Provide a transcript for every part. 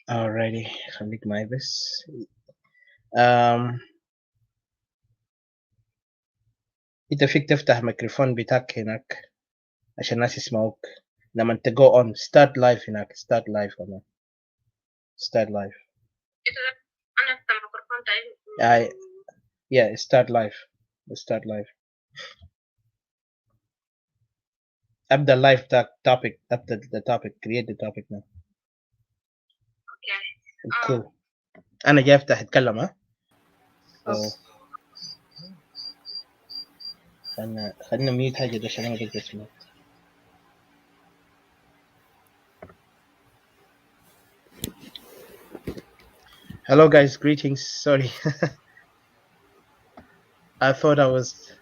Alrighty, خليك معي بس. أم... انت فيك تفتح ميكروفون بتاعك هناك عشان الناس يسمعوك لما انت go on start live هناك start live كمان start live. أنا أفتح الميكروفون تاعي. Yeah, start live. أبدأ اللايف بتاعك topic أبدأ the topic create the topic now. Okay. Cool. أنا جاي أفتح أتكلم ها. خلينا ميوت حاجة ده عشان أنا بقدر أسمع. Hello guys, greetings. Sorry. I thought I was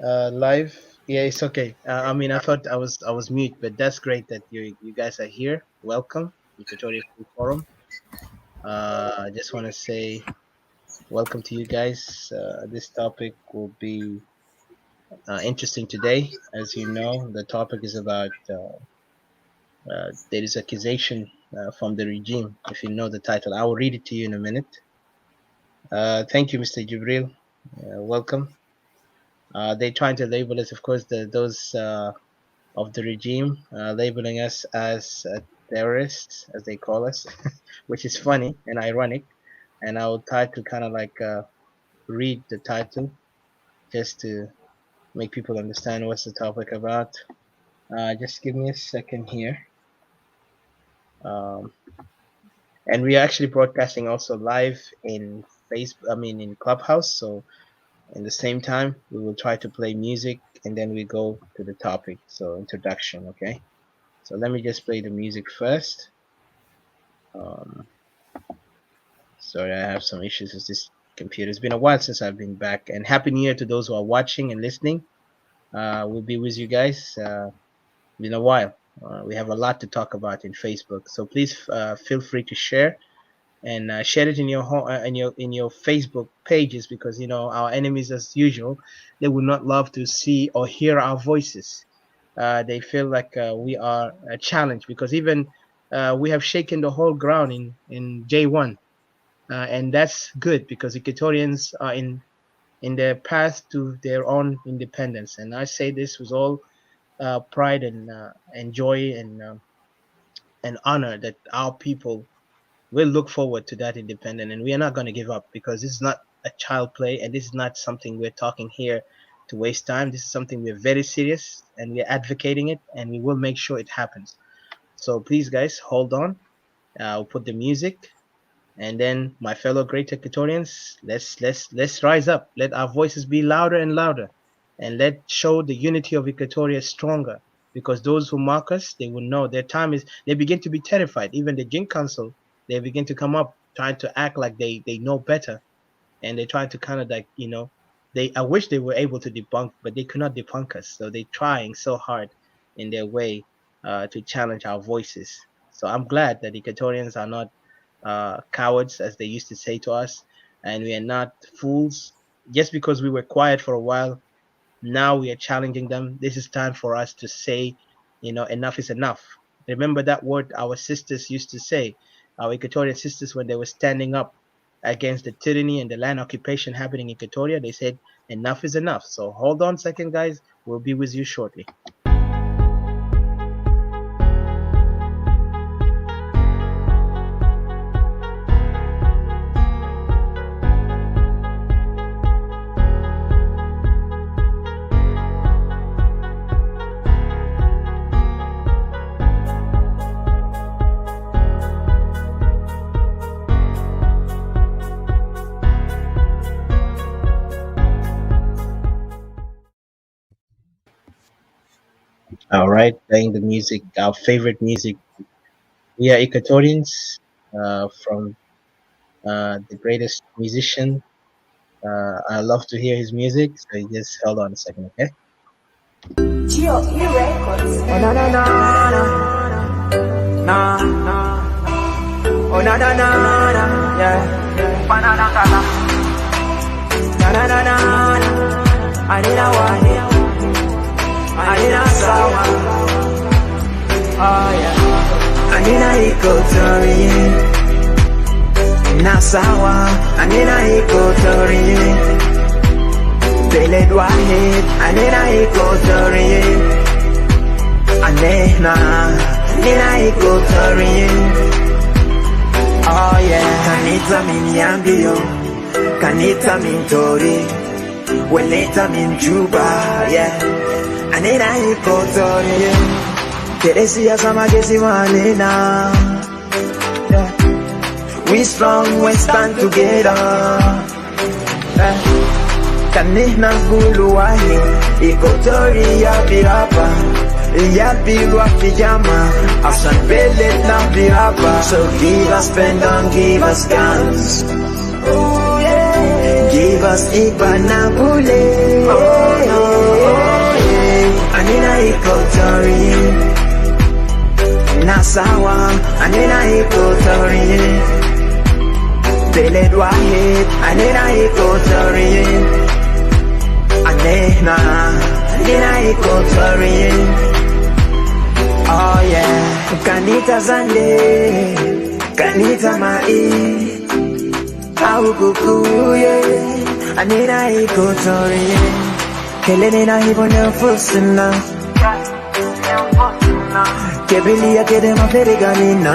live. Yeah, it's okay. I mean, I thought I was mute, but that's great that you guys are here. Welcome, Equatorian Forum. I just want to say welcome to you guys. This topic will be interesting today. As you know, the topic is about there is accusation from the regime. If you know the title, I will read it to you in a minute. Thank you, Mr. Jibril. Welcome. They're trying to label us, of course, those of the regime, labeling us as terrorists, as they call us, which is funny and ironic. And I will try to kind of like read the title just to make people understand what's the topic about. Just give me a second here. And we are actually broadcasting also live in Facebook, I mean in Clubhouse. So in the same time, we will try to play music and then we go to the topic. So introduction, okay? So let me just play the music first. Sorry, I have some issues with this computer. It's been a while since I've been back. And Happy New Year to those who are watching and listening. We'll be with you guys. Been a while. We have a lot to talk about in Facebook. So please feel free to share and share it in your in your Facebook pages, because you know our enemies, as usual, they would not love to see or hear our voices. They feel like we are a challenge, because even we have shaken the whole ground in J1, and that's good because Equatorians are in their path to their own independence. And I say this with all pride and joy and honor that our people will look forward to that independence, and we are not going to give up, because this is not a child play, and this is not something we're talking here to waste time. This is something we're very serious, and we're advocating it, and we will make sure it happens. So please, guys, hold on. I'll put the music, and then my fellow great Equatorians, let's rise up. Let our voices be louder and louder, and let's show the unity of Equatoria stronger. Because those who mock us, they will know their time is. They begin to be terrified. Even the JING Council, they begin to come up trying to act like they know better, and they try to kind of like, you know, I wish they were able to debunk, but they could not debunk us. So they're trying so hard in their way to challenge our voices. So I'm glad that Equatorians are not cowards, as they used to say to us, and we are not fools. Just because we were quiet for a while, now we are challenging them. This is time for us to say, you know, enough is enough. Remember that word our sisters used to say, our Equatorian sisters, when they were standing up against the tyranny and the land occupation happening in Equatoria, they said, enough is enough. So hold on a second, guys. We'll be with you shortly. All right, playing the music, our favorite music. We are Equatorians, from the greatest musician. I love to hear his music, so just hold on a second, okay? JCE Records. Oh na na na na na. Oh na na na na, yeah. Banana kala. Na na na na. Anina wani. Anina sawa. Oh yeah. anina Equatorian. Nasawa, anina Equatorian. Beled Wahid, anina Equatorian. Anehna, anina Equatorian. Oh yeah, kanita min yambio, kanita min tori, weleta min juba, yeah. Anina Equatorian. Teresia samagesi manena. Yeah. We strong, we stand together. Yeah. Kanihna gulu wahi, Equatoria birapa. Yapilwa pijama, asan belet na birapa. So give us pen, don't give us guns. Oh yeah. Give us Ibana Bule. Oh yeah. Anina Equatorian. Nasawa, anina Equatorian. Beled Wahid, anina Equatorian. Anehna, anina Equatorian. Oh yeah, kanita zande, kanita mai. Au kukuye, anina Equatorian. Kelene na hibone fusina. Kebilia kedema feriganina.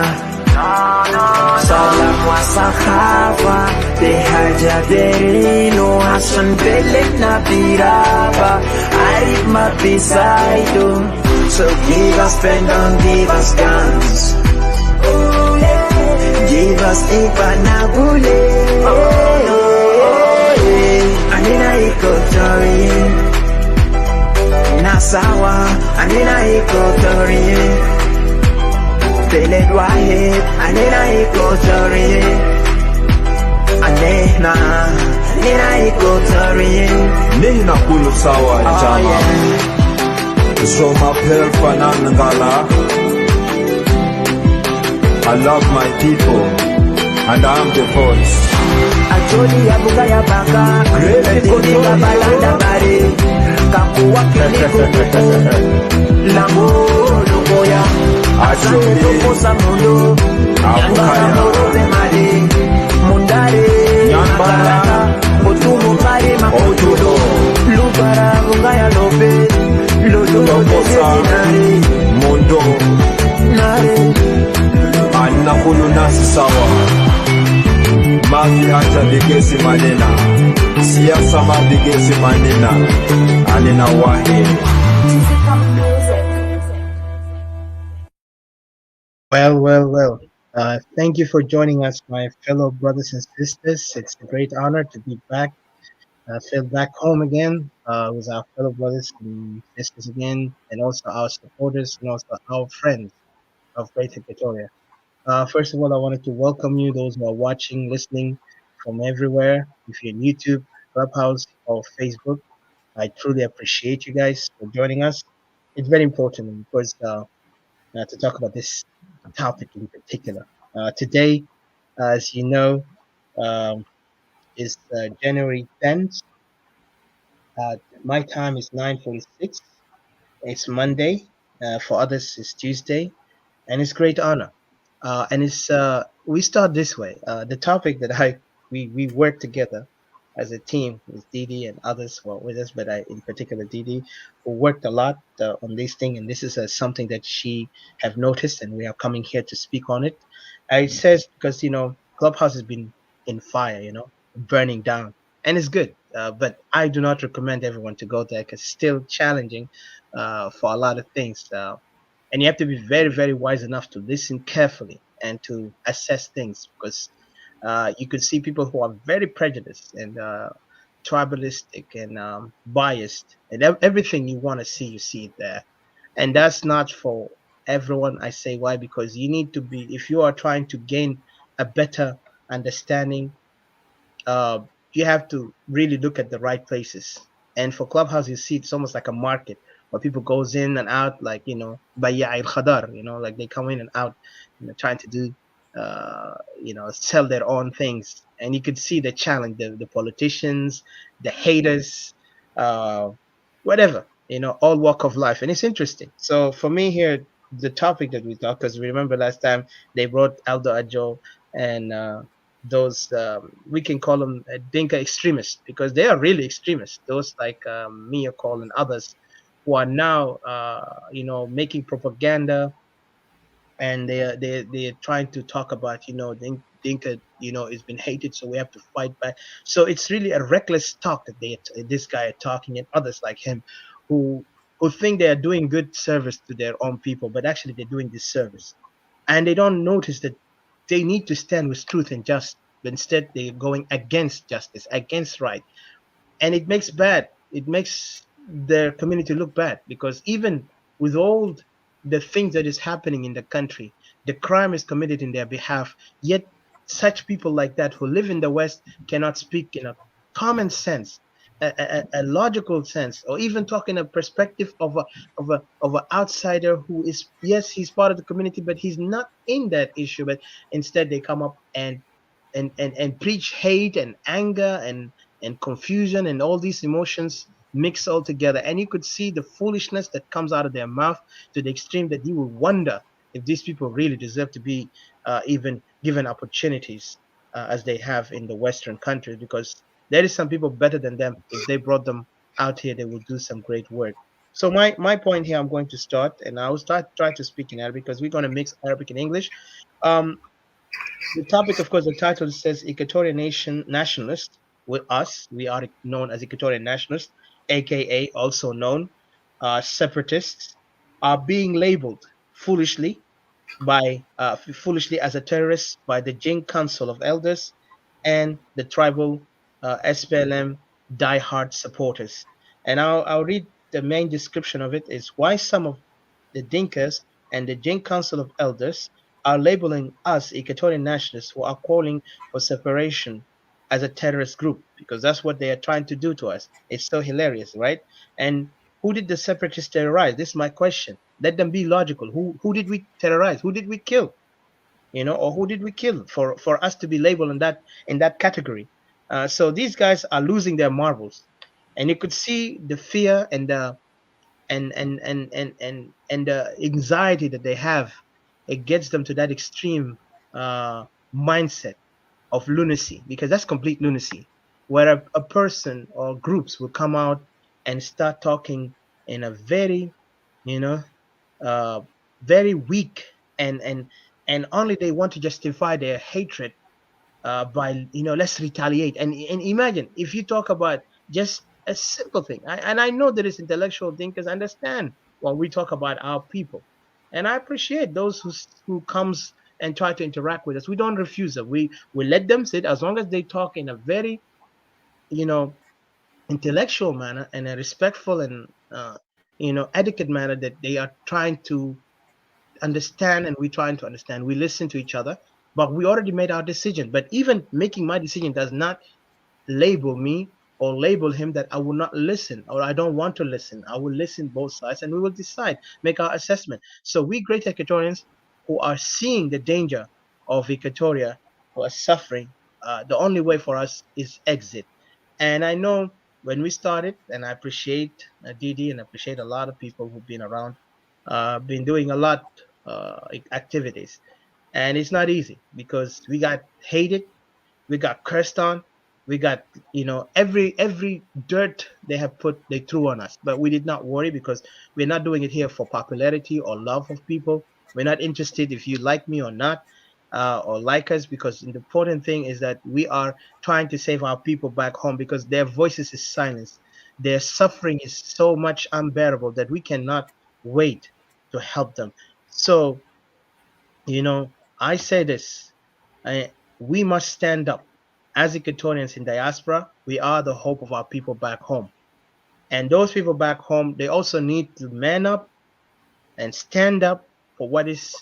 Salam wa sahaba, dehaja derino hasan belet na biraba. Arif ma bisaido. So give us pen, don't give us guns. Oh yeah. Give us Ipanabule. Oh yeah. Anina Equatorian. Nasawa, anina Equatorian. Beled Wahid, anina Equatorian. Anehna, anina Equatorian. Nihna kulu sawa jama. Oh yeah. So my prayer fanangala. I love my people and I'm the voice. Ajoli ya buga ya baka, Kodiga balanda bari, Kakuwa kiliko kuku, Lambo lugoya, Asante toko sa mundo, Nyambara morobe mali, Mundare, Nyambara, Otumu kari makojudo, Lubara bunga ya lobe, Lolo Nare, Mondo, Nare, Anakulu nasi sawa. Magi hata bigesi manena. Siasa ma bigesi manena. Anina wahe. Well. Thank you for joining us, my fellow brothers and sisters. It's a great honor to be back. Feel back home again with our fellow brothers and sisters again, and also our supporters and also our friends of Great Equatoria. First of all, I wanted to welcome you, those who are watching, listening from everywhere. If you're on YouTube, Clubhouse, or Facebook, I truly appreciate you guys for joining us. It's very important because to talk about this topic in particular. Today, as you know, um, is January 10th. My time is 9:46. It's Monday. For others, it's Tuesday, and it's great honor. And it's we start this way. The topic that we work together as a team with Didi and others who are with us, but in particular Didi, who worked a lot on this thing, and this is something that she have noticed, and we are coming here to speak on it. It says because Clubhouse has been in fire, burning down, and it's good. But I do not recommend everyone to go there because it's still challenging for a lot of things. And you have to be very, very wise enough to listen carefully and to assess things because you could see people who are very prejudiced and tribalistic and biased, and everything you want to see, you see it there. And that's not for everyone. I say why? Because you need to be, if you are trying to gain a better understanding, uh, you have to really look at the right places. And for Clubhouse, you see it's almost like a market where people goes in and out, like Baya al Khadar, like they come in and out, trying to do, sell their own things. And you could see the challenge, the politicians, the haters, whatever, all walk of life, and it's interesting. So for me here, the topic that we talked, because remember last time they brought Aldo Ajo and those we can call them Dinka extremists because they are really extremists. Those like Mia Call and others who are now making propaganda, and they're trying to talk about Dinka has been hated, so we have to fight back. So it's really a reckless talk that this guy are talking, and others like him who think they are doing good service to their own people, but actually they're doing disservice, and they don't notice that they need to stand with truth and justice. But instead they're going against justice, against right, and it makes their community look bad, because even with all the things that is happening in the country, the crime is committed in their behalf, yet such people like that who live in the West cannot speak in a common sense, a logical sense, or even talk in a perspective of an outsider who is, yes, he's part of the community, but he's not in that issue. But instead they come up and preach hate and anger and confusion and all these emotions mixed all together. And you could see the foolishness that comes out of their mouth to the extreme that you would wonder if these people really deserve to be even given opportunities as they have in the Western countries, because there is some people better than them. If they brought them out here, they will do some great work. So my point here, I'm going to start, and I will try to speak in Arabic because we're going to mix Arabic and English. Um, the topic, of course, the title says Equatorian Nationalists. With us, we are known as Equatorian Nationalists, aka also known Separatists, are being labeled foolishly foolishly as a terrorist by the JING Council of Elders and the tribal SPLM DieHard supporters. And I'll read the main description of it is why some of the Dinkas and the JING Council of Elders are labeling us Equatorian nationalists who are calling for separation as a terrorist group, because that's what they are trying to do to us. It's so hilarious, right? And who did the separatists terrorize? This is my question. Let them be logical. Who did we terrorize? Who did we kill? Or who did we kill for us to be labeled in that category? So these guys are losing their marbles, and you could see the fear and the and the anxiety that they have. It gets them to that extreme mindset of lunacy, because that's complete lunacy, where a person or groups will come out and start talking in a very you know uh, very weak, and only they want to justify their hatred by let's retaliate. And imagine if you talk about just a simple thing. And I know there is intellectual thinkers understand when we talk about our people, and I appreciate those who comes and try to interact with us. We don't refuse them. We let them sit as long as they talk in a very you know intellectual manner and a respectful and etiquette manner, that they are trying to understand, and we're trying to understand. We listen to each other, but we already made our decision. But even making my decision does not label me or label him that I will not listen or I don't want to listen. I will listen both sides, and we will decide, make our assessment. So we great Equatorians who are seeing the danger of Equatoria, who are suffering, the only way for us is exit. And I know when we started, and I appreciate Didi and appreciate a lot of people who've been around, been doing a lot activities, and it's not easy because we got hated, we got cursed on, we got every dirt they have put, they threw on us. But we did not worry, because we're not doing it here for popularity or love of people. We're not interested if you like me or not, or like us, because the important thing is that we are trying to save our people back home, because their voices is silenced. Their suffering is so much unbearable that we cannot wait to help them. So I say this, we must stand up. As Equatorians in diaspora, we are the hope of our people back home. And those people back home, they also need to man up and stand up for what is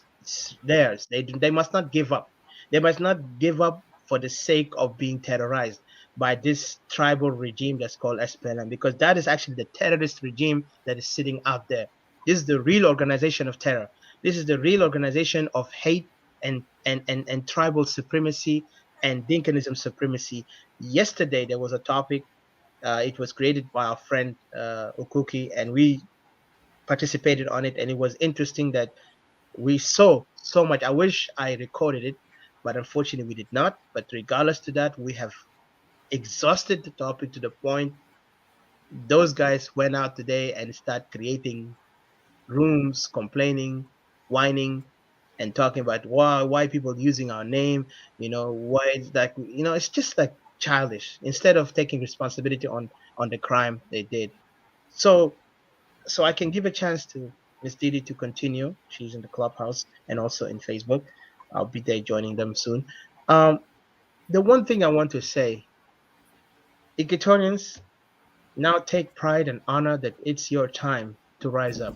theirs. They must not give up. They must not give up for the sake of being terrorized by this tribal regime that's called SPLM, because that is actually the terrorist regime that is sitting out there. This is the real organization of terror. This is the real organization of hate and tribal supremacy and Dinkanism supremacy. Yesterday there was a topic. It was created by our friend Ukuki, and we participated on it, and it was interesting that We saw so much. I wish I recorded it, but unfortunately we did not. But regardless to that, we have exhausted the topic to the point those guys went out today and start creating rooms, complaining, whining, and talking about why people using our name. Why it's like it's just like childish. Instead of taking responsibility on the crime they did. So I can give a chance to Miss Didi to continue. She's in the clubhouse and also in Facebook. I'll be there joining them soon. Um, the one thing I want to say, Equatorians, now take pride and honor that it's your time to rise up.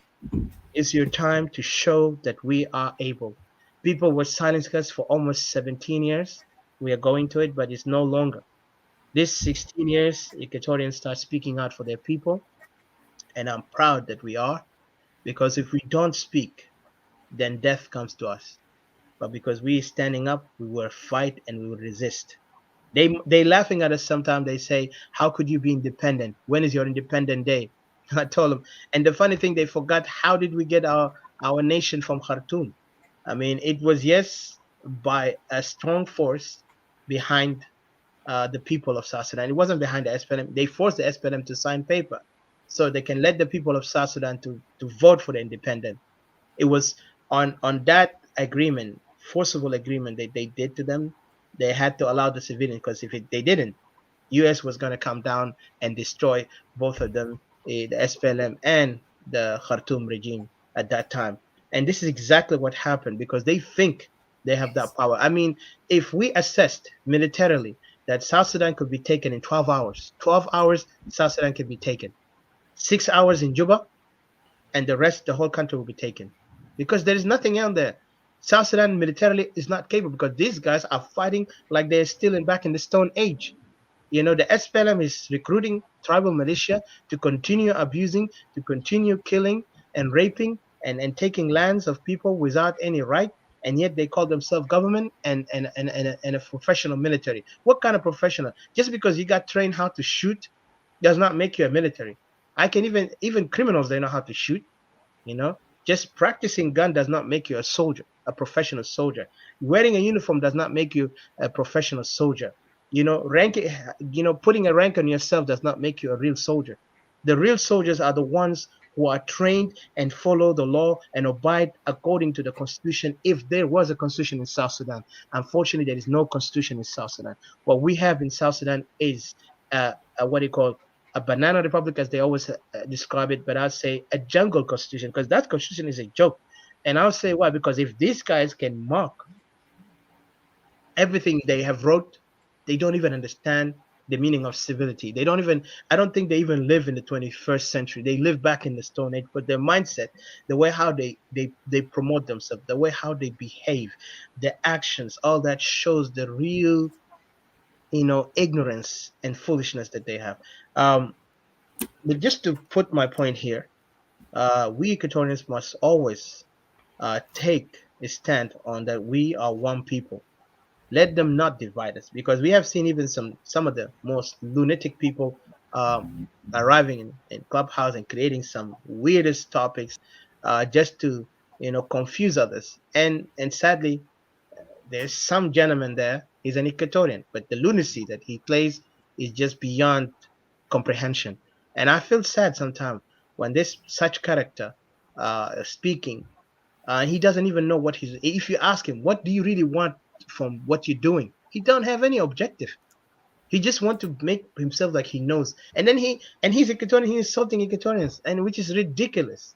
It's your time to show that we are able. People were silencing us for almost 17 years. We are going to it, but it's no longer. This 16 years, Equatorians start speaking out for their people, and I'm proud that we are, because if we don't speak, then death comes to us. But because we standing up, we will fight and we will resist. They laughing at us sometimes. They say, "How could you be independent? When is your independent day?" I told them. And the funny thing, they forgot, how did we get our nation from Khartoum? I mean, it was, yes, by a strong force behind the people of South Sudan. It wasn't behind the SPLM. They forced the SPLM to sign paper so they can let the people of South Sudan to vote for the independent. It was on that agreement, forcible agreement that they did to them. They had to allow the civilian, because if they didn't, US was going to come down and destroy both of them, the SPLM and the Khartoum regime at that time. And this is exactly what happened, because they think they have that power. I mean, if we assessed militarily that South Sudan could be taken in 12 hours, 12 hours, South Sudan could be taken. 6 hours in Juba, and the rest, the whole country will be taken. Because there is nothing out there. South Sudan militarily is not capable, because these guys are fighting like they're still back in the Stone Age. The SPLM is recruiting tribal militia to continue abusing, to continue killing and raping and taking lands of people without any right, and yet they call themselves government and a professional military. What kind of professional? Just because you got trained how to shoot does not make you a military. I can even criminals, they know how to shoot. Just practicing gun does not make you a soldier, a professional soldier. Wearing a uniform does not make you a professional soldier. Putting a rank on yourself does not make you a real soldier. The real soldiers are the ones who are trained and follow the law and abide according to the constitution. If there was a constitution in South Sudan, unfortunately, there is no constitution in South Sudan. What we have in South Sudan is what do you call a banana republic, as they always describe it, but I'll say a jungle constitution, because that constitution is a joke. And I'll say why, because if these guys can mock everything they have wrote, they don't even understand the meaning of civility. I don't think they even live in the 21st century. They live back in the Stone Age, but their mindset, the way how they promote themselves, the way how they behave, their actions, all that shows the real, ignorance and foolishness that they have. But just to put my point here, we Equatorians must always take a stand on that we are one people. Let them not divide us, because we have seen even some of the most lunatic people arriving in Clubhouse and creating some weirdest topics just to confuse others. And sadly, there's some gentleman there. He's an Equatorian, but the lunacy that he plays is just beyond comprehension. And I feel sad sometimes when this such character speaking. He doesn't even know what he's. If you ask him, what do you really want from what you're doing, he don't have any objective. He just want to make himself like he knows, and then he's Equatorian. He's insulting Equatorians, and which is ridiculous.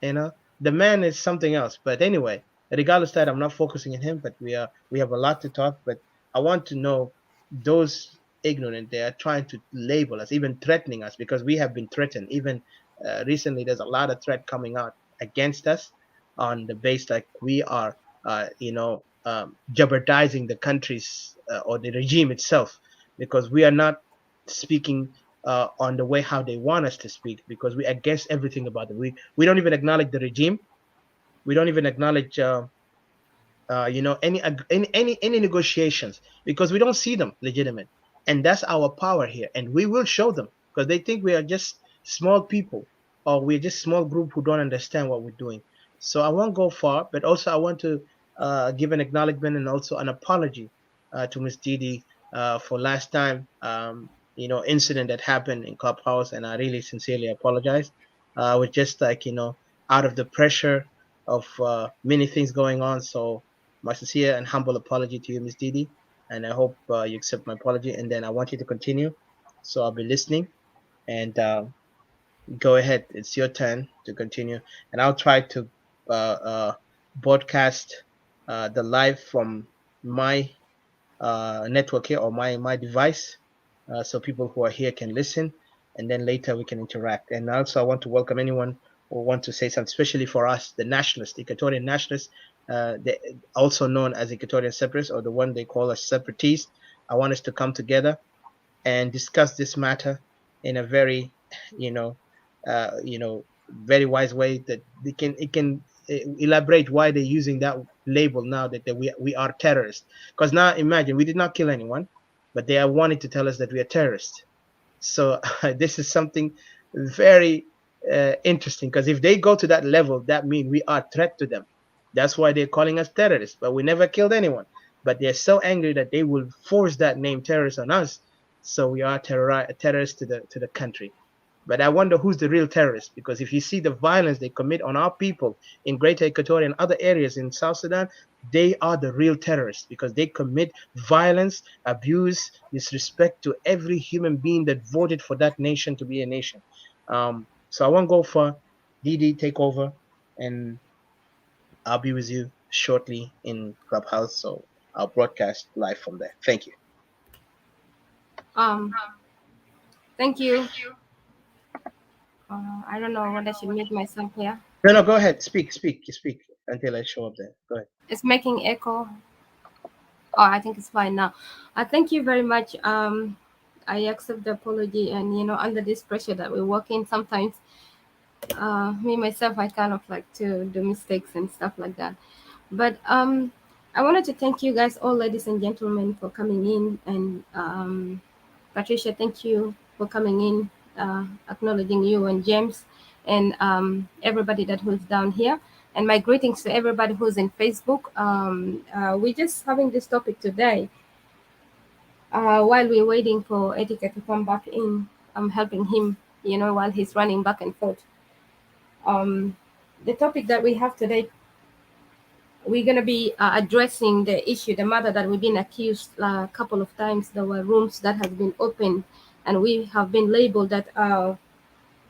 The man is something else. But anyway, regardless of that, I'm not focusing on him. But we have a lot to talk. But I want to know those ignorant. They are trying to label us, even threatening us, because we have been threatened. Even recently, there's a lot of threat coming out against us on the base like we are, jeopardizing the country's or the regime itself, because we are not speaking on the way how they want us to speak, because we against everything about it. We don't even acknowledge the regime. We don't even acknowledge any negotiations, because we don't see them legitimate. And that's our power here, and we will show them, because they think we are just small people, or we're just small group who don't understand what we're doing. So I won't go far, but also I want to give an acknowledgement and also an apology to Miss Didi for last time, incident that happened in Clubhouse, and I really sincerely apologize. I was just like, out of the pressure of many things going on. So my sincere and humble apology to you, Miss Didi, and I hope you accept my apology. And then I want you to continue. So I'll be listening, and go ahead. It's your turn to continue, and I'll try to broadcast the live from my network here, or my device, so people who are here can listen, and then later we can interact. And also, I want to welcome anyone who want to say something, especially for us, the nationalists, Equatorian nationalists, they, also known as Equatorian separatists, or the one they call us separatists. I want us to come together and discuss this matter in a very, you know, very wise way, that it can elaborate why they're using that label now, that we are terrorists. Because now imagine, we did not kill anyone, but they are wanting to tell us that we are terrorists. So this is something very interesting, because if they go to that level, that means we are a threat to them. That's why they're calling us terrorists, but we never killed anyone. But they're so angry that they will force that name terrorist on us. So we are terrorists to the country. But I wonder who's the real terrorist, because if you see the violence they commit on our people in Greater Equatoria and other areas in South Sudan, they are the real terrorists, because they commit violence, abuse, disrespect to every human being that voted for that nation to be a nation. So I won't go for DD, take over, and I'll be with you shortly in Clubhouse. So I'll broadcast live from there. Thank you. Thank you. I don't know what I should mute myself here. No, go ahead. Speak until I show up there. Go ahead. It's making echo. Oh, I think it's fine now. Thank you very much. I accept the apology, and under this pressure that we work in, sometimes me myself, I kind of like to do mistakes and stuff like that. But I wanted to thank you guys, all ladies and gentlemen, for coming in, and Patricia, thank you for coming in, acknowledging you and James, and everybody that who's down here. And my greetings to everybody who's in Facebook. We're just having this topic today. While we're waiting for Etika to come back in, I'm helping him, while he's running back and forth. The topic that we have today, we're going to be addressing the issue, the matter that we've been accused a couple of times. There were rooms that have been opened, and we have been labeled that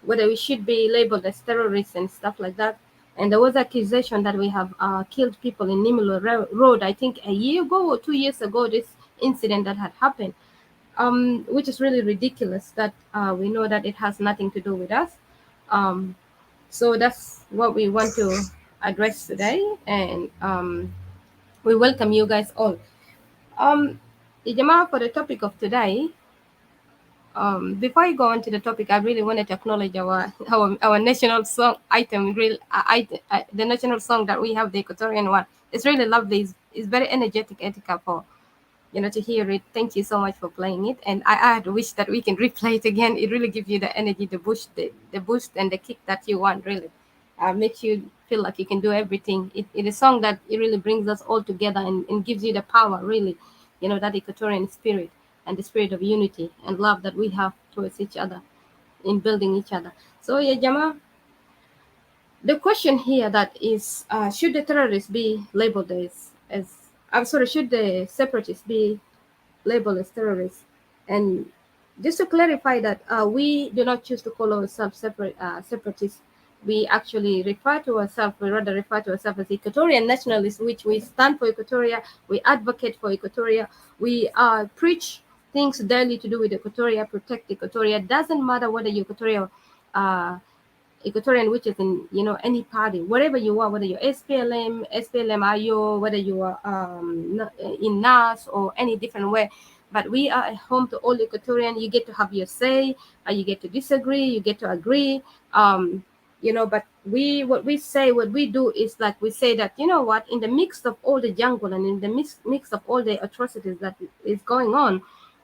whether we should be labeled as terrorists and stuff like that. And there was accusation that we have killed people in Nimilo Road, I think a year ago or 2 years ago, this incident that had happened, which is really ridiculous, that we know that it has nothing to do with us. So that's what we want to address today, and we welcome you guys all. Ijama, for the topic of today, before I go on to the topic, I really wanted to acknowledge our national song item. The national song that we have, the Equatorian one. It's really lovely. It's very energetic, Etika, for to hear it. Thank you so much for playing it, and I wish that we can replay it again. It really gives you the energy, the boost, the boost and the kick that you want. Really, makes you feel like you can do everything. It is a song that it really brings us all together and gives you the power. Really, that Equatorian spirit and the spirit of unity and love that we have towards each other in building each other. So yeah, Jama, the question here that is, should the terrorists be labeled should the separatists be labeled as terrorists? And just to clarify that we do not choose to call ourselves separatists. We actually we rather refer to ourselves as Equatorian Nationalists, which we stand for Equatoria, we advocate for Equatoria, we preach things daily to do with Equatoria, protect Equatoria. Doesn't matter whether you're Equatorian, which is in any party, wherever you are, whether you're SPLM, IO, whether you are in NAS or any different way. But we are at home to all Equatorian. You get to have your say, you get to disagree, you get to agree. But what we do is like we say that, what, in the mix of all the jungle and in the mix of all the atrocities that is going on,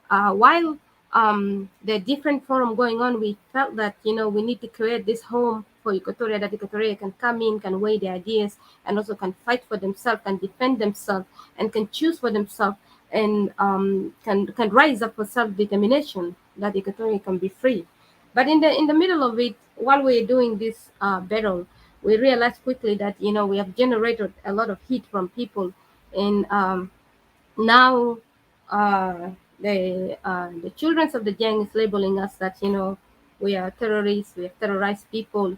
while the different forum going on, we felt that, we need to create this home for Equatoria, that Equatoria can come in, can weigh their ideas, and also can fight for themselves, can defend themselves, and can choose for themselves, and can rise up for self-determination, that Equatoria can be free. But in the middle of it, while we're doing this battle, we realized quickly that, we have generated a lot of heat from people, and now the children of the gang is labeling us that, we are terrorists, we have terrorized people.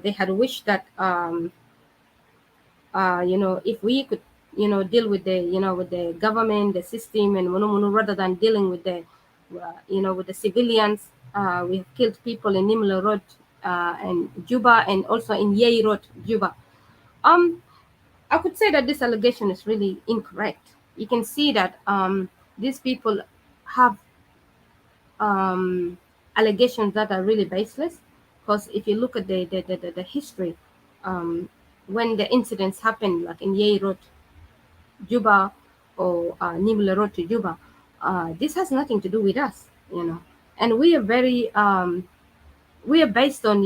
They had wished that, if we could, deal with the government, the system, and rather than dealing with with the civilians. We have killed people in Nimla Road and Juba, and also in Yei Road, Juba. Um, I could say that this allegation is really incorrect. You can see that these people have allegations that are really baseless. Because if you look at the history, um, when the incidents happened, like in Yei Road, Juba, or Nimla Road to Juba, this has nothing to do with us, And we are very we are based on,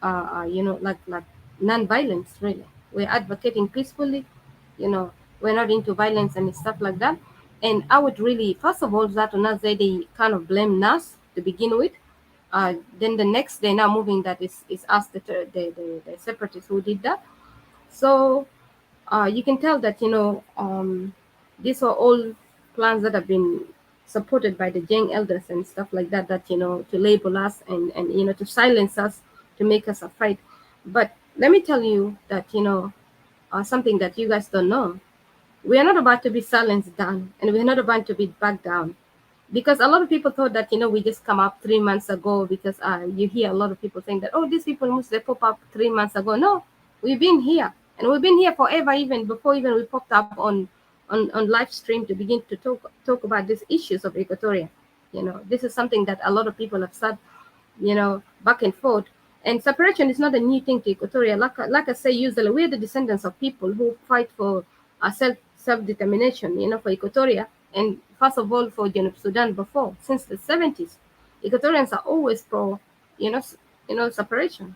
like non-violence. Really, we're advocating peacefully. We're not into violence and stuff like that. And I would really, first of all, that not say they kind of blame us to begin with. Then the next day, now moving that is us, the separatists who did that. So you can tell that, these are all plans that have been supported by the JING elders and stuff like that, that, to label us, and to silence us, to make us afraid. But let me tell you that, something that you guys don't know. We are not about to be silenced down, and we're not about to be back down. Because a lot of people thought that, we just come up 3 months ago, because you hear a lot of people saying that, oh, these people must they pop up 3 months ago. No, we've been here, and we've been here forever, even before even we popped up on live stream to begin to talk about these issues of Equatoria. This is something that a lot of people have said, back and forth. And separation is not a new thing to Equatoria. Like I say, usually we're the descendants of people who fight for self-determination, for Equatoria, and first of all for Sudan before, since the 70s. Equatorians are always pro, you know, separation.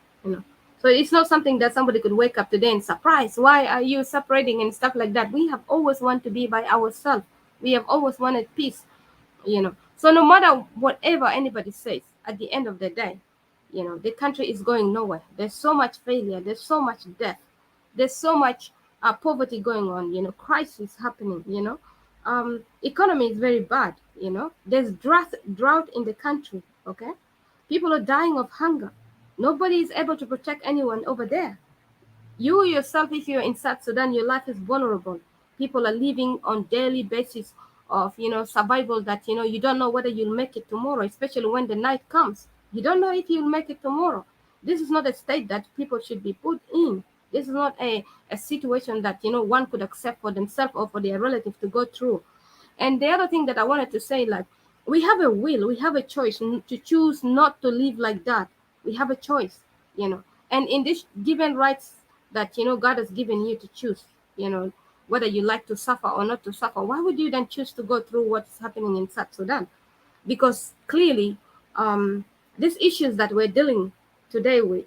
So it's not something that somebody could wake up today and surprise. Why are you separating and stuff like that? We have always wanted to be by ourselves. We have always wanted peace. So no matter whatever anybody says, at the end of the day, the country is going nowhere. There's so much failure. There's so much death. There's so much poverty going on. Crisis happening. Economy is very bad. There's drought in the country. Okay, people are dying of hunger. Nobody is able to protect anyone over there. You yourself, if you're in South Sudan, your life is vulnerable. People are living on daily basis of, survival, that, you don't know whether you'll make it tomorrow, especially when the night comes. You don't know if you'll make it tomorrow. This is not a state that people should be put in. This is not a situation that, one could accept for themselves or for their relative to go through. And the other thing that I wanted to say, like, we have a will, we have a choice to choose not to live like that. We have a choice. And in this given rights that, God has given you to choose, whether you like to suffer or not to suffer, why would you then choose to go through what's happening in South Sudan? Because clearly, these issues that we're dealing today with,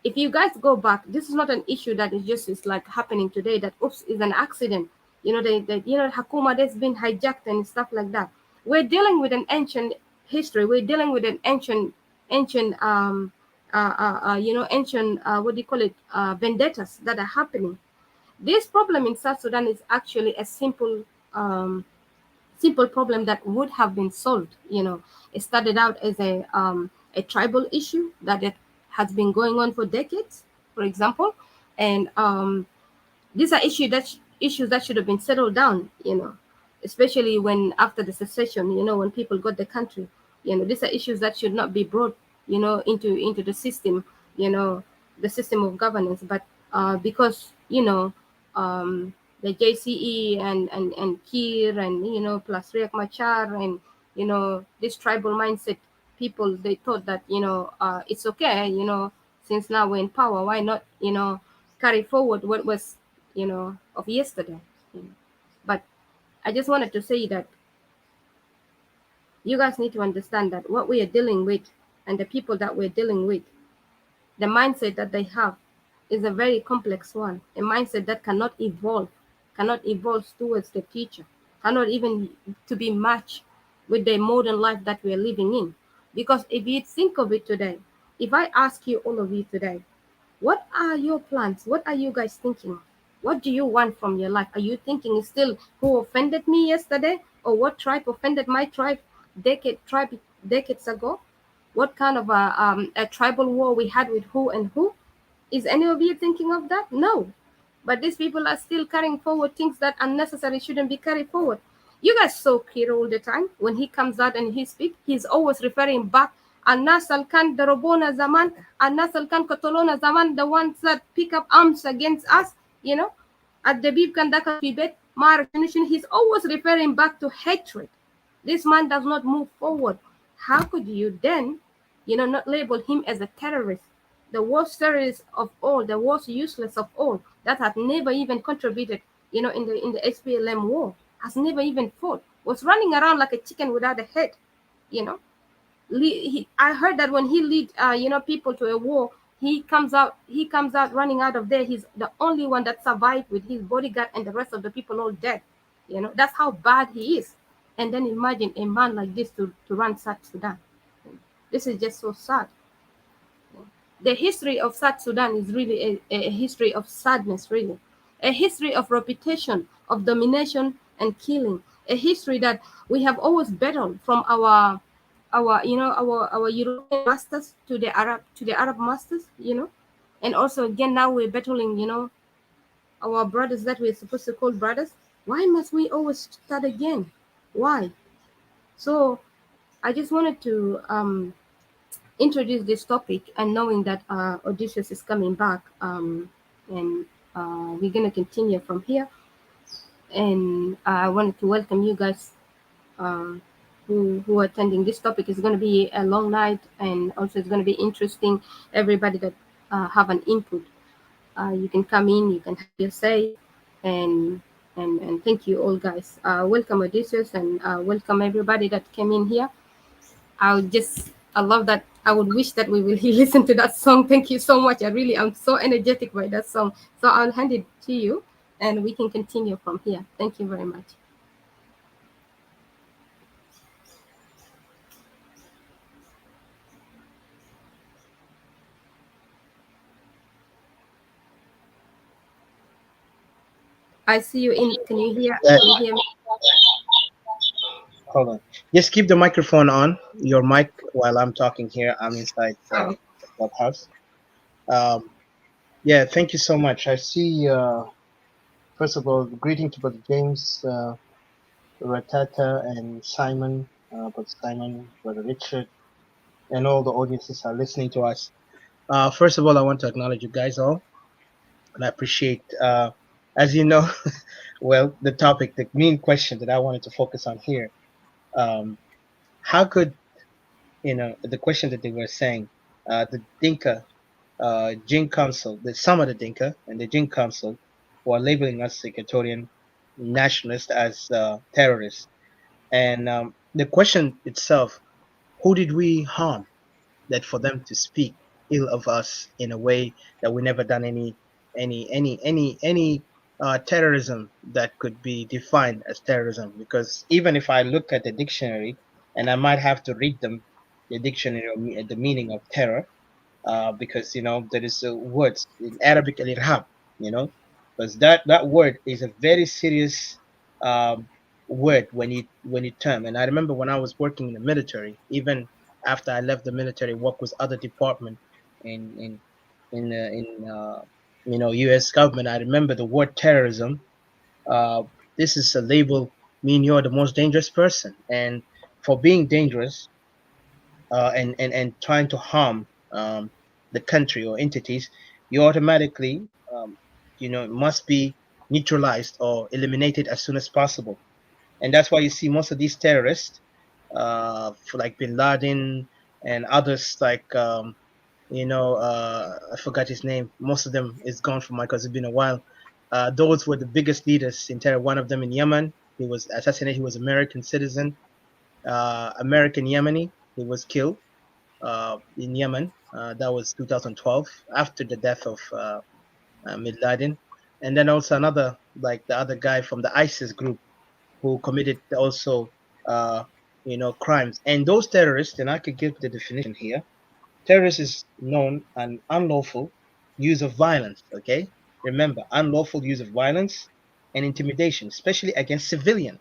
if you guys go back, this is not an issue that is like happening today, that oops is an accident. Hakuma that's been hijacked and stuff like that. We're dealing with an ancient history. We're dealing with an ancient what do you call it, vendettas that are happening. This problem in South Sudan is actually a simple problem that would have been solved. It started out as a tribal issue that it has been going on for decades, for example, and these are issues that should have been settled down, especially when after the secession, when people got the country, these are issues that should not be brought, into the system, the system of governance. But because, the JCE and Kir and, plus Riek Machar and, this tribal mindset people, they thought that, it's okay, since now we're in power, why not, carry forward what was, of yesterday. But I just wanted to say that You guys need to understand that what we are dealing with and the people that we're dealing with, the mindset that they have is a very complex one, a mindset that cannot evolve towards the future, cannot even to be matched with the modern life that we are living in. Because if you think of it today, if I ask you, all of you today, what are your plans? What are you guys thinking? What do you want from your life? Are you thinking still who offended me yesterday, or what tribe offended my tribe decades ago? What kind of a tribal war we had with who and who? Is any of you thinking of that? No. But these people are still carrying forward things that unnecessary shouldn't be carried forward. You guys saw Kira all the time. When he comes out and he speaks, he's always referring back. Anas Alkan Darobona Zaman, Anas Alkan Kotolona Zaman, the ones that pick up arms against us, you know, at the Bib Kandaka Tibet, Mar he's always referring back to hatred. This man does not move forward. How could you then, not label him as a terrorist? The worst terrorist of all, the worst useless of all, that had never even contributed, in the SPLM war, has never even fought, was running around like a chicken without a head, you know. I heard that when he lead, people to a war, he comes out running out of there. He's the only one that survived with his bodyguard, and the rest of the people all dead. That's how bad he is. And then imagine a man like this to run South Sudan. This is just so sad. The history of South Sudan is really a history of sadness, really. A history of reputation, of domination and killing. A history that we have always battled from our European masters to the Arab masters, and also again now we're battling, our brothers that we're supposed to call brothers. Why must we always start again? Why? So I just wanted to introduce this topic, and knowing that Odysseus is coming back, and we're gonna continue from here. And I wanted to welcome you guys who are attending. This topic is going to be a long night, and also it's going to be interesting. Everybody that have an input, you can come in, you can have your say, and thank you all, guys. Welcome Odysseus, and welcome everybody that came in here. I love that. I would wish that we will listen to that song. Thank you so much. I'm so energetic by that song. So I'll hand it to you, and we can continue from here. Thank you very much. I see you in. Can you hear? Can you hear me? Hold on. Just keep the microphone on, your mic, while I'm talking here. I'm inside the clubhouse. Yeah, thank you so much. I see, first of all, greeting to Brother James, Ratata, and Simon, Brother Simon, Brother Richard, and all the audiences are listening to us. First of all, I want to acknowledge you guys all, and I appreciate, as you know, well, the topic, the main question that I wanted to focus on here. How could, the question that they were saying, the Dinka JING Council, some of the Dinka and the JING Council were labeling us Equatorian nationalists as terrorists. And the question itself, who did we harm that for them to speak ill of us in a way that we never done any terrorism that could be defined as terrorism? Because even if I look at the dictionary, and I might have to read them, the dictionary, the meaning of terror, because there is words in Arabic, al-irhab, because that word is a very serious word when you term. And I remember when I was working in the military, even after I left the military, work with other department in U.S. government. I remember the word terrorism. This is a label, mean you're the most dangerous person, and for being dangerous and trying to harm the country or entities, you automatically must be neutralized or eliminated as soon as possible. And that's why you see most of these terrorists, for like Bin Laden and others, like I forgot his name. Most of them is gone from my, because it's been a while. Those were the biggest leaders in terror. One of them in Yemen, he was assassinated. He was American citizen. American Yemeni. He was killed in Yemen. That was 2012 after the death of Bin Laden. And then also another, like the other guy from the ISIS group who committed also, uh, crimes. And those terrorists, and I could give the definition here. Terrorist is known an unlawful use of violence. Okay, remember, unlawful use of violence and intimidation, especially against civilian,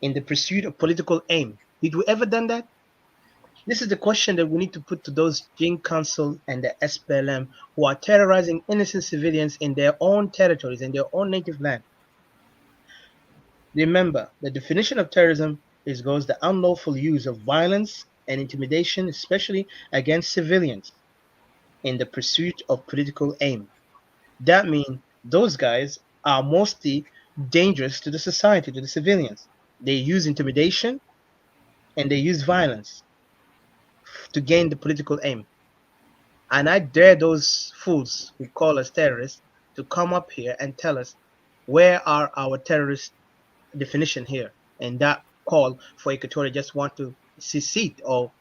in the pursuit of political aim. Did we ever done that? This is the question that we need to put to those JING Council and the SPLM who are terrorizing innocent civilians in their own territories, in their own native land. Remember, the definition of terrorism is goes the unlawful use of violence and intimidation, especially against civilians, in the pursuit of political aim. That means those guys are mostly dangerous to the society, to the civilians. They use intimidation and they use violence to gain the political aim. And I dare those fools who call us terrorists to come up here and tell us where are our terrorist definition here. And that call for Equatorial just want to secede or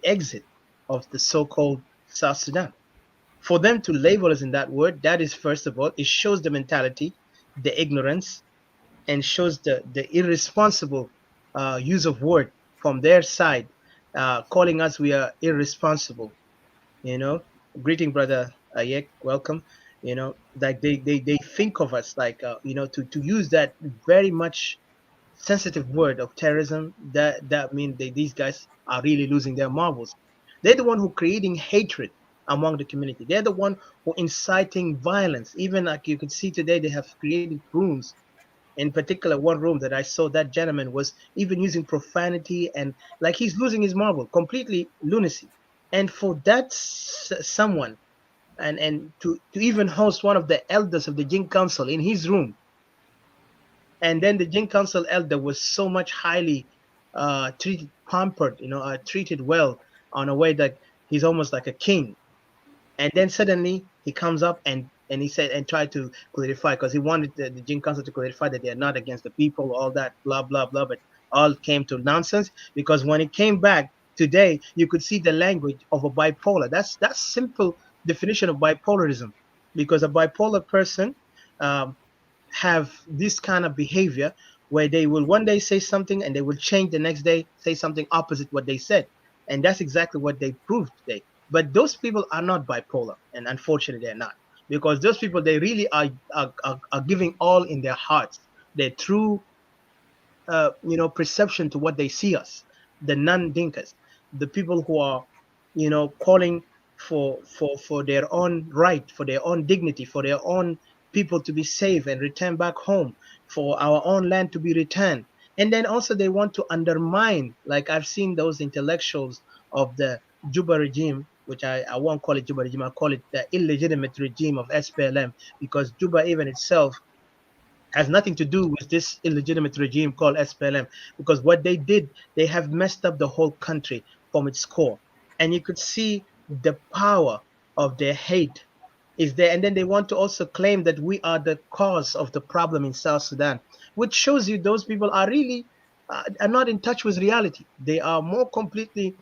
exit of the so-called South Sudan. For them to label us in that word, that is first of all, it shows the mentality, the ignorance, and shows the irresponsible use of word from their side, calling us we are irresponsible. You know, greeting brother Ayek, welcome. Like they think of us like to use that very much sensitive word of terrorism. That means these guys are really losing their marbles. They're the one who creating hatred among the community. They're the one who inciting violence. Even like you could see today, they have created rooms. In particular, one room that I saw, that gentleman was even using profanity and like he's losing his marble, completely lunacy. And for that someone, and to even host one of the elders of the Jing Council in his room, and then the Jing Council elder was so much highly treated, pampered, treated well on a way that he's almost like a king. And then suddenly he comes up and he said and tried to clarify because he wanted the Jing Council to clarify that they are not against the people, all that blah blah blah, but all came to nonsense because when it came back today, you could see the language of a bipolar. That's simple definition of bipolarism, because a bipolar person um, have this kind of behavior where they will one day say something and they will change the next day, say something opposite what they said. And that's exactly what they proved today. But those people are not bipolar, and unfortunately they're not, because those people, they really are giving all in their hearts, their true perception to what they see us, the non-Dinkas, the people who are, calling for their own right, for their own dignity, for their own people to be safe and return back home, for our own land to be returned. And then also they want to undermine, like I've seen those intellectuals of the Juba regime, which I won't call it Juba regime, I call it the illegitimate regime of SPLM, because Juba even itself has nothing to do with this illegitimate regime called SPLM, because what they did, they have messed up the whole country from its core. And you could see the power of their hate is there. And then they want to also claim that we are the cause of the problem in South Sudan, which shows you those people are really are not in touch with reality. They are more completely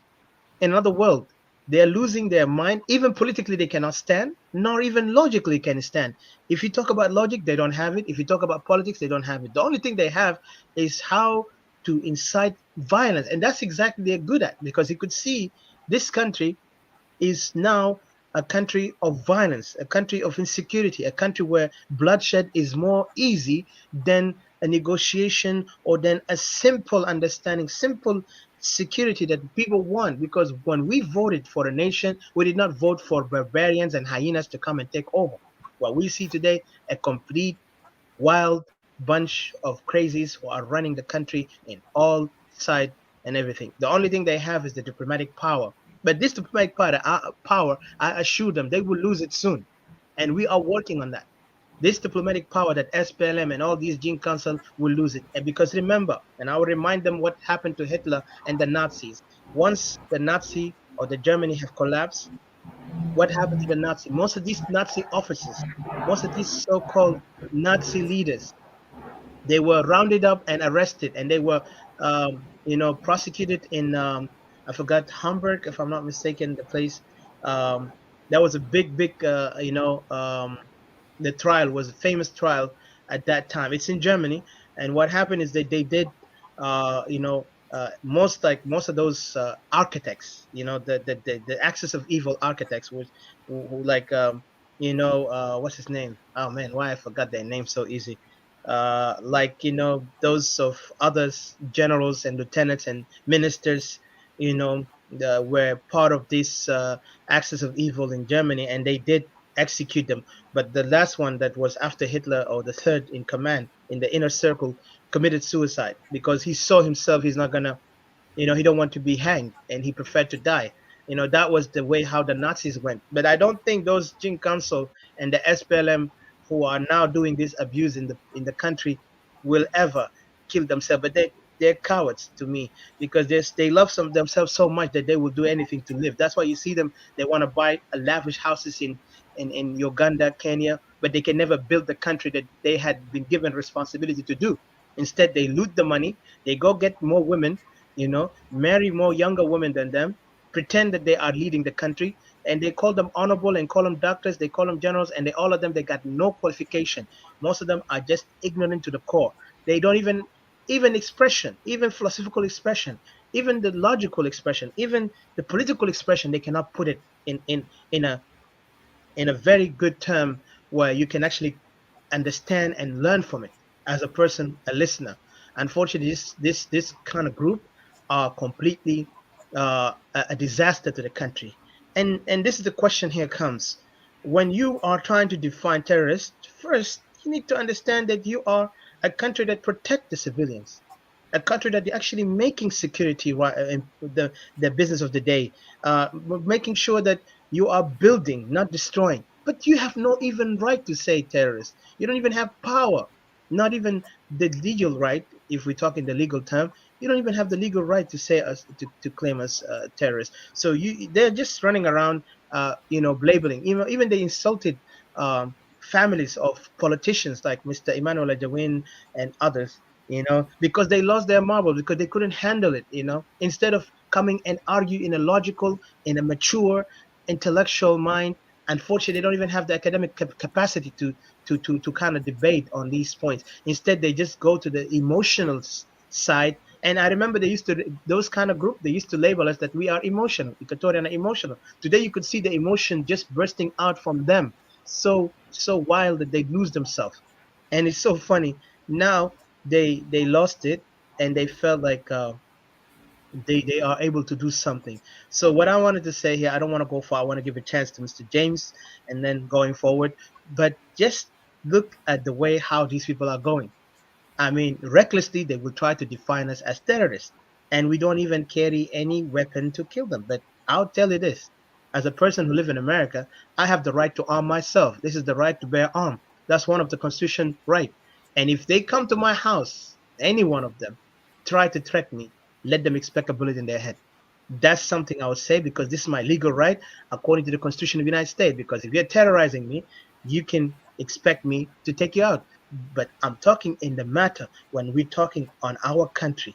in another world. They are losing their mind. Even politically, they cannot stand, nor even logically can stand. If you talk about logic, they don't have it. If you talk about politics, they don't have it. The only thing they have is how to incite violence. And that's exactly they're good at, because you could see this country is now a country of violence, a country of insecurity, a country where bloodshed is more easy than a negotiation or than a simple understanding, simple security that people want. Because when we voted for a nation, we did not vote for barbarians and hyenas to come and take over. What we see today, a complete wild bunch of crazies who are running the country in all sides and everything. The only thing they have is the diplomatic power. But this diplomatic power, I assure them, they will lose it soon. And we are working on that. This diplomatic power that SPLM and all these Jing Council will lose it. And because remember, and I will remind them what happened to Hitler and the Nazis. Once the Nazi or the Germany have collapsed, what happened to the Nazi? Most of these Nazi officers, most of these so-called Nazi leaders, they were rounded up and arrested, and they were prosecuted in I forgot Hamburg, if I'm not mistaken, the place. Um, that was a big, the trial was a famous trial at that time. It's in Germany, and what happened is that they did, most of those architects, the axis of evil architects, who like, what's his name? Oh man, why I forgot their name so easy. Like, those of others, generals and lieutenants and ministers, were part of this axis of evil in Germany, and they did execute them. But the last one that was after Hitler, or the third in command in the inner circle, committed suicide because he saw himself he's not gonna, he don't want to be hanged, and he preferred to die. That was the way how the Nazis went. But I don't think those Jing Council and the SPLM, who are now doing this abuse in the country, will ever kill themselves. But they're cowards to me, because they love themselves so much that they will do anything to live. That's why you see them. They want to buy lavish houses in Uganda, Kenya, but they can never build the country that they had been given responsibility to do. Instead, they loot the money. They go get more women, marry more younger women than them, pretend that they are leading the country, and they call them honorable and call them doctors, they call them generals, and all of them, they got no qualification. Most of them are just ignorant to the core. They don't even expression, even philosophical expression, even the logical expression, even the political expression, they cannot put it in a very good term where you can actually understand and learn from it as a person, a listener. Unfortunately, this kind of group are completely a disaster to the country. And this is the question here comes. When you are trying to define terrorists, first you need to understand that you are a country that protect the civilians, a country that they're actually making security right in the business of the day, making sure that you are building, not destroying. But you have no even right to say terrorist. You don't even have power, not even the legal right. If we talk in the legal term, you don't even have the legal right to say us to claim us terrorists. So they're just running around, labeling. Even they insulted families of politicians like Mr. Emmanuel Ajawin and others, because they lost their marble, because they couldn't handle it, instead of coming and argue in a logical, in a mature, intellectual mind. Unfortunately, they don't even have the academic capacity to kind of debate on these points. Instead, they just go to the emotional side. And I remember those kind of group, they used to label us that we are emotional, Equatorian are emotional. Today, you could see the emotion just bursting out from them, so wild that they lose themselves. And it's so funny. Now they lost it, and they felt like they are able to do something. So what I wanted to say here, I don't want to go far. I want to give a chance to Mr. James, and then going forward. But just look at the way how these people are going. I mean, recklessly, they will try to define us as terrorists, and we don't even carry any weapon to kill them. But I'll tell you this, as a person who lives in America, I have the right to arm myself. This is the right to bear arm. That's one of the Constitution right. And if they come to my house, any one of them, try to threaten me, let them expect a bullet in their head. That's something I would say, because this is my legal right according to the Constitution of the United States. Because if you're terrorizing me, you can expect me to take you out. But I'm talking in the matter when we're talking on our country,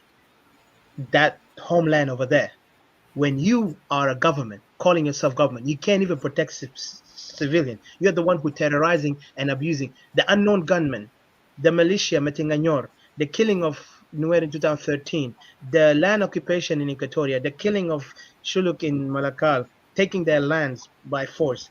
that homeland over there. When you are a government, calling yourself government, you can't even protect civilian. You're the one who terrorizing and abusing the unknown gunmen, the militia Metinganyor, the killing of Nuer in 2013, the land occupation in Equatoria, the killing of Shuluk in Malakal, taking their lands by force,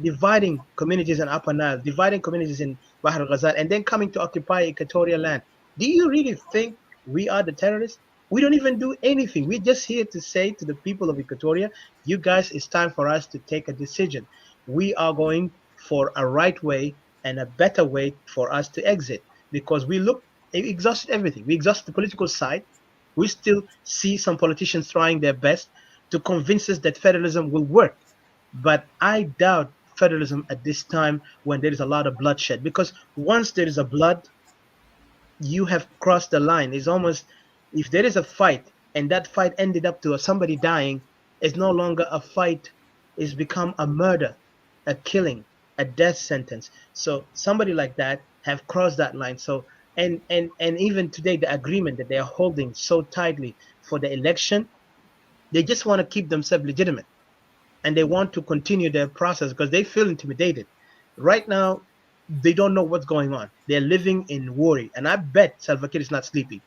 dividing communities in Upper Nile, dividing communities in Bahar Ghazal, and then coming to occupy Equatorial land. Do you really think we are the terrorists? We don't even do anything. We're just here to say to the people of Equatoria, you guys, it's time for us to take a decision. We are going for a right way and a better way for us to exit, because we exhausted everything. We exhausted the political side. We still see some politicians trying their best to convince us that federalism will work. But I doubt federalism at this time when there is a lot of bloodshed, because once there is a blood, you have crossed the line. It's almost, if there is a fight and that fight ended up to somebody dying, it's no longer a fight. It's become a murder, a killing, a death sentence. So somebody like that have crossed that line. So And even today, the agreement that they are holding so tightly for the election, they just want to keep themselves legitimate, and they want to continue their process because they feel intimidated. Right now, they don't know what's going on. They're living in worry, and I bet Salva Kiir is not sleeping.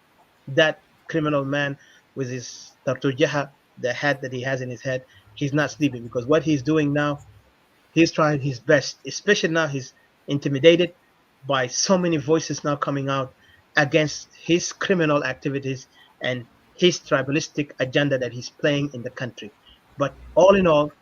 That criminal man with his tartujaha, the hat that he has in his head, he's not sleeping because what he's doing now, he's trying his best, especially now he's intimidated by so many voices now coming out against his criminal activities and his tribalistic agenda that he's playing in the country. But all in all,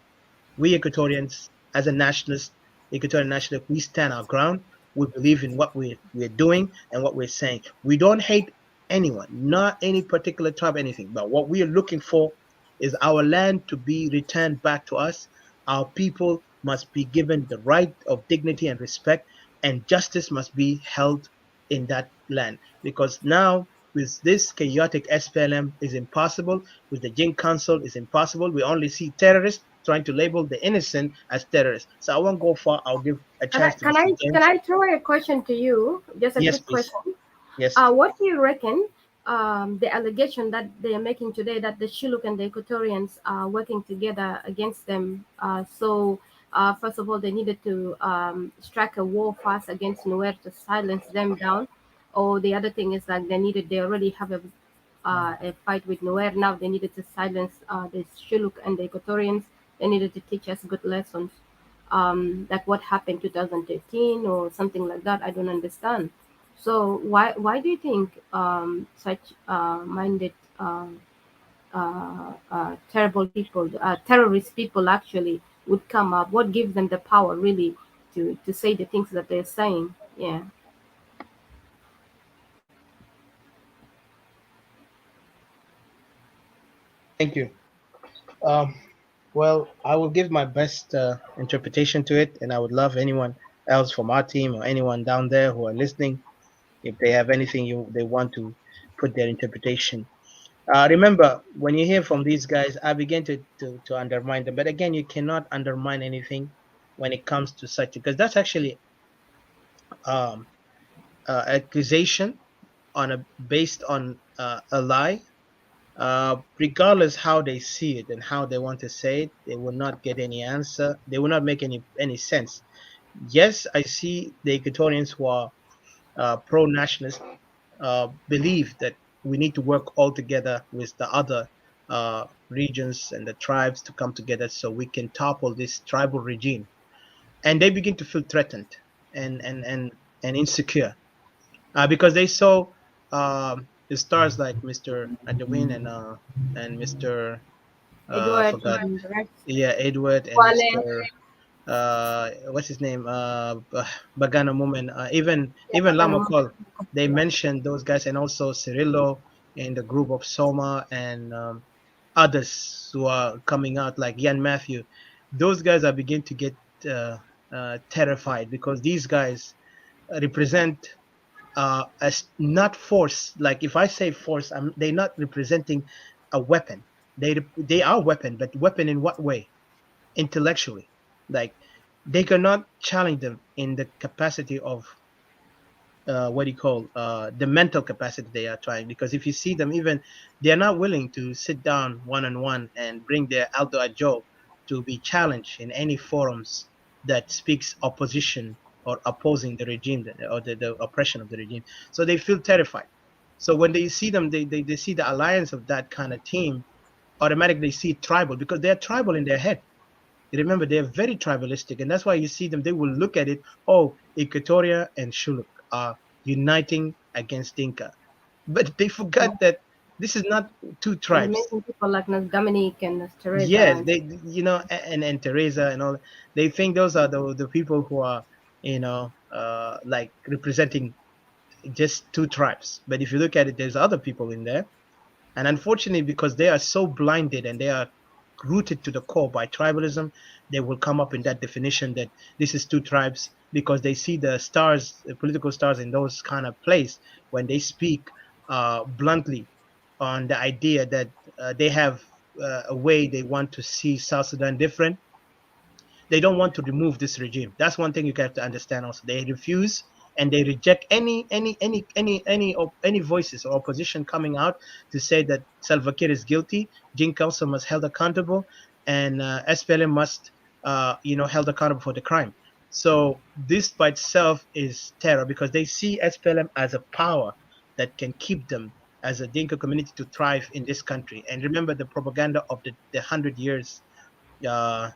we Equatorians, as a nationalist, Equatorian nationalist, we stand our ground. We believe in what we're doing and what we're saying. We don't hate anyone, not any particular tribe, anything. But what we are looking for is our land to be returned back to us. Our people must be given the right of dignity and respect, and justice must be held in that land. Because now, with this chaotic SPLM, is impossible. With the JING Council, is impossible. We only see terrorists trying to label the innocent as terrorists. So I won't go far. I'll give a Can I chance to can Mr. I can James. I throw a question to you? Just a Yes, quick please. question. Yes. What do you reckon? The allegation that they are making today that the Shilluk and the Equatorians are working together against them. First of all, they needed to strike a war fast against Nuer to silence them down. Or the other thing is that they already have a fight with Nuer. Now they needed to silence the Shilluk and the Equatorians. They needed to teach us good lessons. Like what happened 2013 or something like that. I don't understand. So why do you think such minded terrible people, terrorist people actually would come up? What gives them the power really to say the things that they're saying? Yeah. Thank you. Um, well, I will give my best interpretation to it, and I would love anyone else from our team or anyone down there who are listening, if they have anything they want to put their interpretation. Remember, when you hear from these guys, I begin to undermine them. But again, you cannot undermine anything when it comes to such, because that's actually um, accusation on based on a lie. Regardless how they see it and how they want to say it, they will not get any answer. They will not make any sense. Yes, I see the Equatorians who are pro-nationalist believe that we need to work all together with the other regions and the tribes to come together so we can topple this tribal regime. And they begin to feel threatened and and and, and insecure because they saw the stars like Mr. Adewin and Mr. I Edward forgot. and the rest. Yeah, Edward and Wale. Mr. What's his name? Bagana Mumen. Yeah, Even Pagano. Lamakol. They mentioned those guys, and also Cirillo in the group of Soma and others who are coming out like Yan Matthew. Those guys are beginning to get terrified because these guys represent as not force. Like if I say force, they're not representing a weapon. They are weapon, but weapon in what way? Intellectually, like they cannot challenge them in the capacity of what do you call the mental capacity they are trying. Because if you see them, even they are not willing to sit down one on one and bring their Aldo Ajo to be challenged in any forums that speaks opposition or opposing the regime or the oppression of the regime. So they feel terrified. So when they see them, they see the alliance of that kind of team, automatically see tribal because they're tribal in their head. Remember, they're very tribalistic, and that's why you see them. They will look at it. Oh, Equatoria and Shuluk are uniting against Dinka, but they forgot that this is not two And they tribes. mention people like Nas Dominic and Nas Teresa. Yes, And they, and Teresa and all. They think those are the people who are, like representing just two tribes. But if you look at it, there's other people in there. And unfortunately, because they are so blinded and they are rooted to the core by tribalism, they will come up in that definition that this is two tribes because they see the stars, the political stars in those kind of place when they speak bluntly on the idea that they have a way they want to see South Sudan different. They don't want to remove this regime. That's one thing you have to understand also. They refuse and they reject any voices or opposition coming out to say that Salva Kiir is guilty. JING Council must held accountable, and SPLM must held accountable for the crime. So this by itself is terror, because they see SPLM as a power that can keep them as a Dinka community to thrive in this country. And remember the propaganda of the 100 years, uh,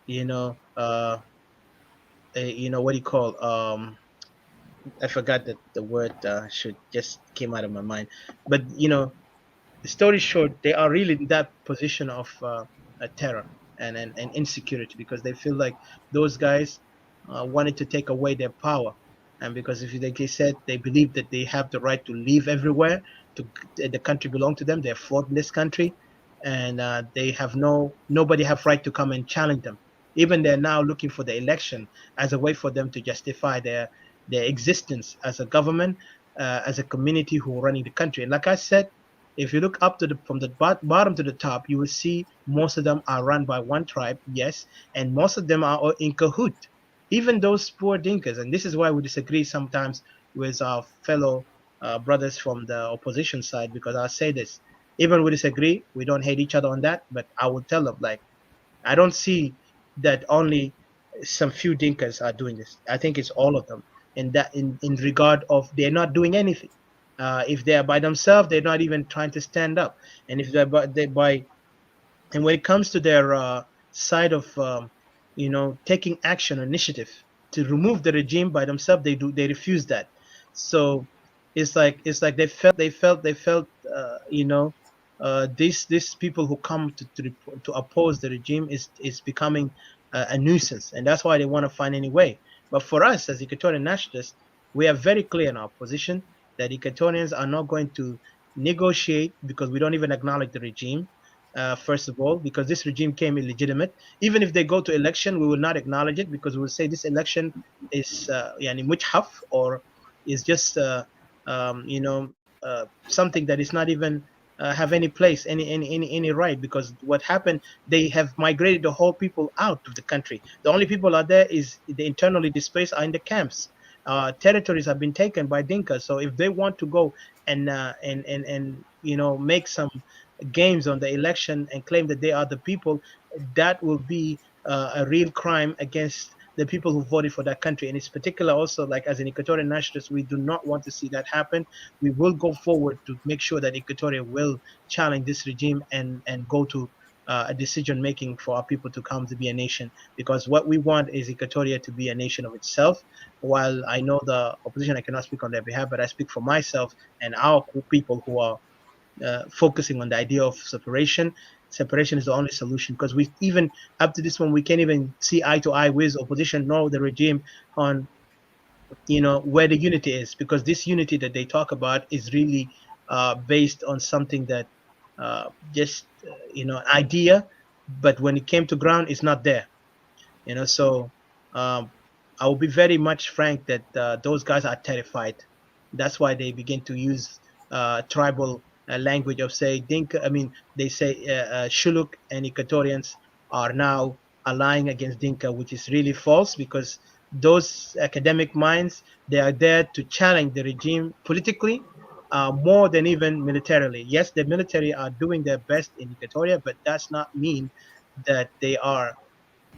you know, uh, what do you call? I forgot that the word should just came out of my mind. But the story short, they are really in that position of terror and insecurity, because they feel like those guys wanted to take away their power. And because if they said they believe that they have the right to live everywhere, to the country belong to them, they're fought in this country, and they have nobody have right to come and challenge them. Even they're now looking for the election as a way for them to justify their existence as a government, as a community who are running the country. And like I said, if you look up to from the bottom to the top, you will see most of them are run by one tribe, yes, and most of them are all in cahoot. Even those poor Dinkas, and this is why we disagree sometimes with our fellow brothers from the opposition side, because I'll say this: even we disagree, we don't hate each other on that, but I will tell them, like, I don't see that only some few Dinkas are doing this. I think it's all of them. In that, in regard of they're not doing anything. If they're by themselves, they're not even trying to stand up. And if and when it comes to their side of taking action initiative to remove the regime by themselves, they refuse that. So it's like they felt these people who come to oppose the regime is becoming a nuisance, and that's why they want to find any way. But for us as Equatorian nationalists, we are very clear in our position that Equatorians are not going to negotiate, because we don't even acknowledge the regime. First of all, because this regime came illegitimate. Even if they go to election, we will not acknowledge it, because we will say this election is mujhaf, or is just something that is not even have any place, any right. Because what happened, they have migrated the whole people out of the country. The only people out there is the internally displaced are in the camps. Territories have been taken by Dinkas. So if they want to go and make some games on the election and claim that they are the people, that will be a real crime against the people who voted for that country. And it's particular also, like as an Equatorian nationalist, we do not want to see that happen. We will go forward to make sure that Equatoria will challenge this regime and go to a decision making for our people to come to be a nation, because what we want is Equatoria to be a nation of itself. While I know the opposition, I cannot speak on their behalf, but I speak for myself and our people who are focusing on the idea of separation. Separation is the only solution, because we even up to this one we can't even see eye to eye with opposition nor the regime on where the unity is, because this unity that they talk about is really based on something that just idea, but when it came to ground, it's not there. So I will be very much frank that those guys are terrified. That's why they begin to use tribal language of say Dinka. I mean, they say Shuluk and Equatorians are now allying against Dinka, which is really false, because those academic minds, they are there to challenge the regime politically more than even militarily. Yes, the military are doing their best in Equatoria, but that's not mean that they are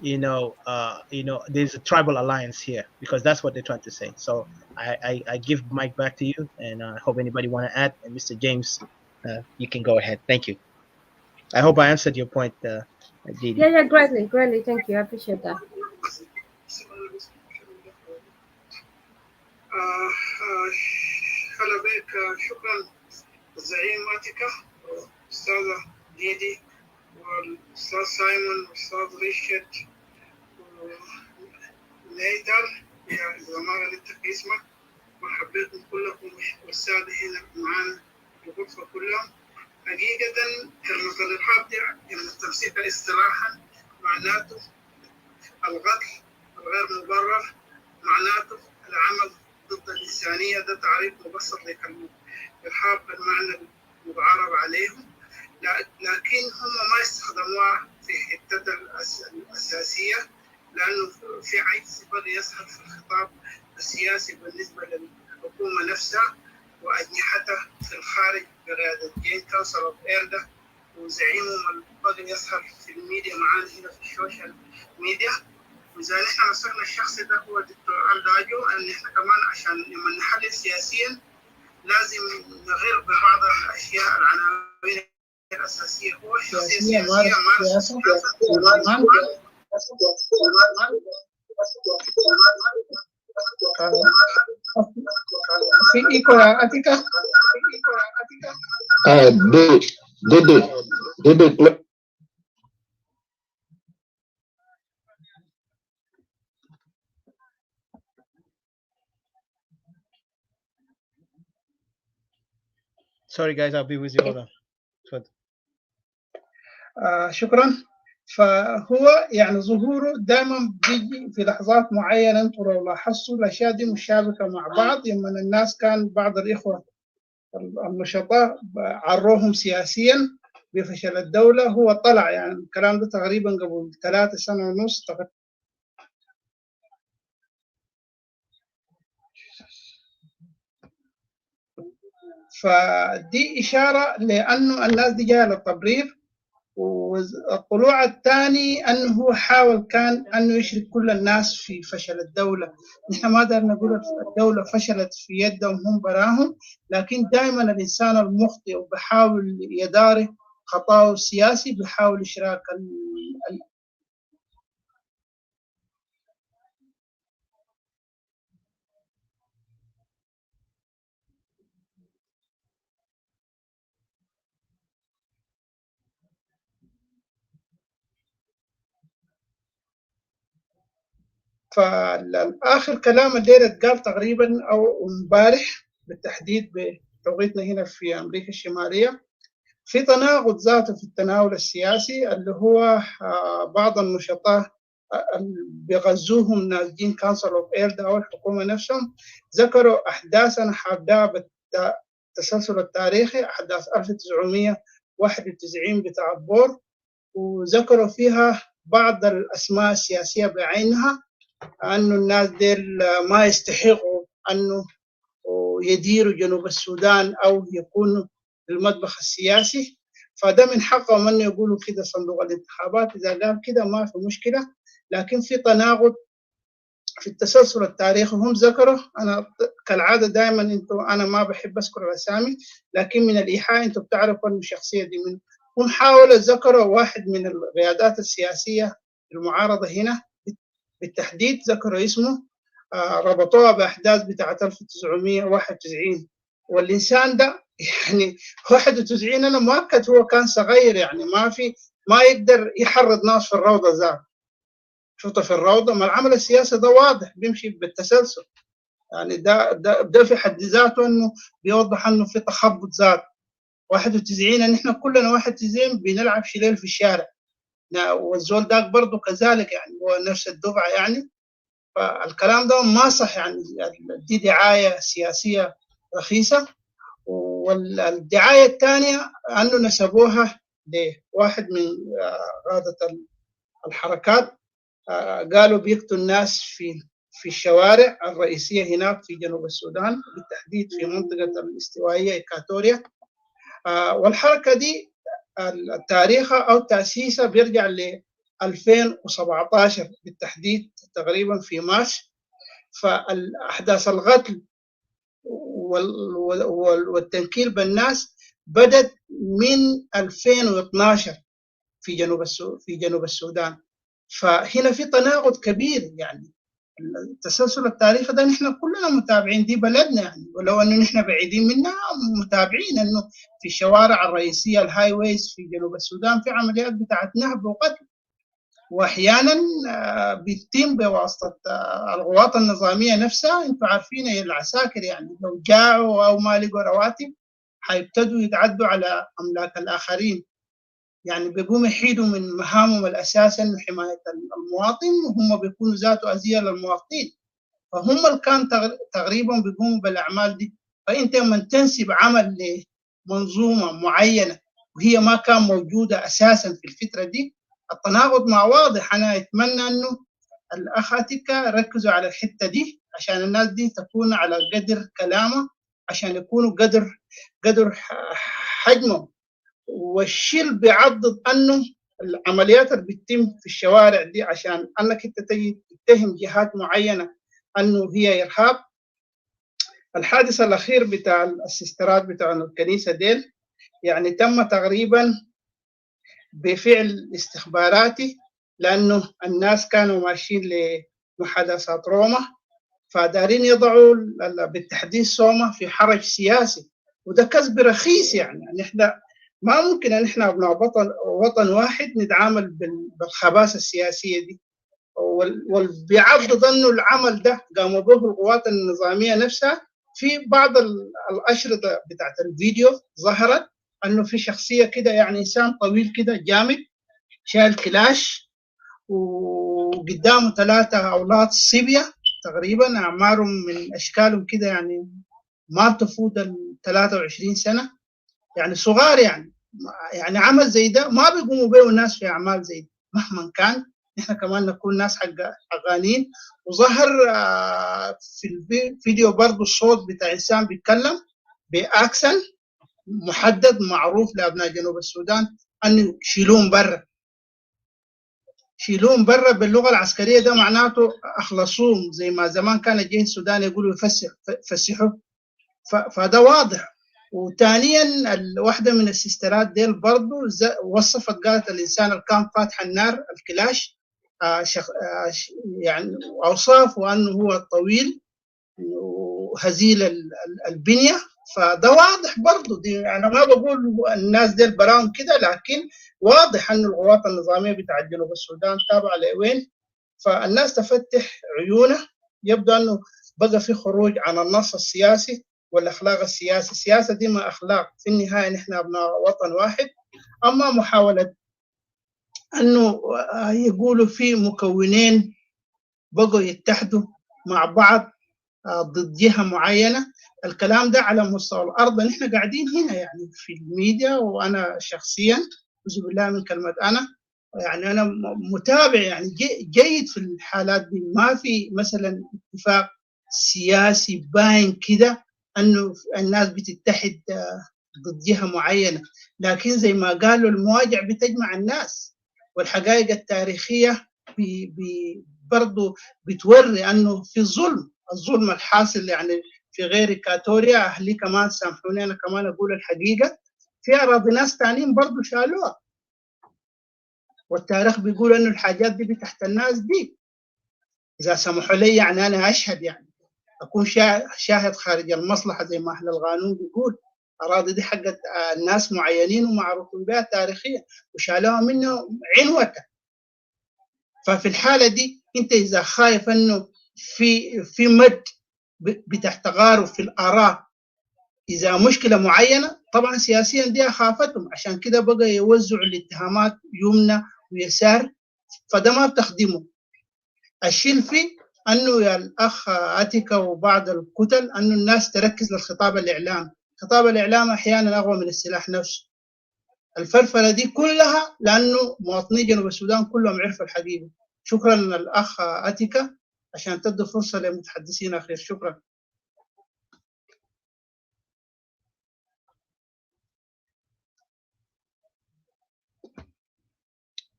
there's a tribal alliance here, because that's what they're trying to say. So I give Mike back to you, and I hope anybody want to add. And Mr. James, you can go ahead. Thank you. I hope I answered your point, Didi. Yeah, greatly. Thank you. I appreciate that. هلا بك. شكرا الزعيم أتيكا، أستاذة ديدي، والأستاذ سايمون، والأستاذ ريشارد، ونيتر، إذا ما غلطت في اسمك. مرحبا بكم كلكم والسادة هنا معنا في الغرفة كلهم. حقيقة كلمة الإرهاب دي كلمة تمسيك اصطلاحا معناته القتل الغير مبرر، معناته العمل ضد الإنسانية. ده تعريف مبسط لكلمة إرهاب بالمعنى المتعارف عليهم، لكن هم ما استخدموها في حتة الأساسية، لأنه في عيب صفر يظهر في الخطاب السياسي بالنسبة للحكومة نفسها وأجنحتها في الخارج برئاسة جين كونسل أوف إيردا وزعيمهم الباقي يظهر في الميديا معانا هنا في السوشيال ميديا. وإذا نحن مسكنا الشخص ده هو دكتور ألداجو، أن نحن كمان عشان لما نحلل سياسيا لازم نغير ببعض الأشياء العناوين الأساسية. هو شخصية سياسية في إيكو أتيكا دي Sorry guys, I'll be with you. Hold on. شكرا. فهو يعني ظهوره دائما بيجي في لحظات معينة. انتم لو لاحظتوا الأشياء دي مشابكة مع بعض. يوم الناس كان بعض الإخوة النشطاء عروهم سياسيا بفشل الدولة، هو طلع يعني الكلام ده تقريبا قبل 3 سنة ونص تقريبا. فدي إشارة لأنه الناس دي جاية للتبرير. والطلوع الثاني أنه هو حاول كان أنه يشرك كل الناس في فشل الدولة. نحن ما قدرنا نقول الدولة فشلت في يدهم هم براهم، لكن دائما الإنسان المخطئ وبحاول يداري خطأه السياسي بحاول إشراك فالآخر كلام الليلة اتقال تقريبا أو امبارح بالتحديد بتوقيتنا هنا في أمريكا الشمالية، في تناقض ذاته في التناول السياسي اللي هو بعض النشطاء بيغزوهم ناس جين كونسل أوف إيردا أو الحكومة نفسهم ذكروا أحداث أنا حابدها بالتسلسل التاريخي، أحداث 1991 بتاع بور، وذكروا فيها بعض الأسماء السياسية بعينها أنه الناس ديل ما يستحقوا أنه يديروا جنوب السودان أو يكونوا المطبخ السياسي. فده من حقهم أن يقولوا كده صندوق الانتخابات، إذا قال كده ما في مشكلة. لكن في تناقض في التسلسل التاريخي. هم ذكروا، أنا كالعادة دائما أنا ما بحب أذكر الأسامي، لكن من الإيحاء أنتم بتعرفوا أن الشخصية دي من هم حاولوا ذكروا واحد من القيادات السياسية المعارضة هنا بالتحديد، ذكروا اسمه، ربطوها بأحداث بتاعة 1991. والإنسان ده يعني 91 أنا مؤكد هو كان صغير، يعني ما يقدر يحرض ناس في الروضة ذات. شوطة في الروضة، ما العمل السياسي ده واضح بيمشي بالتسلسل. يعني ده في حد ذاته أنه بيوضح أنه في تخبط ذات. 91 نحن كلنا 91 بنلعب شليل في الشارع، والزول داك برضه كذلك، يعني هو نفس الدفعة يعني. فالكلام ده ما صح، يعني دي دعاية سياسية رخيصة. والدعاية الثانية أنه نسبوها لواحد من قادة الحركات، قالوا بيقتل الناس في الشوارع الرئيسية هناك في جنوب السودان، بالتحديد في منطقة الاستوائية إكواتوريا. والحركة دي التاريخ أو تأسيسها بيرجع ل 2017 بالتحديد تقريبا في مارس. فالأحداث القتل والتنكيل بالناس بدت من 2012 في جنوب السودان. فهنا في تناقض كبير، يعني التسلسل التاريخي ده نحن كلنا متابعين، دي بلدنا يعني، ولو انه نحن بعيدين منها متابعين انه في الشوارع الرئيسيه الهاي ويز في جنوب السودان في عمليات بتاعت نهب وقتل، واحيانا بيتم بواسطه القوات النظاميه نفسها. انتم عارفين العساكر يعني لو جاعوا او ما لقوا رواتب حيبتدوا يتعدوا على املاك الاخرين، يعني بيقوموا يحيدوا من مهامهم الاساسيه انه حمايه المواطن، وهم بيكونوا ذاته اذيه للمواطنين. فهم اللي كان تقريبا بيقوموا بالاعمال دي. فانت لما تنسب عمل لمنظومه معينه وهي ما كان موجوده اساسا في الفتره دي، التناقض ما واضح. انا اتمنى انه الاخ اتيكا ركزوا على الحته دي، عشان الناس دي تكون على قدر كلامه، عشان يكونوا قدر حجمه. والشيء اللي بيعضد انه العمليات اللي بتتم في الشوارع دي عشان انك انت تجي تتهم جهات معينه انه هي ارهاب. الحادث الاخير بتاع السيسترات بتاع الكنيسه ديل يعني تم تقريبا بفعل استخباراتي، لانه الناس كانوا ماشيين لمحادثات روما، فدارين يضعوا بالتحديد سوما في حرج سياسي، وده كسب رخيص. يعني احنا ما ممكن ان احنا ابناء وطن واحد نتعامل بالخباثه السياسيه دي. والبيعضد انه العمل ده قاموا به القوات النظاميه نفسها. في بعض الاشرطه بتاعت الفيديو ظهرت انه في شخصيه كده، يعني انسان طويل كده جامد شايل كلاش، وقدامه 3 اولاد صبيه تقريبا اعمارهم من اشكالهم كده يعني ما تفوت 23 سنه، يعني صغار. يعني عمل زي ده ما بيقوموا به الناس في اعمال زي دي مهما كان. نحن كمان نكون ناس حقانيين. وظهر في الفيديو برضه الصوت بتاع انسان بيتكلم باكسن محدد معروف لابناء جنوب السودان انه شيلوهم برا، شيلوهم برا باللغه العسكريه. ده معناته اخلصوهم، زي ما زمان كان الجيش السوداني يقولوا فسحوا. فده واضح. وثانيا واحده من السيسترات ديل برضه وصفت، قالت الانسان اللي كان فاتح النار الكلاش يعني اوصافه انه هو طويل وهزيل البنيه. فده واضح برضه. دي انا ما بقول الناس ديل براهم كده، لكن واضح انه القوات النظاميه بتاع جنوب السودان تابعه لوين. فالناس تفتح عيونها. يبدو انه بقى في خروج عن النص السياسي والاخلاق السياسي. السياسه دي ما اخلاق، في النهايه نحن ابناء وطن واحد. اما محاوله انه يقولوا في مكونين بقوا يتحدوا مع بعض ضد جهه معينه، الكلام ده على مستوى الارض. نحن قاعدين هنا يعني في الميديا، وانا شخصيا اعوذ بالله من كلمه يعني انا متابع يعني جيد في الحالات دي. ما في مثلا اتفاق سياسي باين كده انه الناس بتتحد ضد جهه معينه، لكن زي ما قالوا المواجع بتجمع الناس. والحقائق التاريخيه برضو بتوري انه في الظلم الحاصل يعني في غير إكواتوريا. اهلي كمان سامحوني انا كمان اقول الحقيقه، في اراضي ناس ثانيين برضو شالوها، والتاريخ بيقول انه الحاجات دي تحت الناس دي. اذا سمحوا لي يعني انا اشهد، يعني اكون شاهد خارج المصلحه زي ما اهل القانون بيقول. اراضي دي حقت ناس معينين ومعروفين بها تاريخيا، وشالوها منه عنوه. ففي الحاله دي انت اذا خايف انه في مد بتحت تغارب في الاراء، اذا مشكله معينه طبعا سياسيا دي اخافتهم، عشان كده بقى يوزعوا الاتهامات يمنى ويسار، فده ما بتخدمه. الشيء فيه انه يا الاخ اتيكا وبعض الكتل انه الناس تركز للخطاب الاعلامي. خطاب الاعلام احيانا اقوى من السلاح نفسه. الفلفله دي كلها لانه مواطني جنوب السودان كلهم عرفوا الحقيقه. شكرا للاخ اتيكا عشان تدي فرصه للمتحدثين اخير. شكرا.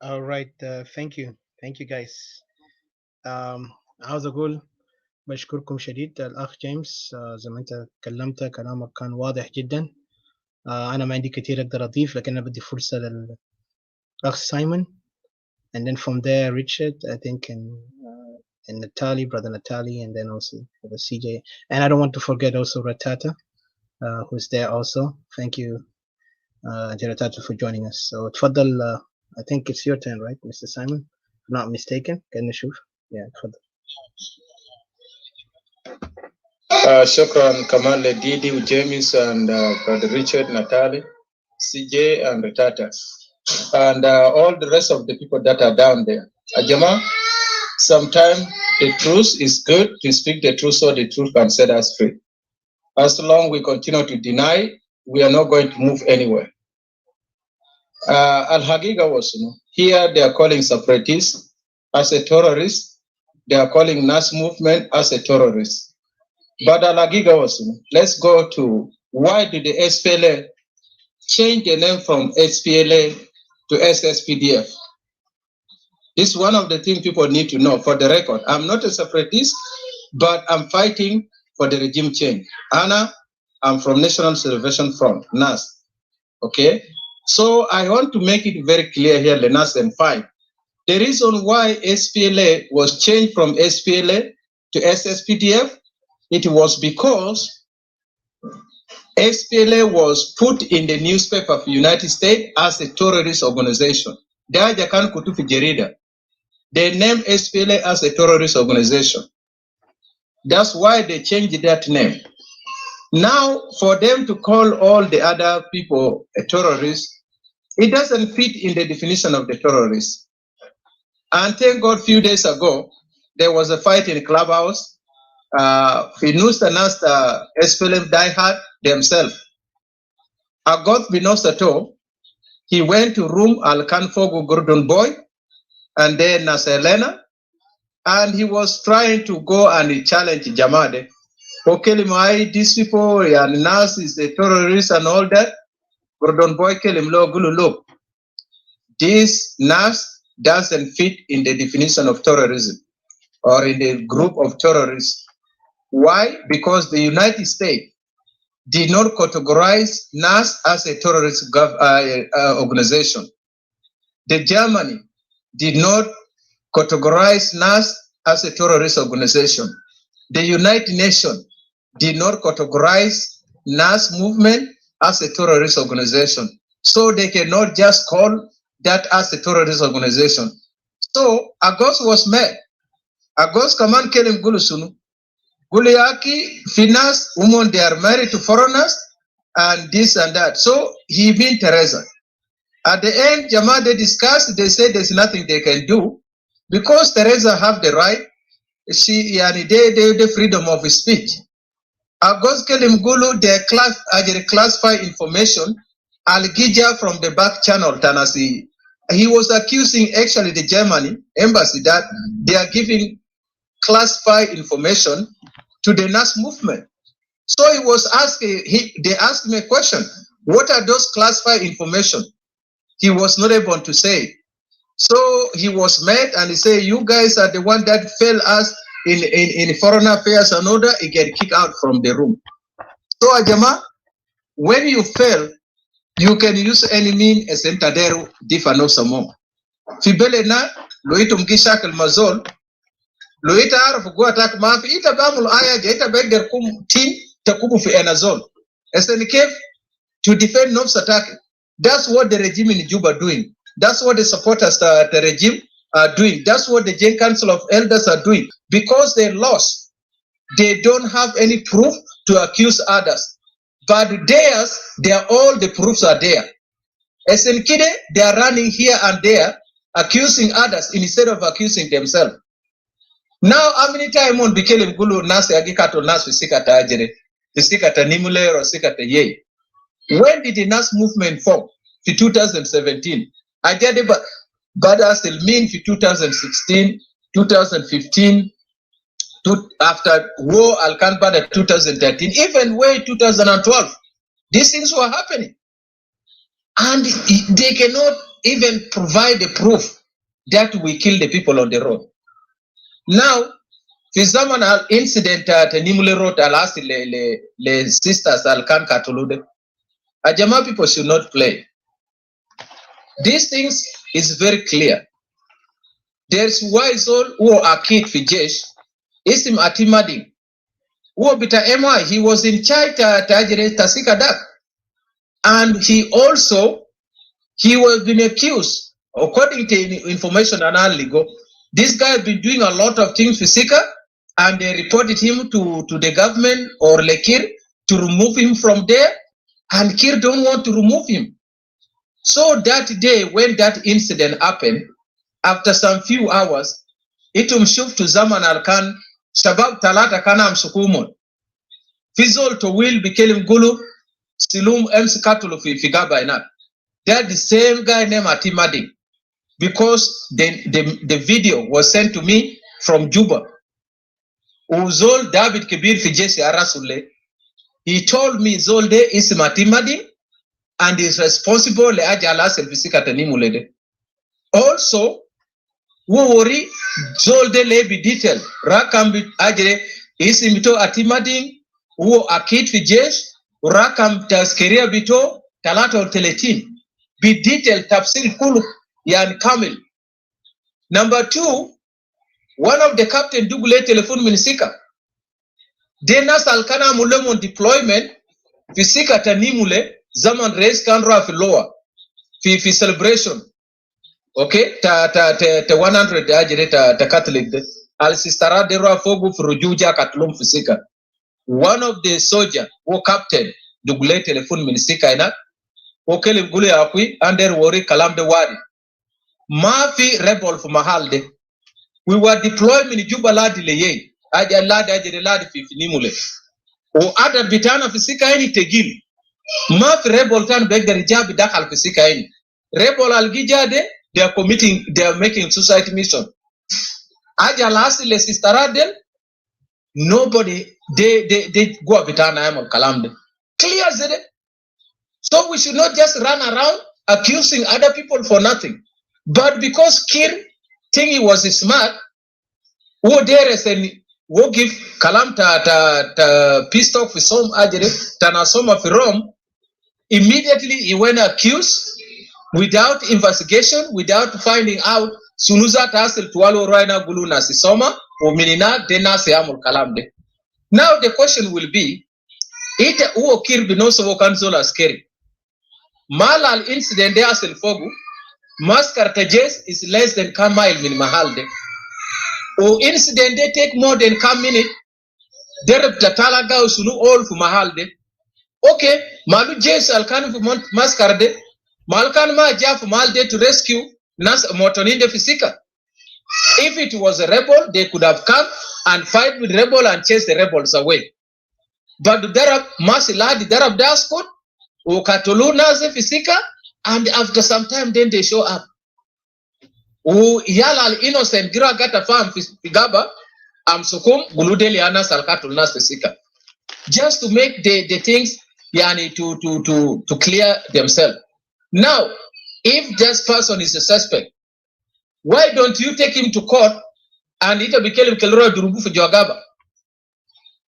All right, thank you guys. عاوز اقول بشكركم شديد الاخ جيمس. زي ما انت تكلمت كلامك كان واضح جدا. انا ما عندي كثير اقدر اضيف، لكن انا بدي فرصه للاخ سايمون, and then from there Richard, I think, and Natali, brother Natali, and then also for the CJ, and I don't want to forget also Ratata, who's there also. Thank you, Ratata, for joining us. So تفضل. I think it's your turn, right, Mr. Simon? If I'm not mistaken. Can you shoot? Yeah, تفضل. شكرا كمان لديدي وجيمس and brother Richard, Natalie, CJ and Ratata, and all the rest of the people that are down there. Ajama, sometimes the truth is good to speak the truth so the truth can set us free. As long we continue to deny, we are not going to move anywhere. Al-Hagiga was, here they are calling separatists as a terrorist. they are calling NAS movement as a terrorist. But Alagiga was, let's go to why did the SPLA change the name from SPLA to SSPDF? This is one of the things people need to know. For the record, I'm not a separatist, but I'm fighting for the regime change. Anna, I'm from National Salvation Front, NAS. Okay? So I want to make it very clear here, the NAS and fight. The reason why SPLA was changed from SPLA to SSPDF, it was because SPLA was put in the newspaper of the United States as a terrorist organization. They named SPLA as a terrorist organization. That's why they changed that name. Now, for them to call all the other people a terrorist, it doesn't fit in the definition of the terrorist. And thank God, a few days ago, there was a fight in the clubhouse. Finus and SPLM DieHard themselves. Agoth Binosato, he went to room Al-Kanfogu Gordon Boy, and then Naselena, and he was trying to go and challenge Jamade. Okay, these people, and Nas is a terrorist and all that. Gordon Boy kill him, look. This Nas doesn't fit in the definition of terrorism or in the group of terrorists. Why? Because the United States did not categorize NAS as a terrorist organization. The Germany did not categorize NAS as a terrorist organization. The United Nations did not categorize NAS movement as a terrorist organization. So they cannot just call that as a terrorist organization. So Agos was mad. Agos Kaman Kelim Gulusunu. Guliaki, Finas, women, they are married to foreigners, and this and that. So he been Teresa. At the end, Jama, they discussed, they said there's nothing they can do because Teresa have the right, they the freedom of speech. Agos Kelim Gulu, they classify information, Al-Gija from the back channel, Tanasi. He was accusing actually the Germany embassy that they are giving classified information to the NAS movement. So he was asking, they asked me a question, what are those classified information? He was not able to say. So he was mad and he said, you guys are the one that failed us in foreign affairs and order, he get kicked out from the room. So Ajama, when you fail, you can use any mean as entadero difano samo. Fibele na loitum gishak al mazol. Loita araf go attack mafi ita bamul aya ita begder kum team takubu fi enazol. SNK to defend North's attack. That's what the regime in Juba doing. That's what the supporters the regime are doing. That's what the JING Council of Elders are doing. Because they lost, they don't have any proof to accuse others. But theirs, they are all the proofs are there. SNK, they are running here and there, accusing others instead of accusing themselves. Now, how many times on Bikele Gulu Nasi Agikato Nas Visikata Ajere, Visikata Nimule or Sikata Ye? When did the NAS movement form? In 2017. I did it, but I still mean for 2016, 2015, after war Al-Kanbada 2013, even way 2012. These things were happening. And they cannot even provide the proof that we killed the people on the road. Now, في زمن الانسيدنت تنيمولي روت alas le sisters Al-Kan Katulude. Ajama people should not play. These things is very clear. There's wise all who are kid for Jesh, Isim Atimading. Who bita MI, he was in charge Tajire Tasika Dak. And he was been accused, according to information and legal. This guy has been doing a lot of things for Sika, and they reported him to the government or Lekir to remove him from there, and Kir don't want to remove him. So that day when that incident happened, after some few hours, itum shuf to Zaman Al-Kan, Shabab Talata Kanam Sukumon. Fizol to Will Bikelim Gulu, Silum Ems Katulu Figaba Inat. They're the same guy named Atimadi. Because the video was sent to me from Juba. Uzol David Kibir fi jeshi Arasule. He told me Zolde is Matimadi and is responsible le ajala selfisika tanimulede. Also, worry Zolde lebi detail. Rakam ajere isimito atimading wo akit fi jesh rakam taskeria bito talata teletin. Be detail tafsir kulu yan kamil. Number 2, one of the captain dugule telephone minisika. Denas alkana mulemon deployment fisika tanimule zaman race kanra fi lower fi celebration. Okay, ta 100 ajere ta Catholic de al sistara derwa fogu frujuja katlum fisika. One of the soldier who captain dugule telephone minisika ina okele gule akui under worry kalam de wadi. Mafi rebel for mahalde. We were deployed in Juba ladi leye. Aja ladi ajere ladi fi nimule. O ada bitana fisika ini tegil. Mafi rebel tan beg the rijabi dakal fisika ini. Rebel algijade, they are making suicide mission. Aja lasi le sistaradel, nobody, they go bitana amon kalamde. Clear zede. So we should not just run around accusing other people for nothing. But because Kir think he was smart, who dares and who give Kalam ta peace talk for some ajere, tanasoma for Rome, immediately he went accused without investigation, without finding out. Sunuza tasel tuwalo roina guluna sisoma, o minina dena se amul kalamde. Now the question will be, ita uo Kir binoso wokanzola scary. Malal incident de asel fogu, Maskar Tajes is less than a mile min mahalde. O incident they take more than a minute. Dereb tatalaga usunu all fu mahalde. Okay, malu Jes alkan fu maskar de. Malkan ma jaf malde to rescue nas motoninde fisika. If it was a rebel, they could have come and fight with rebel and chase the rebels away. But the derab masiladi derab daskot o katolu naze fisika. And after some time, then they show up. Yala al innocent gira gata farm figaba sukum guludeli ana salkatul nas fisika. Just to make the things yani to clear themselves. Now, if this person is a suspect, why don't you take him to court and it became kelora durubu for jogaba?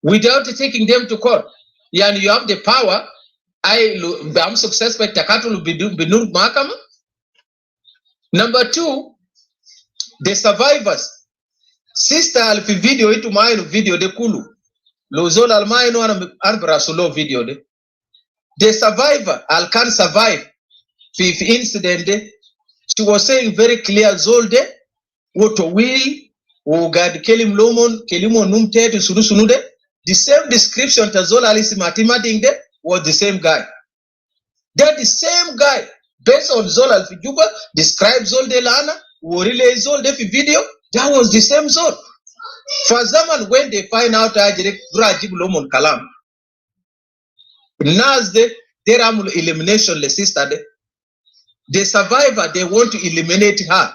Without taking them to court, yani you have the power. I'm successful. Takatul binur mahakama. Number 2, the survivors. Sister alfi video itu maino video de kulu. Lozol almaino arbra solo video de. The survivor can survive. Fi incident de. She was saying very clear zolde. Woto will. Ugad kelim lomon kelimo numte to sunusunude. The same description to Zola alisi matima dingde. Was the same guy. They're the same guy. Based on Zola Alfijuba, describes Zolde Lana, who relay Zolde video, that was the same Zol. For Zaman, when they find out Ajere Brajib Lomon Kalam, Nazde, Teramul elimination le sister de. The survivor, they want to eliminate her.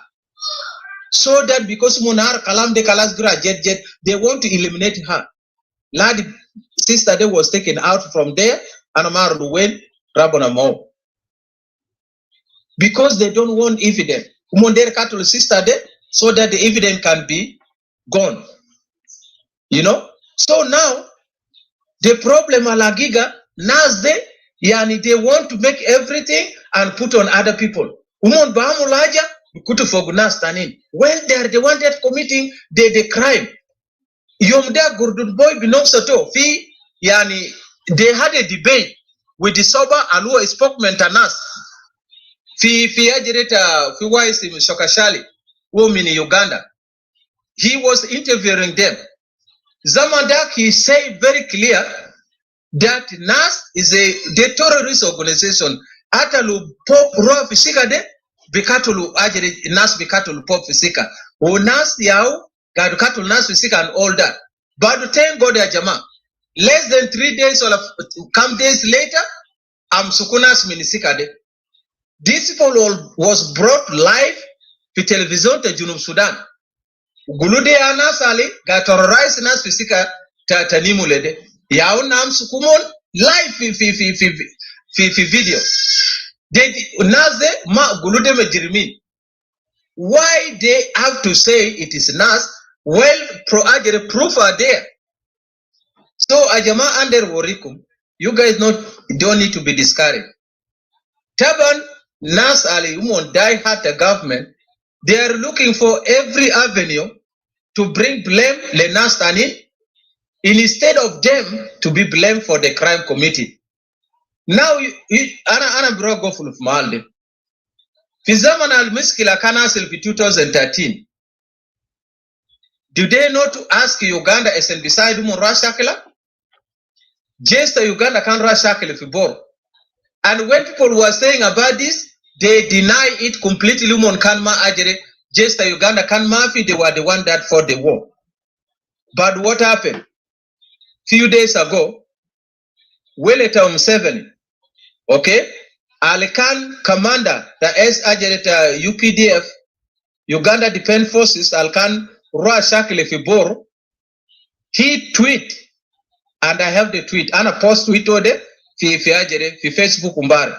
So that because Munar Kalam de Kalas Gra Jet, they want to eliminate her. Lad sister de was taken out from there. When because they don't want evidence. Sister so that the evidence can be gone. You know? So now the problem alagiga nazde yani they want to make everything and put on other people. When they're the one that committing the crime. Yomda Gurdun boy belongs to fi yani. They had a debate with the Soba Alua spokesman Tanas. Fi Ajereta Fi Waisim Shokashali, woman in Uganda. He was interviewing them. Zamandak, he said very clear that NAS is the terrorist organization. Atalu Pop Roa Fisika de Bikatulu Ajere NAS Bikatulu Pop Fisika. O NAS Yao, Gadukatul NAS Fisika and all that. But thank God Jama. Less than 3 days or come days later, Sukunas Minisikade. This people was brought live to television to Junub Sudan. gulude ya nas ali ga terrorize nas fisika ta nimulede ya unam sukumon live fi video they nas de ma gulude majrimin. Why they have to say it is nas? Well, proof are there. So ajama under worikum, you guys don't need to be discouraged. Taban nas ali umon die hard the government. They are looking for every avenue to bring blame le nas tanin instead of them to be blamed for the crime committed. Now ana bro go full of malde. Fi zaman al miskila kanasil fi 2013. Do they know to ask Uganda as and beside Rashakila? Just Uganda can Rashakila fi bor. And when people were saying about this, they deny it completely. Lumon Kanma Ajere, just Uganda can Mafi, they were the one that fought the war. But what happened? Few days ago, Weletam 7, okay? Alkan commander, the S Ajere UPDF, Uganda Defense Forces, Alkan Rashakila fi bor, he tweet, and I have the tweet, and I post tweet ode, fi Facebook umbari.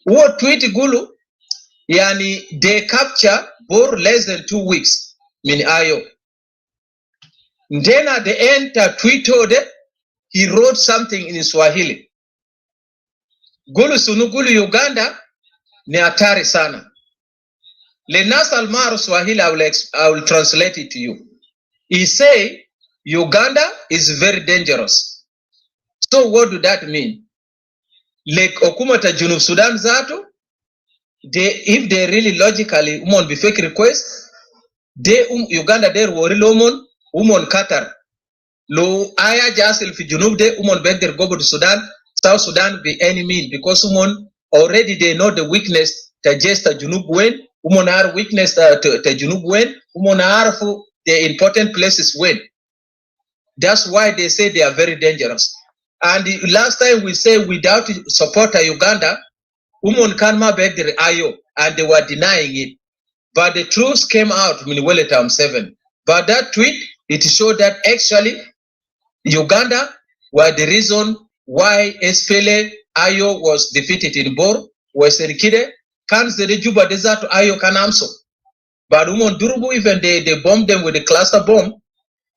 What tweet gulu, yani they capture Bor less than 2 weeks, min ayo. Then at the end, tweet ode, he wrote something in Swahili. Gulu sunugulu Uganda, ni hatari sana. Lenas almaro Swahili, I will translate it to you. He say, Uganda is very dangerous. So what do that mean? Like Okumata Junub Sudan Zato, if they really logically be fake request, they Uganda there wori lomon Qatar. Lo aya jasil fi Junub de beg their go to Sudan, South Sudan be any mean because already they know the weakness to just Junub when are weakness to Junub when are for the important places when. That's why they say they are very dangerous. And the last time we say without support of Uganda, Kanma beg the IO, and they were denying it. But the truth came out in Weletam 7. But that tweet, it showed that actually Uganda were the reason why SPLM IO was defeated in Bor, Western Kide, Kans the Juba Desert to IO Kanamso. But Durubu, even they bombed them with a cluster bomb,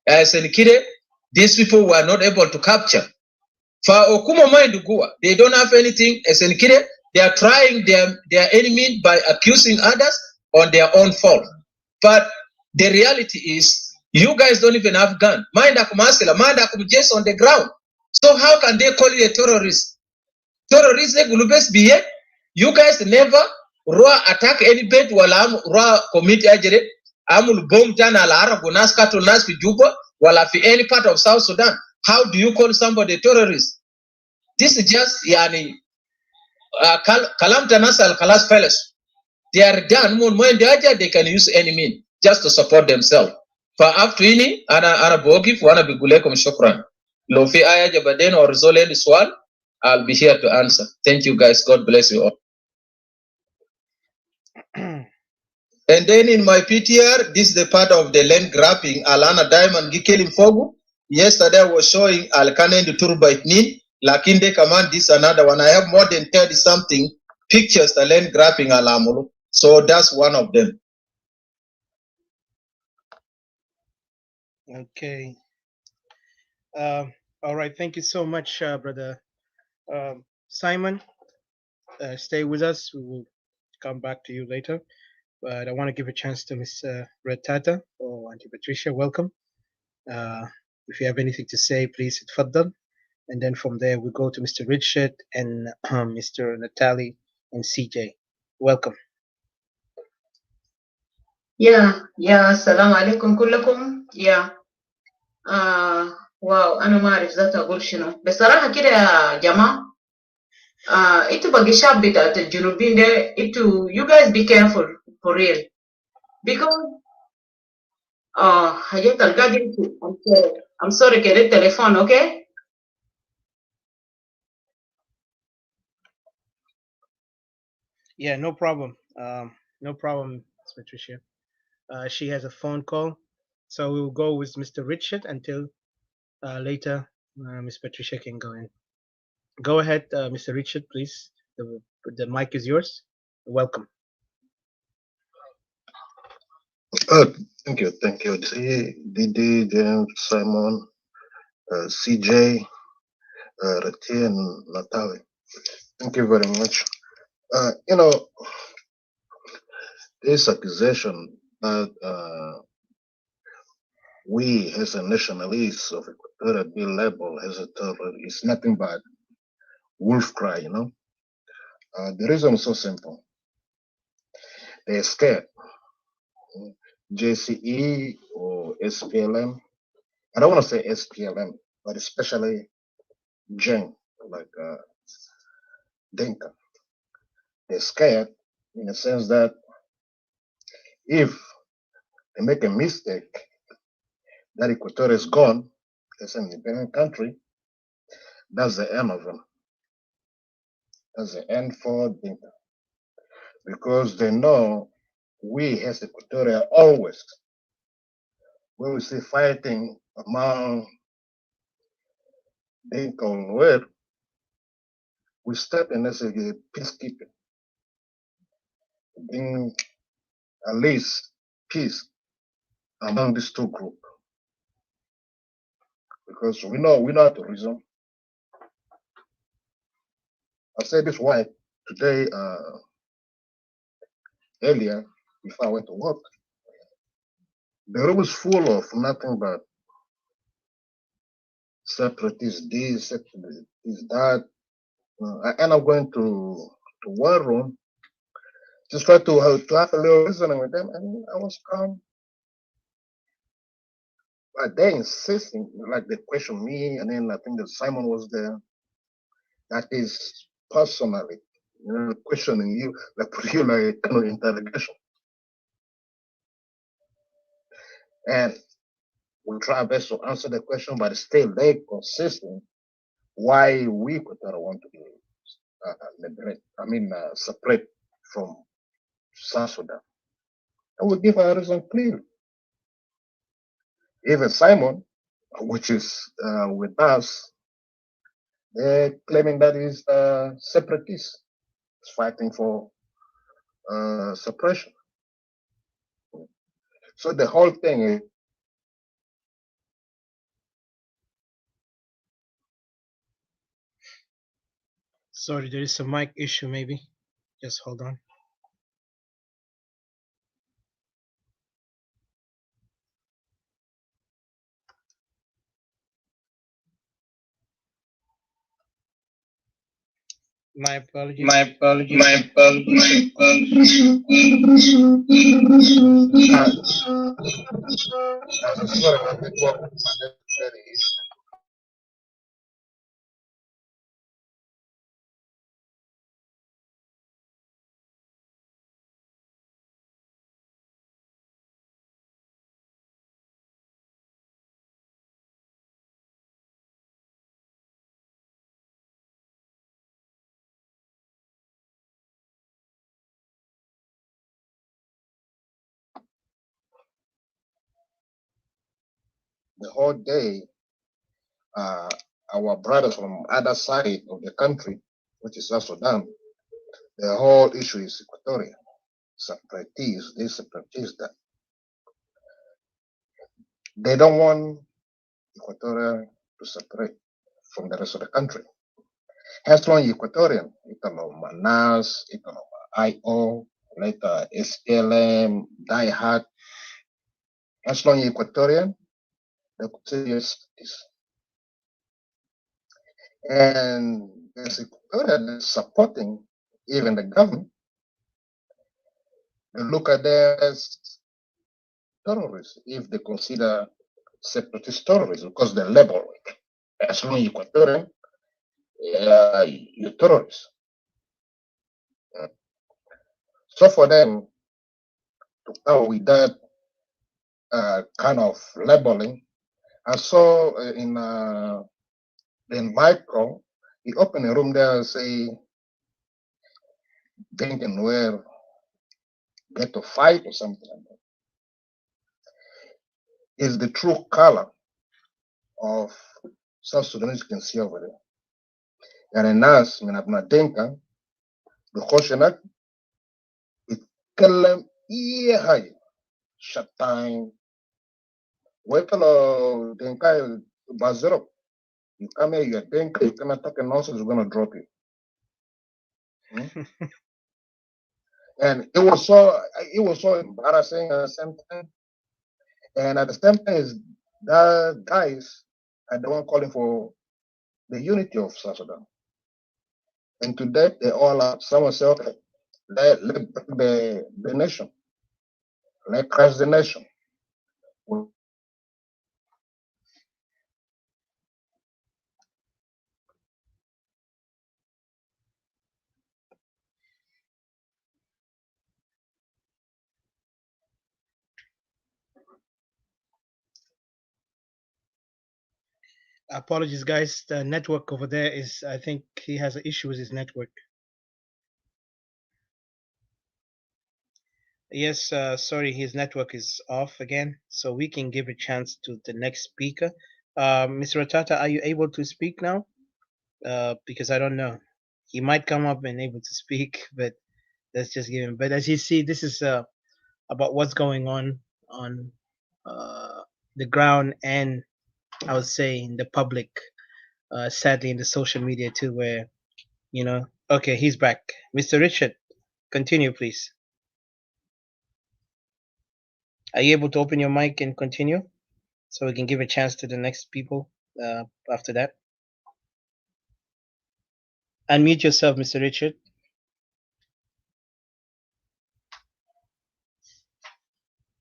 as in Kide, these people were not able to capture. For Okuma Maindugua, they don't have anything as in Kide, they are trying their enemy by accusing others on their own fault. But the reality is, you guys don't even have gun. Mind just on the ground. So how can they call you a terrorist? Terrorists, you guys never attack any bed while raw commit ajere. Amul bomb jana la Arabu nas katul nas fi Juba wala fi any part of South Sudan. How do you call somebody a terrorist? This is just yani kalam tanas al kalas fellas. They are done they can use any mean just to support themselves. For after ini ana bogif wana bigulekum shukran. Lo fi aya jabaden or zole swal, I'll be here to answer. Thank you guys. God bless you all. And then in my PTR, this is the part of the land grabbing. Alana Diamond Gikelim Fogu. Yesterday I was showing Alkanen the Turbite Nin. Lakinde command this another one. I have more than 30 something pictures the land grabbing Alamulu. So that's one of them. Okay. All right. Thank you so much, brother Simon. Stay with us. We will come back to you later. But I want to give a chance to Miss Red Tata or Auntie Patricia. Welcome. If you have anything to say, please tfaddal. And then from there, we go to Mr. Richard and Mr. Natali and CJ. Welcome. Yeah, assalamu alaikum kullakum. Yeah. واو أنا ما أعرف ذات أقول شنو بصراحة كده يا جماعة. إنتوا بقى شاب بتاعت الجنوبين ده إنتوا you guys be careful for real because حاجات القاعدين I'm sorry كده التليفون okay. Yeah, no problem. No problem, Miss Patricia. She has a phone call. So we will go with Mr. Richard until later Ms. Patricia can go in. Go ahead, Mr. Richard, please. The mic is yours. Welcome. Thank you, Didi, James, Simon, CJ, Rati, and Natalie. Thank you very much. This accusation that we as a nationalists of Equatorial be labeled as a terrorist is nothing but wolf cry, the reason is so simple. They're scared. JCE or SPLM. I don't want to say SPLM, but especially JING, like Dinkas. They're scared in the sense that if they make a mistake, that Equatorial is gone as an independent country, that's the end of them. That's the end for Dinka. Because they know we as Equatorial always, when we see fighting among Dinka and Nuer, we step in as a peacekeeping, bring at least peace among these two groups. Because we know how to reason. I said this why today, earlier, before I went to work, the room is full of nothing but separatists, this, separatists, that. I end up going to one room, just try to have a little listening with them, and I was calm. But they insisting, like they question me, and then I think that Simon was there. That is personally, questioning you, like put you like kind of interrogation. And we try our best to answer the question, but still they consistent why we want to be separate from South Sudan. And we give our reason clearly. Even Simon, which is with us, they're claiming that he's separatist, fighting for suppression. So the whole thing is. Sorry, there is a mic issue maybe. Just hold on. My apologies. The whole day, our brothers from other side of the country, which is South Sudan, the whole issue is Equatorial. Separatists, they separatists that. They don't want Equatorial to separate from the rest of the country. As long as Equatorian, italo Manas, italo IO, later SPLM, DieHard, as long as Equatorian, they could say yes. And as Equatorian is supporting even the government, they look at them as terrorists if they consider separatist terrorists because they label it. As long as Equatorian, you're terrorists. So for them to go with that kind of labeling, I saw in Micro, he opened a room there and say, thinking where get to fight or something like that. is the true color of South Sudanese you can see over there. يعني الناس من أبناء دينكا بيخش هناك يتكلم أي حاجة شتايم وأنت لو دينكا بازرب you come here, you're Dinka, you cannot talk nonsense, we're gonna drop you. And it was so embarrassing at the same time. And at the same time, is the guys are the one calling for the unity of South Sudan. And today they all are, someone say, okay, let break the nation. Let crash the nation. Apologies, guys. The network over there is, I think he has an issue with his network. Yes, sorry, his network is off again, so we can give a chance to the next speaker. Mr. Ratata, are you able to speak now? Because I don't know. He might come up and able to speak, but let's just give him. But as you see, this is about what's going on the ground, and I would say in the public, sadly in the social media too, where, you know, okay, he's back. Mr. Richard, continue, please. Are you able to open your mic and continue so we can give a chance to the next people after that? Unmute yourself, Mr. Richard.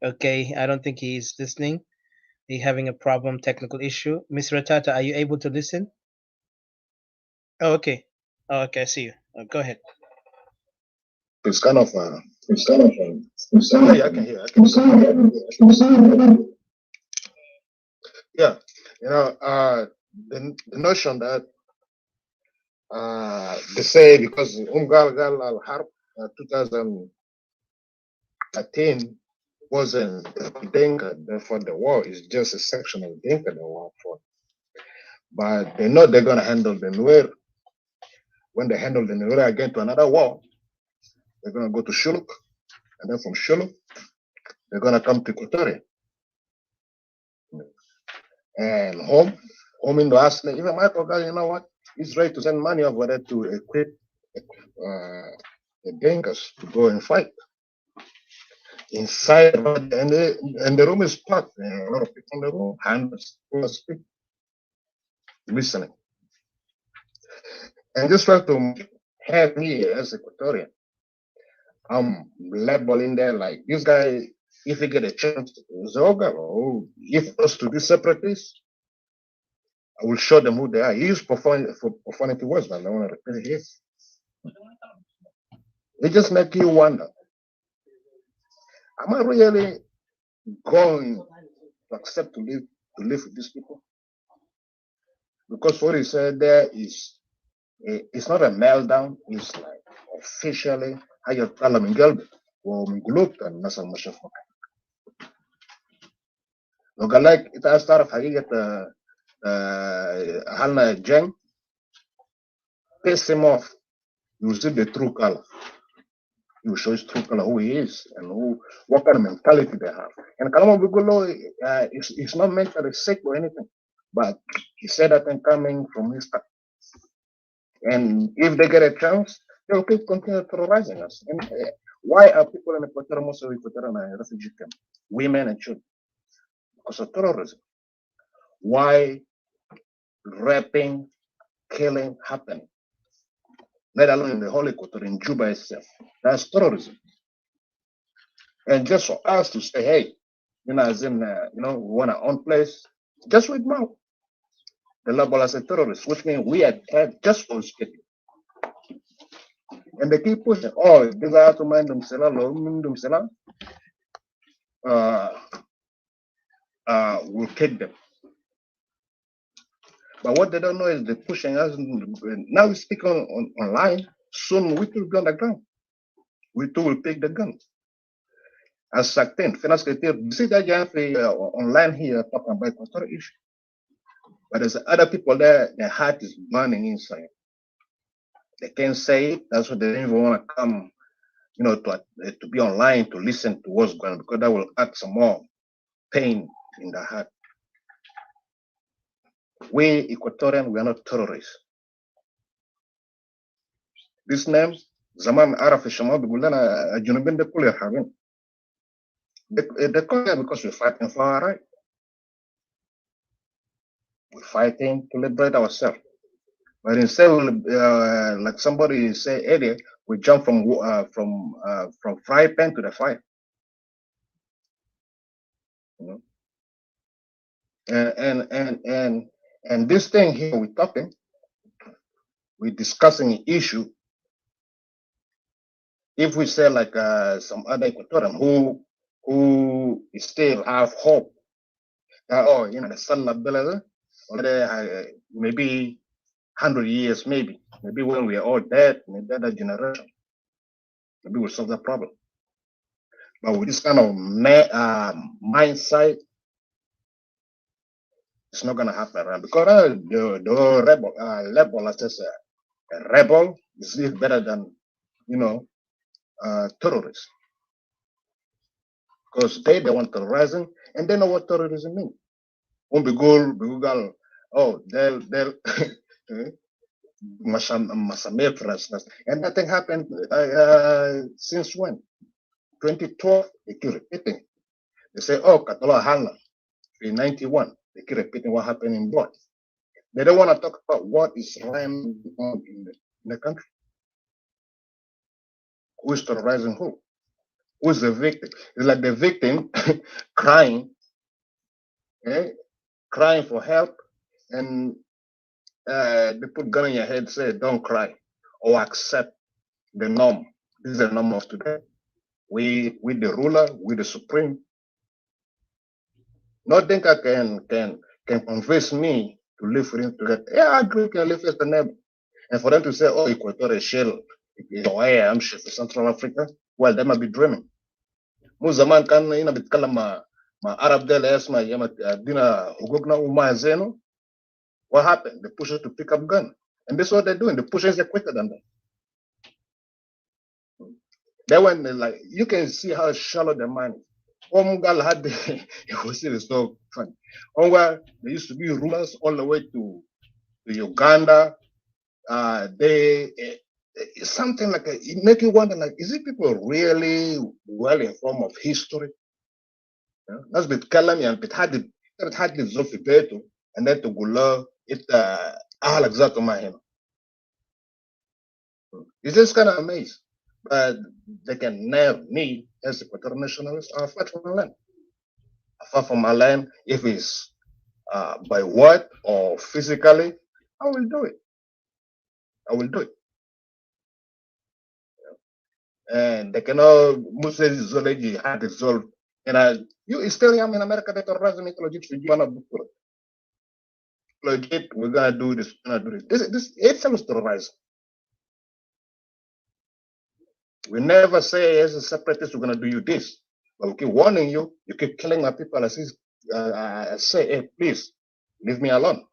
Okay, I don't think he's listening. He's having a problem, technical issue. Ms. Ratata, are you able to listen? Oh, okay. Oh, okay, I see you. Go ahead. It's kind of, yeah, I can hear. Yeah, you know, the notion that they say because Gal Al Harb 2013 wasn't Dinka, therefore the war is just a section of Dinka the war for. But they know they're gonna handle the Nuer. When they handle the Nuer again to another war, they're gonna go to Shuluk, and then from Shuluk, they're gonna come to Equatorian. And home in the Arsenal, even Michael Gal, you know what? He's ready to send money over there to equip the Dinkas to go and fight. Inside, and the room is packed. A lot of people in the room, hundreds of people listening. And just try to have me as Equatorian. I'm labeling there like this guy, if he get a chance to if us to be separatists, I will show them who they are. He used profanity words, but I don't want to repeat it. It just makes you wonder, am I really going to accept to live with these people? Because what he said there is, it's not a meltdown, it's like officially هيطلع من قلبه ومن قلوب الناس المشافة. لو قال لك انت عايز تعرف حقيقة أهلنا JING, piss him off, you will see the true color. You will show his true color, who he is and what kind of mentality they have. And كلامه بيقول له it's not mentally sick or anything, but he said that thing coming from his heart. And if they get a chance, they'll continue terrorizing us. And why are people in Equatorial, most of Equatorial refugee camp, women and children? Because of terrorism. Why raping, killing happening? Let alone in the whole Equator, in Juba itself. That's terrorism. And just for us to say, hey, as in, we want our own place, just with mouth. The label as a terrorist, which means we attack just for escaping. And they keep pushing, these are to mind themselves, we'll take them. But what they don't know is they're pushing us. Now we speak online, soon we too will be on the ground. We too will pick the guns. as ساكتين في ناس كتير بيصير ده جاي في online here talking about Equatorial issue, but there's other people there, their heart is burning inside. They can't say it. That's why they don't even want to come, to be online to listen to what's going on, because that will add some more pain in the heart. We Equatorian, we are not terrorists. This name, Zaman Araf Shamal, Junubin de Kulia Havin. They call it because we're fighting for our right. We're fighting to liberate ourselves. But instead, like somebody said earlier, we jump from fry pan to the fire. And this thing here we're discussing an issue. If we say like some other Equatorian who still have hope, the sun ability, maybe 100 years, maybe when we are all dead, maybe that generation, maybe we'll solve that problem. But with this kind of mindset, it's not gonna happen, right? Because the rebel, as I say, a rebel is better than terrorists, because they want terrorizing and they know what terrorism means. When we go, they'll and that thing happened since when? 2012. They keep repeating. They say, Katola Hala in 91. They keep repeating what happened in Blood. They don't want to talk about what is going on in the country. Who is terrorizing who? Who is the victim? It's like the victim crying, crying for help, and they put gun in your head, say, don't cry, or accept the norm. This is the norm of today. We the ruler, we the supreme. Nothing can convince me to live with him together. Yeah, I agree, can live with the neighbor. And for them to say, Equatorial shell, I'm shit for Central Africa, well, they might be dreaming. Muzaman kan bitkalam ma Arab del esma yama dina hugugna uma zeno. What happened? They push us to pick up gun. And this is what they're doing. They push us quicker than that. Then when you can see how shallow their mind is. Omgal had it's so funny. Omgal, there used to be rulers all the way to Uganda. It's something like it make you wonder, like, is it people really well informed of history? That's بيتكلم يعني بتحدد الزول في بيته and then تقول له انت اهلك ذاته ما هنا. It's just kind of amazing, but they can never me as Equatorial Nationalists are fight for my land. I fight for my land. If it's by word or physically, I will do it. I will do it. And they cannot Moses zoology had dissolved. And you still am in America that are rising legit for you legit, we're gonna do this, we're gonna do this. This itself is terrorizing. We never say as a separatist we're gonna do you this, but we keep warning you, you keep killing my people. I say, hey, please leave me alone.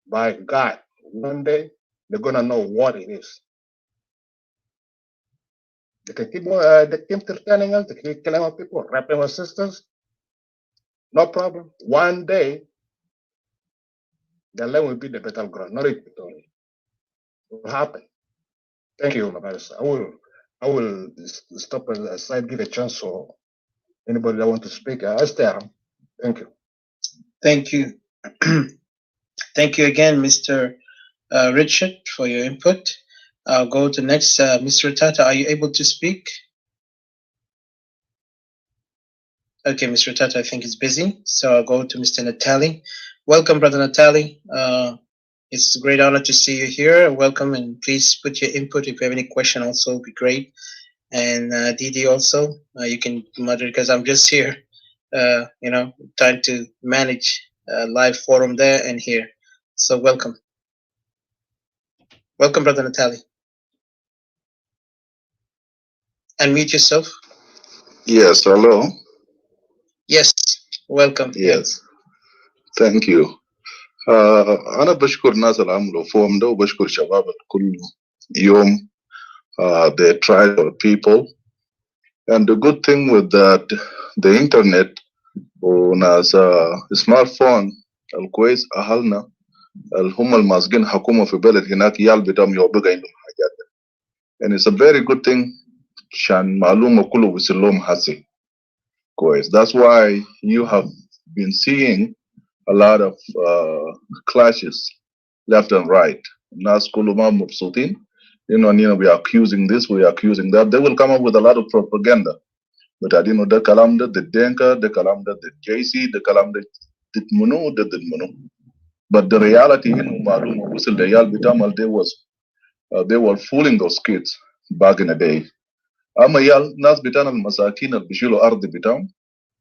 By God, one day they're gonna know what it is. They can keep entertaining us, they keep killing our people, raping our sisters. No problem. One day the land will be the battleground, not Equatorial. It will happen. Thank you, Mabaris. I will stop aside, give a chance for anybody that want to speak. Thank you. Thank you. Thank you again, Mr. Richard, for your input. I'll go to next. Mr. Tata, are you able to speak? Okay, Mr. Tata, I think he's busy. So I'll go to Mr. Natali. Welcome, Brother Natali. It's a great honor to see you here. Welcome, and please put your input. If you have any question also, would be great. And Didi also, you can moderate, because I'm just here, trying to manage live forum there and here. So welcome. Welcome, Brother Natali. Unmute yourself. Yes, hello. Yes, welcome. Yes, thank you. أنا بشكر الناس اللي عملوا فوم ده وبشكر شباب كل يوم they try for people. And the good thing with that, the internet وناس smartphone الكويس أهلنا اللي هم الماسكين حكومة في بلد هناك يال بتاعهم يوبقى عندهم حاجات. And it's a very good thing عشان معلومة كله بيصير لهم حسي كويس. That's why you have been seeing a lot of clashes left and right. Nas kuluma mubsutin. We are accusing this, we are accusing that. They will come up with a lot of propaganda. But I didn't know the kalamda, the Dinka, the kalamda, the JCE, the kalamda, the Munu, the Munu. But the reality in Malum, they were fooling those kids back in the day. Ama yal nas bitan al masakin al bishilu ardi bitam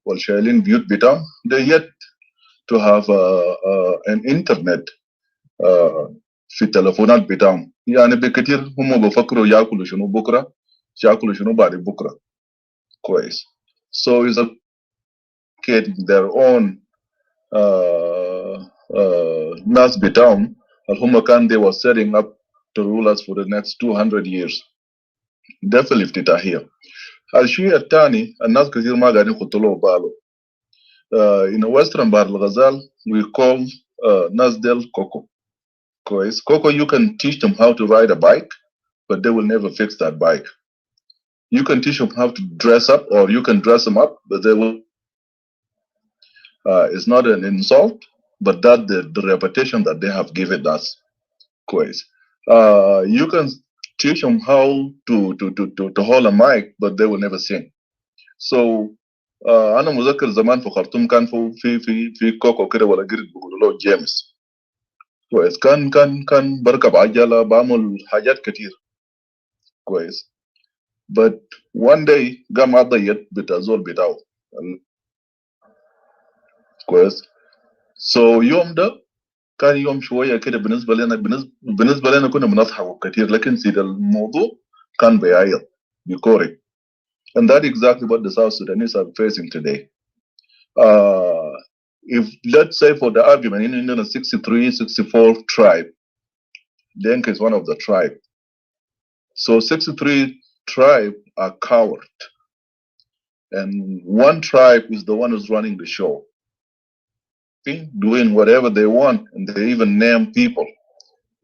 wal shailin biyut bitam, they yet to have an internet في التلفونات بتاعهم. يعني بكتير هم بفكروا ياكلوا شنو بكره، ياكلوا شنو بعد بكره. كويس. So is creating their own ناس بتاعهم اللي هم كان they were setting up to rule us for the next 200 years. ده في الافتتاحية. الشيء الثاني الناس كثير ما قاعدين يخطوا له باله. In the western Bahar al-Ghazal we call ناس ديل كوكو. Kois. Coco, you can teach them how to ride a bike, but they will never fix that bike. You can teach them how to dress up, or you can dress them up, but they will. It's not an insult, but that the reputation that they have given us. Kois. You can teach them how to hold a mic, but they will never sing. So أنا مذكر زمان في خرطوم كان في كوكو كده ولا قرد بيقولوا له جيمس. كويس كان بركب عجلة بعمل حاجات كتير كويس. But one day قام عضيت بتاع زول بتاعه كويس. So يوم ده كان يوم شوية كده بالنسبة لنا كنا بنضحك كتير لكن سيد الموضوع كان بيعيط بيكوري. And that's exactly what the South Sudanese are facing today. If let's say for the argument in the 63, 64 tribe, Dinka is one of the tribe. So 63 tribe are coward. And one tribe is the one who's running the show. Doing whatever they want, and they even name people.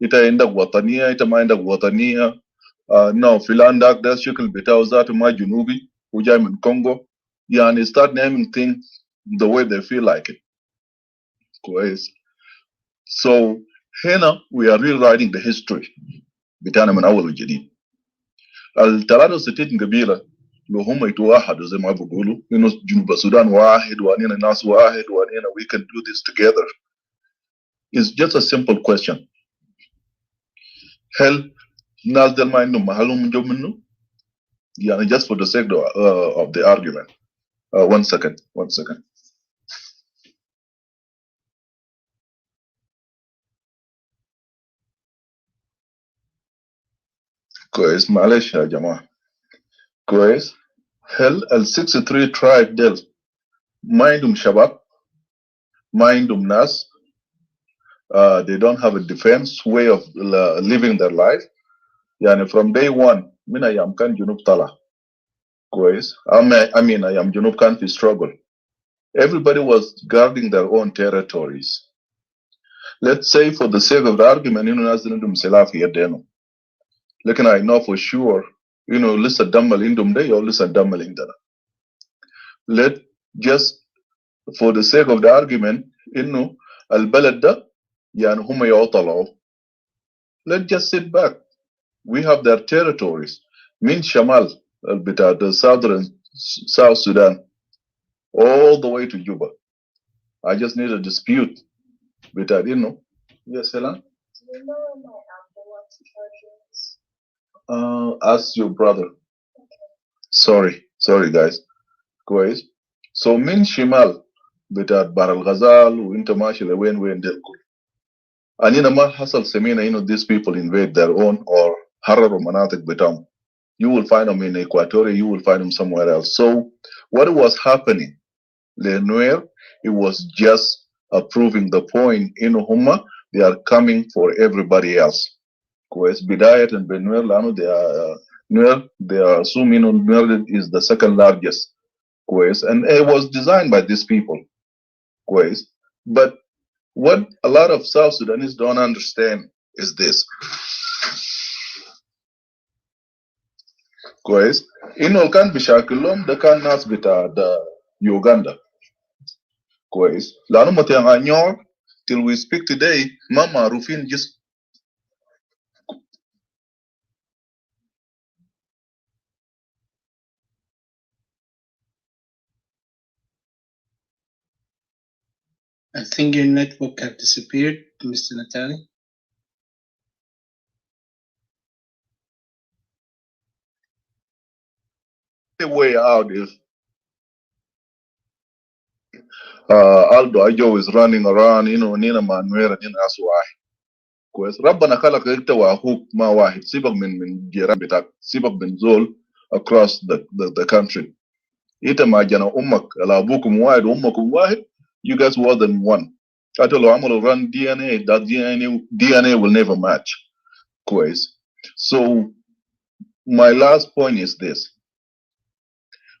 Ita indak watania, ita ma indak watania. No, filandak das shikil bitaw zatu ma junubi, ujay min Congo. Yani start naming things the way they feel like it. So here we are rewriting the history. Bitana min awal jadid. ال63 قبيلة لو هم يتوحدوا زي ما بيقولوا إنه جنوب السودان واحد وأننا ناس واحد وأننا we can do this together. It's just a simple question. هل الناس دل ما عندهم محلهم جو منه؟ يعني just for the sake of the argument. One second. كويس معلش يا جماعة. كويس هل ال63 tribe دل ما عندهم شباب؟ ما عندهم ناس؟ They don't have a defense way of living their life. يعني from day one من أيام كان جنوب طلع كويس. I mean أيام جنوب كان في struggle. Everybody was guarding their own territories. Let's say for the sake of the argument إنه ناس عندهم سلاح في يدينهم. لكن I know for sure لسه الدم اللي عندهم ده أو لسه الدم اللي عندنا. Let just for the sake of the argument إنه البلد ده يعني هم يعطلوا. Let's just sit back. We have their territories. من شمال بتاع the southern South Sudan all the way to Juba. I just need a dispute بتاع Yes, Helen? Do you know where my uncle wants charges? Ask your brother. Okay. Sorry guys. كويس. So من شمال بتاع بحر الغزال وانت ماشي لوين دلكم. أنينا ما حصل سمينا these people invade their own or حرروا مناطق بتاعهم. You will find them in Equatorial, you will find them somewhere else. So what was happening, Lenuer, it was just proving the point in Huma, they are coming for everybody else. Kwes Bidayat and Benuer Lano, they are assuming Nuer is the second largest. Kwes, and it was designed by these people. Kwes. But what a lot of South Sudanese don't understand is this. Kwes, إنه كان بشاكلهم ده كان ناس بتاع Uganda. Kwes, لأنه متى till we speak today ما معروفين just. I think your network have disappeared, Mr. Natali. The way out is Aldo Ajo is running around, Nina Manuel, Nina Aswai. كويس ربنا خلق انت واخوك ما واحد سيبك من جيران بتاعك سيبك من زول across the country انت ما جنا امك لا ابوكم واحد وامكم واحد you guys more than one حتى لو عملوا run DNA that DNA will never match كويس. So my last point is this,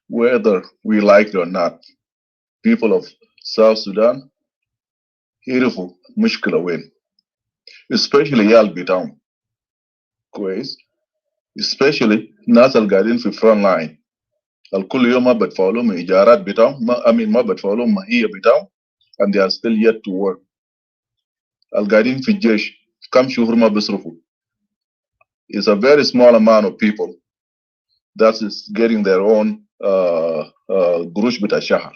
whether we like it or not, people of South Sudan يعرفوا مشكلة وين, especially يال بتاعهم كويس, especially الناس اللي قاعدين في front line الكل يوم ما بدفعوا لهم ايجارات بتاعهم ما بدفعوا لهم ماهيه بتاعهم and they are still yet to work. القاعدين في الجيش كم شهور ما بيصرفوا. It's a very small amount of people that is getting their own قروش بتاع الشهر.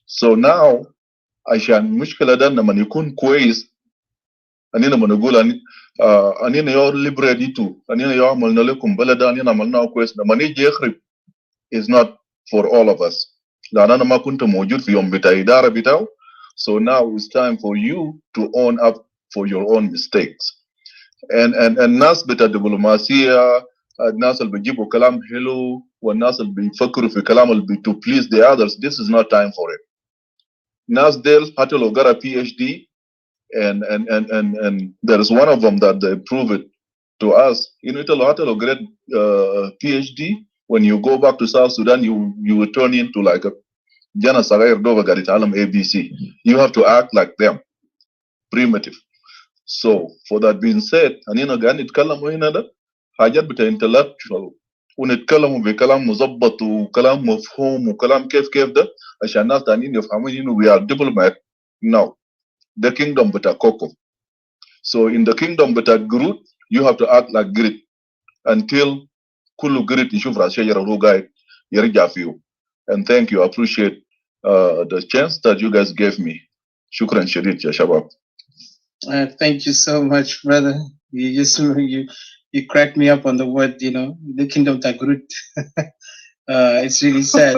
So now عشان المشكلة ده لما يكون كويس أننا بنقول أننا يو liberated أننا يو عملنا لكم بلد أننا عملناه كويس لما يجي يخرب is not for all of us. لأن أنا ما كنت موجود في يوم بتاع إدارة بتاعه. So now it's time for you to own up for your own mistakes. And الناس بتاع الدبلوماسية الناس اللي بيجيبوا كلام حلو والناس اللي بيفكروا في كلام اللي to please the others, this is not time for it. ناس ديل حتى لو got a PhD and there is one of them that they prove it to us. حتى لو grade PhD, when you go back to South Sudan, you will turn into like a Jana Sagair Dova Garitalam ABC. You have to act like them. Primitive. So, for that being said, Anina Ganit Kalamu inada, Hajat bita intellectual. ونتكلموا بكلام مظبط وكلام مفهوم وكلام كيف ده عشان الناس تانيين يفهمون إنه we are diplomat. No, the kingdom بتاع كوكو. So in the kingdom بتاع Groot, you have to act like Groot until كله Groot يشوف راس شجرة وهو قاعد يرجع فيه. And thank you, I appreciate the chance that you guys gave me. شكرا شديد يا شباب. Thank you so much, brother. You cracked me up on the word, the kingdom Tagrut. It's really sad.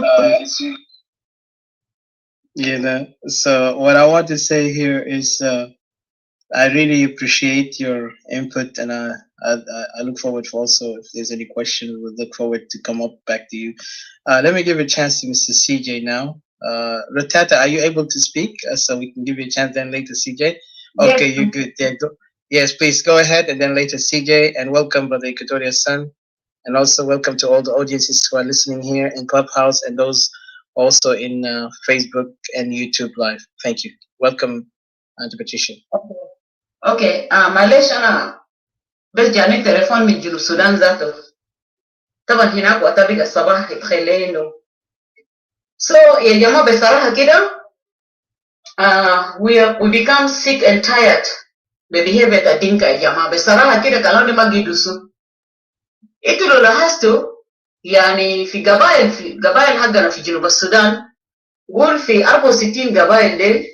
So what I want to say here is I really appreciate your input, and I look forward to also, if there's any question, we'll look forward to come up back to you. Let me give a chance to Mr. CJ now. Ratata, are you able to speak? So we can give you a chance, then later CJ. Okay, yes. You're good. Yeah, go. Yes, please go ahead, and then later CJ, and welcome Brother Equatoria's son, and also welcome to all the audiences who are listening here in Clubhouse and those also in Facebook and YouTube Live. Thank you. Welcome to Patricia. Okay, معلش أنا بس جاني تليفون من جنوب السودان ذاته. طبعا هناك وقتها بقى الصباح تخيلي إنه. So يا جماعة بصراحة كده we become sick and tired behavior that Dinka ya jamaa بصراحة كده كلامي ما جيدوسو. إنتوا لو لاحظتوا يعني في قبائل حقنا في جنوب السودان قول في 64 قبائل ديل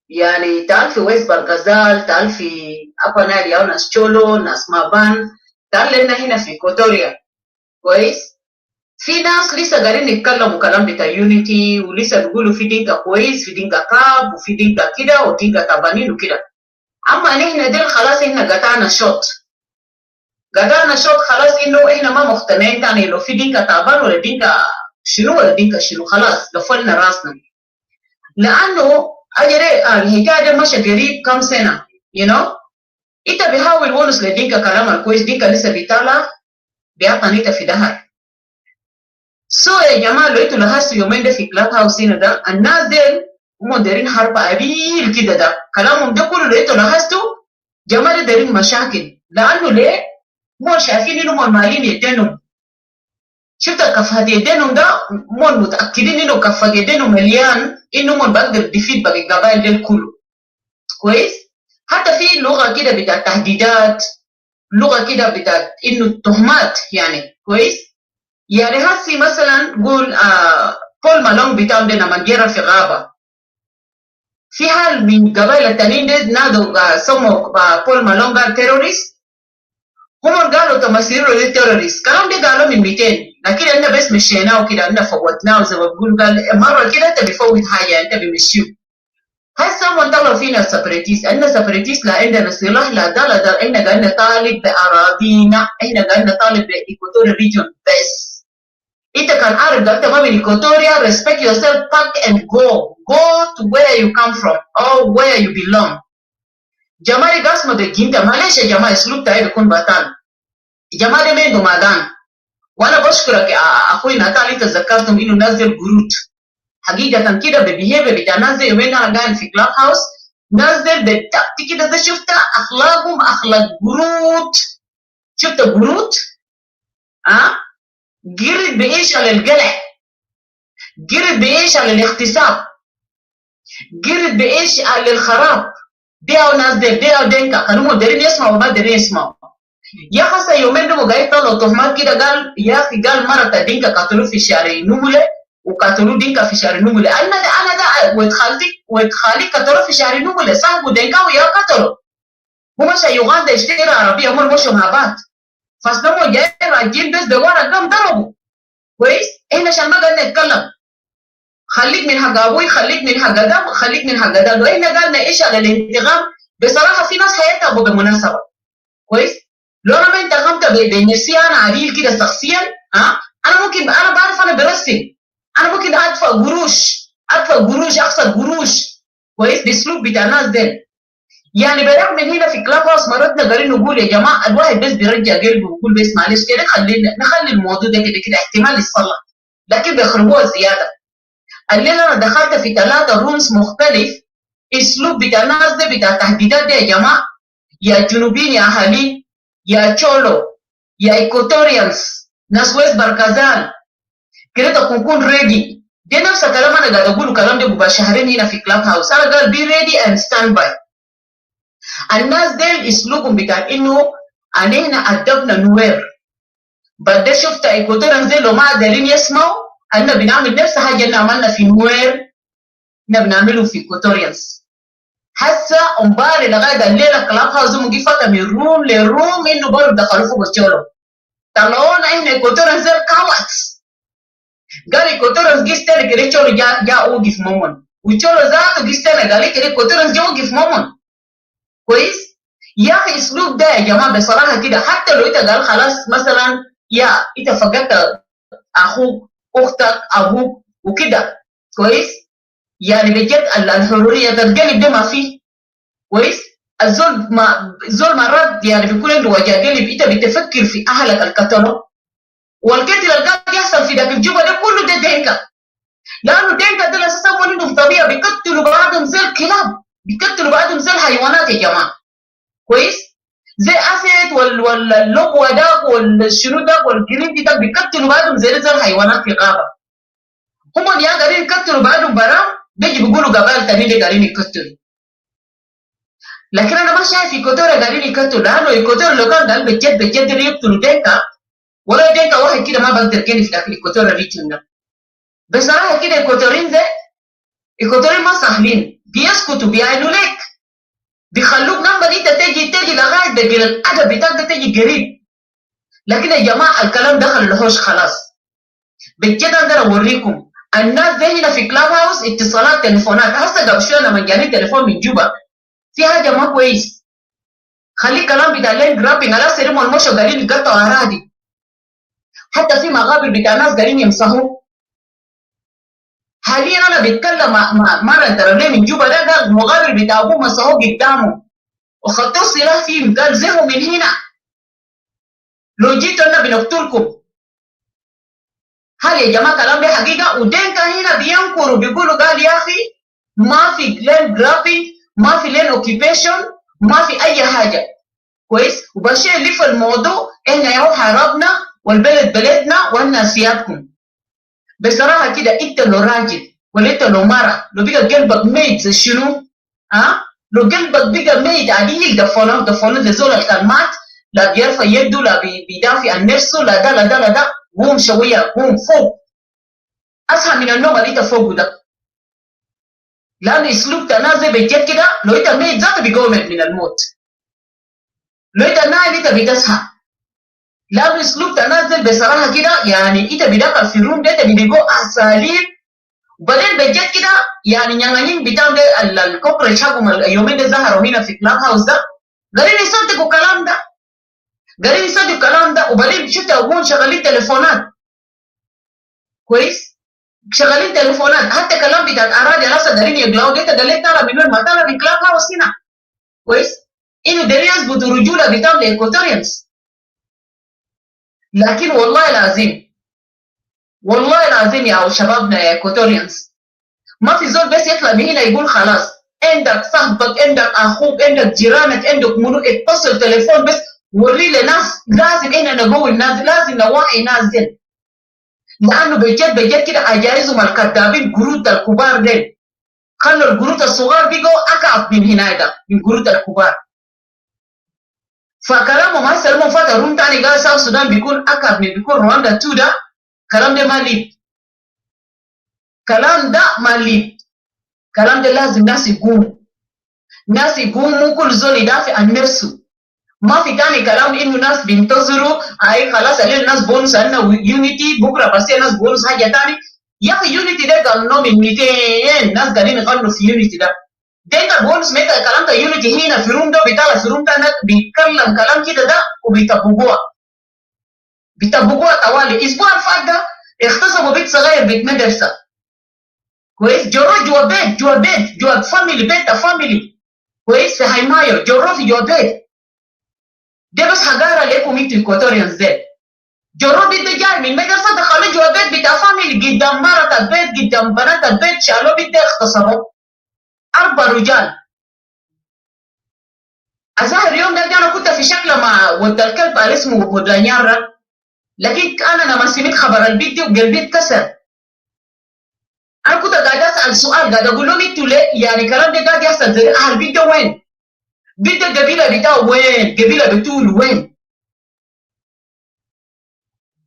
يعني تعال في ويست برغازال تعال في أبا نايل أو ناس تشولو ناس مابان تعال لنا هنا في إكواتوريا كويس. في ناس لسه قاعدين يتكلموا كلام بتاع يونيتي ولسه بيقولوا في دينكا كويس في دينكا كاب وفي دينكا كده ودينكا تابانين وكده. اما نحن ديل خلاص احنا قطعنا شوط قدرنا شوط خلاص انه احنا ما مقتنعين تاني لو في دينكا تعبان ولا دينكا شنو ولا دينكا شنو، خلاص قفلنا راسنا. لانه اجري الحكايه دي ماشي قريب كم سنه انت بيحاول ونس لدينكا كلام الكويس، دينكا لسه بيطلع بيعطى نيتا في دهر. يا جماعه لو انتوا لاحظتوا يومين ده في كلاب هاوس هنا ده الناس ديل هم دايرين حرب قليل كده، ده كلامهم ده كله لو انتوا لاحظتوا جماعه دايرين مشاكل. لانه ليه؟ مو شايفين انهم مالين يدينهم. شفت كفه يدينهم ده مو متاكدين انه كفه يدينهم مليان انهم بقدر ديفيد باقي القبائل ديل كله كويس. حتى في لغه كده بتاع تهديدات، لغه كده بتاع انه التهمات يعني كويس. يعني هسي مثلا قول بول مالون بتاعهم ده لما جرى في غابه، في حال من قبائل التانيين ده نادوا سموا بول مالون قال تيروريست، هم قالوا تمثيلوا ليه تيروريست. الكلام ده قالوا من 200، لكن احنا بس مشيناه وكده، احنا فوتناه زي ما بقول. قال مره كده انت بيفوت حاجه انت بيمشيه. هسه هم طلعوا فينا سبريتيست، احنا سبريتيست لا عندنا سلاح لا ده لا ده، احنا قاعدين نطالب باراضينا، احنا قاعدين نطالب بايكواتوريا ريجون بس. انت كان عارف ده انت ما من ايكواتوريا، respect yourself, pack and go to where you come from or where you belong. جماعه قاسمه بالجنده، معلش يا جماعه اسلوب تاعي بيكون بطال. جماعه ده مين مادان، وانا بشكرك اخوي ناتال انت ذكرتم انه نازل قروت. حقيقه كده بالبيهيفير بتاع ناس زي يومين انا قاعد في كلاب هاوس، نازل بالتأتي كده، ده شفت اخلاقهم اخلاق قروت. شفت قروت قرد بايش على القلع، قرد بايش على الاغتصاب، قرد بايش على الخراب. دي او ناس دي او دينكا كانوا دايرين يسمعوا وما دايرين يسمعوا. يا خاصة يومين دول قاعد يطلعوا تهمات كده، قال يا اخي قال مرة دينكا قتلوه في شارع نملة وقتلوه دينكا في شارع نملة. انا ده ولد خالتي قتلوه في شارع نملة، صاحبه دينكاوي يا قتلوا. هو مشى يوغندا يشتري عربية، هم مشوا مع بعض، فاصلهم جايين راجعين بس دوار الدم ضربوا كويس. احنا عشان ما قاعدين نتكلم خليك من حق ابوي، خليك من حق ده، خليك من حق ده. لو احنا قالنا ايش على الانتقام، بصراحه في ناس هيتعبوا بالمناسبه كويس. لو انا ما انتقمت بنفسي انا عديل كده شخصيا انا ممكن، انا بعرف انا برسم، انا ممكن ادفع قروش اخسر قروش كويس باسلوب بتاع الناس دي. يعني بالرغم من هنا في كلاب هاوس مرات قاعدين نقول يا جماعه الواحد بس بيرجع قلبه ويقول بس معلش كده نخلي الموضوع ده كده احتمال يتصلح، لكن بيخربوها زياده. الليله انا دخلت في 3 رومز مختلف، اسلوب بتاع الناس ده بتاع تهديدات ده يا جماعه، يا جنوبيين يا اهالي يا تشولو يا ايكوتوريانز ناس ويست بركازان كده تكون ريدي. دي نفس الكلام انا قاعد اقوله، كلام ده بقى شهرين هنا في كلاب هاوس. انا قال بي ريدي اند ستاند باي. الناس دي اسلوبهم بتاع انه علينا ادبنا نوير، بعد شفت ايكوتوريانز لو ما قادرين يسمعوا أنا بنعمل نفس حاجة اللي عملنا في نوير بنعمله في ايكواتوريانز. هسه امبارح لغايه الليله كلاب هاوس مجيفه من روم لروم انه برضه دخلوا فوق الشغل. طلعونا احنا ايكواتوريانز كاوتس. قال ايكواتوريانز جيستني كده شغل جاء وقف مومن، وشغل ذاته جيستني قال كده ايكواتوريانز جاء وقف مومن كويس. يا اخي اسلوب ده يا جماعه بصراحه كده، حتى لو انت قال خلاص مثلا يا انت فقدت اخوك اختك ابوك وكده كويس، يعني بجد الحريه تتقلب ده ما فيه كويس. الزول مرات يعني بيكون عنده وجه قلب، انت بتفكر في اهلك القتلوا والقتل اللي قاعد يحصل في ذاك الجبهه ده كله ده دينكا، لانه دينكا ده اساسا عندهم طبيعه بيقتلوا بعضهم زي الكلاب، بيقتلوا بعضهم زي الحيوانات يا جماعه كويس. زي اسد واللبوه ده والشنو ده والجريندي ده بيقتلوا بعضهم زي الحيوانات في الغابه. هم اللي قاعدين يقتلوا بعضهم برا، بيجي بيقولوا قبائل تانيين قاعدين يقتلوا. لكن انا ما شايف ايكواتوريا قاعدين يقتلوا، لانه ايكواتوريا لو كان قال بجد يقتلوا دينكا ولا دينكا واحد كده ما بقدر كيف في داخل ايكواتوريا ريجن ده. بصراحه كده ايكواتوريين ما سهلين، بيسكتوا بيعينوا لك، بيخلوك نمبر انت تجي لغايه دقيقه الادب بتاعك تجي قريب. لكن يا جماعه الكلام دخل الهوش خلاص. بجد اقدر اوريكم الناس دي هنا في كلاب هاوس اتصالات تليفونات. هسه قبل شويه لما جاني تليفون من جوبا في حاجه ما كويس، خلي كلام بتاع لين جرابينج على سيرم المشو قاعدين يقطعوا أراضي، حتى في مقابر بتاع ناس قاعدين يمسحوا. حاليا أنا بتكلم مرة ترى من جوبا ده قال المقابر بتاع أبوه مسحوه قدامه وخطوا سلاح فيهم، قال زهوا من هنا لو جيتوا لنا بنقتلكم. هل يا جماعة كلام ده حقيقة؟ ودينكا هنا بينكروا بيقولوا قال يا أخي ما في لين جرافيك، ما في لين اوكيبيشن، ما في أي حاجة. كويس؟ وبالشيء اللي في الموضوع إحنا ياهو حاربنا والبلد بلدنا وإحنا سيادكم. بصراحة كده أنت لو راجل ولا أنت لو مرة لو بقى قلبك ميت زي شنو؟ لو قلبك بقى ميت عادي دفنوا لزول الكلمات، لا بيرفع يده لا بيدافع عن نفسه، لا ده لا ده لا ده، قوم شوية قوم فوق. أصحى من النوم اللي أنت فوقه ده. لأن أسلوب تنازل بجد كده لو أنت ميت ذاته بيقوم من الموت. لو أنت نايم أنت بتصحى. لأن أسلوب تنازل بصراحة كده يعني أنت بدأت في الروم ده أنت بتلقوا أساليب وبعدين بجد كده يعني نيانين بتاعهم ده الكوبريت حقهم اليومين ده ظهروا هنا في كلاب هاوس ده قاعدين يصدقوا الكلام ده. قاعدين يصدقوا الكلام ده وبعدين شفت أبوهم شغالين تليفونات. كويس؟ شغالين تليفونات حتى كلام بتاع الأراضي لسه دارين يقلعوا ده قالت ترى من وين ما ترى في كلاب هاوس هنا. كويس؟ إنه دارين يثبتوا الرجولة بتاعهم لإيكواتوريانز. لكن والله العظيم والله العظيم يا شبابنا يا إيكواتوريانز ما في زول بس يطلع من هنا يقول خلاص عندك صاحبك عندك أخوك عندك جيرانك عندك منو اتصل تليفون بس وري لناس. لازم إحنا نقوي الناس، لازم نوعي الناس دي. لأنه بجد كده عجائزهم الكذابين قرود الكبار دي خلوا القرود الصغار بيقوا أكعب من هنا ده من قرود الكبار. فكلامهم هسه لما فتح روم تاني قال ساوث السودان بيكون أكعب من بيكون رواندا 2 ده كلام ده ما ليب. كلام ده ما ليب. كلام ده لازم ناس يقوموا كل زول يدافع عن نفسه. ما في تاني كلام انه ناس بينتظروا اي خلاص عليه الناس بونس عندنا يونيتي بكره بس الناس بونس حاجه تاني. يا اخي يونيتي ده قالوا من 200 ناس قاعدين يغنوا في يونيتي ده بونس متى الكلام ده يونيتي هنا في روم ده بيطلع في روم تاني بيتكلم كلام كده ده وبيطبقوها طوالي. الاسبوع اللي ده اغتصبوا بيت صغير بيت مدرسه. كويس؟ جوا بيت جوا فاميلي بيت فاميلي. كويس؟ في حمايه جروا في جوا بيت ده بس حقارة لكم انتوا إيكواتوريانز ده. جروا بيت ده جاي من مدرسة دخلوا جوا بيت بتاع فاميلي قدام مرة البيت قدام بنات البيت شالوا بيت ده اغتصبوا 4 رجال. أظهر اليوم ده أنا كنت في شكل مع ود الكلب اللي اسمه مدلانيارا، لكن أنا لما سمعت خبر البيت ده وقلبي اتكسر. أنا كنت قاعد أسأل سؤال قاعد أقول لهم انتوا ليه يعني الكلام ده قاعد يحصل زي أهل البيت ده وين؟ بيت القبيلة بتاعه وين؟ قبيلة بتول وين؟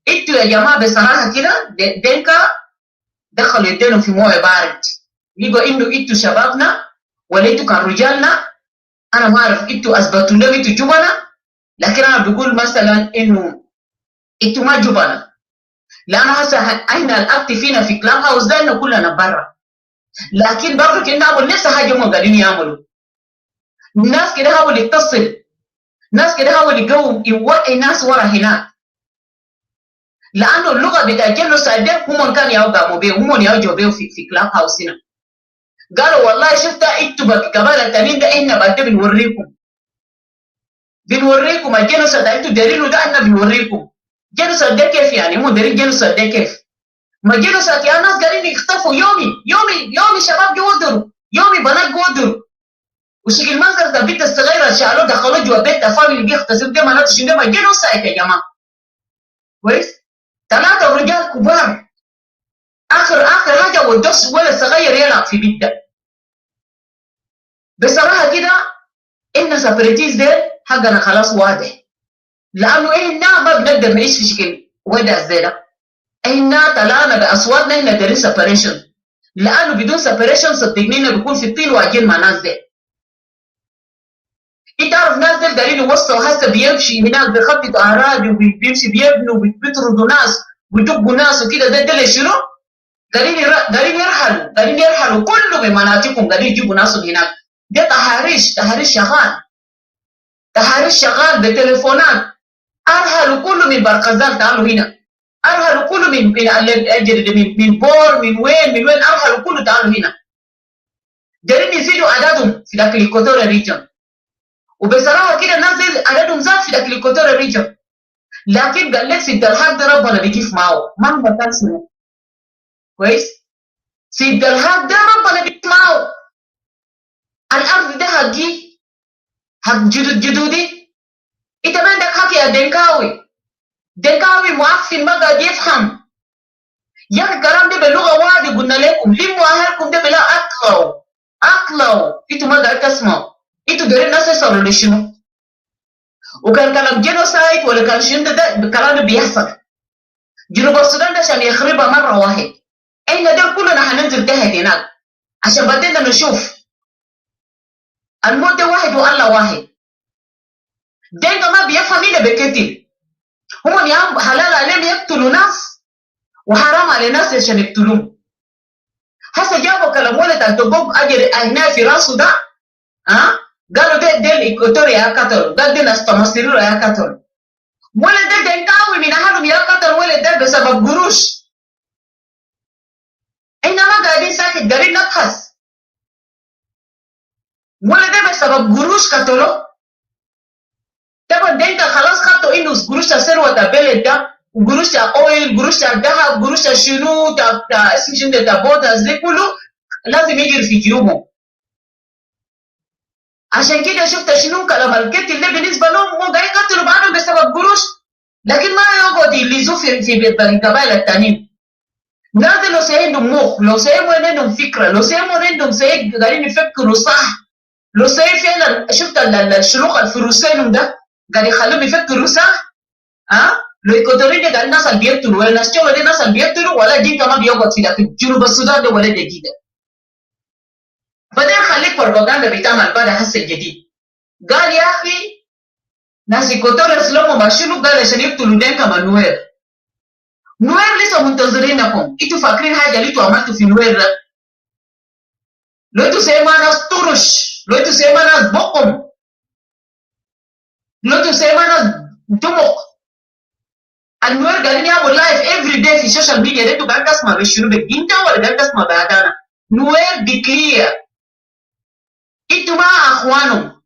انتوا يا جماعة بصراحة كده دينكا دخلوا يدينهم في مويه بارد. يبقى انه انتوا شبابنا ولا انتوا كان رجالنا انا ما اعرف انتوا اثبتوا لهم انتوا جبنة. لكن انا بقول مثلا انه انتوا ما جبنة لانه هسه احنا الاكتف فينا في كلاب هاوس ده انه كلنا برا. لكن برضه كنا نعمل نفس حاجة هم قاعدين يعملوا. ناس كده حاول يتصل، ناس كده حاول يقوم يوعي ناس ورا هناك. لانه اللغه بتاع الجنوسايد هم كانوا يقاموا بيه هم يجوا بيه في كلاب هاوس هنا. قالوا والله شفت انتوا قبائل التانيين ده احنا بعد بنوريكم الجنوسايد انتوا دارينه ده احنا بنوريكم. جنوسايد ده كيف يعني؟ هم دارين جنوسايد ده كيف؟ ما جنوسايد يا ناس قاعدين يختفوا يومي شباب جودروا يومي بنات جودروا وشكل منظر ده البنت الصغيره شالوه دخلوه جوا بيت فاميلي بيغتصبوا ده معناته شنو؟ ما جنوسايد يا جماعه. كويس؟ 3 رجال كبار اخر حاجه ودوس ولا صغير يلعب في بيت ده. بصراحه كده ان سابريتيز ده حقنا خلاص واضح. لانه احنا ما بنقدر نعيش في شكل وضع زي ده. احنا طلعنا باصواتنا احنا دارين سيبريشن. لانه بدون سيبريشن صدقني بيكون في الطين واجين مع ناس ده. انت عارف ناس ده دارين يوصلوا هسه بيمشي هناك بيخبطوا اراضي وبيمشي بيبنوا وبيطردوا ناس ويدقوا ناس وكده ده شنو؟ دارين يرحلوا كله بمناطقهم قاعدين يجيبوا ناسهم هناك. ده تحريش شغال. تحريش شغال بتليفونات، أرهلوا كله من برقزال تعالوا هنا، أرهلوا كله من بور من وين أرهلوا كله تعالوا هنا. دارين يزيدوا عددهم في داخل الإيكواتوريا ريجن، وبصراحة كده الناس دي عددهم زاد في داخل الإيكواتوريا ريجن، لكن قال لك سيد الحق ده ربنا بيجيف معه مهما كان اسمه كويس. سيد الحق ده ربنا بيجيف معه. الأرض ده حقي، حق جدودي. أنت ما عندك حق يا دنكاوي. دنكاوي معفن ما قاعد يفهم. يا أخي الكلام ده باللغة واحدة قلنا لكم، لموا أهلكم ده بلا أكلوا. أنتوا ما قاعد تسمعوا. أنتوا دايرين الناس يصلوا لشنو؟ وكان كلام جينوسايد ولا كان شنو ده الكلام ده بيحصل. جنوب السودان ده عشان يخربها مرة واحد. احنا ده كلنا هننزل تحت هناك عشان بعدين نشوف الموت ده واحد والله واحد. دينكا ما بيفهم هنا بكتير. هم يا حلال عليهم يقتلوا ناس وحرام على ناس عشان يقتلوهم. هسه جابوا كلام ولد الدبوب اجر هنا في راسه ده قالوا ده الايكواتوريا يا قتل، قال ده ناس تمثيلوا يا قتل. ولد ده دنكاوي من اهلهم يا قتل ولد ده بسبب قروش. احنا ما قاعدين ساكت قاعدين نبحث. ولد ده بسبب قروش قتلوه. طبعا دنكا خلاص خدوا انه قروش الثروه بتاع البلد ده، وقروش بتاع اويل، قروش بتاع الذهب، قروش بتاع شنو بتاع اسم شنو بتاع بوتاس ده كله لازم يجري في جيوبهم. عشان كده شفت شنو كلام القتل ده بالنسبه لهم هم قاعدين يقتلوا بعضهم بسبب قروش، لكن ما يقعدوا يلزوا في القبائل التانيين. ناس لو عندهم مخ، لو عندهم فكره، لو عندهم قاعدين يفكروا صح، لو فعلا شفت الشروق الفروسين ده قاعد يخلوهم يفكروا صح. لو ايكواتوريين قاعدين الناس اللي بيقتلوا ولا الناس دي الناس اللي بيقتلوا ولا دي كمان بيقعد في جنوب السودان ده ولا دقيقه. بعدين خليك بروباغندا بتعمل بعد حس الجديد. قال يا اخي ناس ايكواتوريا اسلموا ما شنو، قال عشان يقتلوا دينكا من نوير لسه منتظرينكم. انتوا فاكرين حاجه اللي انتوا عملتوا في نوير ده؟ لو انتوا سيما ناس طرش، لو انتوا سيما ناس بقم، لو انتوا سيما ناس دمق. النوير قاعدين يعملوا لايف افري داي في السوشيال ميديا. انتوا قاعدين تسمع بشنو بالجنتا ولا قاعدين تسمع بعدانا؟ نوير ديكلير انتوا مع اخوانهم،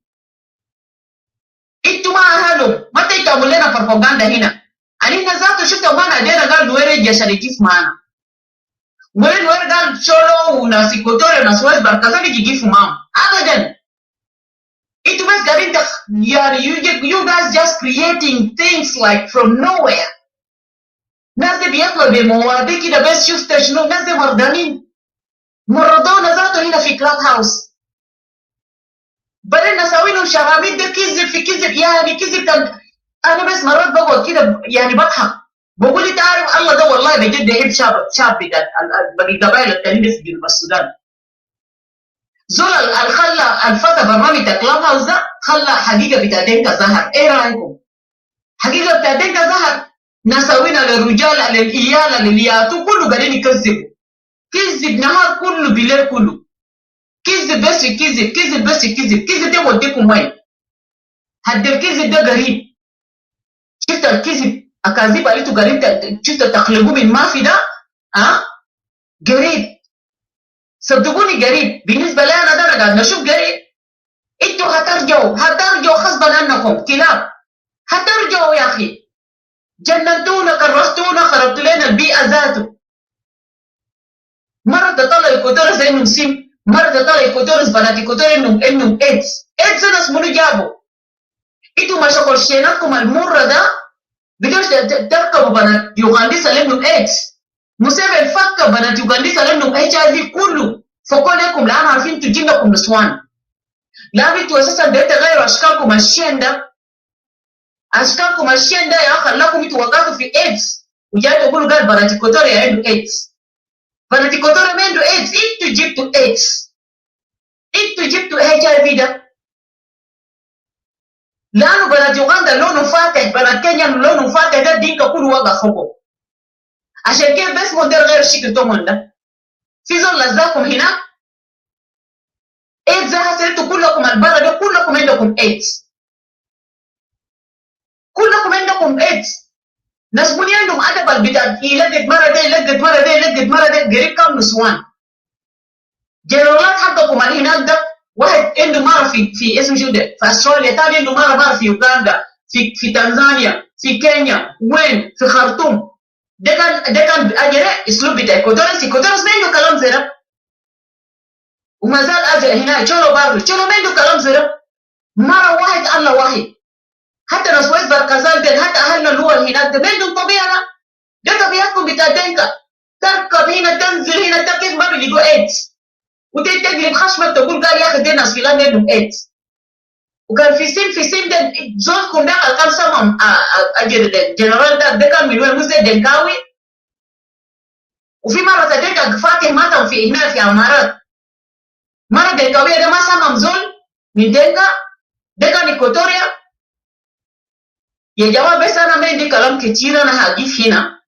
انتوا مع اهلهم. متى تعمل لنا بروباغندا هنا؟ علينا ذاته شفتوا ما نادينا قال نوير يجي عشان يجيف معانا. نوير قال شولو وناس ايكواتوريا وناس ويست بركازان يجي يجيفوا معاهم ابدا. انتوا بس قاعدين يعني you guys just creating things like from nowhere. ناس دي بيطلعوا بمواضيع كده بس شفت شنو، ناس دي مرضانين مرضونا ذاته هنا في كلاب هاوس. بدنا نسوي لهم شراميط ده كذب في كذب، يعني كذب. انا بس مرات بقعد كده يعني بضحك بقول لي تعرف الله ده والله بجد يحب شاب بتاع القبائل التانيين في جنوب السودان. زول خلى الفتى برنامج بتاع كلاب هاوس ده خلى حقيقه بتاع دينكا ظهر. ايه رايكم؟ حقيقه بتاع دينكا ظهر. نسوينا للرجال للإيال للياتو كله قاعدين يكذبوا. كذب نهار كله بالليل كله. كذب بس كذب، كذب بس كذب. كذب ده وديكم وين؟ هد الكذب ده قريب. شفت الكذب اكاذيب اللي انتوا قاعدين شفت تخلقوه من ما في ده قريب. صدقوني قريب بالنسبه لي انا ده قاعد نشوف قريب. انتوا هترجعوا غصبا عنكم كلاب. هترجعوا يا اخي. جننتونا كرستونا خربتوا لنا البيئه ذاته. مره تطلع ايكواتوريا زي انهم سيم، مره تطلع ايكواتوريا بنات ايكواتوريا انهم ايدز ناس منو جابوا. انتوا ما شغلشيناتكم المره ده بدوش تركبوا بنات يوغنديسا لانهم ايدز. مسيفن فكر بنات يوغنديسا لانهم HIV كله. فقول لكم الان عارفين تجيبكم نسوان. لا انتوا اساسا بدأت تغيروا اشكالكم الشين ده. اشكالكم الشين ده يا اخي خلاكم انتوا وقعتوا في ايدز وجاي تقولوا قال بنات ايكواتوريا عنده ايدز. بنات ايكواتوريا ما عنده ايدز، انتوا جبتوا ايدز. انتوا جبتوا HIV ده. لانه بنات يوغندا لونه فاتح، بنات كينيا لونه فاتح ده دينكا كله وقع فوقه. عشان كده بس موديل غير الشكل تومن ده. في زول لزاكم هناك ايدز هسه انتوا كلكم البلد ده كلكم عندكم ايدز. ذاتهم عندكم ايدز. ناس بني عندهم ادب بتاع يلقط مره ده يلقط مره ده يلقط مره ده، قريب كم نسوان. جنرالات حقكم اللي هناك ده، واحد عنده مره في اسمه شو ده في استراليا، ثاني عنده مره في يوغندا، في تنزانيا، في كينيا، وين في خرطوم. ده كان اجره اسلوب بتاع ايكوتوريانس ما عنده كلام زي ده. وما زال اجر هنا تشولو برضه تشولو ما عنده كلام زي ده. مره واحد الله واحد. حتى ناس ويس بركازال دين، حتى اهلنا اللي هو هناك ده ما عندهم طبيعه. ده طبيعتكم بتاع دينكا. تركب هنا تنزل هنا كيف ما بيلقوا ايدز، وتقلب خشمك تقول قال يا اخي دي ناس فلان عندهم ايدز. وكان في سن ده زولكم ده كان سمم اجر الجنرال ده كان من وين؟ مو زي دنكاوي. وفي مره تديك فاتح ماتم في هنا في امارات، مره دنكاويه ده ما سمم زول من دنكا، ده كان ايكوتوريا. يا جماعه بس انا ما عندي كلام كتير، انا هجيب هنا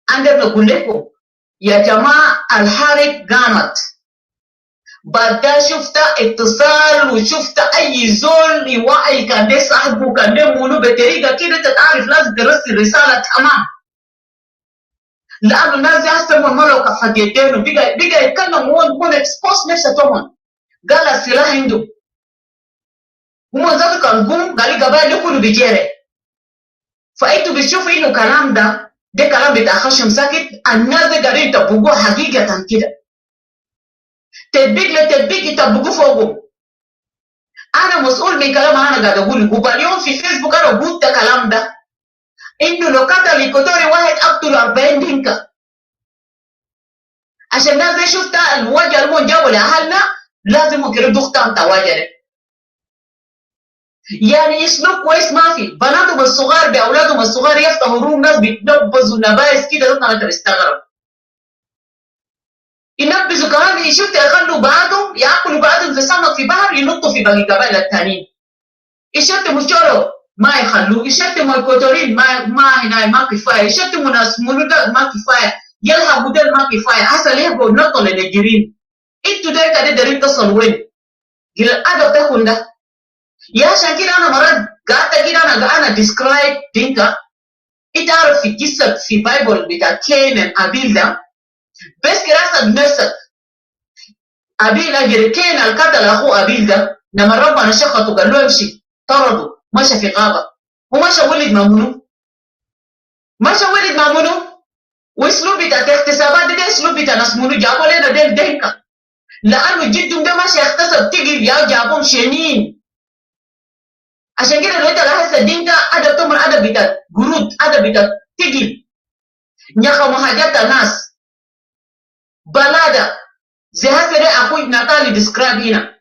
عندنا نقول لكم يا جماعه الحرب قامت. بعد ده شفت اتصال وشفت اي زول يوعي كان ده صاحبه كان ده مولو بطريقه كده تعرف لازم ترسل رساله تمام. لانه الناس دي هسه من ملو كفت يدينه بقى يتكلم وون اكسبوز نفسه طبعا. قال السلاح عنده. هم ذاته كان قوم قال لي قبائل كله بيجري. فانتوا بتشوفوا انه كلام ده كلام بتاع خشم ساكت، الناس دي قاعدين يطبقوه حقيقه كده. تطبيق لتطبيق يطبقوه فوقهم. انا مسؤول من كلام انا قاعد اقوله، وباليوم في فيسبوك انا قلت الكلام ده انه لو قتل ايكوتوري واحد اقتل 40 دينكا. عشان الناس دي شفت الوجه اللي جابوا لاهلنا لازم يقردوا اختام تواجد. يعني اسلوب كويس ما في. بناتهم الصغار باولادهم الصغار يفتحوا روم ناس بيتنبذوا نبايس كده انا تستغرب. ينبذوا كمان شفت يخلوا بعضهم ياكلوا بعضهم زي سمك في بحر ينطوا في باقي القبائل الثانيين. يشتموا شورو ما يخلوه، يشتموا الكوتورين ما هنا ما كفايه، يشتموا ناس مولودا ما كفايه، يلهبوا ديل ما كفايه، حصل يهبوا نطوا للنيجيريين. انتوا ده كده دارين تصلوا وين؟ قل الادب تاكل ده. يا عشان كده انا مرات قعدت كده انا ديسكرايب دينكا. انت عارف في قصه في بايبل بتاع كين ابيل ده، بس كراسه بنفسك ابيل اجري كين القتل اخوه ابيل ده لما ربنا شخطه قال له امشي طرده مشى في غابه ومشى ولد مامونو. مشى ولد مامونو. واسلوب بتاع الاغتصابات ده اسلوب بتاع ناس مونو جابوا لنا ديل دينكا. لانه جدهم ده ماشي يغتصب تجي يا جابهم شنين. عشان كده لو انت لاحظت الدينكا ادب تمر ادب بتاع قرود ادب بتاع تجي نيخموا حاجات الناس بلاده زي هسه ده اخوي ناتالي ديسكرايب هنا.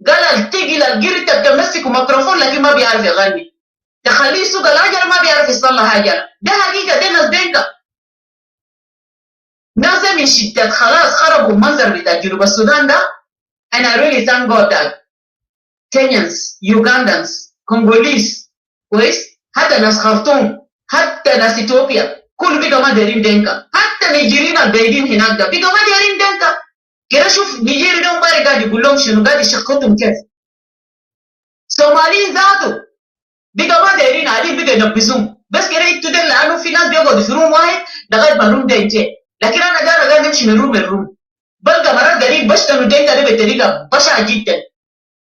قال التقل القرد تمسك ميكروفون لكن ما بيعرف يغني، تخليه يسوق العجله ما بيعرف يصلح عجله. ده حقيقه ده ناس دينكا. ناس من شدة خلاص خربوا المنظر بتاع جنوب السودان ده. and I really thank God that Kenyans, Ugandans, Congolese كويس، حتى ناس خرطوم، حتى ناس اثيوبيا كل بقى ما دايرين دينكا. حتى نيجيريين البايدين هناك ده بقى ما دايرين دينكا. كده شوف نيجيري ده مبارك قاعد يقول لهم شنو، قاعد يشخطهم كيف. صوماليين ذاته بقى ما دايرين عليه بقى ينبذوهم. بس كده انتوا ده لانه في ناس بيقعدوا في روم واحد لغايه ما الروم ده ينتهي. لكن انا قاعد امشي من روم لروم، بلقى مرات قريب بشتموا دينكا ده بطريقه بشعه جدا.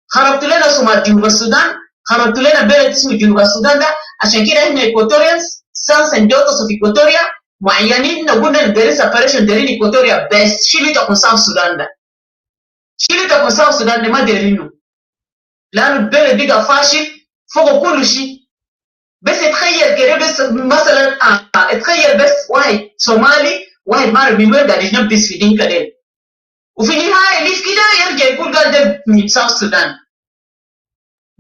خربت لنا صومال جنوب السودان، خربت لنا بلد اسمه جنوب السودان ده. عشان كده احنا ايكواتوريانز سانس اند دوترز اوف ايكواتوريا معينين نقول ندير سيبريشن دايرين ايكواتوريا بس شيلوا تكون ساوث السودان ده. شيلوا تكون ساوث السودان ده ما دايرينه لانه البلد بقى فاشل فوق كل شيء. بس تخيل كده بس مثلا تخيل بس واحد صومالي واحد مارب من وين قاعد ينبس في دينكا ديل، وفي النهايه اللي في كده يرجع يقول قال ده من ساوث السودان.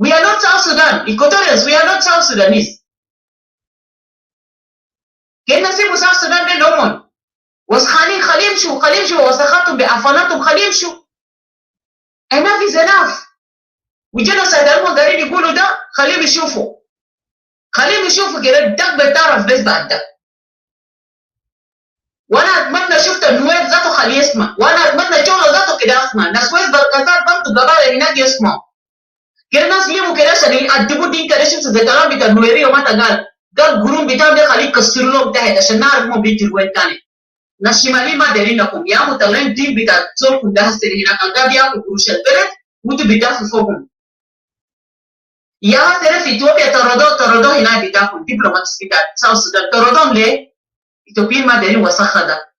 We are not South Sudan. Equatorians, we are not South Sudanese. كنا نسيبوا South Sudan ده لهم وسخانين خليه يمشوا وسخاتهم بعفاناتهم خليه يمشوا. enough is enough. وجنوسايد هم قاعدين يقولوا ده خليهم يشوفوا كده الدق بتعرف بس بعد ده. وانا اتمنى شفت النوير ذاته خليه يسمع، وانا اتمنى جولو ذاته كده اسمع، ناس ويز بالكثار برضه قبائل هناك يسمعوا. كده ناس ليه كده عشان يأدبوا دينكا ده شفت زي كلام بتاع نويري وما قال قرون بتاعهم ده خليه يكسروا لهم تحت عشان نعرف هم بيجروا وين تاني. ناس شماليين ما دارينكم يا مطلعين دين بتاع زوركم ده هسه هنا كان بياكل قروش البلد وانتوا بتدافعوا فوقهم. يا ترى في اثيوبيا طردوه هنا بتاعكم دبلوماتس بتاع ساوث السودان طردوهم ليه؟ اثيوبيين ما دارين وسخه ده.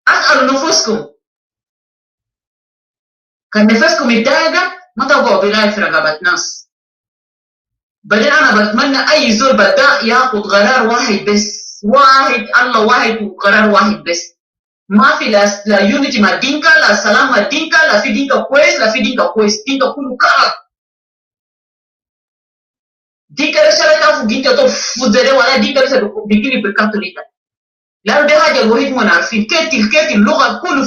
اسالوا نفوسكم كان نفسكم يتضايق ما تبغوا بلاي في رقبه ناس. بعدين انا بتمنى اي زول بدا ياخذ قرار واحد بس، واحد الله واحد وقرار واحد بس. ما في لا يونيتي مع دينكا، لا سلام مع دينكا، لا في دينكا كويس، لا في دينكا كويس، دينكا كله كار. دينكا رسالة تعرفوا دينكا تو فوزري ولا دينكا رسالة بيجيني بالكاتوليكا. لا ده حاجة الوحيد ما عارفين كتل اللغة كله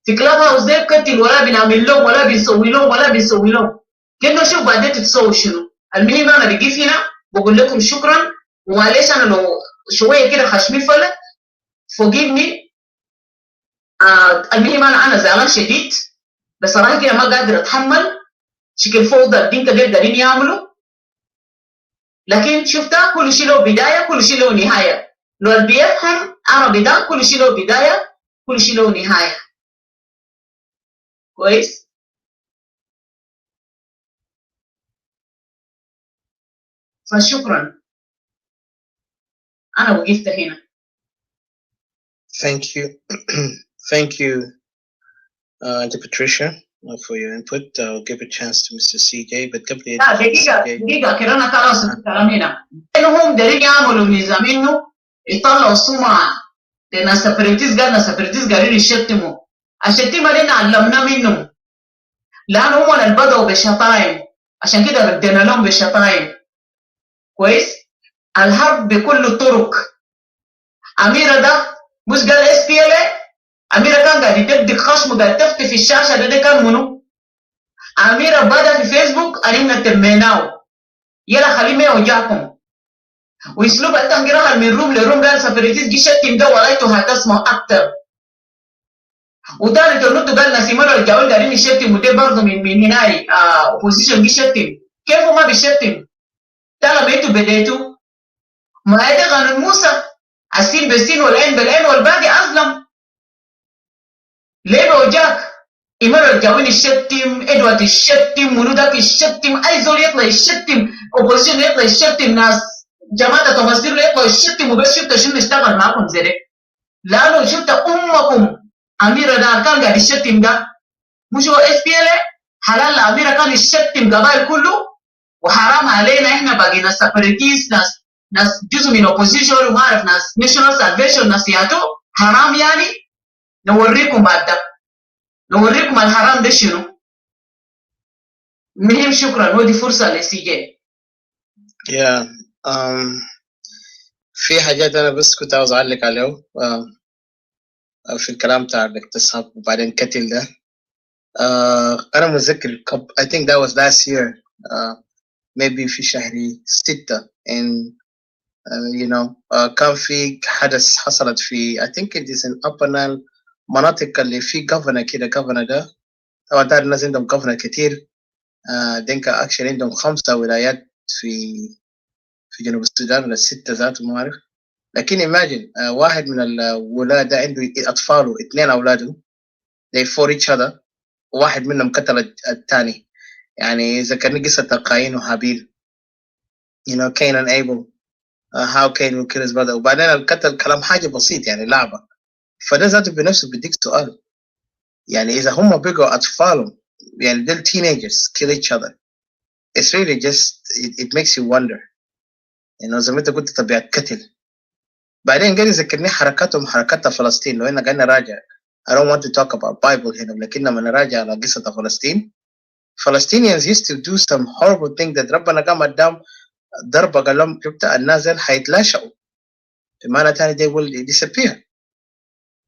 في كلاب هاوس ده كتل ولا بنعمل لهم ولا بنسوي لهم ولا بنسوي لهم. كنا نشوف بعدين تتسوي شنو. المهم انا بجي هنا بقول لكم شكرا ومعلش انا لو شويه كده خشمي فلت forgive me. المهم انا زعلان شديد بصراحه كده ما قادر اتحمل شكل فوضى الدينكا دول قاعدين يعملوا. لكن شفتها كل شيء له بدايه كل شيء له نهايه. لو اللي بيفهم عربي ده كل شيء له بدايه كل شيء له نهايه. كويس؟ فشكرا انا وقفت هنا. Thank you. Thank you, Auntie Patricia, for your input. I'll give a chance to Mr. CJ, but قبل لا دقيقة كده أنا خلاص الكلام هنا. إنهم دارين يعملوا نظام إنه يطلعوا سمعة لناس سيبريتيست قال ناس سيبريتيست قاعدين يشتموا. الشتيمة دي علمنا منهم لأن هم اللي بدأوا بالشتايم عشان كده ردينا لهم بالشتايم. كويس؟ الحرب بكل الطرق. أميرة ده مش قال SPLM. أميرة كان قاعد يدق خشمه قاعد تفتي في الشاشة ده كان منو؟ أميرة بدأ في فيسبوك أننا تميناه يلا خليه ما يوجعكم ويسلوب التنقرها من روم لروم قال سفريتيز جي شتم ده ورايته هتسمع أكتر. وتالت النقطة قال نسيمانو الجاول قاعدين يشتم وده برضه من هناي اوبوزيشن جي شتم. كيف ما بيشتم؟ ده لما انتوا بديتوا ما هذا قانون موسى السين بالسين والعين بالعين والباقي أظلم. ليه بوجاك؟ إيمان الجاوين يشتم، إدوارد يشتم، منودك يشتم، أي زول يطلع يشتم، أوبوزيشن يطلع يشتم، ناس جماعة توماسير يطلع يشتم وبس شفت شنو اشتغل معكم زي ده. لأنه شفت أمكم أميرة ده كان قاعد يشتم ده مش هو SPLM. حلال أميرة كان يشتم قبائل كله وحرام علينا إحنا باقينا سيبريتيست ناس جزء من أوبوزيشن وما أعرف ناس ناشونال سالفيشن ناس ياتو حرام يعني. نوريكم بعد ده نوريكم الحرام ده شنو. مهم شكرا ودي فرصة لسي Yeah. في حاجات أنا بس كنت عاوز أعلق عليه في الكلام بتاع الاغتصاب وبعدين قتل ده. أنا متذكر I think that was last year, maybe في شهر 6 and you know كان في حدث حصلت في I think it is in Upper Nile مناطق اللي في governor كده. governor ده طبعا ده الناس عندهم governor كتير. دينكا أكشن عندهم 5 ولايات في جنوب السودان ولا 6 ذاته ما أعرف. لكن imagine واحد من الولاة ده عنده أطفاله 2 أولاده they fought each other وواحد منهم قتل الثاني. يعني إذا كان قصة قايين وهابيل you know Cain and Abel how Cain will kill his brother. وبعدين القتل كلام حاجة بسيط يعني لعبة. فده ذاته بنفسه بديك سؤال يعني إذا هم بقوا أطفالهم يعني دول teenagers kill each other it's really just it makes you wonder you know زي ما أنت قلت طبيعة قتل. بعدين قال يذكرني حركاتهم حركات فلسطين. لو إحنا قلنا راجع I don't want to talk about Bible هنا لكن لما نراجع على قصة فلسطين Palestinians used to do some horrible thing that ربنا قام قدام ضربة قال لهم شفت الناس دول حيتلاشوا بمعنى تاني they will disappear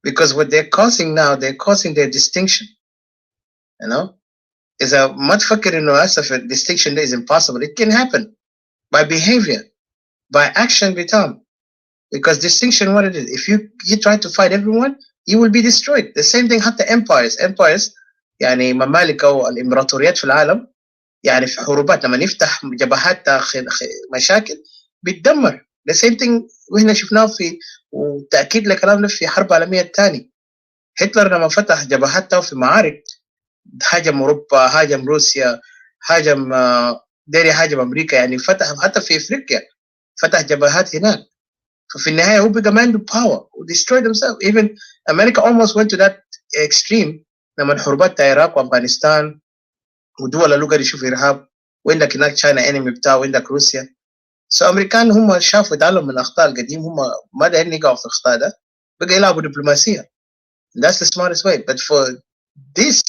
because what they're causing now they're causing their distinction you know. إذا ما تفكر إنه أسف distinction is impossible it can happen by behavior by action بتاعهم. Because distinction, what it is, if you try to fight everyone, you will be destroyed. The same thing حتى empires يعني ممالك أو الإمبراطوريات في العالم يعني في حروبات لما نفتح جبهات مشاكل بتدمر. the same thing وهنا شفناه في وتأكيد لكلامنا في حرب العالمية الثانية. هتلر لما فتح جبهاته في معارك هاجم أوروبا، هاجم روسيا، هاجم ديري هاجم أمريكا، يعني فتح حتى في أفريقيا فتح جبهات هناك. ففي النهاية هو بقى ما عنده power و destroyed himself. Even America almost went to that extreme لما حروبات العراق وأفغانستان ودول اللي قاعد يشوفوا إرهاب، وعندك هناك تشاينا انمي بتاعه وعندك روسيا. أمريكان هم شافوا يتعلموا من الأخطاء القديم، هم ما دايرين يقعوا في الأخطاء ده، بقى يلعبوا دبلوماسية. That's the smartest way. But for this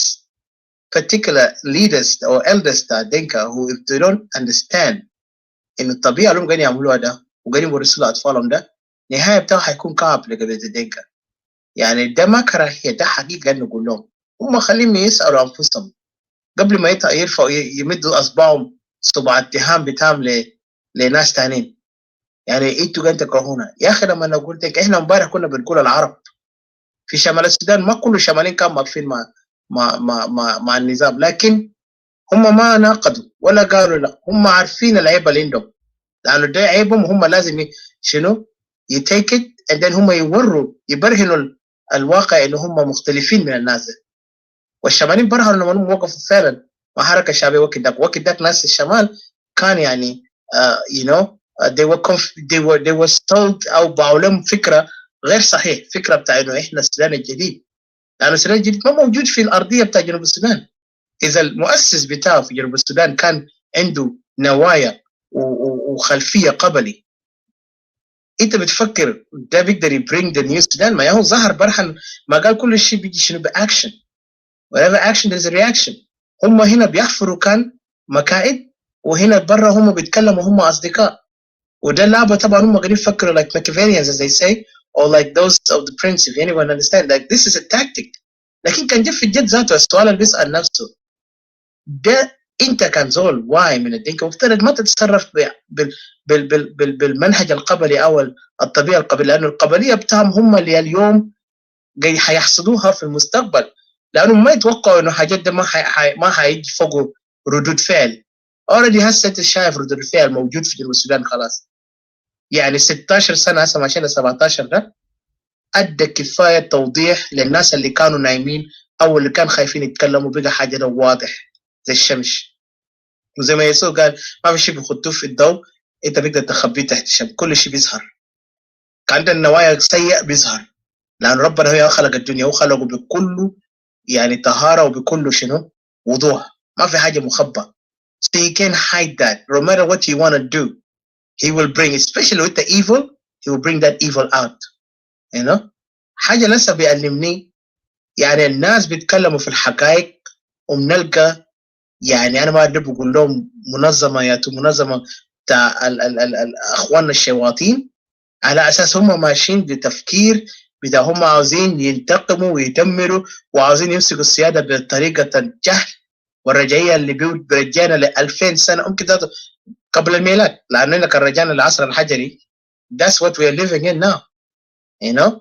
particular leaders or elders that Dinka who if they don't understand إن الطبيعة اللي هم قاعدين يعملوها ده وقاعدين يورثوا لأطفالهم ده النهاية بتاعه حيكون كعب لقبيلة الدينكا. يعني ده ما كراهية، ده حقيقة نقول لهم هم خليهم يسألوا أنفسهم قبل ما يرفعوا يمدوا أصبعهم صباع اتهام بتام لناس تانين. يعني انتوا قاعدين تكرهونا يا أخي. لما أنا قلت لك إحنا امبارح كنا بنقول العرب في شمال السودان ما كل الشمالين كانوا واقفين مع النظام، لكن هم ما ناقضوا ولا قالوا لا، هم عارفين العيب اللي عندهم، لأنه ده عيبهم هم لازم شنو يتيك ات and then هم يبرهنوا الواقع إنه هم مختلفين من الناس ده. والشمالين برهنوا لما هم وقفوا فعلا مع حركة الشعبية وقت داك ناس الشمال كان يعني you know they were told أو باعوا لهم فكرة غير صحيح، فكرة بتاع إنه إحنا السودان الجديد، لأنه السودان الجديد ما موجود في الأرضية بتاع جنوب السودان. إذا المؤسس بتاعه في جنوب السودان كان عنده نوايا وخلفية قبلي، أنت بتفكر ده بيقدر يبرينج ذا نيو السودان؟ ما هو ظهر برهن ما قال كل شيء بيجي شنو بأكشن. whatever action there is a reaction. هم هنا بيحفروا كان مكائد، وهنا برا هم بيتكلموا هم أصدقاء. وده اللعبة طبعا هم قاعدين يفكروا like Machiavellians as they say or like those of the prince if anyone understand like this is a tactic. لكن كان جف الجد ذاته السؤال اللي بيسأل نفسه ده انت كان زول واعي من الدينكا مفترض ما تتصرف بالمنهج القبلي او الطبيعه القبليه، لانه القبليه بتاعهم هم اللي اليوم جاي حيحصدوها في المستقبل، لانهم ما يتوقعوا انه حاجات ده ما حيجي فوقه ردود فعل. اوريدي هسه انت شايف ردود الفعل موجود في جنوب السودان خلاص. يعني 16 سنه هسه ماشيين 17 ده ادى كفايه توضيح للناس اللي كانوا نايمين او اللي كانوا خايفين يتكلموا، بقى حاجه ده واضح زي الشمس. وزي ما يسوع قال ما في شيء بيخطوه في الضوء انت بتقدر تخبيه تحت الشمس، كل شيء بيظهر. كان النوايا سيء بيظهر، لان ربنا هو خلق الدنيا وخلقه بكل يعني طهاره وبكل شنو وضوح، ما في حاجه مخبى. So you can't hide that. No matter what you want to do, he will bring, especially with the evil, he will bring that evil out. You know? حاجه لسه بيعلمني يعني الناس بيتكلموا في الحقائق وبنلقى يعني انا ما ادري بقول لهم منظمه بتاع اخواننا الشياطين على اساس هم ماشيين بتفكير بتاع هم عاوزين ينتقموا ويدمروا وعاوزين يمسكوا السياده بطريقه الجهل والرجعيه اللي برجعنا ل 2000 سنه ممكن قبل الميلاد، لاننا كان رجعنا للعصر الحجري. That's what we are living in now. You know?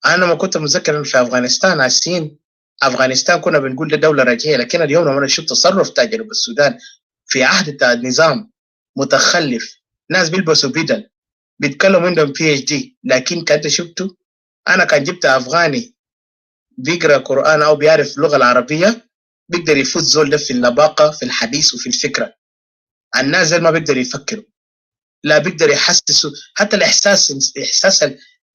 انا ما كنت متذكر في افغانستان عايشين افغانستان كنا بنقول ده دوله رجعيه، لكن اليوم لما نشوف تصرف بتاع جنوب السودان في عهد بتاع نظام متخلف، ناس بيلبسوا بدل بيتكلموا عندهم PhD، لكن كنت شفته انا كان جبت افغاني بيقرا قران او بيعرف اللغه العربيه بيقدر يفوت زول ده في اللباقه في الحديث وفي الفكره. الناس زي ما بيقدر يفكروا لا بيقدر يحسسوا حتى احساس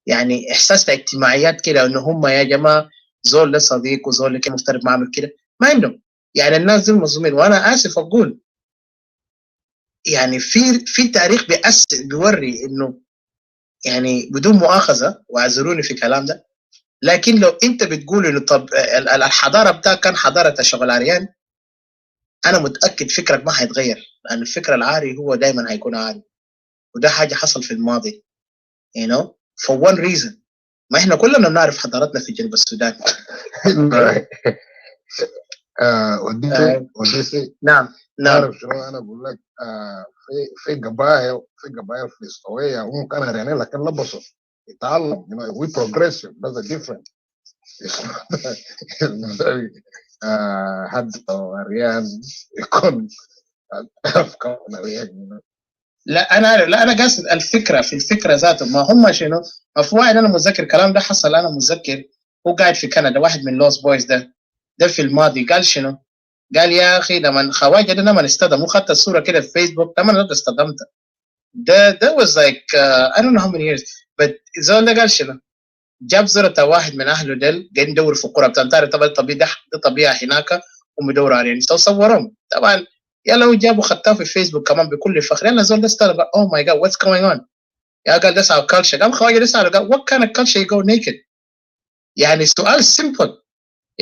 يعني احساس الاجتماعيات كده انه هم يا جماعه زول ده صديق وزول اللي كان مفترض معامل كده ما عندهم. يعني الناس دول مظلومين، وانا اسف اقول يعني في تاريخ بيوري انه يعني بدون مؤاخذه واعذروني في الكلام ده، لكن لو انت بتقول انه طب الحضاره بتاعك كان حضاره الشغل عريان، انا متاكد فكرك ما هيتغير، لان الفكر العاري هو دايما هيكون عاري، وده حاجه حصل في الماضي. you know for one reason. ما احنا كلنا بنعرف حضارتنا في جنوب السودان. وديسي نعم تعرف شنو انا بقول لك في قبائل فلسطينيه هم كانوا عريانين لكن لبسوا يتعلم we progressive that's a different حد عريان يكون أفكار عريان. لا انا قاصد الفكره في الفكره ذاته. ما هم شنو؟ ما في واحد انا متذكر الكلام ده حصل، انا متذكر هو قاعد في كندا، واحد من لوس بويز ده في الماضي قال شنو؟ قال يا اخي لما خواجه ده لما اصطدم وخدت الصوره كده في فيسبوك لما انا اصطدمت. ده was like I don't know how many years but زول ده قال شنو؟ جاب زرة واحد من اهله ديل قاعدين يدور في القرى بتاعتهم، تعرف طبعا ده طبيعه هناك هم يدوروا عليهم، صورهم طبعا. يلا هو جابوا خدتها في فيسبوك كمان بكل فخر. يلا زول ده استغرب، اوه ماي جاد واتس جوينج اون. يا قال that's our culture. قام خواجه يسأله قال what kind of culture you go naked؟ يعني سؤال simple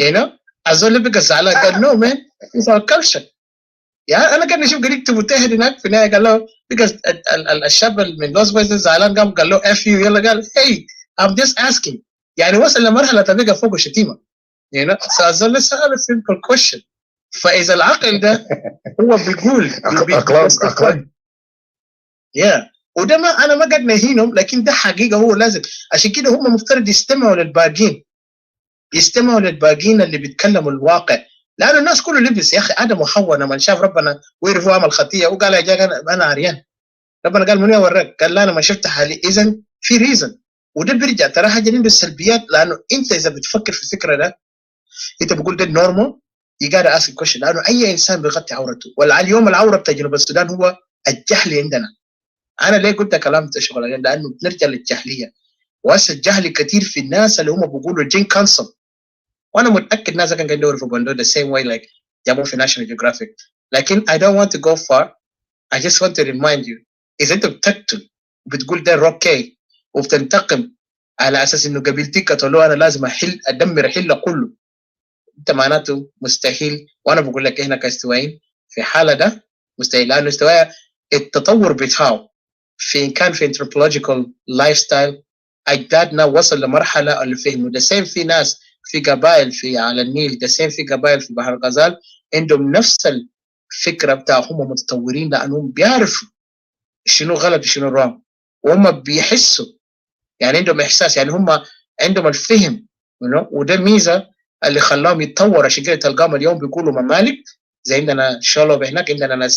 you know. الزول اللي بقى زعلان قال no man it's our culture. يعني انا كان نشوف قريب متحد هناك في النهايه قال له بقى الشاب من لوس بويز زعلان قال له اف يو. يلا قال hey I'm just asking. يعني وصل لمرحله تبقى فوق الشتيمه you know. فالزول سأله simple question. فاذا العقل ده هو بيقول أخلاق yeah. وده ما انا ما قد نهينهم، لكن ده حقيقه هو لازم. عشان كده هم مفترض يستمعوا للباقين اللي بيتكلموا الواقع، لانه الناس كله لبس يا اخي. ادم وحواء لما شاف ربنا ويرفوا عمل خطيه وقال يا جاك انا عريان، ربنا قال من يوريك؟ قال لا انا ما شفت حالي. اذا في ريزن. وده بيرجع ترى حاجه من السلبيات، لانه انت اذا بتفكر في الفكره ده انت بتقول ده نورمال يقدر اسك كويشن، لانه اي انسان بيغطي عورته. واليوم العوره بتاع جنوب السودان هو الجهل عندنا. انا ليه قلت كلام شغل؟ لانه بنرجع للجهليه، وهسه الجهل كثير في الناس اللي هم بيقولوا جين كانسل. وانا متاكد الناس كان قاعدين يدوروا في بندو the same way like جابوا في National Geographic. لكن I don't want to go far. I just want to remind you اذا انت بتقتل وبتقول ده روكي وبتنتقم على اساس انه قبيلتك قتلوه انا لازم ادمر حله كله، انت معناته مستحيل. وانا بقول لك هنا كاستوائيين في حاله ده مستحيل، لانه استواء التطور بتاعه في كان في anthropological lifestyle اجدادنا وصل لمرحله اللي فهموا ده سيم. في ناس في قبائل في على النيل ده سيم، في قبائل في بحر الغزال عندهم نفس الفكره بتاعهم متطورين، لانهم بيعرفوا شنو غلط وشنو رام، وهم بيحسوا يعني عندهم احساس، يعني هم عندهم الفهم وده ميزه اللي خلاهم يتطوروا. عشان كده تلقاهم اليوم بيقولوا ممالك، زي عندنا شولو هناك، عندنا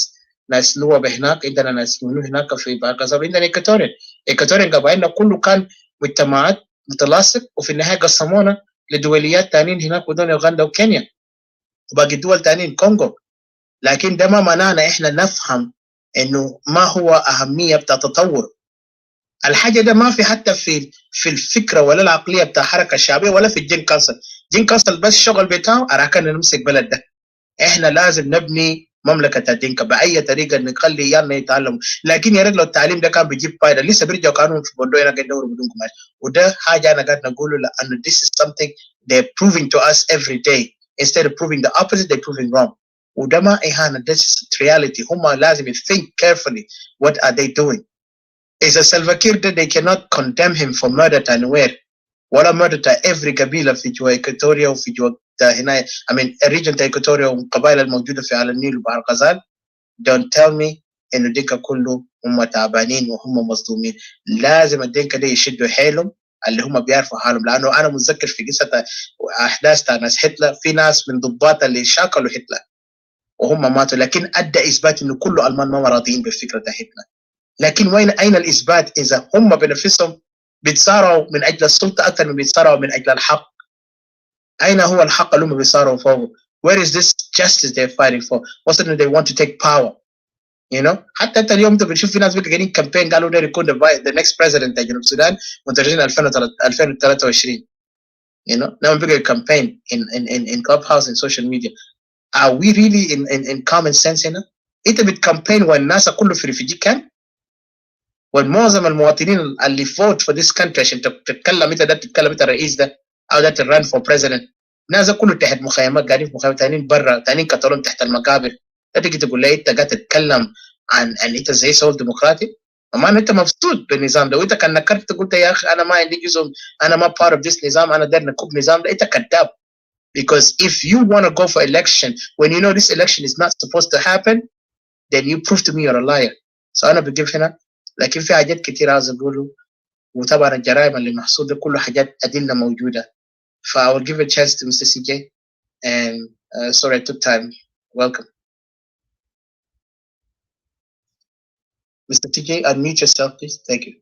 ناس لوا هناك، عندنا ناس منو هناك في باكازا، عندنا ايكواتوريان قبائلنا كله كان مجتمعات متلاصق، وفي النهايه قسمونا لدوليات تانيين هناك ودول اوغندا وكينيا وباقي الدول تانيين كونغو. لكن ده ما معنانا احنا نفهم انه ما هو اهميه بتاع التطور. الحاجه ده ما في حتى في الفكره ولا العقليه بتاع الحركه الشعبيه ولا في الجين كانسل. الجين كانسل بس الشغل بتاعه اراكن نمسك بلد ده. احنا لازم نبني مملكه الدينكا باي طريقه نخلي عيالنا يتعلموا. لكن يا ريت لو التعليم ده كان بيجيب فايده لسه بيرجعوا كانوا في بندو هنا قاعدين يدوروا بدون قماش. وده حاجه انا قاعد نقوله لانه this is something they're proving to us every day. Instead of proving the opposite they're proving wrong. وده ما اهانه، this is reality. هم لازم think carefully what are they doing. إذا سلفاكير ده they cannot condemn him for murder anywhere ولا murder every قبيلة في جوا إيكواتوريا وفي جوا هنا I mean الريجن تاع إيكواتوريا والقبائل الموجودة في على النيل وبحر الغزال. don't tell me إنه دينكا كله هم تعبانين وهم مظلومين. لازم الدينكا ده يشدوا حيلهم اللي هم بيعرفوا حالهم، لأنه أنا متذكر في قصة أحداث تاع ناس هتلر في ناس من ضباط اللي شاكلوا هتلر وهم ماتوا، لكن أدى إثبات إنه كل ألمان ما راضيين بالفكرة تاع هتلر. لكن أين الإثبات إذا هم بنفسهم بيتصارعوا من أجل السلطة أكثر من بيتصارعوا من أجل الحق؟ أين هو الحق اللي هم بيصارعوا فوقه؟ Where is this justice they're fighting for? What's it they want to take power? You know? حتى أنت اليوم بتشوف في ناس قاعدين كامبين قالوا ده يكون the next president تاع جنوب السودان منتظرين 2023. You know? Now we big campaign in clubhouse and social media. Are we really in common sense هنا؟ أنت بتكامبين والناس كله في refugee camp؟ والمعظم المواطنين اللي فوت في this country عشان تتكلم انت ده تتكلم انت الرئيس ده او ده تران فور بريزيدنت، الناس كله تحت مخيمات قاعدين في مخيمات، تانيين برا، تانيين كترون تحت المقابر. تيجي تقول لي انت قاعد تتكلم عن انت زي سول ديمقراطي؟ اما انت مبسوط بالنظام ده، وانت كان نكرت قلت يا اخي انا ما عندي جزء، انا ما part of this نظام، انا داير نكب نظام ده. انت كذاب. Because if you want to go for election when you know this election is not supposed to happen then you prove to me you're a liar. So انا بجيب هنا. لكن في حاجات كتير عايز اقوله، وطبعا الجرائم اللي محصول ده كله حاجات ادله موجوده. ف I will give a chance to Mr. CJ and Sorry I took time. Welcome. Mr. TJ, unmute yourself, please. Thank you.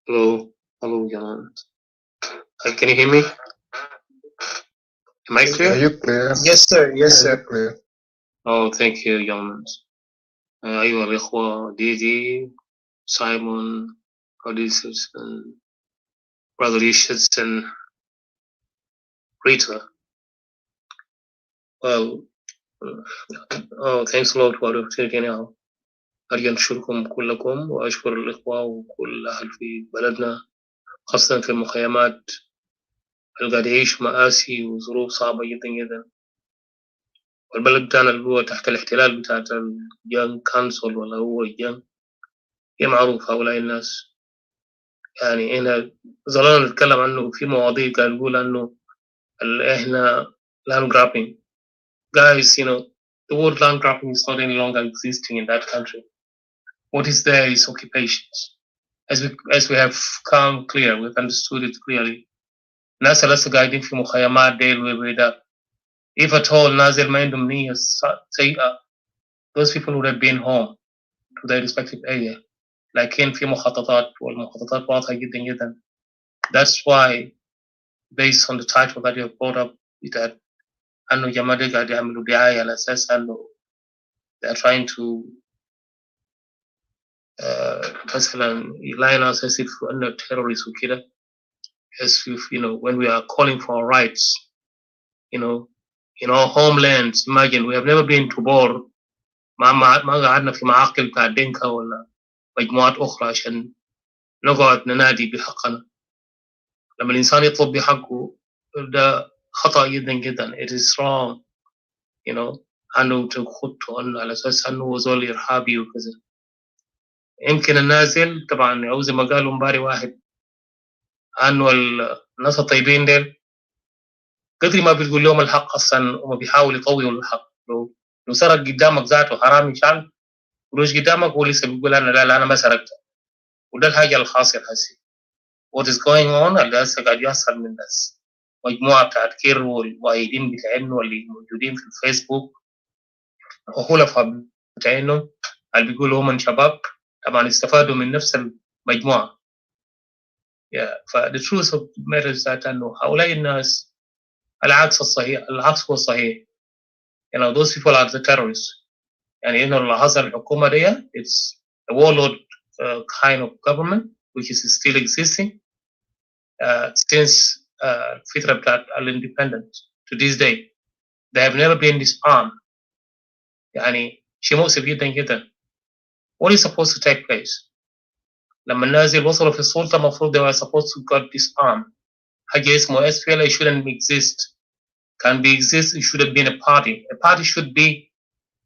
Hello, John. Can you hear me? Am I clear? Are you clear? Yes, sir. Yes, sir. Clear. Oh, thank you, gentlemen. أيها الإخوة, Didi, Simon, Odysseus, and Brother Ishis, and Rita. Well, thanks a lot for the opportunity now. أرجو أشكركم كلكم وأشكر الإخوة وكل أهل في بلدنا، خاصة في المخيمات اللي قاعد يعيش مآسي وظروف صعبة جدا جدا. والبلد بتاعنا اللي هو تحت الاحتلال بتاعت الجنج كانسل ولا هو الجنج، هي معروف هؤلاء الناس. يعني هنا ظلنا نتكلم عنه في مواضيع قاعد نقول عنه إحنا land grabbing. Guys, the word land grabbing is not any longer existing in that country. What is there is occupations. As we have come clear, we've understood it clearly. الناس اللي لسه قاعدين في مخيمات ديل وبيدا، if at all نازل ما عندهم نية سيئة، those people would have been home to their respective area. لكن في مخططات والمخططات واضحة جدا جدا. That's why, based on the title that you have brought up, that أنه جماعة دي قاعد يعملوا دعاية على أساس أنه they are trying to مثلا line us as if أنه terrorists وكده, as if when we are calling for our rights, in our homelands. Imagine we have never been to Bor, ما قعدنا في معاقل بتاع دينكا ولا مجموعات أخرى عشان نقعد ننادي بحقنا. لما الإنسان يطلب بحقه ده خطأ جدا جدا. It is wrong, أنه تخطه أنه على أساس أنه زول إرهابي وكذا. يمكن النازل طبعا أو زي ما قالوا مباري واحد أنه الناس الطيبين ديل قدر ما بتقول لهم الحق أصلا وما بيحاول يطوّلوا الحق. لو سرق قدامك ذاته حرامي شان ولوش قدامك هو لسه بيقول لا أنا ما سرقت. وده الحاجة الخاصة هسي. What is going on اللي هسه قاعد يحصل من الناس مجموعة بتاعت كير والوايدين بتاعنا اللي موجودين في الفيسبوك وخلفاء بتاعنا اللي بيقولوا هم شباب طبعا استفادوا من نفس المجموعة. the truth of the matter is that أنه هؤلاء الناس العكس هو الصحيح. Those people are the terrorists. يعني إنه اللي حصل الحكومة دي it's a warlord kind of government which is still existing since الفترة بتاعت الindependence to this day. They have never been disarmed. يعني شيء مؤسف جدا جدا. What is supposed to take place? لما النازل وصلوا في السلطة المفروض they were supposed to get disarmed. حاجة اسمه SPLM shouldn't exist. Can be exist, it should have been a party. A party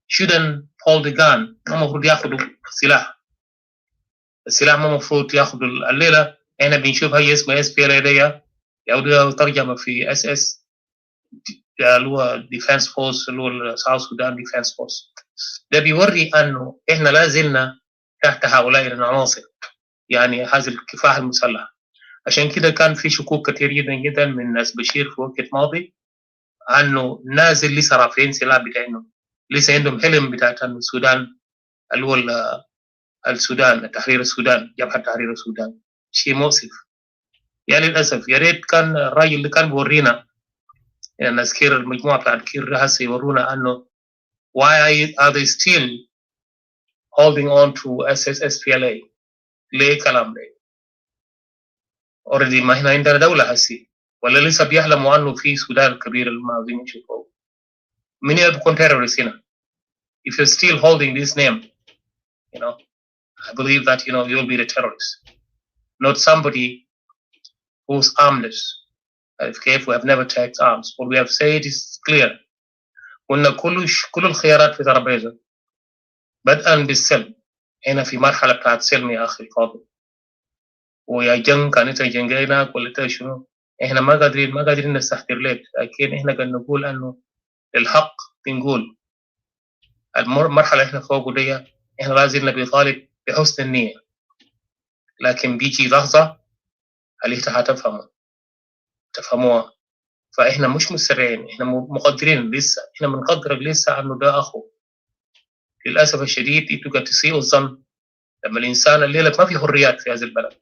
shouldn't hold the gun. ما مفروض ياخدوا سلاح. السلاح ما مفروض ياخدوا الليلة. أنا بنشوف هاي اسمه SPLM دي يعودوا ترجمة في SS اللي هو Defense Force اللي هو South Sudan Defense Force. ده بيوري أنه إحنا لا زلنا تحت هؤلاء العناصر. يعني هذا الكفاح المسلح. عشان كده كان في شكوك كثير جدا جدا من ناس بشير في وقت ماضي أنه نازل لسه رافعين سلاح بتاعهم. لسه عندهم حلم بتاعت السودان اللي هو السودان تحرير السودان جبهة تحرير السودان. شيء مؤسف. يعني للأسف يا ريت كان الراجل اللي كان بورينا الناس كير المجموعة بتاعت كير هسه يورونا أنه why are they still holding on to SPLA. ليه كلام ده؟ already ما هنا عندنا دولة هسه ولا لسه بيحلموا عنه في السودان الكبير اللي ما عاوزين يشوفوه. مين يبقون terrorists هنا؟ If you're still holding this name, I believe that you'll be the terrorist, not somebody who's armless. if we have never taken arms, what we have said is clear. قلنا كل الخيارات في ترابيزة بدءا بالسلم. هنا في مرحلة بتاعت سلم يا أخي الفاضل. ويا جنگ كانت جنجينا ولا شنو؟ إحنا ما قادرين نستحضر لك، لكن إحنا قد نقول أنه الحق بنقول المرحلة إحنا فوق دي إحنا لازلنا بنطالب بحسن النية. لكن بيجي لحظة اللي أنت هتفهمه تفهموها. فإحنا مش مسرعين، إحنا مقدرين لسه، إحنا بنقدرك لسه أنه ده أخو. للأسف الشديد أنتوا تسيئوا الظن لما الإنسان الليلة ما في حريات في هذا البلد،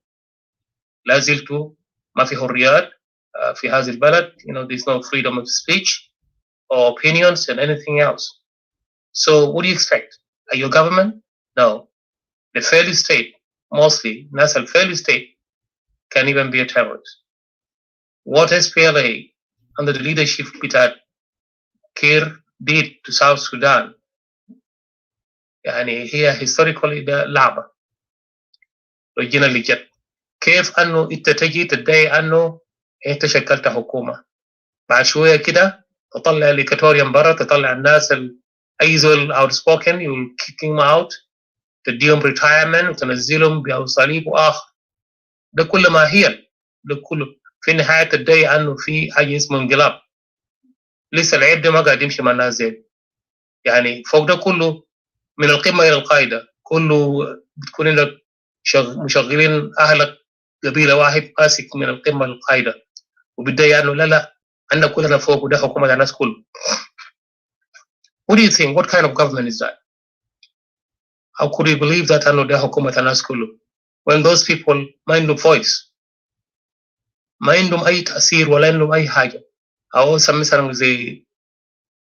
لا زلتوا ما في حريات في هذا البلد. There's no freedom of speech or opinions and anything else. So what do you expect? Are you a government? No. The failed state, mostly national failed state, can even be a terrorist. What SPLA under the leadership of Kir did to South Sudan, يعني هي historically ده لعبة originally جت. كيف أنه أنت تجي تدعي أنه أنت شكلت حكومة، بعد شوية كده تطلع الإكواتوريان برا، تطلع الناس أي زول outspoken you will kick him out، تديهم retirement وتنزلهم بأوصاليب وآخر. ده كله ما هي، ده كله في النهاية تدعي أنه في حاجة اسمه انقلاب. لسه العيب ده ما قاعد يمشي مع الناس زي يعني فوق ده كله من القمة إلى القاعدة كله بتكون لك مشغلين أهلك قبيلة واحد ماسك من القمة للقاعدة وبدأ أنه لا عندنا كلنا فوق وده حكومة الناس كله. What do you think? What kind of government is that? How could you believe that أنه ده حكومة الناس كله when those people ما عندهم voice، ما عندهم أي تأثير ولا عندهم أي حاجة؟ أو مثلا زي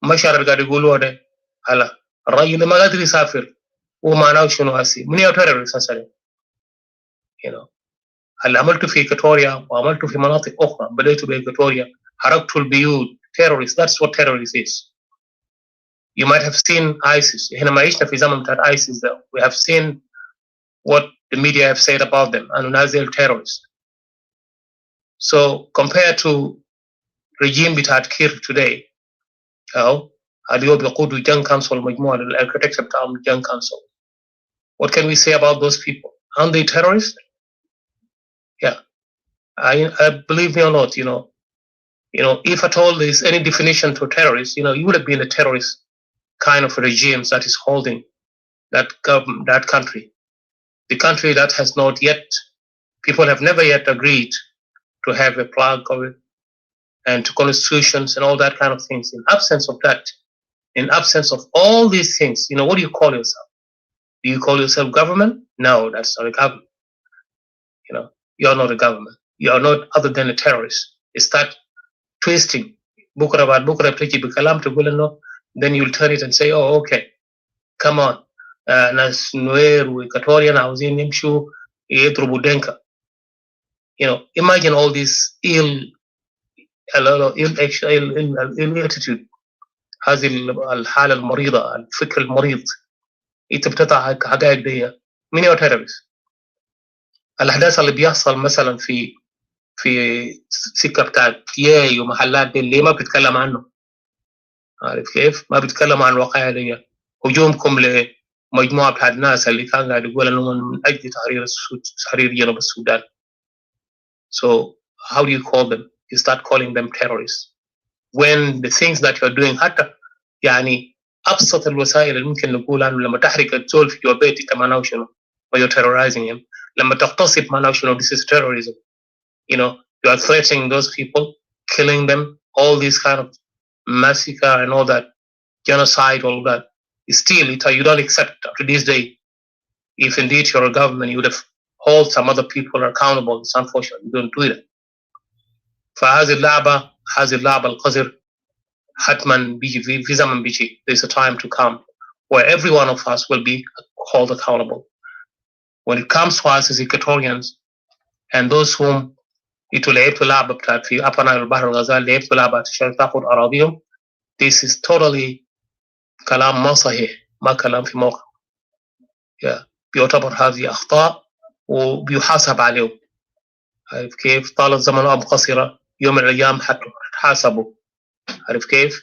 مشاعر قاعد يقولوا ده هلا الراجل ما قادر يسافر ومعناه شنو هسي من يعتبر اساسا اللي عملته في إكواتوريا وعملته في مناطق أخرى. بدأت بإكواتوريا، حركت البيوت. terrorists, that's what terrorist is. You might have seen ISIS. إحنا ما عشنا في زمن بتاع ISIS ده. We have seen what the media have said about them and Nazil terrorists. So compared to regime بتاع كير today، اليوم بيقودوا JING council مجموعة الاركتكتشر بتاعهم JING council. What can we say about those people? Aren't they terrorists? Yeah. I believe me or not, if at all there's any definition to terrorist, you would have been a terrorist kind of regimes that is holding that country. The country that has not yet, people have never yet agreed to have a flag of it and to constitutions and all that kind of things. In absence of that, in absence of all these things, what do you call yourself? Do you call yourself government? No, that's not a government. You're not a government. You are not other than a terrorist. You start twisting. Then you'll turn it and say, oh, okay, come on. Nas Nuer Equatorian عاوزين يمشوا يضربوا Dinka. Imagine all this ill attitude. هذه الحالة المريضة، الفكر المريض. أنت بتطلع حقائق دي. مين هو terrorist؟ الأحداث اللي بيحصل مثلا في سكة بتاعت ياي ومحلات دي اللي ما بتتكلم عنه، عارف كيف؟ ما بيتكلم عن الواقعية دي. هجومكم لمجموعة بتاعت الناس اللي كان قاعد يقول انهم من اجل تحرير جنوب السودان. So how do you call them? You start calling them terrorists when the things that you're doing حتى يعني ابسط الوسائل اللي ممكن نقول عنه لما تحرق الزول في جوا بيتك معناه شنو؟ or you're terrorizing him. لما تغتصب معناه شنو؟ This is terrorism. You are threatening those people, killing them, all these kind of massacre and all that, genocide, all that. Still, you don't accept to this day. If indeed you're a government, you would have hold some other people accountable. It's unfortunate. You don't do that. فهذه اللعبة القذر حتما بيجي في زمن بيجي. There's a time to come where every one of us will be called accountable. When it comes to us as Equatorians and those whom لعبتوا لعبة بتاعت في أبناء البحر الغزال، لعبتوا لعبة عشان تاخد أراضيهم. This is totally كلام ما صحيح، ما كلام في موقع. بيعتبر هذه أخطاء وبيحاسب عليه. عارف كيف؟ طالت زمنهم قصيرة، يوم من الأيام حتحاسبوا. عارف كيف؟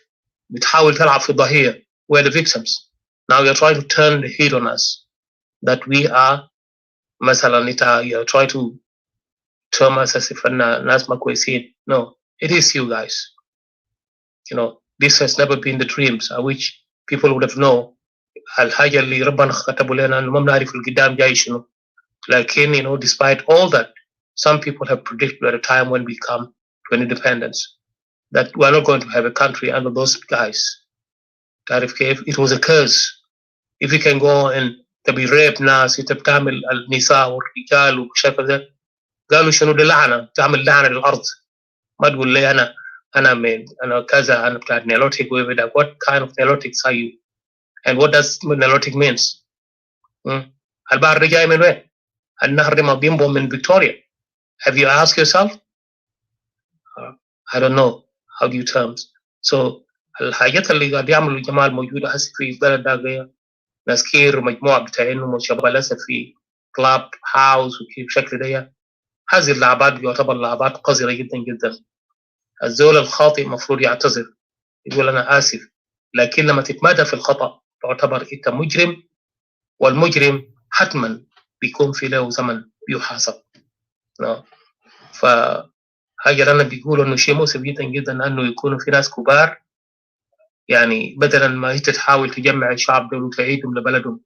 بتحاول تلعب في الضحية. We're the victims. Now you're trying to turn the heat on us that we are مثلا you're trying to term us as if الناس ما كويسين. No, it is you guys. This has never been the dreams. I wish people would have known الحاجة اللي ربنا كتبوا لنا إنه ما بنعرف القدام جاي شنو. لكن despite all that, some people have predicted at a time when we come to to an independence, that we're not going to have a country under those guys. تعرف كيف؟ It was a curse. If you can go and تبي rape ناس، انت بتعمل النساء والرجال وشايف ذا، قالوا شنو دي لعنة، تعمل لعنة للأرض. ما تقول لي أنا كذا، أنا بتاع Nilotic ويبدأ. What kind of Nilotics are you? And what does Nilotic means? البحر ده جاي من وين؟ النهر ده ما بينبع من فيكتوريا. Have you asked yourself? I don't know how do you terms. So الحاجات اللي قاعد يعملوا الجماعة الموجودة هسه في البلد ده، ناس كثير مجموعة بتاعينهم وشباب لسه في كلاب هاوس وكيف شكل ده، هذه اللعبات يعتبر لعبات قذرة جدا جدا. الزول الخاطئ مفروض يعتذر، يقول أنا آسف، لكن لما تتمادى في الخطأ تعتبر أنت مجرم، والمجرم حتما بيكون في له زمن بيحاسب. فحاجة أنا بيقولوا إنه شيء مؤسف جدا جدا أنه يكونوا في ناس كبار، يعني بدلا ما هي تحاول تجمع الشعب دول وتعيدهم لبلدهم،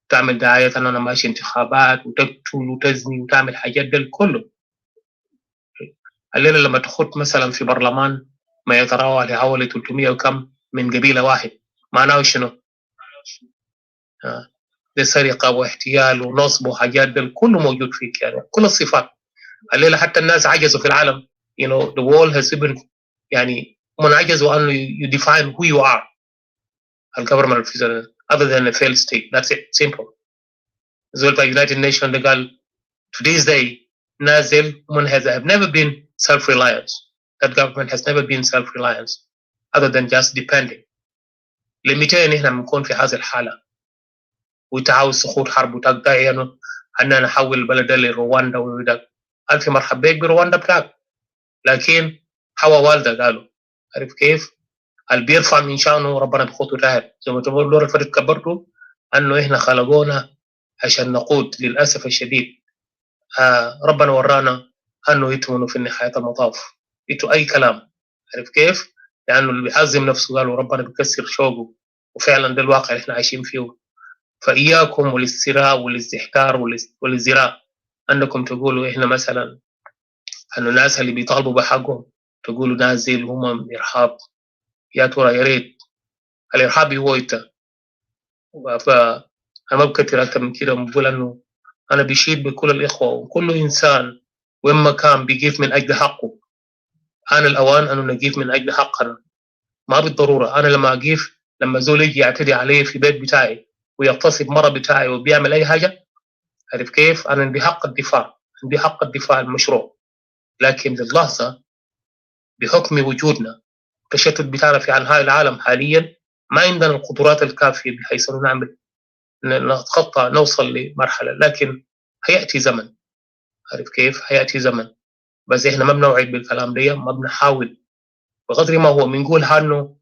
تعمل دعاية أنا ماشي انتخابات وتقتل وتزني وتعمل حاجات دل كله. الليلة لما تخط مثلا في برلمان ما يتراوح لحوالي 300 وكم من قبيلة واحد، معناه شنو؟ ده سرقة واحتيال ونصب وحاجات دل كله موجود فيك، يعني كل الصفات. الليلة حتى الناس عجزوا في العالم، you know the world has been يعني من عجزوا أنه you define who you are. الgovernment representative other than a failed state. That's it, simple. زول by United Nations they قال to this day نازل women have never been self-reliant. That government has never been self-reliant other than just depending. لمتين إحنا بنكون في هذه الحالة وتعاوز سقوط حرب وتقطع إنه أننا نحول البلد لرواندا ويدك ألف مرحب بك برواندا بتاعك، لكن حوا والدة قالوا عارف كيف اللي بيرفع من شأنه ربنا بخطوه تحت. زي ما تقول دور الفرد كبرته أنه إحنا خلقونا عشان نقود. للأسف الشديد ربنا ورانا أنه يتمنوا في نهاية المطاف يتو أي كلام. عارف كيف؟ لأنه اللي بيعزم نفسه قالوا ربنا بيكسر شوقه، وفعلا ده الواقع اللي إحنا عايشين فيه. فإياكم والاستراء والاستحكار والازدراء أنكم تقولوا إحنا مثلا أنه الناس اللي بيطالبوا بحقهم تقولوا ناس زي هم إرهاب. يا ترى يا ريت الإرهابي هو أنت. فأنا ما بكتر أكتر من كده، بقول أنه أنا بشيد بكل الإخوة وكل إنسان وإما كان بيقف من أجل حقه. أنا الأوان أنه نقف من أجل حقنا، ما بالضرورة أنا لما أقف لما زول يجي يعتدي عليه في بيت بتاعي ويغتصب مرة بتاعي وبيعمل أي حاجة، عارف كيف؟ أنا عندي حق الدفاع، عندي حق الدفاع المشروع. لكن للحظة بحكم وجودنا التشتت بتاعنا في أنحاء العالم حاليا ما عندنا القدرات الكافية بحيث نعمل نتخطى نوصل لمرحلة. لكن هيأتي زمن، عارف كيف؟ هيأتي زمن، بس إحنا ما بنوعد بالكلام ده، ما بنحاول بقدر ما هو بنقول إنه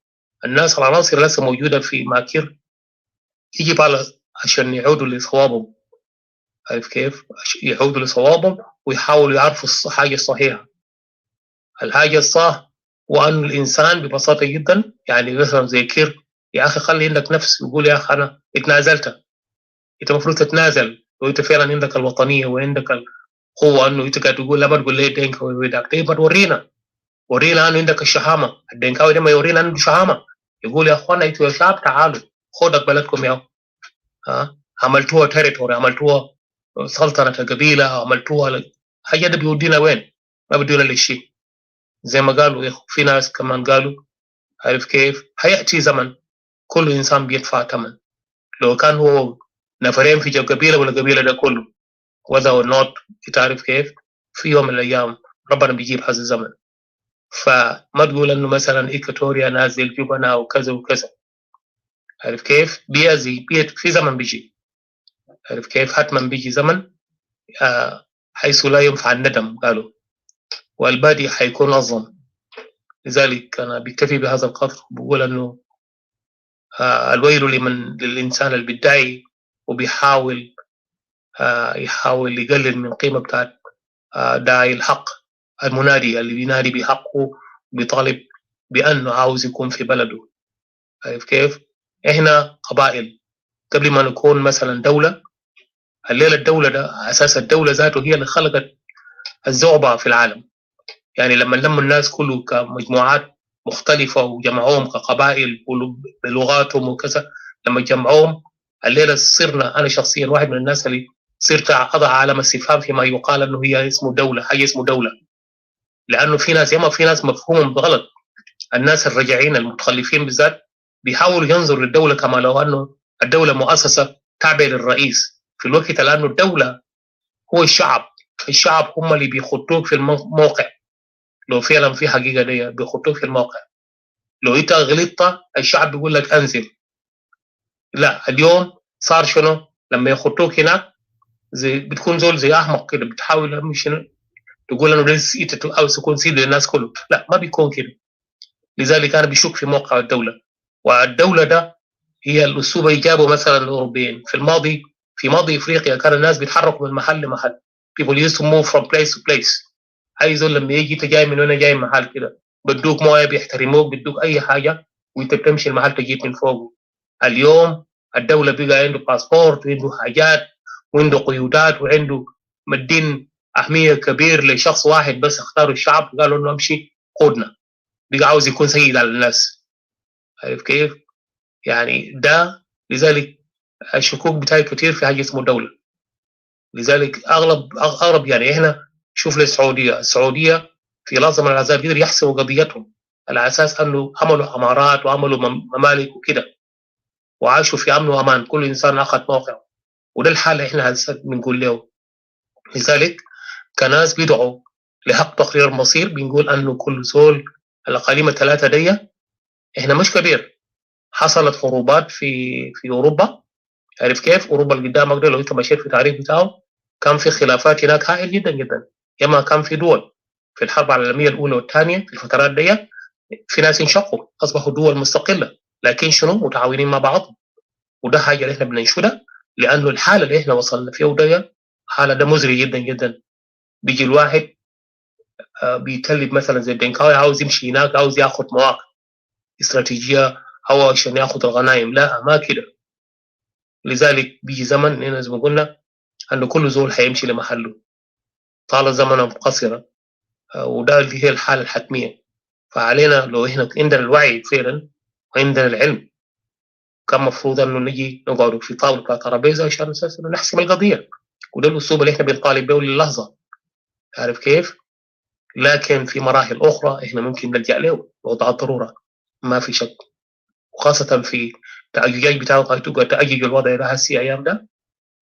الناس العناصر لسه موجودة في ماكر يجب على عشان يعودوا لصوابهم. عارف كيف؟ يعودوا لصوابهم ويحاولوا يعرفوا الحاجة الصحيحة. الحاجة الصح وأن الإنسان ببساطة جدا يعني مثلا زي كير، يا أخي خلي عندك نفس وقول يا أخي أنا اتنازلت. أنت المفروض تتنازل وأنت فعلا عندك الوطنية وعندك القوة أنه أنت قاعد تقول لما تقول لي دينكا ويدك طيب ورينا أنه عندك الشهامة. الدينكاوي ده ما يورينا عنده شهامة، يقول يا أخوانا أنتوا يا شعب تعالوا خدك بلدكم يا عملتوها تيريتوري، عملتوها سلطنة قبيلة، عملتوها حاجة ده بيودينا وين؟ ما بدينا للشيء. زي ما قالوا في ناس كمان قالوا عارف كيف؟ هيأتي زمن كل إنسان بيدفع ثمن. لو كان هو نفرين في قبيلة ولا قبيلة ده كله whether or not تعرف كيف؟ في يوم من الأيام ربنا بيجيب هذا الزمن. فما تقول إنه مثلا إيكواتوريا نازل جبنا وكذا وكذا، عارف كيف؟ بيأذي في زمن بيجي، عارف كيف؟ حتما بيجي زمن حيث لا ينفع الندم قالوا، والبادي حيكون أظلم. لذلك أنا بكتفي بهذا القدر، بقول أنه الويل للإنسان اللي بيدعي وبيحاول يحاول يقلل من قيمة بتاعت داعي الحق، المنادي اللي بينادي بحقه بيطالب بأنه عاوز يكون في بلده. عارف كيف؟ إحنا قبائل قبل ما نكون مثلا دولة. الليلة الدولة ده أساس الدولة ذاته هي اللي خلقت الزعبة في العالم. يعني لما لموا الناس كله كمجموعات مختلفة وجمعوهم كقبائل بلغاتهم وكذا، لما جمعوهم الليلة صرنا، أنا شخصيا واحد من الناس اللي صرت أضع علامة استفهام فيما يقال أنه هي اسمه دولة، حاجة اسمه دولة، لأنه في ناس ياما في ناس مفهومهم غلط. الناس الرجعين المتخلفين بالذات بيحاولوا ينظروا للدولة كما لو أنه الدولة مؤسسة تابعة للرئيس، في الوقت لأنه الدولة هو الشعب هم اللي بيخطوك في الموقع. لو فعلا في حقيقة دي بيخطوك في الموقع، لو انت غلطت الشعب بيقول لك انزل. لا اليوم صار شنو؟ لما يخطوك هناك زي بتكون زول زي احمق كده، بتحاول مش شنو تقول انه انت او تكون سيد للناس كله، لا ما بيكون كده. لذلك انا بشك في موقع الدوله، والدوله ده هي الاسلوب اللي جابه مثلا الاوروبيين في الماضي. في ماضي افريقيا كان الناس بيتحركوا من محل لمحل. people used to move from place to place. اي زول لما يجي انت جاي من وين؟ جاي من محل كده، بدوك مويه بيحترموك، بدوك اي حاجه وانت بتمشي المحل تجيب من فوقه. اليوم الدوله بقى عنده باسبورت وعنده حاجات وعنده قيودات وعنده مدين اهميه كبير لشخص واحد بس اختاروا الشعب قالوا انه امشي قودنا، بقى عاوز يكون سيد على الناس. عارف كيف؟ يعني ده لذلك الشكوك بتاعي كتير في حاجه اسمه دوله. لذلك اغلب يعني احنا شوف السعوديه في لحظه من العذاب قدر يحسموا قضيتهم على اساس انه عملوا امارات وعملوا ممالك وكده، وعاشوا في امن وامان، كل انسان اخذ موقعه. وده الحال احنا هسه بنقول له. لذلك كناس بيدعوا لحق تقرير المصير بنقول انه كل زول الاقاليم الثلاثه دي احنا مش كبير. حصلت حروبات في اوروبا، عارف كيف؟ اوروبا اللي قدامك ده لو انت مشيت في التاريخ بتاعه كان في خلافات هناك هائل جدا جدا. ياما كان في دول في الحرب العالميه الاولى والثانيه في الفترات دي في ناس انشقوا اصبحوا دول مستقله، لكن شنو؟ متعاونين مع بعض. وده حاجه اللي احنا بننشدها، لانه الحاله اللي احنا وصلنا فيها ده حاله ده مزري جدا جدا. بيجي الواحد بيتكلم مثلا زي الدنكاوي عاوز يمشي هناك، عاوز ياخذ مواقع استراتيجيه او عشان ياخذ الغنائم، لا ما كده. لذلك بيجي زمن هنا زي ما قلنا انه كل زول حيمشي لمحله طال زمنا قصيرا، وده اللي هي الحاله الحتميه. فعلينا لو احنا عندنا الوعي فعلا وعندنا العلم كان مفروض انه نجي نقعد في طاوله ترابيزه عشان اساسا نحسم القضيه. وده الاسلوب اللي احنا بنطالب به للحظه، عارف كيف؟ لكن في مراحل اخرى احنا ممكن نلجا له وضع الضروره، ما في شك. وخاصه في تأجيج بتاعه تأجيج الوضع ده هسي ايام ده،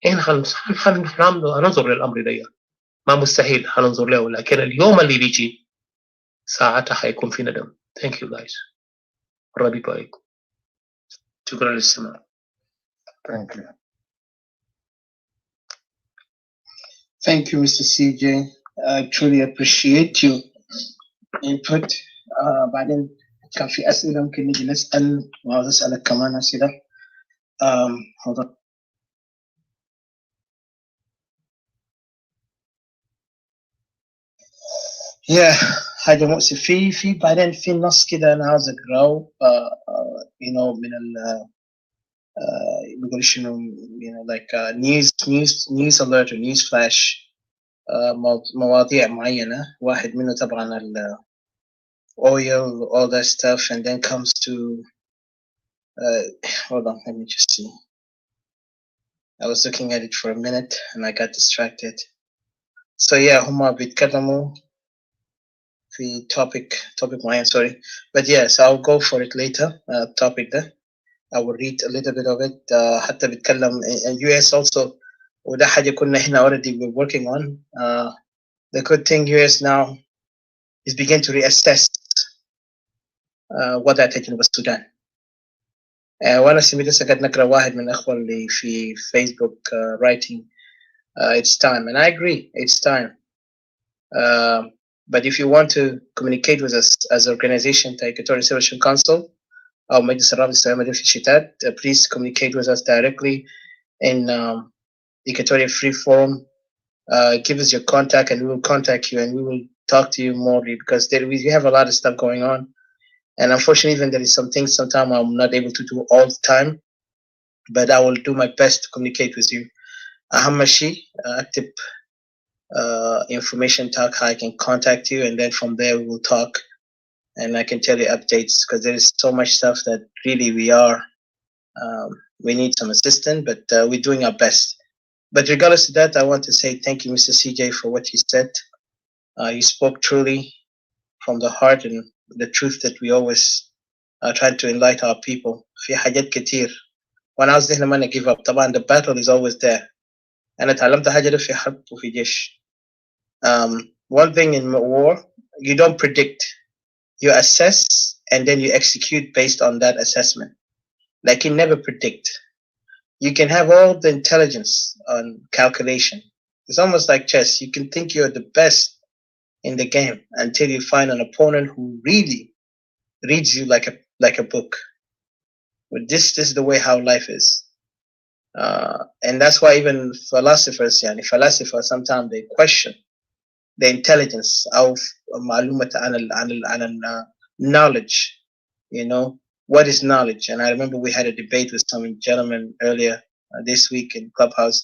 احنا هننظر للامر ده، ما مستحيل هننظر له، لكن اليوم اللي بيجي ساعتها حيكون في ندم. Thank you guys. ربي بايك. شكرا للاستماع. Thank you. Thank you, Mr. CJ. I truly appreciate your input. بعدين كان في أسئلة ممكن نيجي نسأل وعاوز أسألك كمان أسئلة. hold on. حاجة مؤسف في بعدين في نص كده أنا عاوز أقراه you know من بيقول شنو you know like news alert or news flash مواضيع معينة. واحد منه طبعا oil all that stuff and then comes to hold on, let me just see. I was looking at it for a minute and I got distracted. So yeah, هما بيتكلموا في topic معين, sorry, but yes, I'll go for it later. Topic ده I will read a little bit of it. حتى بيتكلم US also, وده حاجة كنا احنا already been working on. The good thing US now is begin to reassess وضع جنوب السودان. وانا سمعت لسه قاعد نقرا واحد من الاخوه اللي في فيسبوك writing it's time, and I agree, it's time. But if you want to communicate with us as an organization, the Equatorian Liberation Council أو مجلس الرابط السلامي في الشتات, please communicate with us directly in Equatorial Free Forum. Give us your contact and we will contact you and we will talk to you more, because we have a lot of stuff going on, and unfortunately even there is some things sometimes I'm not able to do all the time, but I will do my best to communicate with you. أهم شيء أكتب information talk, how I can contact you, and then from there we will talk, and I can tell you updates, because there is so much stuff that really we need some assistance, but we're doing our best. But regardless of that, I want to say thank you, Mr. CJ, for what you said. You spoke truly from the heart and the truth that we always try to enlighten our people. في حاجات كتير وأنا عاوز إحنا ما give up. طبعا the battle is always there. أنا تعلمت حاجة ده في حرب وفي جيش. One thing in war, you don't predict. You assess and then you execute based on that assessment. Like you never predict. You can have all the intelligence on calculation. It's almost like chess. You can think you're the best in the game until you find an opponent who really reads you like a book. But this is the way how life is. And that's why even philosophers sometimes they question the intelligence of معلومة عن knowledge. You know, what is knowledge? And I remember we had a debate with some gentlemen earlier this week in Clubhouse.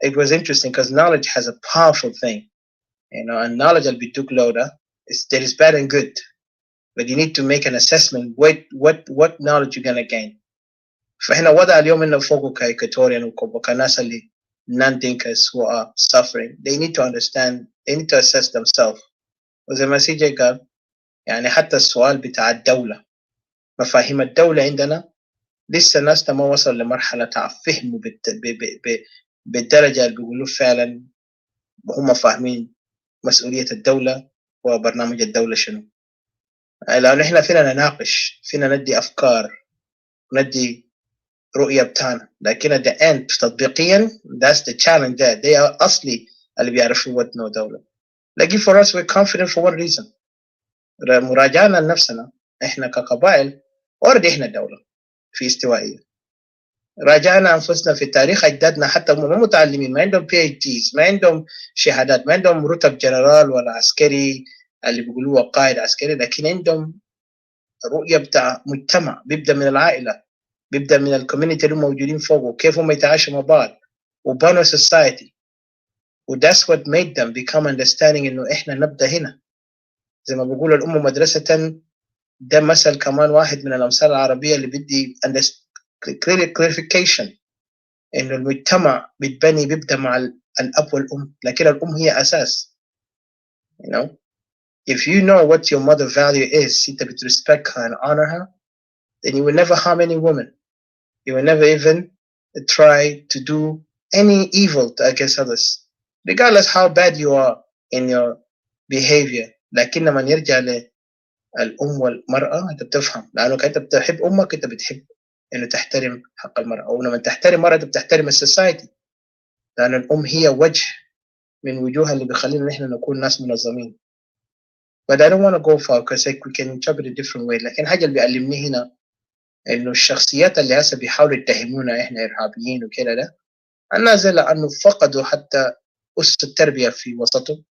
It was interesting because knowledge has a powerful thing, you know, and knowledge will be took loader. There is bad and good, but you need to make an assessment. What knowledge you're gonna gain. فهنا وضع اليوم إنه فوقه كإيكواتوريان وكناس اللي non-Dinkas who are suffering. They need to understand. They need to assess themselves. وزي ما سي جي قال يعني حتى السؤال بتاع الدولة مفاهيم الدولة عندنا لسه الناس ما وصل لمرحلة فهم بالدرجة اللي بيقولوا فعلا هم فاهمين مسؤولية الدولة وبرنامج الدولة شنو. لأن إحنا فينا نناقش، فينا ندي أفكار، ندي رؤية بتاعنا، لكن at the end تطبيقيا that's the challenge there. They are أصلي اللي بيعرفوا what no دولة. لكن for us we're confident for one reason. مراجعنا لنفسنا إحنا كقبائل already إحنا دولة في استوائية. راجعنا أنفسنا في تاريخ أجدادنا حتى هم متعلمين ما عندهم PhDs ما عندهم شهادات ما عندهم رتب جنرال ولا عسكري اللي بيقولوه قائد عسكري، لكن عندهم رؤية بتاع مجتمع بيبدأ من العائلة، بيبدأ من الكوميونيتي اللي موجودين فوقه، كيف هم يتعايشوا مع بعض وبنوا society. و that's what made them become understanding إنه إحنا نبدأ هنا. زي ما بيقولوا الأم مدرسة، ده مثل كمان واحد من الأمثال العربية اللي بدي clarification إنه المجتمع بيبدأ مع الأب والأم، لكن الأم هي أساس. You know, if you know what your mother value is, أنت بتrespect her and honor her, then you will never harm any woman. You will never even try to do any evil against others, regardless how bad you are in your behavior. لكن لما يرجع للأم والمرأة أنت بتفهم، لأنه أنت بتحب أمك أنت بتحب إنه تحترم حق المرأة، ولما تحترم مرأة أنت بتحترم السوسايتي، لأن الأم هي وجه من وجوهها اللي بيخلينا نحن نكون ناس منظمين. But I don't want to go far because we can interpret it a different way. لكن حاجة اللي بيعلمني هنا إنه الشخصيات اللي هسه بيحاولوا يتهمونا إحنا إرهابيين وكده ده الناس لأنه فقدوا حتى أسس التربية في وسطهم،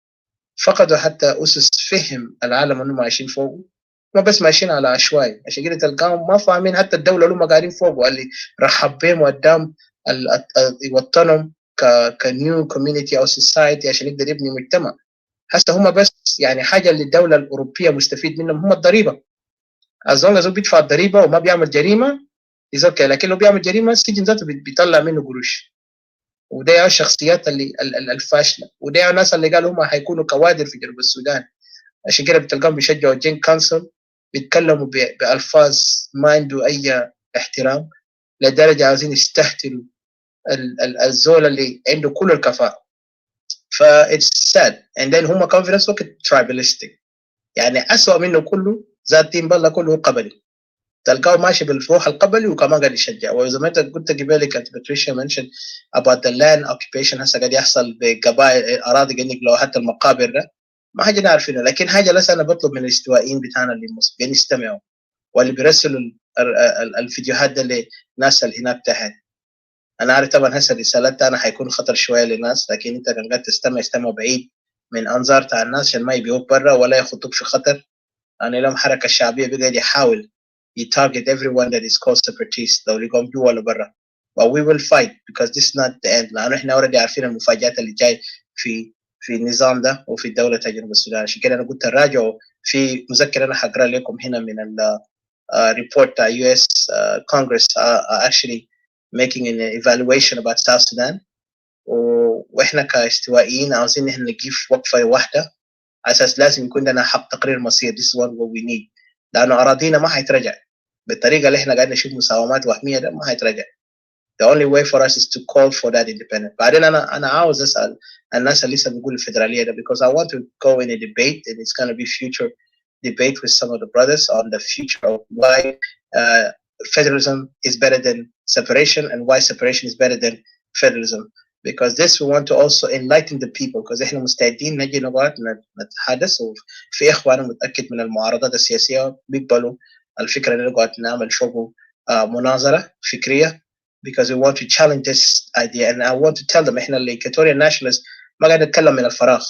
فقدوا حتى أسس فهم العالم إنهم عايشين فوقه، ما بس ماشيين على عشوائي. عشان كده تلقاهم ما فاهمين حتى الدولة اللي هم قاعدين فوقه اللي رحب بهم وقدام يوطنهم كنيو كوميونيتي أو سوسايتي عشان يقدر يبني مجتمع. هسه هم بس يعني حاجة اللي الدولة الأوروبية مستفيد منهم هم الضريبة. as long as هو بيدفع الضريبة وما بيعمل جريمة is okay، لكن لو بيعمل جريمة السجن ذاته بيطلع منه قروش. وده الشخصيات اللي الفاشلة، وده الناس اللي قالوا هم هيكونوا كوادر في جنوب السودان. عشان كده بتلقاهم بيشجعوا جينج كونسل، بيتكلموا بألفاظ ما عنده أي احترام، لدرجة عايزين يستهتروا الزول اللي عنده كل الكفاءة. it's sad. and then هم كمان في نفس الوقت tribalistic، يعني أسوأ منه كله ذاتين بالله كله قبلي. تلقاه ماشي بالروح القبلي وكمان قاعد يشجع. وزي ما انت قلت قبل كانت باتريشيا mentioned about the land occupation هسه قاعد يحصل بقبائل اراضي قاعدين يقلعوا حتى المقابر ده ما حاجه نعرفينه. لكن حاجه لسه انا بطلب من الاستوائيين بتاعنا اللي قاعدين يستمعوا واللي بيرسلوا الفيديوهات ده للناس اللي هناك تحت. انا عارف طبعا هسه رسالتها انا حيكون خطر شويه للناس، لكن انت كان قاعد تستمع بعيد من انظار تاع الناس عشان ما يبيعوك برا ولا يخطوك في خطر. انا لهم حركه الشعبيه بقى يحاول target everyone that is called separatist لو لقوم جوا ولا برا. but we will fight because this is not the end. لأنه إحنا already عارفين المفاجآت اللي جاي في في النظام ده وفي الدولة جنوب السودان. عشان كده أنا قلت راجعوا في مذكرة أنا هقرأ لكم هنا من report US Congress actually making an evaluation about South Sudan. واحنا كاستوائيين عاوزين احنا نجيب وقفه واحده على اساس لازم يكون لنا حق تقرير مصير. This is what we need. لانه اراضينا ما حيترجع بالطريقه اللي احنا قاعدين نشوف مساومات وهميه ده ما حيترجع. The only way for us is to call for that independence. بعدين انا عاوز اسال الناس اللي لسه بيقولوا الفدراليه ده because I want to go in a debate and it's going to be future debate with some of the brothers on the future of why federalism is better than separation and why separation is better than federalism. Because this we want to also enlighten the people because احنا مستعدين نجي نقعد نتحدث وفي اخوان متاكد من المعارضات السياسيه بيقبلوا الفكره ان نقعد نعمل شغل مناظره فكريه because we want to challenge this idea and I want to tell them احنا اللي Equatorian Nationalists ما قاعد نتكلم من الفراغ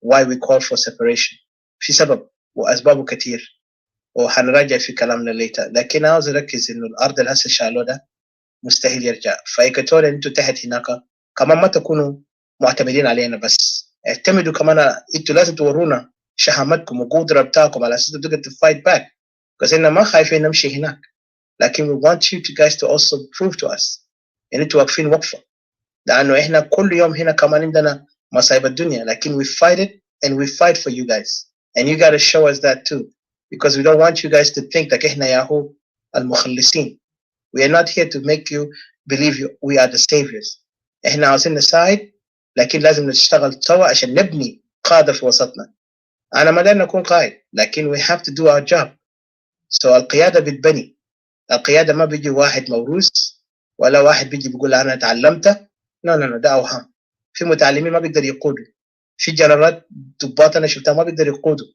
why we call for separation في سبب واسبابه كثير وحنراجع في كلامنا later. لكن عاوز اركز انه الارض اللي هسه شالوه ده مستحيل يرجع. فإيكواتوريا انتوا تحت هناك كمان ما تكونوا معتمدين علينا بس اعتمدوا كمان انتوا لازم تورونا شهامتكم وقدرة بتاعكم على اساس تقدروا تفايت باك بس احنا ما خايفين نمشي هناك لكن we want you guys to also prove to us ان انتوا واقفين وقفة لانه احنا كل يوم هنا كمان عندنا مصايب الدنيا لكن we fight it and we fight for you guys and you got to show us that too because we don't want you guys to think like احنا ياهو المخلصين. We are not here to make you believe we are the saviors. احنا عاوزين نساعد لكن لازم نشتغل سوا عشان نبني قادة في وسطنا. أنا ما داير نكون قائد لكن we have to do our job. So القيادة بتبني. القيادة ما بيجي واحد موروث ولا واحد بيجي بيقول أنا تعلمت. No ده أوهام. في متعلمين ما بيقدر يقودوا. في جنرالات ضباط أنا شفتها ما بيقدر يقودوا.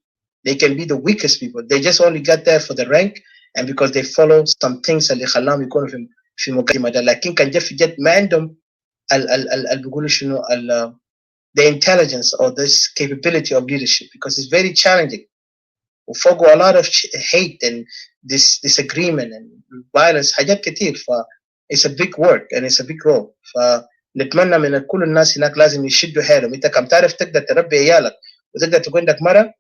They can be the weakest people. They just only got there for the rank and because they follow some things اللي خلاهم يكونوا في مقدمة ده لكن كان جد في جد ما عندهم بيقولوا شنو the intelligence or this capability of leadership because it's very challenging وفوقه a lot of hate and disagreement and violence حاجات كتير ف it's a big work and it's a big role فنتمنى من كل الناس هناك لازم يشدوا حيلهم. انت كم تعرف تقدر تربي عيالك وتقدر تكون عندك مرة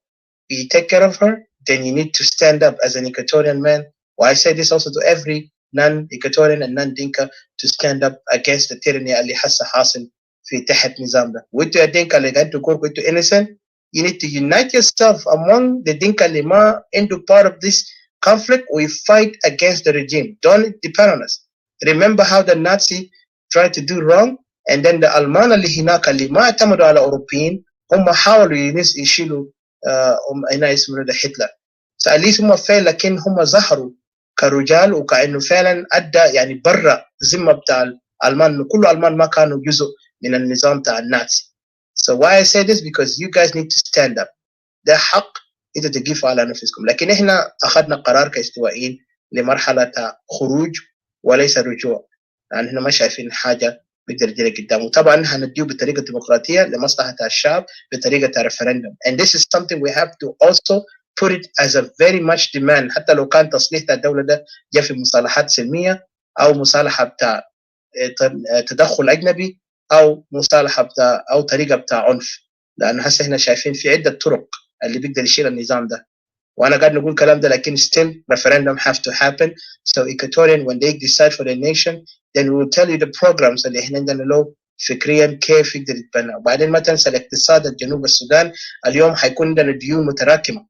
you take care of her then you need to stand up as an Equatorian man. Well, I say this also to every non-Equatorian and non-Dinka to stand up against the tyranny اللي حاسة حاصل في تحت نظام ده. وانتوا يا Dinka اللي قاعد تقول وانتوا innocent, you need to unite yourself among the Dinka اللي ما عنده part of this conflict. We fight against the regime. Don't depend on us. Remember how the Nazi tried to do wrong and then the Alman اللي هناك اللي ما اعتمدوا على أوروبيين هم حاولوا يشيلوا هنا اسمه ده هتلر. So at least هم فعلا لكن هم ظهروا كرجال وكأنه فعلا أدى يعني برا ذمة بتاع الألمان. كل الألمان ما كانوا جزء من النظام بتاع النازي. So why I say this because you guys need to stand up. ده حق انتوا تقفوا على نفسكم. لكن احنا أخذنا قرار كاستوائيين لمرحلة خروج وليس رجوع لأن احنا ما شايفين حاجة بيقدر يجي قدام. وطبعا هنديه بطريقة ديمقراطية لمصلحة الشعب بطريقة ريفرندوم. And this is something we have to also put it as a very much demand. حتى لو كان تصليح الدولة ده جاء في مصالحات سلمية أو مصالحة بتاع تدخل أجنبي أو مصالحة بتاع أو طريقة بتاع عنف لأن هسه احنا شايفين في عدة طرق اللي بيقدر يشيل النظام ده. وأنا قاعد نقول الكلام ده لكن still referendum have to happen. So Equatorian when they decide for the nation then we will tell you the programs اللي احنا عندنا له فكريا كيف يقدر يتبنى. وبعدين ما تنسى الاقتصاد الجنوب السودان اليوم حيكون عندنا ديون متراكمة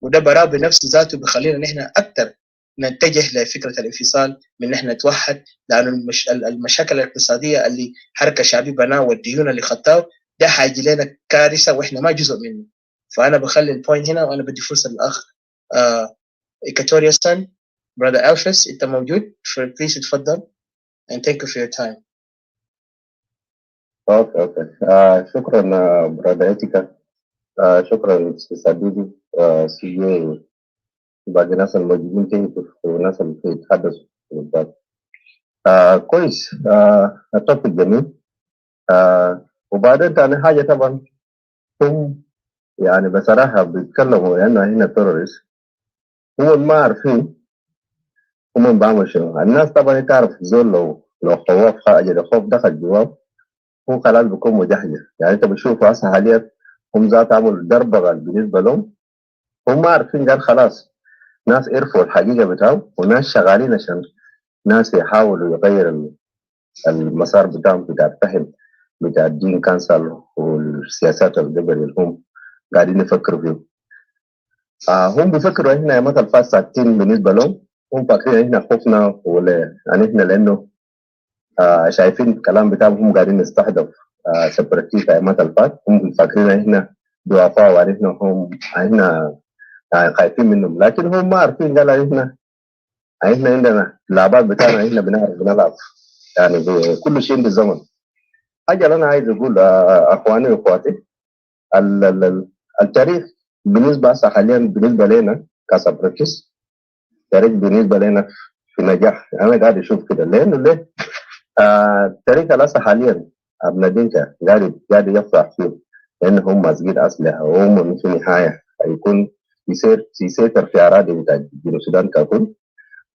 وده براه بنفس ذاته بيخلينا نحن أكثر نتجه لفكرة الانفصال من نحن نتوحد لأن المشاكل الاقتصادية اللي حركة شعبية بناه والديون اللي خطاه ده حيجي لنا كارثة وإحنا ما جزء منه. فأنا بخلي البوينت هنا وأنا بدي فرصة للأخ Equatorian son brother Alphys أنت موجود please اتفضل and thank you for your time. Okay. شكرا brother Etika. شكرا سيدي سي باقي الناس الموجودين تاني والناس اللي بيتحدثوا بالذات. كويس. التوبيك جميل. وبعدين تاني حاجة طبعا هم يعني بصراحة بيتكلموا لأنه هنا تيروريست هم ما عارفين هم بعمل شنو. الناس طبعا تعرف زول لو خوف حاجة الخوف دخل جواب هو خلاص بيكون مجهز. يعني انت بتشوف هسه حاليا هم ذات عملوا دربغه بالنسبه لهم، هم عارفين قال خلاص ناس عرفوا الحقيقه بتاعهم وناس شغالين عشان ناس يحاولوا يغير المسار بتاعهم بتاع الفهم بتاع الدين كانسل والسياسات اللي قبل هم قاعدين يفكروا فيه. هم بيفكروا احنا مثلا فات ساعتين بالنسبه لهم، هم فاكرين احنا خفنا ولا يعني احنا لانه شايفين الكلام بتاعهم هم قاعدين نستهدف سيبراتيست ايامات الفات، هم فاكرين احنا ضعفاء وعرفنا هم احنا خايفين منهم، لكن هم ما عارفين قال احنا عندنا اللعبات بتاعنا احنا بنعرف بنلعب يعني كل شيء بالزمن. حاجه اللي انا عايز اقول اخواني واخواتي التاريخ بالنسبه هسه حاليا بالنسبه لنا كسبراتيست، التاريخ بالنسبه لنا في نجاح. انا قاعد اشوف كده لانه ليه التاريخ هسه حاليا ابن دينكا قاعد يفرح فيه لان هم ماسكين اسلحه وهم في النهايه هيكون يسيطر في اراضي بتاع جنوب السودان ككل.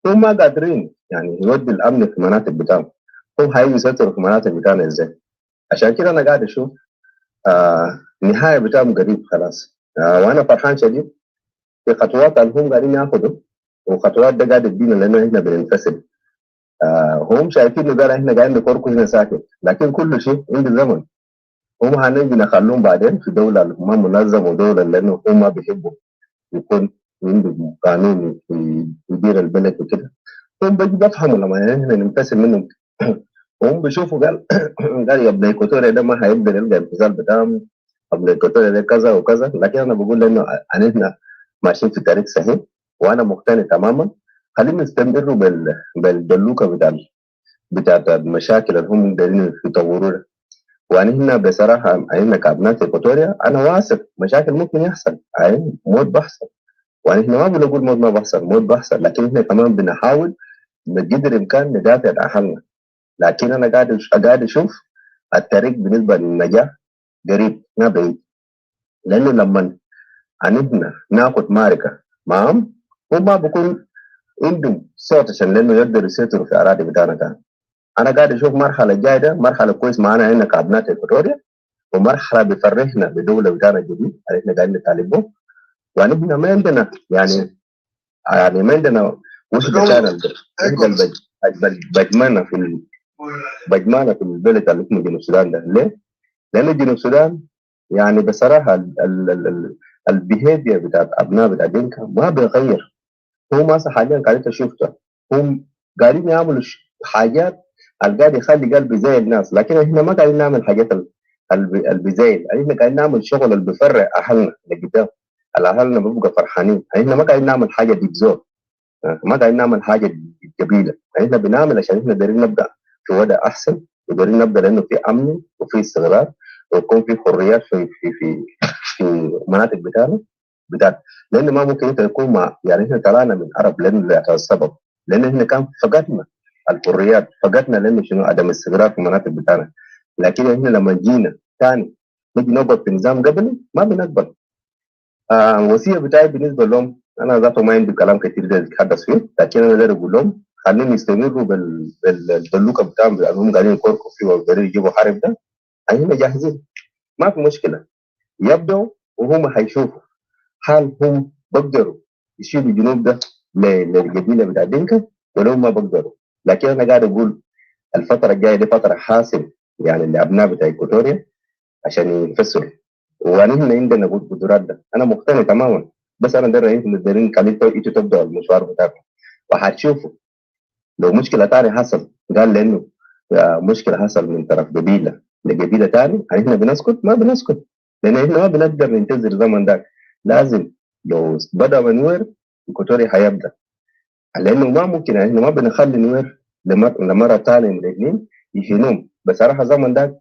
هم ما قادرين يعني يودي الامن في المناطق بتاعهم، هم هيجوا يسيطروا في المناطق بتاعنا ازاي؟ عشان كده انا قاعد اشوف النهايه بتاعهم قريب خلاص. وانا فرحان شديد في خطوات اللي هم قاعدين ياخذوا، وخطوات ده قاعد يدينا لانه احنا بننفصل. هم شايفين انه ده احنا قاعدين نفرقوا هنا ساكت، لكن كل شيء عنده زمن. هم هنجي نخلوهم بعدين في دوله اللي هم منظمه ودوله لانه هم ما بيحبوا يكون عندهم قانون يدير البلد وكده. هم بيجي بفهموا لما احنا ننفصل منهم. هم بيشوفوا قال قال يا ابن ايكواتوريا ده ما هيقدر يلقى انفصال بتاعهم، ابن ايكواتوريا ده كذا وكذا. لكن انا بقول انه احنا ماشيين في طريق صحيح وانا مقتنع تماما. خلينا نستمروا بالدلوكه بتاعت المشاكل اللي هم دايرين يطوروها. وانا هنا بصراحه احنا كابناء ايكواتوريا انا واثق مشاكل ممكن يحصل، موت بحصل، وانا هنا ما بنقول موت ما بحصل، موت بحصل، لكن احنا كمان بنحاول بقدر الامكان ندافع عن حالنا. لكن انا قاعد اشوف الطريق بالنسبه للنجاح قريب ما بعيد، لانه لما احنا ناخذ معركه معهم هم ما بكون عندهم صوت عشان لانه يقدروا يسيطروا في اراضي بتاعنا كان. انا قاعد اشوف مرحله جايه ده مرحله كويس معانا هنا كابناء ايكواتوريا، ومرحله بيفرحنا بدوله بتاعنا الجديد اللي احنا قاعدين نطالب به. ونحن ما عندنا يعني ما عندنا وحده كان بجمعنا في البلد اللي اسمه جنوب السودان ده. ليه؟ لأن جنوب السودان يعني بصراحة البيهيفير بتاع أبناء بتاع دينكا ما بيغير. هم هسه حاليا قاعدين شفتها، هم قاعدين يعملوا حاجات اللي قاعد يخلي قلبي زي الناس، لكن احنا ما قاعدين نعمل حاجات اللي زي احنا قاعدين نعمل شغل اللي بيفرق أهلنا لقدام. أهلنا بيبقى فرحانين، احنا ما قاعدين نعمل حاجة دي زول، ما قاعدين نعمل حاجة قبيلة. احنا بنعمل عشان احنا دايرين نبدأ في وضع أحسن، ودايرين نبدأ لأنه في أمن وفي استقرار ويكون في حريات في المناطق بتاعنا. لأن ما ممكن أنت تكون مع يعني احنا طلعنا من العرب لأنه السبب، لأن احنا كان فقدنا الحريات، فقدنا لأنه شنو عدم استقرار في المناطق بتاعنا. لكن احنا لما جينا ثاني نجي نقعد في نظام قبلي ما بنقبل. الوصية بتاعي بالنسبة لهم أنا ذاته ما عندي كلام كثير ده أتحدث فيه، لكن أنا داير أقول لهم خليهم يستمروا بالدلوكة بتاعهم لأنهم قاعدين يكوركوا فيه وقاعدين يجيبوا حرب ده. احنا جاهزين ما في مشكلة، يبدأوا وهم هيشوفوا هل هم بقدروا يشيلوا الجنوب ده للقبيلة بتاع دينكا ولا هم ما بقدروا. لكن أنا قاعد أقول الفترة الجاية دي فترة حاسم يعني لأبناء بتاع إيكواتوريا عشان ينفصلوا، ونحن عندنا قدرات ده. انا مقتنع تماما، بس انا داير انتم دايرين انتوا تبدأوا المشوار بتاعكم وهتشوفوا لو مشكله ثانيه حصل قال لانه مشكله حصل من طرف قبيله لقبيله ثاني احنا بنسكت؟ ما بنسكت، لان احنا ما بنقدر ننتظر الزمن ده. لازم لو بدا من نوير إيكواتوريا هيبدا، لانه ما ممكن احنا ما بنخلي نوير لمره ثانيه من الاثنين يهينوهم. بصراحه الزمن ده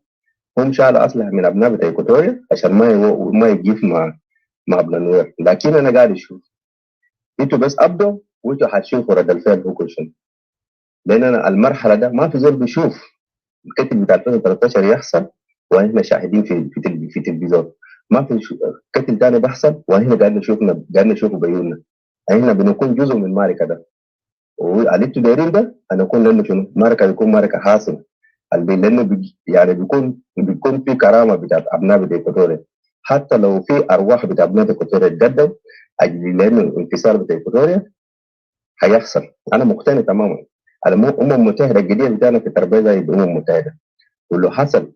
هم شالوا أسلحة من أبناء بتاع إيكواتوريا عشان ما يجيف مع أبناء نوير. لكن أنا قاعد أشوف أنتوا بس أبدوا وأنتوا هتشوفوا رد الفعل هو شنو. لأن أنا المرحلة ده ما في زول بيشوف القتل بتاع 2013 يحصل وإحنا شاهدين في تلفزيون، ما في قتل تاني بيحصل وإحنا قاعدين نشوفه بعيوننا. إحنا بنكون جزء من المعركة ده، واللي أنتوا دايرين ده أنا أكون لأنه شنو معركة يكون معركة حاسمة لانه يعني بيكون في كرامه بتاعت ابناء بتاع اكواتوريا، حتى لو في ارواح بتاع ابناء اكواتوريا تقدم اجل لانه الانفصال بتاع اكواتوريا هيحصل. انا مقتنع تماما. الامم المتحده القضيه بتاعنا في الترابيزه هي الامم المتحده، ولو حصل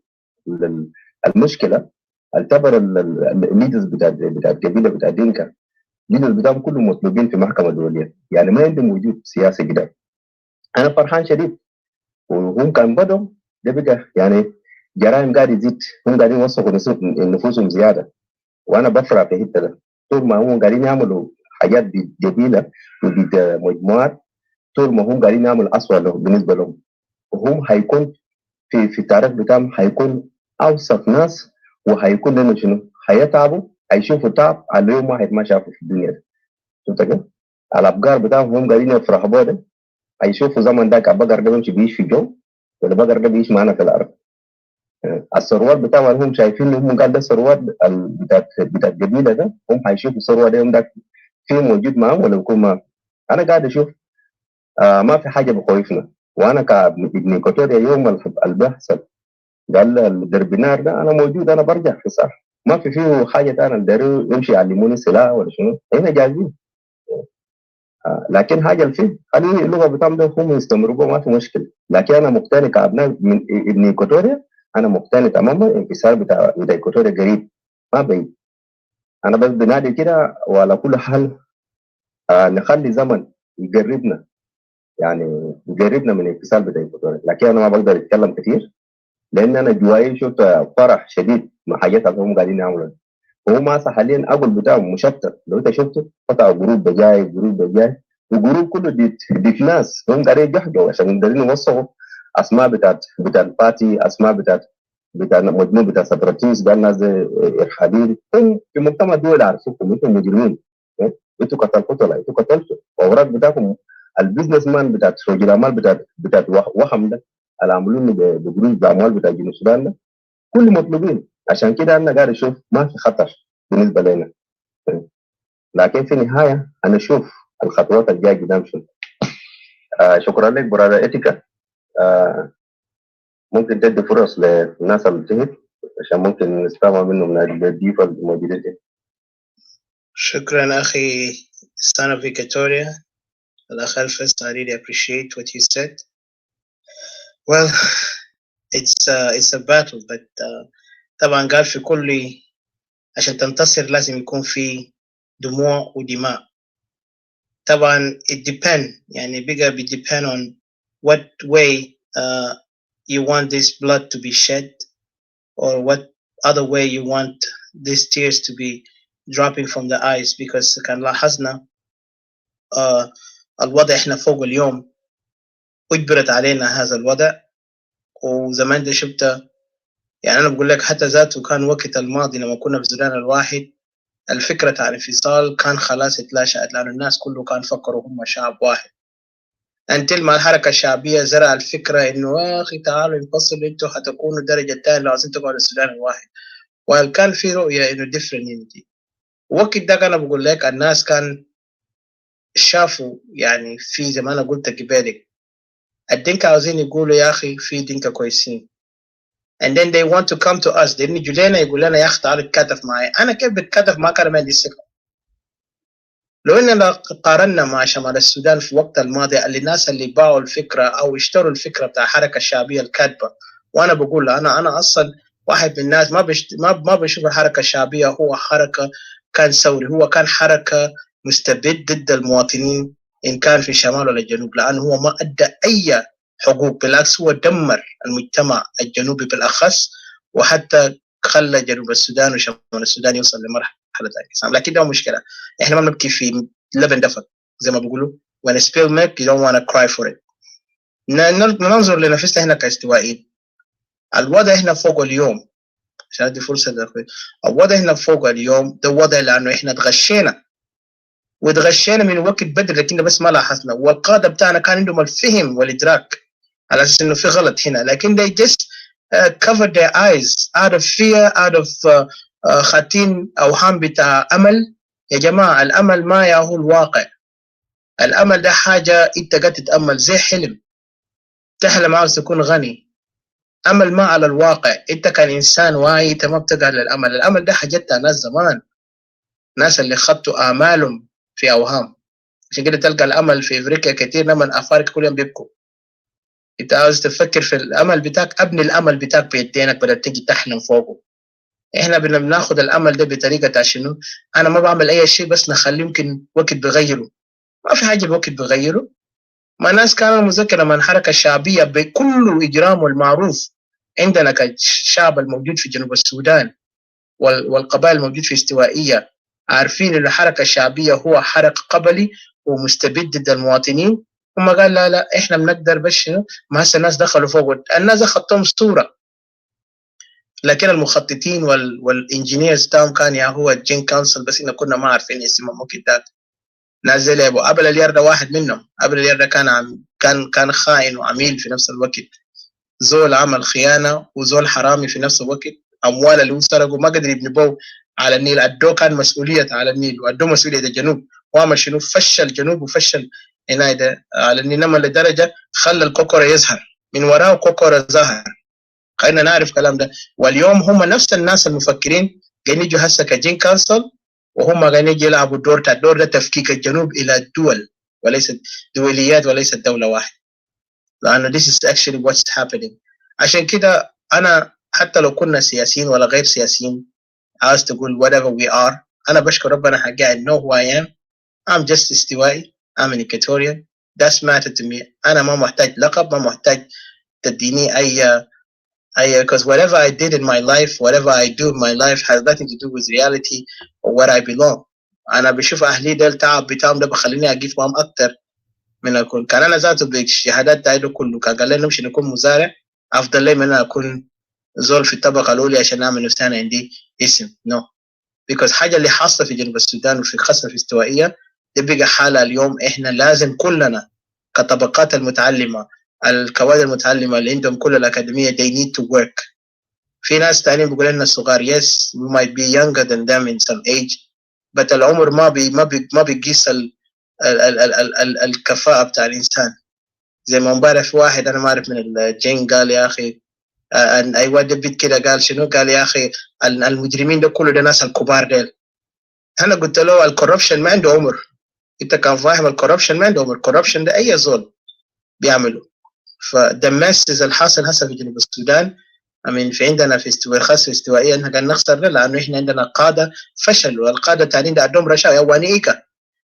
المشكله اعتبر الليدرز بتاع القبيله بتاع دينكا، الليدرز بتاعهم كلهم مطلوبين في محكمه دوليه، يعني ما عندهم وجود سياسي قدام. انا فرحان شديد، وهم كان بدهم ده بقى يعني جرائم قاعد يزيد، هم قاعدين يوسخوا نفوسهم زياده، وانا بفرح في الحته ده. طول ما هم قاعدين يعملوا حاجات جميله وضد مجموعات، طول ما هم قاعدين يعملوا اسوء بالنسبه لهم، وهم هيكون في التاريخ بتاعهم هيكون اوسط ناس، وهيكون لهم شنو؟ هيتعبوا، هيشوفوا تعب على يوم واحد ما شافوا في الدنيا دي. شفت كيف؟ الابقار بتاعهم هم قاعدين يفرحوا بوده، هيشوفوا زمن ذاك البقر ده بيمشي بيعيش في الجو، والبقر ده بيعيش معنا في الارض. الثروات بتاعهم اللي هم شايفين هم قال ده الثروات بتاعت القبيله ده، هم هيشوفوا الثروه ده يوم ذاك في موجود معهم ولا يكون معهم. انا قاعد اشوف ما في حاجه بخوفنا، وانا كابن اكواتوريا يوم اللي بيحصل قال الدرب نار ده انا موجود، انا برجع في صح، ما فيه حاجه ثانيه داروا يمشي يعلموني سلاح ولا شنو، هنا جاهزين. لكن حاجه الفيلم خليه اللغه بتاعهم ده هم يستمروا بها ما في مشكله، لكن انا مقتنع كابناء من ابن اكواتوريا، انا مقتنع تماما الانكسار بتاع اكواتوريا قريب ما بعيد. انا بس بنادي كده، وعلى كل حال نخلي زمن يقربنا، يعني يقربنا من الانفصال بتاع اكواتوريا، لكن انا ما بقدر اتكلم كثير لان انا جواي شفت فرح شديد مع حاجات اللي هم قاعدين يعملوا. وهم هسه حاليا اقل بتاعهم مشتت، لو انت شفته قطع جروب ده جاي جروب ده جاي، وجروب كله ديت ناس هم قاعدين يجحدوا عشان قاعدين يوصلوا اسماء بتاعت البارتي، اسماء بتاع مجموعه بتاع سبراتيست، قال ناس ارهابيين. هم في مجتمع الدول عارفوكم انتم مجرمين، انتوا قتلتوا، انتوا قتلتوا واوراق بتاعكم. البيزنس مان بتاعت رجل الاعمال بتاعت وهم ده اللي عاملين بجروز باموال بتاع جنوب السودان ده، كل مطلوبين. عشان كده انا قاعد اشوف ما في خطر بالنسبه لنا، لكن في النهايه انا اشوف الخطوات الجايه قدام شنو. شكرا لك برادة اتيكا. ممكن تدي فرص للناس اللي تهت عشان ممكن نستمع منهم من الضيوف الموجودين. شكرا أخي son of Equatoria. الأخ الفس, I really appreciate what you said. Well, it's a battle, but طبعا قال في كل عشان تنتصر لازم يكون في دموع ودماء. طبعا it depend, يعني بقى depend on what way you want this blood to be shed, or what other way you want these tears to be dropping from the eyes, because كان لاحظنا الوضع احنا فوق اليوم اجبرت علينا هذا الوضع. وزمان ده شفت يعني انا بقول لك حتى ذاته كان وقت الماضي لما كنا في السودان الواحد الفكرة تاع الانفصال كان خلاص اتلاشت، لأن الناس كله كان فكروا هم شعب واحد. انتل ما الحركة الشعبية زرع الفكرة انه يا اخي تعالوا انفصلوا انتوا حتكونوا الدرجة الثانية لو عايزين تقعدوا السودان الواحد. وكان في رؤية انه different unity. وقت ده انا بقول لك الناس كان شافوا يعني في زي ما انا قلت قبالك الدينكا عاوزين يقولوا يا اخي في دينكا كويسين. and then they want to come to us. لأن يجوا لنا يقول لنا يا اخي تعالوا اتكاتف معي. انا كيف بتكاتف معك؟ انا ما عندي ثقة. لو اننا قارنا مع شمال السودان في وقت الماضي اللي الناس اللي باعوا الفكرة او اشتروا الفكرة بتاع الحركة الشعبية الكاتبة، وانا بقول انا اصلا واحد من الناس ما بشوف الحركة الشعبية هو حركة كان ثوري، هو كان حركة مستبد ضد المواطنين إن كان في الشمال ولا الجنوب، لأنه هو ما أدى أي حقوق، بالعكس هو دمر المجتمع الجنوبي بالأخص، وحتى خلى جنوب السودان وشمال السودان يوصل لمرحلة الانقسام. لكن ده مشكلة، إحنا ما بنبكي في لبن دفق زي ما بيقولوا when a spill milk you don't want to cry for it. ننظر لنفسنا هنا كاستوائيين. الوضع هنا فوق اليوم عشان أدي فرصة لأخوي. الوضع هنا فوق اليوم ده وضع لأنه إحنا وتغشينا من وقت بدري، لكن بس ما لاحظنا. والقادة بتاعنا كان عندهم الفهم والإدراك على أساس إنه في غلط هنا، لكن they just covered their eyes out of fear, out of خاتين أوهام بتاع أمل. يا جماعة الأمل ما هو الواقع. الأمل ده حاجة أنت قاعد تتأمل زي حلم، تحلم عاوز تكون غني، امل ما على الواقع. انت كان انسان واعي انت ما بتقعد للامل. الامل ده حاجتها ناس زمان، ناس اللي خطوا امالهم في اوهام. عشان كده تلقى الامل في افريقيا كثير لما افارقه كل يوم بيبكوا. انت عاوز تفكر في الامل بتاعك، ابني الامل بتاعك بيدينك بدل تيجي تحلم فوقه. احنا بناخد الامل ده بطريقه شنو؟ انا ما بعمل اي شيء بس نخليه يمكن وقت بغيره. ما في حاجه بوقت بغيره. ما الناس كانوا مذكره من الحركه الشعبيه بكل اجرامه المعروف عندنا كشعب الموجود في جنوب السودان والقبائل الموجود في استوائيه، عارفين ان الحركه الشعبيه هو حركه قبلي ومستبد ضد المواطنين. هم قال لا لا احنا بنقدر بس شنو؟ ما هسه الناس دخلوا فوق، الناس خطهم صوره. لكن المخططين والانجينيرز تاعهم كان يا هو الجين كونسل، بس إحنا كنا ما عارفين اسمهم وكده. نازل ابو ابل اليار ده واحد منهم. ابل اليار ده كان خائن وعميل في نفس الوقت، زول عمل خيانه وزول حرامي في نفس الوقت. اموال اللي هو سرقوا ما قدر يبني بو على النيل، ادوه كان مسؤوليه على النيل وادوه مسؤوليه الجنوب، وعمل شنو؟ فشل الجنوب وفشل هنا ده على النيل، نما لدرجه خلى الكوكورة يظهر من وراه، كوكورة ظهر. خلينا نعرف الكلام ده. واليوم هم نفس الناس المفكرين قاعدين يجوا هسه كجين كانسل، وهم قاعدين يجي يلعبوا الدور ده تفكيك الجنوب الى الدول وليست دوليات وليست دوله واحده. لانه this is actually what's happening. عشان كده انا حتى لو كنا سياسيين ولا غير سياسيين، عاوز تقول whatever we are، انا بشكر ربنا حقي. I know who I am. I'm just استوائي. I'm an Equatorian. That's matter to me. انا ما محتاج لقب، ما محتاج تديني اي because whatever I did in my life, whatever I do in my life has nothing to do with reality or what I belong. أنا بشوف أهلي ده التعب بتاعهم ده بخليني أقيف معهم أكتر من أكون. كان أنا ذاته بالشهادات تاعي كله كان قال لي نمشي نكون مزارع أفضل لي من أنا أكون زول في الطبقة الأولى عشان أعمل نفسي أنا عندي اسم. no. because حاجة اللي حاصلة في جنوب السودان وفي خاصة في استوائية ده بقى حالة اليوم. إحنا لازم كلنا كطبقات المتعلمة، الكوادر المتعلمة اللي عندهم كل الأكاديمية they need to work. في ناس تانيين بيقول لنا صغار yes we might be younger than them in some age but العمر ما بيقيس الكفاءة بتاع الإنسان. زي ما امبارح في واحد أنا ما أعرف من الجين قال يا أخي أيوة دبيت كده قال شنو؟ قال يا أخي المجرمين ده كله ده ناس الكبار ديل. أنا قلت له الكوربشن ما عنده عمر. أنت كان فاهم الكوربشن ما عنده عمر. الكوربشن ده أي زول بيعمله. فده مسز الحاصل هسه في جنوب السودان. في عندنا في خاصة استوائية إحنا قاعدين نخسر لأنه إحنا عندنا قادة فشلوا. القادة التانيين ده عندهم رشاوى. وانيكا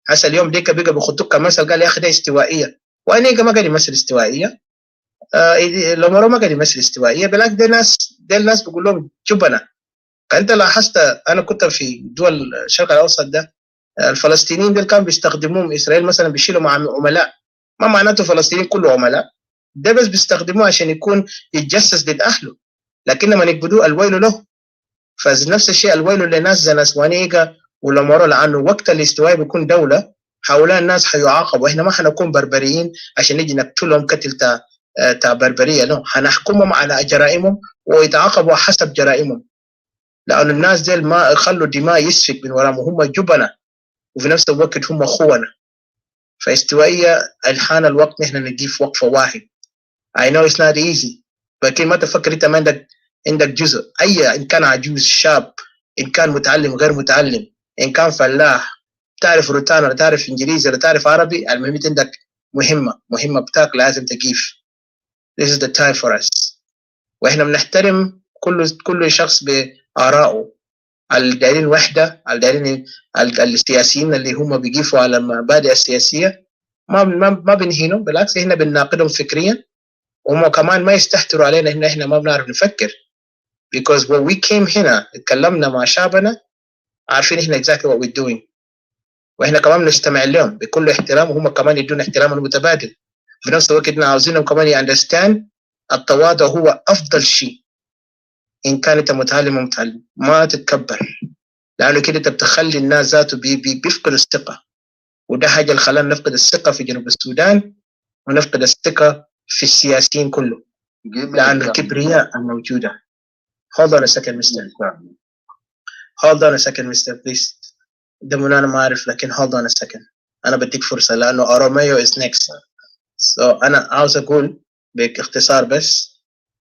هسه اليوم ديكا بقى بخطوك كمثل قال يا أخي ده استوائية. وانيكا ما قاعد يمثل استوائية. لو ما قاعد يمثل استوائية بالعكس ده الناس بيقول لهم جبنة. أنت لاحظت أنا كنت في دول الشرق الأوسط ده الفلسطينيين دول كانوا بيستخدموهم إسرائيل مثلا بيشيلوا مع عملاء. ما معناته فلسطينيين كله عملاء، ده بس بيستخدموه عشان يكون يتجسس ضد أهله، لكن لما يقبضوه الويل له. فنفس الشيء الويل لناس زي ناس وانيقا ولمروا، لأنه وقت الاستواء بيكون دولة هؤلاء الناس حيعاقبوا. إحنا ما حنكون بربريين عشان نجي نقتلهم قتل تاع بربرية. لا، حنحكمهم على جرائمهم ويتعاقبوا حسب جرائمهم، لأن الناس دي ما خلوا دماء يسفك من وراهم وهم جبنة وفي نفس الوقت هم خونة. فاستوائية الحان الوقت نحن نجيب وقفة واحد. I know it's not easy، لكن ما تفكر انت ما عندك جزء اي، ان كان عجوز شاب، ان كان متعلم غير متعلم، ان كان فلاح، تعرف روتانا ولا تعرف انجليزي ولا تعرف عربي، المهم عندك مهمة بتاعك لازم تقيف. This is the time for us. واحنا بنحترم كل شخص بآرائه. الدايرين وحدة، الدايرين السياسيين اللي هم بيقيفوا على المبادئ السياسية ما بنهينهم، بالعكس احنا بنناقضهم فكريا، وهم كمان ما يستهتروا علينا ان احنا ما بنعرف نفكر. because when we came هنا اتكلمنا مع شعبنا عارفين احنا exactly what we're doing، واحنا كمان نستمع لهم بكل احترام وهم كمان يدون احترام المتبادل. في نفس الوقت احنا عاوزينهم كمان understand التواضع هو افضل شيء. ان كان انت متعلم ما تتكبر، لانه كده انت بتخلي الناس ذاته بيفقدوا الثقه، وده حاجه اللي خلانا نفقد الثقه في جنوب السودان ونفقد الثقه في السياسيين كله، لأن الكبرياء الموجودة. Hold on a second, mister. Hold on a second, mister, please. ده من أنا ما أعرف، لكن hold on a second. أنا بديك فرصة لأنه أروميو is next. So أنا عاوز أقول باختصار بس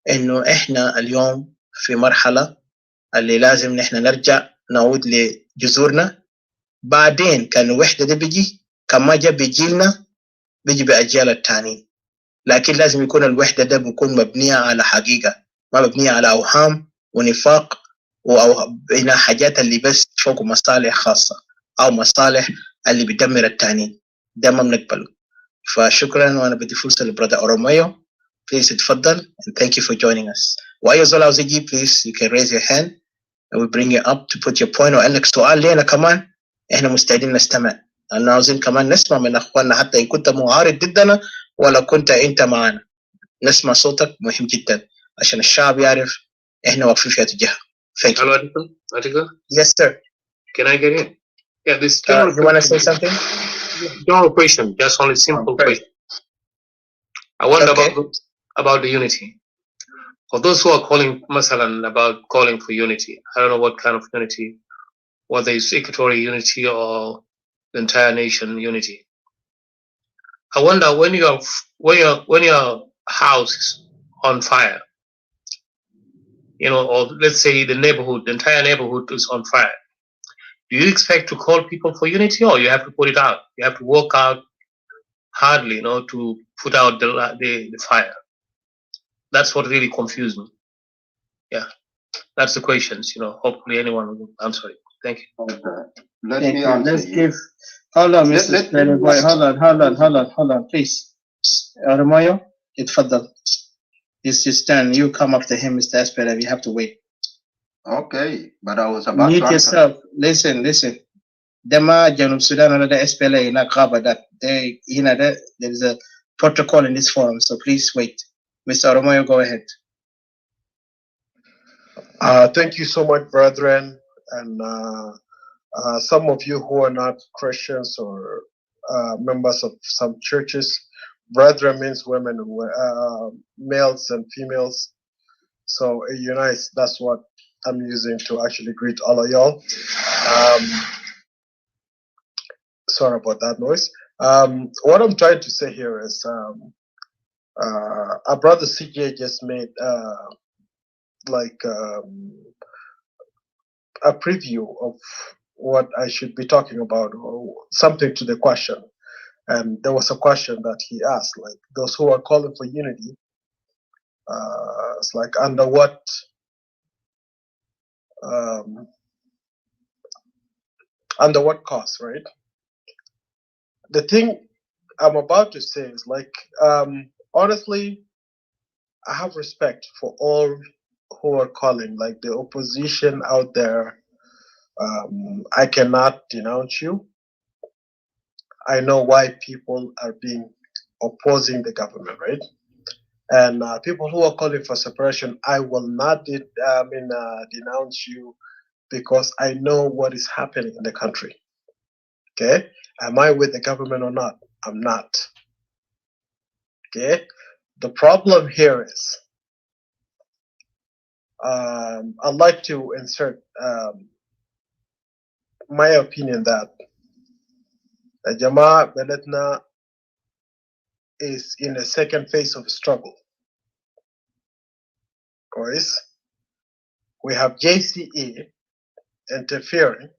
إنه إحنا اليوم في مرحلة اللي لازم نحن نرجع نعود لجذورنا. بعدين كان الوحدة ده بيجي كان ما جا بجيلنا بيجي بأجيال التانيين، لكن لازم يكون الوحدة ده بيكون مبنية على حقيقة، ما مبنية على أوهام ونفاق أو هنا حاجات اللي بس فوق مصالح خاصة أو مصالح اللي بتدمر التانيين، ده ما بنقبله. فشكرا، وأنا بدي فرصة لبرادر أوروميو. Please اتفضل and thank you for joining us. وأي زول عاوز يجي please you can raise your hand and we bring you up to put your point. وعندك سؤال لينا كمان إحنا مستعدين نستمع، لأنه عاوزين كمان نسمع من أخواننا حتى إن كنت معارض ضدنا ولا كنت أنت معنا، نسمع صوتك مهم جدا عشان الشعب يعرف إحنا واقفين في اتجاه. Thank you. Hello, Article? Yes, sir. Can I get in? Yeah, this You want to say something? general question, just only simple question. I wonder about the unity. For those who are calling, Masalan, about calling for unity, I don't know what kind of unity, whether it's Equatorial unity or the entire nation unity. I wonder when your house is on fire, you know, or let's say the entire neighborhood is on fire. Do you expect to call people for unity, or you have to put it out? You have to work out hardly, you know, to put out the fire. That's what really confused me. Yeah, that's the questions. You know, hopefully anyone will answer it. Thank you. Let me answer. Let's give. Hold on, Mr. Stanley Boy. Hold on, please. Romayo, اتفضل. It's your turn. You come after him, Mr. SPLM. You have to wait. Okay, but I was about Mute to answer. yourself. Listen. Dema Janub Sudan and the SPLA in Akaba that they, there is a protocol in this forum, so please wait. Mr. Romayo, go ahead. Thank you so much, brethren, and some of you who are not Christians or members of some churches. Brethren means women, males and females. So it unites. That's what I'm using to actually greet all of y'all. Sorry about that noise. What I'm trying to say here is our brother CJ just made a preview of what I should be talking about, or something to the question. And there was a question that he asked, like those who are calling for unity, it's like under what cause, right? The thing I'm about to say is like, honestly, I have respect for all who are calling, like the opposition out there. I cannot denounce you. I know why people are opposing the government, right? And people who are calling for separation, I will not denounce you, because I know what is happening in the country. Okay, am I with the government or not? I'm not. Okay, the problem here is I'd like to insert my opinion that Jama'a Beletna is in the second phase of struggle. Of course, we have JCE interfering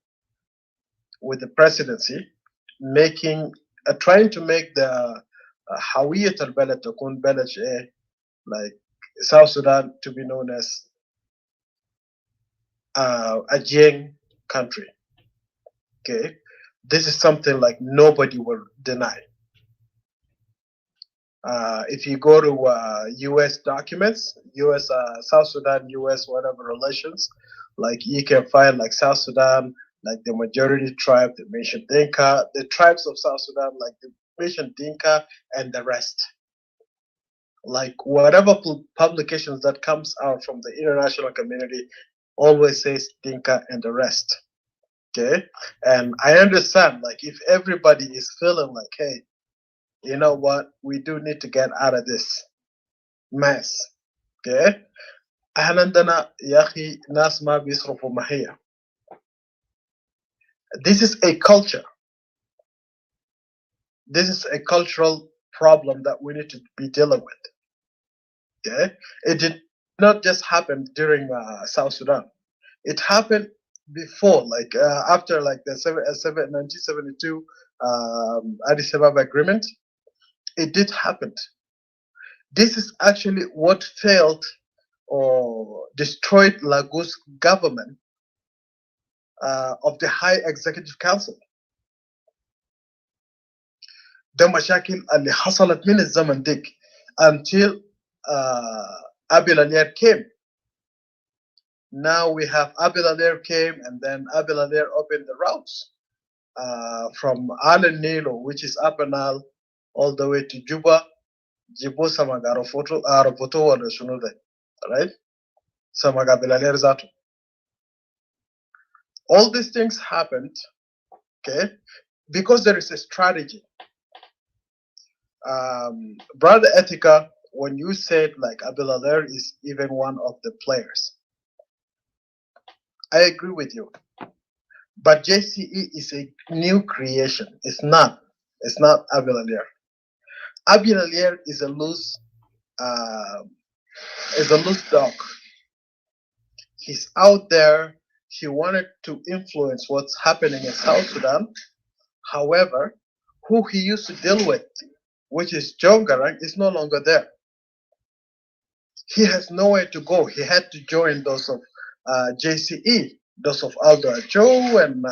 with the presidency, trying to make the Hawiyat al-Balad takun balad like South Sudan to be known as a JING country. Okay, this is something like nobody will deny. If you go to U.S. documents, U.S. South Sudan, U.S. whatever relations, like you can find like South Sudan, like the majority tribe, the mentioned Dinka, the tribes of South Sudan, like the mentioned Dinka and the rest. Like whatever publications that comes out from the international community always says Dinka and the rest. Okay, and I understand, like if everybody is feeling like, hey, you know what, we do need to get out of this mess. Okay, this is a culture. This is a cultural problem that we need to be dealing with. Okay, not just happen during South Sudan. It happened before, like after like the 1972 Addis Ababa Agreement. It did happen. This is actually what failed or destroyed Lagos government of the High Executive Council. ده مشاكل اللي حصلت من الزمن ديك until Abil Alier came. Now we have Abil Alier came, and then Abil Alier opened the routes from Allen Nilo, which is Upper Nile, all the way to Juba, Jibo Samagaro photo or Sunude, right? Samaga Abil Alier Zato. All these things happened, okay, because there is a strategy. Brother Ethica, when you said like Abil Alier is even one of the players, I agree with you. But JCE is a new creation. It's not Abil Alier. Abil Alier is a loose dog. He's out there. He wanted to influence what's happening in South Sudan. However, who he used to deal with, which is John Garang, is no longer there. He has nowhere to go. He had to join those of JCE, those of Aldo Joe and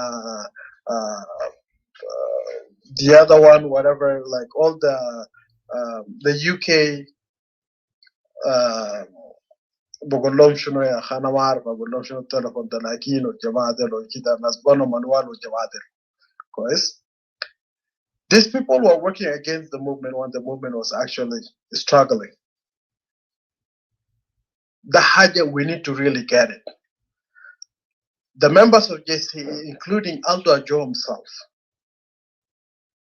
the other one, whatever, like all the UK بقول لهم شنو يا اخي انا ما اعرف اقول لهم شنو التليفون تلاكين والجماعه دول وكده ناس بنو منوال والجماعه دول كويس. These people were working against the movement when the movement was actually struggling. The حاجة we need to really get it. The members of JCE, including Aldo Ajo himself,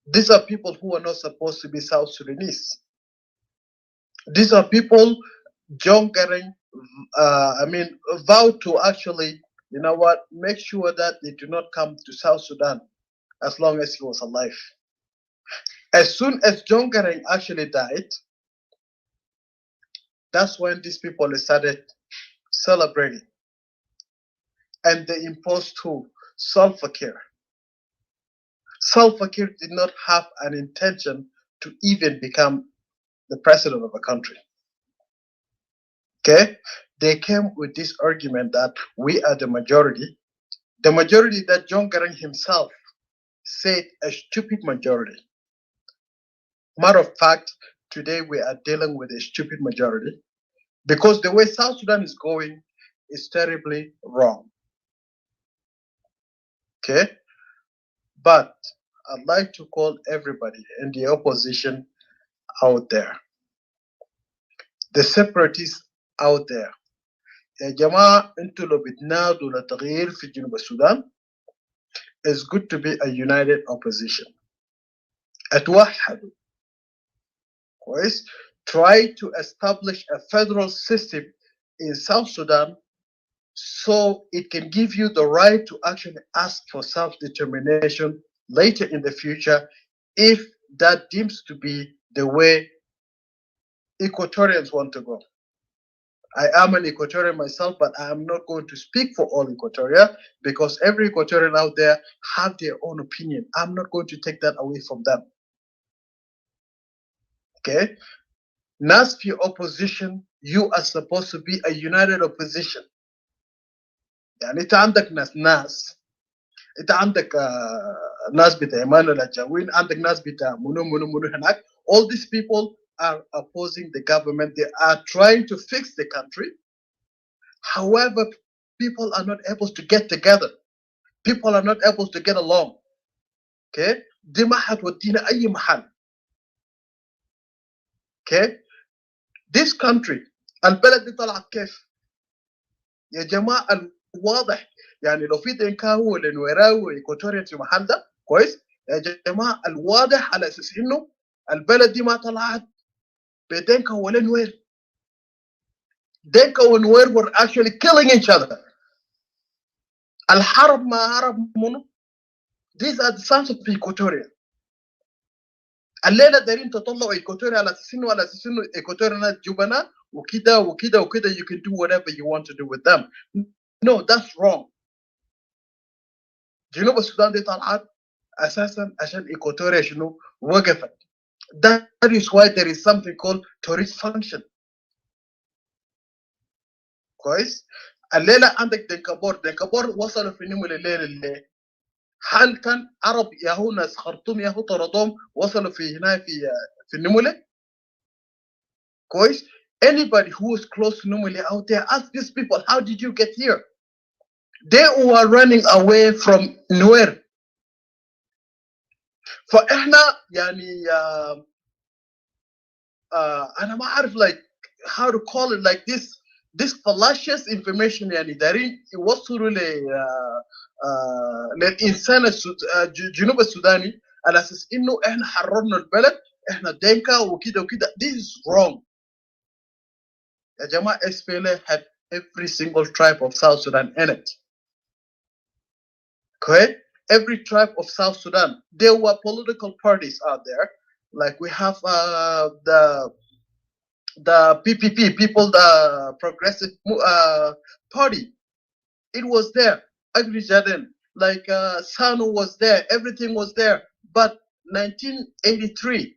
these are people who are not supposed to be South Sudanese. These are people John Garang, vowed to actually, you know what, make sure that they do not come to South Sudan as long as he was alive. As soon as John Garang actually died, that's when these people started celebrating. And they imposed to Salva Kiir. Salva Kiir did not have an intention to even become the president of a country. Okay? They came with this argument that we are the majority. The majority that John Garang himself said a stupid majority. Matter of fact, today we are dealing with a stupid majority because the way South Sudan is going is terribly wrong. Okay? But I'd like to call everybody in the opposition out there, the separatists out there. يا جماعة انتوا لو بتنادوا لتغيير في جنوب السودان, it's good to be a united opposition. اتوحدوا. كويس? Try to establish a federal system in South Sudan so it can give you the right to actually ask for self-determination later in the future if that deems to be the way Equatorians want to go. I am an Equatorian myself, but I am not going to speak for all Equatoria because every Equatorian out there have their own opinion. I'm not going to take that away from them. Okay? Nas for opposition, you are supposed to be a united opposition. يعني انت عندك ناس انت عندك ناس بتاع ايمانويل الجاوين, عندك ناس بتاع منو هناك. All these people are opposing the government. They are trying to fix the country. However, people are not able to get together. People are not able to get along. Okay? دي ما حتودينا اي محل. Okay? This country, البلد دي طلعت كيف؟ يا جماعة الواضح يعني لو في دينكاو ولا نويراو وإيكواتوريان في محل ده كويس؟ يا جماعة الواضح على أساس إنه البلد دي ما طلعت بدينكا ولا نوير. Dinka and Nuer were actually killing each other. Al-Harab ma Arab Mono. These are the sons of Equatorian. الليله دايرين تطلعوا ايكواتوريا على اساس انه ايكواتوريا ناس جبناء وكده وكده وكده. You can do whatever you want to do with them. No, that's wrong. جنوب السودان دي طلعت اساسا عشان ايكواتوريا شنو وقفت. That is why there is something called Terrorize function. كويس. الليله عندك دنكابور وصلوا في نمو الليل اللي هل كان عرب ياهو ناس خرطوم ياهو طردوم وصلوا في هنا في النمولة؟ كويس. Anybody who is close to Numule out there, ask these people, how did you get here? They were running away from nowhere. فإحنا يعني أنا ما أعرف like how to call it, like this fallacious information يعني دارين يوصلوا للإنسان الجنوب السوداني على أساس إنه إحنا حررنا البلد، إحنا دينكا وكده وكده. This is wrong. يا جماعة SPLM had every single tribe of South Sudan in it. Okay? Every tribe of South Sudan. There were political parties out there. Like we have the PPP, the Progressive Party. It was there. Agri Jardin. Like Sanu was there. Everything was there. But 1983,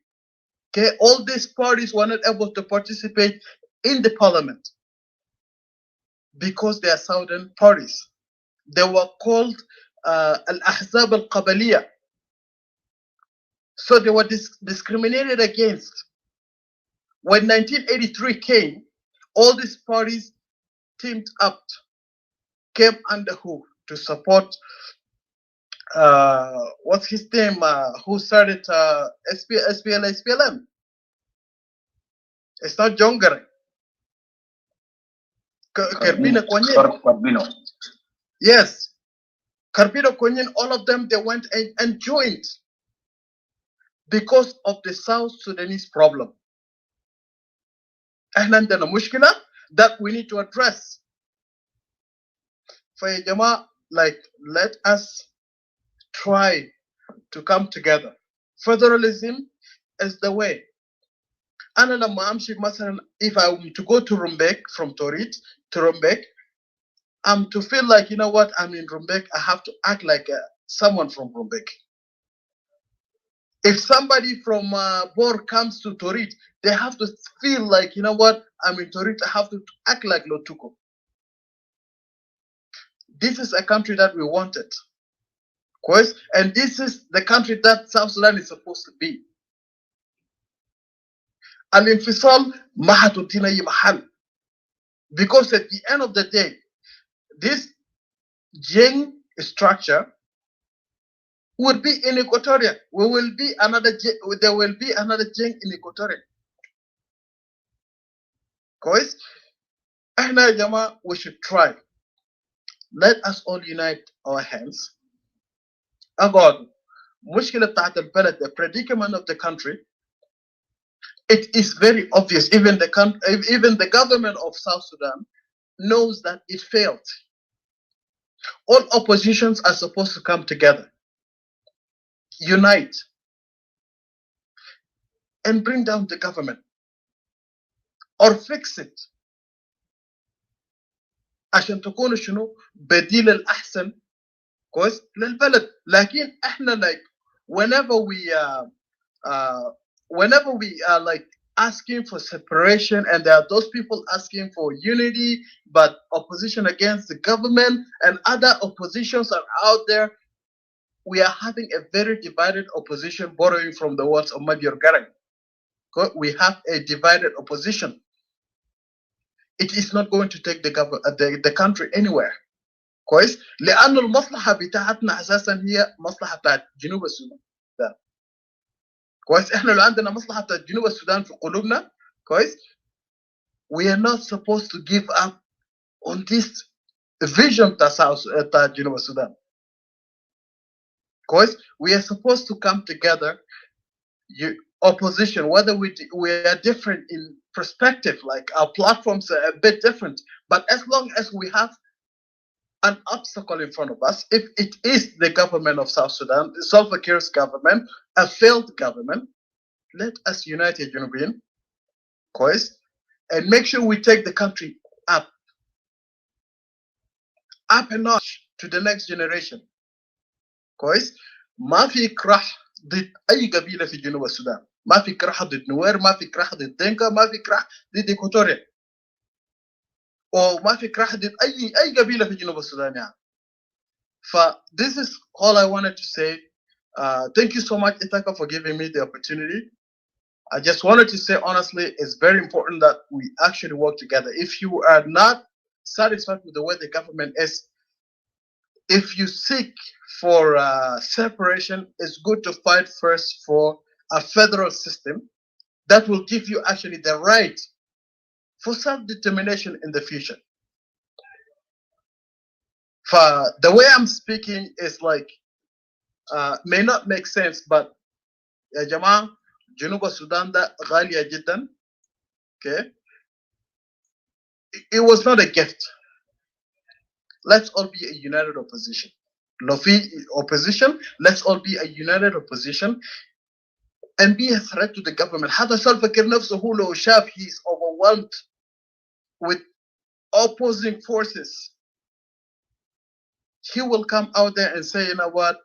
okay, all these parties were not able to participate in the parliament because they are southern parties. They were called Al-Ahzab al-Qabaliya. So they were discriminated against. When 1983 came, all these parties teamed up, came under who? To support, what's his name? Who started SPLM? It's not Jongare. Carbino Konyin. Yes. Carbino Konyin, all of them, they went and joined because of the South Sudanese problem. And then the mushkila that we need to address. For Jama, like, let us try to come together. Federalism is the way. And if I were to go to Rumbek from Torit to Rumbek, I'm to feel like, you know what, I'm in Rumbek, I have to act like someone from Rumbek. If somebody from Bor comes to Torit, they have to feel like, you know what, I'm in Torit, I have to act like Lotuko. This is a country that we wanted. And this is the country that South Sudan is supposed to be. Al-Infisal mahatutina mahal. Because at the end of the day, this JING structure would be in Equatorian. There will be another JING in Equatorian. We should try. Let us all unite our hands. God, the predicament of the country, it is very obvious. Even the government of South Sudan knows that it failed. All oppositions are supposed to come together, unite, and bring down the government or fix it. عشان تكون شنو بديل الأحسن كويس للبلد. لكن احنا like whenever we are like asking for separation, and there are those people asking for unity, but opposition against the government and other oppositions are out there, we are having a very divided opposition, borrowing from the words of Major Garang. We have a divided opposition. It is not going to take the country anywhere. كويس لأنه المصلحة بتاعتنا أساسا هي مصلحة بتاعت جنوب السودان. كويس إحنا لو عندنا مصلحة بتاعت جنوب السودان في قلوبنا كويس, we are not supposed to give up on this vision بتاع جنوب السودان. كويس, we are supposed to come together. Opposition, whether we are different in perspective, like our platforms are a bit different, but as long as we have an obstacle in front of us, if it is the government of South Sudan, Salva Kiir's government, a failed government, let us unite يا جنوبيين كويس and make sure we take the country up a notch to the next generation كويس ما في كراح ضد اي قبيله في جنوب السودان ما في كراح ضد نوير ما في كراح ضد دينكا ما في كراح ضد إيكواتوريا وما في كراح ضد اي قبيله في جنوب السودان يعني ف this is all I wanted to say. Thank you so much Itaka for giving me the opportunity. I just wanted to say honestly it's very important that we actually work together. If you are not satisfied with the way the government is, if you seek for separation, it's good to fight first for a federal system that will give you actually the right for self-determination in the future. For the way I'm speaking is like may not make sense, but يا جماعة جنوب السودان ده غالية جدا. Okay, it was not a gift. Let's all be a united opposition. لو في opposition, let's all be a united opposition and be a threat to the government. حتى سالفكر نفسه هو لو شاف he's overwhelmed with opposing forces, he will come out there and say, you know what,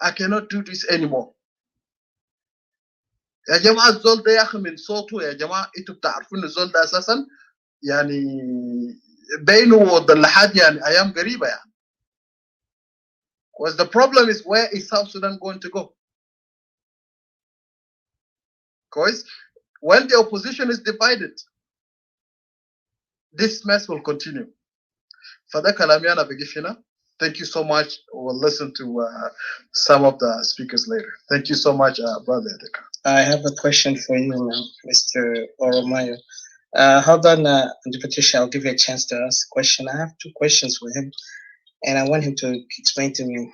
I cannot do this anymore. يا جماعة الزول ده يا أخي من صوته يا جماعة أنتوا بتعرفون الزول ده أساسا يعني بينه وضلحات يعني أيام قريبة يعني. Because the problem is, where is South Sudan going to go? Because when the opposition is divided, this mess will continue. فده كلامي أنا بقيف هنا. Thank you so much. We'll listen to some of the speakers later. Thank you so much, Brother Edeka. I have a question for you now, Mr. Oromayo. Hold on, Patricia, I'll give you a chance to ask a question. I have two questions for him, and I want him to explain to me.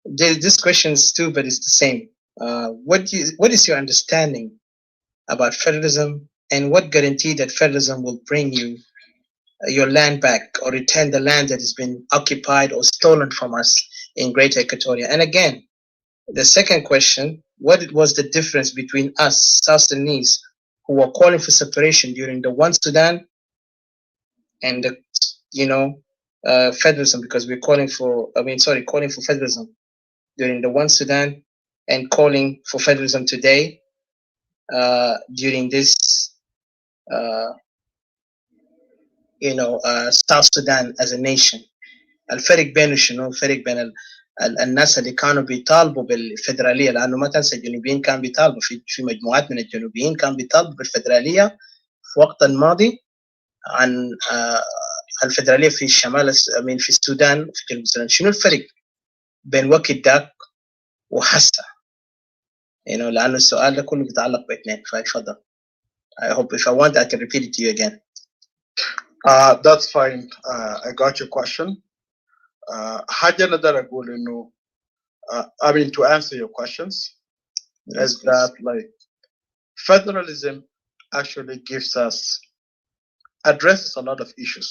This question is two, but it's the same. What is your understanding about federalism, and what guarantee that federalism will bring you your land back or return the land that has been occupied or stolen from us in Greater Equatoria? And again, the second question, what was the difference between us, South Sudanese, who were calling for separation during the One Sudan and the, federalism, because we're calling for federalism during the One Sudan and calling for federalism today during this, South Sudan as a nation. الفرق بينه شنو؟ الفرق بين الناس اللي كانوا بيطالبوا بالفدراليه، لانه ما تنسى الجنوبيين كانوا بيطالبوا في مجموعات من الجنوبيين كانوا بيطالبوا بالفدراليه في وقت الماضي عن الفدراليه في الشمال في السودان في جنوب السودان. شنو الفرق بين وقت داك وحسه؟ لانه السؤال ده كله بيتعلق باثنين، فاتفضل. I hope if I want I can repeat it to you again. That's fine. I got your question. حاجة نقدر أقول إنه I mean to answer your questions is that like federalism actually addresses a lot of issues.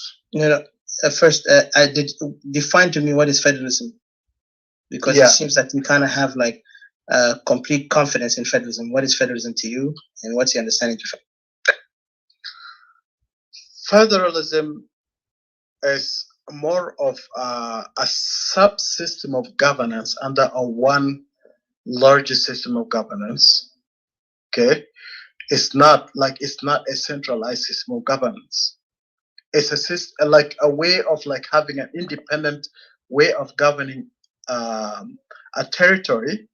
First, define to me what is federalism, because it seems that we kind of have like complete confidence in federalism. What is federalism to you, and what's your understanding of it? Federalism is more of a subsystem of governance under a one larger system of governance. Okay, it's not a centralized system of governance. It's a system, like a way of like having an independent way of governing a territory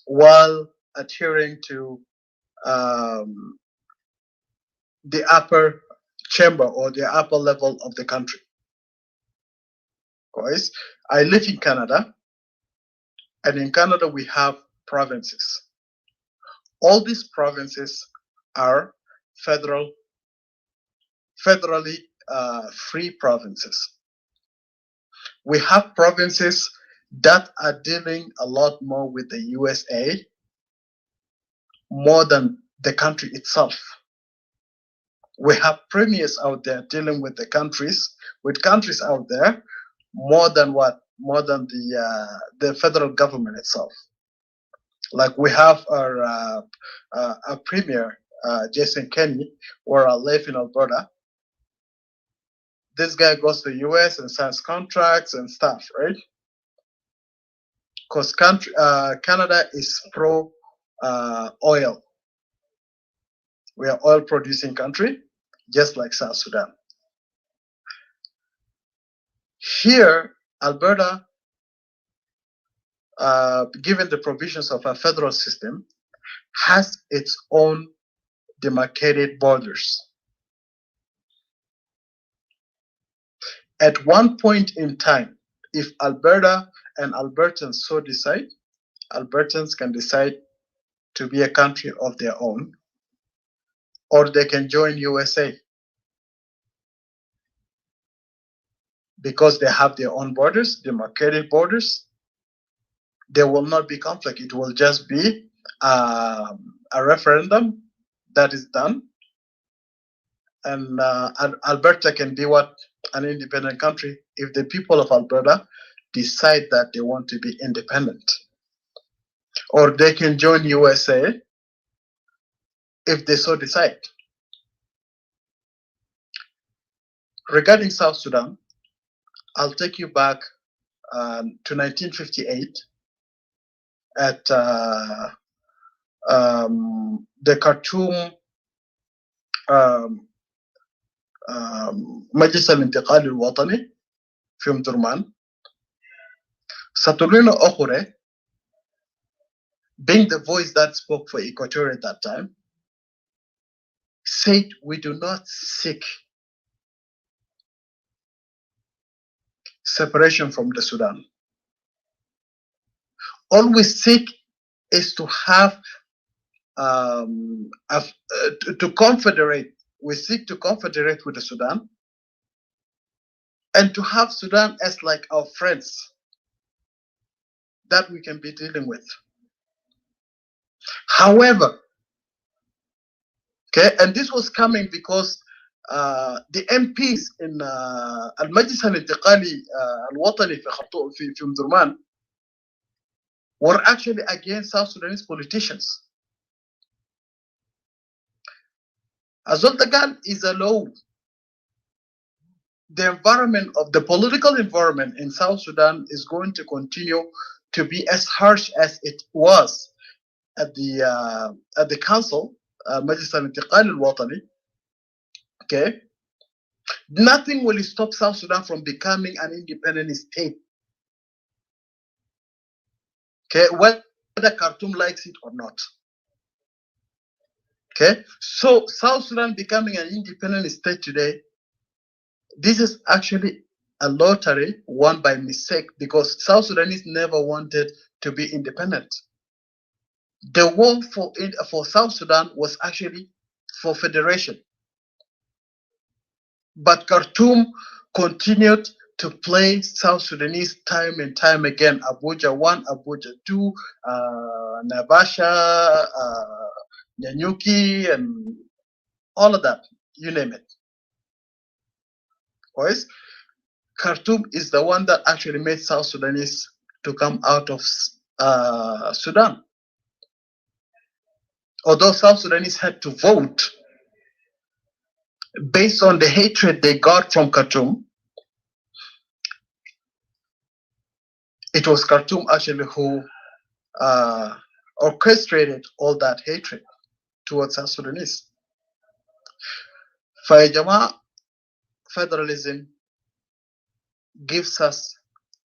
while adhering to the upper chamber or the upper level of the country. Guys, I live in Canada, and in Canada we have provinces. All these provinces are federally free provinces. We have provinces that are dealing a lot more with the USA more than the country itself. We have premiers out there dealing with countries out there more than what more than the federal government itself. Like we have our premier, Jason Kenney, where I live in Alberta. This guy goes to the US and signs contracts and stuff, right? Because Canada is pro oil. We are oil producing country, just like South Sudan. Here, Alberta, given the provisions of a federal system, has its own demarcated borders. At one point in time, if Alberta and Albertans so decide, Albertans can decide to be a country of their own, or they can join USA because they have their own borders, demarcated borders. There will not be conflict. It will just be a referendum that is done, and Alberta can be an independent country if the people of Alberta decide that they want to be independent. Or they can join USA if they so decide. Regarding South Sudan, I'll take you back to 1958 at the Khartoum مجلس الانتقال الوطني في أم درمان. Saturnino Okure, being the voice that spoke for Equatorian at that time, said we do not seek separation from the Sudan. All we seek is to have to confederate. We seek to confederate with the Sudan and to have Sudan as like our friends that we can be dealing with. However, okay, and this was coming because the MPs in المجلس الانتقالي الوطني في أم درمان were actually against South Sudanese politicians. Azoltagan is a law. The environment of the political environment in South Sudan is going to continue to be as harsh as it was at the council, مجلس الانتقال الوطني. Okay, nothing will stop South Sudan from becoming an independent state. Okay, whether Khartoum likes it or not. Okay, so South Sudan becoming an independent state today, this is actually a lottery won by mistake because South Sudanese never wanted to be independent. The war for South Sudan was actually for federation. But Khartoum continued to play South Sudanese time and time again. Abuja 1, Abuja 2, Navasha, Nyanyuki, and all of that, you name it. Boys, Khartoum is the one that actually made South Sudanese to come out of Sudan. Although South Sudanese had to vote based on the hatred they got from Khartoum, it was Khartoum actually who orchestrated all that hatred towards South Sudanese. Fayajama, federalism gives us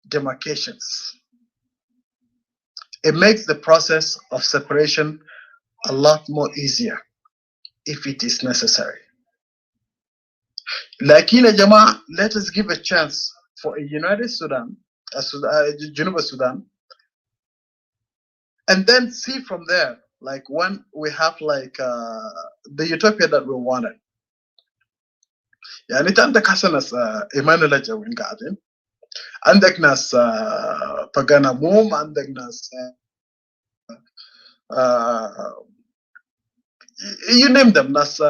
demarcations. It makes the process of separation a lot more easier if it is necessary. Like in Jama, let us give a chance for a united Sudan, Geneva Sudan, and then see from there, like when we have like the utopia that we wanted. يعني انت عندك حسن ناس ايمان لجوين قاعدين، عندك ناس فقانا موم، عندك ناس you name them, ناس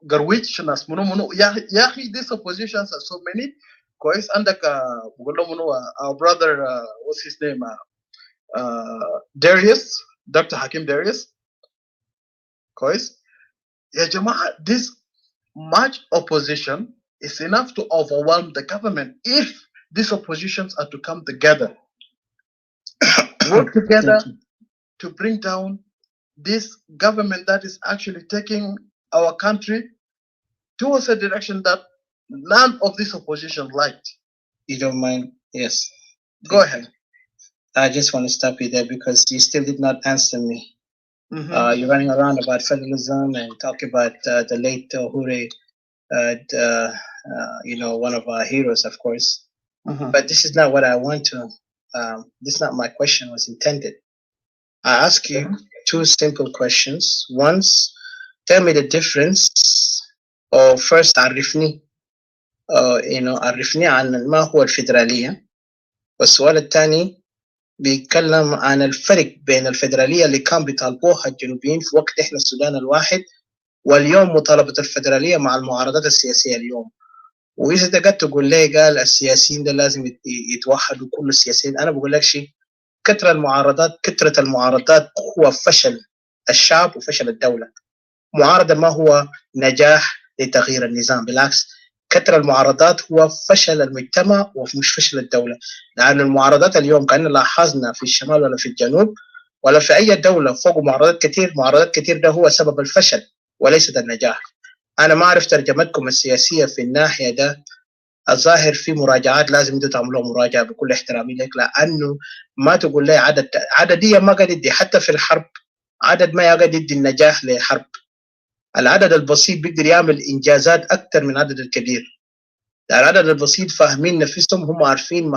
Garwich, ناس منو. يا أخي these oppositions are so many. كويس. عندك بقول لهم إنه our brother what's his name Darius, Dr. Hakim Darius. كويس يا جماعة, this much opposition is enough to overwhelm the government if these oppositions are to come together, work together to bring down this government that is actually taking our country towards a direction that none of this opposition liked. You don't mind? Yes. Go ahead. I just want to stop you there because you still did not answer me. You're running around about federalism and talk about the late Hure, you know, one of our heroes, of course. But this is not what I want to. This is not my question was intended. I ask you two simple questions. Once, tell me the difference. Or first, عرفني. You know, عرفني عن ما هو الفيدرالية. والسؤال الثاني بيتكلم عن الفرق بين الفيدرالية اللي كان بيطالبوها الجنوبيين في وقت إحنا السودان الواحد واليوم مطالبة الفيدرالية مع المعارضات السياسية اليوم. وإذا أنت قد تقول لي قال السياسيين ده لازم يتوحدوا كل السياسيين، أنا بقول لك شيء، كثرة المعارضات هو فشل الشعب وفشل الدولة. معارضة ما هو نجاح لتغيير النظام، بالعكس كثرة المعارضات هو فشل المجتمع ومش فشل الدولة. لأن المعارضات اليوم كأننا لاحظنا في الشمال ولا في الجنوب ولا في أي دولة فوق معارضات كتير ده هو سبب الفشل وليس النجاح. أنا ما أعرف ترجمتكم السياسية في الناحية ده، الظاهر في مراجعات لازم انتوا تعملوا مراجعة بكل احترامي لك، لأنه ما تقول لي عددية ما قد يدي حتى في الحرب، عدد ما قد يدي النجاح لحرب. العدد البسيط بيقدر يعمل إنجازات أكثر من العدد الكبير. العدد البسيط فاهمين نفسهم، هم عارفين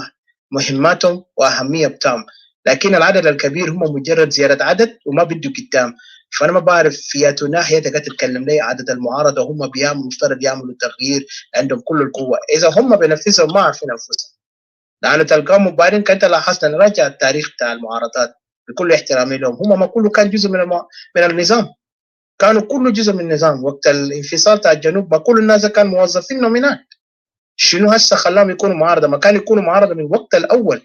مهماتهم وأهمية بتاعهم، لكن العدد الكبير هم مجرد زيادة عدد وما بدوا قدام. فأنا ما بعرف فياتو ناحية تقدر تتكلم لي عدد المعارضة هم بيعملوا مفترض يعملوا تغيير عندهم كل القوة إذا هم بنفسهم ما عارفين أنفسهم. لأنه تلقاهم وبعدين كنت لاحظت نراجع التاريخ بتاع المعارضات بكل احترامي لهم، هم ما كله كان جزء من النظام، كانوا كله جزء من النظام. وقت الانفصال تاع الجنوب ما كل الناس كان موظفين نومينات. شنو هسه خلاهم يكونوا معارضة؟ ما كانوا يكونوا معارضة من الوقت الأول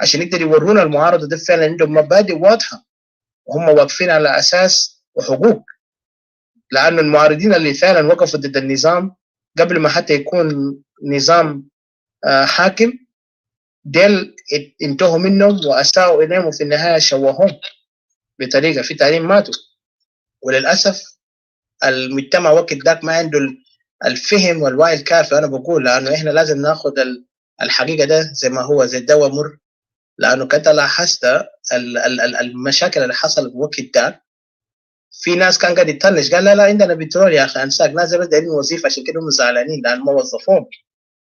عشان يقدر يورونا المعارضة ده فعلا عندهم مبادئ واضحة وهم واقفين على أساس وحقوق. لأن المعارضين اللي فعلا وقفوا ضد النظام قبل ما حتى يكون نظام حاكم ديل انتهوا منهم وأساءوا إليهم وفي النهاية شوههم بطريقة في تعليم ماتوا. وللأسف المجتمع وقت ذاك ما عنده الفهم والوعي الكافي. أنا بقول لأنه إحنا لازم ناخد الحقيقة ده زي ما هو زي الدواء مر، لأنه كنت لاحظت المشاكل اللي حصلت وقت ذاك. في ناس كان قاعد يطنش قال لا عندنا بترول يا أخي أنساك، ناس بس دايرين وظيفة عشان كده هم زعلانين لأن ما وظفوهم.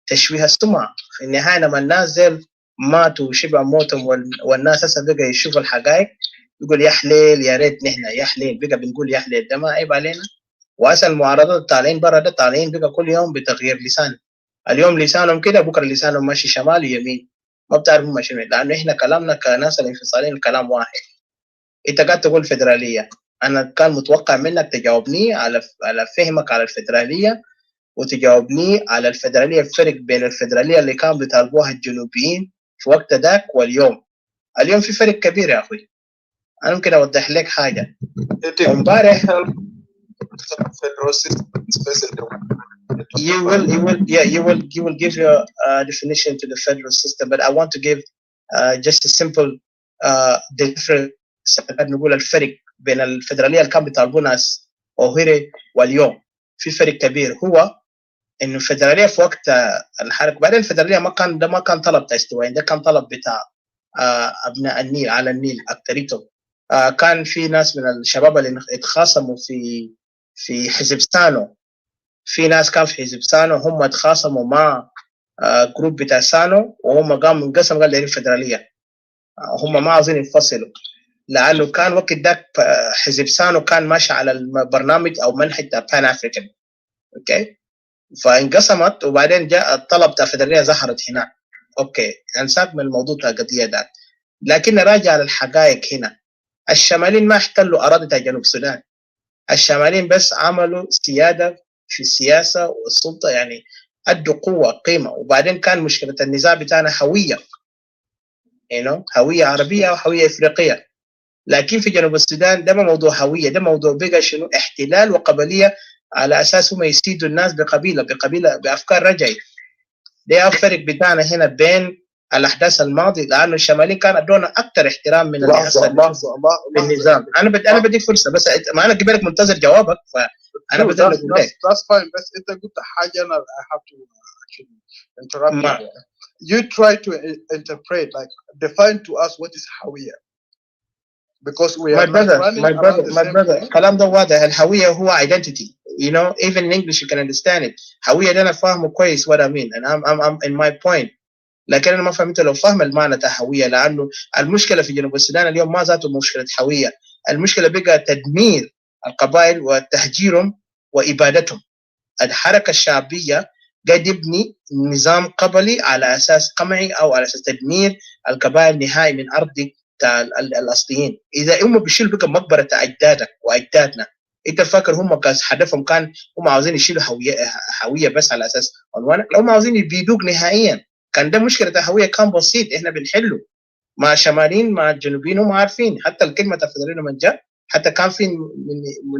تشويه السمعة. في النهاية لما الناس زي ماتوا وشبع موتهم والناس هسه بقى يشوفوا الحقائق يقول يا حليل يا ريت نحن يا حليل، بقى بنقول يا حليل ده ما عيب علينا. وأسأل المعارضات طالعين برا ده طالعين بقى كل يوم بتغيير لسان، اليوم لسانهم كده بكرة لسانهم ماشي شمال ويمين ما بتعرفوا ماشي وين. لأنه إحنا كلامنا كناس الانفصاليين الكلام واحد. أنت قاعد تقول فيدرالية، أنا كان متوقع منك تجاوبني على فهمك على الفيدرالية وتجاوبني على الفيدرالية، الفرق بين الفيدرالية اللي كان بيطالبوها الجنوبيين في وقت ذاك واليوم. اليوم في فرق كبير يا أخوي. أنا ممكن أوضح لك حاجة. امبارح you will give your definition to the federal system, but I want to give just a simple difference. نقول الفرق بين الفيدرالية اللي كان بيطالبونها أوهيري واليوم في فرق كبير. هو إنه الفيدرالية في وقت الحرب، بعدين الفيدرالية ما كان طلب استوائي، ده كان طلب بتاع أبناء النيل على النيل أكتريتهم. كان في ناس من الشباب اللي اتخاصموا في حزب سانو، في ناس كان في حزب سانو هم اتخاصموا مع جروب بتاع سانو وهم قاموا انقسموا قال لي الفيدرالية. هم ما عاوزين ينفصلوا لأنه كان وقت ذاك حزب سانو كان ماشي على البرنامج أو منهج بان أفريكان، أوكي، فانقسمت وبعدين جاء الطلب بتاع الفيدرالية ظهرت هنا. أوكي انساق من الموضوع بتاع القضية ده، لكن نراجع على الحقائق هنا. الشماليين ما احتلوا أراضي جنوب السودان، الشماليين بس عملوا سيادة في السياسة والسلطة، يعني ادوا قوه قيمه. وبعدين كان مشكله النزاع بتاعنا هويه، هويه عربيه او هويه افريقيه. لكن في جنوب السودان ده ما موضوع هويه، ده موضوع بقى شنو؟ احتلال وقبليه، على اساس هم يسيدوا الناس بقبيله بافكار رجعي. ده الفرق بتاعنا هنا بين الاحداث الماضيه، لانه الشماليين كان ادونا اكثر احترام من اللي هسه بالنظام. انا بديك فرصه بس، ما انا قبلك منتظر جوابك، فانا بدي اقول لك. That's fine. بس انت قلت حاجه انا I have to actually interrupt you there. You try to interpret, like define to us what is هويه, because we are my brother الكلام ده واضح. الهويه هو identity. Even in English you can understand it. هويه ده انا فاهمه كويس what I mean and I'm in my point. لكن انا ما فهمت لو فهم المعنى بتاع هويه، لانه المشكله في جنوب السودان اليوم ما ذاته مشكله هويه، المشكله بقى تدمير القبائل وتهجيرهم وابادتهم. الحركه الشعبيه قاعد يبني نظام قبلي على اساس قمعي او على اساس تدمير القبائل نهائي من ارض الاصليين. اذا هم بيشيلوا بقى مقبره اجدادك واجدادنا، انت فاكر هم هدفهم كان هم عاوزين يشيلوا هويه بس على اساس عنوانك؟ لو هم عاوزين يبيدوك نهائيا، كان ده مشكله الهويه كان بسيط احنا بنحله مع الشماليين مع الجنوبيين. هم عارفين حتى الكلمه الفدراليه من جاء، حتى كان في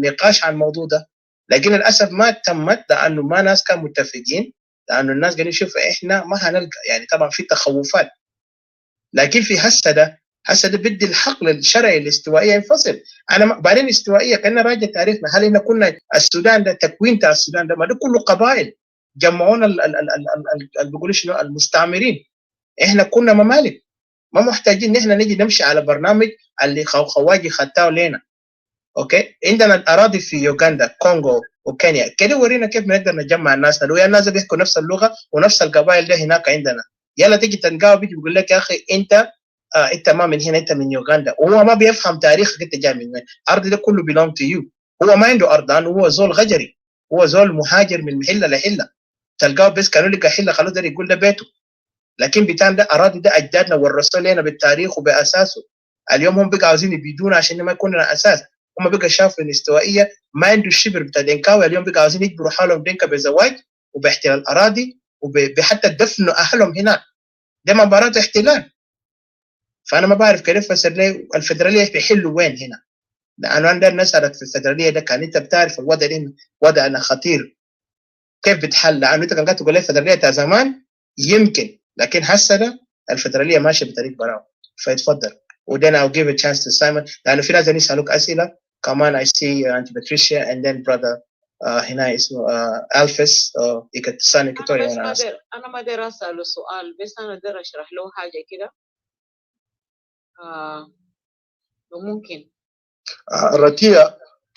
نقاش عن الموضوع ده، لكن للاسف ما تمت لانه ما ناس كانوا متفقين، لانه الناس قاعدين يشوفوا احنا ما هنلقى، يعني طبعا في تخوفات. لكن في هسه ده بدي الحقل الشرعي الاستوائيه ينفصل. انا بعدين الاستوائيه كنا راجع تاريخنا، هل إحنا كنا السودان ده تكوين تاع السودان ده ما ده كله قبائل جمعونا بيقولوا شنو المستعمرين. احنا كنا ممالك، ما محتاجين ان احنا نجي نمشي على برنامج اللي خواجي خدتاه لنا. اوكي، عندنا الاراضي في يوغندا كونغو وكينيا كده، ورينا كيف بنقدر نجمع الناس. لو الناس بيحكوا نفس اللغه ونفس القبائل ده هناك عندنا، يلا تيجي تلقاه بيجي بيقول لك يا اخي انت ما من هنا، انت من يوغندا، وهو ما بيفهم تاريخك انت جاي من وين. الارض ده كله belong to you. هو ما عنده ارض لانه هو زول غجري، هو زول مهاجر من حله لحله. تلقاه بس كانوا لقى حله خلاص ده يقول ده بيته. لكن بتاعنا ده اراضي ده اجدادنا ورثوا لنا بالتاريخ وباساسه. اليوم هم بقى عاوزين يبيدونا عشان ما يكون لنا اساس. هم بقى شافوا الاستوائيه ما عنده الشبر بتاع دينكاوي، اليوم بقى عاوزين يجبروا حالهم دينكا بزواج وباحتلال الاراضي وبحتى دفنوا اهلهم هناك. ده مباراه احتلال. فانا ما بعرف كيف الفدراليه بيحلوا وين هنا، لانه عندنا نسألك في الفدراليه ده كان انت بتعرف الوضع ده وضعنا خطير كيف بتحل، لانه انت كان قاعد تقول لي الفدراليه بتاع زمان يمكن، لكن هسه ده الفدراليه ماشيه بطريق براو. فيتفضل ودين I'll give a chance to Simon، لانه في ناس يسالوك اسئله كمان. I see Auntie Patricia and then brother هنا اسمه الفيس سان إكواتوريا. انا ما اقدر اساله سؤال، بس انا اقدر اشرح له حاجه كده لو ممكن. Ratia,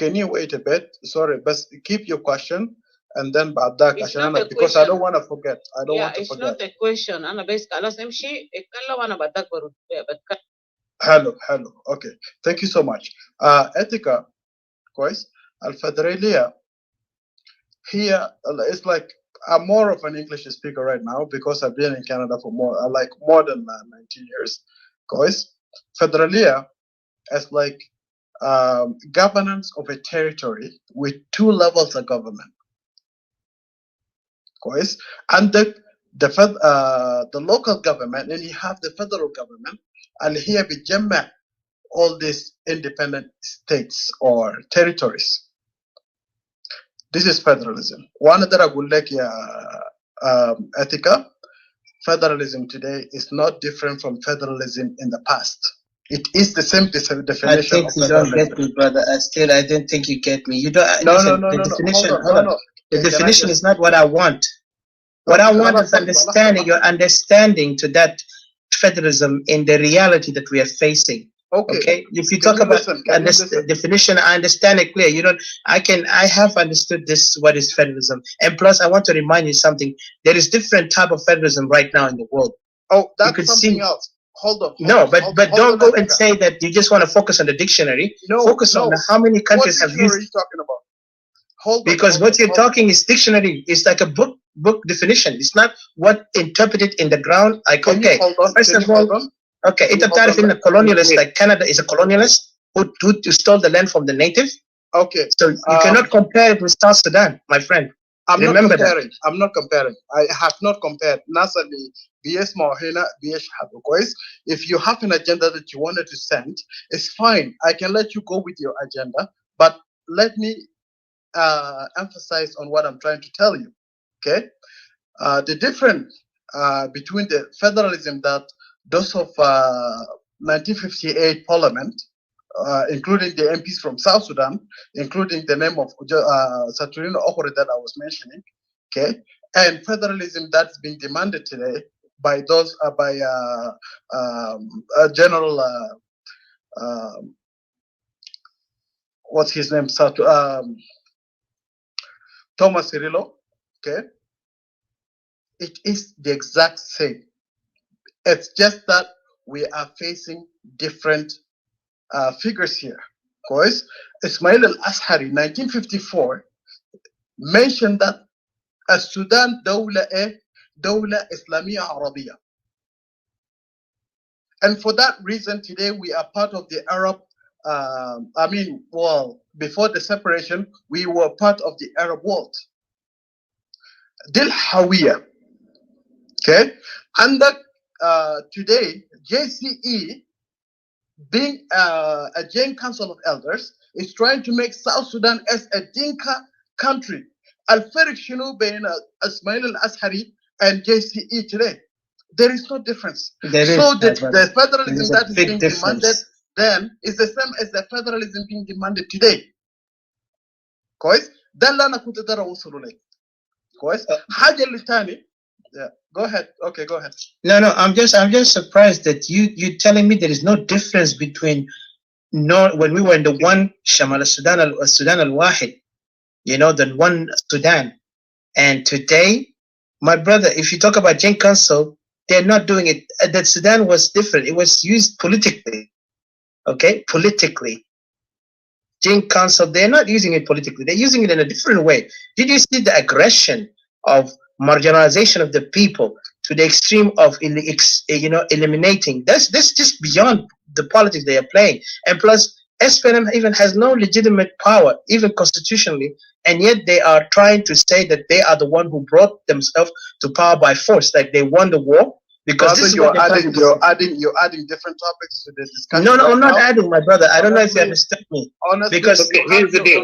can you wait a bit? Sorry, but keep your question and then بعد ذاك عشان because I don't want to forget. I don't want to forget. It's not a question. أنا بس خلاص امشي اتكلم وأنا بعد ذاك بتكلم. حلو. Okay. Thank you so much. Etika, كويس. الفدرالية هي it's like I'm more of an English speaker right now because I've been in Canada for more than 19 years. كويس. فدرالية is like governance of a territory with two levels of government. كويس. And the local government, and you have the federal government, and here بتجمع all these independent states or territories. This is federalism. وأنا أقدر أقول لك يا Etika, federalism today is not different from federalism in the past. It is the same definition. I think you don't get me, brother. I don't think you get me. You don't. No. The definition. The definition is not what I want. What I want is understanding. Your understanding to that federalism in the reality that we are facing. Okay. If you talk about definition, I understand it clear. You don't. I have understood this. What is federalism? And plus, I want to remind you something. There is different type of federalism right now in the world. Oh, that's something else. Hold on. But don't go and say that you just want to focus on the dictionary. Focus on how many countries have used. What are you talking about? Because what you're talking is dictionary. It's like a book definition. It's not what interpreted in the ground. Like, okay, first of all, okay, it's a type of colonialist. Like Canada is a colonialist who stole the land from the native. Okay. So you cannot compare it with South Sudan, my friend. Remember that. I'm not comparing. I have not compared. Nasa بيسمعوا هنا بيشحبوا كويس. If you have an agenda that you wanted to send, it's fine. I can let you go with your agenda, but let me emphasize on what I'm trying to tell you. Okay, the difference between the federalism that those of 1958 Parliament, including the MPs from South Sudan, including the name of Saturino Okore that I was mentioning, okay, and federalism that's being demanded today by those General what's his name, Thomas Cirillo, okay, it is the exact same. It's just that we are facing different figures here. Because Ismail al-Ashari, 1954, mentioned that Sudan Dawla Islamiyya Arabiya. And for that reason, today we are part of the Arab, before the separation, we were part of the Arab world. Dil Hawiya. Okay? And that today, JCE, being a JING Council of Elders, is trying to make South Sudan as a Dinka country. Al-Farik Shinu between Ismail al-Ashari and JCE today. There is no difference. The federalism that is being demanded then is the same as the federalism being demanded today. كويس؟ ده اللي أنا كنت أقدر أوصله لك. كويس؟ حاجة اللي تاني. Yeah. Go ahead. Okay, go ahead. No, I'm just surprised that you're telling me there is no difference between when we were in the one Shamal Sudan al-Wahid, the one Sudan, and today, my brother, if you talk about JING Council, they're not doing it. That Sudan was different. It was used politically. Okay, politically. JING Council, they're not using it politically. They're using it in a different way. Did you see the aggression of marginalization of the people to the extreme of eliminating? That's just beyond the politics they are playing. And plus, SPLM even has no legitimate power, even constitutionally, and yet they are trying to say that they are the one who brought themselves to power by force, like they won the war. Because this is you're adding different topics to the discussion. No, I'm not adding, my brother. I don't know if you understand me. Honestly, because here's the deal.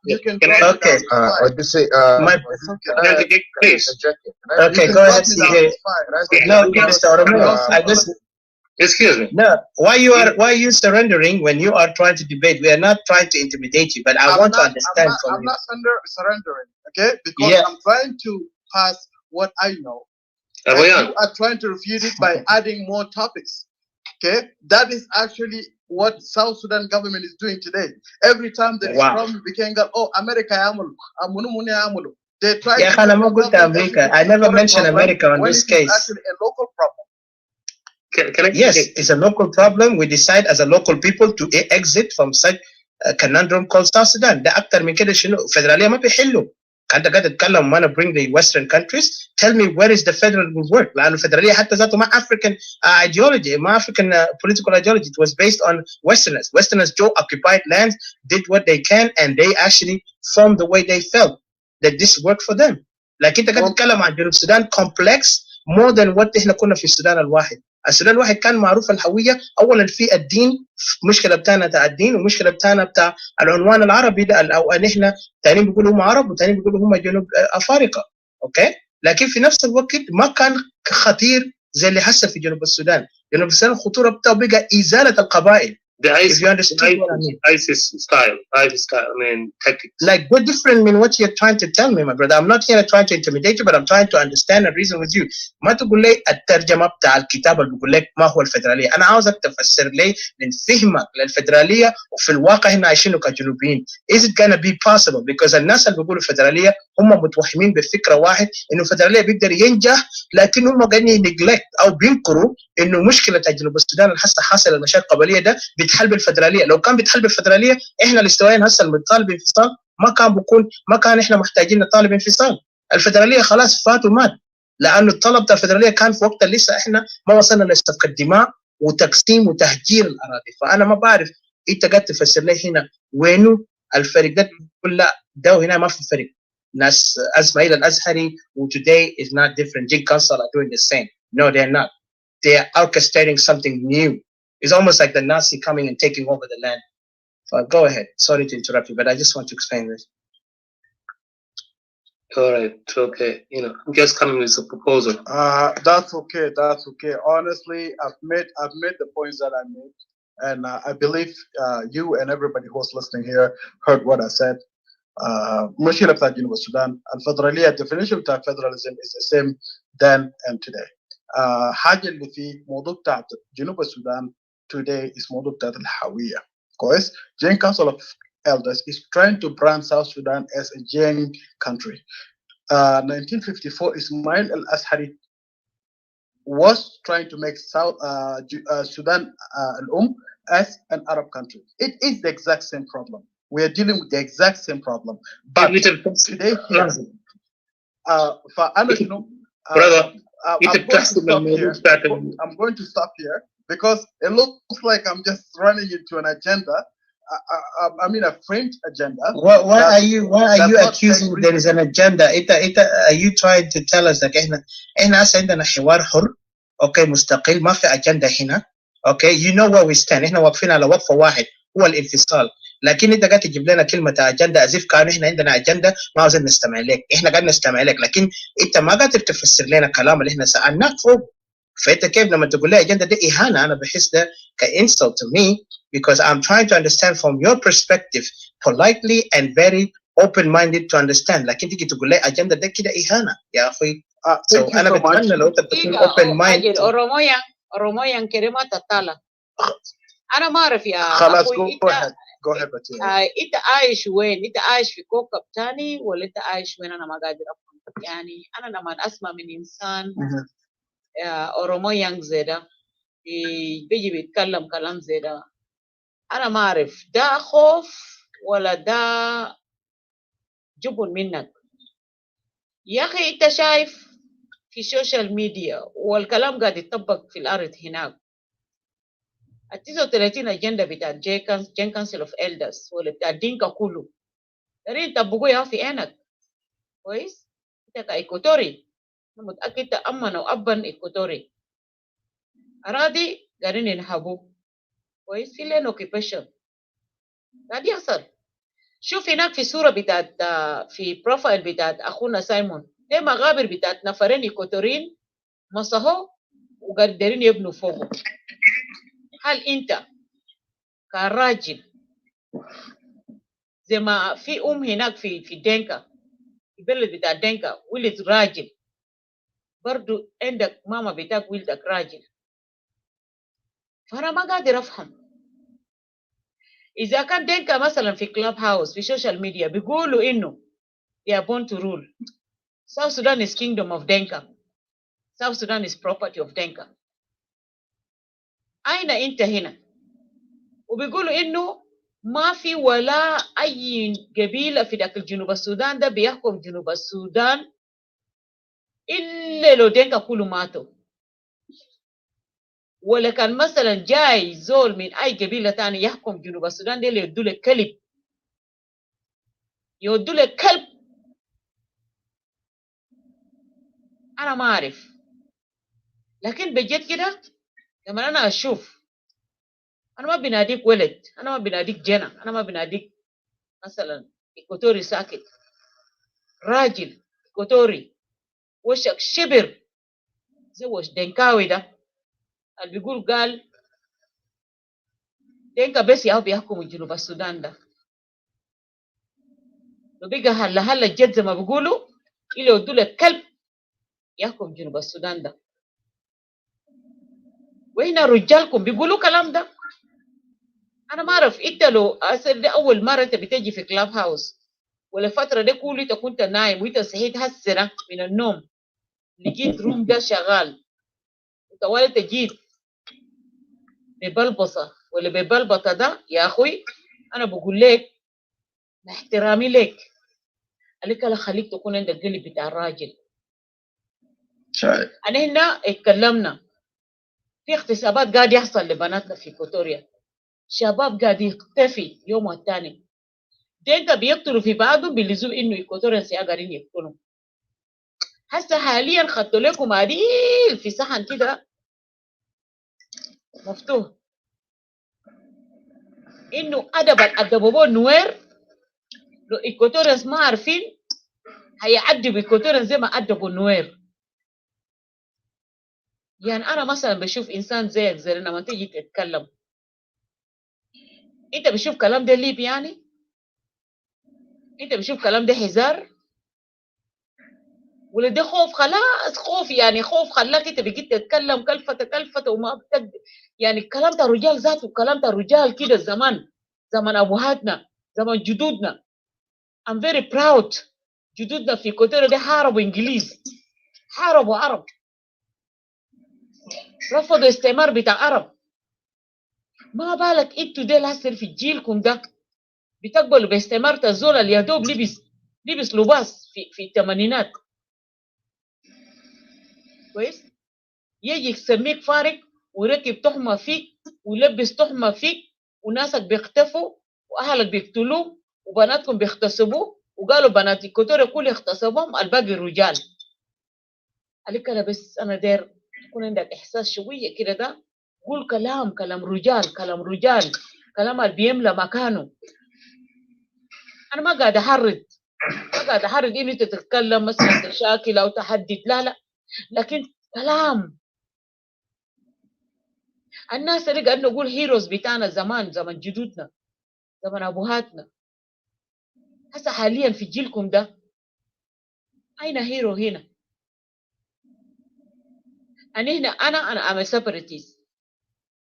You can okay. Please. Okay, go ahead, CJ. No, Mr. Romero, excuse me. No, why are you surrendering when you are trying to debate? We are not trying to intimidate you, but I want to understand from you. I'm not surrendering, okay? Because I'm trying to pass what I know. And you are trying to refute it by adding more topics. Okay, that is actually what South Sudan government is doing today. Every time there is problem, we can go, America, they try to America. I never mentioned America on this case. It's actually a local problem. Yes, it's a local problem. We decide as a local people to exit from such a conundrum called South Sudan. The actor federaliyah ma bihillu. كانت قاعد تتكلم وانا bring the Western countries. Tell me where is the federal work? لأنه الفدرالية حتى ذاته ما African ideology, ما African political ideology. It was based on Westerners. Westerners occupied lands, did what they can, and they actually formed the way they felt that this worked for them. لكن انت قاعد تتكلم عن جنوب السودان complex more than what احنا كنا في السودان الواحد. السودان الواحد كان معروف الهوية أولا في الدين، مشكلة بتاعنا بتاع الدين، ومشكلة بتاعنا بتاع العنوان العربي ده، أو أن إحنا تانيين بيقولوا هم عرب وتانيين بيقولوا هم جنوب أفارقة، أوكي؟ لكن في نفس الوقت ما كان خطير زي اللي حصل في جنوب السودان. جنوب السودان الخطورة بتاعه بقى إزالة القبائل. If you understand what I mean. ISIS style, tactics. Like, what different than what you're trying to tell me, my brother? I'm not here trying to intimidate you, but I'm trying to understand and reason with you. ما تقول لي الترجمة بتاع الكتاب اللي بيقول لك ما هو الفدرالية. أنا عاوزك تفسر لي من فهمك للفدرالية وفي الواقع هنا عايشينه كجنوبيين. Is it gonna be possible? Because الناس اللي بيقولوا الفدرالية هم متوهمين بفكرة واحد إنه الفدرالية بيقدر ينجح، لكن هم قاعدين neglect أو بينكروا إنه مشكلة جنوب السودان اللي هسه حاصل المشاكل القبلية ده بتحل بالفدرالية. لو كان بتحل بالفدرالية احنا الاستوائيين هسه بنطالب بانفصال، ما كان احنا محتاجين نطالب انفصال. الفدرالية خلاص فات ومات، لانه الطلب بتاع الفدرالية كان في وقت لسه احنا ما وصلنا لسفك الدماء وتقسيم وتهجير الاراضي. فانا ما بعرف انت قاعد تفسر لي هنا وينه الفرق ده، تقول لا ده وهنا ما في فرق. Nas Ismail al-Azhari, who today is not different. JING Council are doing the same. No, they're not. They are orchestrating something new. It's almost like the Nazi coming and taking over the land. So go ahead. Sorry to interrupt you, but I just want to explain this. All right, okay. I'm just coming with a proposal. That's okay. That's okay. Honestly, I've made the points that I made, and I believe you and everybody who's listening here heard what I said. مشكلة بتاع جنوب السودان الفدرالية definition بتاع federalism is the same then and today. حاجة اللي في موضوع بتاع جنوب السودان today is موضوع بتاع الهوية. كويس؟ JING Council of Elders is trying to brand South Sudan as a JING country. 1954, Ismail al-Azhari was trying to make South Sudan as an Arab country. It is the exact same problem. We are dealing with the exact same problem. But today here, brother, I'm going to stop here because it looks like I'm just running into an agenda. I mean a framed agenda. Why are you accusing there is an agenda? Are you trying to tell us that احنا عندنا حوار حر اوكي مستقل ما في agenda هنا اوكي you know where we stand احنا واقفين على وقفة واحد هو الانفصال لكن انت قاعد تجيب لنا كلمة agenda as if كانوا احنا عندنا agenda ما عاوزين نستمع لك احنا قاعد نستمع لك لكن انت ما قاعد تفسر لنا كلام اللي احنا سألناك فوق فانت كيف لما تقول لي agenda دي إهانة أنا بحس ده كإنسult to me because I'm trying to understand from your perspective politely and very open-minded to understand لكن تيجي تقول لي agenda ده كده إهانة يا أخي so أنا بتمنى لو أنت تكون open-minded أرومويا كريمة تطالع أنا ما أعرف يا خلاص أخوي go ahead أنت عايش وين؟ أنت عايش في كوكب تاني ولا أنت عايش وين؟ أنا ما قادر أفهم يعني أنا لما أسمع من إنسان أورومويا زي ده بيجي بيتكلم كلام زي ده أنا ما أعرف ده خوف ولا ده جبن منك يا أخي أنت شايف في السوشيال ميديا والكلام قاعد يطبق في الأرض هناك 39 أجندة بتاع JING Council of Elders ولا بتاع دينكا كله ترى أنت بقوا يا في عينك كويس أنت كإيكوتوري أنا متأكد تأمن وأبن إيكوتوري أراضي قاعدين ينهبوا كويس في لين اوكيبيشن قاعد يحصل شوف هناك في صوره بتاعت في بروفايل بتاعت اخونا سايمون دي مغابر بتاعت نفرين ايكوتوريين مسحوا وقادرين يبنوا فوقه هل انت كراجل زي ما في هناك في دينكا في بلد بتاع دينكا ولد راجل برضو عندك ماما بتاعك ولدك راجل فأنا ما قادر أفهم إذا كان دينكا مثلا في كلاب هاوس في السوشيال ميديا بيقولوا إنه they are born to rule South Sudan is kingdom of Denka South Sudan is property of Denka أين أنت هنا وبيقولوا إنه ما في ولا أي قبيلة في داخل جنوب السودان ده بيحكم جنوب السودان إلا لو دينكا كله ماتوا ولا كان مثلا جاي زول من اي قبيله ثانيه يحكم جنوب السودان دي يودوا لك كلب يودوا لك كلب انا ما اعرف لكن بجد كده لما انا اشوف انا ما بناديك ولد انا ما بناديك جنى انا ما بناديك مثلا ايكوتوري ساكت راجل ايكوتوري وشك شبر زي وش دنكاوي ده اللي بيقول قال دينكا بس ياهو بيحكموا جنوب السودان ده لو بقى هلا الجد زي ما بيقولوا إلا يودوا لك كلب يحكم جنوب السودان ده وهنا رجالكم بيقولوا كلام ده أنا ما أعرف أنت لو أصل ده أول مرة أنت بتجي في كلاب هاوس ولا فترة ده كله أنت كنت نايم وأنت صحيت هسرة من النوم لقيت روم ده شغال وطوال أنت جيت ببلبصة ولا ببلبطة ده يا أخوي أنا بقول لك مع احترامي لك عليك لا خليك تكون عندك قلب بتاع الراجل أنا هنا اتكلمنا في اغتصابات قاعد يحصل لبناتنا في إكواتوريا شباب قاعد يختفي يوم والتاني دينكا بيقتلوا في بعضهم باللزوم انه ايكواتوريان سيا قاعدين يقتلوا. هسه حاليا خدتوا لكم عديل في صحن كده مفتوح انه ادبوا نوير، لو ايكواتوريانز ما عارفين هيعدوا ايكواتوريانز زي ما ادبوا نوير. يعني انا مثلا بشوف انسان زيك زي لما تيجي تتكلم، انت بشوف كلام ده ليب؟ يعني انت بشوف كلام ده هزار ولا ده خوف؟ خلاص خوف، يعني خوف خلاك انت بقيت تتكلم كلفته وما يعني الكلام ده رجال ذاته، الكلام ده رجال كده زمان ابوهاتنا، زمان جدودنا. I'm very proud. جدودنا في كوتوريا ده حاربوا انجليز، حاربوا عرب، رفضوا استعمار بتاع عرب. ما بالك انتوا ديل هسه في جيلكم ده بتقبلوا باستعمار الزول اللي يدوب لبس لباس في الثمانينات، كويس؟ يجي يسميك فارق ويركب تهمه فيك ويلبس تهمه فيك، وناسك بيختفوا واهلك بيقتلوه وبناتكم بيغتصبوه، وقالوا بنات الكوتوريا كل اغتصبهم الباقي الرجال. عليك انا بس انا داير يكون عندك احساس شويه كده، ده قول كلام رجال، كلام اللي بيملى مكانه. انا ما قاعد احرض ان انت تتكلم مثلا تشاكل او تحدد، لا، لكن كلام. الناس اللي قاعد نقول هيروز بتاعنا زمان جدودنا، زمان ابوهاتنا، هسه حاليا في جيلكم ده اين هيرو هنا؟ انا ام سيبراتيست.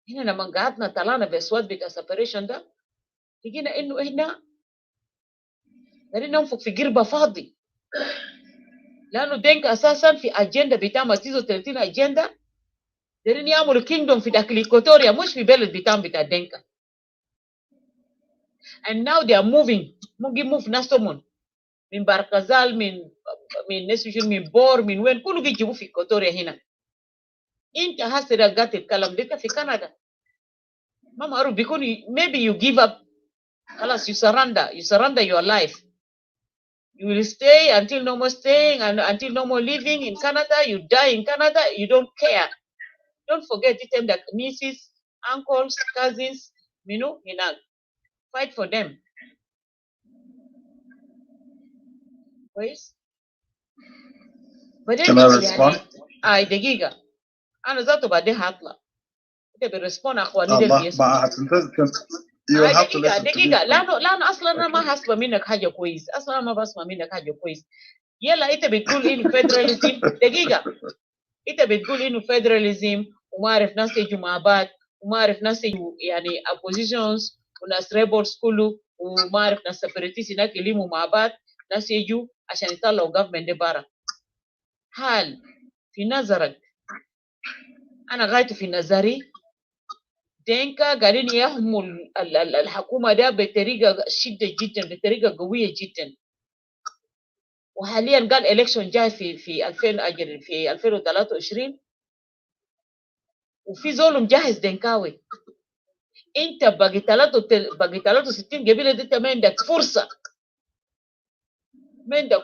هنا لما قعدنا طلعنا باسود بتاع سيبريشن ده، لقينا انه احنا قاعدين ننفق في قربة فاضي، لانه دينك اساسا في اجنده بتاع ماتيزو 30 اجنده دايرين يعملوا كينجدوم في داخل ايكواتوريا، مش في بلد بتاع دينكا. and now they are moving ممكن موف ناسهم من باركازال، من نسوشن، من بور، من وين، كله بيجيبوا في ايكواتوريا هنا. انت هسه قاعد تتكلم ده في كندا ما معروف بيكون maybe you give up، خلاص you surrender your life. You will stay until no more staying and until no more living in Canada. You die in Canada, you don't care. Don't forget it, them that nieces, uncles, cousins, fight for them. كويس؟ Can I respond? يعني دقيقة، أنا ذاته بعدين هطلع. أنت بريسبون أخواني ده Allah, بيسمع. you will have to listen to me. دقيقة، لأنه أصلا أنا ما هسمع منك حاجة كويس، أصلا ما بسمع منك حاجة كويس. يلا أنت بتقول إنه فيدراليزم، دقيقة، أنت بتقول إنه فيدراليزم وما أعرف ناس يجوا مع بعض وما أعرف ناس يجوا يعني oppositions وناس ريبلز كله وما أعرف ناس سيبراتيست هناك يلموا مع بعض، ناس يجوا عشان يطلعوا government دي برا. هل في نظرك، أنا غايته في نظري، دينكا قاعدين يهمل الحكومة ده بطريقة شدة جدا، بطريقة قوية جدا، وحاليا قال إلكشن جاي في 2023 وفي زول مجهز دينكاوي. انت باقي 63 قبيلة دي، انت ما عندك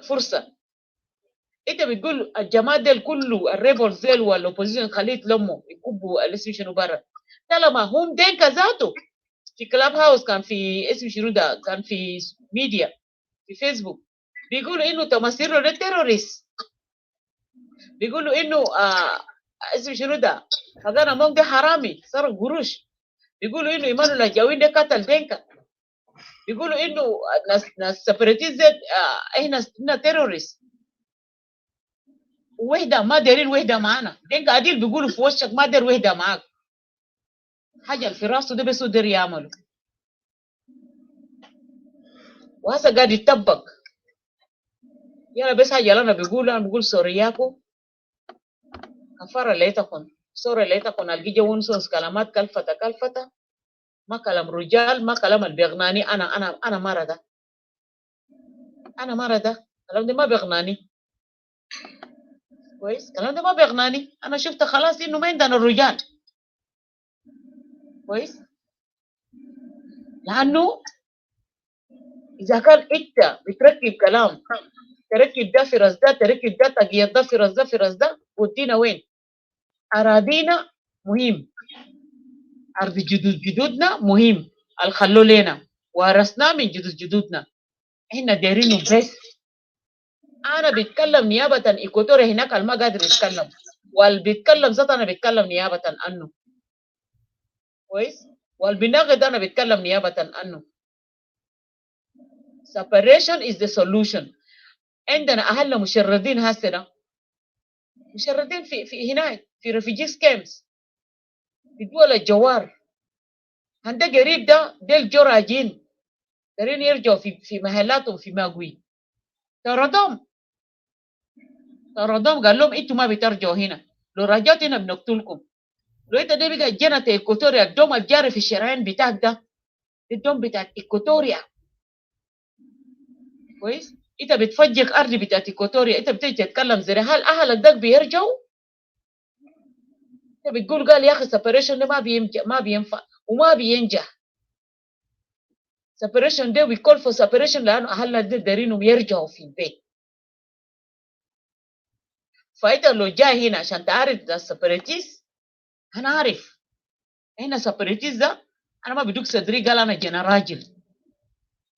فرصة. انت بتقول الجماعة ديل كله الريبلز ديل والاوبوزيشن خليه يتلموا يكبوا الاسم شنو برا، طالما هم دينكا ذاته. في كلاب هاوس كان في اسم شنو ده، كان في ميديا في فيسبوك بيقولوا انه تماثيل ده تيروريست، بيقولوا انه اسم شنو ده حقنا مونج ده حرامي سرق قروش، بيقولوا انه ايمانويل الجاوين ده قتل دينكا، بيقولوا انه ناس سيبراتيست احنا تيروريست. وحده ما دايرين وحده معانا، دينكا عديل بيقولوا في وشك ما داير وحده معاك، حاجه في راسه ده بس داير يعمله، وهسه قاعد يتطبق. يلا بس حاجه انا بقول سورياكو كفاره ليتكن، سوري ليتكن الجيجا ونسونس كلمات كلفته، ما كلام رجال، ما كلام اللي بيغناني. انا مره ده، كلام ده ما بيغناني كويس، كلام ده ما بيغناني. انا شفت خلاص انه ما عندنا الرجال كويس، لانه إذا كان أنت بتركب كلام تركب ده في راس ده، تركب ده تقييد ده في راس ده في راس ده، ودينا وين؟ أراضينا مهم، أرض جدودنا مهم، الخلو لنا ورثناه من جدودنا. إحنا دايرينه بس. أنا بتكلم نيابة إيكواتوريا هناك ما قادر يتكلم، واللي بيتكلم ذات أنا بتكلم نيابة عنه. كويس؟ والبناغد أنا بتكلم نيابة عنه. Separation is the solution. عندنا أهلنا مشردين هسه، مشردين في هناك في refugee camps في دول الجوار. عند قريب ده ديل جراجين دارين يرجعوا في محلاتهم في ماغوي. طردهم قال لهم انتوا ما بترجعوا هنا، لو رجعت هنا بنقتلكم. لو انت ده بقى جنة ايكواتوريا، الدوم الجاري في الشرايين بتاعك ده الدوم بتاعت ايكواتوريا. كويس؟ انت بتفجر ارض بتاعت ايكواتوريا، انت بتيجي تتكلم زي هل اهلك ده بيرجعوا؟ انت بتقول قال يا اخي سيبريشن ده ما بينفع وما بينجح. سيبريشن ده بيكول فور سيبريشن لانه اهلنا ده دارينهم يرجعوا في البيت. فانت لو جاي هنا عشان تعرف ده سيبريتيست، انا عارف هنا سيبريتيست ده انا ما بدوك صدري قال انا جنا راجل،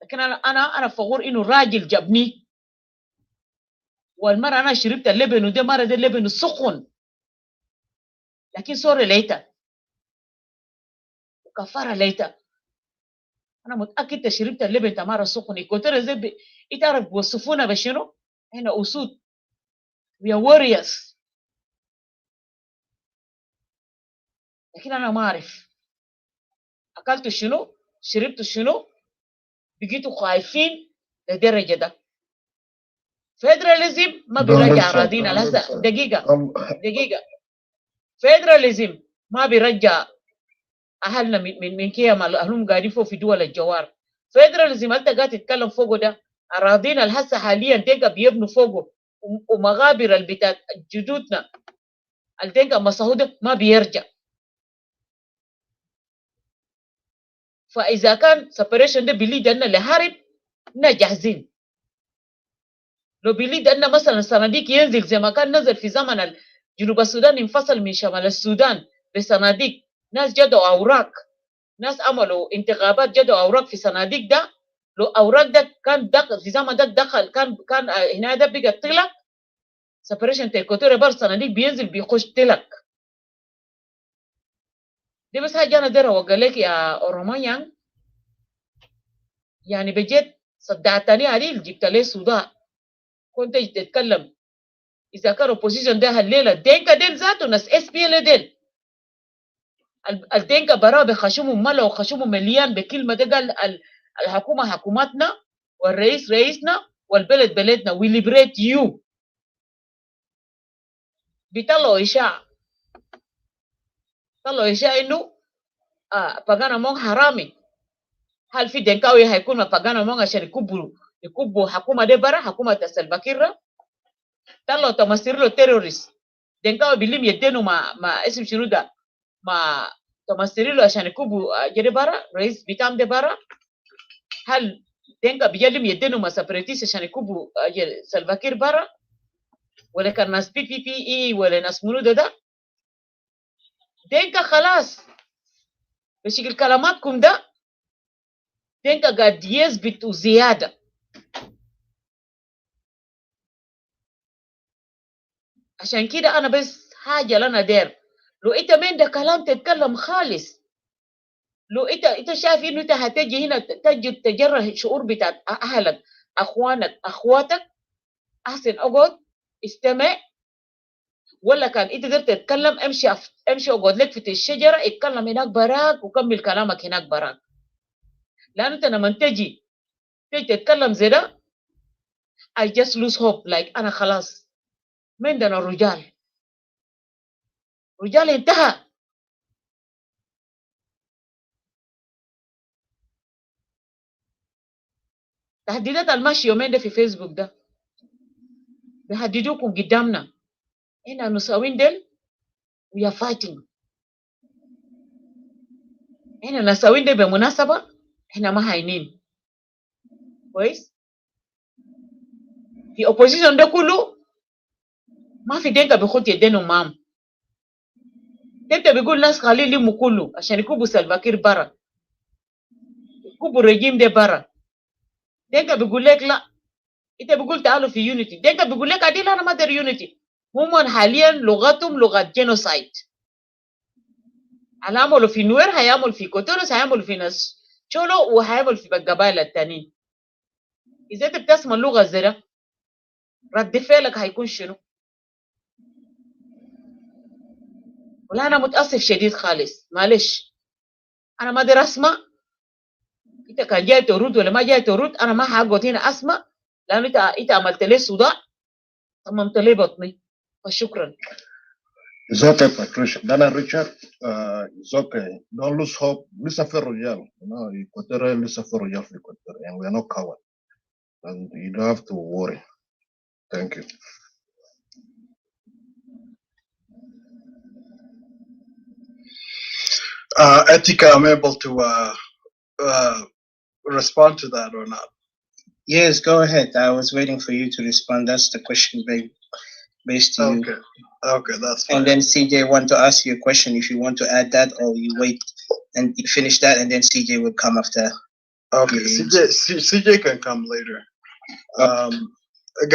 لكن انا فخور انه راجل جابني. والمره انا شربت اللبن وده مره ده اللبن السخن، لكن سوري ليتا وكفاره ليتا. انا متاكد شربت اللبن تماره سخن. ايكواتوريا زي تعرف بيوصفونا بشنو؟ هنا اسود، ويا warriors. لكن انا ما اعرف اكلت شنو، شربت شنو، بقيتوا خايفين لدرجه ده. فيدراليزم ما بيرجع اراضينا. هسه دقيقه فيدراليزم ما بيرجع اهلنا من كيما اهلهم قاعدين فوق في دول الجوار. فيدراليزم انت قاعد تتكلم فوقه ده اراضينا هسه حاليا دينكا بيبنوا فوقه، ومغابر البتاع جدودنا الدينكا مسهوده ما بيرجع. فاذا كان سيبريشن ده بيليد لنا لحرب احنا جاهزين. لو بيليد لنا مثلا صناديق ينزل زي ما كان نزل في زمن جنوب السودان انفصل من شمال السودان بصناديق، ناس جدوا اوراق، ناس عملوا انتخابات جدوا اوراق في صناديق ده. لو اوراق ده كان دخل في زمن ده دخل كان هنا ده بقى طلق سيبريشن تيكوتوري بر صناديق بينزل بيخش طلق. دي بس حاجه انا دايره اوقع لك يا اورمانيان، يعني بجد صدعتني عليه جبت لي صداع. كنت تتكلم اذا كان اوبوزيشن ده الليله دينكا ديل ذاته ناس اس بي ال ديل الدينكا برا بخشمهم ملا وخشمهم مليان بكلمه ده قال الحكومه حكومتنا والرئيس رئيسنا والبلد بلدنا وي ليبريت يو. بيطلعوا اشاعه انه باغانا مون حرامي. هل في دنكاوي هيكون باغانا مون عشان يكبوا حكومه دي برا حكومه السلفاكير؟ طلعوا تمثيل له تيروريست. دنكاوي بيلم يدينه ما اسم شنو ده ما تمثيل له عشان يكبوا جدي برا رئيس بتاعهم دي برا. هل دنكا بيلم يدينه ما سيبريتيست عشان يكبوا سلفاكير برا؟ ولا كان ناس PPE ولا ناس منو ده دنكا خلاص بشكل كلاماتكم ده دنكا قاعد يثبت زياده. عشان كده انا بس حاجه لنا دير، لو انت من ده كلام تتكلم خالص، لو انت شايف انه انت هتجي هنا تجد تجرح شعور بتاع اهلك اخوانك اخواتك، احسن اقعد استمع. ولا كان انت قدرت تتكلم امشي اقعد لك في الشجره اتكلم هناك براك وكمل كلامك هناك براك. لانه انت لما تجي تتكلم زي ده I just lose hope. like انا خلاص من ده الرجال انتهى. تهديدات الماشي يومين ده في فيسبوك ده بيهددوكم قدامنا. هنا نساوين ديل we are fighting. هنا نساوين ديل بمناسبة احنا ما هاينين. كويس؟ في opposition ده كله ما في دينكا بيخط يدينهم معهم. انت بيقول ناس خليه يلموا كله عشان يكبوا سلفاكير برا، يكبوا الرجيم ده برا. دينكا بيقول لك لا، انت بيقول تعالوا في يونيتي. دينكا بيقول لك عديل انا ما ادري يونيتي. هم حاليا لغتهم لغه جينوسايد. هيعملوا في نوير، هيعملوا في كوتورس، هيعملوا في ناس شولو، وهيعملوا في القبائل التانيين. اذا انت بتسمع اللغه زي ده رد فعلك هيكون شنو؟ ولا انا متاسف شديد خالص، معلش انا ما ادري اسمع. انت كان جاي ترد ولا ما جاي ترد، انا ما هقعد هنا اسمع، لان انت عملت لي صداع، طممت لي بطني، فشكرا. It's okay, Patricia. Dana Richard, it's okay. Don't lose hope. Lisa Ferroyal, Equatorian Lisa Ferroyal for Equatorial, and we are not coward. And you don't have to worry. Thank you. Etika, I'm able to respond to that or not? Yes, go ahead. I was waiting for you to respond. That's the question based to you. Okay, that's fine. And then CJ want to ask you a question if you want to add that, or you wait and you finish that, and then CJ will come after. Okay, CJ can come later.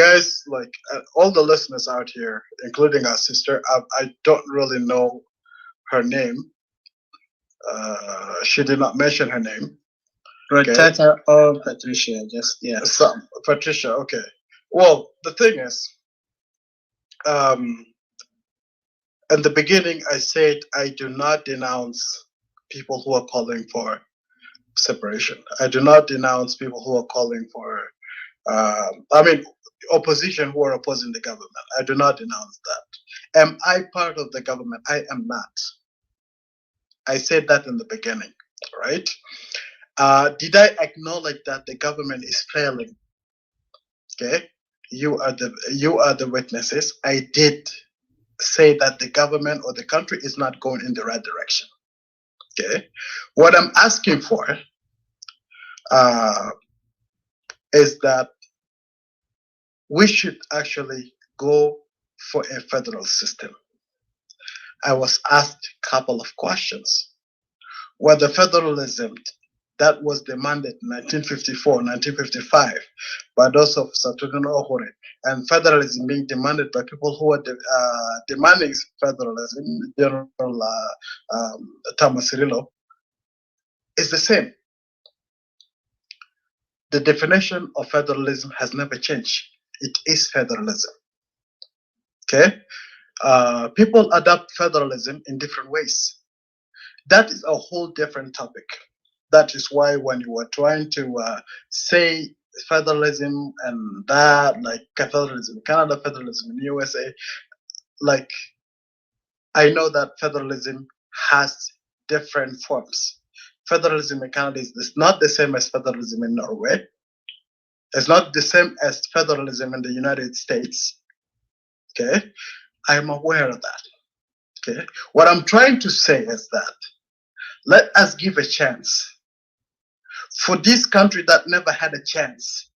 Guys, like all the listeners out here, including our sister, I don't really know her name. She did not mention her name. Tata or Patricia, just yeah. Patricia, okay. Well, the thing is, in the beginning, I said I do not denounce people who are calling for separation. I do not denounce people who are calling for, opposition who are opposing the government. I do not denounce that. Am I part of the government? I am not. I said that in the beginning, right? Did I acknowledge that the government is failing? Okay, you are the witnesses. I did say that the government or the country is not going in the right direction. Okay, what I'm asking for is that we should actually go for a federal system. I was asked a couple of questions. Whether federalism that was demanded in 1954, 1955 by those of Saturno Ohore, and federalism being demanded by people who are demanding federalism, General Thomas Cirillo, is the same. The definition of federalism has never changed. It is federalism. Okay? People adopt federalism in different ways. That is a whole different topic. That is why when you were trying to say federalism and that, like federalism, Canada federalism in USA, like I know that federalism has different forms. Federalism in Canada is not the same as federalism in Norway. It's not the same as federalism in the United States. Okay, I'm aware of that. Okay, what I'm trying to say is that let us give a chance for this country that never had a chance.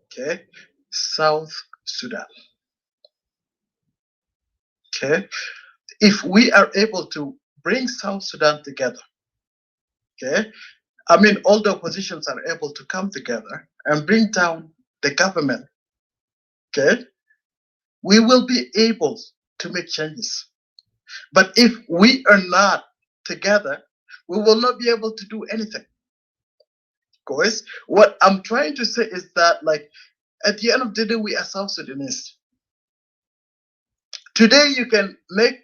Okay, South Sudan. Okay, if we are able to bring South Sudan together, okay, I mean, all the oppositions are able to come together and bring down the government, okay, we will be able to make changes. But if we are not together, we will not be able to do anything. Guys, what I'm trying to say is that, like, at the end of the day, we are South Sudanese. Today, you can make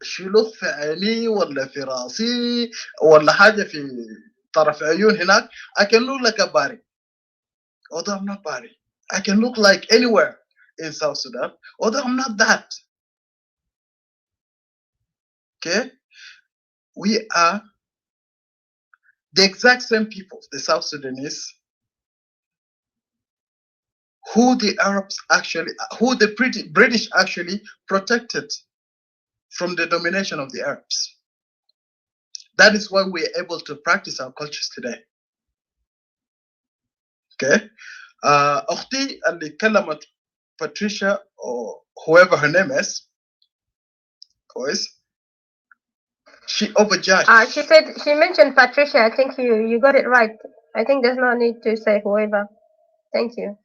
شلوخ في عيني ولا في راسي ولا حاجة في طرف عيون هناك. I can look like a bari, although I'm not bari. I can look like anywhere in South Sudan, although I'm not that. Okay? We are the exact same people, the South Sudanese, who the Arabs actually, who the British actually protected from the domination of the Arabs. That is why we are able to practice our cultures today. Okay. أختي اللي كلمت Patricia or whoever her name is, she overjudged. She mentioned Patricia. I think you got it right. I think there's no need to say whoever. Thank you.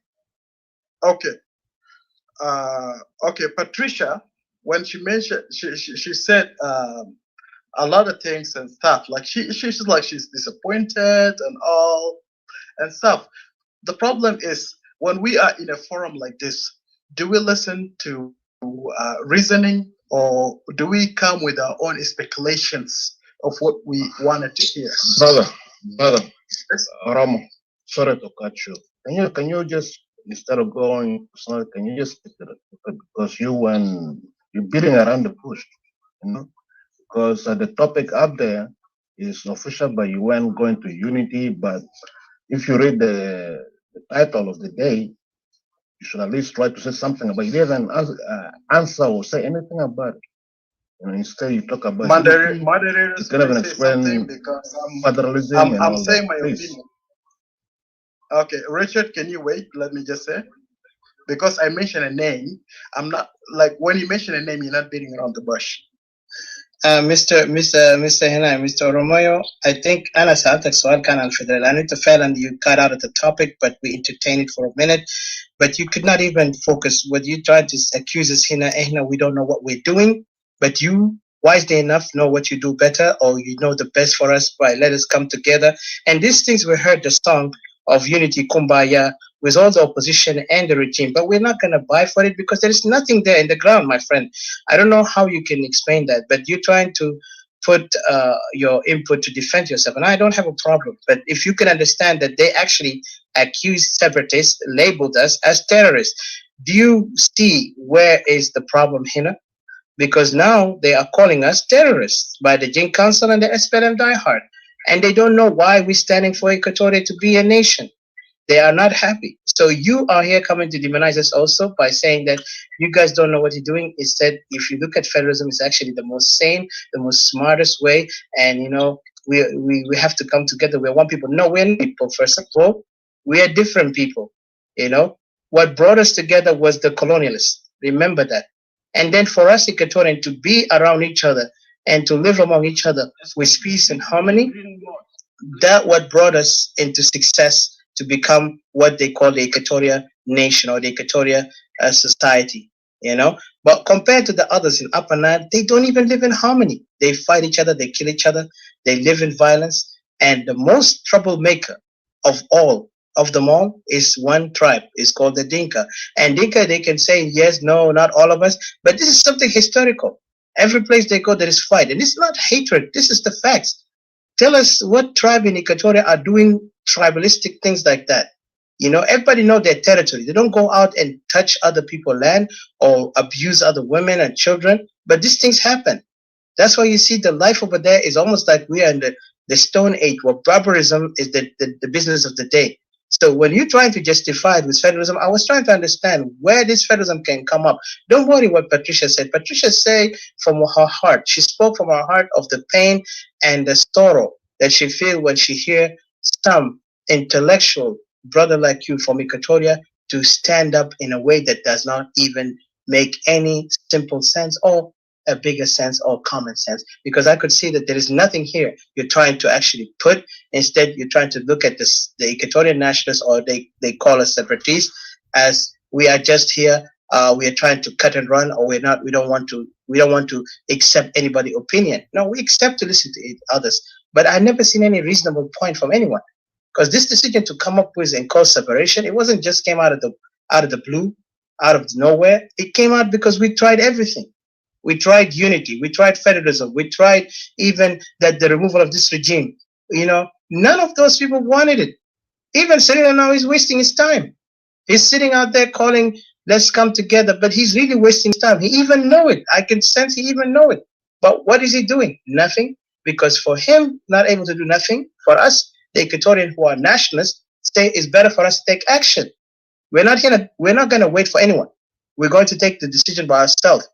Okay. Okay, Patricia, when she mentioned, she said a lot of things and stuff. Like she's like she's disappointed and all and stuff. The problem is when we are in a forum like this, do we listen to reasoning or do we come with our own speculations of what we wanted to hear? Brother, Ramo, sorry to cut you. Can you just, instead of going, sorry, can you just, because you're beating around the bush, you know? Because the topic up there is official by UN going to unity, but if you read the title of the day, you should at least try to say something about it. You didn't answer or say anything about it. You know, instead you talk about moderators can even say explain something because federalism and I'm all saying that. my Please. opinion. Okay, Richard, can you wait? Let me just say, because I mentioned a name, I'm not like when you mention a name, you're not beating around the bush. Mr. Hena and Mr. Romayo, I think Ana سألتك سؤال كان عن الفدرال. I need to fail and you cut out of the topic, but we entertained it for a minute. But you could not even focus. What you tried to accuse us, Hena, we don't know what we're doing, but you, wisely enough, know what you do better, or you know the best for us by let us come together. And these things, we heard the song of Unity Kumbaya with all the opposition and the regime, but we're not going to buy for it because there is nothing there in the ground, my friend. I don't know how you can explain that, but you're trying to put your input to defend yourself, and I don't have a problem. But if you can understand that they actually accused separatists, labeled us as terrorists, do you see where is the problem here? Because now they are calling us terrorists by the JING Council and the SPLM DieHard, and they don't know why we're standing for Equatorial to be a nation. They are not happy. So you are here coming to demonize us also by saying that you guys don't know what you're doing. Instead, if you look at federalism, it's actually the most sane, the most smartest way. And, you know, we have to come together. We're one people. No, we're not people, first of all. We are different people, you know. What brought us together was the colonialists. Remember that. And then for us, Equatorian, to be around each other and to live among each other with peace and harmony, that what brought us into success to become what they call the Equatorial nation or the Equatorial society, you know. But compared to the others in Upper Nile, they don't even live in harmony. They fight each other, they kill each other, they live in violence. And the most troublemaker of all of them all is one tribe. It's called the Dinka. And Dinka, they can say yes, no, not all of us, but this is something historical. Every place they go, there is fight, and it's not hatred. This is the facts. Tell us what tribe in Equatoria are doing tribalistic things like that. You know, everybody know their territory. They don't go out and touch other people's land or abuse other women and children, but these things happen. That's why you see the life over there is almost like we are in the Stone Age, where barbarism is the business of the day. So when you're trying to justify it with federalism, I was trying to understand where this federalism can come up. Don't worry what Patricia said. Patricia said from her heart. She spoke from her heart of the pain and the sorrow that she feels when she hears some intellectual brother like you from Equatoria to stand up in a way that does not even make any simple sense or a bigger sense or common sense, because I could see that there is nothing here you're trying to actually put. Instead, you're trying to look at this, the Equatorian Nationalists, or they call us Separatists, as we are just here. We are trying to cut and run, or we're not. We don't want to accept anybody's opinion. No, we accept to listen to others. But I never seen any reasonable point from anyone, because this decision to come up with and call separation, it wasn't just came out of the blue, out of nowhere. It came out because we tried everything. We tried unity, we tried federalism, we tried even that the removal of this regime. You know, none of those people wanted it. Even Serena now is wasting his time. He's sitting out there calling, let's come together, but he's really wasting his time. He even know it. I can sense he even know it. But what is he doing? Nothing. Because for him, not able to do nothing, for us, the Equatorian who are nationalists, say it's better for us to take action. We're not gonna wait for anyone. We're going to take the decision by ourselves.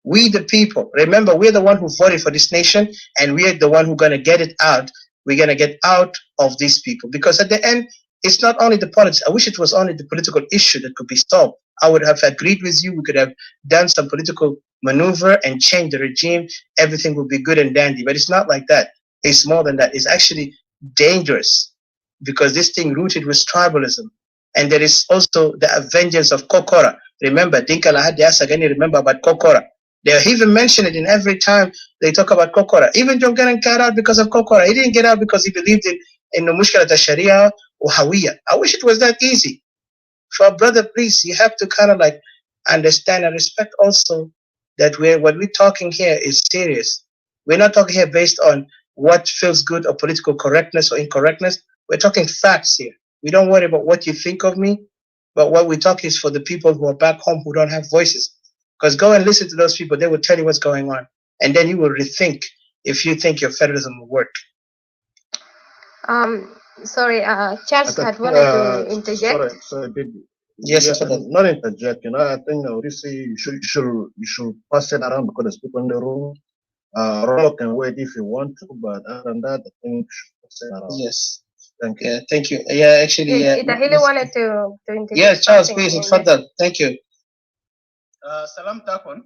We the people, remember, we're the one who voted for this nation, and we're the one who's going to get it out. We're going to get out of these people, because at the end, it's not only the politics. I wish it was only the political issue that could be solved. I would have agreed with you. We could have done some political maneuver and change the regime. Everything would be good and dandy. But it's not like that. It's more than that. It's actually dangerous because this thing rooted with tribalism. And there is also the vengeance of Kokora. Remember, Dinka Lahadi Asagani, remember about Kokora. They even mention it in every time they talk about Kokora. Even John Gannon got out because of Kokora. He didn't get out because he believed in the Mushkala Sharia or Hawiya. I wish it was that easy. For brother, please, you have to kind of like understand and respect also that what we're talking here is serious. We're not talking here based on what feels good or political correctness or incorrectness. We're talking facts here. We don't worry about what you think of me, but what we talk is for the people who are back home who don't have voices. Because go and listen to those people. They will tell you what's going on. And then you will rethink if you think your federalism will work. Sorry, Charles had wanted to interject. Sorry, Yes, yeah, not interject. I think you should pass it around because there's people in the room. Rollo can wait if you want to, but other than that, I think you should pass it around. Yes. Thank you. Yeah, thank you. Yeah, actually, Itahili wanted to interject. Yeah, Charles, please, Fadal. Thank you. Salam Takon.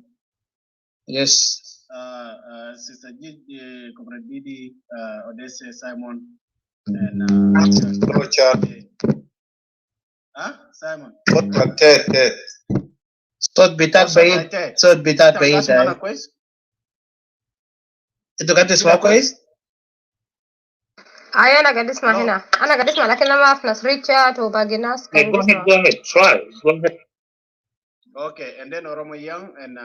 Yes. Sister Comrade Didi, Odesse, Simon, and Simon. Sot bitat bayi. Sot bitat bayi. Itu kata semua kuis? أنا قاعد أسمع هنا. أنا قاعد أسمع لكن ما أعرف ناس ريتشارد وباقي ناس. Yeah, go ahead. Try. Go ahead. Okay, and then Oromo Young and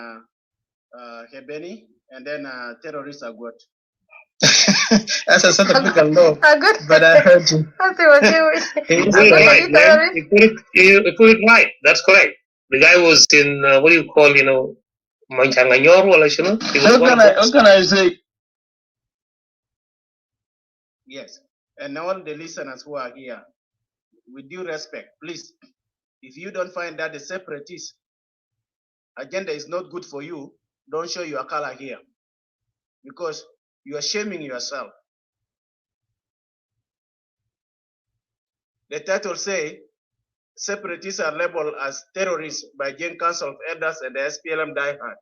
Hebeni, and then Terrorize are good. That's a sort of big low. Good. But I heard you. I see what you You put it right, man. You put it right. That's correct. The guy was in, what do you call, Manchanganyoro, How can I say? Yes, and all the listeners who are here, with due respect, please, if you don't find that the separatist agenda is not good for you, don't show your color here, because you are shaming yourself. The title say, separatists are labeled as terrorists by JING Council of Elders and the SPLM DieHard.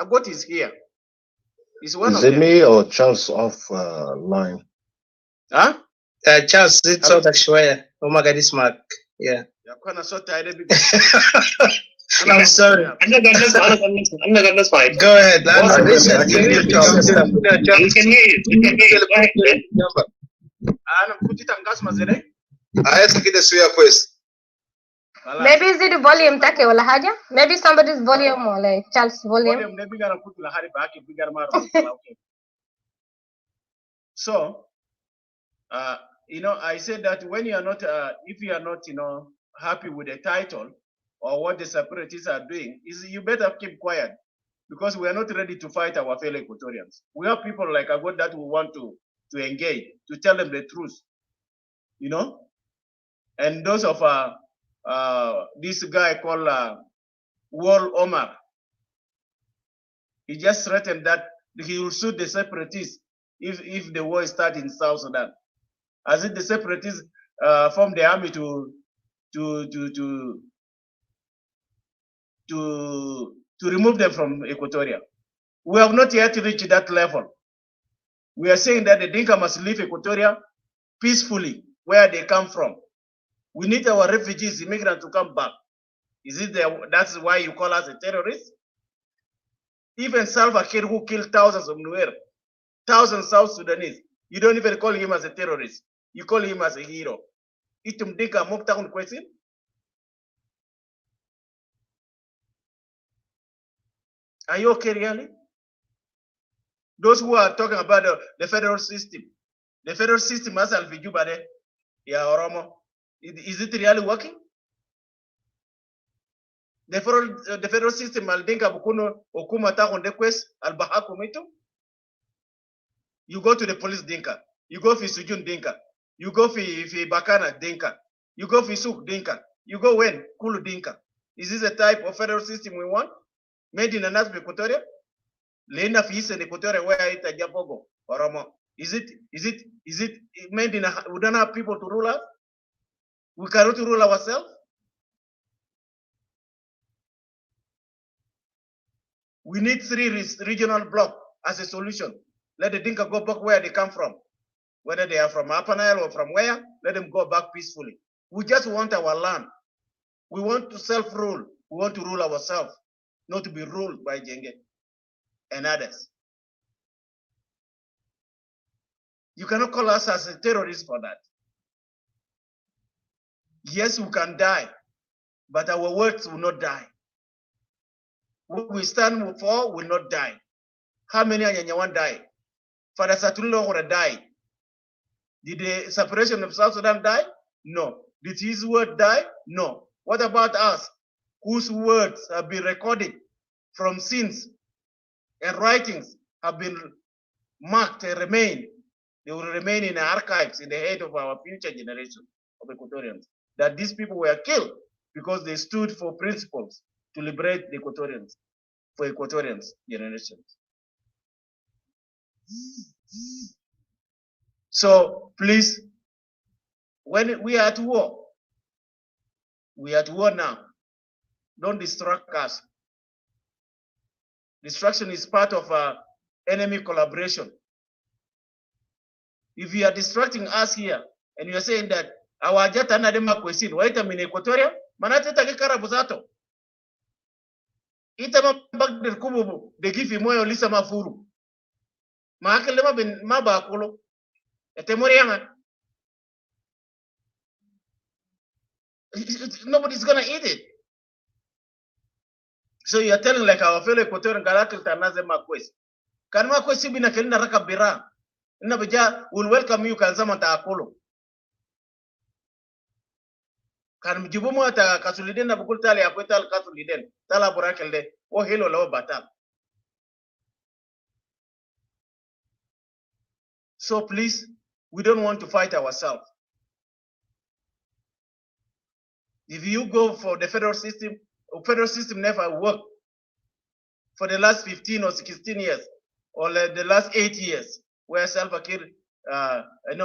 What is here? Is one Is of it them. me or Charles off line? Huh? Charles, it's all that shwaya. Oh my God, this mark. Yeah. I'm sorry. I'm not gonna this fight. Go ahead. Listen. We can hear you. We can hear you. Go ahead, Maybe is it the volume take ولا حاجة? Maybe somebody's volume or like Charles' volume. So, I said that when you are not, if you are not, happy with the title or what the separatists are doing, you better keep quiet, because we are not ready to fight our fellow Equatorians. We have people like Agot that we want to engage, to tell them the truth, And those of this guy called Wal Omar, he just threatened that he will shoot the separatists if the war starts in South Sudan, as if the separatists form the army to remove them from Equatoria. We have not yet reached that level. We are saying that the Dinka must leave Equatoria peacefully, where they come from. We need our refugees, immigrants to come back. That's why you call us a terrorist? Even Salva Kiir, who killed thousands of Nuer, thousands of South Sudanese, you don't even call him as a terrorist. You call him as a hero. Itum Dinka Moktaun question? Are you okay, really? Those who are talking about the federal system has Alvijubade, yeah, Oromo. Is it really working? The federal system al Dinka Bukuno Okuma Takonde Quest al Bahakumito. You go to the police Dinka, you go for Sujun Dinka, you go for Bakana Dinka, you go for Suk Dinka, you go when Kulu Dinka. Is this the type of federal system we want? Made in another Equatoria? Lena Fis and Equatoria where it a Japogo, Oromo. Is it made in we don't have people to rule us? We cannot rule ourselves. We need 3 regional blocks as a solution. Let the Dinka go back where they come from. Whether they are from Upper Nile or from where, let them go back peacefully. We just want our land. We want to self-rule. We want to rule ourselves, not to be ruled by JING and others. You cannot call us as a terrorist for that. Yes, we can die, but our words will not die. What we stand for will not die. How many Anyanyawan died? Father Satullo died. Did the separation of South Sudan die? No. Did his word die? No. What about us, whose words have been recorded from sins and writings have been marked and remain? They will remain in the archives in the head of our future generation of Equatorians. That these people were killed because they stood for principles to liberate the Equatorians, for Equatorians generations. So please, when we are at war, we are at war now. Don't distract us. Distraction is part of enemy collaboration. If you are distracting us here and you are saying that our jata na dema kwesin, waita min Equatoria, manate take karabuzato. Ita mabagder kububu, de gifi moyo lisa mafuru. Maakele ben mabakulo. Etemorianga. Nobody's gonna eat it. So you are telling like our fellow Equatorian Galakil Tanaze Makwes. Kan Makwes bina kelina raka bira. Nabaja will welcome you kanzama ta akolo. Kan mjibumu ata kasuliden na bukul tali akweta kasuliden. Tala burakelde. O helo lao batal. So please, we don't want to fight ourselves. If you go for the federal system never worked for the last 15 or 16 years, or the last 8 years, where Salva Kiir,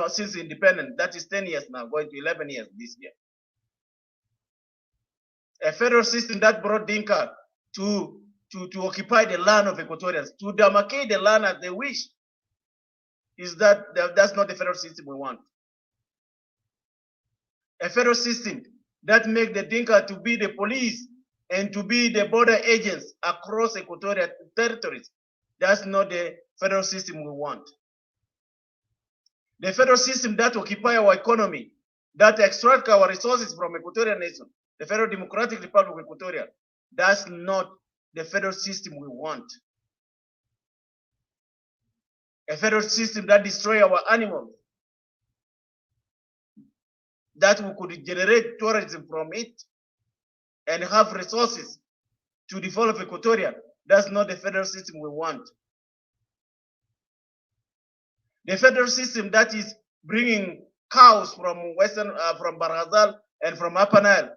since independence, that is 10 years now, going to 11 years this year. A federal system that brought Dinka to occupy the land of Equatorians, to demarcate the land as they wish, that's not the federal system we want. A federal system that make the Dinka to be the police and to be the border agents across Equatorial territories. That's not the federal system we want. The federal system that occupy our economy, that extract our resources from Equatorial nation, the Federal Democratic Republic of Equatoria, that's not the federal system we want. A federal system that destroy our animals, that we could generate tourism from it and have resources to develop Equatoria. That's not the federal system we want. The federal system that is bringing cows from from Barghazal and from Upper Nile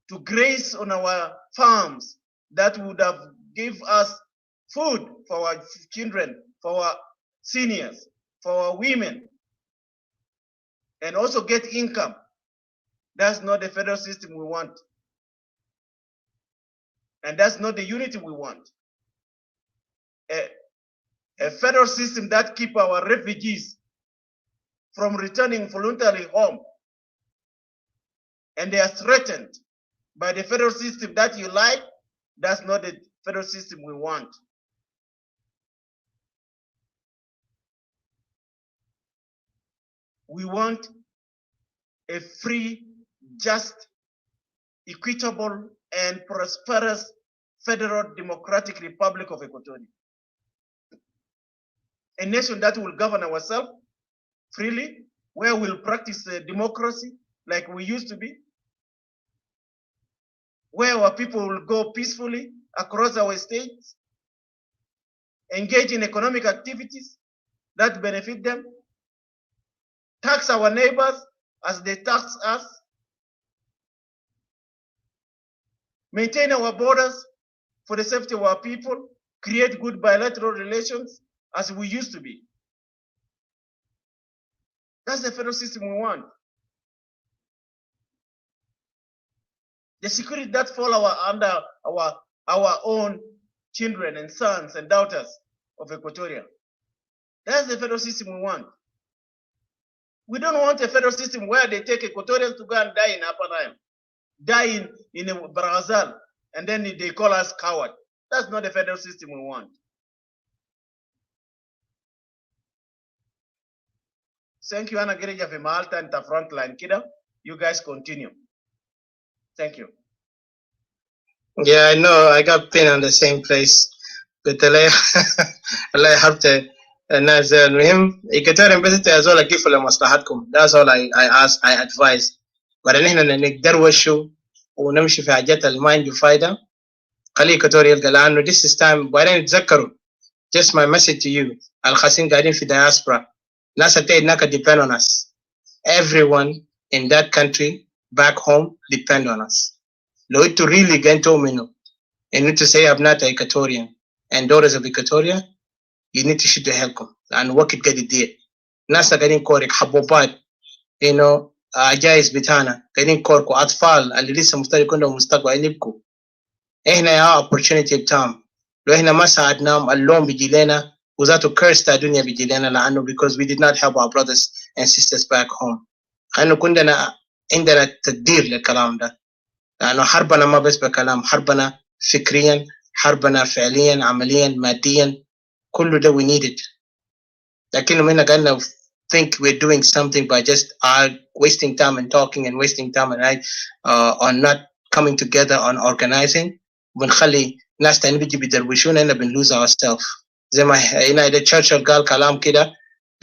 to graze on our farms, that would have give us food for our children, for our seniors, for our women, and also get income. That's not the federal system we want. And that's not the unity we want. A federal system that keep our refugees from returning voluntarily home, and they are threatened by the federal system that you like, that's not the federal system we want. We want a free, just, equitable, and prosperous Federal Democratic Republic of Equatoria. A nation that will govern ourselves freely, where we'll practice democracy like we used to be, where our people will go peacefully across our states, engage in economic activities that benefit them, tax our neighbors as they tax us, maintain our borders for the safety of our people, create good bilateral relations as we used to be. That's the federal system we want. The security that fall under our own children and sons and daughters of Equatoria. That's the federal system we want. We don't want a federal system where they take Equatorians to go and die in Upper Nile, die in a Brazil, and then they call us coward. That's not the federal system we want. Thank you, Anna Gereja for Malta and the front line. Kida, you guys continue. Thank you. Yeah, I know. I got pinned on the same place. But Allah حربت الناس المهم Equatorian بس تأزولا كيف لمصلحتكم. That's all I ask, I advise. ولا نحن نقدروشوا ونمشي في حاجات اللي ما عنده فايدة. خلي Equatorial يلقى لأنه this is time. وبعدين تذكروا. Just my message to you. الخاسين قاعدين في diaspora. ناس التاني depend on us. Everyone in that country back home depend on us. Lo itu really gento mino. You need to say I'm not a Equatorian and daughters of Equatoria. You need to shoot the helcom and work it get it there. Nasa getting korek habobat, you know, ajais bitana, getting korko atfal, alilisa mustari kondo mustaqwa ilibku. Ehna ya opportunity of time. Lo ehna masa adnam alone bijilena, uzato curse ta dunya bijilena la anu because we did not help our brothers and sisters back home. Anu kundana indana taddir le kalam da. لأنه حربنا ما بس بكلام حربنا فكريا حربنا فعليا عمليا ماديا كله ده we need it لكن من قالنا think we're doing something by just wasting time and talking and wasting time and on not coming together on organizing بنخلي ناس تاني بيجي بيدروشونا إننا بنlose ourselves زي ما هنا إذا تشرشل قال كلام كده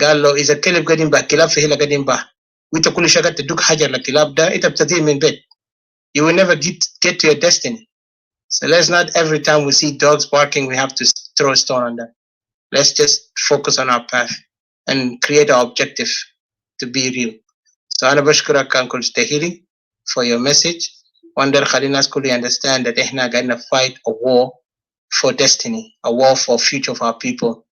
قال له إذا الكلب قاعدين به كلاب فيه لا قاعدين به وإنت كل شيء قاعد تدوك حجر للكلاب ده إنت بتدي من بيت you will never get to your destiny. So let's not every time we see dogs barking, we have to throw a stone on them. Let's just focus on our path and create our objective to be real. So أنا بشكرك Uncle Tahiri for your message. Wonder خلينا الناس كلها understand that إحنا قاعدين fight a war for destiny, a war for future of our people.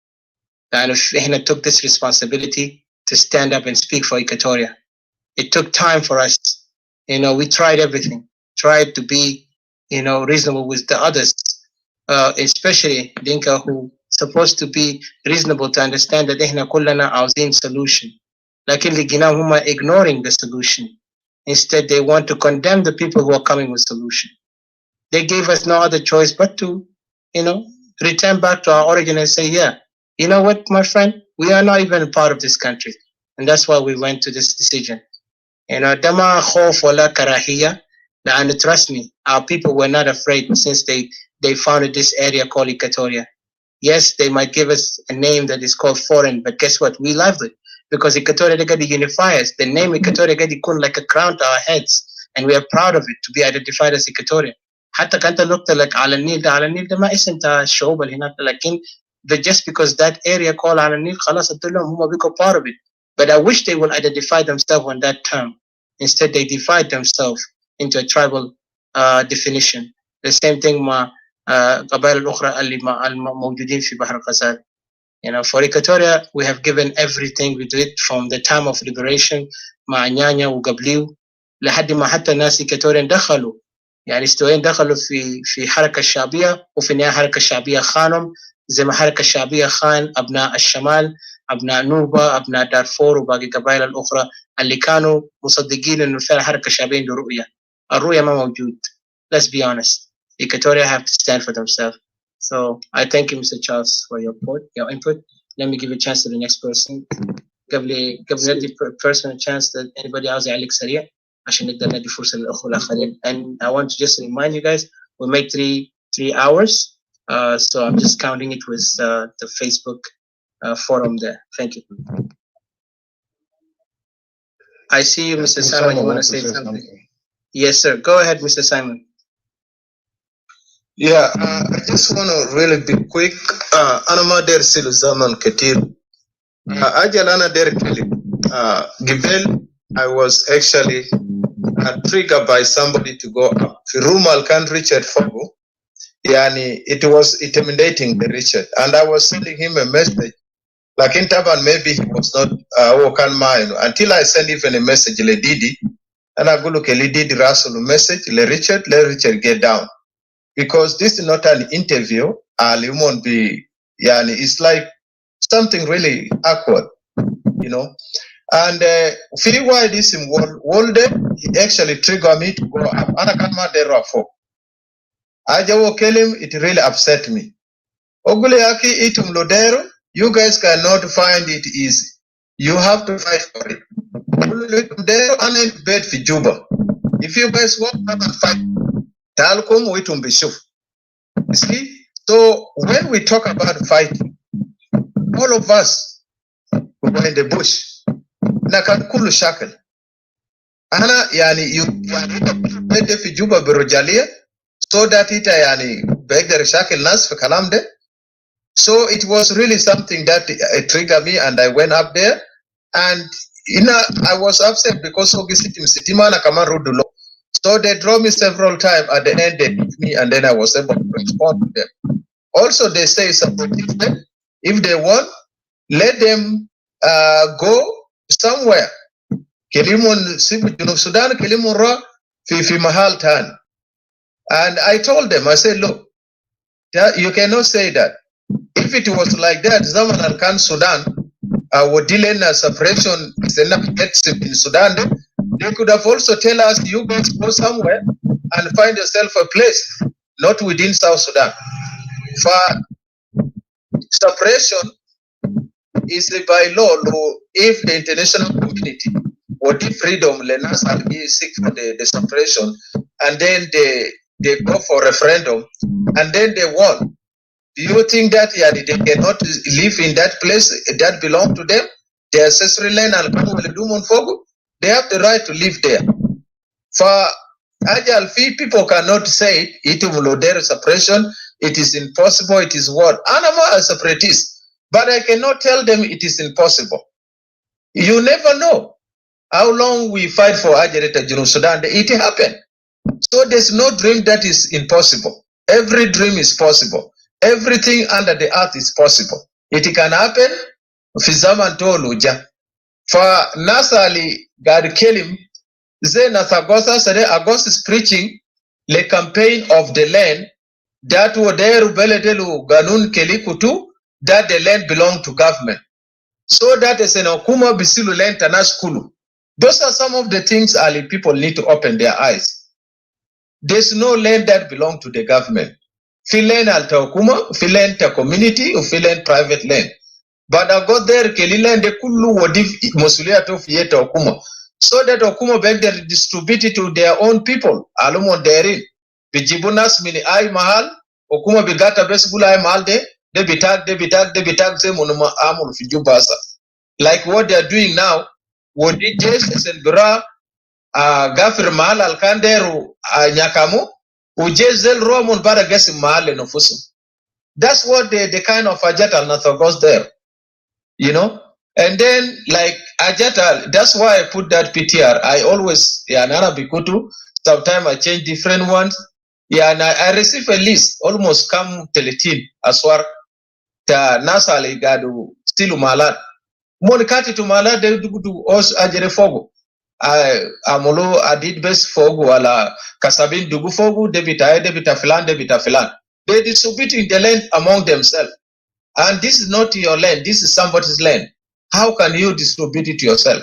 And إحنا took this responsibility to stand up and speak for Equatoria. It took time for us. You know, we tried everything, tried to be, you know, reasonable with the others, especially Dinka, who supposed to be reasonable to understand that إحنا كلنا عاوزين solution. لكن لقيناهم هم ignoring the solution. Instead, they want to condemn the people who are coming with solution. They gave us no other choice but to, you know, return back to our origin and say, yeah, you know what, my friend, we are not even a part of this country. And that's why we went to this decision. You know, dama khof wala karahiya, and trust me, our people were not afraid since they founded this area called Equatoria. Yes, they might give us a name that is called foreign, but guess what? We loved it because Equatoria got to unify us. The name Equatoria got to like a crown to our heads, and we are proud of it to be identified as Equatoria. حتى كنت looked like على النيل ده ما اسم تاع الشعوب اللي هناك لكن just because that area called على النيل خلاص قلت لهم هم بيكون part of it. But I wish they would identify themselves on that term. Instead, they divide themselves into a tribal definition. The same thing مع قبائل الأخرى اللي موجودين في بحر الغزال. You know, for Equatoria, we have given everything we did from the time of liberation مع نيانيا وقبليو لحد ما حتى الناس Equatorian دخلوا. يعني استوين دخلوا في حركة الشعبية وفي النهاية حركة الشعبية خانهم زي ما حركة الشعبية خان أبناء الشمال أبناء نوبة أبناء دارفور وباقي قبائل الأخرى اللي كانوا مصدقين إنه فعلا حركة الشعبية عنده رؤية. الرؤية ما موجود. Let's be honest. Equatoria have to stand for themselves. So I thank you, Mr. Charles, for your input. Let me give a chance to the next person. قبل ندي personal chance that anybody else يعلق سريع عشان نقدر ندي فرصة للأخوة الآخرين. And I want to just remind you guys, we make three hours. So I'm just counting it with the Facebook forum there. Thank you. I see you, Mr. Simon. You want to say something? Yes, sir. Go ahead, Mr. Simon. Yeah, I just want to really be quick. أنا ما داير سيل زمن كتير. أجل أنا داير كلي. قبل I was actually triggered by somebody to go up. في روما كان Richard Fogo. يعني it was intimidating the Richard, and I was sending him a message. Like in Taban, maybe he was not until I sent even a message to Didi, Ana gulu keli did Rasul message let Richard get down. Because this is not an interview, you won't be, yani, it's like something really awkward, you know. And feel why this in world it actually triggered me to go up. Anakanma derafo. Ajawo Kelim, it really upset me. Ogule Aki itum lodero, you guys cannot find it easy. You have to fight for it. Lodero and bed for Juba. If you guys want to fight, talkum witum bishuf. You see? So when we talk about fighting, all of us who were in the bush, nakakulu shakel. Ana yani you bed for Juba birojalia, so that it yani beg the shakel nas for kalamde. So it was really something that triggered me, and I went up there, and I was upset because Sitimana Kamarudulo. So they drove me several times. At the end, they beat me, and then I was able to respond to them. Also, they say Separatists, if they want, let them go somewhere. Kelimun Sudan, Kelimun Ra, Fifi Mahal Tan. And I told them, I said, look, you cannot say that. If it was like that, Zaman al-Khan Sudan would delay a separation in Sudan, they could have also tell us, you guys go somewhere and find yourself a place, not within South Sudan. For separation is by law, if the international community would give freedom, Lenas will seek for the separation, and then they go for referendum, and then they won. Do you think that they cannot live in that place that belong to them? The ancestral land and they have the right to live there. For Ajal Fee, people cannot say it separation, it is impossible, it is what? Anama a separatist. But I cannot tell them it is impossible. You never know how long we fight for Ajareta Junub Sudan. It happened. So there's no dream that is impossible. Every dream is possible. Everything under the earth is possible. It can happen. Fizaman Toluja. For Nasali God Kelim, Ze Nathagosa Sade Agos is preaching the campaign of the land that Woderu Beledelu Ganun Kelikutu, that the land belonged to government. So that is an Okuma Bisilu land Tanashkulu. Those are some of the things Ali people need to open their eyes. There's no land that belongs to the government. Filen alta okuma, filen ta community, or filen private land. But I got there, Keliland de Kulu wodif Mosulia to Fieta okuma. So that okuma beg they distribute it to their own people. Alumon derin. Bijibunas mini ay mahal, okuma bigata besgula ay mahal de bitag, ze monuma amul fijubasa. Like what they are doing now, what it is and bra gafir mahal alkanderu nyakamu. Ujezel Roman Baragasi Mahale Nofusum. That's what the kind of Ajatal Nathogos there. You know? And then like Ajatal, that's why I put that PTR. I always Nana Bikutu, sometimes I change different ones. Yeah, and I receive a list, almost come teletin aswar ta nasali gadu stilu malat. Monikati to malat de do os ajere fogo. Amolo adid best fogu ala kasabin dugu fogu debita filan. They distributing the land among themselves. And this is not your land, this is somebody's land. How can you distribute it yourself?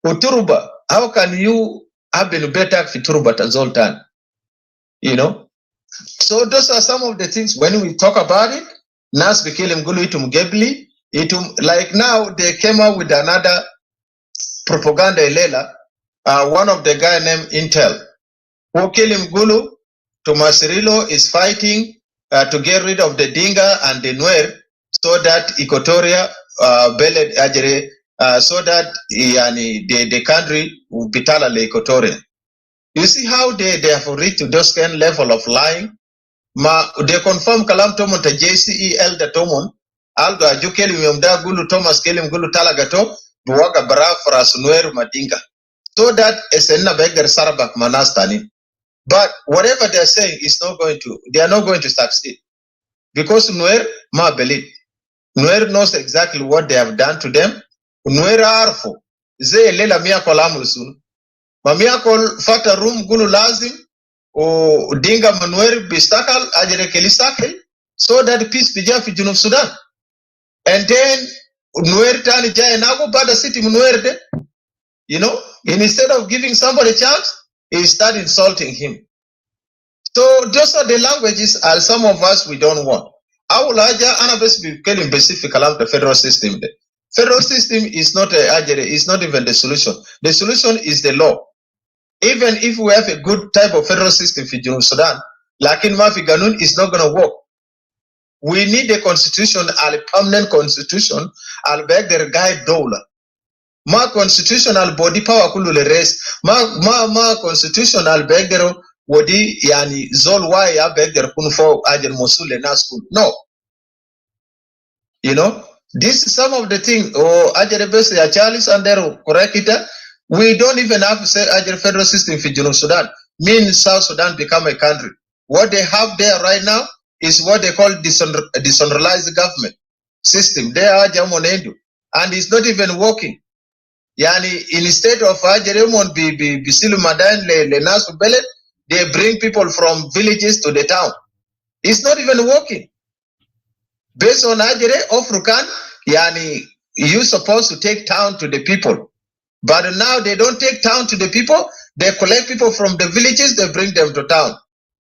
Uturuba, how can you have been better Fituruba Zoltan? You know? So those are some of the things when we talk about it. Nas Bikilim Gulu itum Gebli, like now they came out with another propaganda ilela, one of the guy named Intel. Wokelim Gulu, Tomasirilo is fighting to get rid of the Dinga and the Nuer so that Equatoria, Beled Ajere, so that the country will be totally Equatorian. You see how they have reached to those kind of level of lying? They confirm Kalam Tomon to JCE Elder Tomon, Aldo Ajukeli Yomda Gulu Thomas Kelim Gulu Talagato, Buwaga Bara for Asunueru Madinga. So that is a beggar Sarabak Manastani. But whatever they're saying is not going to, they are not going to succeed. Because Nuer ma believe. Nuer knows exactly what they have done to them. Nuer arfo. Ze lela miya kolamul sun. Mamiakol fata room gulu lazim o dinga manuer bistakal ajere kelisakel so that peace bija fi Junub Sudan. And then Nuer tani jaya nago bada city Nuer de, you know, and instead of giving somebody a chance, he start insulting him. So those are the languages and some of us we don't want. I will anabes be killing specific alam the federal system. The federal system is not is not even the solution. The solution is the law. Even if we have a good type of federal system for Junub Sudan, lakin mafi ganun is not gonna work. We need a constitution, a permanent constitution, al beg their guide dollar. Ma constitutional body power kulu le rest. Ma constitutional beg their wodi yani zol why ya beg their kunfo ajer mosul na school. No. You know, this is some of the things or ajer best ya Charles and there correct it. We don't even have to say ajer federal system for Junub Sudan. Mean South Sudan become a country. What they have there right now is what they call decentralized government system. They are Jamonendu. And it's not even working. Yani, instead of Ajeremon Bisilu Madan Le Nasu Belet, they bring people from villages to the town. It's not even working. Based on Ajere Ofrukan, Yani, you're supposed to take town to the people. But now they don't take town to the people, they collect people from the villages, they bring them to town.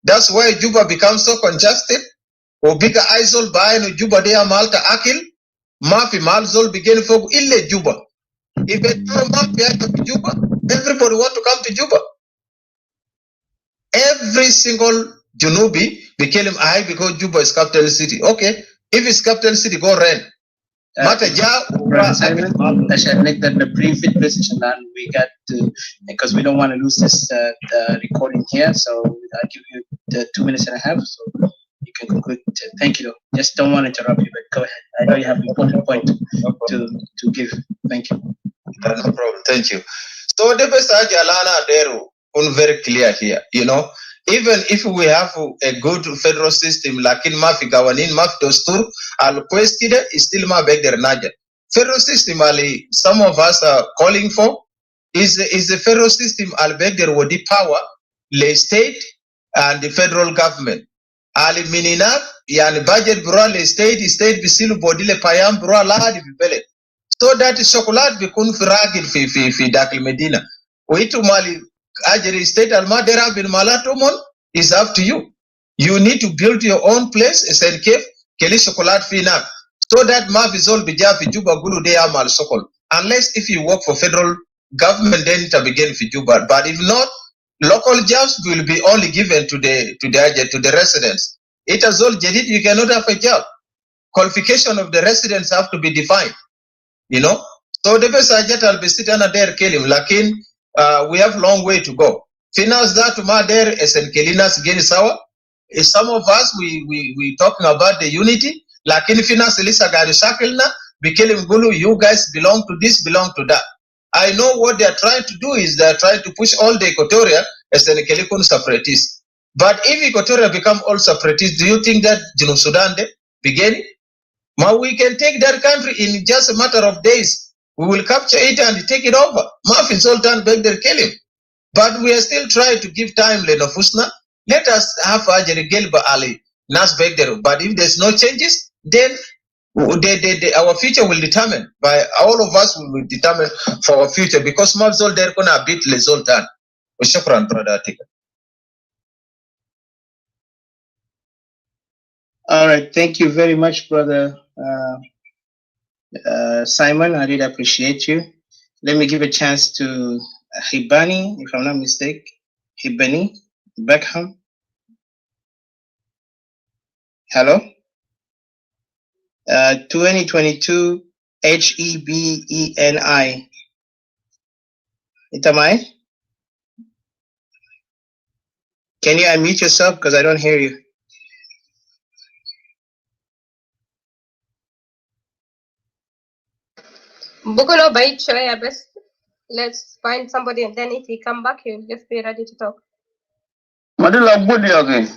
That's why Juba becomes so congested. Obiga Aizol Bayan Juba Dea Malta Akil, Mafi Malzol begin for Ille Juba. If it to Juba, everybody want to come to Juba. Every single Junubi became him high because Juba is capital city. Okay, if it's capital city, go rent. I shall make that a brief presentation and we got to, because we don't want to lose this recording here, so I'll give you the 2 minutes and a half so you can conclude. Thank you. Just don't want to interrupt you, but go ahead. I know you have an important point to give. Thank you. No problem. Thank you. So the best Alana Deru very clear here. You know, even if we have a good federal system, lakin mafi gawanin mafi dostur, al kwestide is still ma beg der naja. Federal system ali some of us are calling for is the federal system al beg der wodi power le state and the federal government. Ali minina yani budget bro le state bisilu bodi le payam bro la di bibele. So that chocolate bikun fragile fi dakil Medina. Uitu mali ajeri state almadera bin malatomon is up to you. You need to build your own place and cave keli chocolate fi na. So that ma vizol bija fi Juba gulu de amal sokol. Unless if you work for federal government then to begin fi Juba. But if not, local jobs will be only given to the residents. It is all jadid, you cannot have a job. Qualification of the residents have to be defined. You know, so the best ajat al besitana there kelim lakin we have long way to go. Finance that ma there esen kelinas geni sawa. Some of us we talking about the unity lakin finance lisa gari shakilna bikelim gulu you guys belong to this, belong to that. I know what they are trying to do is they are trying to push all the Equatoria as an Kelikun separatists. But if Equatoria become all separatists, do you think that Junub Sudan begin? Ma, we can take that country in just a matter of days. We will capture it and take it over. Mafin Sultan Begder kill him. But we are still trying to give time Lenofusna. Let us have Ajere Gelba Ali Nas Begder. But if there's no changes, then our future will determine by all of us will determine for our future because Mafzol they're gonna beat Le Sultan. Shukran, brother. All right, thank you very much, brother Simon. I really appreciate you. Let me give a chance to Hibani, if I'm not mistaken. Hibani Beckham. Hello. 2022 HEBENI. Itamai? Can you unmute yourself? Because I don't hear you. Bukulo bait shoya best. Let's find somebody and then if he come back he'll just be ready to talk. Madila Budi again.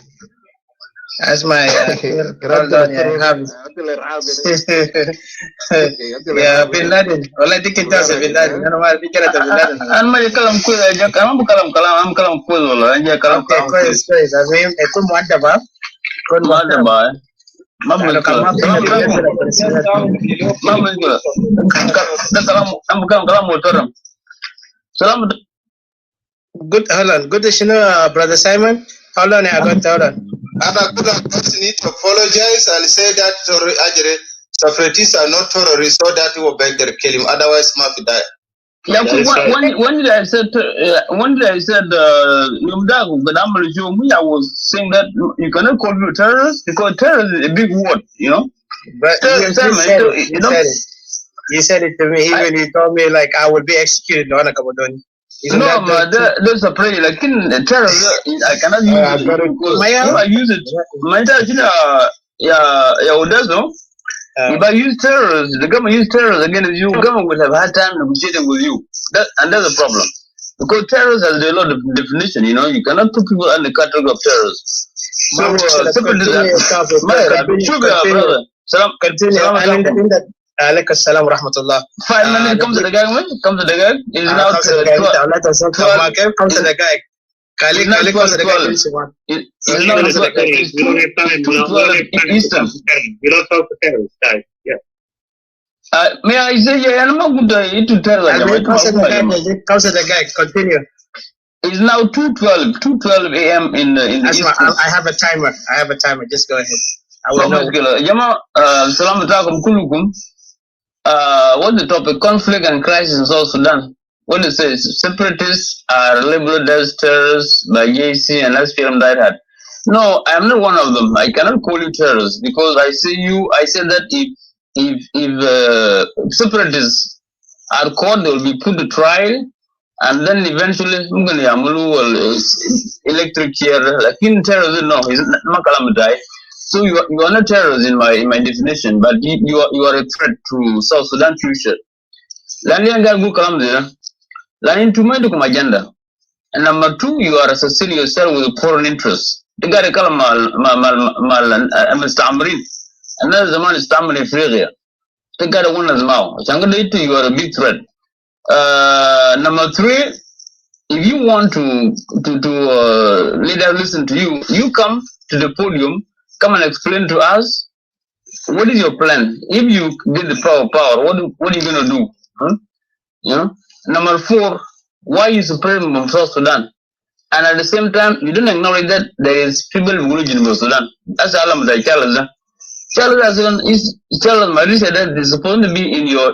That's my hold on, yeah, I have yeah, Bin Laden. Wallah dikin tasa Bin Laden. Ano ma fikira ta Bin Laden. An ma kalam ku ja kalam am kalam ku wala an ja kalam Okay, كويس كويس. المهم يكون مؤدبة، يكون ma da محترم. ba ma لأنه كان ما في نبي ينزل الترسيات. ma mushkila da kalam am kalam muhtaram salam Good, hold on. Good to know, Brother Simon. Hold on, I got hold on. And I could just need to apologize and say that separatists are not terrorists, so that will beg their kill him. Otherwise, Murphy died. yeah, when did I said Numdago Gadamar me, I was saying that you cannot call you terrorist because terrorist is a big word, you know. But you said it. You said it. You said it to me. Even you told me like I will be executed on a Kabadon. No, but there's a prayer. Like in terrorist, I cannot use it because if I use it, my if I use terrorists, the government use terrorists against you, government will have hard time negotiating with you. And that's a problem. Because terrorists has a lot of definition, you know, you cannot put people under the category of terrorists. So, brother. Continue. عليك السلام ورحمة الله. 5 minutes comes to the guy. Comes to the guy. Is now 12. Comes to the guy. Kali comes to the guy. It's now 12 Eastern. We don't talk to terrorists, guys. Yeah. May I say, yeah, I'm not good to tell them. Comes to the guy. Continue. It's now 2:12 a.m. in the Eastern. I have a timer. Just go ahead. I will know. Jama, salam alaikum kulukum. What's the topic? Conflict and crisis in South Sudan. What it says? Separatists are labeled as terrorists by JCE and SPLM DieHard. No, I am not one of them. I cannot call you terrorists because I said that if separatists are caught, they will be put to trial, and then eventually electric chair. Like in terrorism, no, he's not calamity. So you are not terrorists in my definition, but you are a threat to South Sudan future. Lani anga gu kalam there. Lani tumendi kum agenda. And number 2, you are associating yourself with foreign interests. The guy kalam mal Mr. Another zaman is Tamil Africa. The guy one as mau. Changada you are a big threat. Number 3, if you want to let us listen to you, you come to the podium. Come and explain to us what is your plan. If you get the power, what are you gonna do? Huh? You know. Number 4, why you supreme of South Sudan? And at the same time, you don't acknowledge that there is people who live in South Sudan. That's all I'm saying. Charles Marie said that is supposed to be in your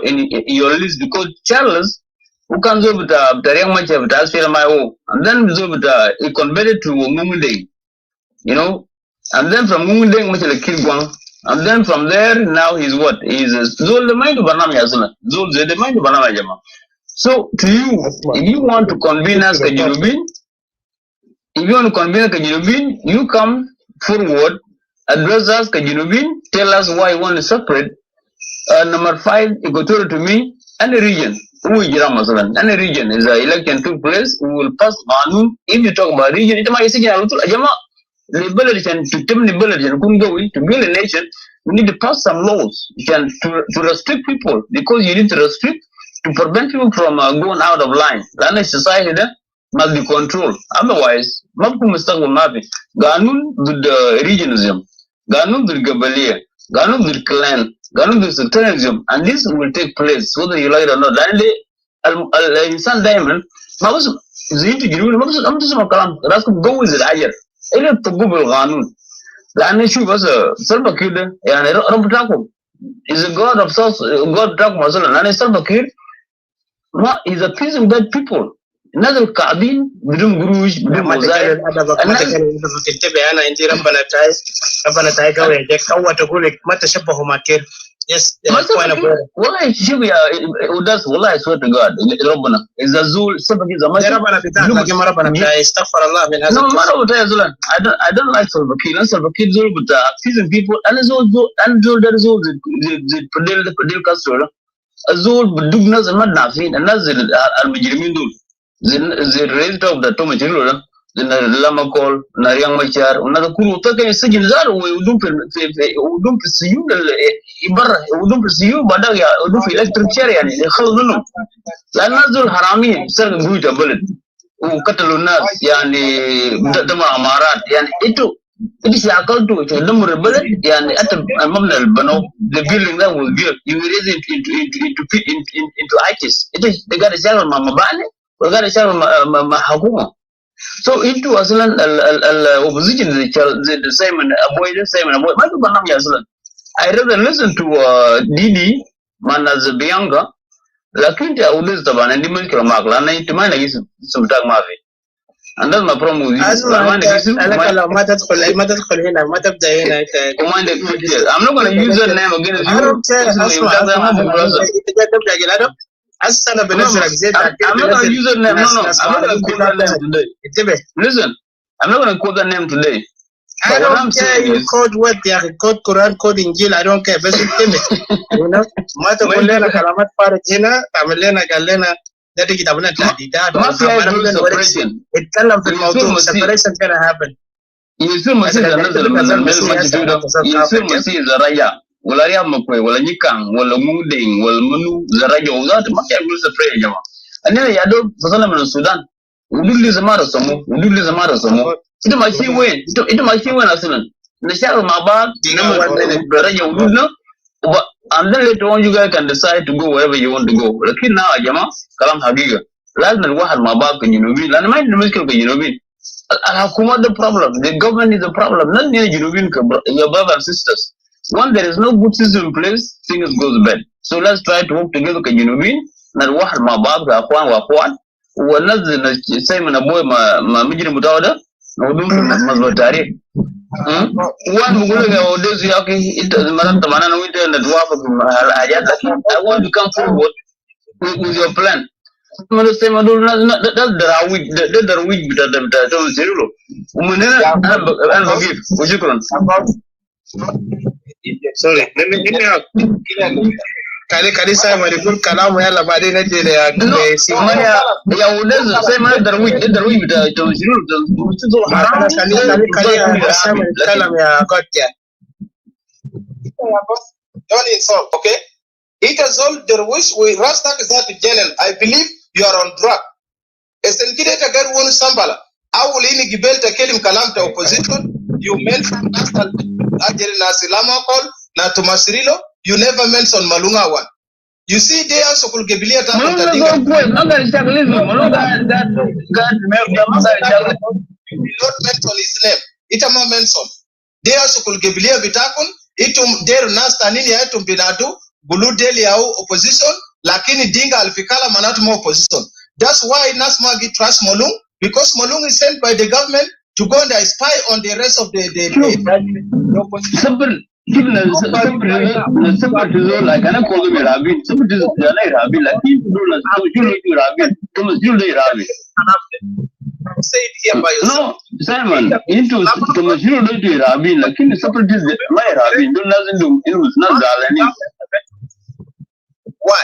list because Charles who comes over the young much of the and then he converted to Mumundeng, you know. And then from Mumundeng, and then from there, now he's what? He's Zul the mind of Banama Yazula. Zul the mind of Banama Jama. So, to you, if you want to convene us, you come forward, address us, tell us why you want to separate. Number 5, Equatorial to me, and a region. Any region is an election took place, we will pass Manun. If you talk about region, it might say, liberation to build a nation, we need to pass some laws to restrict people because you need to restrict to prevent people from going out of line. Lana society must be controlled. Otherwise, Ganun with the regionalism, Ganun with Gabalia, Ganun with clan, Ganun with sectarianism, and this will take place whether you like it or not. And Insan Diamond, go with it higher. Ele to go with Ganun. Lana Shu was a Salbakid and is a god of South, God Drag Mazal, and Salbakid. He's appeasing bad people. Another cabin, بدون قروش بدون مزايد. أنا أنت ربنا تاي قوي جك قوة تقول لك ما تشبهوا مع كير. Yes. والله شوف يا وداس والله I swear to God ربنا إذا زول سبب إذا ما. ربنا بتاع لكن ما ربنا بتاع استغفر الله من هذا. No ما ربنا بتاع زول. I don't like Salvakir. And Salvakir زول بتاع appeasing people. And زول ده زول زي بديل كاستور. زول بدوق ناس ما نافين الناس المجرمين دول. The rest of the Tomachiro, lama call nariang machar una kuru take sijin zaro we udum fi siyun ibarra udum fi siyun badag ya udum fi electric chair yani khaldunum la nazul harami sar guita bullet وقتلوا الناس يعني دمر عمارات يعني itu siakal tu دمر البلد يعني أنت مبنى البنو the building that was built you raise it into ISIS itu negara siapa mabani negara siapa mahakuma. So into aslan al opposition the same and avoid madu banam ya aslan. I rather listen to Didi Manaz Bianca lakini ya ulizo tabana ndi mulki wa makla na itimani hizo sumtag mafi and that's my problem with you lamani hizo ما تدخل هنا ما تبدا هنا I'm not going to use your name against you. انا بنزلك زيت I'm not going to use your name. No, I'm not going to quote that name today. Listen, I'm not going to quote that name today. I don't care you code what they code Quran code Injil I don't care بس you know ما تقول لنا كلامات فارغ هنا تعمل لنا قال لنا ده كتاب لنا تهديدات اتكلم في الموضوع separation كان happen يصير مسيح يصير مسيح زرايا ولا ريا مكوي ولا نيكان ولا مودين ولا منو زرايا وذات ما كان يقول separate يا جماعة أنا يا دوب بصنا من السودان ودول زمارة سمو itu masih win aslan nashar mabad daraja uduna and then later on you guys can decide to go wherever you want to go lakini na jamaa kalam hagiga lazima الواحد mabad في الجنوبين لأن ما عندنا مشكلة في الجنوبين الحكومة the problem the government is the problem not near الجنوبين your brothers and sisters when there is no good system in place things goes bad so let's try to work together كجنوبين na الواحد mabad كأخوان ونزل سيمن أبوي ما مجري متعودة ودوم مزبوط تاريخ وان بقول يا ودوس يا أخي أنت زمان تمانا نويت ندوافق الحاجات لكن I want to come forward with your plan. ما نسمع دول ده دراويج بتاع توم سيرلو ومن هنا أنا بجيب وشكرا. Sorry let me kali saya mau dikul kalamu yalla baadaye nende ya ya ulezo sema darwi bita tumshiruru kali asema kalamu ya kotia don't insult okay it is all darwish we rastak is not general I believe you are on drug esen kide ta gar wonu sambala awul ini gibelta kelim kalam ta opposition you mention national ajere na silama call na tumasirilo you never mention Malunga one. You see, they are so cool. Gebilia ta mtadinga. No, that is Chagalism. No, that. You not mention his name. Itama mention. They are so cool. Gebilia bitakun. Itum der nasta nini ya itum binadu. Bulu deli au opposition. Lakini dinga alfikala manatu mo opposition. That's why Nasmagi trust Molung because Molung is sent by the government to go and spy on the rest of the opposition. Simple. Separatists like I call them Rabin. Separatists are Rabin. Like people do Rabin. Thomas Jules Rabin. Say it here by yourself. No, Simon. Into Thomas Jules Rabin. Like in the separatists, my Rabin. Do nothing to it was not Dalani. Why?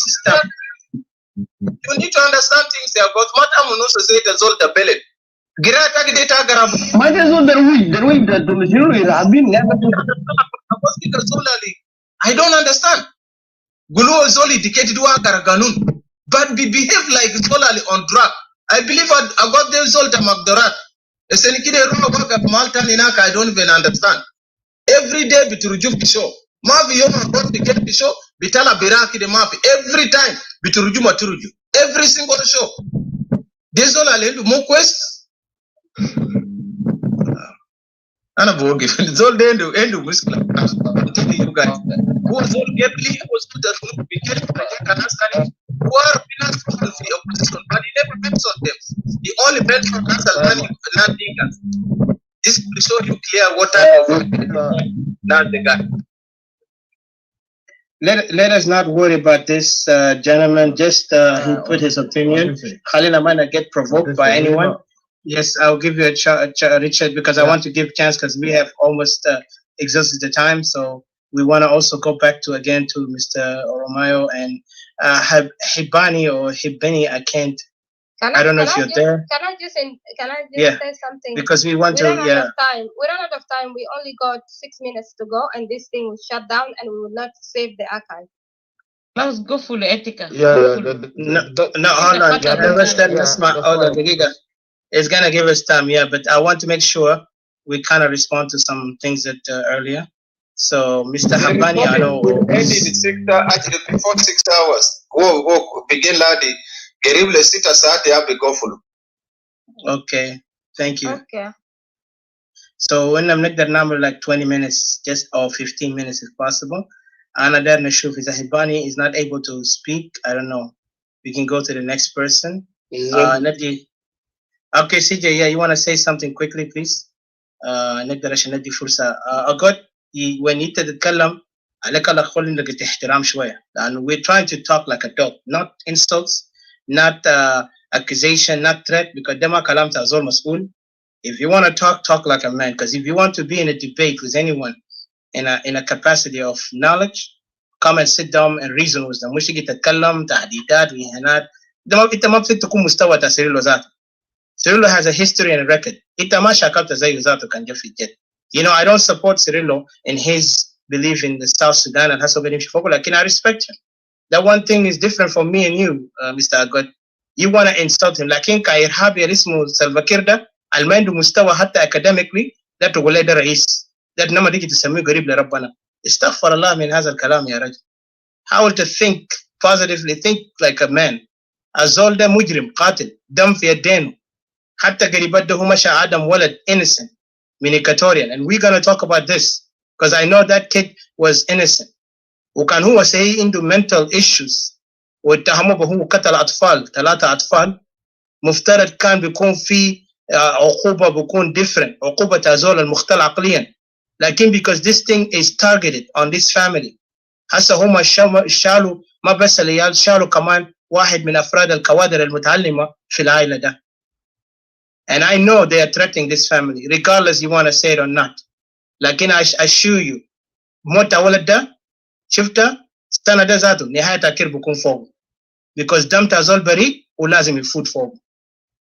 Stop. You need to understand things here. But what I'm going to say is all the belly. Girata data garab. Might as well the way that the majority have been never I don't understand. Gulu is only indicated wa garaganun, but we behave like solely on drug. I believe I got the result of Magdorat. Esenikide Roga Malta Ninaka, I don't even understand. Every day Biturujuk the show. Mavi Yoma got to get the show, Bitala Biraki the map. Every time Biturujuma Turuju. Every single show. This all I do more questions. Ana bogi it's all the end of muscle you guys who was all gaply was put that would be carried by who are finance for the opposition but he never mentioned them he only mentioned not Dinkas. This will show you clear what type of not the guy. Let us not worry about this gentleman just he put his opinion. Khalil Amana get provoked by anyone. Yes, I'll give you a Richard, because I want to give chance because we have almost exhausted the time. So we want to also go back to again to Mr. Oromayo and Hibani or Hibeni. I don't know if you're there. Can I just Yeah, say something? because we want We ran to. out Yeah. of time. We ran out of time. We only got 6 minutes to go, and this thing will shut down, and we will not save the archive. Let's go full Etika. Yeah, No, hold on. It's gonna give us time, yeah, but I want to make sure we kind of respond to some things that earlier. So, Mr. Habani, I know. Before 6 hours. Go begin ladi. Gerible sita saati hapo gofulu. Okay, thank you. Okay. So when I'm that number like 20 minutes, just or 15 minutes if possible. Another Nashuf is Hibani is not able to speak. I don't know. We can go to the next person. Nadi. Okay, CJ, yeah, you want to say something quickly, please? نقدر عشان ندي فرصة. أقول when أنت تتكلم عليك الله خلي إنك تحترم شوية. And we're trying to talk like a dog, not insults, not accusation, not threat, because ده ما كلام تزول مسؤول. If you want to talk like a man. Because if you want to be in a debate with anyone in a capacity of knowledge, come and sit down and reason with them. مش تيجي تتكلم تهديدات وإهانات. أنت ما بتصير تكون مستوى تسريله ذاته. Cirillo has a history and a record. Ita ma shakalta zai uzato kan jet. You know, I don't support Cirillo in his belief in the South Sudan and Hasso Benim Shifoko, like, I respect him. That one thing is different from me and you, Mr. Agod. You want to insult him. Lakin ka irhabi elismu Salva Kiir da, almandu mustawa hatta academically, that tugule da rais. That nama diki tusami garib le rabbana. Astaghfirullah min hazal kalam ya rajul. How to think positively, think like a man. Azol da mujrim, qatil, dam fi yadenu. Hatta garibat da huma sha Adam walad innocent. Min Equatorian. And we're going to talk about this. Because I know that kid was innocent. وكان هو سيء عنده mental issues. واتهموه بهو قتل أطفال 3 أطفال. مفترض كان بيكون في عقوبة بيكون different. عقوبة تزول المختل عقليا. لكن because this thing is targeted on this family. هسه هم شالوا ما بس العيال شالوا كمان واحد من أفراد الكوادر المتعلمة في العائلة ده. And I know they are threatening this family, regardless you want to say it or not. لكن I assure you, موت ولد ده شفتها السنة ده ذاته نهاية تأكير بكون فوق. Because دم تزول بريء ولازم يفوت فوق.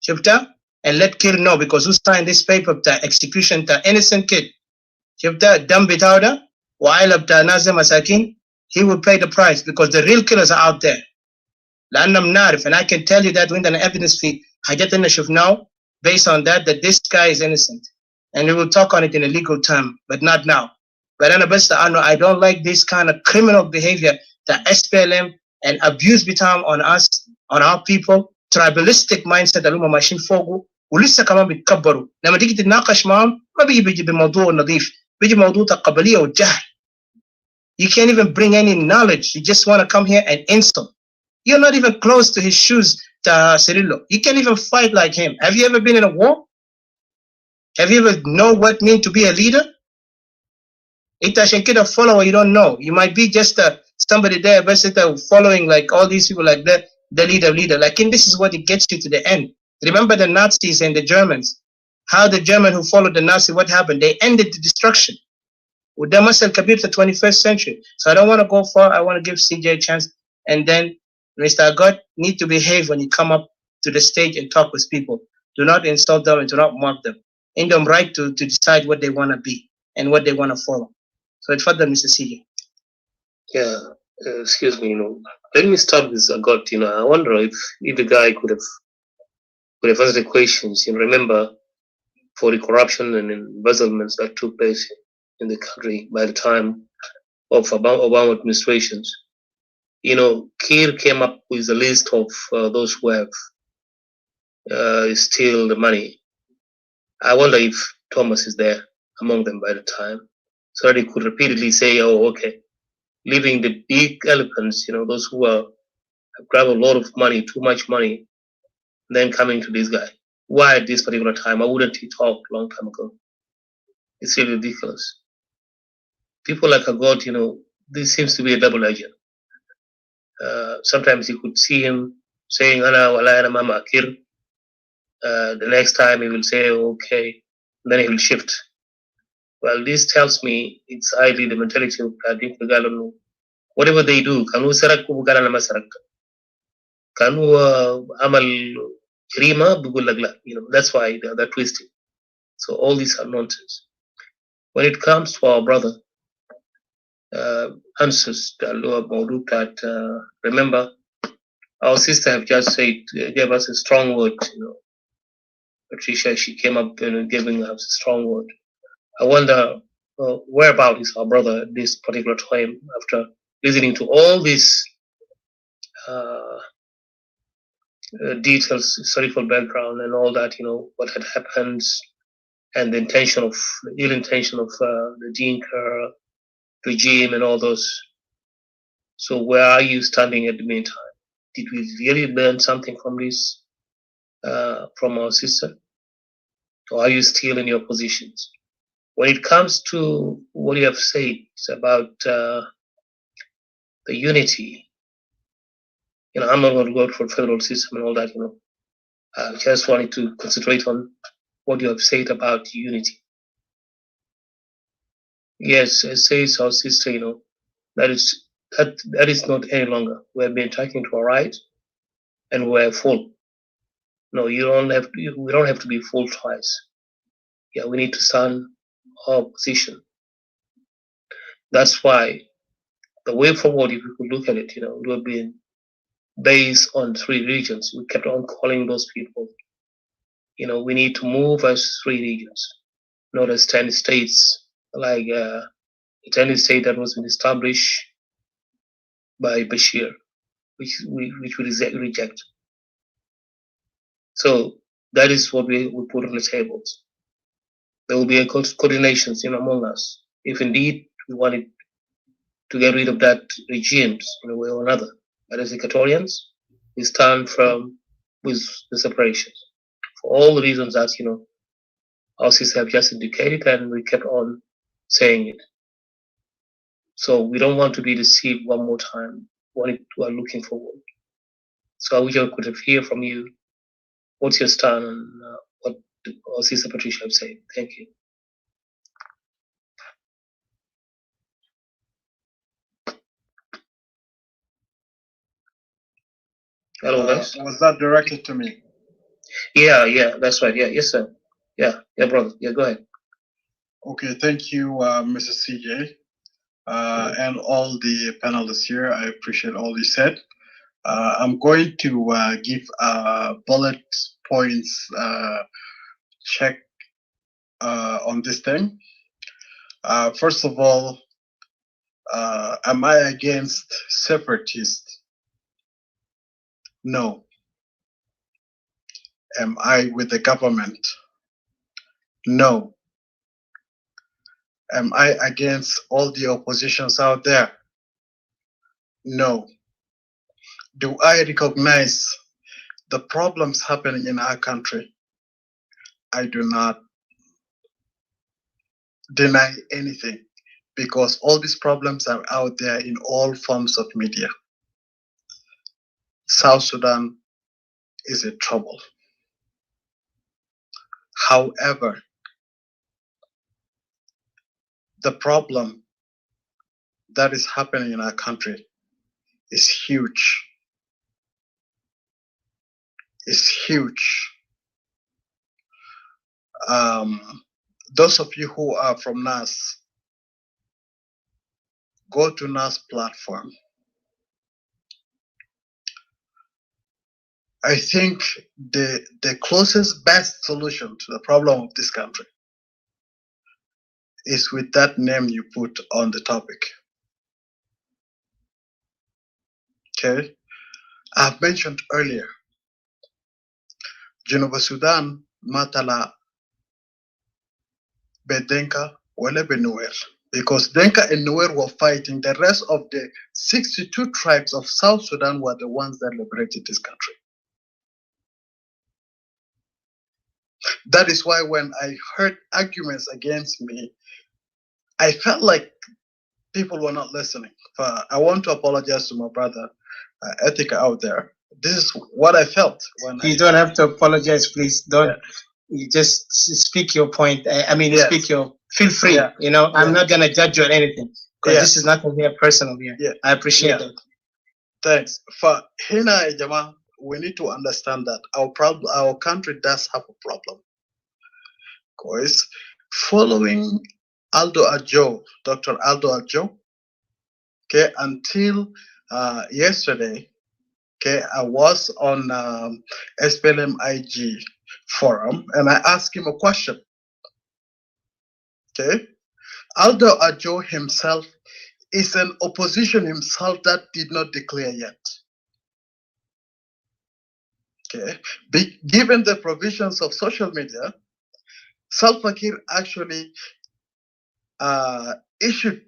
شفتها? And let Kir know because who signed this paper بتاع execution بتاع innocent kid. شفتها الدم بتاعه ده وعائلة بتاع ناس مساكين. He will pay the price because the real killers are out there. لأننا بنعرف and I can tell you that وعندنا evidence في حاجات إننا شفناه based on that this guy is innocent. And we will talk on it in a legal term, but not now. But I don't like this kind of criminal behavior, the SPLM and abuse time on us, on our people, tribalistic mindset اللي ماشيين فوقه ولسه كمان بيتكبروا. لما تيجي تتناقش معهم ما بيجي بموضوع نظيف، بيجي موضوع القبلية والجهل. You can't even bring any knowledge. You just want to come here and insult. You're not even close to his shoes, Cirillo. You can't even fight like him. Have you ever been in a war? Have you ever know what it means to be a leader? Ita shankida follower, you don't know. You might be just somebody there, but following like all these people like that, the leader. Like, and this is what it gets you to the end. Remember the Nazis and the Germans. How the German who followed the Nazi, what happened? They ended the destruction. With the Masal Kabir the 21st century. So I don't want to go far. I want to give CJ a chance. And then Mr. God need to behave when you come up to the stage and talk with people. Do not insult them and do not mock them. In them right to decide what they want to be and what they want to follow. So it's for them, Mr. CJ. Yeah, excuse me, let me start with Agot. I wonder if the guy could have answered the questions. Remember, for the corruption and embezzlements that took place in the country by the time of Obama administrations. Kiir came up with a list of those who have steal the money. I wonder if Thomas is there among them by the time, so that he could repeatedly say, "Oh, okay," leaving the big elephants, those who have grabbed a lot of money, too much money, then coming to this guy. Why at this particular time? Why wouldn't he talk a long time ago? It's really ridiculous. People like Agot, this seems to be a double agent. Sometimes you could see him saying, "Ana wala mama Kir." The next time he will say, "Okay," then he will shift. Well, this tells me it's highly the mentality of Dinka Galano. Whatever they do, Kanu Sarak Bugala Masarak. Kanu Amal Rima Bugulagla. That's why they're twisting. So all these are nonsense. When it comes to our brother, answers that remember, our sister have just said, gave us a strong word. Patricia, she came up giving us a strong word. I wonder whereabout is our brother at this particular time after listening to all these details, historical background, and all that. What had happened and the ill intention of the Dinka regime and all those. So where are you standing at the meantime? Did we really learn something from this, from our sister? Or are you still in your positions? When it comes to what you have said about the unity, I'm not going to go for federal system and all that, I just wanted to concentrate on what you have said about unity. Yes, as says our sister, that is not any longer. We have been talking to our right, and we're full. No, we don't have to be full twice. Yeah, we need to stand our position. That's why the way forward, if we could look at it, it would have been based on 3 regions. We kept on calling those people. We need to move as 3 regions, not as 10 states, like the 10 state that was established by Bashir, which we reject. So that is what we put on the tables. There will be a coordination among us, if indeed we wanted to get rid of that regime in a way or another. But as Equatorians, we stand firm with the separation for all the reasons that our sisters have just indicated, and we kept on saying it. So we don't want to be deceived one more time when we are looking forward. So I wish I could have heard from you. What's your stand on what our sister Patricia have said? Thank you. Hello, guys. Was that directed to me? Yeah, that's right. Yeah, yes, sir. Yeah, brother. Yeah, go ahead. Okay, thank you, Mrs. CJ, and all the panelists here. I appreciate all you said. I'm going to give bullet points check on this thing. First of all, am I against separatists? No. Am I with the government? No. Am I against all the oppositions out there? No. Do I recognize the problems happening in our country? I do not deny anything, because all these problems are out there in all forms of media. South Sudan is in trouble. However, the problem that is happening in our country is huge. It's huge. Those of you who are from NAS, go to NAS platform. I think the closest best solution to the problem of this country is with that name you put on the topic. Okay? I've mentioned earlier, Genova Sudan, Matala, Bedenka, wala Benuer. Because Denka and Nuer were fighting, the rest of the 62 tribes of South Sudan were the ones that liberated this country. That is why when I heard arguments against me, I felt like people were not listening. I want to apologize to my brother, Etika out there. This is what I felt when you don't have to apologize, please. Don't. You just speak your point. Speak your feel free. Yeah. You know, I'm Yeah. not gonna judge you on anything because Yeah. this is nothing here personal here. Yeah. I appreciate Yeah. that. Thanks. For Hina Jama, we need to understand that our country does have a problem. Because following Aldo Ajo, Dr. Aldo Ajo, okay, until yesterday, okay, I was on SPLM IG forum and I asked him a question. Okay, Aldo Ajo himself is an opposition himself that did not declare yet. Okay, given the provisions of social media, Salva Kiir actually issued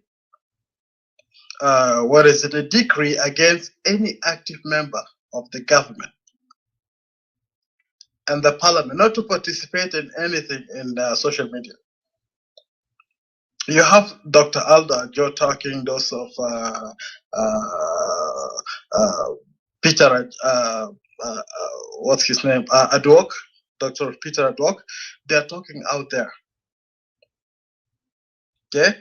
a decree against any active member of the government and the parliament not to participate in anything in social media. You have Dr. Alda Joe talking, those of Peter, what's his name? Adwok, Dr. Peter Adwok. They're talking out there. Okay?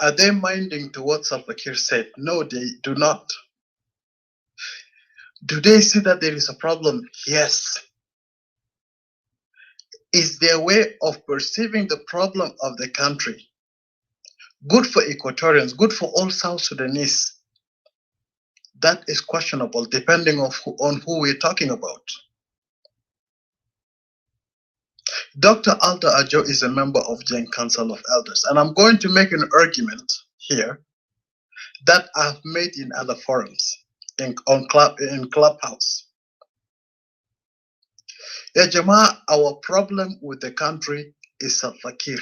Are they minding to what Salva Kiir said? No, they do not. Do they see that there is a problem? Yes. Is their way of perceiving the problem of the country good for Equatorians, good for all South Sudanese? That is questionable, depending on who we're talking about. Dr. Alda Ajo is a member of JING Council of Elders, and I'm going to make an argument here that I've made in other forums, in Clubhouse. Yeah, Jama, our problem with the country is Salva Kiir.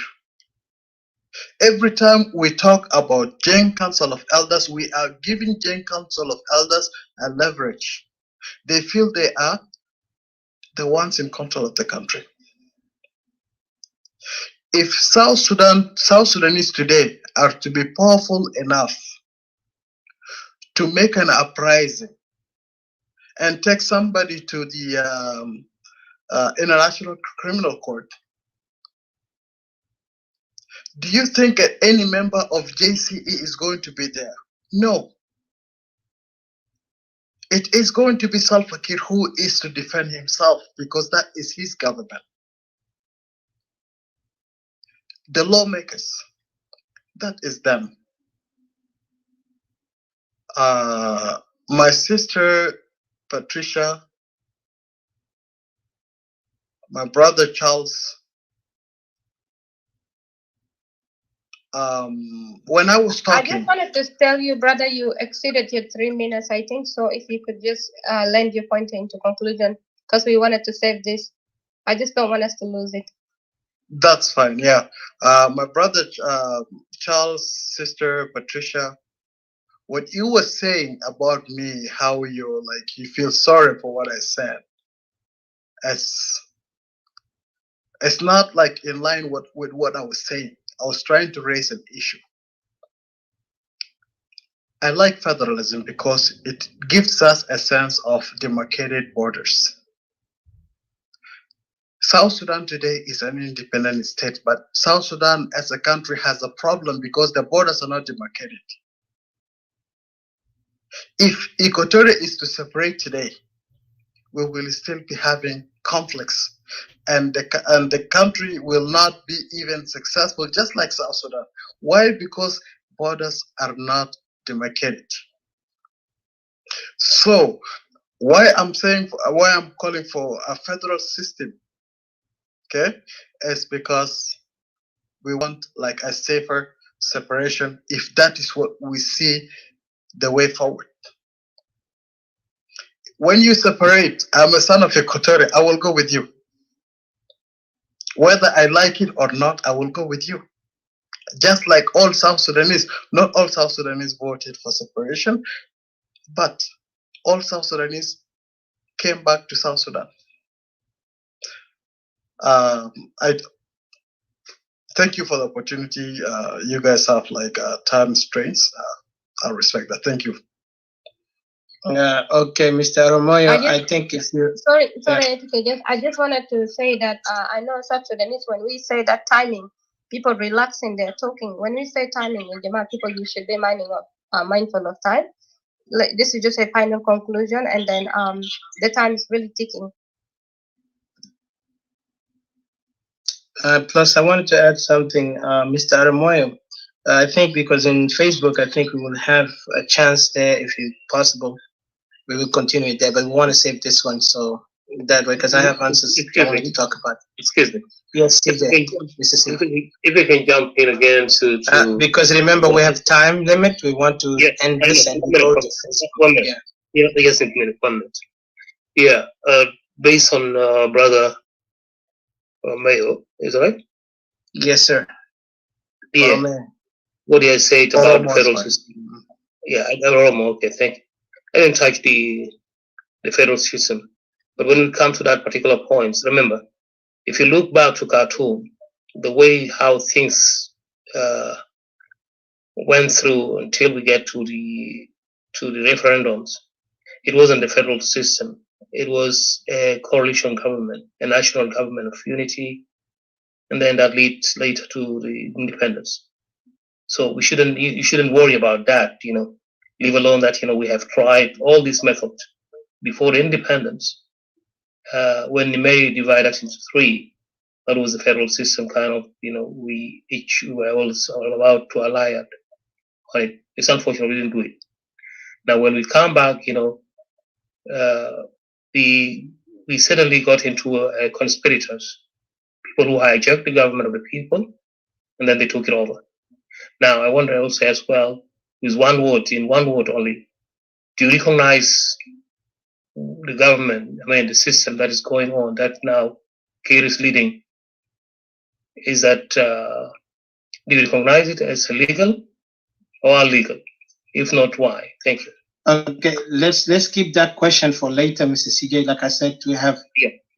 Every time we talk about JING Council of Elders, we are giving JING Council of Elders a leverage. They feel they are the ones in control of the country. If South Sudanese today are to be powerful enough to make an uprising and take somebody to the International Criminal Court, do you think that any member of JCE is going to be there? No. It is going to be Salva Kiir who is to defend himself because that is his government. The lawmakers, that is them. My sister Patricia, my brother Charles, when I was I talking, just wanted to tell you, brother, you exceeded your 3 minutes, I think. So if you could just lend your point into conclusion, because we wanted to save this. I just don't want us to lose it. that's fine. Yeah, my brother Charles, sister Patricia, what you were saying about me, how you you feel sorry for what I said, it's not in line with what I was saying. I was trying to raise an issue. I like federalism because it gives us a sense of demarcated borders. South Sudan today is an independent state, but South Sudan as a country has a problem because the borders are not demarcated. If Equatorial is to separate today, we will still be having conflicts, and the country will not be even successful, just like South Sudan. Why? Because borders are not demarcated. So why I'm calling for a federal system, okay, is because we want a safer separation if that is what we see the way forward. When you separate, I'm a son of Equatorial, I will go with you. Whether I like it or not, I will go with you. Just like all South Sudanese, not all South Sudanese voted for separation, but all South Sudanese came back to South Sudan. I thank you for the opportunity. You guys have time strains. I respect that. Thank you. Okay, Mr. Romoyo, I think if you... Sorry, I just wanted to say that I know South Sudanese, when we say that timing, people relax in their talking. When we say timing in Jama, people you should be mindful of time. Like this is just a final conclusion, and then the time is really ticking. Plus, I wanted to add something, Mr. Aramoyo. I think because in Facebook, I think we will have a chance there if it's possible. We will continue it there, but we want to save this one so that way because I have answers I want to talk about. Excuse me. Yes, CJ. If we can jump in again to because remember we have time limit. We want to end this and go to Facebook. 1 minute. Yeah, yes, a minute, 1 minute. Yeah, based on brother Mayo, is that right? Yes, sir. Yeah. What did I say about the federal system? Yeah, okay, thank you. I didn't touch the federal system. But when it comes to that particular point, remember, if you look back to Khartoum, the way how things went through until we get to the referendums, it wasn't the federal system. It was a coalition government, a national government of unity, and then that leads later to the independence. So you shouldn't worry about that, leave alone that, we have tried all these methods before the independence. When the May divided us into three, that was the federal system kind of, we were all about to ally at. Right? It's unfortunate we didn't do it. Now, when we come back, we suddenly got into conspirators, people who hijacked the government of the people, and then they took it over. Now, I wonder also as well, in one word only, do you recognize the government, the system that is going on, that now Kiir is leading? Is that, do you recognize it as illegal or illegal? If not, why? Thank you. Okay, let's keep that question for later, Mr. CJ. Like I said, we have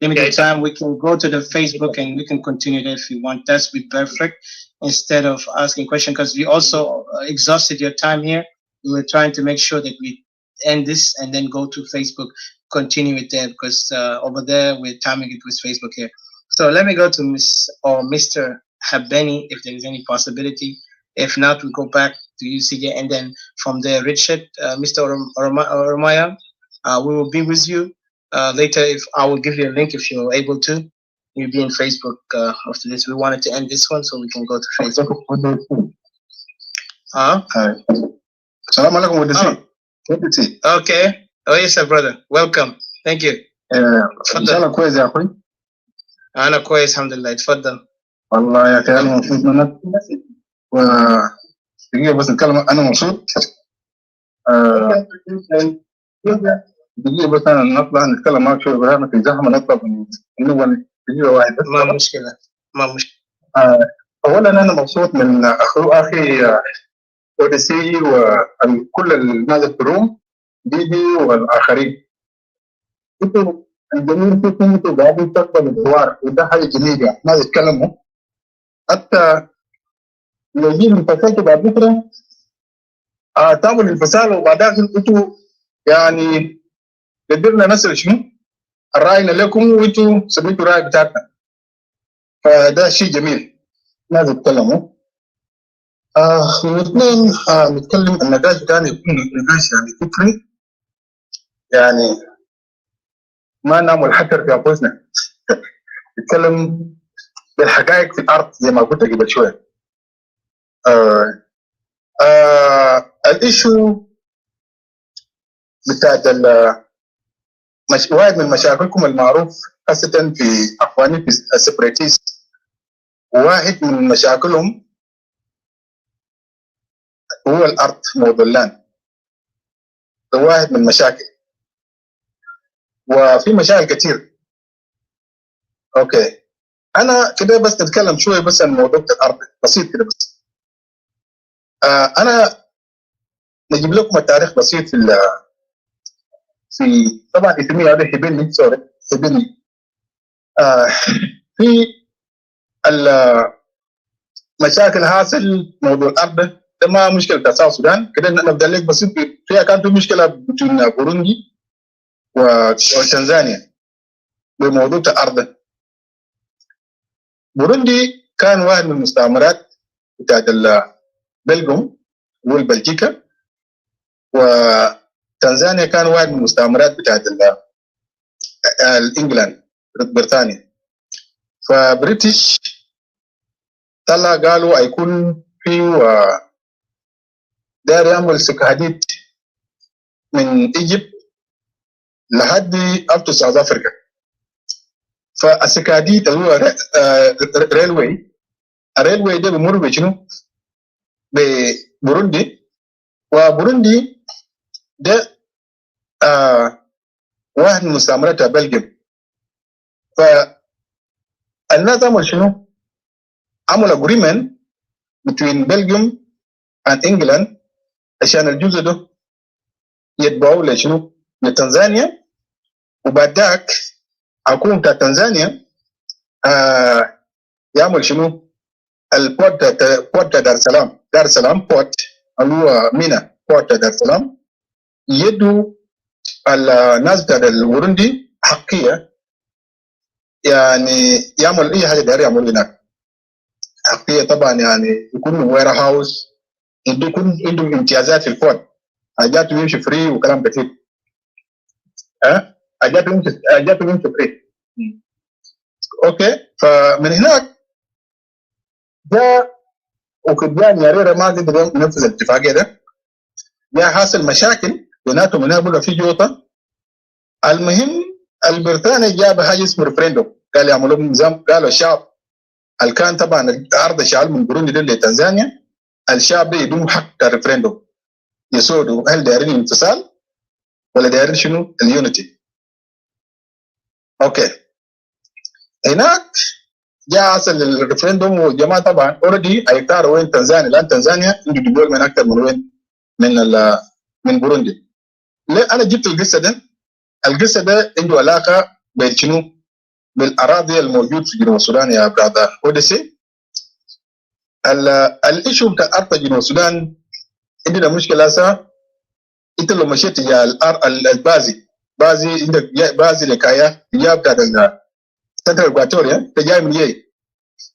limited time. We can go to the Facebook and we can continue there if you want. That's be perfect instead of asking questions because we also exhausted your time here. We were trying to make sure that we end this and then go to Facebook, continue it there because over there we're timing it with Facebook here. So let me go to Mr. Habeni if there is any possibility. If not, we go back to you, CJ, and then from there, Richard, Mr. Oromaya, we will be with you later. If I will give you a link if you're able to. You'll be in Facebook after this. We wanted to end this one so we can go to Facebook. Assalamu alaikum with the sea. Okay. Oh, yes, sir, brother. Welcome. Thank you. Inshallah كويس يا أخوي. أنا كويس الحمد لله. تفضل. والله يا أخي أنا مبسوط منك. دقيقة بس نتكلم أنا مبسوط. دقيقة بس أنا نطلع نتكلم معك شوي برهانك الزحمة نطلع من أول دقيقة واحدة. ما مشكلة. أولا أنا مبسوط من أخي أوديسي وكل الناس في الروم ديدي والآخرين. أنتوا الجميل فيكم أنتوا قاعدين تقبلوا الحوار وده حاجة جميلة ناس يتكلموا حتى لو جينا انفصلتوا بعد بكرة تعملوا انفصال وبعدها أنتوا يعني قدرنا نصل شنو؟ الرأينا لكم وأنتوا سميتوا الرأي بتاعتنا فده شيء جميل ناس يتكلموا. واثنين نتكلم النقاش بتاعنا يكون نقاش يعني فكري يعني ما نعمل حكر في أنفسنا نتكلم بالحقائق في الأرض زي ما قلت قبل شوية. الإيشو بتاعت واحد من مشاكلكم المعروف خاصة في أخواني في السيبراتيست واحد من مشاكلهم هو الأرض موضوع اللاند ده واحد من مشاكل وفي مشاكل كتير. أوكي أنا كده بس نتكلم شوية بس عن موضوع الأرض بسيط كده بس. أنا نجيب لكم التاريخ بسيط في طبعا اسمي هذا هبني سوري هبني في المشاكل حاصل موضوع الأرض ده ما مشكلة بتاع السودان السودان كده نبدأ لك بسيط فيها كانت في مشكلة بين بوروندي وتنزانيا بموضوع الأرض. بوروندي كان واحد من المستعمرات بتاعت بلجيوم والبلجيكا، وتنزانيا كان واحد من المستعمرات بتاعت الإنجلاند بريطانيا. فبريتش طلع قالوا هيكون في داير يعمل سكة حديد من ايجيبت لحد up to South Africa. فالسكة حديد اللي هو الريلوي ده بيمر بشنو؟ ببوروندي، وبوروندي ده واحد من مستعمرات بلجيوم. فالناس عمل شنو؟ عمل agreement between Belgium and England عشان الجزء ده يتبعوا لشنو؟ لتنزانيا. وبعد ذاك حكومة بتاع تنزانيا يعمل شنو؟ البورت دار السلام بورت اللي هو مينا بورت دار السلام، يدوا الناس بتاع البوروندي حقية، يعني يعمل أي حاجة داير يعمل هناك حقيقة. طبعا يعني يكون وير هاوس، يكون عندهم امتيازات في البورت، حاجات يمشي فري وكلام كثير. حاجات يمشي فري. اوكي. فمن هناك جاء وكبيان ياريرا ما قدر ينفذ الاتفاقيه ده، جاء حاصل مشاكل بيناتهم. هنا بقى في جوطه. المهم البريطاني جاب حاجه اسمه ريفرندوم، قال يعملوا نظام. قالوا الشعب اللي كان طبعا ارض الشعب من بوروندي ده لتنزانيا، الشعب ده يدوم حق الريفرندوم، يسودوا هل دايرين انفصال ولا دايرين شنو؟ اليونتي. اوكي. هناك جاء حصل الريفرندوم، والجماعه طبعا اوريدي هيختاروا وين تنزانيا، لان تنزانيا عنده دول من اكثر من وين؟ من بوروندي. ليه انا جبت القصه ده؟ القصه ده عنده علاقه بشنو؟ بالاراضي الموجود في جنوب السودان يا براذر اوديسي. الايشو بتاع ارض جنوب السودان عندنا مشكله هسه. انت لو مشيت يا البازي عندك بازي لكايا جاب بتاع سنترال اكواتوريا، انت جاي من يي.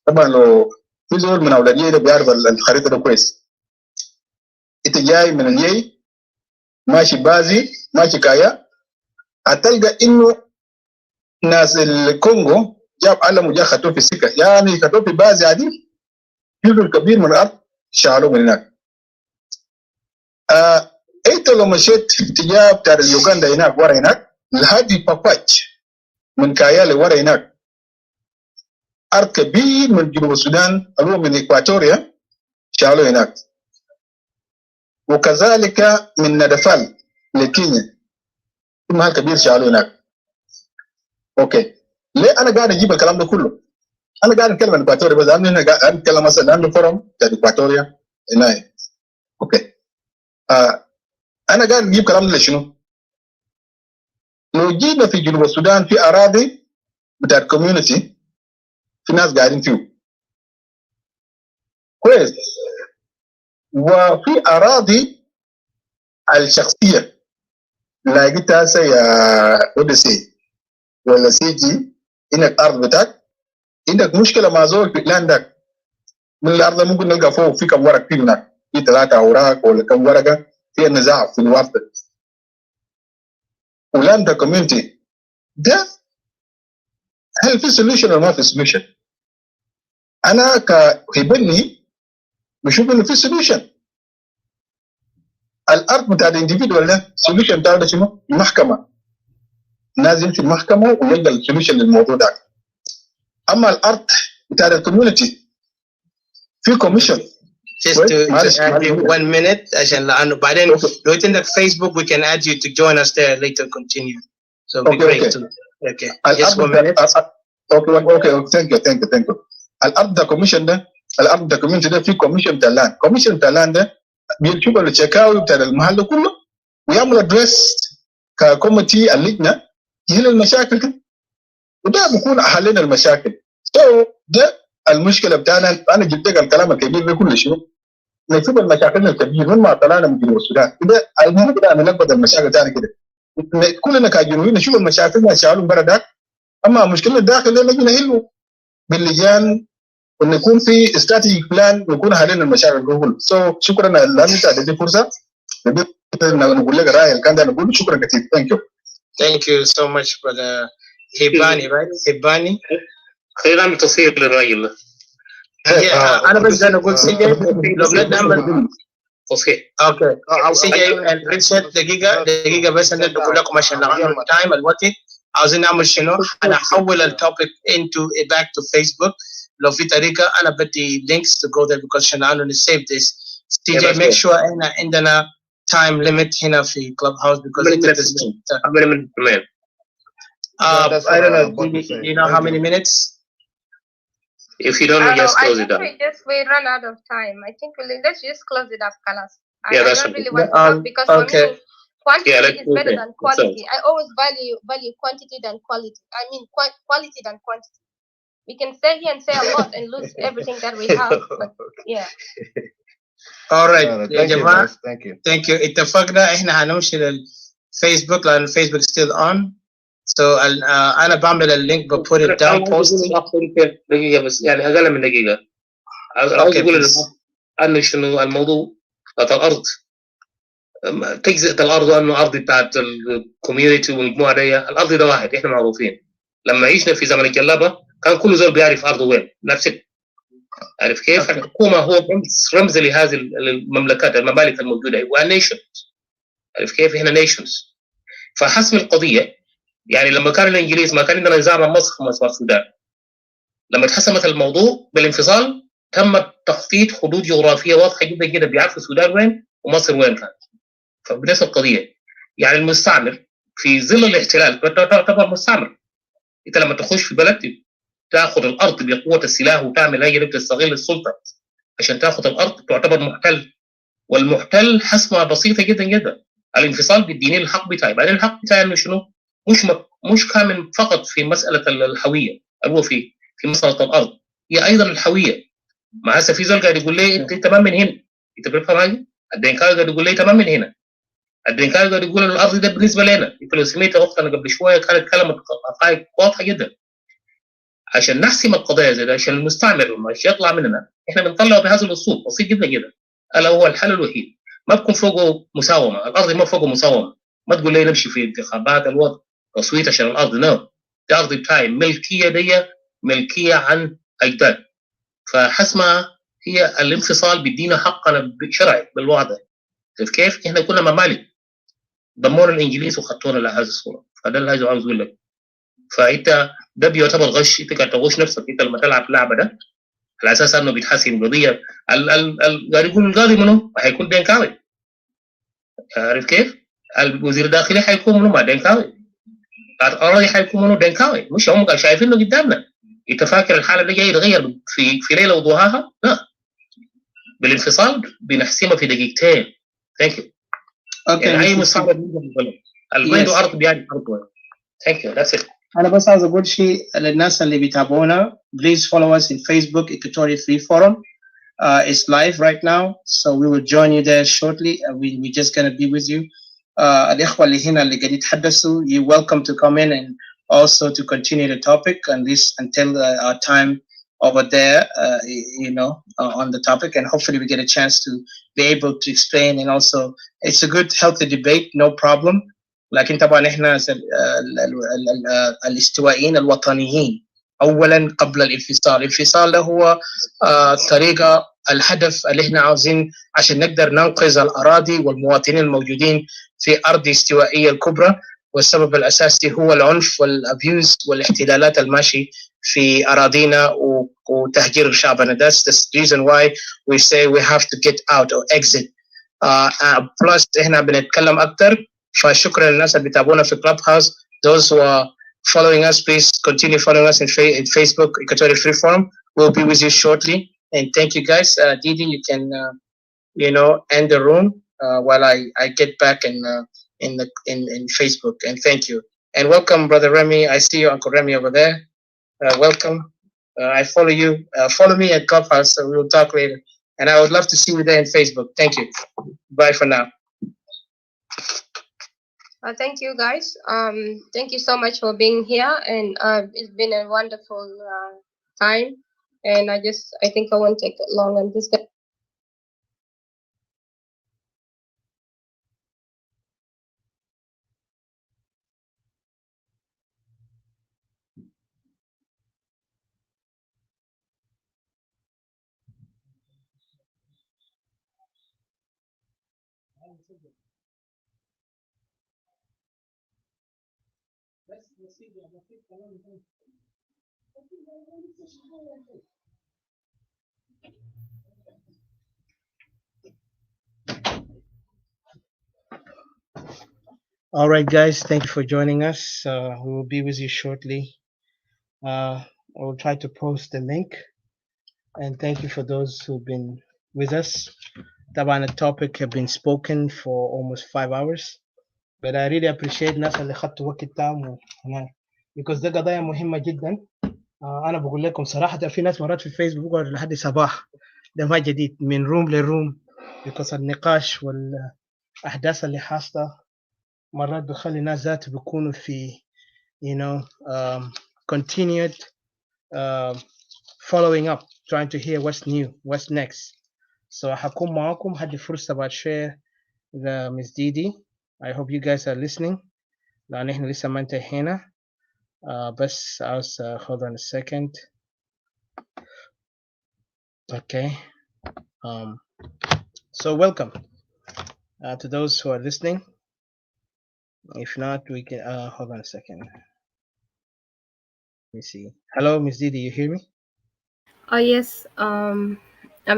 طبعا لو في زول من اولاد يي ده بيعرف الخريطه ده كويس. انت جاي من اليي ماشي بازي ماشي كايا، هتلقى انه ناس الكونغو جاب علم وجا خطوه في السكه، يعني خطوه في بازي عادي. جزء كبير من الارض شالوه من هناك. انت لو مشيت اتجاه بتاع يوغندا هناك ورا هناك لحد باباتش من كايا لورا هناك، ارض كبير من جنوب السودان اللي هو من اكواتوريا شالوه هناك. وكذلك من ندفال لكينيا في محل كبير شالوه هناك. اوكي. ليه انا قاعد اجيب الكلام ده كله؟ انا قاعد اتكلم عن اكواتوريا بس، انا قاعد اتكلم مثلا عن فورم بتاع اكواتوريا هنا. اوكي. انا قاعد نجيب كلام ده لشنو؟ لو جينا في جنوب السودان في اراضي بتاع الكوميونتي، في ناس قاعدين فيه كويس، وفي اراضي الشخصيه لاقيتها هسه يا اوديسي ولا سي جي، انك ارض بتاعك عندك مشكله مع زول في لاندك، من الارض ممكن نلقى فوق في كم ورق في هناك، في 3 اوراق ولا كم ورقه في النزاع في الوقت ولاند كوميونتي ده. هل في سوليوشن ولا ما في سوليوشن؟ انا كهبني بشوف انه في سوليوشن. الارض بتاع الانديفيدوال ده سوليوشن بتاعه ده شنو؟ المحكمه. لازم في المحكمه ويلقى السوليوشن للموضوع ده. اما الارض بتاع الكوميونتي في كوميشن. Just to add you 1 minute عشان لانه بعدين لو انت عندك فيسبوك we can add you to join us there later continue. So it'll be great to okay. Just 1 minute. Okay, thank you. الارض ده كوميشن ده، الارض ده كوميشن ده في كوميشن بتاع اللاند. كوميشن بتاع اللاند ده بيشوف الشكاوي بتاع المحل ده كله ويعمل ادريس ككوميتي اللجنه يحل المشاكل دي، وده بيكون حلنا المشاكل. ده المشكله بتاعنا. انا جبت لك الكلام الكبير ده كله شنو؟ نشوف المشاكل الكبير من ما طلعنا من جنوب السودان كده. المهم كده نلقط المشاكل ثاني كده، كلنا كجنوبيين نشوف المشاكل اللي شالوا برا ده. اما مشكله الداخل اللي نجي نحله باللجان وإن يكون في استراتيجي بلان ويكون حالين المشاكل كلها. شكرا لأن أنت اديتني فرصة نقول لك رأي كان ده نقول شكرا كثير. Thank you so much brother Hibani, right? Hibani. خلينا نعمل تصحيح للراجل ده. أنا بس أنا أقول سي جي لو بنعمل تصحيح. اوكي سي جي ريتشارد دقيقه بس انا بقول لكم عشان نغير التايم الوقت عاوزين نعمل شنو؟ انا احول التوبيك into back to Facebook. لو في طريقه انا بدي links to go there because عشان انا save this. سي جي make sure احنا عندنا time limit هنا في Clubhouse because it is how many minutes remain? I don't know. Do you know how many minutes? If you don't know, just close it down. We run out of time. I think let's just close it up, Kalas. Yeah, I that's don't really want to talk because for me, quantity is better than quality. I always value quantity than quality. I mean, quality than quantity. We can stay here and say a lot and lose everything that we have. But yeah. All right. Thank you, guys. Thank you. Thank you. اتفقنا احنا هنمشي للفيسبوك لأن الفيسبوك still on. So أنا بعمل اللينك put it down post. دقيقة بس يعني أقل من دقيقة. عاوز أقول إنه شنو الموضوع الأرض تجزئة الأرض وأنه أرض بتاعت الكوميونتي والمجموعة دي. الأرض ده واحد إحنا معروفين. لما عشنا في زمن الجلابة كان كل زول بيعرف أرضه وين نفس. عارف كيف؟ الحكومة هو رمز لهذه المملكات الممالك الموجودة ونيشنز. عارف كيف؟ إحنا نيشنز. فحسم القضية يعني لما كان الإنجليز ما كان عندنا نظام مصر في مصر السودان. لما اتحسمت الموضوع بالانفصال تم تخطيط حدود جغرافية واضحة جدا جدا بيعرفوا السودان وين ومصر وين كانت. فبنفس القضية يعني المستعمر في ظل الاحتلال تعتبر مستعمر. أنت لما تخش في بلد تأخذ الأرض بقوة السلاح وتعمل أي تستغل السلطة عشان تأخذ الأرض تعتبر محتل. والمحتل حسمة بسيطة جدا جدا. الانفصال بيديني الحق بتاعي. بعدين الحق بتاعي إنه شنو؟ مش كامل فقط في مسألة الهوية اللي هو في مسألة الأرض. هي أيضا الهوية. ما هسه في زول قاعد يقول لي أنت تمام من هنا. أنت بتفهم حاجة؟ الدينكاوي قاعد يقول لي تمام من هنا. الدينكاوي قاعد يقول الأرض ده بالنسبة لنا. أنت لو سمعت أختنا قبل شوية كانت كلمة حقائق واضحة جدا. عشان نحسم القضايا زي ده عشان المستعمر مش يطلع مننا احنا بنطلعه بهذا الاسلوب بسيط جدا جدا. الا هو الحل الوحيد. ما بكون فوقه مساومه. الارض ما فوقه مساومه. ما تقول لي نمشي في انتخابات الوضع تصويت عشان الارض. نو دي ارض بتاعي ملكيه. دي ملكيه عن اجداد. فحسمها هي الانفصال بيدينا حقنا شرعي بالوضع. كيف؟ احنا كنا ممالك ضمونا الانجليز وخطونا لهذه الصوره. فده اللي عاوز اقول لك. فانت ده بيعتبر غش. انت قاعد تغش نفسك. انت لما تلعب اللعبه ده على اساس انه بيتحسن قضيه قاعد يقول القاضي منو؟ هيكون دينكاوي. عارف كيف؟ الوزير الداخلي حيكون منو؟ ما دينكاوي. القاضي حيكون منو؟ دينكاوي. مش هم شايفينه قدامنا. انت فاكر الحاله دي جاي يتغير في ليله وضحاها؟ لا. بالانفصال بنحسمها في دقيقتين. ثانك يو. اوكي يعني اي مستعمر اللي عنده ارض بيعني ارض. ثانك يو. ذاتس ات. أنا بس عاوز أقول شيء للناس اللي بيتابعونا. Please follow us in Facebook Equatorian Free Forum. It's live right now, so we will join you there shortly. We're just gonna be with you. الإخوة اللي هنا اللي قاعدين يتحدثوا, you're welcome to come in and also to continue the topic and this until our time over there, on the topic, and hopefully we get a chance to be able to explain. And also, it's a good, healthy debate, no problem. لكن طبعا احنا الاستوائيين الوطنيين اولا قبل الانفصال. الانفصال ده هو طريقه الهدف اللي احنا عاوزين عشان نقدر ننقذ الاراضي والمواطنين الموجودين في ارض استوائيه الكبرى. والسبب الاساسي هو العنف والابيوز والاحتلالات الماشي في اراضينا وتهجير شعبنا. That's the reason why we say we have to get out or exit. Plus احنا بنتكلم اكتر. فشكرا للناس اللي بيتابعونا في Clubhouse. Those who are following us, please continue following us in Facebook, Equatorial Free Forum. We'll be with you shortly. And thank you guys. Didi, you can, end the room while I get back in Facebook. And thank you. And welcome, Brother Remy. I see you, Uncle Remy, over there. Welcome. I follow you. Follow me at Clubhouse, so we'll talk later. And I would love to see you there in Facebook. Thank you. Bye for now. Thank you, guys. Thank you so much for being here, and it's been a wonderful time. and I think I won't take long. I'm just gonna. All right, guys, thank you for joining us. We will be with you shortly. I will try to post the link, and thank you for those who've been with us. طبعا التوبيك have been spoken for almost 5 hours, but I really appreciate الناس اللي خدتوا وقت بتاعهم هنا because ده قضايا مهمة جدا. أنا بقول لكم صراحة في ناس مرات في الفيسبوك بيقعدوا لحد صباح، ده ما جديد من روم لروم because النقاش والأحداث اللي حاصلة مرات بخلي الناس ذات بيكونوا في continued following up, trying to hear what's new, what's next. So هكون معاكم هدي فرصة بعد share the Miss Didi. I hope you guys are listening. لأن إحنا لسه ما انتهينا. بس عاوز hold on a second. Okay. So welcome to those who are listening. If not, we can hold on a second. Let me see. Hello, Miss Didi, you hear me? Oh yes, I'm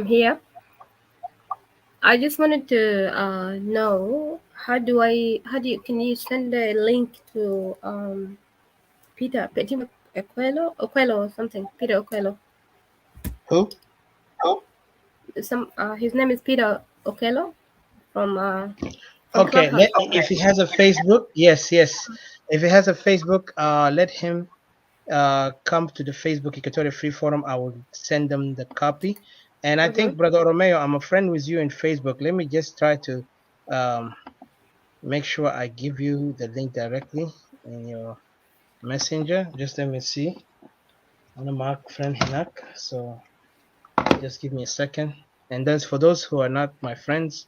here. I just wanted to know can you send a link to Peter Oquelo or something? Peter Oquelo. Who? His name is Peter Oquelo from Okay, Clubhouse. if he has a Facebook, yes. If he has a Facebook, let him come to the Facebook Equatorial Free Forum. I will send them the copy. And I think, Brother Romeo, I'm a friend with you in Facebook. Let me just try to make sure I give you the link directly in your messenger. Just let me see. I'm a mark friend Hinak, so just give me a second. And then for those who are not my friends,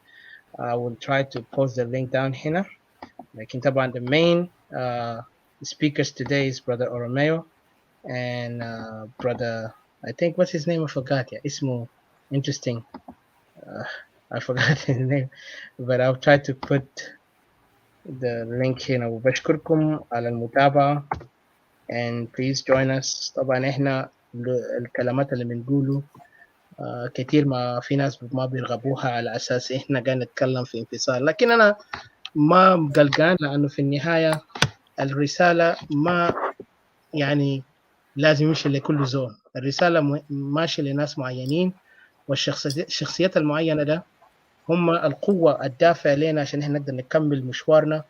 I will try to post the link down here. Like in Taban, the main speakers today is Brother Oromeo and Brother, I think, what's his name? I forgot. Yeah, Ismo. Interesting. I forgot his name, but I'll try to put the link هنا. وبشكركم على المتابعة and please join us. طبعا احنا الكلمات اللي بنقوله كتير ما في ناس ما بيرغبوها على أساس إحنا قاعد نتكلم في انفصال، لكن أنا ما قلقان لأنه في النهاية الرسالة ما يعني لازم يمشي لكل زول. الرسالة ماشية لناس معينين، والشخصيات المعينة ده هم القوة الدافع لنا عشان إحنا نقدر نكمل مشوارنا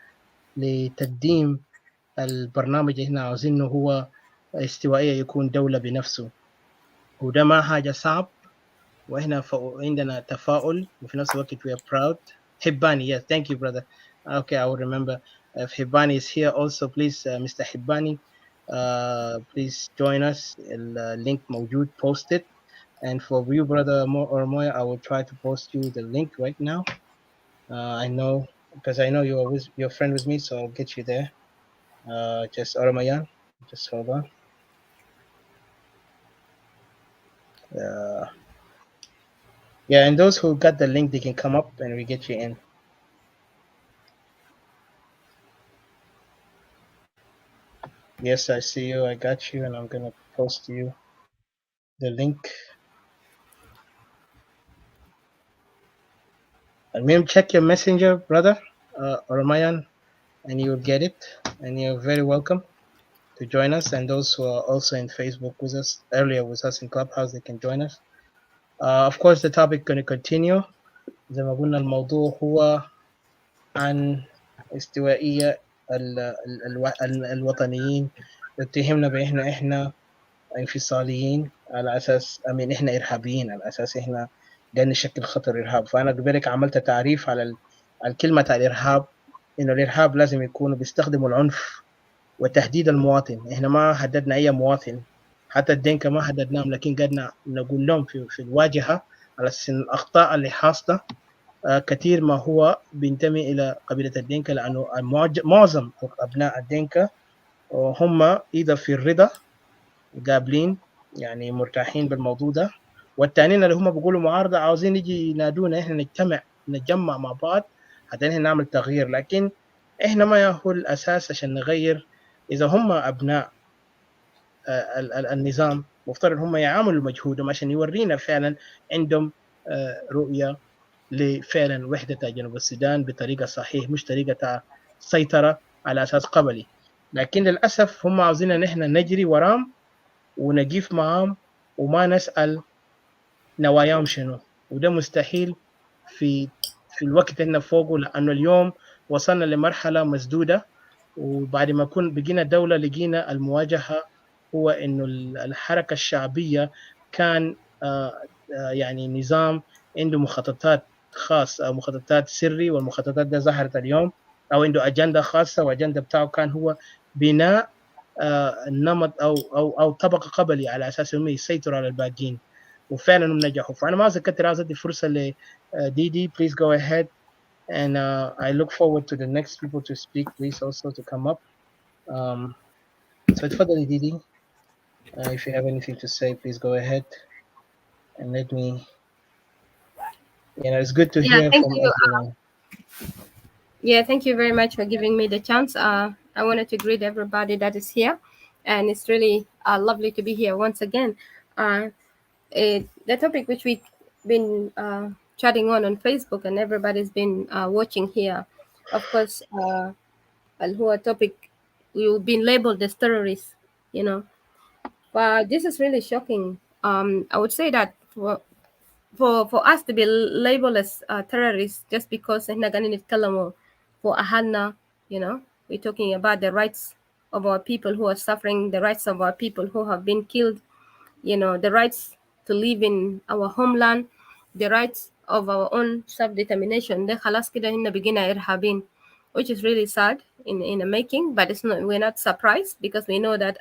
لتقديم البرنامج اللي إحنا عاوزينه، هو استوائية يكون دولة بنفسه، وده ما حاجة صعب، وإحنا عندنا تفاؤل وفي نفس الوقت we are proud. Hibbani, yes, thank you, brother. Okay, I will remember. If Hibbani is here also, please, Mr. Hibbani, please join us. Link موجود, post it. And for you, brother Ormoya, I will try to post you the link right now. I know, because I know you're a friend with me, so I'll get you there. Just Ormoyan, just hold on. Yeah, and those who got the link, they can come up and we get you in. Yes, I see you. I got you, and I'm gonna post you the link. And maybe check your messenger, brother, Oramayan, and you will get it. And you're very welcome to join us. And those who are also in Facebook with us earlier with us in Clubhouse, they can join us. Of course, the topic going to continue. زي ما قلنا الموضوع هو عن استوائية الوطنيين، اتهمنا بإحنا انفصاليين على اساس احنا ارهابيين، على اساس احنا قاعدين نشكل خطر ارهاب. فانا قبلك عملت تعريف على الكلمه تاع الارهاب، انه الارهاب لازم يكونوا بيستخدموا العنف وتهديد المواطن. احنا ما هددنا اي مواطن حتى الدينكا ما هددناهم، لكن قدنا نقول لهم في الواجهة على الأخطاء اللي حاصلة. كثير ما هو بينتمي إلى قبيلة الدينكا، لأنه معظم أبناء الدينكا هم إذا في الرضا قابلين، يعني مرتاحين بالموضوع ده، والتانيين اللي هم بيقولوا معارضة عاوزين يجي ينادونا إحنا نتجمع مع بعض حتى إحنا نعمل تغيير. لكن إحنا ما هو الأساس عشان نغير. إذا هم أبناء النظام مفترض هم يعاملوا مجهودهم عشان يورينا فعلا عندهم رؤية لفعلا وحدة جنوب السودان بطريقة صحيح، مش طريقة سيطرة على أساس قبلي. لكن للأسف هم عاوزين إن إحنا نجري وراهم ونقيف معاهم وما نسأل نواياهم شنو، وده مستحيل في الوقت اللي فوقه، لأنه اليوم وصلنا لمرحلة مسدودة. وبعد ما بقينا دولة لقينا المواجهة هو إنه الحركة الشعبية كان يعني نظام عنده مخططات خاصة أو مخططات سري، والمخططات ده ظهرت اليوم، أو عنده أجندة خاصة، وأجندة بتاعه كان هو بناء نمط أو طبقة قبلي على أساس إنهم يسيطروا على الباقيين، وفعلا هم نجحوا. فأنا ما عايز أكتر، عايز أدي فرصة لديدي. Please go ahead, and I look forward to the next people to speak. Please also to come up. So اتفضلي ديدي. If you have anything to say, please go ahead and let me. It's good to hear Thank from you. everyone. Thank you very much for giving me the chance. I wanted to greet everybody that is here, and it's really lovely to be here once again. The topic which we've been chatting on Facebook, and everybody's been watching here, of course, who topic we've been labeled as terrorists, But this is really shocking. I would say that for us to be labeled as terrorists just because احنا قاعدين نتكلموا for أهلنا, we're talking about the rights of our people who are suffering, the rights of our people who have been killed, the rights to live in our homeland, the rights of our own self-determination. ده خلاص كده هنا بقينا إرهابين, which is really sad in the making, but we're not surprised because we know that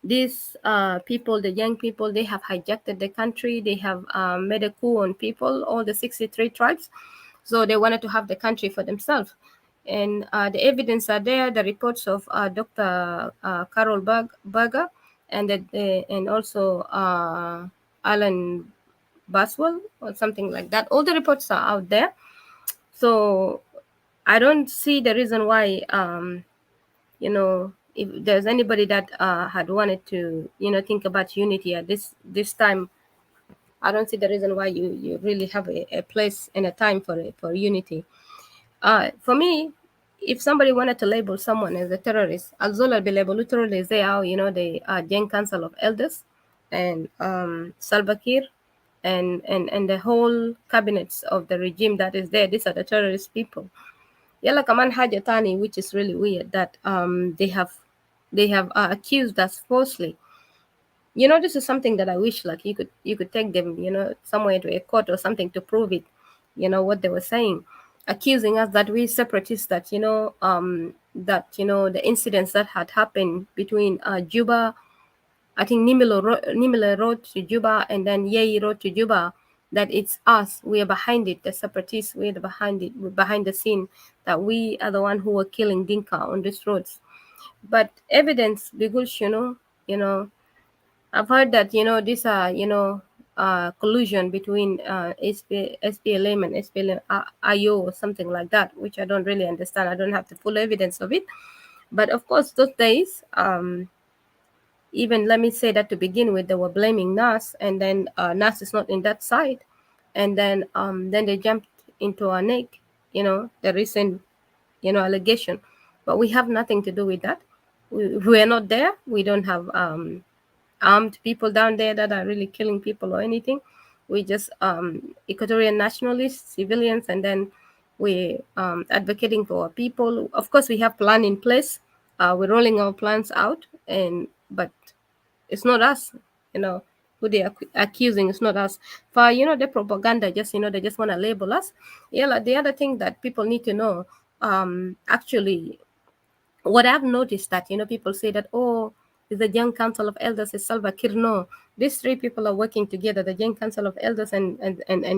these people, the young people, they have hijacked the country. They have made a coup on people, all the 63 tribes. So they wanted to have the country for themselves. And the evidence are there, the reports of Dr. Carol Berger and also Alan Baswell or something like that. All the reports are out there. So I don't see the reason why, if there's anybody that had wanted to, think about unity at this time, I don't see the reason why you really have a place and a time for unity. For me, if somebody wanted to label someone as a terrorist, Alzola be labeled literally they are, the JING Council of Elders and Salva Kiir and the whole cabinets of the regime that is there. These are the terrorist people. Yala kaman haja tani, which is really weird that they have accused us falsely. This is something that I wish like you could take them, somewhere to a court or something to prove it. What they were saying, accusing us that we separatists, that the incidents that had happened between Juba, I think Nimile wrote to Juba and then Yei wrote to Juba, that it's us, we are behind it, the separatists, we're behind it, we're behind the scene, that we are the one who were killing Dinka on these roads. But evidence, because I've heard that these are collusion between SPLM and SPLM IO or something like that, which I don't really understand. I don't have the full evidence of it. But of course, those days, even let me say that to begin with, they were blaming NAS, and then NAS is not in that side, and then they jumped into our neck, the recent allegation, but we have nothing to do with that. We are not there. We don't have armed people down there that are really killing people or anything. We just Equatorian nationalists, civilians, and then we advocating for our people. Of course, we have plan in place. We're rolling our plans out, but it's not us, who they are accusing. It's not us. For the propaganda, just they just want to label us. Yeah, the other thing that people need to know, actually, what I've noticed that people say that, oh, Is the Young Council of Elders, is Salva Kiir? No. These three people are working together, the Young Council of Elders and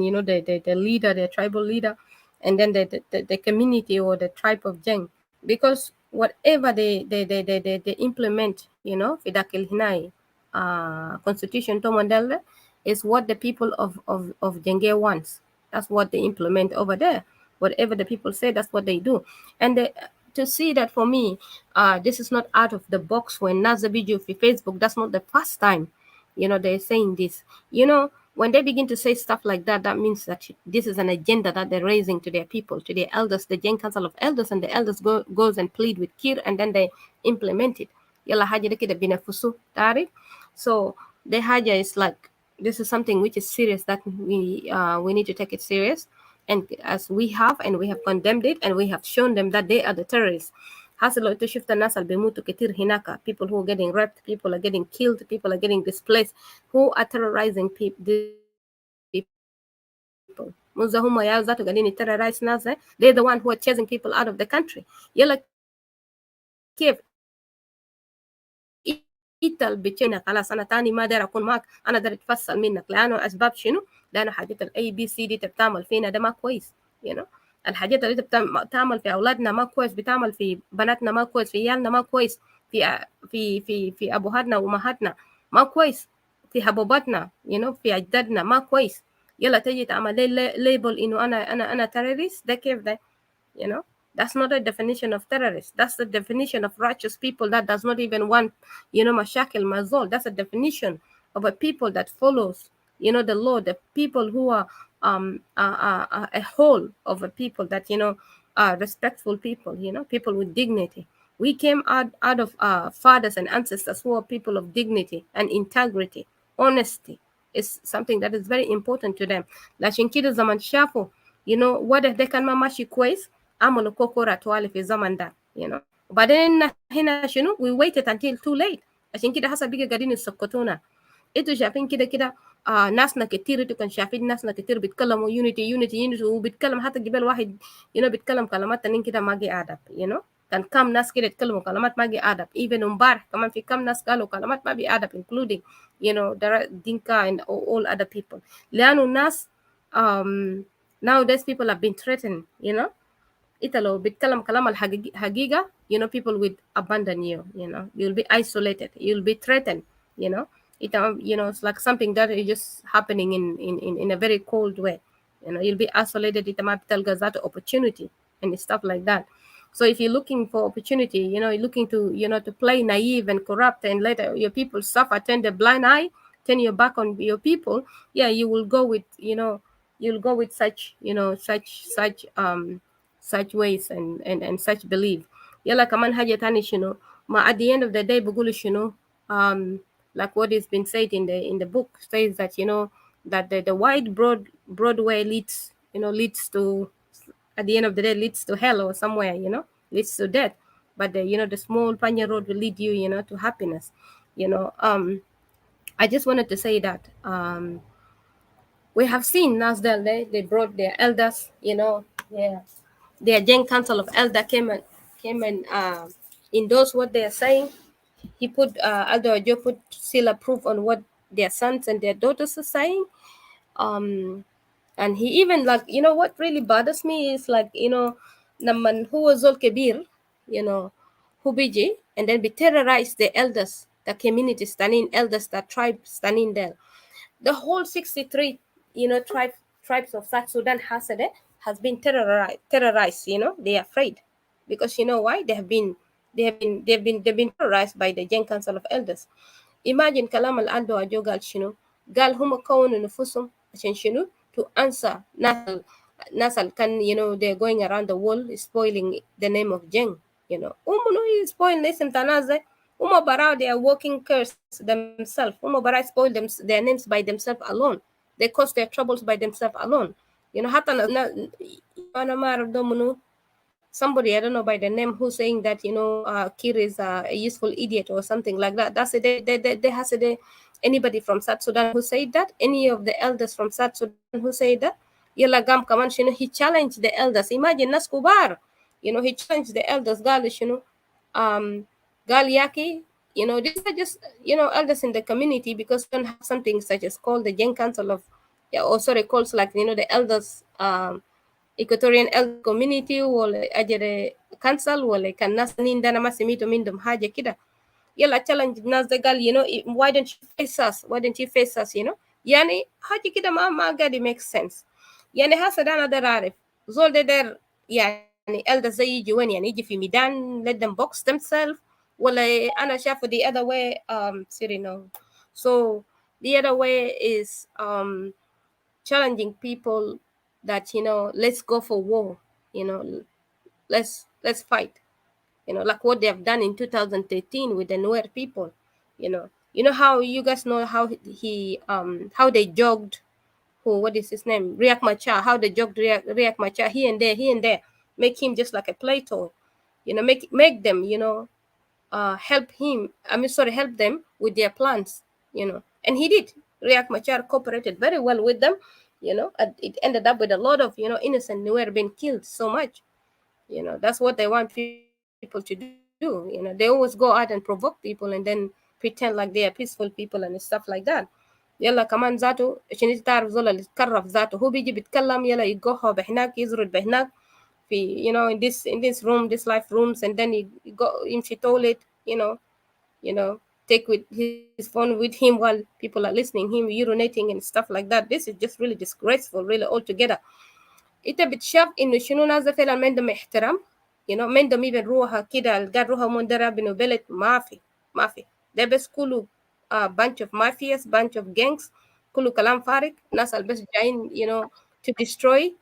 you know, the leader, the tribal leader, and then the community or the tribe of JING. Because whatever they implement, you know, في ذاك الهناي constitution to Mandela is what the people of Jenge wants. That's what they implement over there. Whatever the people say, that's what they do. And to see that, for me, this is not out of the box. When Naza video for Facebook, that's not the first time, you know, they're saying this. You know, when they begin to say stuff like that, that means that this is an agenda that they're raising to their people, to their elders, the Gen Council of Elders, and the elders goes and plead with Kir, and then they implement it. Yalla haja da binafusu, tarif. So the haja is like, this is something which is serious, that we need to take it serious. And as we have condemned it, and we have shown them that they are the terrorists. Hasilo ito shifta nasa albemutu ketir hinaka. People who are getting raped, people are getting killed, people are getting displaced, who are terrorizing these people. Muzahuma yao zatu gadini terrorize nasa. They're the one who are chasing people out of the country. Yala كيف ital بتشينا خلاص انا تاني ما داير اكون معك، انا داير اتفصل منك. لانه اسباب شنو؟ لانه حاجات الاي بي سي دي بتعمل فينا ده ما كويس. you know الحاجات اللي بتعمل في اولادنا ما كويس، بتعمل في بناتنا ما كويس، في عيالنا ما كويس، في ابوهاتنا وامهاتنا ما كويس، في حبوباتنا في اجدادنا ما كويس. يلا تجي تعمل لي ليبل انه انا تيرورست. ده كيف ده؟ That's not a definition of terrorists. That's the definition of righteous people that does not even want, mashakil mazol. That's a definition of a people that follows, the law. The people who are a whole of a people that, are respectful people, people with dignity. We came out of fathers and ancestors who are people of dignity and integrity. Honesty is something that is very important to them. Lashin kida zaman shafu, whether they can mamashi kwez, عملوا كوكورا توالي في الزمن ده وبعدين هنا شنو we waited until too late. عشان كده حسب بيجي قاعدين يسكتونا. انتوا شايفين كده ناسنا كتير، انتوا كان شايفين ناسنا كتير بيتكلموا يونيتي وبيتكلم حتى جبال واحد بيتكلم كلمات تانيين كده ما جي ادب. كان كم ناس كده يتكلموا كلمات ما جي ادب. even امبارح كمان في كم ناس قالوا كلمات ما بي ادب including the Dinka and all other people. لانه الناس nowadays people have been threatened. Italo بيتكلم كلام الحقيقة, people will abandon you. You'll be isolated, you'll be threatened. It's like something that is just happening in a very cold way. You'll be isolated. It might tell us that opportunity and stuff like that. So if you're looking for opportunity, you're looking to to play naive and corrupt and let your people suffer, turn the blind eye, turn your back on your people, you will go with you'll go with such such ways and such belief. Yala kaman haja tani shino ma at the end of the day bugulu shino like what has been said in the book says that that the wide broadway leads leads to, at the end of the day, leads to hell or somewhere, leads to death. But the small panya road will lead you to happiness. I just wanted to say that we have seen Nasdaq, they brought their elders, their Gen Council of Elder came and endorsed what they are saying. He put Aldo Ajo put seal of proof on what their sons and their daughters are saying. And he even what really bothers me is Naman who was Zol Kebir, who biji, and then be terrorized the elders, the community standing elders, the tribe standing there. The whole 63 tribes of South Sudan has been terrorized. They are afraid because why? They've been terrorized by the Gen Council of Elders. Imagine kalam al ando ajo gal shino gal huma kawnu nufusum ashan shino to answer nasal can they're going around the world spoiling the name of Jeng. Is spoiling nasim tanaze barao, they are working curse themselves. Barao spoil their names by themselves alone. They cause their troubles by themselves alone. Somebody, I don't know by the name, who's saying that Kir is a useful idiot or something like that. That's it. They has it. Anybody from South Sudan who said that? Any of the elders from South Sudan who said that? Yalla gam kaman he challenged the elders. Imagine nas kubar. He challenged the elders. Gal gal yaki These are just, elders in the community, because we don't have something such as called the Gen Council of, or sorry, calls like, the elders, Equatorian Elder Community, wala ajere council, wala kan nas nindana masimito mindum haja kida. Yalla challenge nas the gal, why don't you face us? Why don't you face us, Yani haja kida ma gadi makes sense. Yani hasa dana dararif. Zol de der, yani elder زي يجي وين يعني يجي في ميدان let them box themselves ولا أنا شايفة the other way sorry no so the other way is challenging people that let's go for war, let's fight, like what they have done in 2013 with the Nuer people. How you guys know how he how they jogged, what is his name, Riek Machar, how they jogged Riek Machar here and there, make him just like a play toy, make them help him, help them with their plans, and he did. Riek Machar cooperated very well with them, and it ended up with a lot of innocent Nuer being killed so much. That's what they want people to do. They always go out and provoke people and then pretend like they are peaceful people and stuff like that. يلا كمان ذاته عشان انت تعرف زول اللي اتكرف ذاته هو بيجي بيتكلم يلا يقهوى بهناك يزرد بهناك في in this room, this life rooms, and then he go يمشي toilet, you know take with his phone with him while people are listening him urinating and stuff like that. This is just really disgraceful really altogether. انت بتشاف انه شنو ناس ده فعلا ما عندهم احترام، ما عندهم يبن روحها كده قال روحها مندرب انه بلد ما في ده بس كله bunch of mafias, bunch of gangs، كله كلام فارغ، ناس بس جايين to destroy،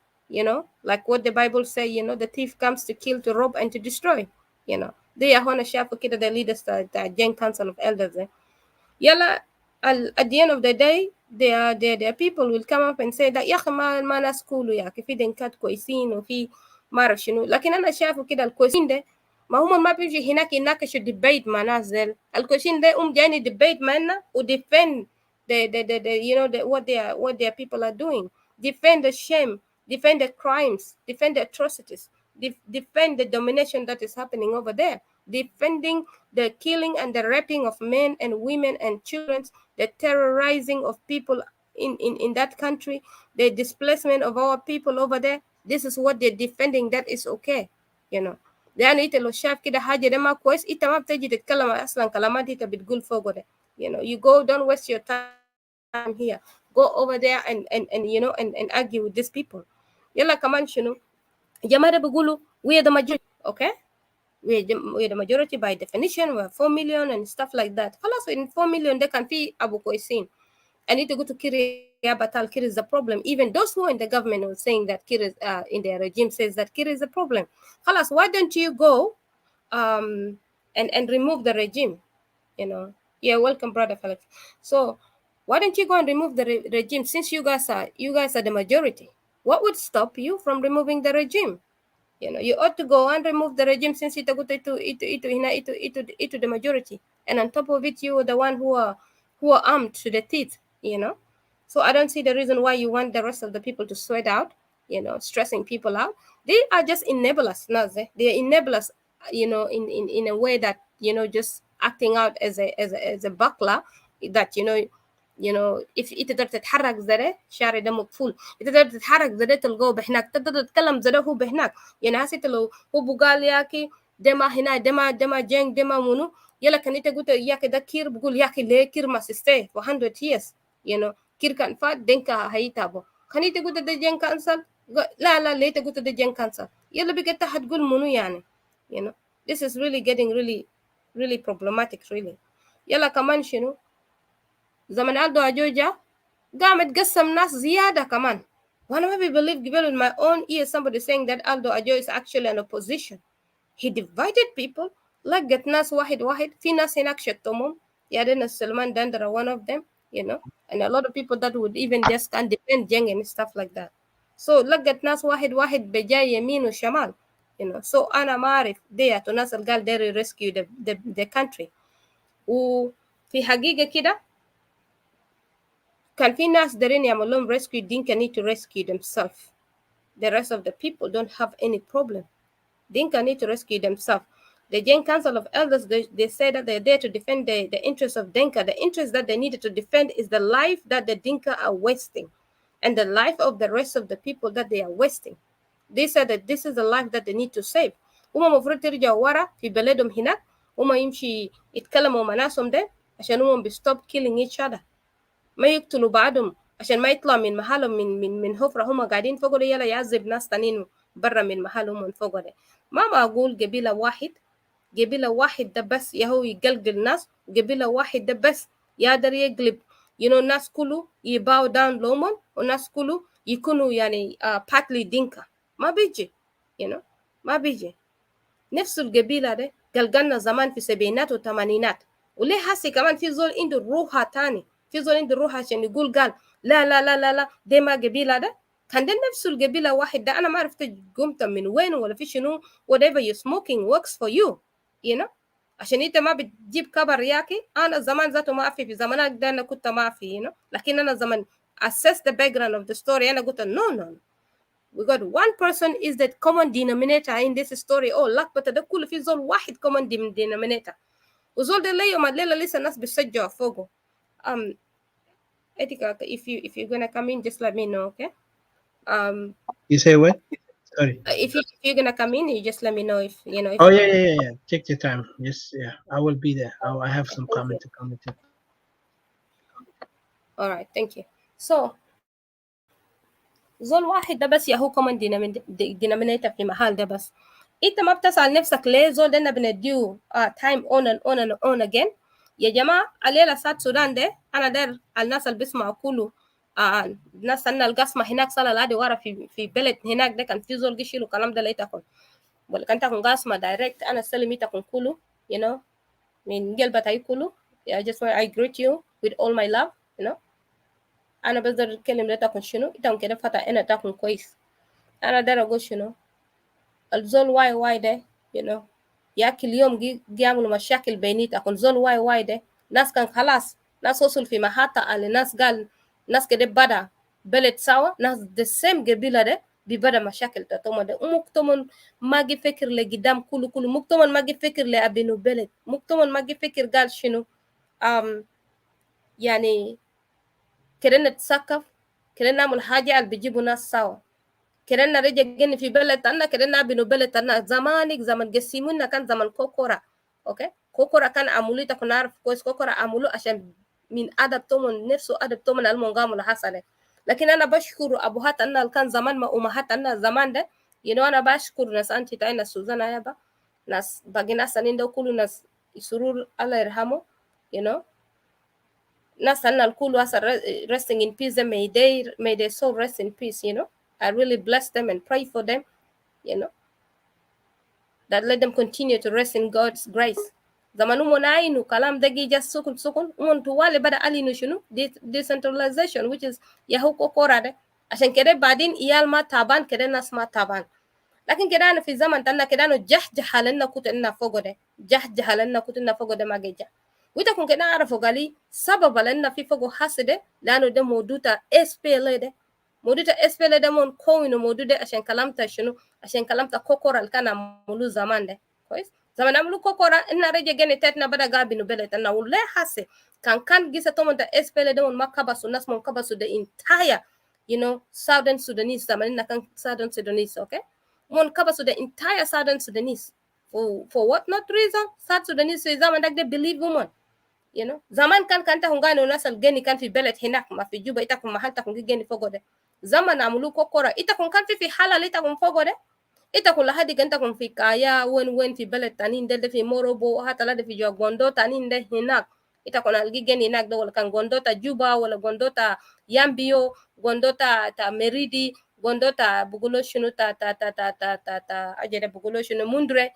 like what the Bible say the thief comes to kill, to rob and to destroy. دي هنا شافوا كده the leaders بتاع Jing Council of Elders يلا at the end of the day their people will come up and say that يا أخي ما ناس كولو يا أخي في دنكات كويسين وفي ما أعرف شنو، لكن أنا شايفه كده الكويسين ده ما هم ما بيمشي هناك يناقشوا debate مع ناس زي الكويسين ده جايين debate معنا و defend what their people are doing, defend the shame, defend the crimes, defend the atrocities, defend the domination that is happening over there, defending the killing and the raping of men and women and children, the terrorizing of people in that country, the displacement of our people over there. This is what they're defending. That is okay, لأنه أنت لو شايف كده حاجة ده ما كويس أنت ما بتجي تتكلم أصلا كلامات أنت بتقول فوق ده. You go, don't waste your time here. Go over there and argue with these people. يلا كمان شنو جماعة بيقولوا we are the majority, okay? we're the majority by definition. We're 4 million and stuff like that. خلاص in 4 million ده كان في أبو كويسين. I need to go to Kir Batal. Kir is the problem. Even those who are in the government were saying that Kir is in their regime says that Kir is the problem. خلاص, why don't you go and remove the regime? Yeah, welcome, brother Felix. So why don't you go and remove the regime since you guys are the majority? What would stop you from removing the regime? You ought to go and remove the regime since it the majority, and on top of it, you are the one who are armed to the teeth. So I don't see the reason why you want the rest of the people to sweat out, stressing people out. They are just enablers, Naze. They are enablers, in a way that just acting out as a buckler that if انت تقدر تتحرك زره الشارع ده مقفول، انت تقدر تتحرك زره تلقوه بهناك، تقدر تتكلم زره هو بهناك. هسه لو هو قال ياكي ده ما هنا ده ما جنگ ده ما منو، يلا كان انت قلت ياكي ده كير بقول ياكي ليه كير ما stay for 100 years. كير كان فات دنكا هيتابو، كان انت قلت ده جنگ كانسل، لا ليه انت قلت ده جنگ كانسل، يلا بقيت هتقول منو يعني. This is really getting really problematic really. يلا كمان شنو زمن ألدو أجوجا قامت قسم ناس زيادة كمان. وانا ما believe قبل in my own ears somebody saying that Aldo Ajo is actually an opposition. He divided people, لقت ناس واحد في ناس هناك شتمهم يا ناس سلمان دندرة one of them, and a lot of people that would even just can't defend Jeng and stuff like that. So لقت ناس واحد بجاي يمين وشمال, so أنا ما أعرف ديت وناس القال داري rescue the country. وفي حقيقة كده كان في ناس دارين يعمل لهم rescue. Dinka need to rescue themselves. The rest of the people don't have any problem. Dinka need to rescue themselves. The Jain Council of Elders, they say that they're there to defend the interests of Dinka. The interest that they needed to defend is the life that the Dinka are wasting and the life of the rest of the people that they are wasting. They said that this is the life that they need to save. Uma مفروض ترجعوا ورا في بلدهم هناك وما يمشي يتكلموا مع ناسهم ده عشان هم stop killing each other. ما يقتلوا بعضهم عشان ما يطلع من محلهم من حفرة هم قاعدين فوق ده يلا يعذب ناس تانيين برا من محلهم من فوق ده. ما أقول قبيلة واحد ده بس يهو يقلقل الناس قبيلة واحد ده بس يقدر يقلب الناس كله يباو داون لومن والناس كله يكونوا يعني partly دينكا ما بيجي ما بيجي. نفس القبيلة ده قلقلنا زمان في السبعينات والثمانينات وليه حسي كمان في زول عنده روحها تاني في زول عنده روحها عشان يقول قال لا لا لا لا لا ده ما قبيلة ده كان ده نفس القبيلة واحد ده أنا ما عرفت قمت من وين ولا في شنو whatever you smoking works for you عشان انت ما بتجيب كبر ياكي انا زمان ذاته ما في زمانك ده انا كنت ما في لكن انا زمان assess the background of the story انا قلت no we got one person is the common denominator in this story لخبطه ده كله في زول واحد common denominator وزول ده اليوم الليله لسه الناس بتشجعوا فوقه Etika, if you're gonna come in just let me know, okay? You say what? Sorry. If you're gonna come in, you just let me know if if Oh yeah. Take your time. Yes, yeah. I will be there. I have some comment to comment to. All right, thank you. So زول واحد ده بس يهو common denominator في محل ده بس. انت ما بتسأل نفسك ليه زول ده بنديه time on again. يا جماعة الليلة سات السودان ده أنا داير الناس اللي بيسمعوا كله الناس أن القسمة هناك صار العادي ورا في بلد هناك ده كان في زول قشيل وكلام ده ليتكم ولا كان تكون قسمة دايركت أنا سلميتكم كله من قلبتي كله I just want I greet you with all my love أنا بقدر أتكلم لتكون شنو إنتم كده فتح أنا تكون كويس أنا داير أقول شنو الزول واي ده ياكل يوم يعملوا مشاكل بينيتكم زول واي ده ناس كان خلاص ناس وصل في محطة على ناس قال ناس كده بدا بلد سوا ناس السيم قبيلة ده ببدا مشاكل تتوما ده مكتومن ما جي فكر لقدام كله مكتومن ما جي فكر لأبنو بلد مكتومن ما جي فكر قال شنو يعني كده نتسقف كده نعمل حاجة اللي بيجيبوا ناس سوا كده نرجع جن في بلد تنا كده نبنو بلد تنا زمان قسمونا كان زمان كوكورا اوكي كوكورا كان عملوا تكون عارف كويس كوكورا عملوا عشان من ادب تومن نفسه ادب تومن المنقام اللي حصل لكن انا بشكر ابوهات انا كان زمان ما امهات انا زمان ده انا بشكر ناس انتي تاينا سوزانا يابا ناس باقي ناس انين ده كله ناس سرور الله يرحمه ناس انا الكل واسا resting in peace may their soul rest in peace I really bless them and pray for them, that let them continue to rest in God's grace. Zamanu monainu kalam dagi just sukun tuwale bada alinu shunu decentralization which is yahuko korade عشان كده بعدين إيال ما تابان كده ناس ما تابان لكن كده أنا في زمن تنا كده أنا جح لنا كنت إننا فوق ده جح لنا كنت إننا فوق ده ما جيجا ويتكون كده أعرفوا قالي سبب لنا في فوق حاسده لأنه ده موضوع SPLM ده موضوع SPLM ده من كون موضوع عشان كلامته شنو عشان كلامته كوكورا اللي كان عملوه زمان ده كويس زمان عملوا كوكورا إن رجع جاني تاتنا بدا قابينو بلد أنا ولا حاسة كان جيسة تومن ده SPLM ده من ما كبسوا الناس من كبسوا ده entire Southern Sudanese زمان إننا كان Southern Sudanese okay من كبسوا the entire Southern Sudanese for what not reason South Sudanese في زمان ده believe woman زمان كان تهونغانو الناس الجاني كان في بلد هناك ما في جوبا إتاكم محل تكون جاني فوق ده زمان عملوا كوكورا إتاكم كان في حالة لإتاكم فوق ده إتاكم لحد كنتكم في كايا وين في بلد تانين ده في موروبو حتى لا في جو غوندو تانين ده هناك إتاكم الجي جاني هناك ده ولا كان غوندو تا جوبا ولا غوندو تا يامبيو غوندو تا مريدي غوندو تا بقولو شنو تا أجل بقولو شنو مندرة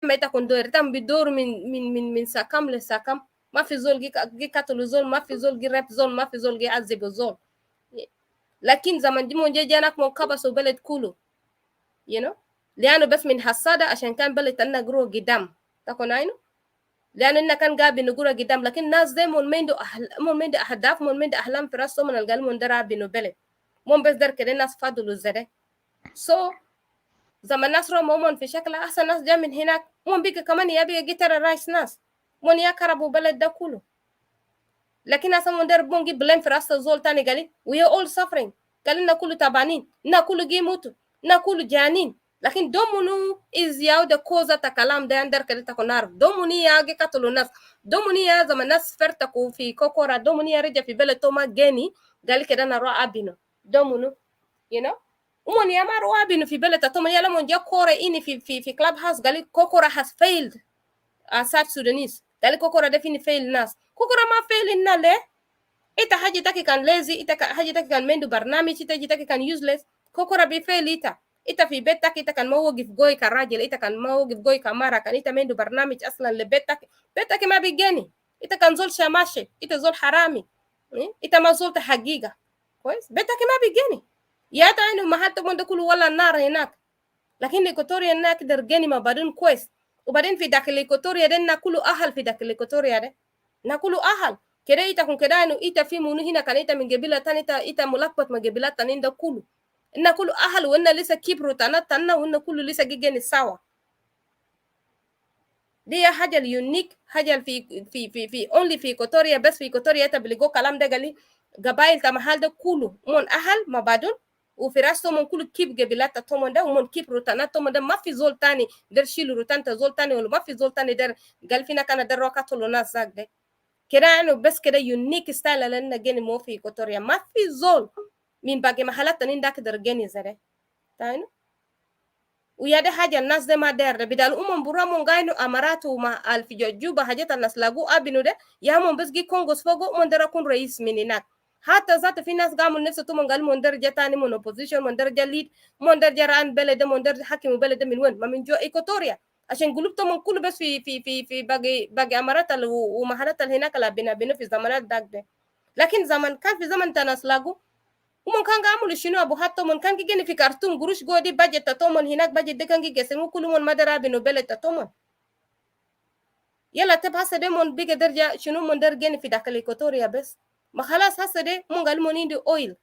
ما تكون دور تم بدور من ساكم لساكم ما في زول جي قتلوا زول، ما في زول جي راب زول، ما في زول جي عذبوا زول. لكن زمان دي من جانا من كبسوا بلد كله you know لأنه بس من حسادة عشان كان بلد أنا جرو قدام تكون عينه، لأنه إننا كان قابل نجرو قدام، لكن الناس ده من عنده من عنده أهداف، من عنده أحلام في راسهم، من القلب من درا بينو بلد من بس در كده الناس فاضلوا زده. زمان الناس رو من في شكل أحسن، ناس جا من هناك من بيجي كمان يبي جيتر الرايس ناس من يكربوا بلد ده كله. لكن أصلا من در بونجي بلين في راس الزول تاني قالي we are all suffering، قال لنا كله تعبانين، نا كله جي موتوا، نا كله جانين، لكن دومونو is ياو ده كوزا تكلام ده عندر كده تكون عارف دوموني يا جي قتلوا الناس، دوموني يا زمان الناس فرتكوا في كوكورا، دوموني يا رجع في بلد توما جاني قال كده أنا روح أبينو دومونو you know ومن يا ما روح أبينو في بلد توما يلا من جا كورا إني في كلاب هاوس قال كوكورا has failed South Sudanese، قال كوكورا ده فيني fail الناس، كوكورا ما fail الناس ليه؟ إتا حاجة تاكي كان lazy، إتا حاجة تاكي كان منده برنامج، إتا حاجة تاكي كان useless، كوكورا بيفيل إتا في بيتك، إتا كان ما وقف جوي كراجل، إتا كان ما وقف جوي كمارا، كان إتا منده برنامج أصلا لبيتك، بيتك ما بيجاني، إتا كان زول شماشي، إتا زول حرامي، إتا ما زول حقيقة، كويس، بيتك ما بيجاني، يا تعينوا ما حتى من ده كله ولا النار هناك، لكن إيكوتوريا هناك درجاني ما بعدين كويس، وبعدين في داخل إيكوتوريا ده ناكلوا أهل في داخل إيكوتوريا ده، ناكلوا أهل. كده يتكون كده إنه إيتا في منو هنا كان إيتا من قبيلة تاني إيتا ملقبت من قبيلات تانيين ده كله، إن كله أهل وإن لسه كبروا تانا وإن كله لسه جيجين سوا. دي حاجة اليونيك، حاجة في only في إيكوتوريا، بس في إيكوتوريا إيتا بلقوا كلام ده قالي قبائل تمحل ده كله من أهل ما بعدون، وفي راسهم من كله كيب قبيلات تامان ده ومن كيب روتانات تامان ده، ما في زول تاني در شيلو روتان تزول تاني، ولا ما في زول تاني در قال فينا كان در روكاتو ناس زاك ده كده إنه بس كده يونيك ستايل لنا جاني مو في إيكوتوريا، ما في زول من باقي محلات تانيين داك در جاني زره تاينو. ويا ده حاجة الناس ده ما دار ده بدال برامون غاينو أمارات وما الفي جوبا حاجات الناس لاقو أبينو ده يا هم بس جي كونغوس فوقو من در أكون رئيس من هناك، حتى ذات في ناس قاموا نفسه تومن قال من در جتاني من opposition، من در جليد، من در جران بلد، من در حكم بلد من وين؟ ما من جو إيكوتوريا، عشان قلوبتهم من كله بس في باقي أمارات ومحلات هناك لا بينو في زمانات داك ده. لكن زمان كان في زمن تناس لاقو ومن كان عامل شنو أبو حتى من كان جيني في كرتون قروش جودي بجت تتومن هناك بجت ده كان جي سمو كل من مدرا بينو بلد تتومن. يلا تب هسه ده من بيجي درجة شنو من در جيني في داخل إيكوتوريا بس، ما خلاص هسه ده من قال من عنده oil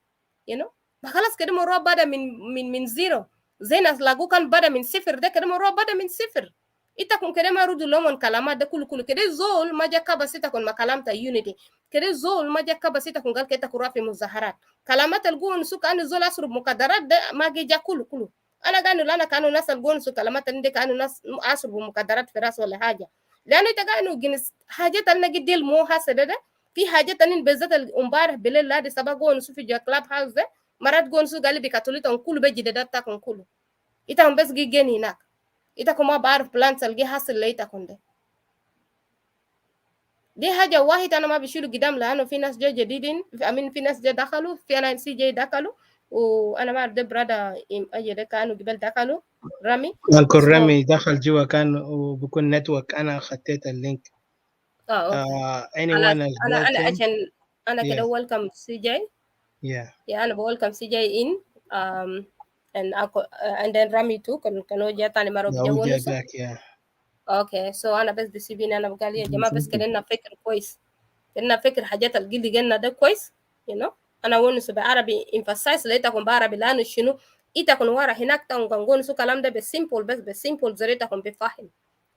you know ما خلاص كده من روح بدا من زيرو، زي ناس لاقو كان بدا من صفر، ده كده من روح بدا من صفر. إتكون كده ما رودوا لهم كلامات ده كله كده زول ما جا كبس إتكون ما كلام تا unity كده زول ما جا كبس إتكون قال كده كرا في مظاهرات كلامات الجون سو كانوا زول أسرب مقدرات ده ما جا كله أنا قالوا لنا كانوا ناس الجون سو كلامات اللي كانوا ناس أسرب مقدرات في راس ولا حاجة، لأنه إتكانوا جنس حاجات اللي جديل مو هسه ده في حاجات اللي بالذات امبارح بالليل لا دي سبا جون سو في جو كلاب هاوس ده مرات جون سو قال بكاتوليتهم كله بيجي ده تاكم كله إتهم بس جيجين هناك إتكم ما بعرف بلانس الجي حاصل اللي إتكم ده. دي حاجة واحد أنا ما بشيله قدام لأنه في ناس جا جديدين، في ناس جا دخلوا، في أنا سي جي دخلوا، وأنا ما أعرف ده برادا أجي ده كانوا قبل دخلوا رامي. أنكر رامي دخل جوا كان وبكون نتورك، أنا أخذت اللينك. anyone else أنا عشان أنا كده welcome CJ. أنا welcome CJ in and then Rami too كانوا جا تاني مرة بيجوا okay so أنا بس بسيبين أنا بقول يا جماعة بس كلنا فكر كويس، كلنا فكر حاجات الجلد جنا ده كويس you know أنا ونس بعربي emphasize ليتكم بعربي لأنه شنو إتكم ورا هناك تانغون سو كلام ده بسيمبل بس simple زريتكم بفهم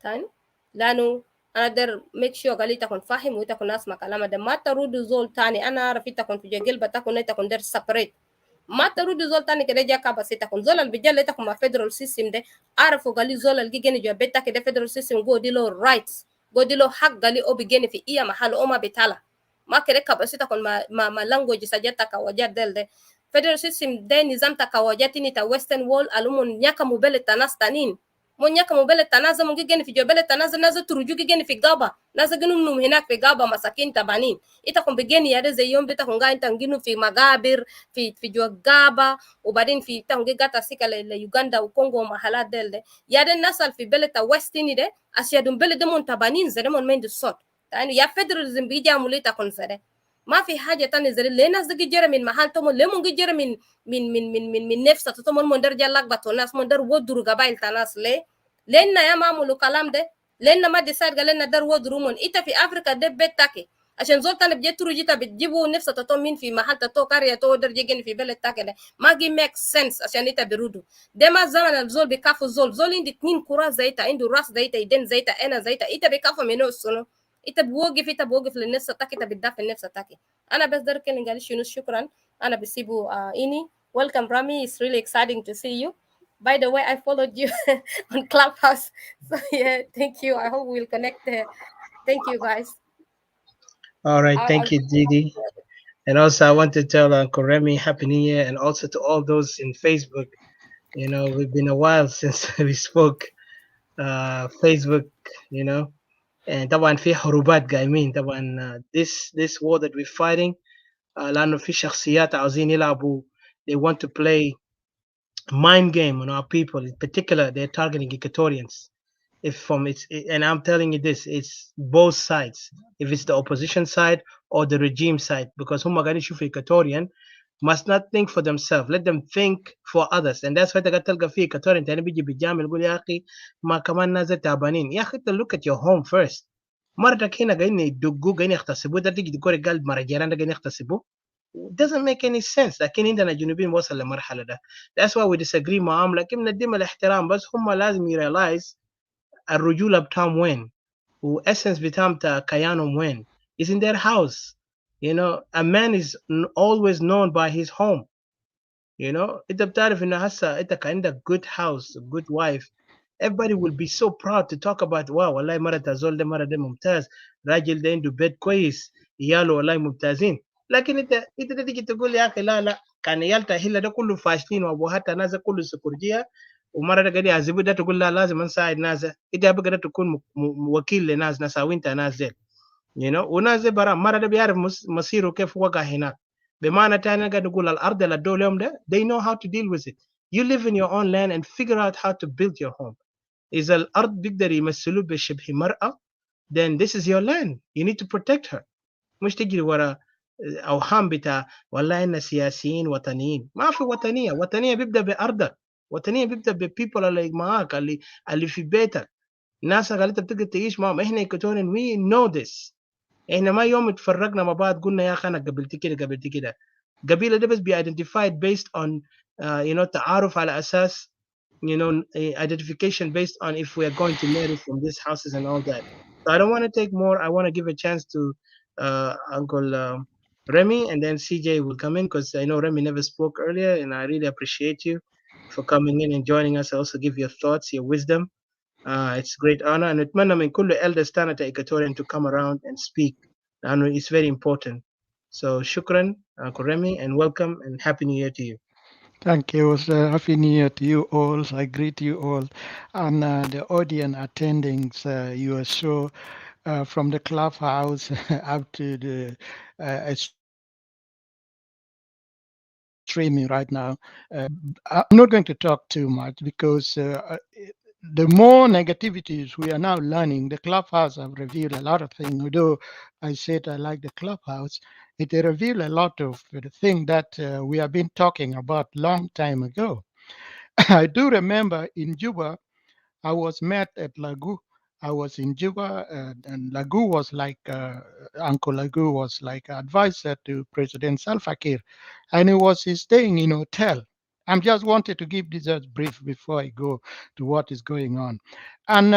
تاني لأنه أنا در make sure قالي تكون فاهم ويتكون أسمع كلام ده ما ترود زول تاني أنا أعرف تكون في جيل بتكون تكون در separate ما ترود زول تاني كده جا كابس تكون زول البجال تكون ما federal system ده أعرف قالي زول اللي جيني جو بيتا كده federal system جو دي له rights جو دي له حق قالي أو بيجيني في إيا محل أو ما بيتالا ما كده كابس تكون ما language سجاتا كواجات ده federal system ده نظام تكواجات إني تا western world ألومون نياك مبلة تناس تانين monyaka mobile tanaza mungigeni fi jobele tanaza nazo turujuki geni fi gaba nazo genu num hinak fi gaba masakin tabanin ita kumbigeni yade ze yombe ta kunga inta nginu fi magabir fi jo gaba ubadin fi ta kungi gata sika le Uganda u Congo mahala delde yade nasal fi bele ta westini de asia dum bele de mon tabanin ze de mon mendu sot يعني يا فيدراليزم بيجي عملية كونفدرالية ما في حاجة تانية زي اللي ناس دي جرى من محل تمون ليه ممكن جرى من نفسه تمون من درجة لقبة الناس من در ودرو قبائل تناس ليه لأن يا ما عملوا كلام ده لأن ما ديسايد قال لنا در ودرو من إنت في أفريقيا ده بيت تاكي عشان زول تاني بجي ترو جيتا بتجيبوا نفسه تتومين في محل تتو كاريا تو درجة جين في بلد تاكي ده ما جي ميك سنس عشان إنت برودو ده ما زمن الزول بكافو زول عندي 2 كرة زيتا عنده راس زيتا يدين زيتا أنا زيتا إنت بكافو منو السنو انت بوقف للنفس تاكي انت بتدافع النفس تاكي انا بس ده كان قال شنو شكرا انا بسيبه اني welcome Rami it's really exciting to see you by the way I followed you on Clubhouse so yeah thank you I hope we'll connect there thank you guys All right, thank you, Didi. And also, I want to tell Uncle Remy Happy New Year, and also to all those in Facebook. You know, we've been a while since we spoke. Facebook, you know, and طبعا في حروبات قايمين طبعا this war that we're fighting لأنه في شخصيات عاوزين يلعبوا they want to play mind game on our people. In particular, they're targeting Equatorians. If from it's and I'm telling you this, it's both sides. If it's the opposition side or the regime side, because هم قاعدين يشوفوا Equatorian must not think for themselves. Let them think for others. And that's why تقدر تلقى في Equatorian تاني بيجي بيجامل يقول يا أخي ما كمان ناس تعبانين. يا أخي look at your home first. مرتك هنا قاعدين يدقوا قاعدين يغتصبوا ده تيجي تقول قلب مرة جيران ده قاعدين يغتصبوا. It doesn't make any sense. لكن عندنا جنوبيين وصل للمرحلة ده. That's why we disagree معاهم لكن بنديهم الاحترام بس هم لازم realize الرجولة بتاعهم وين وessence بتاعهم كيانهم وين is in their house. You know, a man is always known by his home. You know, انت بتعرف انه هسه انت كان عندك good house, good wife. Everybody will be so proud to talk about wow والله مرة زول ده مرة ده ممتاز راجل ده عنده بيت كويس عياله والله ممتازين لكن انت تيجي تقول يا اخي لا كان عيالته هلا ده كله فاشلين وابوهاتها ناس كله سكرجيه ومره ده قاعد يعذبوا ده تقول لا لازم نساعد ناس انت بقى تكون وكيل لناس نساوي انت ناس زي you know وناس زي برا مره ده بيعرف مصيره كيف وقع هناك بمعنى تاني قاعد نقول الارض اللي ادوا لهم ده they know how to deal with it. You live in your own land and figure out how to build your home. إذا الأرض بيقدر يمثلوه بشبه مرأة then this is your land. You need to protect her. مش تجري ورا أوهام بتاع والله إن سياسيين وطنيين. ما في وطنية بيبدأ بأرضك. وطنية بيبدأ بpeople اللي معاك اللي في بيتك. الناس اللي أنت بتقدر تعيش معهم. إحنا Equatorian we know this. إحنا ما يوم اتفرقنا مع بعض قلنا يا أخي أنا قبلت كده. قبيلة ده بس identified based on you know تعارف على أساس you know, identification based on if we are going to marry from these houses and all that. So I don't want to take more. I want to give a chance to Uncle Remy, and then CJ will come in because I know Remy never spoke earlier, and I really appreciate you for coming in and joining us. I also give your thoughts, your wisdom. It's a great honor. And نتمنى من كل elders تاعنا Equatorian to come around and speak. And it's very important. So shukran, Uncle Remy, and welcome and Happy New Year to you. Thank you. Happy New Year to you all. I greet you all. And the audience attending your show from the clubhouse up to the streaming right now. I'm not going to talk too much because the more negativities we are now learning, the clubhouse have revealed a lot of things. Although I said I like the clubhouse, it revealed a lot of the things that we have been talking about long time ago. I do remember in Juba, I was met at Lagu. I was in Juba, and Lagu was like, Uncle Lagu was like advisor to President Salva Kiir, and he was staying in a hotel. I just wanted to give this as brief before I go to what is going on. And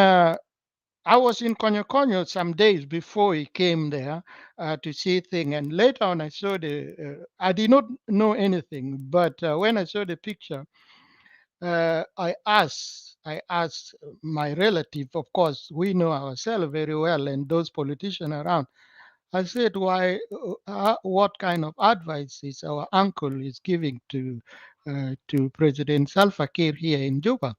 I was in Konyo some days before he came there to see things. And later on, I saw I did not know anything, but when I saw the picture, I asked my relative, of course, we know ourselves very well, and those politicians around. I said, why? What kind of advice is our uncle is giving to President Salva Kiir here in Juba?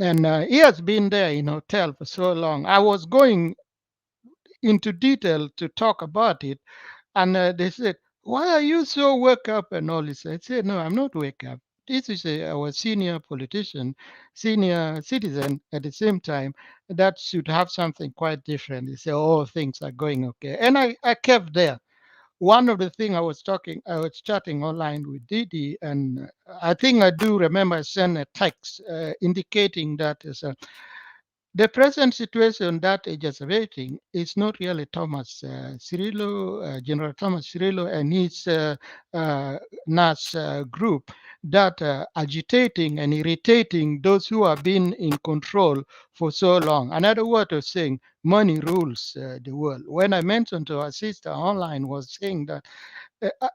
And he has been there in hotel for so long. I was going into detail to talk about it, and they said, "Why are you so woke up?" And all this. I said, "No, I'm not wake up. this is our senior politician, senior citizen at the same time, that should have something quite different. They say, oh, things are going okay. And I kept there. One of the things I was chatting online with Didi, and I think I do remember I sent a text indicating that the present situation that is exacerbating is not really Thomas Cirillo, General Thomas Cirillo and his NAS group that agitating and irritating those who have been in control for so long. Another word of saying money rules the world. When I mentioned to our sister online was saying that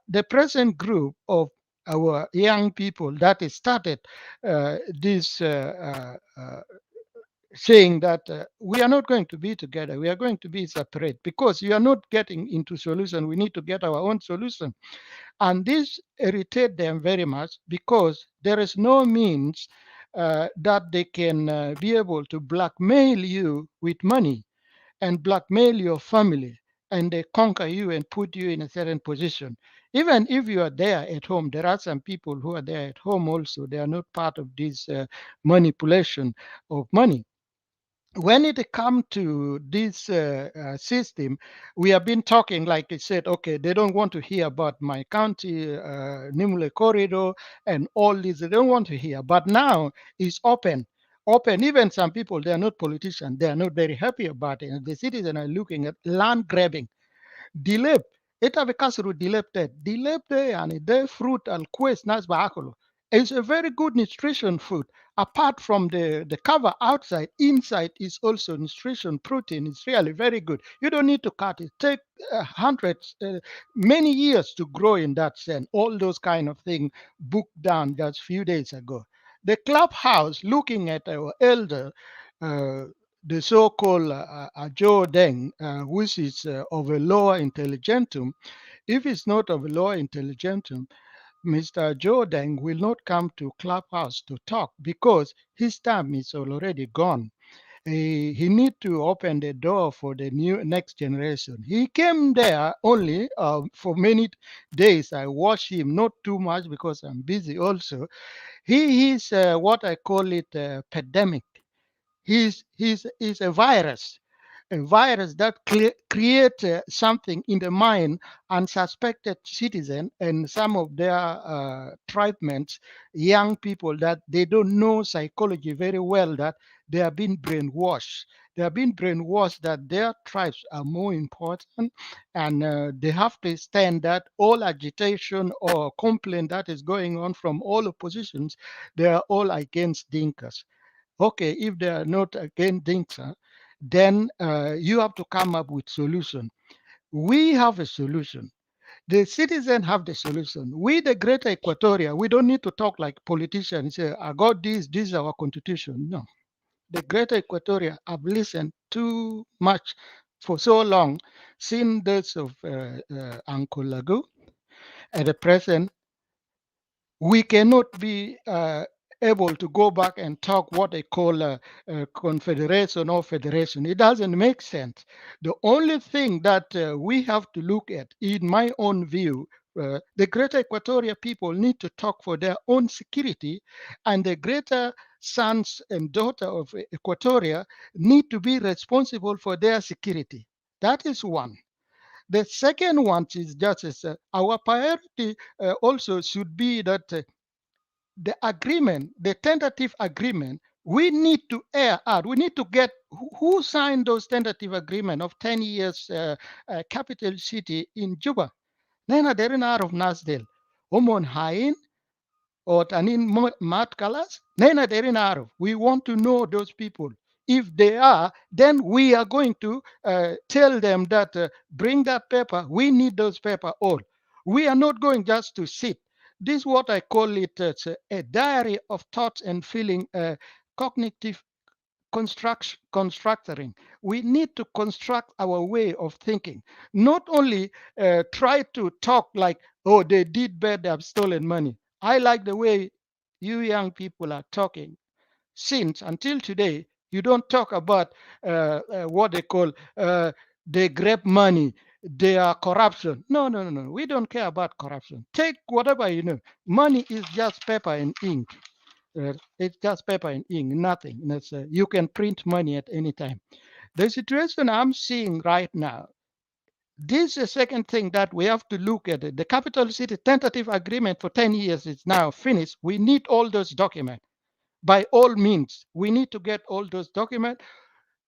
the present group of our young people that started this saying that we are not going to be together, we are going to be separate because you are not getting into solution. We need to get our own solution. And this irritates them very much because there is no means that they can be able to blackmail you with money and blackmail your family, and they conquer you and put you in a certain position. Even if you are there at home, there are some people who are there at home also. They are not part of this manipulation of money. When it comes to this system, we have been talking, like I said, okay, they don't want to hear about my county, Nimule corridor, and all this. They don't want to hear. But now it's open. Open. Even some people, they are not politicians. They are not very happy about it. And the citizens are looking at land grabbing. Dilep. Ita bekasuru Dilep and the fruit al quest nas baakolo. It's a very good nutrition food. Apart from the cover outside, inside is also nutrition protein. It's really very good. You don't need to cut it. Take hundreds, many years to grow in that sense. All those kind of things booked down just few days ago. The clubhouse, looking at our elder, the so-called Joe Deng, which is of a lower intelligentum. If it's not of a lower intelligentum, Mr. Joe Deng will not come to Clubhouse to talk because his time is already gone. He need to open the door for the next generation. He came there only for many days. I watched him, not too much because I'm busy also. He is what I call it a pandemic. He's a virus that creates something in the mind unsuspected citizen and some of their tribesmen, young people that they don't know psychology very well, that they have been brainwashed. They have been brainwashed that their tribes are more important, and they have to stand that all agitation or complaint that is going on from all oppositions, they are all against Dinkas. Okay, if they are not against Dinka, then you have to come up with solution. We have a solution. The citizens have the solution. We, the Greater Equatoria, we don't need to talk like politicians. Say, I got this is our constitution. No, the Greater Equatoria have listened too much for so long, since those of Uncle Lagu. At the present, we cannot be able to go back and talk what they call a confederation or federation. It doesn't make sense. The only thing that we have to look at, in my own view, the Greater Equatoria people need to talk for their own security, and the greater sons and daughters of Equatoria need to be responsible for their security. That is one. The second one is justice. Our priority also should be that the agreement, the tentative agreement, we need to air out. We need to get who signed those tentative agreement of 10 years capital city in Juba. Nena derin out of Nasdel. Omon Hain or Tanin Mat Kalas. Nena derin out. We want to know those people. If they are, then we are going to tell them that bring that paper. We need those paper all. We are not going just to sit. This is what I call it a diary of thoughts and feeling, cognitive constructing. We need to construct our way of thinking. Not only try to talk like, oh, they did bad, they have stolen money. I like the way you young people are talking. Since until today, you don't talk about what they call they grab money. their corruption. No, no, no, no. We don't care about corruption. Take whatever you know. Money is just paper and ink. It's just paper and ink, nothing. You can print money at any time. The situation I'm seeing right now, this is the second thing that we have to look at. The capital city tentative agreement for 10 years is now finished. We need all those documents. By all means, we need to get all those documents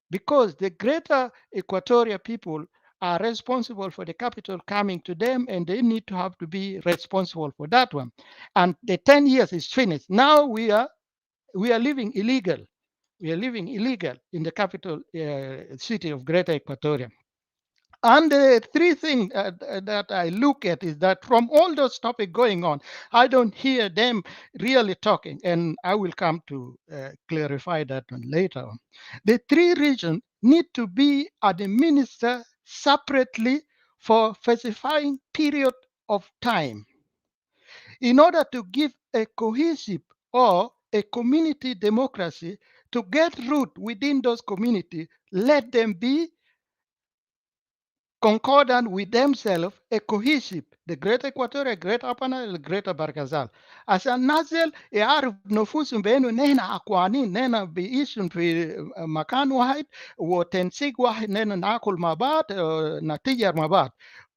because the greater Equatorial people are responsible for the capital coming to them, and they need to have to be responsible for that one. And the 10 years is finished. Now we are living illegal. We are living illegal in the capital city of Greater Equatoria. And the three things that I look at is that from all those topics going on, I don't hear them really talking, and I will come to clarify that one later on. The three regions need to be administered separately for specifying period of time in order to give a cohesive or a community democracy to get root within those communities. Let them be concordant with themselves, a cohesive, the Greater Equatoria, Greater Upper Nile, Greater Barkazal. عشان نازل يعرف نفوسهم بأنه نحن أقوانين، نحن بيعيشوا في مكان واحد وتنسيق واحد، نحن ناكل مع بعض، نتجر مع بعض.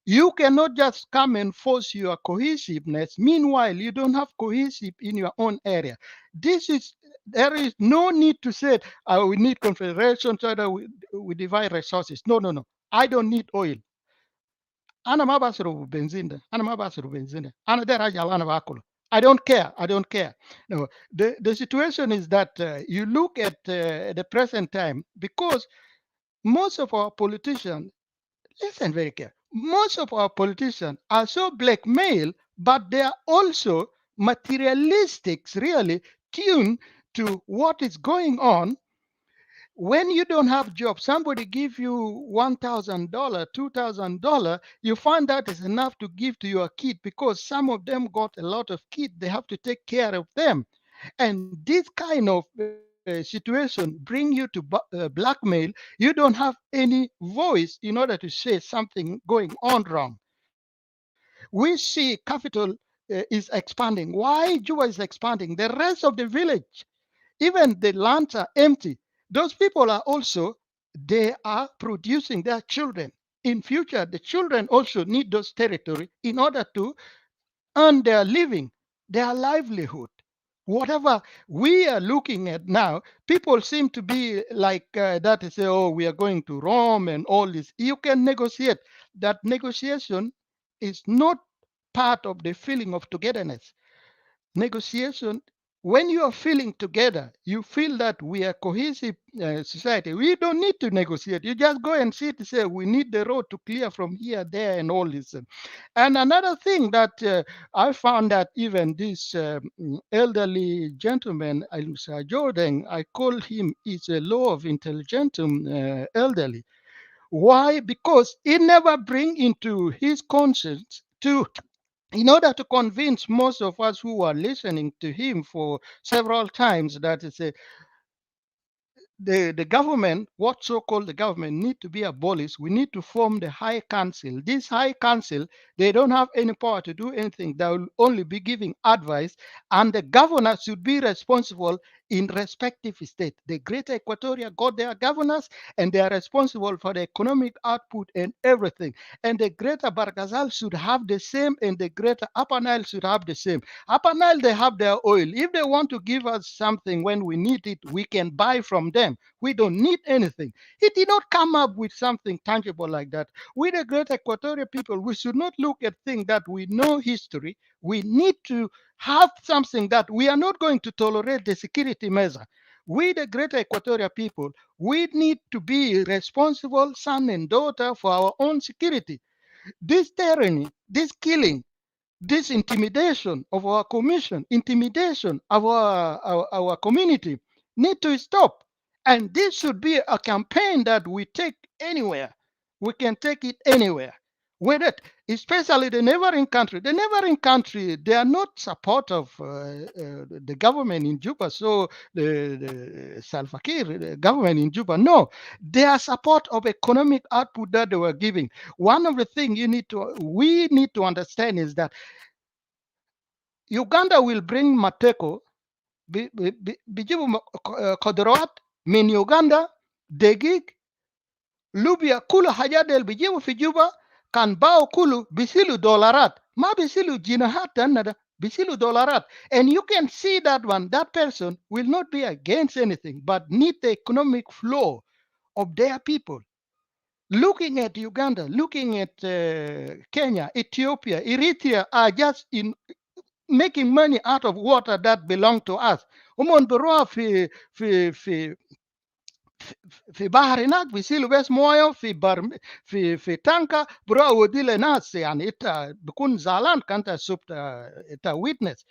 You cannot just come and force your cohesiveness. Meanwhile, you don't have cohesive in your own area. There is no need to say, we need confederation so that we divide resources. No, no, no. I don't need oil. أنا ما بشرب بنزين ده. أنا ما بشرب بنزين ده. أنا ده راجع أنا باكله. I don't care. I don't care. No, the situation is that you look at the present time, because most of our politicians, listen very carefully, most of our politicians are so blackmail, but they are also materialistics, really tuned to what is going on. When you don't have job, somebody give you $1,000, $2,000, you find that is enough to give to your kid, because some of them got a lot of kids. They have to take care of them. And this kind of situation bring you to blackmail. You don't have any voice in order to say something going on wrong. We see capital is expanding. Why Juba is expanding? The rest of the village, even the lands are empty. Those people are also, they are producing their children. In future, the children also need those territory in order to earn their living, their livelihood. Whatever we are looking at now, people seem to be like that, say, oh, we are going to Rome and all this. You can negotiate. That negotiation is not part of the feeling of togetherness. Negotiation, when you are feeling together, you feel that we are cohesive society. We don't need to negotiate. You just go and sit and say, we need the road to clear from here, there, and all this. And another thing that I found that even this elderly gentleman, Jordan, I call him, is a law of intelligentum elderly. Why? Because he never bring into his conscience to, in order to convince most of us who are listening to him for several times, that is the government, what so-called the government, need to be abolished. We need to form the High Council. This High Council, they don't have any power to do anything. They will only be giving advice, and the governor should be responsible in respective state. The Greater Equatoria got their governors, and they are responsible for the economic output and everything. And the Greater Barkazal should have the same, and the Greater Upper Nile should have the same. Upper Nile, they have their oil. If they want to give us something when we need it, we can buy from them. We don't need anything. He did not come up with something tangible like that. We, the Greater Equatorial people, we should not look at things that we know history. We need to have something that we are not going to tolerate the security measure. We, the Greater Equatorial people, we need to be responsible son and daughter for our own security. This tyranny, this killing, this intimidation of our commission, intimidation of our community need to stop. And this should be a campaign that we take anywhere. We can take it anywhere. With it, especially the neighboring country. The neighboring country, they are not support of the government in Juba. So the Salva Kiir, the government in Juba, no, they are support of economic output that they were giving. One of the things we need to understand is that Uganda will bring Mateko, bijibu Kodorot, min Uganda, Degik, Lubia kulu haja del bijibu fi Juba kan bao kulu bisilu dolarat. Ma bisilu jinahat another bisilu dolarat. And you can see that one, that person will not be against anything, but need the economic flow of their people. Looking at Uganda, looking at Kenya, Ethiopia, Eritrea are just in making money out of water that belong to us. Umon beroa في بحر هناك بيصيروا بس مويه في في تانكا برا ودي لناس يعني انت بكون زعلان كانت سبت انت witness.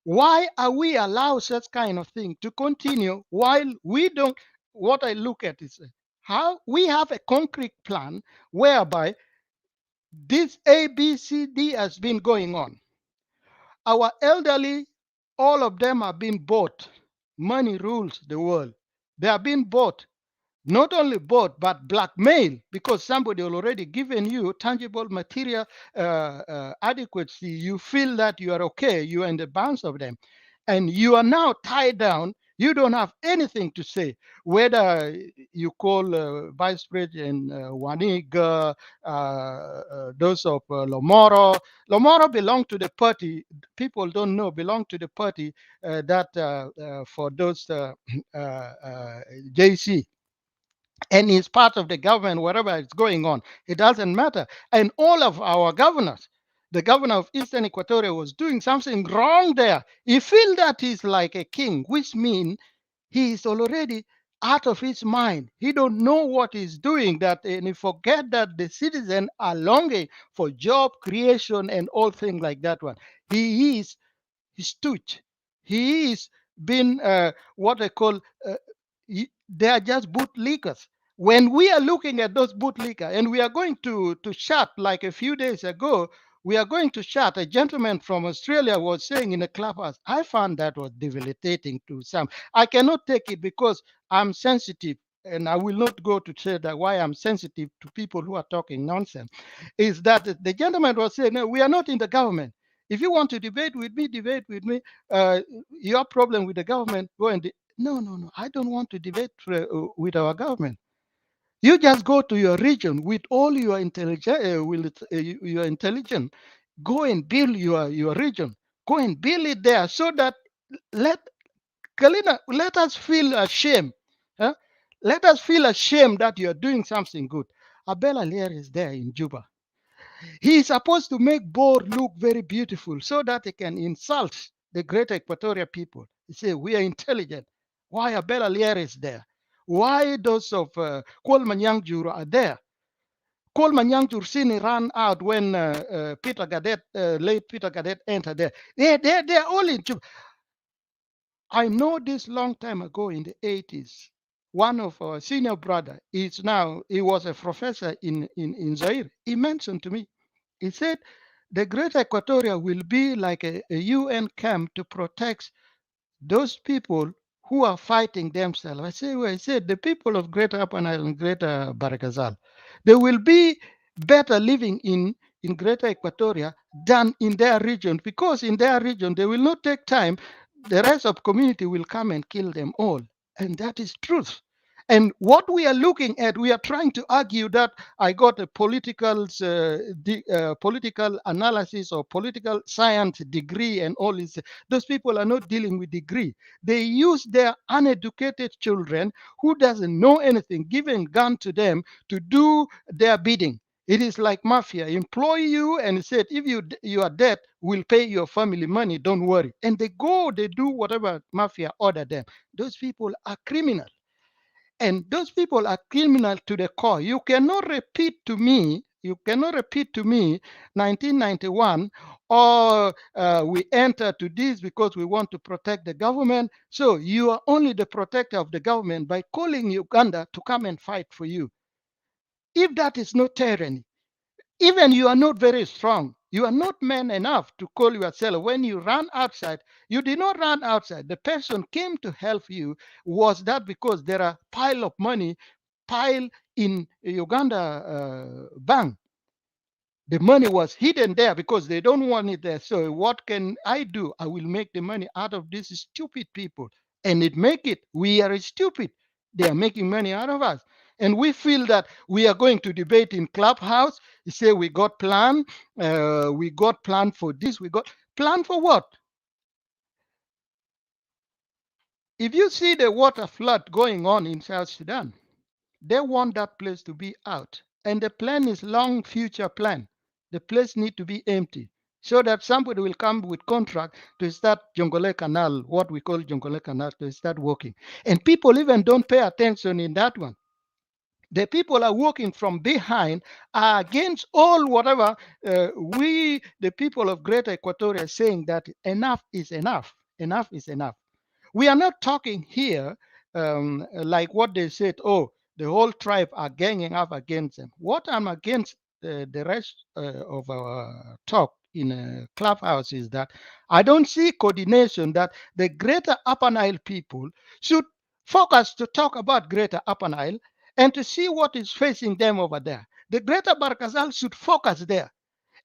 Why are we allow such kind of thing to continue while we don't? What I look at is how we have a concrete plan whereby this ABCD has been going on. Our elderly, all of them are being bought. Money rules the world. They are being bought. Not only bought, but blackmail, because somebody already given you tangible material adequacy. You feel that you are okay, you are in the bounds of them. And you are now tied down. You don't have anything to say, whether you call Vice President Wanig, those of Lomoro. Lomoro belong to the party. People don't know, belong to the party that for those JCE. And he's part of the government, whatever is going on. It doesn't matter. And all of our governors, the governor of Eastern Equatoria was doing something wrong there. He feels that he's like a king, which means he is already out of his mind. He don't know what he's doing, that, and he forget that the citizens are longing for job creation and all things like that one. He is stooge. He is been what they call they are just bootlickers. When we are looking at those bootlickers, and we are going to chat like a few days ago, we are going to chat. A gentleman from Australia was saying in a clubhouse, I found that was debilitating to some. I cannot take it because I'm sensitive, and I will not go to say that why I'm sensitive to people who are talking nonsense. Is that the gentleman was saying, no, we are not in the government. If you want to debate with me, debate with me. Your problem with the government, go and no. I don't want to debate with our government. You just go to your region with all your intelligence. Go and build your region. Go and build it there so that let us feel ashamed. Huh? Let us feel ashamed that you are doing something good. Abel Alier is there in Juba. He is supposed to make Bor look very beautiful so that he can insult the great Equatorial people. He say, we are intelligent. Why Abel Alier is there? Why those of Kwalman Yangjur are there? Coleman Yangjur Sini ran out when Peter Gadet, late Peter Gadet entered there. They're all in Juba. I know this long time ago in the 80s. One of our senior brother he was a professor in Zaire. He mentioned to me, he said, the Great Equatoria will be like a UN camp to protect those people who are fighting themselves. I said, the people of Greater Upper Nile and Greater Barakazal, they will be better living in Greater Equatoria than in their region, because in their region, they will not take time. The rest of community will come and kill them all. And that is truth. And what we are looking at, we are trying to argue that I got a political analysis or political science degree and all this. Those people are not dealing with degree. They use their uneducated children who doesn't know anything, giving gun to them to do their bidding. It is like mafia. Employ you and said, if you are dead, we'll pay your family money. Don't worry. And they do whatever mafia order them. Those people are criminal. And those people are criminal to the core. You cannot repeat to me 1991, or we enter to this because we want to protect the government. So you are only the protector of the government by calling Uganda to come and fight for you. If that is not tyranny, Even you are not very strong. You are not man enough to call yourself. When you run outside, you did not run outside. The person came to help you. Was that because there are pile of money pile in Uganda bank? The money was hidden there because they don't want it there. So what can I do? I will make the money out of these stupid people. And it make it. We are stupid. They are making money out of us. And we feel that we are going to debate in Clubhouse. You say we got plan. We got plan for this. We got plan for what? If you see the water flood going on in South Sudan, they want that place to be out. And the plan is long future plan. The place need to be empty so that somebody will come with contract to start Jongole Canal, what we call Jongole Canal, to start working. And people even don't pay attention in that one. The people are working from behind are against all whatever we, the people of Greater Equatoria, saying that enough is enough. Enough is enough. We are not talking here like what they said, oh, the whole tribe are ganging up against them. What I'm against the rest of our talk in a Clubhouse is that I don't see coordination that the Greater Upper Nile people should focus to talk about Greater Upper Nile and to see what is facing them over there. The Greater Barkazal should focus there.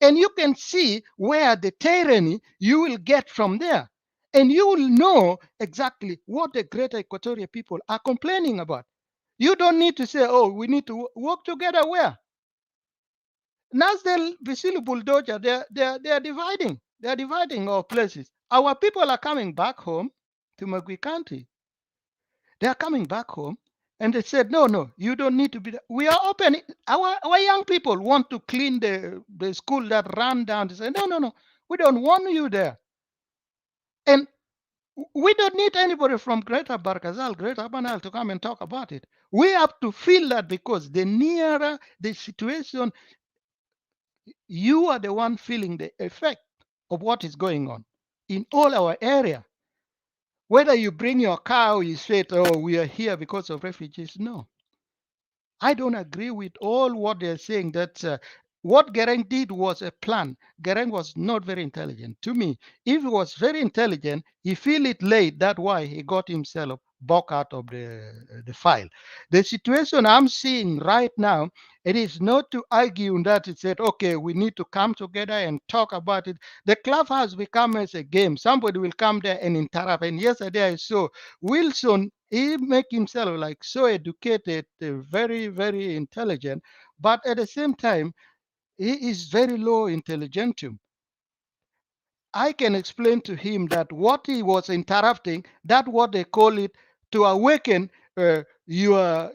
And you can see where the tyranny you will get from there. And you will know exactly what the Greater Equatorial people are complaining about. You don't need to say, oh, we need to work together where? Nasdel Visilu Bulldozer, they are dividing. They are dividing our places. Our people are coming back home to Magui County. They are coming back home. And they said, no, you don't need to be there. We are open. Our young people want to clean the school that ran down. They say, no, we don't want you there. And we don't need anybody from Greater Barkazal, Greater Banal to come and talk about it. We have to feel that because the nearer the situation, you are the one feeling the effect of what is going on in all our area. Whether you bring your car or you say, oh, we are here because of refugees, no. I don't agree with all what they're saying that what Gereng did was a plan. Gereng was not very intelligent. To me, if he was very intelligent, he feel it late. That's why he got himself back out of the file. The situation I'm seeing right now, it is not to argue that it said, okay, we need to come together and talk about it. The club has become as a game. Somebody will come there and interrupt. And yesterday I saw Wilson, he make himself like so educated, very, very intelligent, but at the same time, he is very low intelligentum. I can explain to him that what he was interrupting, that's what they call it, to awaken your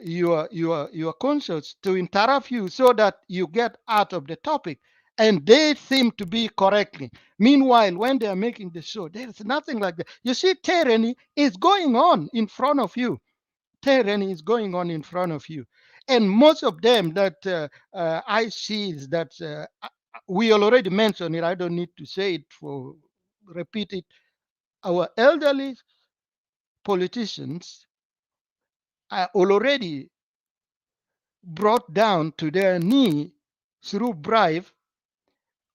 conscience, to interrupt you so that you get out of the topic. And they seem to be correctly. Meanwhile, when they are making the show, there's nothing like that. You see, tyranny is going on in front of you. Tyranny is going on in front of you. And most of them that I see is that we already mentioned it. I don't need to say it for repeat it. Our elderly politicians are already brought down to their knee through bribe,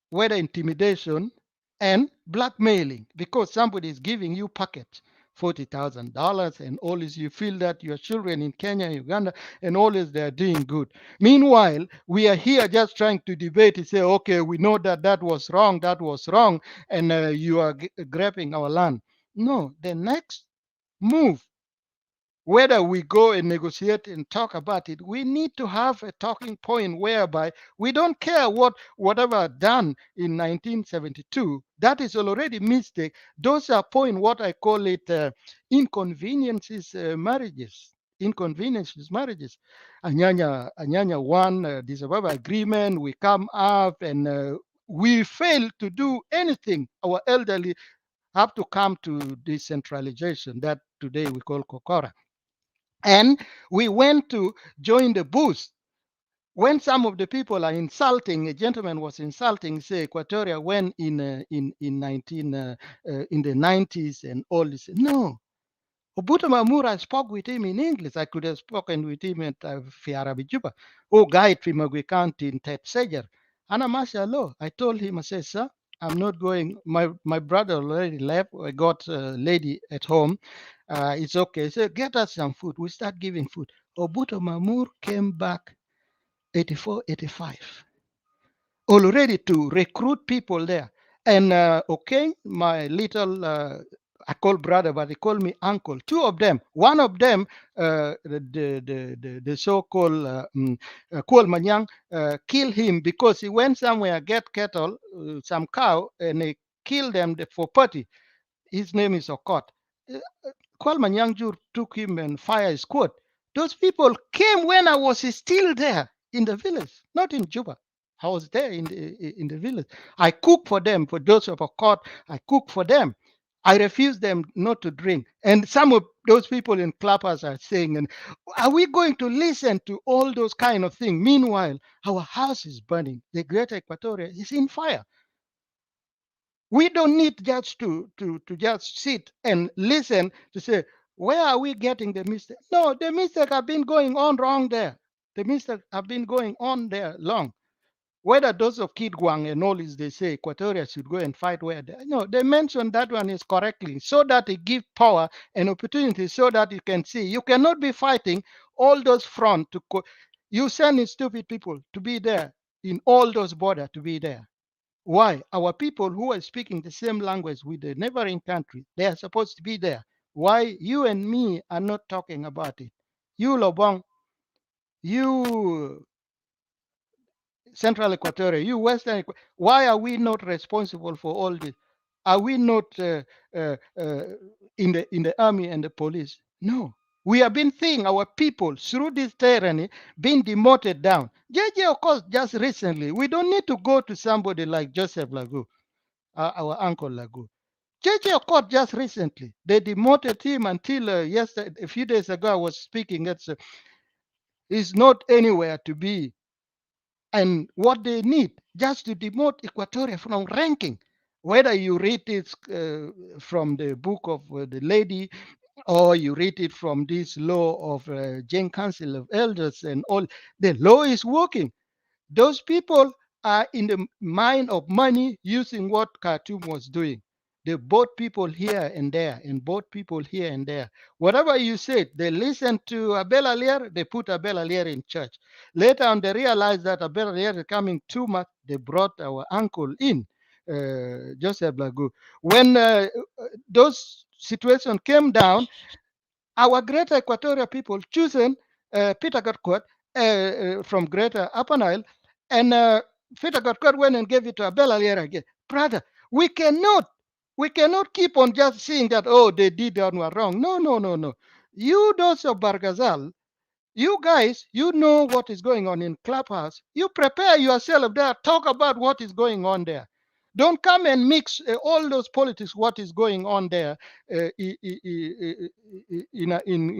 whether intimidation and blackmailing, because somebody is giving you packets, $40,000, and all this. You feel that your children in Kenya, Uganda, and all this, they're doing good. Meanwhile, we are here just trying to debate and say, okay, we know that that was wrong, and you are grabbing our land. No, the next move, whether we go and negotiate and talk about it, we need to have a talking point whereby we don't care whatever done in 1972. That is already mistake. Those are point what I call it inconveniences marriages. Inconveniences marriages. Anyanya one disababa agreement. We come up and we fail to do anything. Our elderly have to come to decentralization that today we call Kokora. And we went to join the booth. When some of the people are insulting, a gentleman was insulting, say, Equatoria when in the 90s and all this. No. Obuta Mamura spoke with him in English. I could have spoken with him at Fiarabi Juba. Oh, guide Fimagui County in Tet Seger. Ana Mashallah, I told him, I said, sir, I'm not going. My brother already left. I got a lady at home. It's okay. He said, get us some food. We start giving food. Obuto Mamur came back 84, 85, already to recruit people there. And okay, my little, I call brother, but they call me uncle. Two of them. One of them, the so-called Kual Manyang, killed him because he went somewhere, get cattle, some cow, and they killed them for party. His name is Okot. Kual Manyang Jur took him and fire squad. Those people came when I was still there in the village, not in Juba. I was there in the village. I cook for them, for those of a court. I cook for them. I refuse them not to drink. And some of those people in clubhouse are saying, and are we going to listen to all those kind of things? Meanwhile, our house is burning. The Greater Equatoria is in fire. We don't need just to just sit and listen to say, where are we getting the mistake? No, the mistake have been going on wrong there. The mistake have been going on there long. Whether those of Kid Guang and all this, they say Equatoria should go and fight where they, no, they mentioned that one is correctly so that it give power and opportunity so that you can see. You cannot be fighting all those front to you sending stupid people to be there in all those borders to be there. Why? Our people who are speaking the same language with the neighboring country, they are supposed to be there. Why you and me are not talking about it? You Lobong, you Central Equatoria, you Western, why are we not responsible for all this? Are we not in the army and the police? No. We have been seeing our people through this tyranny being demoted down. JJ, of course, just recently, we don't need to go to somebody like Joseph Lagu, our uncle Lagu. JJ, of course, just recently, they demoted him until yesterday, a few days ago, I was speaking. He's not anywhere to be. And what they need just to demote Equatoria from ranking, whether you read it from the book of the lady, or you read it from this law of JING Council of Elders and all, the law is working. Those people are in the mind of money using what Khartoum was doing. They bought people here and there and bought people here and there. Whatever you said, they listened to Abel Alier, they put Abel Alier in church. Later on, they realized that Abel Alier is coming too much. They brought our uncle in, Joseph Lagu. When those situations came down, our Greater Equatorial people chosen Peter Godquat from Greater Upper Nile, and Peter Godquat went and gave it to Abel Alier again. Brother, we cannot keep on just saying that, oh, they did that one wrong. No. You, those of Bargazal, you guys, you know what is going on in Clubhouse. You prepare yourself there, talk about what is going on there. Don't come and mix all those politics, what is going on there in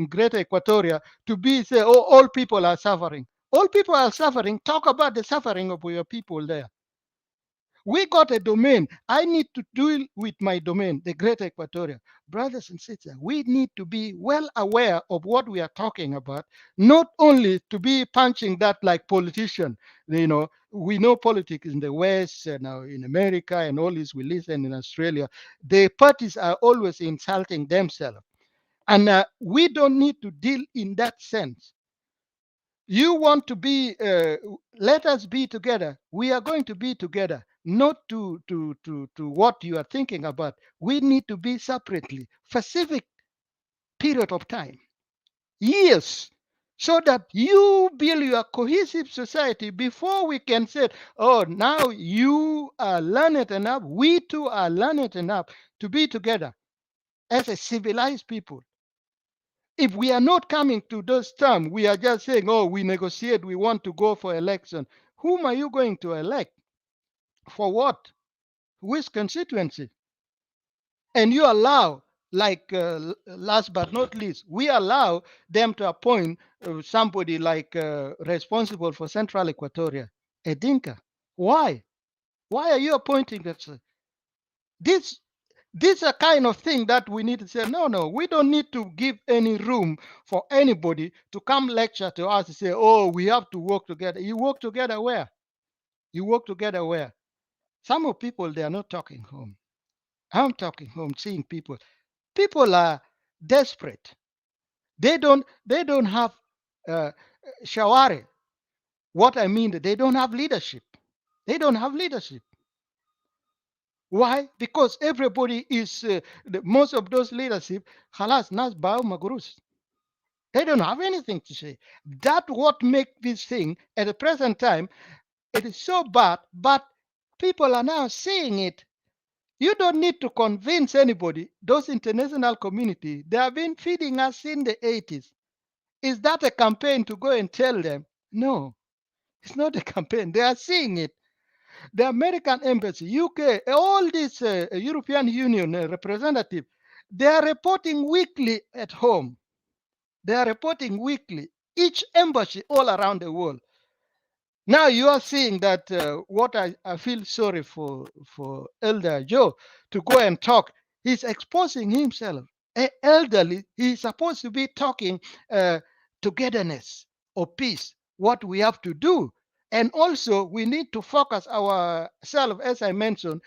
Greater Equatoria to be say, oh, all people are suffering. All people are suffering. Talk about the suffering of your people there. We got a domain. I need to deal with my domain, the Greater Equatoria. Brothers and sisters, we need to be well aware of what we are talking about, not only to be punching that like politician. You know, we know politics in the West and in America and all this, we listen in Australia. The parties are always insulting themselves. And we don't need to deal in that sense. You want to be, let us be together. We are going to be together, not to what you are thinking about. We need to be separately, specific period of time, years, so that you build your cohesive society before we can say, oh, now you are learned enough, we too are learned enough to be together as a civilized people. If we are not coming to those terms, we are just saying, oh, we negotiate, we want to go for election. Whom are you going to elect? For what? Which constituency? And you allow, like last but not least, we allow them to appoint somebody like responsible for Central Equatoria, a Dinka. Why? Why are you appointing that? This is a kind of thing that we need to say, no, we don't need to give any room for anybody to come lecture to us and say, oh, we have to work together. You work together where? You work together where? Some of people, they are not talking home. I'm talking home, seeing people. People are desperate. They don't have shawari. What I mean, they don't have leadership. They don't have leadership. Why? Because everybody is, most of those leadership, halas, nas bao magurus. They don't have anything to say. That's what makes this thing, at the present time, it is so bad, but people are now seeing it. You don't need to convince anybody. Those international community, they have been feeding us in the 80s. Is that a campaign to go and tell them? No, it's not a campaign. They are seeing it. The American embassy, UK, all these European Union representative, they are reporting weekly at home. They are reporting weekly. Each embassy all around the world. Now you are seeing that what I feel sorry for Elder Joe to go and talk. He's exposing himself. Elderly, he's supposed to be talking togetherness or peace, what we have to do. And also we need to focus ourselves, as I mentioned,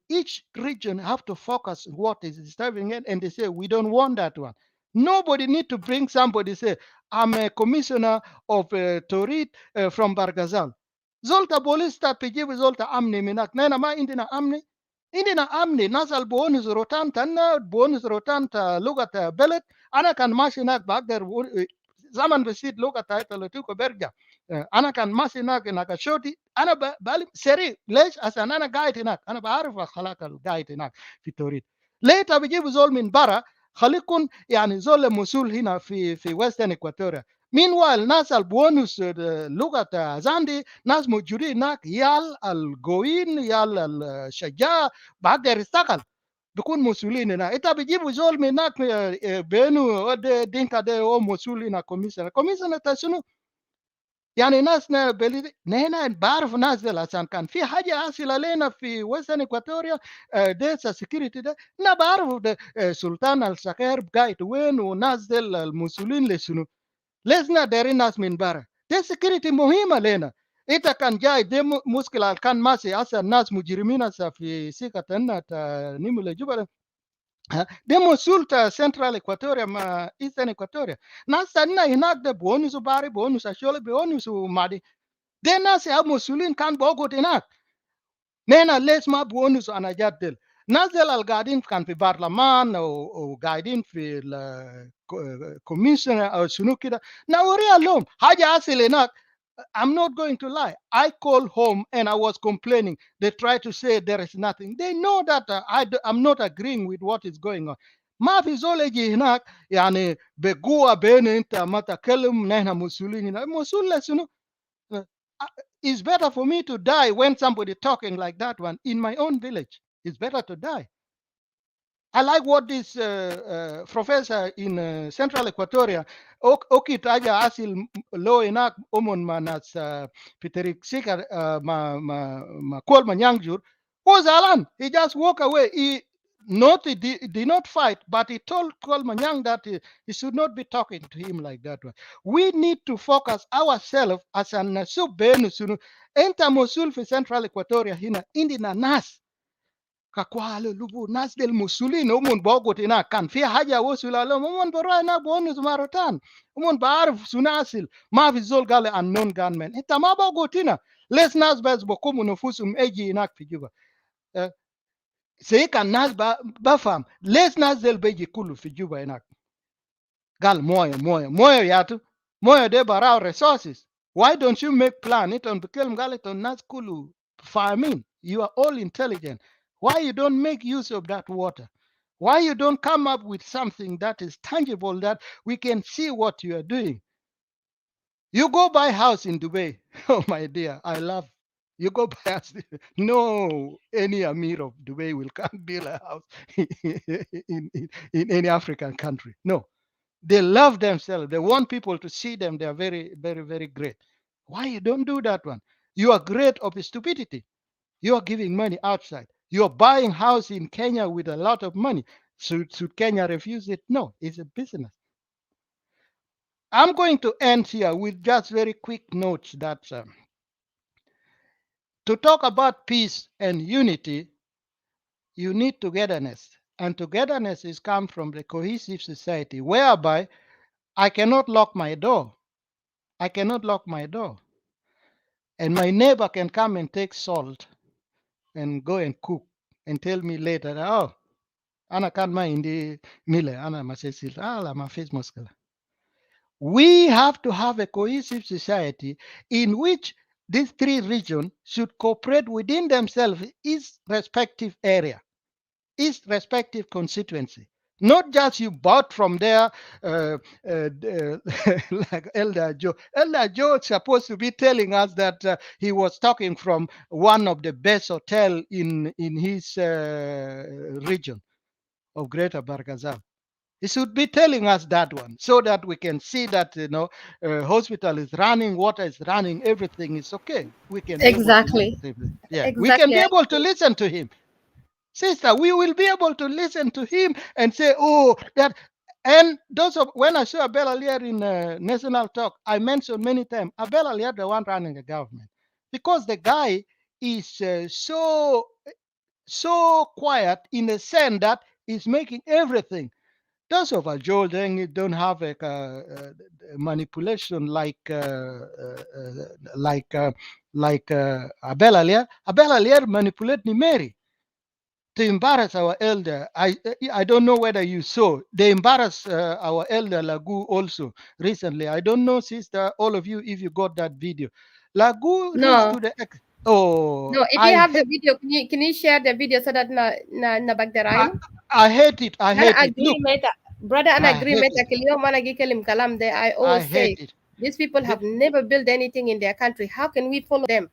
each region have to focus what is disturbing it, and they say we don't want that one. Nobody need to bring somebody say I'm a commissioner of Torit from Bargazal. Zolta bolista pijibu zolta amni minak. Nena ma indina amni. Indina amni nasal bonus rotan tanna bonus rotan ta lugata belet. Ana kan mashinak bagder zaman besit lugata ita letuko berja. Ana kan mashinak nakashoti. Ana bali seri ليش عشان انا قاعد هناك انا بعرف اخلاق القاعد هناك في توريد ليه بجيب زول من برا خليكم يعني زول مسؤول هنا في ويسترن اكواتوريا meanwhile ناس البونس لغه زاندي ناس موجودين هناك يال القويين يال الشجاع بقدر يشتغل بيكون مسؤولين هنا انت بيجيبوا زول من هناك بينو دينكا ده هو مسؤول هنا كوميشنر شنو يعني ناس نحن بعرف ناس ديل عشان كان في حاجه حاصله لنا في ويسترن اكواتوريا ده سكيورتي ده انا بعرف ده سلطان السكير قاعد وين وناس ديل المسؤولين لشنو لسنا دايرين ناس من برا ده سكيورتي مهمه لنا انت كان جاي ده مشكله كان ماشي اصلا ناس مجرمين في سكه نيمو جبل ده مسؤول سنترال اكواتوريا مع ايسترن اكواتوريا ناس تانيين هناك ده بونس باري بونس اشول بونس مادي ده ناس يا مسؤولين كان بوجود هناك نحن ليش ما بونس انا جدل ناس القاعدين كان في برلمان او قاعدين في الكوميشن او شنو كده نوريها لهم حاجه اصل هناك. I'm not going to lie. I called home and I was complaining. They try to say there is nothing. They know that I'm not agreeing with what is going on. ما في زول يجي هناك يعني بقوة بين انت ما تكلم نحن مسؤولين هنا مسؤول لشنو؟ It's better for me to die when somebody talking like that one in my own village. It's better to die. I like what this professor in Central Equatoria, Okitaja Asil Lo Enak Omon Manas Peterik Sika ma Kolman Yangjur was Alan. He just walk away. He did not fight, but he told Coleman Young that he should not be talking to him like that. We need to focus ourselves as an Subbenusunu, Enta Mosul for Central Equatoria Hina, Indina Nas. Kakwale lubu nas del musulin umun bogot ina kan fi haja wasul ala umun bara ina bonus marotan umun baarif sunasil ma fi zol gale unknown gunmen ita ma bogotina les nas bas bokumu nufusum eji inak fi juba sei kan nas bafam les nas del beji kulu fi juba inak gal moyo yatu moyo de bara resources. Why don't you make plan it on bekelm galeton nas kulu farming? You are all intelligent. Why you don't make use of that water? Why you don't come up with something that is tangible that we can see what you are doing? You go buy house in Dubai. Oh my dear, I love. You go buy house. No, any Amir of Dubai will come build a house in any African country. No, they love themselves. They want people to see them. They are very, very, very great. Why you don't do that one? You are great of stupidity. You are giving money outside. You're buying house in Kenya with a lot of money. Should Kenya refuse it? No, it's a business. I'm going to end here with just very quick notes that To talk about peace and unity, you need togetherness. And togetherness is come from the cohesive society, whereby I cannot lock my door. I cannot lock my door. And my neighbor can come and take salt and go and cook and tell me later, oh, ana kan ma indi mile, ana masesil, ala ma face muskala. We have to have a cohesive society in which these three regions should cooperate within themselves, each respective area, each respective constituency. Not just you bought from there, like Elder Joe. Elder Joe is supposed to be telling us that he was talking from one of the best hotel in his region of Greater Bargazal. He should be telling us that one so that we can see that hospital is running, water is running, everything is okay. We can be able to Exactly. listen to him. Yeah, we can Exactly. be able to listen to him. Sister, we will be able to listen to him and say, oh, that. And those of when I saw Abel Alier in National Talk, I mentioned many times Abel Alier, the one running the government, because the guy is so quiet in the sense that he's making everything. Those of Joel don't have a manipulation like Abel Alier. Abel Alier manipulate Nimeri to embarrass our elder. I don't know whether you saw. They embarrassed our elder Lagu also recently. I don't know, sister, all of you, if you got that video. Lagu reached No. to the oh, No, if you have the video, can you share the video so that na bagdarain? I hate it. I hate it. Look, brother, and I agree hate meta kalim kalam there. I always say hate it. these people have never built anything in their country. How can we follow them?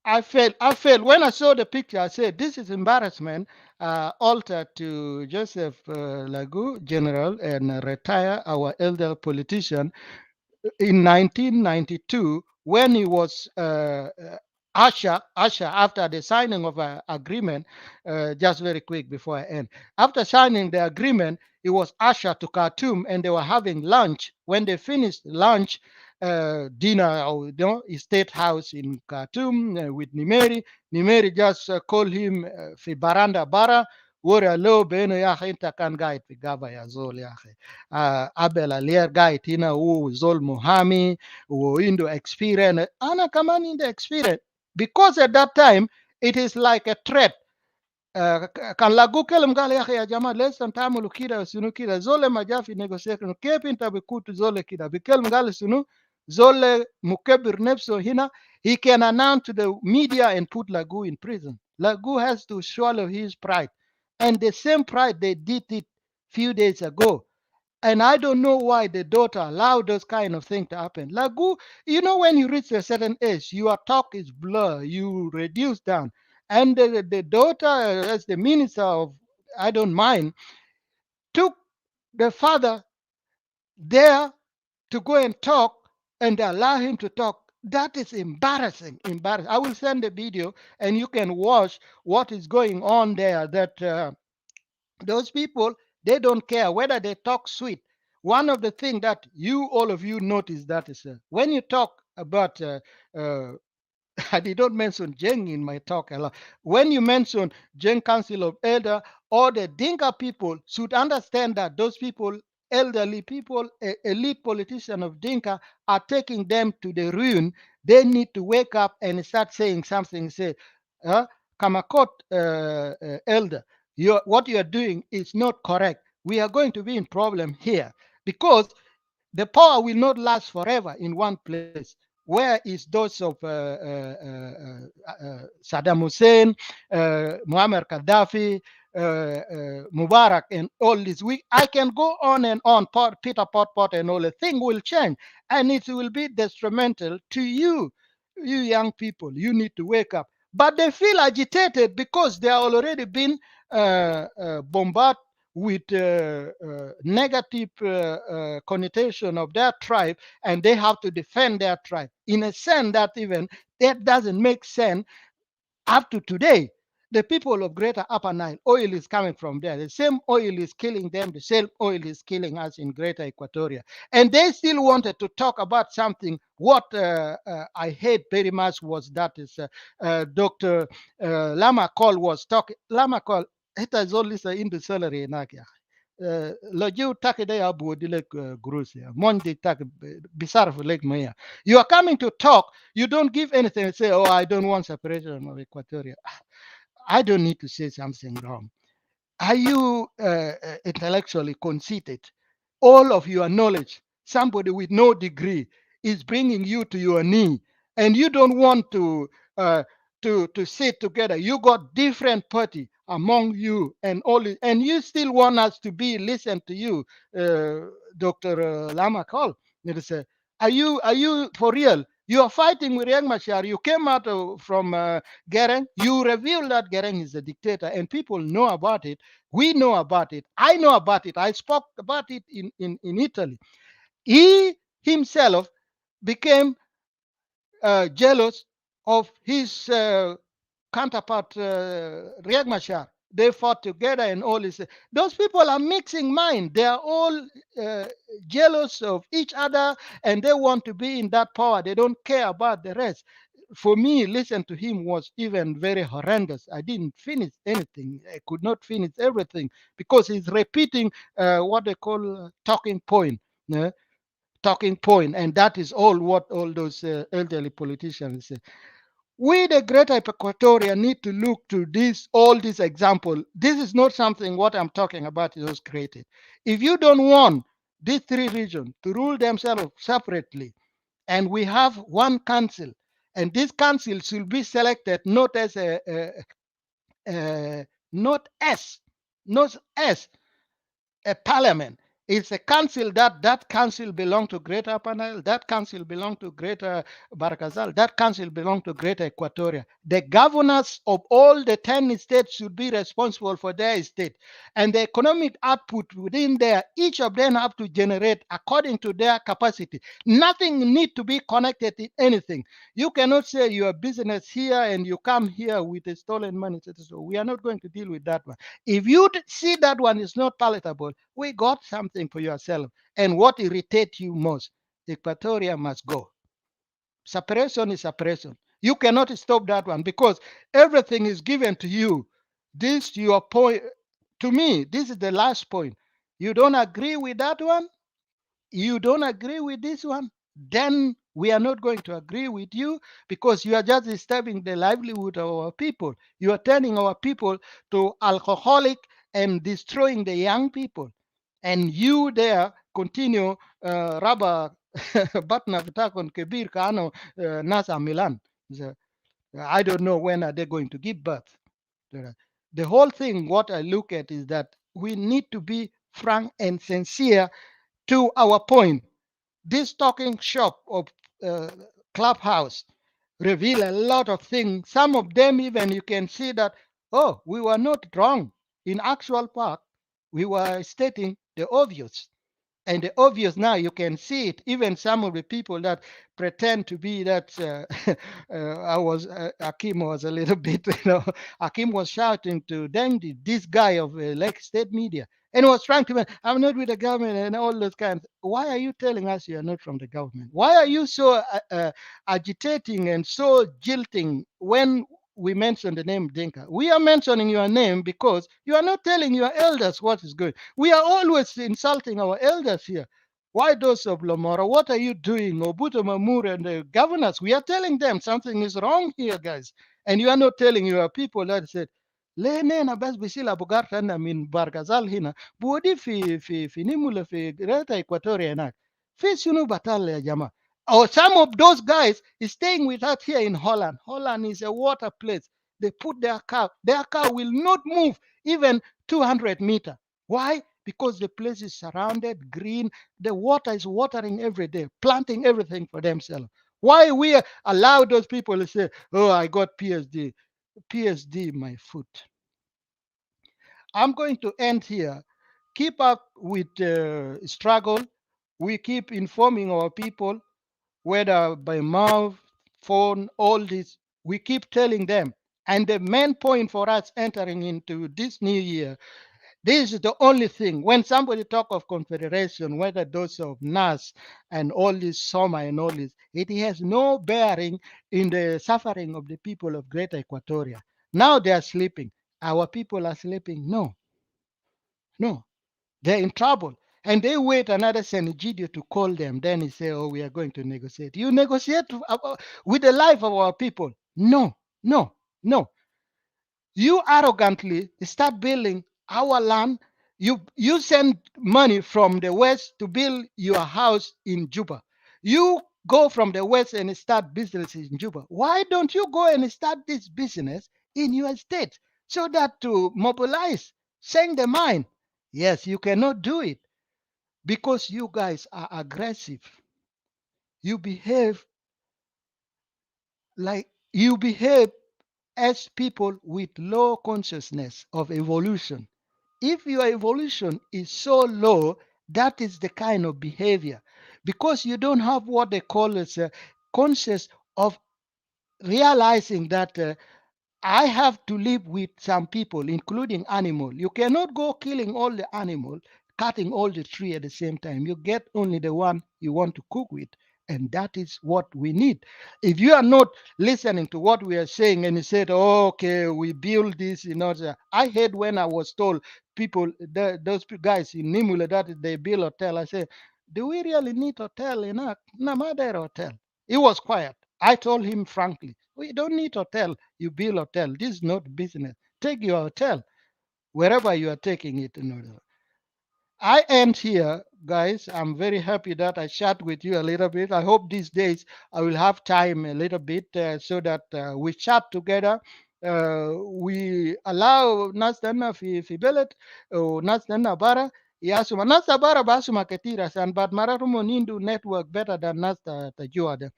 I failed. When I saw the picture, I said, this is embarrassment. Alter to Joseph Lagu, general, and retire our elder politician in 1992 when he was usher after the signing of an agreement. Just very quick before I end. After signing the agreement, he was ushered to Khartoum and they were having lunch. When they finished lunch, dinner, state house in Khartoum with Nimeri. Nimeri just called him fi baranda bara. Wora lo beno ya inta kan guide fi gava ya zol ya Abel Alier guide hina zol muhami indo experience. Ana kaman in the experience because at that time it is like a threat. Kan Lagu kelim gal ya jama lesan tamulu kida sunu kida zole majafi negotiation kep inta bikutu zole kida bikelm gal sunu zole mukebir nefso hina. He can announce to the media and put Lagu in prison. Lagu has to swallow his pride, and the same pride they did it few days ago. And I don't know why the daughter allowed those kind of things to happen. Lagu, when you reach a certain age, your talk is blur, you reduce down. And the daughter, as the minister of, I don't mind, took the father there to go and talk and allow him to talk. That is embarrassing. Embarrassing. I will send the video and you can watch what is going on there. That those people, they don't care whether they talk sweet. One of the things that all of you notice that is when you talk about I did not mention JING in my talk a lot. When you mention JING Council of Elder or the Dinka people should understand that those people, elderly people, elite politicians of Dinka are taking them to the ruin. They need to wake up and start saying something. Say, Kamakot elder, what you are doing is not correct. We are going to be in problem here because the power will not last forever in one place. Where is those of Saddam Hussein, Muammar Gaddafi, Mubarak, and all this? I can go on and on, Peter Pot, and all the thing will change, and it will be detrimental to you young people. You need to wake up. But they feel agitated because they are already been bombarded with negative connotation of their tribe, and they have to defend their tribe in a sense that even that doesn't make sense up to today. The people of Greater Upper Nile, oil is coming from there. The same oil is killing them. The same oil is killing us in Greater Equatoria. And they still wanted to talk about something. What I hate very much was that is Dr. Lama Call was talking. Lama Call, it has only in the salary in Akia. Loju takide abu dilek grusia. Mondi tak bisarf lake maya. You are coming to talk. You don't give anything and say, oh, I don't want separation of Equatoria. I don't need to say something wrong. Are you intellectually conceited? All of your knowledge, somebody with no degree is bringing you to your knee, and you don't want to sit together. You got different party among you, and and you still want us to be listen to you, Dr. Lama Call. Are you for real? You are fighting with Riek Machar. You came out from Gereng. You revealed that Gereng is a dictator, and people know about it. We know about it. I know about it. I spoke about it in Italy. He himself became jealous of his counterpart, Riek Machar. They fought together and all this. Those people are mixing mind. They are all jealous of each other and they want to be in that power. They don't care about the rest. For me, listen to him was even very horrendous. I didn't finish anything. I could not finish everything because he's repeating what they call talking point. Talking point, and that is all what all those elderly politicians say. We, the Greater Equatoria, need to look to all these examples. This is not something what I'm talking about is was created. If you don't want these three regions to rule themselves separately, and we have one council, and this council should be selected not as not as a parliament. It's a council that council belong to Greater Upper Nile, that council belong to Greater Barkazal, that council belong to Greater Equatoria. The governors of all the 10 states should be responsible for their state. And the economic output within there, each of them have to generate according to their capacity. Nothing need to be connected to anything. You cannot say your business here and you come here with a stolen money. So we are not going to deal with that one. If you see that one is not palatable, we got something for yourself. And what irritates you most, Equatoria must go. Separation is separation. You cannot stop that one because everything is given to you. This your point. To me, this is the last point. You don't agree with that one? You don't agree with this one? Then we are not going to agree with you because you are just disturbing the livelihood of our people. You are turning our people to alcoholic and destroying the young people. And you there continue rubber batna vitakon kebir kano nasa Milan. I don't know when are they going to give birth. The whole thing, what I look at is that we need to be frank and sincere to our point. This talking shop of Clubhouse reveal a lot of things. Some of them even you can see that, oh, we were not wrong. In actual fact, we were stating the obvious. And the obvious now, you can see it. Even some of the people that pretend to be that, Akim was a little bit, Akim was shouting to Dengdi, this guy of Lake State Media, and was trying to, I'm not with the government and all those kinds. Why are you telling us you are not from the government? Why are you so agitating and so jilting when we mention the name Dinka? We are mentioning your name because you are not telling your elders what is good. We are always insulting our elders here. Why those of Lomora? What are you doing? Obuto Mamur and the governors, we are telling them something is wrong here, guys. And you are not telling your people that said, lenena bas bisila bugartana min bargazal hina budi fi nimula fi Greater Equatoria nak fi sunu batal ya jama. Or some of those guys is staying with us here in Holland. Holland is a water place. They put their car will not move even 200 meters. Why? Because the place is surrounded, green. The water is watering every day, planting everything for themselves. Why we allow those people to say, oh, I got PSD. PSD, my foot. I'm going to end here. Keep up with the struggle. We keep informing our people, whether by mouth, phone, all this. We keep telling them. And the main point for us entering into this new year, this is the only thing. When somebody talk of confederation, whether those of NAS and all this Soma and all this, it has no bearing in the suffering of the people of Greater Equatoria. Now they are sleeping. Our people are sleeping. No, no, they're in trouble. And they wait another Senegidio to call them. Then he say, oh, we are going to negotiate. You negotiate with the life of our people. No, no, no. You arrogantly start building our land. You send money from the west to build your house in Juba. You go from the west and start businesses in Juba. Why don't you go and start this business in your state so that to mobilize, change the mind? Yes, you cannot do it because you guys are aggressive. You behave as people with low consciousness of evolution. If your evolution is so low, that is the kind of behavior because you don't have what they call as a conscious of realizing that I have to live with some people, including animal. You cannot go killing all the animal, cutting all the tree at the same time. You get only the one you want to cook with. And that is what we need. If you are not listening to what we are saying and you said, oh, okay, we build this, I heard when I was told people, those guys in Nimule that they build hotel. I said, do we really need hotel in Namadera hotel? It was quiet. I told him frankly, we don't need hotel. You build hotel. This is not business. Take your hotel wherever you are taking it. I end here, guys. I'm very happy that I chat with you a little bit. I hope these days I will have time a little bit so that we chat together. We allow nas dana fi belet nas dana bara yasuma nas da bara basuma ketira san but mararumo nindu network better than nas ta jua de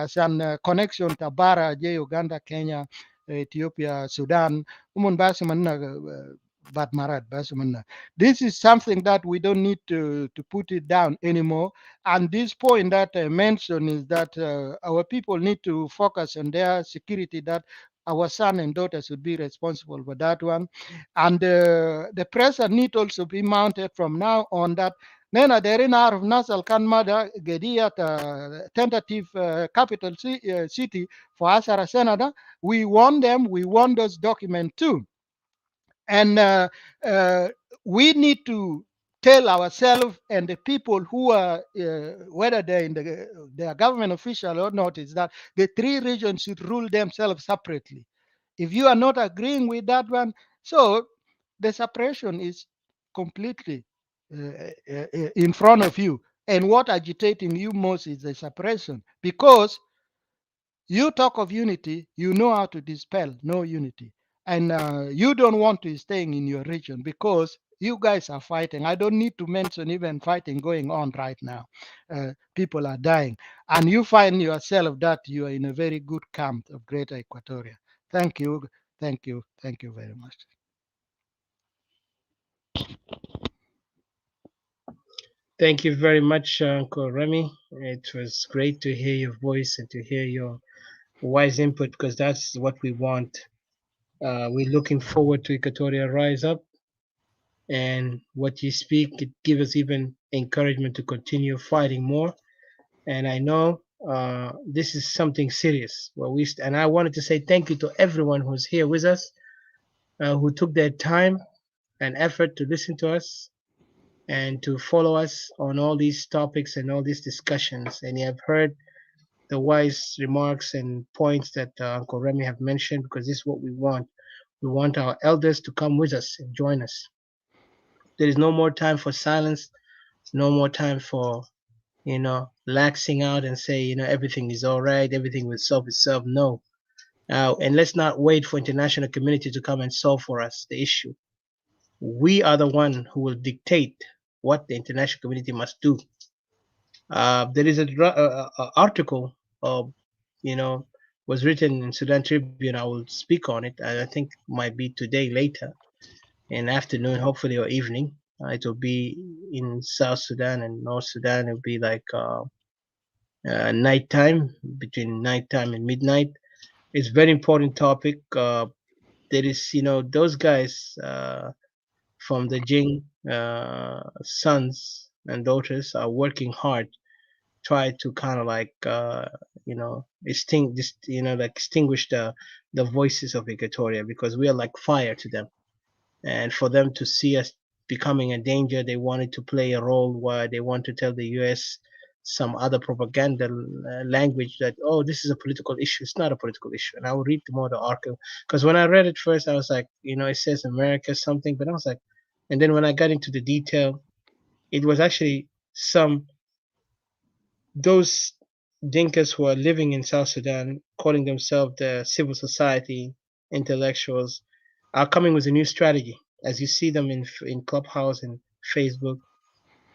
san connection ta bara je Uganda, Kenya, Ethiopia, Sudan umun basuma na but marat basuma. This is something that we don't need to put it down anymore. And this point that I mentioned is that our people need to focus on their security, that our son and daughters should be responsible for that one. And the pressure need also be mounted from now on that Nena derina arf nasal kan mada gediyat tentative capital city for Asara Senada. We want them, we want those documents too. And we need to tell ourselves and the people who are, whether they're in the government official or not, is that the three regions should rule themselves separately. If you are not agreeing with that one, so the separation is completely in front of you. And what agitating you most is the separation, because you talk of unity, you know how to dispel no unity. And you don't want to staying in your region because you guys are fighting. I don't need to mention even fighting going on right now. People are dying. And you find yourself that you are in a very good camp of Greater Equatoria. Thank you. Thank you. Thank you very much. Thank you very much, Uncle Remy. It was great to hear your voice and to hear your wise input, because that's what we want. We're looking forward to Equatoria Rise Up, and what you speak, it gives us even encouragement to continue fighting more. And I know this is something serious. And I wanted to say thank you to everyone who's here with us, who took their time and effort to listen to us and to follow us on all these topics and all these discussions. And you have heard the wise remarks and points that Uncle Remy have mentioned, because this is what we want. We want our elders to come with us and join us. There is no more time for silence, no more time for, laxing out and say, everything is all right, everything will solve itself. No. And let's not wait for international community to come and solve for us the issue. We are the one who will dictate what the international community must do. There is an article, was written in Sudan Tribune. I will speak on it. I think might be today later in afternoon, hopefully, or evening. It will be in South Sudan and North Sudan. It will be like nighttime, between nighttime and midnight. It's very important topic. There is, those guys from the JING sons and daughters are working hard, try to kind of like, extinguish the voices of Equatoria, because we are like fire to them. And for them to see us becoming a danger, they wanted to play a role where they want to tell the US some other propaganda language that, oh, this is a political issue. It's not a political issue. And I will read more the article, because when I read it first, I was like, it says America something, but I was like, and then when I got into the detail, it was actually those Dinkas who are living in South Sudan, calling themselves the civil society intellectuals, are coming with a new strategy. As you see them in Clubhouse and Facebook,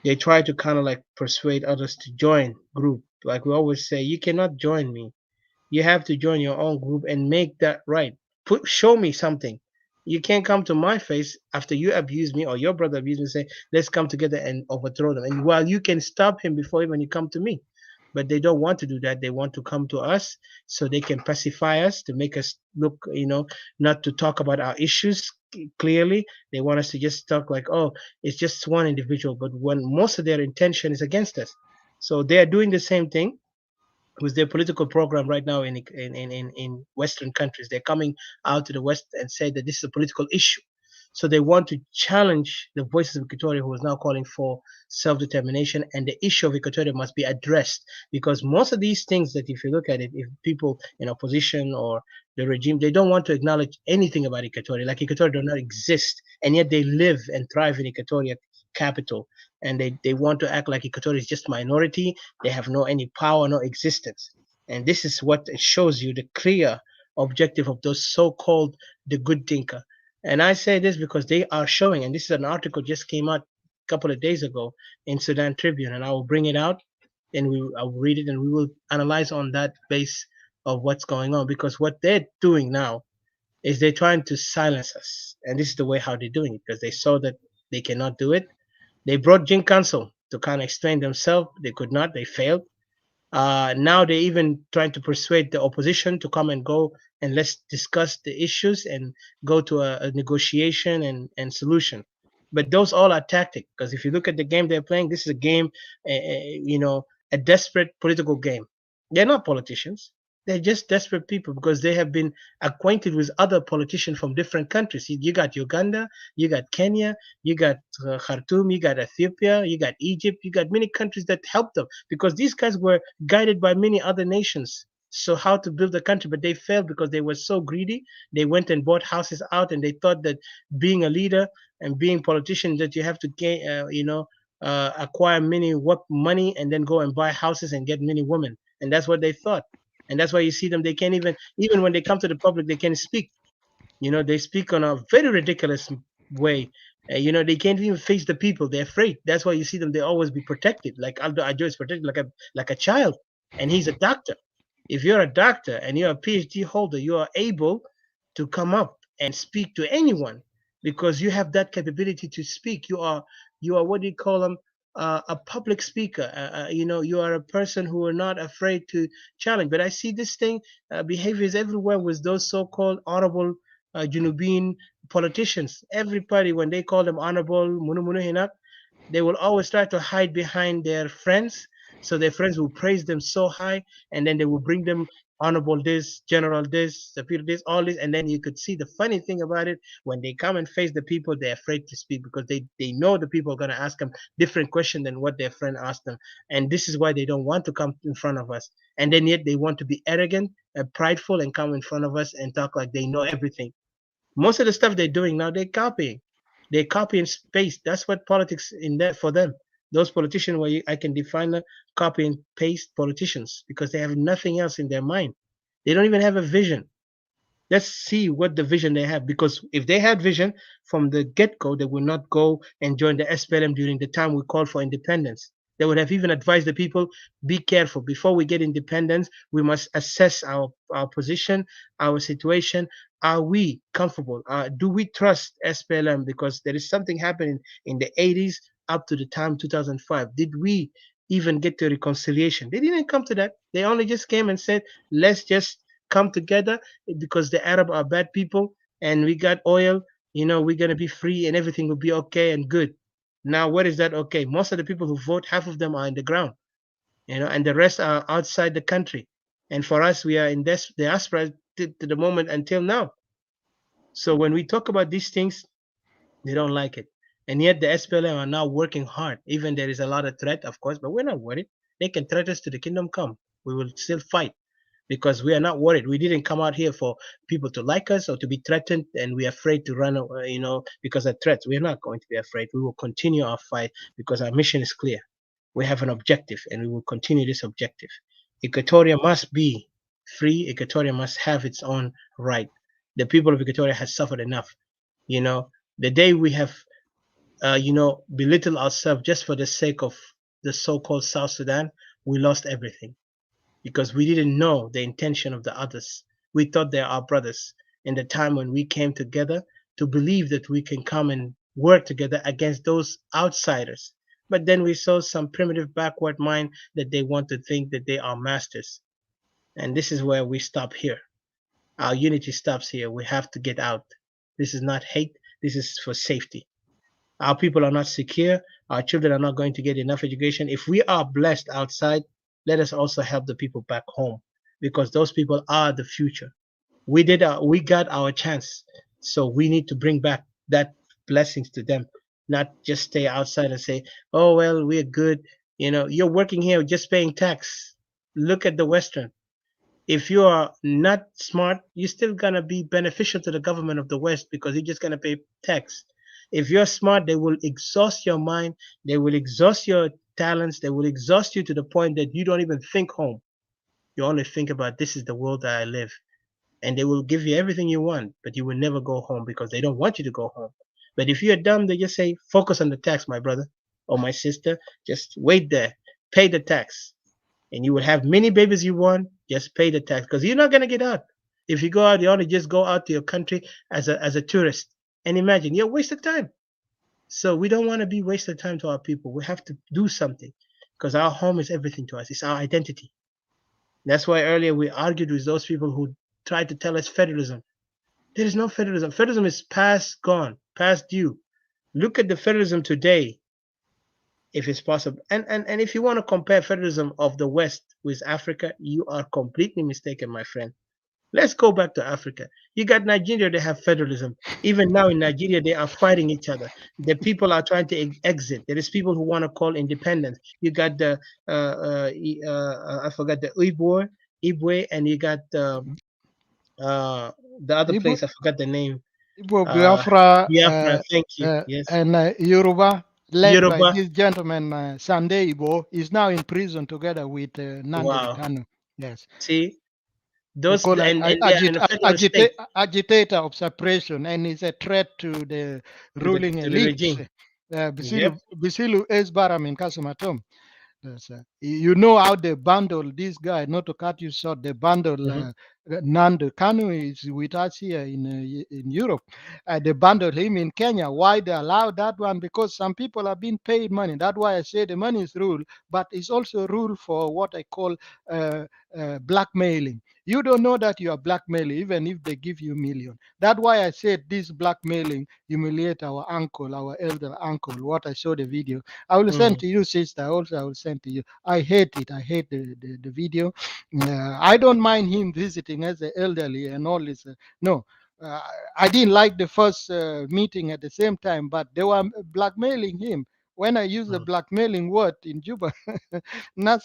they try to kind of like persuade others to join group. Like we always say, you cannot join me. You have to join your own group and make that right. Show me something. You can't come to my face after you abuse me or your brother abused me and say, let's come together and overthrow them. And while you can stop him before even you come to me. But they don't want to do that. They want to come to us so they can pacify us, to make us look, not to talk about our issues clearly. They want us to just talk like, oh, it's just one individual. But when most of their intention is against us. So they are doing the same thing with their political program right now in Western countries. They're coming out to the West and say that this is a political issue. So they want to challenge the voices of Equatoria, who is now calling for self-determination, and the issue of Equatoria must be addressed, because most of these things that, if you look at it, if people in opposition or the regime, they don't want to acknowledge anything about Equatoria, like Equatoria does not exist, and yet they live and thrive in Equatoria capital, and they want to act like Equatoria is just minority. They have no any power, no existence. And this is what it shows you, the clear objective of those so-called the good Dinka. And I say this because they are showing, and this is an article just came out a couple of days ago in Sudan Tribune, and I will bring it out and I will read it, and we will analyze on that base of what's going on, because what they're doing now is they're trying to silence us. And this is the way how they're doing it, because they saw that they cannot do it. They brought Jing Council to kind of explain themselves. They could not. They failed. Now they're even trying to persuade the opposition to come and go and let's discuss the issues and go to a negotiation and solution. But those all are tactic, because if you look at the game they're playing, this is a game, a desperate political game. They're not politicians. They're just desperate people, because they have been acquainted with other politicians from different countries. You got Uganda, you got Kenya, you got Khartoum, you got Ethiopia, you got Egypt, you got many countries that helped them, because these guys were guided by many other nations. So how to build a country, but they failed because they were so greedy. They went and bought houses out, and they thought that being a leader and being politician, that you have to gain, acquire many money and then go and buy houses and get many women, and that's what they thought. And that's why you see them, they can't even when they come to the public, they can't speak. They speak on a very ridiculous way. They can't even face the people. They're afraid. That's why you see them, they always be protected. Like Aldo Ajo is protected like a child, and he's a doctor. If you're a doctor and you're a PhD holder, you are able to come up and speak to anyone, because you have that capability to speak. You are what do you call them? A public speaker. You are a person who are not afraid to challenge. But I see this thing, behaviors everywhere with those so-called honorable Junubin politicians. Everybody, when they call them honorable, munu munu hinak, they will always try to hide behind their friends. So their friends will praise them so high, and then they will bring them honorable this, general this, superior this, all this. And then you could see the funny thing about it, when they come and face the people, they're afraid to speak, because they know the people are going to ask them different question than what their friend asked them. And this is why they don't want to come in front of us. And then yet they want to be arrogant and prideful and come in front of us and talk like they know everything. Most of the stuff they're doing now, they're copying. They copy and paste. That's what politics in there for them. Those politicians, where I can define them, copy and paste politicians, because they have nothing else in their mind. They don't even have a vision. Let's see what the vision they have, because if they had vision from the get-go, they would not go and join the SPLM during the time we called for independence. They would have even advised the people, be careful. Before we get independence, we must assess our position, our situation. Are we comfortable? Do we trust SPLM? Because there is something happening in the 80s up to the time 2005. Did we even get to reconciliation? They didn't come to that. They only just came and said, let's just come together because the Arab are bad people and we got oil, we're gonna be free and everything will be okay and good. Now, what is that okay? Most of the people who vote, half of them are in the ground, and the rest are outside the country. And for us, we are in this diaspora to the moment until now. So when we talk about these things, they don't like it. And yet the SPLM are now working hard. Even there is a lot of threat, of course, but we're not worried. They can threat us to the kingdom come. We will still fight because we are not worried. We didn't come out here for people to like us or to be threatened and we're afraid to run, because of threats. We're not going to be afraid. We will continue our fight because our mission is clear. We have an objective and we will continue this objective. Equatoria must be free. Equatoria must have its own right. The people of Equatoria has suffered enough. The day we have, belittled ourselves just for the sake of the so-called South Sudan, we lost everything because we didn't know the intention of the others. We thought they are our brothers. In the time when we came together to believe that we can come and work together against those outsiders. But then we saw some primitive backward mind that they want to think that they are masters. And this is where we stop here. Our unity stops here. We have to get out. This is not hate. This is for safety. Our people are not secure. Our children are not going to get enough education. If we are blessed outside, let us also help the people back home because those people are the future. We got our chance. So we need to bring back that blessings to them, not just stay outside and say, oh, well, we're good. You're working here just paying tax. Look at the Western. If you are not smart, you're still going to be beneficial to the government of the West because you're just going to pay tax. If you're smart, they will exhaust your mind. They will exhaust your talents. They will exhaust you to the point that you don't even think home. You only think about this is the world that I live. And they will give you everything you want, but you will never go home because they don't want you to go home. But if you're dumb, they just say, focus on the tax, my brother or my sister. Just wait there, pay the tax. And you will have many babies you want, just pay the tax because you're not going to get out. If you go out, you only just go out to your country as a tourist. And imagine, you're wasted time. So we don't want to be wasted time to our people. We have to do something because our home is everything to us. It's our identity. That's why earlier we argued with those people who tried to tell us federalism. There is no federalism. Federalism is past gone, past due. Look at the federalism today, if it's possible. And if you want to compare federalism of the West with Africa, you are completely mistaken, my friend. Let's go back to Africa. You got Nigeria, they have federalism. Even now in Nigeria, they are fighting each other. The people are trying to exit. There is people who want to call independence. You got the, I forgot the Ibwe, and you got the other place, I forgot the name. Biafra, thank you. Yes. And Yoruba, led by Yoruba. this gentleman, Sande Igbo, is now in prison together with Nandi Wow. Kanu. Yes. See? They Those call and they are in a federal state. agitator of separation, and is a threat to the ruling to the elite. regime. Bisilu Esbaram in Kasamatom. You know how they bundle this guy, not to cut you short, they bundle Nando Kanu is with us here in Europe. They bundle him in Kenya. Why they allow that one? Because some people are being paid money. That's why I say the money is rule, but it's also rule for what I call blackmailing. You don't know that you are blackmailing, even if they give you million. That's why I said this blackmailing humiliate our uncle, our elder uncle. What I saw the video. I will send to you, sister. Also, I will send to you. I hate it. I hate the video. I don't mind him visiting as the elderly and all this. No. I didn't like the first meeting at the same time, but they were blackmailing him. When I use the blackmailing word in Juba, why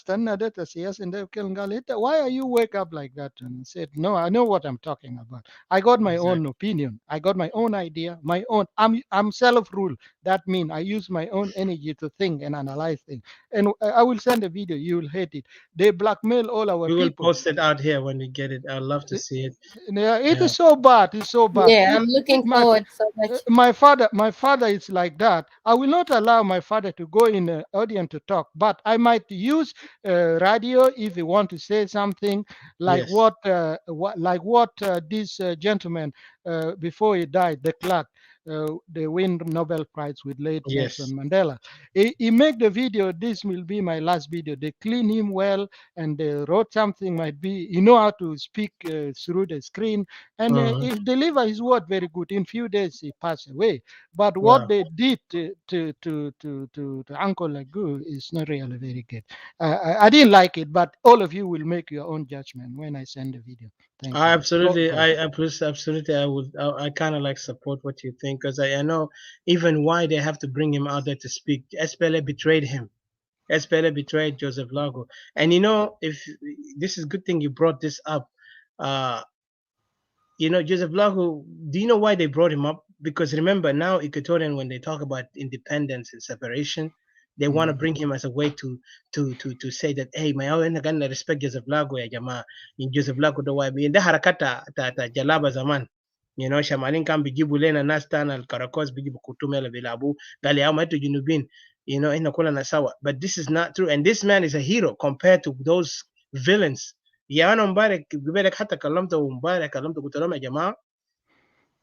are you wake up like that? And he said, no, I know what I'm talking about. I got my own opinion. I got my own idea, my own. I'm self-rule. That means I use my own energy to think and analyze things. And I will send a video. You will hate it. They blackmail all our people. We will post it out here when we get it. I'd love to see it. Yeah, it is so bad. It's so bad. Yeah, I'm looking forward so much. My father is like that. I will not allow my father to go in the audience to talk, but I might use radio if he want to say something like what this gentleman before he died, the clerk. they win Nobel Prize with late Nelson Yes. Mandela. He make the video. This will be my last video. They clean him well, and they wrote something. Might be he know how to speak through the screen, and Mhm. he deliver his word very good. In few days he passed away. But what Wow. they did to Uncle Lagu is not really very good. I didn't like it, but all of you will make your own judgment when I send the video. Thank I you. absolutely, Go ahead. absolutely, I would, I kind of like support what you think because I know even why they have to bring him out there to speak. SPLA betrayed him. SPLA betrayed Joseph Lago, and if this is good thing you brought this up. Uh, Joseph Lago. Do you know why they brought him up? Because remember now, Equatorian, when they talk about independence and separation, they want to bring him as a way to say that hey, my own gonna respect Joseph Lago ya jamaa. In Joseph Lago do why in the harakata ta jalaba zaman. Shamalin kan bijibu lena nastan al karakos bijibu kutume la bilabu gali au maitu junubin. Ina kula na sawa. But this is not true. And this man is a hero compared to those villains. يا انا امبارح قبلك حتى كلمته وامبارح كلمته قلت لهم يا جماعه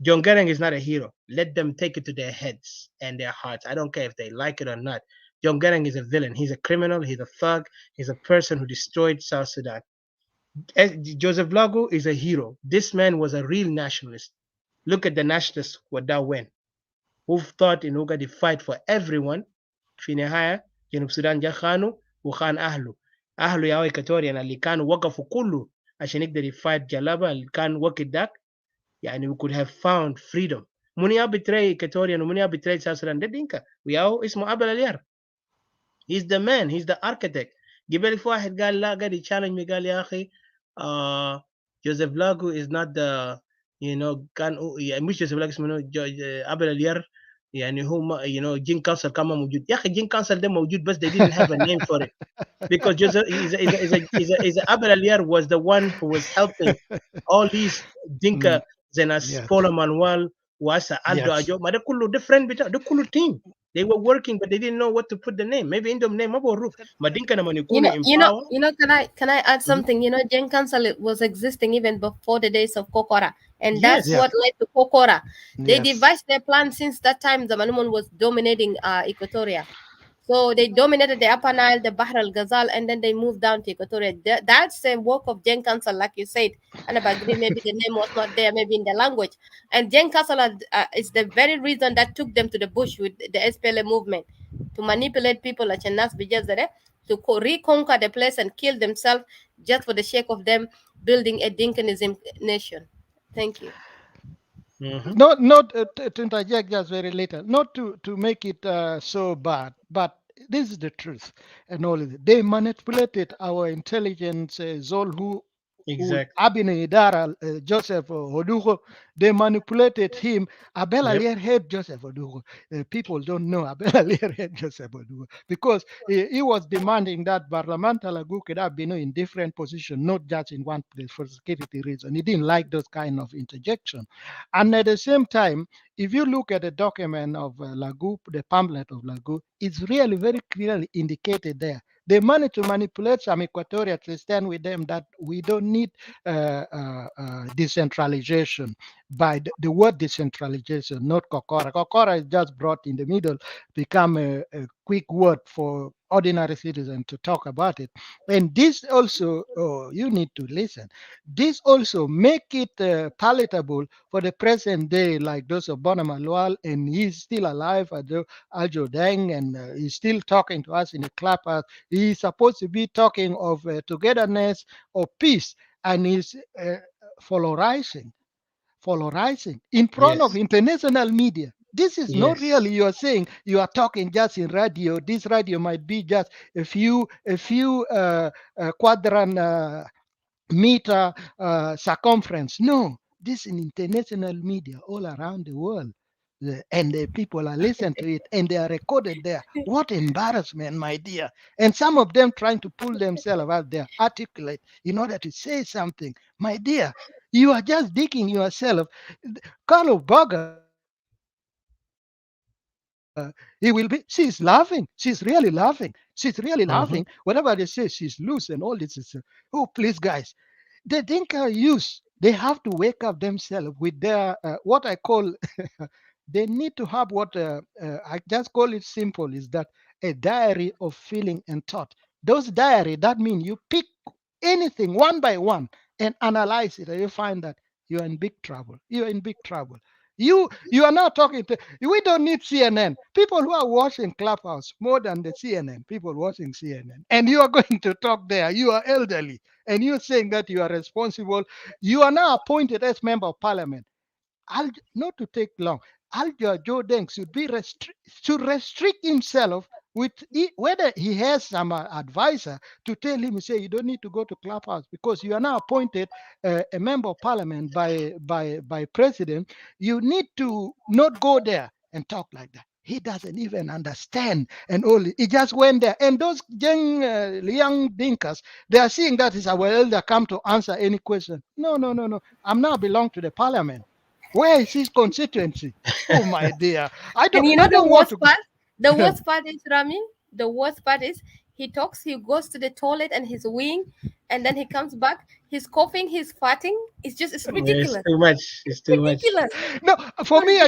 John Gering is not a hero. Let them take it to their heads and their hearts. I don't care if they like it or not. John Gering is a villain. He's a criminal. He's a thug. He's a person who destroyed South Sudan. Joseph Lago is a hero. This man was a real nationalist. Look at the nationalists what that went. Who thought in Uga they fight for everyone. في النهاية جنوب السودان جا خانوا وخان أهله يا إكواتوريان اللي كانوا وقفوا كله عشان يقدر يفايت جلابة اللي كان وقت داك يعني we could have found freedom. مني betray Equatorian ومني betray South Sudan ده دينكا وياو اسمه أبل اليار. He's the man, he's the architect. قبل في واحد قال لا قاعد يتشالنج مي قال يا أخي Joseph Lago is not the كان يعني مش Joseph Lago اسمه أبل اليار يعني هو جين كانسل كمان موجود يا أخي جين كانسل ده موجود بس they didn't have a name for it because Joseph is Abel Aliar was the one who was helping all these Dinka Zenas Paula Manuel was Aldo Yes. Ajo but they could different they could team they were working but they didn't know what to put the name maybe in the name of Roof but Dinka na manikunu in power Can I add something? Gen Council was existing even before the days of Kokora, and that's Yes. what led to Kokora. They Yes. devised their plan since that time. The Manuman was dominating Equatoria. So they dominated the Upper Nile, the Bahr al Ghazal, and then they moved down to Equatoria. That's the work of Gen Council, like you said. And I agree, maybe the name was not there, maybe in the language. And Gen Council is the very reason that took them to the bush with the SPLM movement to manipulate people like Nas Bijazare to reconquer the place and kill themselves just for the sake of them building a Dinkanism nation. Thank you. Not to interject just very little, not to make it so bad, but this is the truth. And all of it. They manipulated our intelligence, Zol who Exactly. Abine Idara, Joseph Odugo, they manipulated him. Abel Alier had Joseph Odugo. People don't know Abel Alier had Joseph Odugo because he was demanding that Parliamental Agu could have been in different positions, not just in one place for security reasons. He didn't like those kind of interjection. And at the same time, if you look at the document of Lagu, the pamphlet of Lagu, it's really very clearly indicated there. They managed to manipulate some Equatorians to stand with them that we don't need decentralization. By the word decentralization, not Kokora. Kokora is just brought in the middle, become a quick word for ordinary citizens to talk about it. And this also, you need to listen. This also make it palatable for the present day, like those of Bonama Lual, and he's still alive, Aljo Deng, and he's still talking to us in the clubhouse. He's supposed to be talking of togetherness or peace, and he's polarizing in front of international media. This is not really you are saying you are talking just in radio. This radio might be just a few quadrant meter circumference. No, this is international media all around the world. And the people are listening to it and they are recorded there. What embarrassment, my dear. And some of them trying to pull themselves out there, articulate in order to say something. My dear, you are just digging yourself. Carlo Berger, he will be, she's laughing. She's really laughing. Whatever they say, she's loose and all this is, oh, please, guys. The Dinka youth, they have to wake up themselves with their, what I call they need to have what I just call it simple, is that a diary of feeling and thought. Those diary, that means you pick anything one by one and analyze it, and you find that you're in big trouble. You're in big trouble. You are now talking to, we don't need CNN. People who are watching Clubhouse more than the CNN, people watching CNN. And you are going to talk there. You are elderly. And you're saying that you are responsible. You are now appointed as member of parliament. Not to take long. Alja Joe Deng should restrict himself with whether he has some advisor to tell him, say, you don't need to go to Clubhouse because you are now appointed a member of parliament by president. You need to not go there and talk like that. He doesn't even understand, and only he just went there. And those young Dinkas, they are seeing that is our elder come to answer any question. No. I'm now belong to the parliament. Where is his constituency? Oh my dear. And you know the worst part? The worst part is, Rami, the worst part is he talks, he goes to the toilet and he's weeing, and then he comes back, he's coughing, he's farting. It's ridiculous. It's too much. It's too ridiculous. No, for me,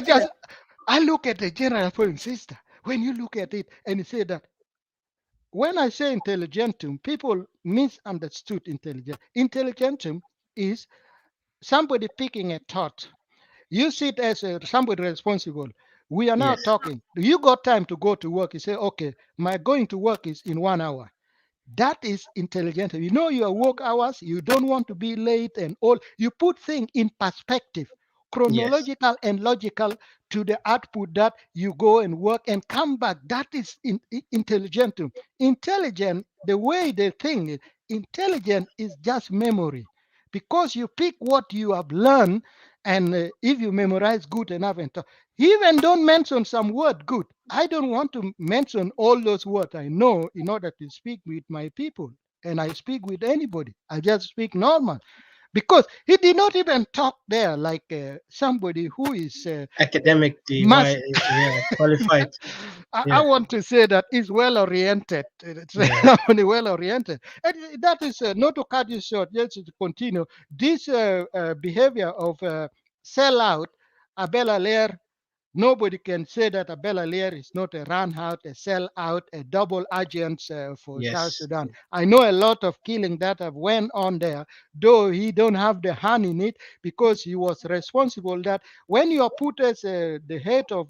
I look at the general point, sister. When you look at it and you say that, when I say intelligentum, people misunderstood intelligence. Intelligentum is somebody picking a thought. You sit as somebody responsible. We are now talking. You got time to go to work. You say, okay, my going to work is in 1 hour. That is intelligent. You know your work hours. You don't want to be late and all. You put things in perspective, chronological and logical to the output that you go and work and come back. That is intelligent. Intelligent, the way they think, intelligent is just memory. Because you pick what you have learned, and if you memorize good enough and talk, even don't mention some word good. I don't want to mention all those words I know in order to speak with my people. And I speak with anybody. I just speak normal. Because he did not even talk there like somebody who is academically qualified. I want to say that he's well-oriented. It's well-oriented. And that is not to cut you short, just to continue. This behavior of sellout, Abel Alair, nobody can say that Abel Alair is not a run-out, a sell-out, a double agent for South Sudan. I know a lot of killing that have went on there, though he don't have the hand in it, because he was responsible that when you are put as the head of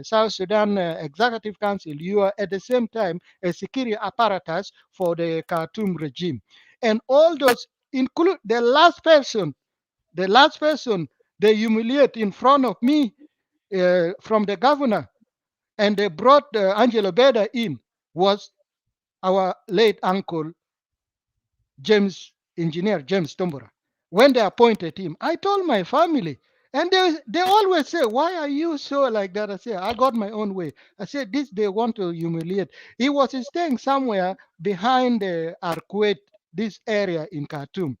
South Sudan Executive Council, you are at the same time a security apparatus for the Khartoum regime. And all those include the last person they humiliate in front of me from the governor, and they brought Angelo Beda in, was our late uncle, Engineer James Tombora. When they appointed him, I told my family, and they always say, why are you so like that? I say, I got my own way. I said, this they want to humiliate. He was staying somewhere behind Arquet, this area in Khartoum.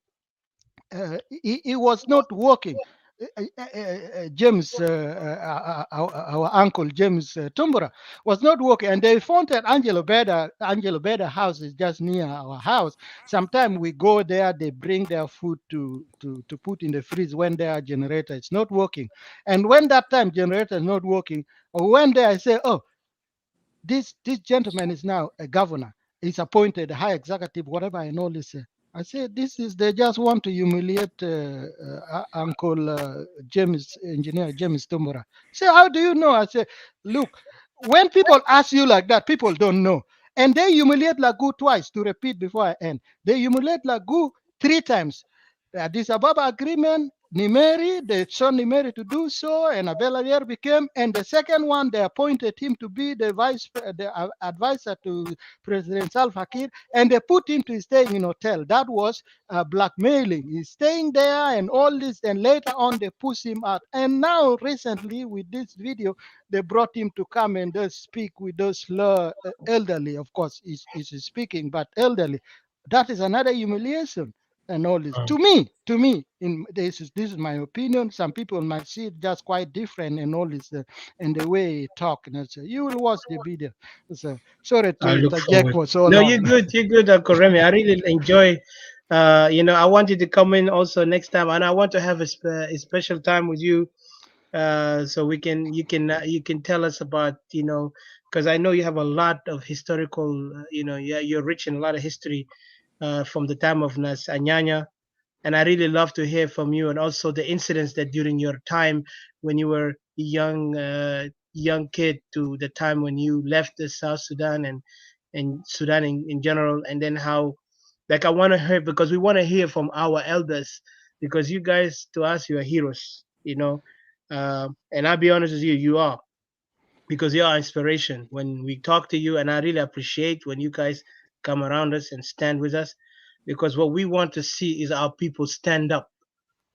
He was not working. James, our uncle James Tumbura, was not working, and they found that Angelo Beda house is just near our house. Sometimes we go there, they bring their food to put in the freeze when their generator is not working. And when that time generator is not working, or when there I say, oh, this gentleman is now a governor, he's appointed a high executive, whatever I know this. I said, they just want to humiliate Uncle James, Engineer James Tumbura. Say, how do you know? I said, look, when people ask you like that, people don't know. And they humiliate Lagu twice, to repeat before I end. They humiliate Lagu 3 times. The Addis Ababa agreement, Nimeri, they saw Nimeri to do so, and Abel Alier became, and the second one, they appointed him to be the advisor to President Salva Kiir, and they put him to staying in hotel. That was blackmailing. He's staying there and all this, and later on they push him out. And now recently with this video, they brought him to come and just speak with those elderly. Of course, he's speaking, but elderly. That is another humiliation. And all this. To me, this is my opinion. Some people might see it just quite different, and all this, and the way he talk. And so you will watch the video. So sorry to interject for so long. No, you're good, Uncle Remy. I really enjoy. I want you to come in also next time, and I want to have a special time with you so you can tell us about, because I know you have a lot of historical, you're rich in a lot of history from the time of Nas Anyanya, and I really love to hear from you, and also the incidents that during your time when you were young kid to the time when you left the South Sudan and Sudan in general, and then how, like, I want to hear, because we want to hear from our elders, because you guys, to us, you are heroes, and I'll be honest with you, you are, because you are inspiration when we talk to you, and I really appreciate when you guys come around us and stand with us, because what we want to see is our people stand up,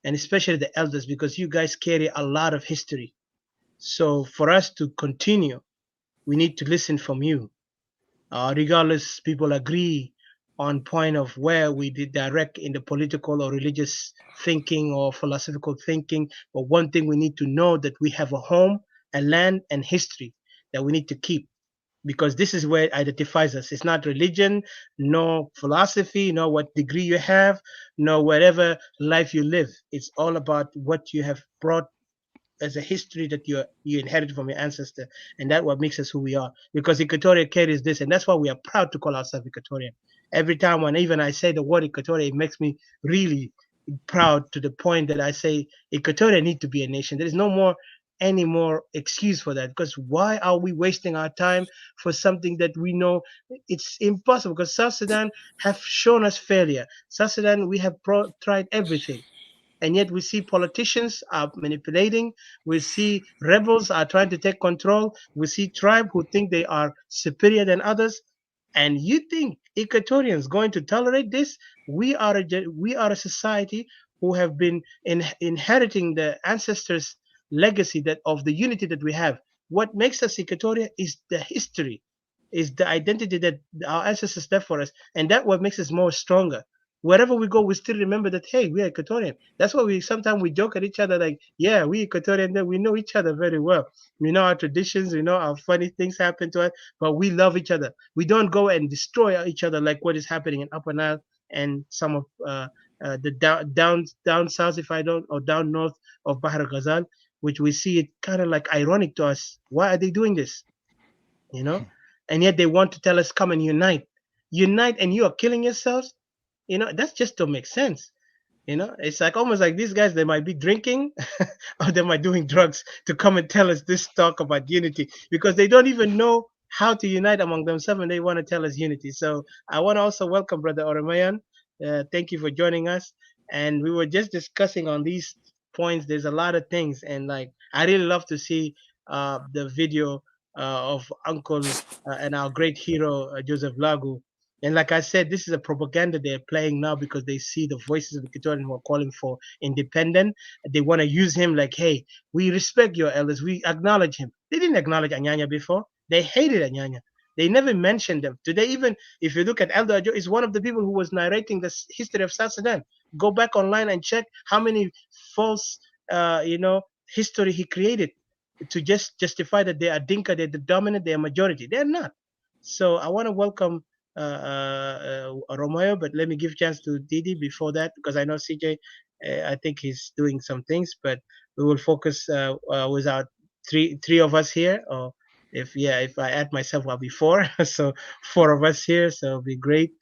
and especially the elders, because you guys carry a lot of history. So for us to continue, we need to listen from you. Regardless, people agree on point of where we did direct in the political or religious thinking or philosophical thinking. But one thing we need to know, that we have a home, a land, and history that we need to keep, because this is where it identifies us. It's not religion, no philosophy, no what degree you have, no whatever life you live. It's all about what you have brought as a history that you inherited from your ancestor, and that what makes us who we are. Because Equatorial carries this, and that's why we are proud to call ourselves Equatorian. Every time when even I say the word Equatorial, it makes me really proud, to the point that I say Equatorial need to be a nation. There is no more any more excuse for that, because why are we wasting our time for something that we know it's impossible? Because South Sudan have shown us failure. South Sudan, we have tried everything, and yet we see politicians are manipulating. We see rebels are trying to take control. We see tribe who think they are superior than others. And you think Equatorians going to tolerate this? We are a society who have been inheriting the ancestors' legacy, that of the unity that we have. What makes us Equatorian is the history, is the identity that our ancestors left for us, and that what makes us more stronger. Wherever we go, we still remember that, hey, we are Equatorian. That's why we sometimes we joke at each other like, yeah, we Equatorian. Then we know each other very well. We know our traditions. We know our funny things happen to us, but we love each other. We don't go and destroy each other like what is happening in Upper Nile and some of the down south, if I don't, or down north of Bahar Ghazal, which we see it kind of like ironic to us. Why are they doing this? And yet they want to tell us, come and unite, and you are killing yourselves. That's just don't make sense. It's like almost like these guys, they might be drinking or they might doing drugs to come and tell us this talk about unity, because they don't even know how to unite among themselves, and they want to tell us unity. So I want to also welcome Brother Oramayan. Thank you for joining us. And we were just discussing on these points. There's a lot of things, and like I really love to see the video of Uncle and our great hero Joseph Lagu. And like I said, this is a propaganda they're playing now, because they see the voices of the Equatorian who are calling for independence. They want to use him like, hey, we respect your elders. We acknowledge him. They didn't acknowledge Anyanya before. They hated Anyanya. They never mentioned them. Today, even if you look at Elder Ajo, is one of the people who was narrating the history of South Sudan. Go back online and check how many false, history he created to just justify that they are Dinka, they're the dominant, they're majority. They're not. So I want to welcome Romayo, but let me give chance to Didi before that, because I know CJ, I think he's doing some things, but we will focus with our three of us here, or if I add myself, I'll be four. So 4 of us here, so it'll be great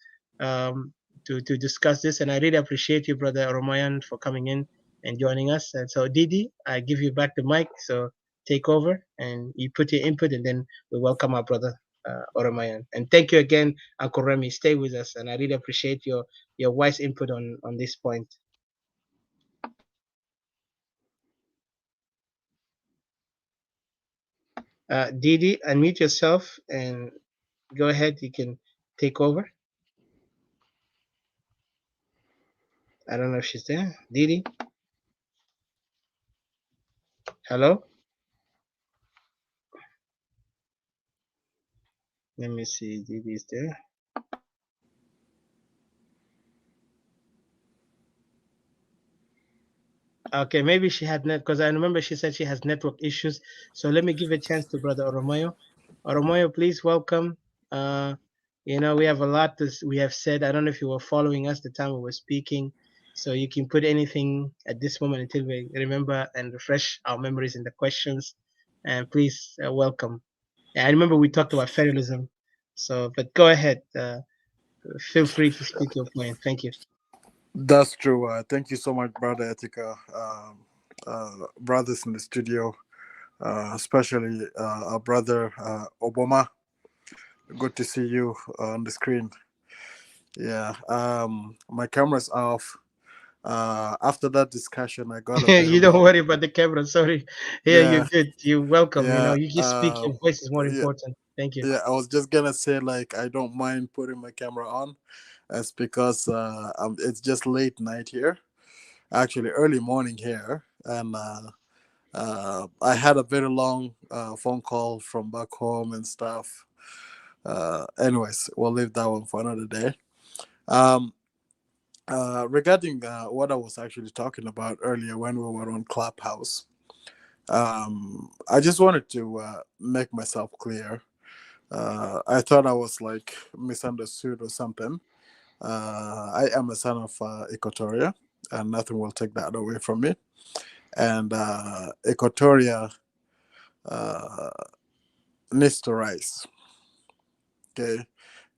to discuss this. And I really appreciate you, Brother Romayan, for coming in and joining us. And so Didi, I give you back the mic, so take over and you put your input, and then we welcome our brother Oromayan. And thank you again, Uncle Remy. Stay with us, and I really appreciate your wise input on this point. Didi, unmute yourself and go ahead. You can take over. I don't know if she's there. Didi? Hello? Let me see. Didi is there. Okay, maybe she had net, because I remember she said she has network issues. So let me give a chance to Brother Oromoyo. Oromoyo, please welcome. We have a lot we have said. I don't know if you were following us the time we were speaking. So you can put anything at this moment until we remember and refresh our memories in the questions. And please welcome. I remember we talked about federalism. So, but go ahead. Feel free to speak your point. Thank you. That's true. Thank you so much, brother Etika. Brothers in the studio, especially our brother Obama. Good to see you on the screen. Yeah. My camera's off. After that discussion, I got a very You don't long. worry about the camera. Sorry. Yeah, you're Yeah. good. You're welcome. Yeah. You just speak. Your voice is more Yeah. important. Thank you. Yeah. I was just gonna say, like, I don't mind putting my camera on. It's because it's just late night here, actually early morning here, and I had a very long phone call from back home and stuff. Anyways, we'll leave that one for another day. Um, Regarding what I was actually talking about earlier when we were on Clubhouse, I just wanted to make myself clear. I thought I was like misunderstood or something. I am a son of Equatoria, and nothing will take that away from me. And Equatoria needs to rise. Okay.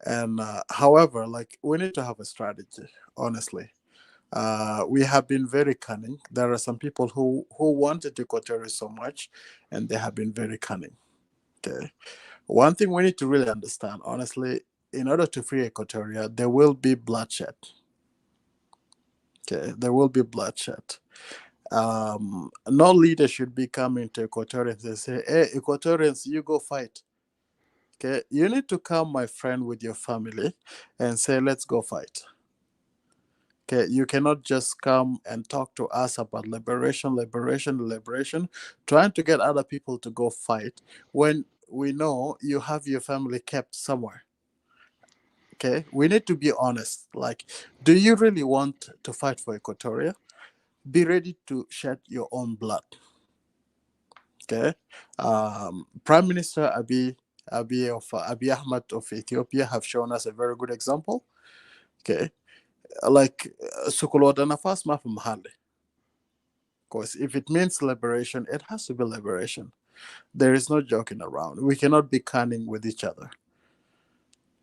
And however, like, we need to have a strategy, honestly. We have been very cunning. There are some people who wanted Equatoria so much, and they have been very cunning. Okay. One thing we need to really understand, honestly, in order to free Equatoria, there will be bloodshed. Okay, there will be bloodshed. No leader should be coming to Equatorians and say, "Hey, Equatorians, you go fight." Okay, you need to come, my friend, with your family and say, "Let's go fight." Okay, you cannot just come and talk to us about liberation, trying to get other people to go fight when we know you have your family kept somewhere. Okay, we need to be honest. Like, do you really want to fight for Equatoria? Be ready to shed your own blood. Okay, Prime Minister Abiy Ahmed of Ethiopia have shown us a very good example. Okay, like Sukuloda Nafas Mafum Mahali. Because if it means liberation, it has to be liberation. There is no joking around. We cannot be cunning with each other.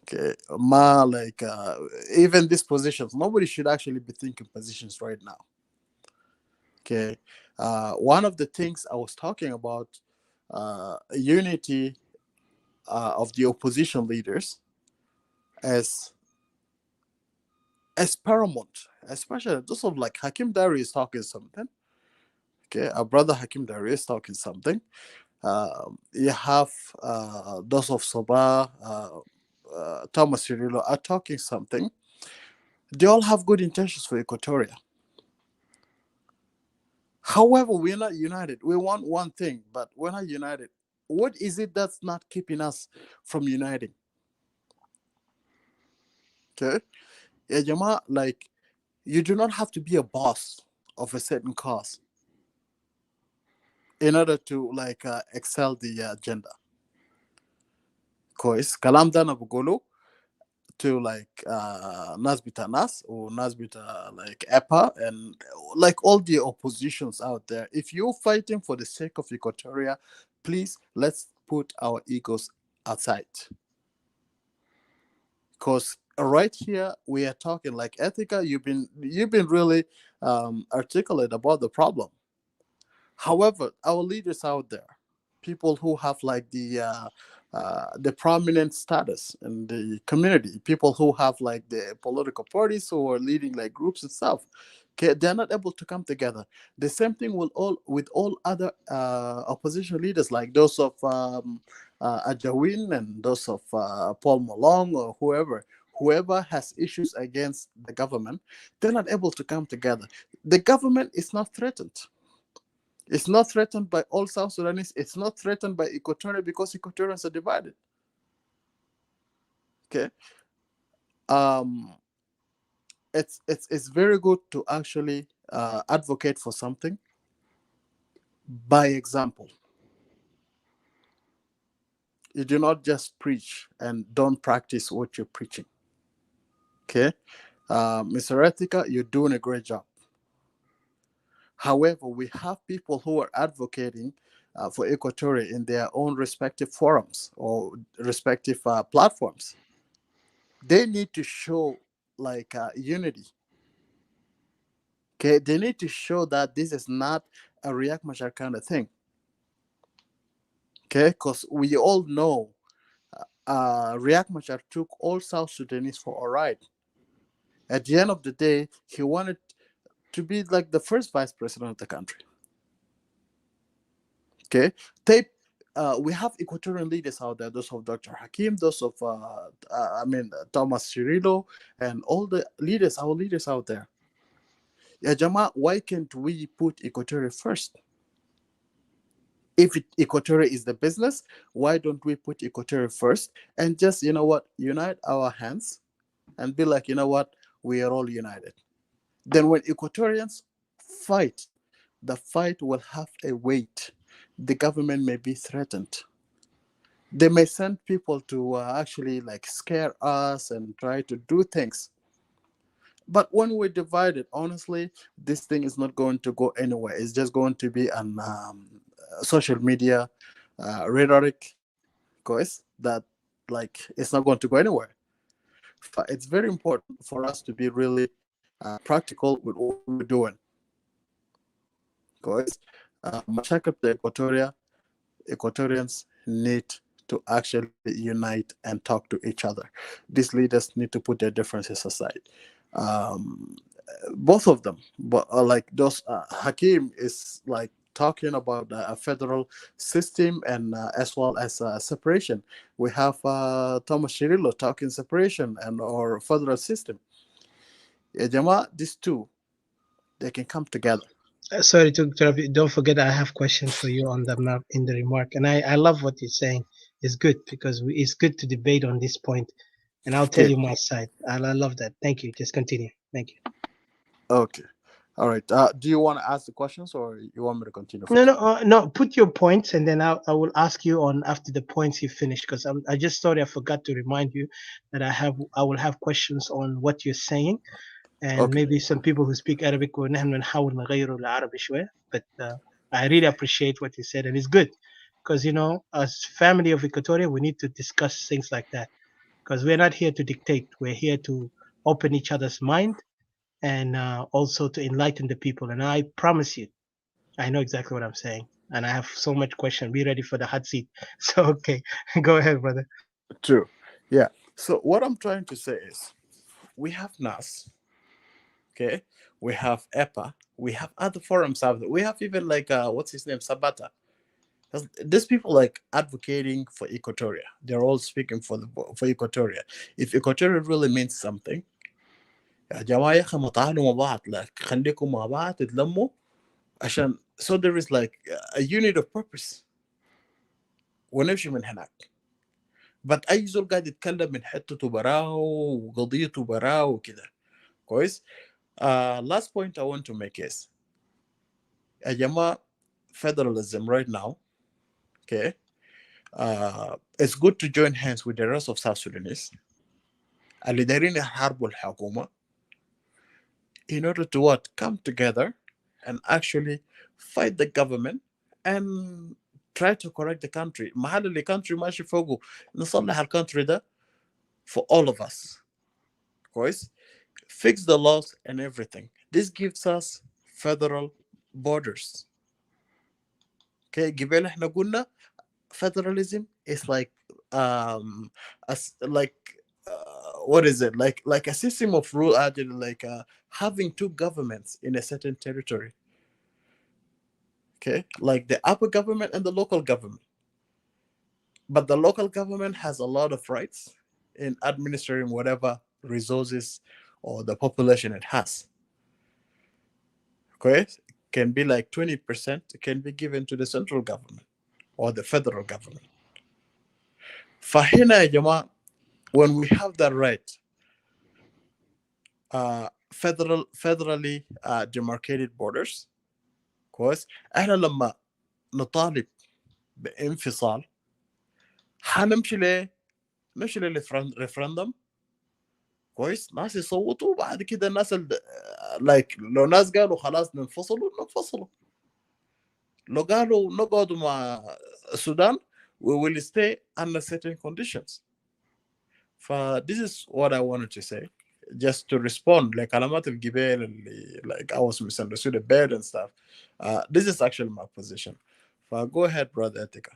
Okay, like even these positions, nobody should actually be thinking positions right now. Okay, one of the things I was talking about, unity of the opposition leaders as paramount, especially those of like Hakim Dari is talking something. Okay, our brother Hakim Dari is talking something. You have those of Soba, Thomas Cirillo are talking something. They all have good intentions for Equatoria. However, we're not united. We want one thing, but we're not united. What is it that's not keeping us from uniting? Okay, yeah, Jama, like, you do not have to be a boss of a certain cause in order to like excel the agenda. Because kalam dana bugolo to like Nasbita Nas or Nasbita like EPA and like all the oppositions out there. If you're fighting for the sake of Equatoria, please let's put our egos aside. Because right here we are talking like Ethica. You've been really articulate about the problem. However, our leaders out there, people who have like the prominent status in the community, people who have like the political parties who are leading like groups and stuff, okay, they're not able to come together. The same thing with all other opposition leaders, like those of Ajawin and those of Paul Malong or whoever has issues against the government, they're not able to come together. The government is not threatened. It's not threatened by all South Sudanese. It's not threatened by Equatorial because Equatorians are divided. Okay. It's very good to actually advocate for something by example. You do not just preach and don't practice what you're preaching. Okay. Mr. Etika, you're doing a great job. However, we have people who are advocating for Equatorial in their own respective forums or respective platforms. They need to show like unity. Okay, they need to show that this is not a Riek Machar kind of thing. Okay, because we all know Riek Machar took all South Sudanese for a ride. At the end of the day, he wanted to be like the first vice president of the country. Okay, we have Equatorian leaders out there, those of Dr. Hakim, those of Thomas Cirillo, and all the leaders, our leaders out there. Yeah, Jama, why can't we put Equatorial first? If Equatorial is the business, why don't we put Equatorial first and just, you know what, unite our hands and be like, you know what, we are all united. Then when Equatorians fight, the fight will have a weight. The government may be threatened. They may send people to actually like scare us and try to do things. But when we're divided, honestly, this thing is not going to go anywhere. It's just going to be an social media rhetoric, guys, that like it's not going to go anywhere. But it's very important for us to be really practical with what we're doing. Guys, Mashakal to Equatorians need to actually unite and talk to each other. These leaders need to put their differences aside. Both of them, but like those Hakim is like talking about a federal system and as well as separation. We have Thomas Cirillo talking separation and or federal system. Yeah, Jama, these two, they can come together. Sorry to interrupt you. Don't forget, I have questions for you on the map in the remark, and I love what you're saying. It's good because it's good to debate on this point, and I'll tell you my side. I love that. Thank you. Just continue. Thank you. Okay. All right. Do you want to ask the questions or you want me to continue? No. Put your points, and then I will ask you on after the points you finish. Because I just thought I forgot to remind you that I will have questions on what you're saying, and maybe some people who speak Arabic ونحن نحاول نغيره لعربي شوية. But I really appreciate what you said, and it's good because as family of Equatoria, we need to discuss things like that because we're not here to dictate. We're here to open each other's mind and also to enlighten the people. And I promise you, I know exactly what I'm saying. And I have so much question. Be ready for the hot seat. So, okay, go ahead, brother. True. Yeah. So what I'm trying to say is we have NAS, okay? We have EPA. We have other forums out there. We have even like, what's his name? Sabata. These people like advocating for Equatoria. They're all speaking for Equatoria. If Equatoria really means something, يا جماعة يا أخي ما تعالوا مع بعض like خليكم مع بعض تتلموا عشان so there is like a unit of purpose ونمشي من هناك. But أي زول قاعد يتكلم من حتته براه وقضيته براه وكده كويس. Last point I want to make is يا جماعة federalism right now, okay, it's good to join hands with the rest of South Sudanese اللي دايرين يحاربوا الحكومة in order to what? Come together and actually fight the government and try to correct the country. محل اللي country ماشي فوقه نصلح الكونتري ده for all of us. كويس. Fix the laws and everything. This gives us federal borders. Okay, قبل احنا قلنا federalism is like what is it like a system of rule like having two governments in a certain territory, okay, like the upper government and the local government, but the local government has a lot of rights in administering whatever resources or the population it has. Okay, can be like 20% can be given to the central government or the federal government. فهنا يا جماعة, when we have that right, federally demarcated borders, كويس, احنا لما نطالب بانفصال حنمشي لريفرندم كويس، ناس يصوتوا بعد كده الناس لايك لو ناس قالوا خلاص ننفصلوا. لو قالوا نقعدوا مع السودان we will stay under certain conditions. This is what I wanted to say. Just to respond لكلمات الجبال اللي like I was misunderstood a bit and stuff. This is actually my position. Go ahead, brother Etika.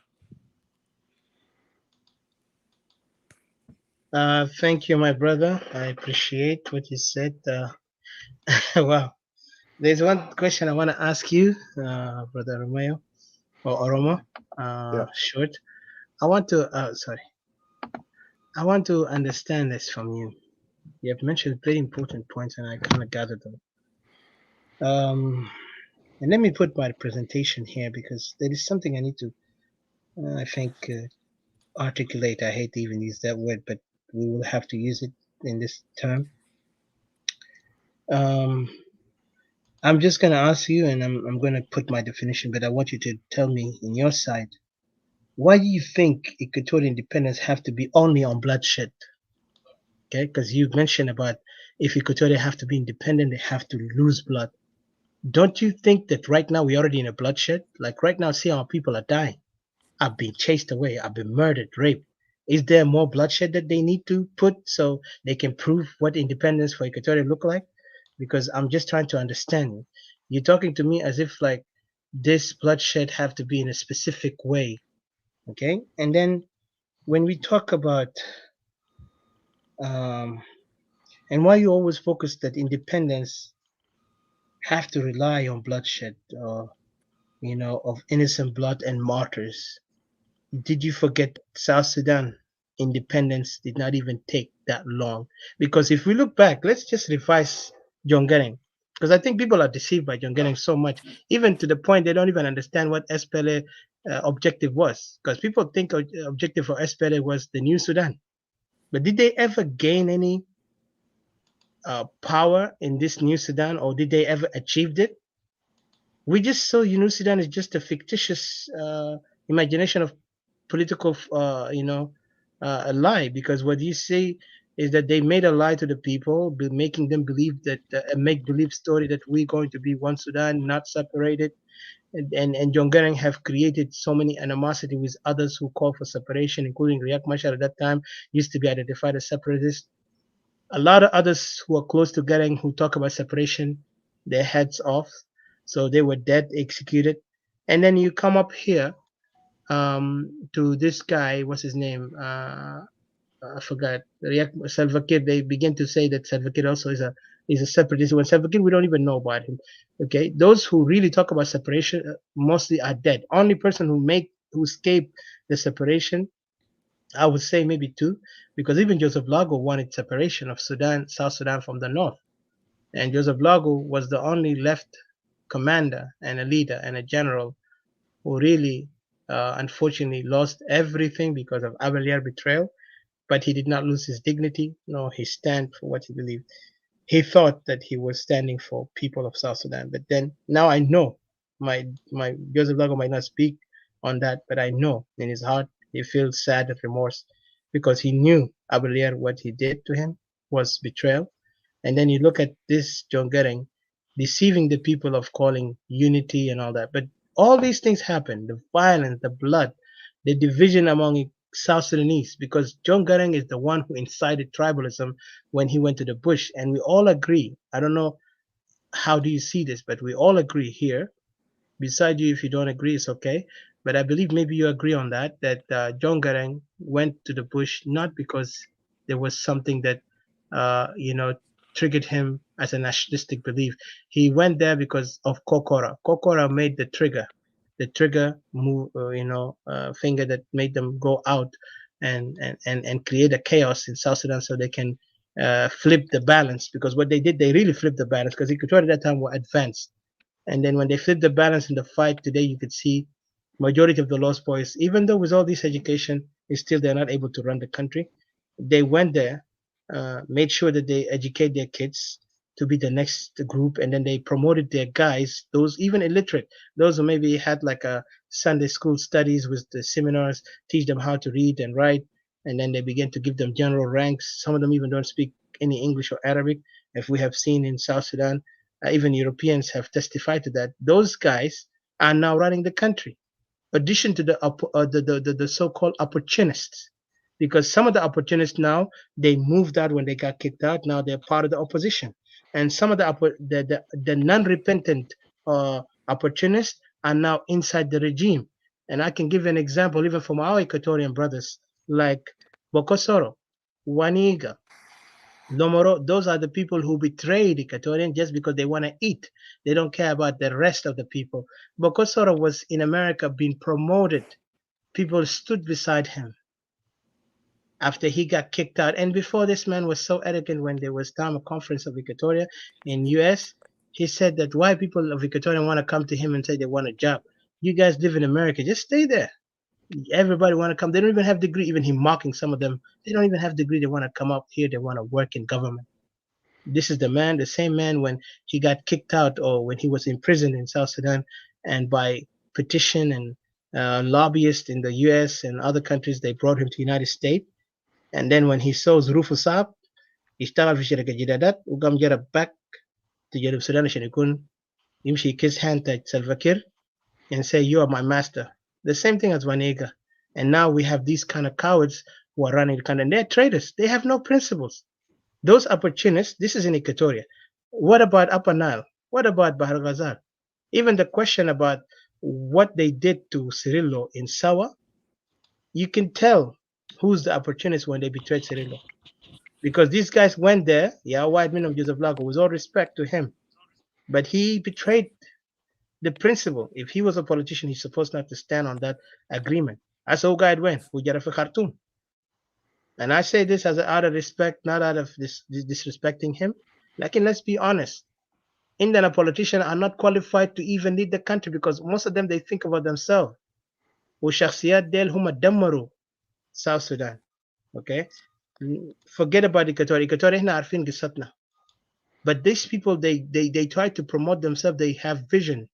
Thank you, my brother. I appreciate what you said. Wow. There's one question I want to ask you, Brother Romeo or Oromo. Short. I want to understand this from you. You have mentioned very important points, and I kind of gathered them. And let me put my presentation here because there is something I need to, I think, articulate. I hate to even use that word, but we will have to use it in this term. I'm just going to ask you, and I'm going to put my definition, but I want you to tell me in your side, why do you think Equatorial independence have to be only on bloodshed? Okay, because you mentioned about if Equatorial have to be independent, they have to lose blood. Don't you think that right now we're already in a bloodshed? Like right now, see our people are dying. I've been chased away. I've been murdered, raped. Is there more bloodshed that they need to put so they can prove what independence for Equatorial look like? Because I'm just trying to understand you. You're talking to me as if like this bloodshed have to be in a specific way. Okay? And then when we talk about and why you always focus that independence have to rely on bloodshed or of innocent blood and martyrs. Did you forget South Sudan independence did not even take that long? Because if we look back, let's just revise John Garang. Because I think people are deceived by John Garang so much, even to the point they don't even understand what SPLA objective was. Because people think objective for SPLA was the new Sudan. But did they ever gain any power in this new Sudan, or did they ever achieve it? We just saw New Sudan is just a fictitious imagination of political, a lie. Because what you say is that they made a lie to the people, making them believe that a make-believe story that we're going to be one Sudan, not separated. And John Garang have created so many animosity with others who call for separation, including Riek Machar at that time used to be identified as separatist. A lot of others who are close to Garang who talk about separation, their heads off. So they were dead, executed. And then you come up here to this guy, what's his name? I forgot. Salva Kiir. They begin to say that Salva Kiir also is a separatist. When Salva Kiir, we don't even know about him. Okay, those who really talk about separation mostly are dead. Only person who escaped the separation, I would say maybe two, because even Joseph Lago wanted separation of South Sudan from the north, and Joseph Lago was the only left commander and a leader and a general who really, unfortunately, lost everything because of Abelier betrayal. But he did not lose his dignity nor his stand for what he believed. He thought that he was standing for people of South Sudan. But then now I know my Joseph Lago might not speak on that, but I know in his heart he feels sad and remorse because he knew Abelier, what he did to him was betrayal. And then you look at this John Garang deceiving the people of calling unity and all that. But all these things happen, the violence, the blood, the division among South Sudanese, because John Garang is the one who incited tribalism when he went to the bush. And we all agree, I don't know how do you see this, but we all agree here. Beside you, if you don't agree, it's okay. But I believe maybe you agree on that John Garang went to the bush not because there was something that, triggered him as a nationalistic belief. He went there because of Kokora. Kokora made the trigger move, finger that made them go out and create a chaos in South Sudan so they can flip the balance. Because what they did, they really flipped the balance because Equatorial at that time were advanced. And then when they flipped the balance in the fight today, you could see majority of the Lost Boys, even though with all this education, still they're not able to run the country. They went there, made sure that they educate their kids to be the next group, and then they promoted their guys, those even illiterate, those who maybe had like a Sunday school studies with the seminars, teach them how to read and write, and then they began to give them general ranks. Some of them even don't speak any English or Arabic. If we have seen in South Sudan, even Europeans have testified to that. Those guys are now running the country. Addition to the so-called opportunists, because some of the opportunists now they moved out when they got kicked out. Now they're part of the opposition, and some of the non-repentant opportunists are now inside the regime. And I can give an example even from our Equatorian brothers like Bokosoro, Waniga, Lomoro. Those are the people who betrayed Equatorian just because they want to eat. They don't care about the rest of the people. Bokosoro was in America being promoted. People stood beside him after he got kicked out. And before, this man was so arrogant when there was time a conference of Equatoria in US. He said that why people of Equatoria want to come to him and say they want a job. You guys live in America, just stay there. Everybody want to come. They don't even have degree. Even him mocking some of them. They don't even have degree. They want to come up here. They want to work in government. This is the man, the same man when he got kicked out or when he was imprisoned in South Sudan, and by petition and lobbyists in the US and other countries, they brought him to the United States. And then when he saw ظروفه صعب يشتغل في شركة جدادات وقام جرب back to جنوب السودان عشان يكون يمشي kiss hand to Salva Kiir and say you are my master. The same thing as Wanega. And now we have these kind of cowards who are running the country. And they're traitors. They have no principles. Those opportunists, this is in Equatoria. What about Upper Nile? What about Bahar Ghazal? Even the question about what they did to Cirillo in Sawa, you can tell who's the opportunist when they betrayed Cirillo. Because these guys went there, white men of Joseph Lago, with all respect to him, but he betrayed the principle. If he was a politician, he's supposed not to stand on that agreement. As all guy went, Wujarafi Khartoum. And I say this as out of respect, not out of this disrespecting him. Like, let's be honest. Indian politicians are not qualified to even lead the country because most of them, they think about themselves. وشخصيات ديل هم دمروا South Sudan. Okay? Forget about Equatorial. Equatorial هنا عارفين قصتنا. But these people, they try to promote themselves. They have vision.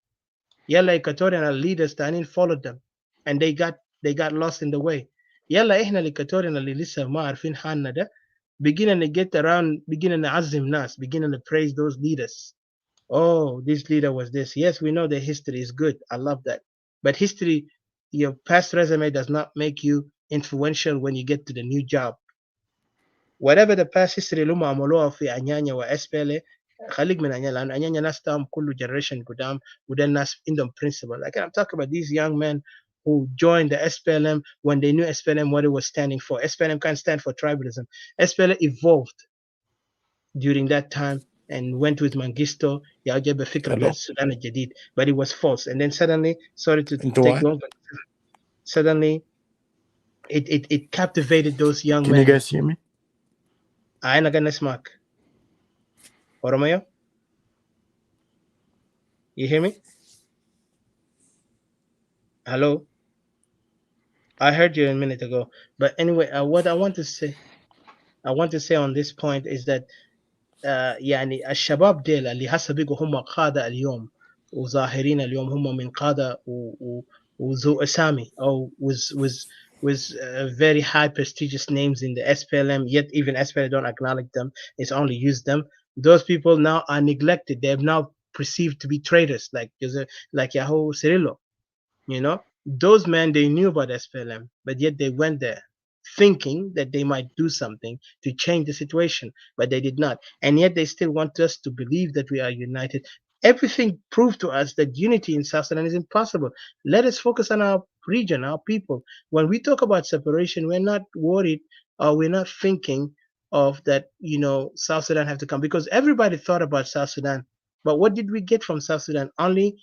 Yalla Equatorian leaders تانيين followed them, and they got lost in the way. Yalla إحنا الإيكواتوريين اللي لسه ما عارفين حالنا ده, beginning to get around, beginning to عزم ناس, beginning to praise those leaders. Oh, this leader was this. Yes, we know the history is good. I love that. But history, your past resume does not make you influential when you get to the new job. Whatever the past history اللي هم عملوها في أنيانيا وأسبلة, خليك من أنيانيا لأن أنيانيا ناس تام كله generation قدام وده ناس عندهم principle. Like I'm talking about these young men who joined the SPLM when they knew SPLM what it was standing for. SPLM can't stand for tribalism. SPLM evolved during that time and went with Mengistu, Sudan Jadid, but it was false. And then suddenly, sorry to take long, but suddenly it captivated those young men. Can you guys hear me? أنا قاعد نسمعك. Oromayo? You hear me? Hello? I heard you a minute ago. But anyway, what I want to say on this point is that يعني الشباب ديل اللي هسه بقوا هم قادة اليوم وظاهرين اليوم هم من قادة وذو أسامي أو with very high prestigious names in the SPLM, yet even SPLM don't acknowledge them. It's only used them. Those people now are neglected. They're now perceived to be traitors, like Yahoo Cirillo. You know, those men, they knew about SPLM, but yet they went there thinking that they might do something to change the situation, but they did not. And yet they still want us to believe that we are united. Everything proved to us that unity in South Sudan is impossible. Let us focus on our region, our people. When we talk about separation, we're not worried or we're not thinking of that, South Sudan have to come, because everybody thought about South Sudan. But what did we get from South Sudan? Only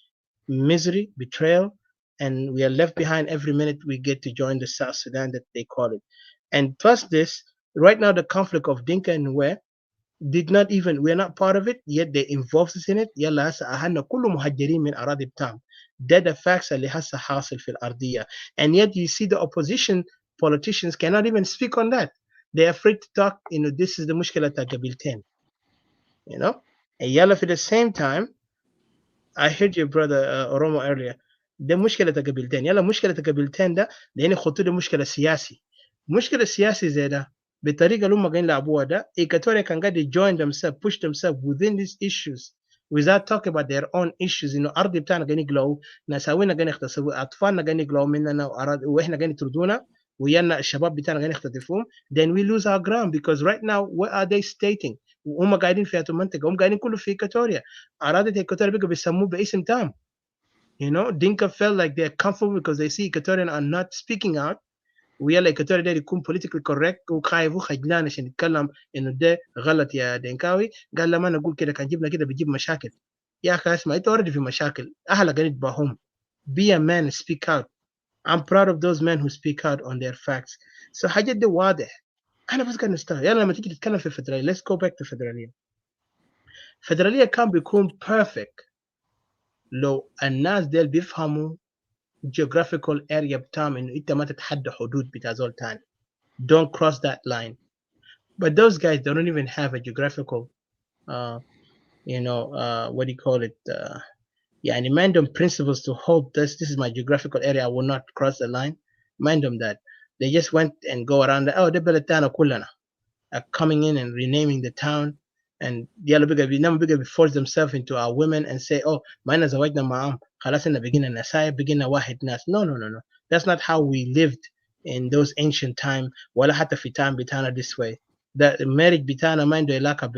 misery, betrayal, and we are left behind every minute we get to join the South Sudan that they call it. And plus this, right now the conflict of Dinka and Nuer we're not part of it, yet they involved us in it. يلا هسه أهلنا كله مهجرين من أراضي بتاعهم. That the facts اللي هسه حاصل في الأرضية. And yet you see the opposition politicians cannot even speak on that. They're afraid to talk, this is the مشكلة تاع قبيلتين. And يلا في the same time, I heard your brother Oromo earlier. ده مشكلة قبيلتين. يلا مشكلة قبيلتين ده لأن خطوة مشكلة سياسي. مشكلة سياسي زي ده بالطريقه اللي هم قاعدين يلعبوها ده Equatorial can get join themselves push themselves within these issues without talking about their own issues انه ارض بتاعنا قاعدين يقلعوا نساوينا قاعدين يغتصبوا اطفالنا قاعدين يقلعوا مننا واحنا قاعدين يطردونا ويانا الشباب بتاعنا قاعدين يختطفوهم then we lose our ground because right now what are they stating وهم قاعدين في المنطقه هم قاعدين كله في Equatoria اراضي Equatoria بقى بيسموه باسم تام you know Dinka felt like they're comfortable because they see Equatorian are not speaking out ويلا Equatorial ده يكون politically correct وخايف وخجلان عشان يتكلم انه ده غلط يا دينكاوي قال لما انا اقول كده كان جبنا كده بيجيب مشاكل يا اخي اسمع انت اوريدي في مشاكل اهلك قاعدين يتباهوم be a man speak out I'm proud of those men who speak out on their facts so حاجات دي واضح انا بس قاعد نستغرب يلا لما تيجي تتكلم في الفدراليه let's go back to الفدراليه كان بيكون perfect لو الناس ديل بيفهموا geographical area بتاعهم انه انت ما تتحدى حدود بتاع زول تاني don't cross that line but those guys they don't even have a geographical what do you call it يعني ما عندهم principles to hold this is my geographical area I will not cross the line ما عندهم that they just went and go around ده بلد تاعنا كلنا coming in and renaming the town and يلا بقى force themselves into our women and say oh ما أنا زواجنا معهم خلاص إننا بقينا نسايب بقينا واحد ناس no that's not how we lived in those ancient time ولا حتى في time بتاعنا this way the marriage بتاعنا ما عنده علاقة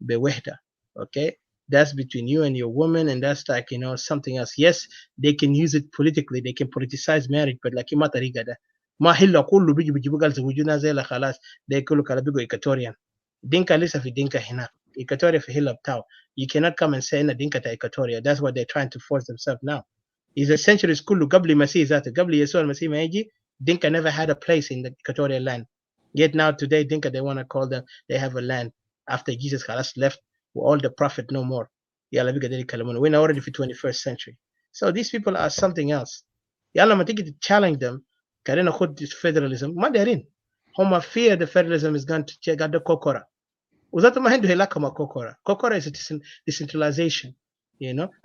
بوحدة okay that's between you and your woman and that's like something else yes they can use it politically they can politicize marriage but like ما طريقة ده ما هلا كله بيجيبوا قال زوجنا زي لا خلاص ده كله كلا بيجوا Equatorian دينكا لسه في دينكا هناك Equatoria في هلا بتاعه you cannot come and say إن دينكا تا Equatoria that's what they're trying to force themselves now is a centuries كله قبل المسيح ذاته قبل يسوع المسيح ما يجي Dinka never had a place in the Equatorial land yet now today Dinka they want to call them they have a land after Jesus خلاص left all the prophet no more يلا بيجي ده يكلمون we're already في 21st century so these people are something else يلا لما تيجي challenge them كارين ناخد federalism ما دارين هم fear the federalism is going to check out the kokora وذاته ما عنده علاقة مع kokora is a decentralization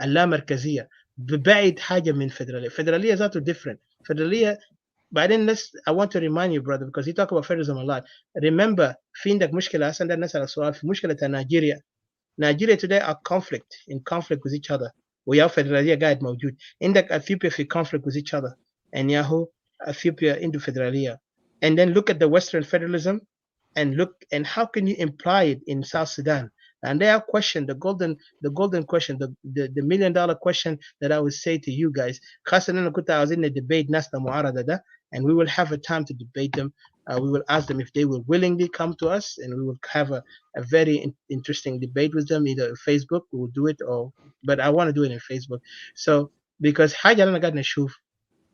اللامركزية ببعد حاجة من فدرالية ذاته different فدرالية بعدين I want to remind you brother because you talk about federalism a lot remember في عندك مشكلة أصلا ده نسأل السؤال في مشكلة نيجيريا today are in conflict with each other ويا فدرالية قاعد موجود عندك Ethiopia في conflict with each other and ياهو Ethiopia into federaliyah and then look at the Western federalism and look and how can you imply it in South Sudan and they are question the golden question the $1 million question that I would say to you guys خاصة أنا كنت عاوزين debate ناس المعارضة ده and we will have a time to debate them we will ask them if they will willingly come to us and we will have a very interesting debate with them either Facebook we will do it but I want to do it in Facebook so because حاجة أنا قاعد نشوف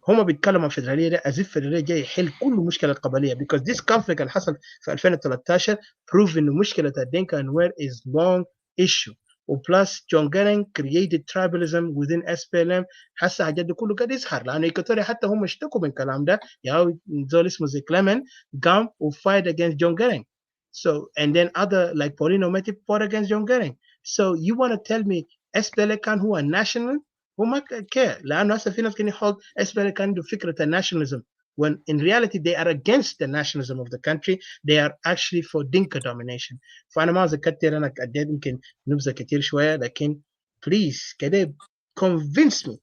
هم بيتكلموا عن فدراليه ده as if فدراليه جاي يحل كل مشكله قبليه because this conflict اللي حصل في 2013 prove انه مشكله الدينكا and where is long issue وبلس جون جارينج created tribalism within SPLM هسه حاجات دي كله قاعد يظهر لانه إيكواتوريا حتى هم اشتكوا من الكلام ده يا زول اسمه زي كليمن قام وفايت against John Garang so and then other like Paulino Meti fought against John Garang so you want to tell me SPLM كان هو national وما care لأنه هسه في ناس كانوا يحط SPLM كان عنده فكرة nationalism when in reality they are against the nationalism of the country they are actually for Dinka domination فأنا ما ذكرت أنا قديت يمكن نبذة كتير شوية لكن please كده convince me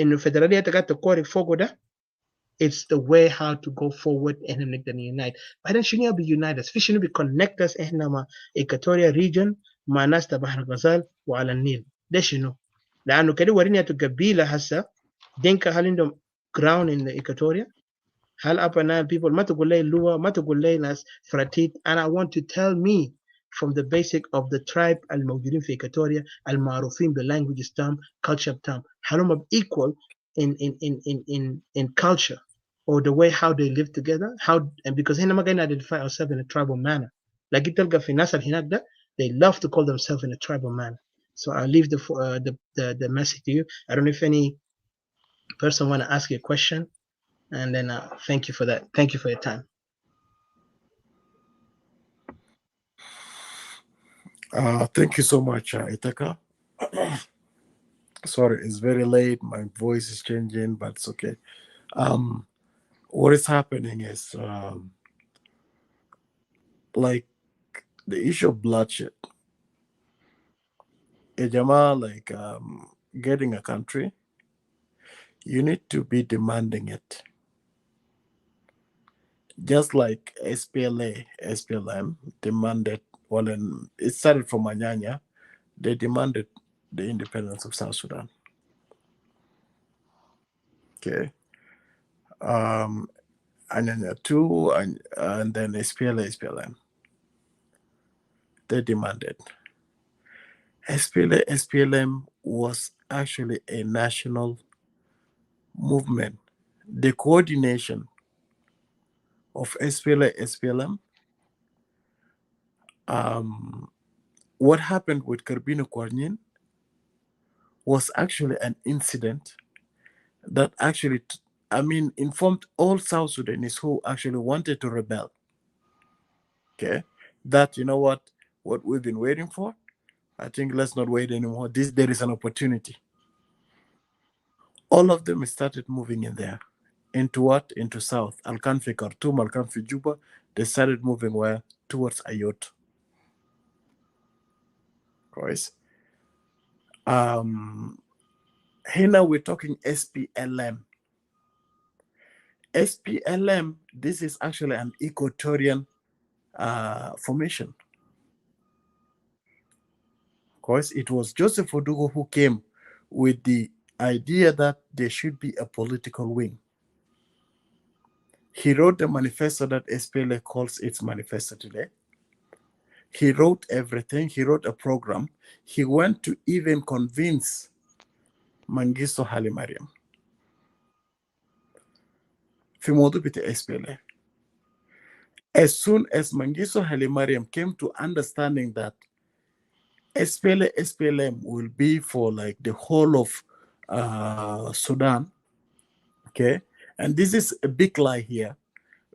إنه الفدرالية تقعد تقارب فوقه ده it's the way how to go forward إحنا نقدر unite بعدين شنو يبي unite us في شنو بي connect us إحنا مع Equatorial region مع ناس تبع بحر الغزال وعلى النيل ده شنو لأنه كده وريني قبيلة هسه دينكا هل عندهم ground in the Equatoria هل Upper Nile people ما تقول لي لوا ما تقول لي ناس فراتيت and I want to tell me from the basic of the tribe الموجودين في Equatoria المعروفين بالlanguage تام culture تام هل هم equal in culture or the way how they live together and because هنا ما قاعدين identify ourselves in a tribal manner لكن تلقى في الناس هناك ده they love to call themselves in a tribal manner so I'll leave the message to you. I don't know if any person want to ask you a question and then thank you for that. Thank you for your time. Thank you so much, Itaka. Sorry, it's very late. My voice is changing, but it's okay. What is happening is like the issue of bloodshed. Ejama, like getting a country, you need to be demanding it. Just like SPLM demanded, well, and it started from Anyanya, they demanded the independence of South Sudan. Okay. Anyanya 2 and then SPLM. They demanded. SPLM was actually a national movement. The coordination of SPLM, what happened with Carbino Kwarnin was actually an incident that actually, informed all South Sudanese who actually wanted to rebel. Okay, that you know what we've been waiting for. I think let's not wait anymore. There is an opportunity. All of them started moving in there. Into what? Into South. Al-Kanfi Khartoum, Al-Kanfi Juba. They started moving where? Towards Ayot. Guys. Here we're talking SPLM. SPLM, this is actually an Equatorian formation. Of course, it was Joseph Odugo who came with the idea that there should be a political wing. He wrote the manifesto that SPLA calls its manifesto today. He wrote everything. He wrote a program. He went to even convince Mengistu Haile Mariam في موضوع بتاع SPLA. As soon as Mengistu Haile Mariam came to understanding that SPLM will be for like the whole of Sudan, okay? And this is a big lie here,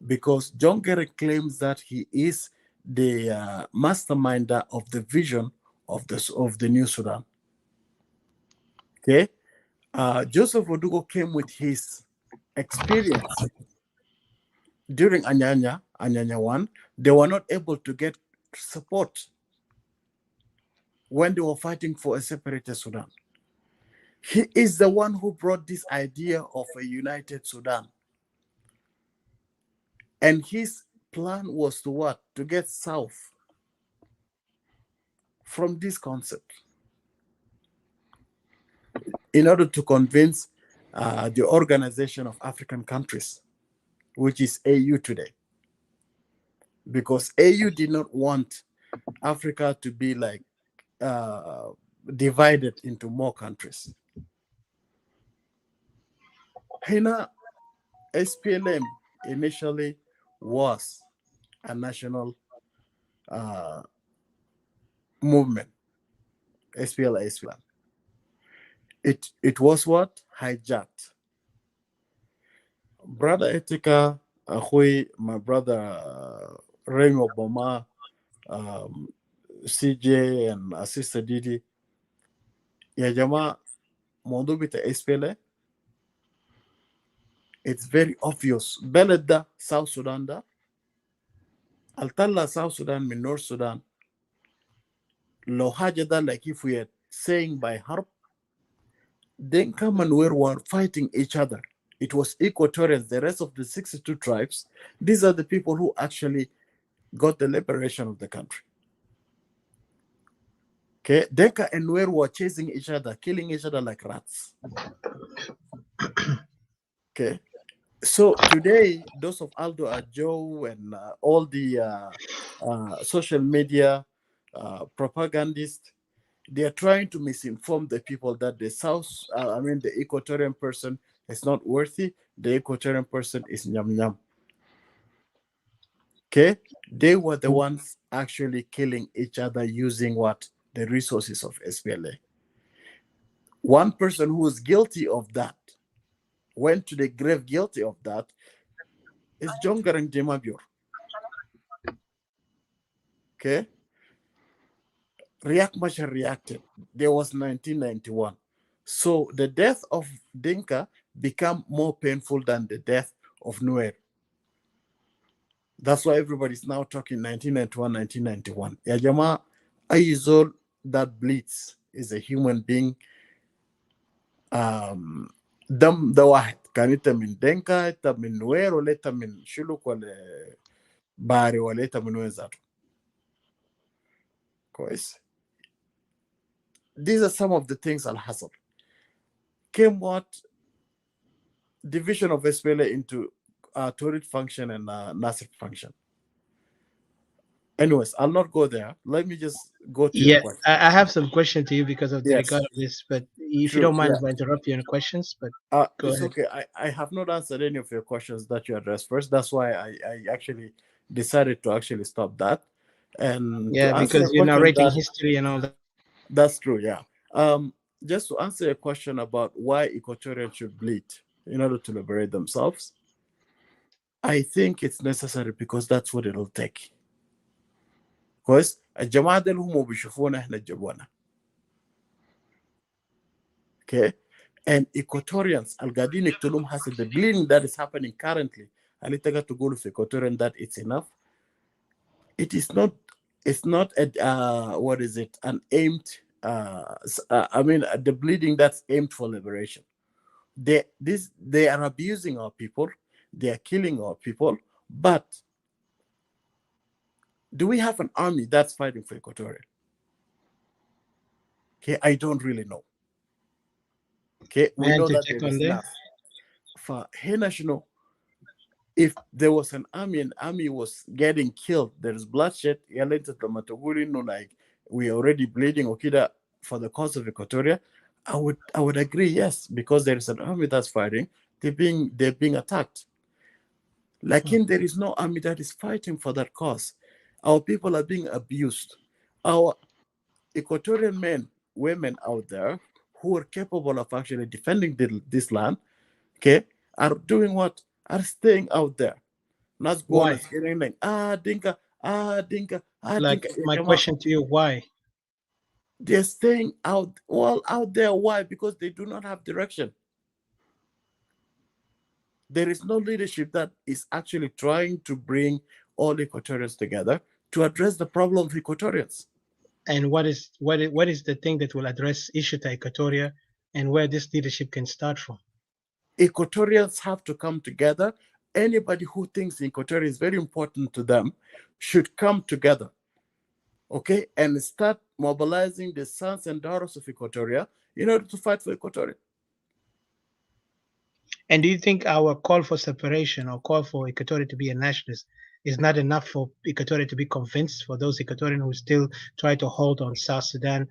because John Garrett claims that he is the masterminder of the vision of the new Sudan. Okay, Joseph Odugo came with his experience during Anyanya 1. They were not able to get support when they were fighting for a separated Sudan. He is the one who brought this idea of a united Sudan. And his plan was to what? To get South from this concept in order to convince the Organization of African Countries, which is AU today. Because AU did not want Africa to be like divided into more countries. Hina SPLM initially was a national movement. SPLM. It was what? Hijacked. Brother Etika, my brother Remy Obama, CJ and Sister Didi, ya jama mondo bita SPLA. It's very obvious. Beleda South Sudan da. Altala South Sudan min North Sudan. Lo haja da, like if we are saying by harp, then come and we were fighting each other. It was Equatorians, the rest of the 62 tribes. These are the people who actually got the liberation of the country. Okay, Denka and Nuer were chasing each other, killing each other like rats. Okay, so today, those of Aldo Ajo and all the social media propagandists, they are trying to misinform the people that the the Equatorian person is not worthy. The Equatorian person is nyam nyam. Okay, they were the ones actually killing each other using what? The resources of SPLA. One person who is guilty of that, went to the grave guilty of that, is John Garang Jemabior. Okay, Riek Machar reacted. There was 1991. So the death of Dinka became more painful than the death of Nuer. That's why everybody's now talking 1991, 1991. Ya Jama, Aizol that bleeds is a human being. Dam da واحد كان انت من دنكا انت من نوير ولا انت من شلوك ولا باري ولا انت من وين ذاته كويس. These are some of the things al حصل. Came what division of SPLA into Torit function and Nasir function. Anyways, I'll not go there. Let me just go to your question. I have some question to you because of the Yes. regard of this, but if you True, don't mind yeah. if I interrupt you in the questions, but go It's ahead. okay. I have not answered any of your questions that you addressed first. That's why I actually decided to actually stop that. And Yeah, to answer because a you're question narrating that history and all that. that's true, yeah. Just to answer a question about why Equatorians should bleed in order to liberate themselves, I think it's necessary because that's what it'll take. Because الجماعة دول هم بيشوفونا احنا جابونا. Okay, and Equatorians القاعدين يقتلوهم حسب the bleeding that is happening currently. هل تقدر تقول في Equatorian that it's enough? It is not. It's not a what is it? An aimed. I mean, the bleeding that's aimed for liberation. They are abusing our people. They are killing our people. But do we have an army that's fighting for Equatorial? Okay, I don't really know. Okay, we Man, know to that check there on is there. enough. For hey, national, if there was an army and army was getting killed, there is bloodshed. Like we are already bleeding Okida for the cause of Equatoria. I would agree, yes, because there is an army that's fighting. They're being attacked. Like there is no army that is fighting for that cause. Our people are being abused. Our Equatorian men, women out there who are capable of actually defending this land, okay, are doing what? Are staying out there. Not going Why? and screaming like, Dinka, Dinka, Like Dinka. my question to you, why? They're staying out there. Why? Because they do not have direction. There is no leadership that is actually trying to bring all Equatorians together to address the problem of Equatorians. And what is the thing that will address issue to Equatoria and where this leadership can start from? Equatorians have to come together. Anybody who thinks Equatoria is very important to them should come together, okay, and start mobilizing the sons and daughters of Equatoria in order to fight for Equatoria. And do you think our call for separation or call for Equatoria to be a nationalist is not enough for Equatoria to be convinced, for those Equatorians who still try to hold on South Sudan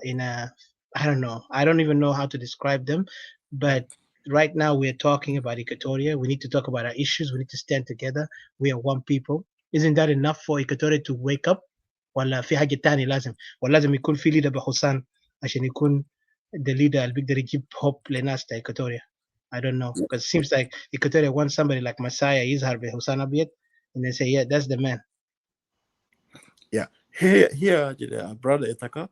in a, I don't know, I don't even know how to describe them, but right now we're talking about Equatoria. We need to talk about our issues. We need to stand together. We are one people. Isn't that enough for Equatoria to wake up? ولا في حاجة تاني لازم ولازم يكون في leader بحسان عشان يكون the leader اللي بيقدر يجيب hope لناس تا Equatoria. I don't know, because it seems like Equatoria wants somebody like Messiah Izhar Hussein Abiyat, and they say, yeah, that's the man. Yeah, here, brother Itaka,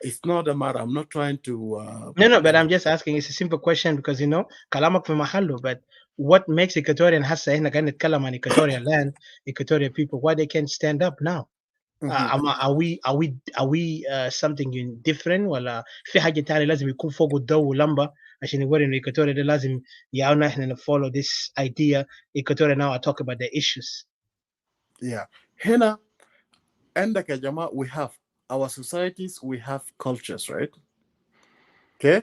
it's not a matter. I'm not trying to. No, but I'm just asking. It's a simple question because كلامك في محله. But what makes Equatorian هسه احنا قاعدين نتكلم عن Equatorial land, Equatorial people, why they can't stand up now? Are we something different ولا في حاجة تانية لازم يكون فوق الضوء ولمبة عشان يوري إنه Equatorial ده لازم يعاونا إحنا follow this idea. Equatorial now I talk about the issues. Yeah, هنا عندك يا جماعة, we have our societies, we have cultures, right? Okay,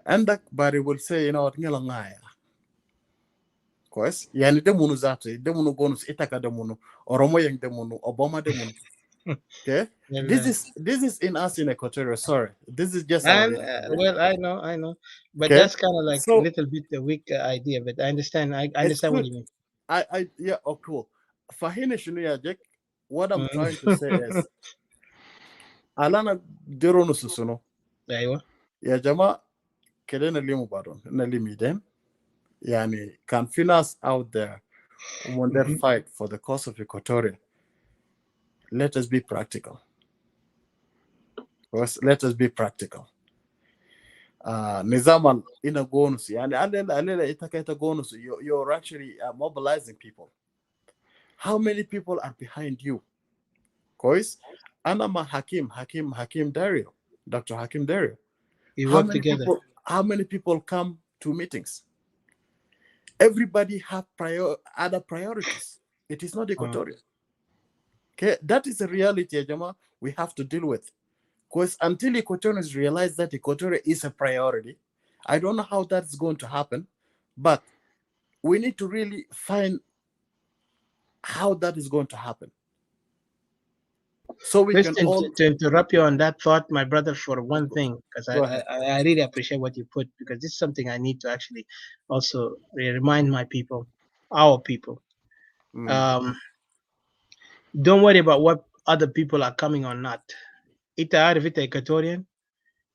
عندك bari will say, ngela ngaya. Course, yani demunu zatu, demunu bonus itaka demunu, oromo yang demunu, obama demunu. Okay, this is in us in Equatorial. Sorry, this is just our. Well, I know, but okay? That's kind of like so, a little bit a weak idea. But I understand. I understand what you mean. Yeah, oh cool. Fahine shunu Jack. What I'm trying to say is, alana deronu susuno. Aywa. Ya jama, kedena limu baron, na limiden. Yani, can finance out there when they fight for the cause of Equatoria. Let us be practical. Let us be practical. Nizaman in a bonus, yani alela itaka bonus. You're actually mobilizing people. how many people are behind you? كويس. أنا مع حكيم داريو, Dr. Hakim Dario. We work together. How many people come to meetings? Everybody have other priorities. It is not Equatorial. Okay, that is a reality, Jama, we have to deal with. Because until Equatorians realize that Equatorial is a priority, I don't know how that's going to happen, but we need to really find how that is going to happen. So we Listen, can all... to interrupt you on that thought, my brother, for one thing, because Go ahead. I really appreciate what you put, because this is something I need to actually also remind my people, our people. Don't worry about what other people are coming or not. Ita arif ita Equatorian,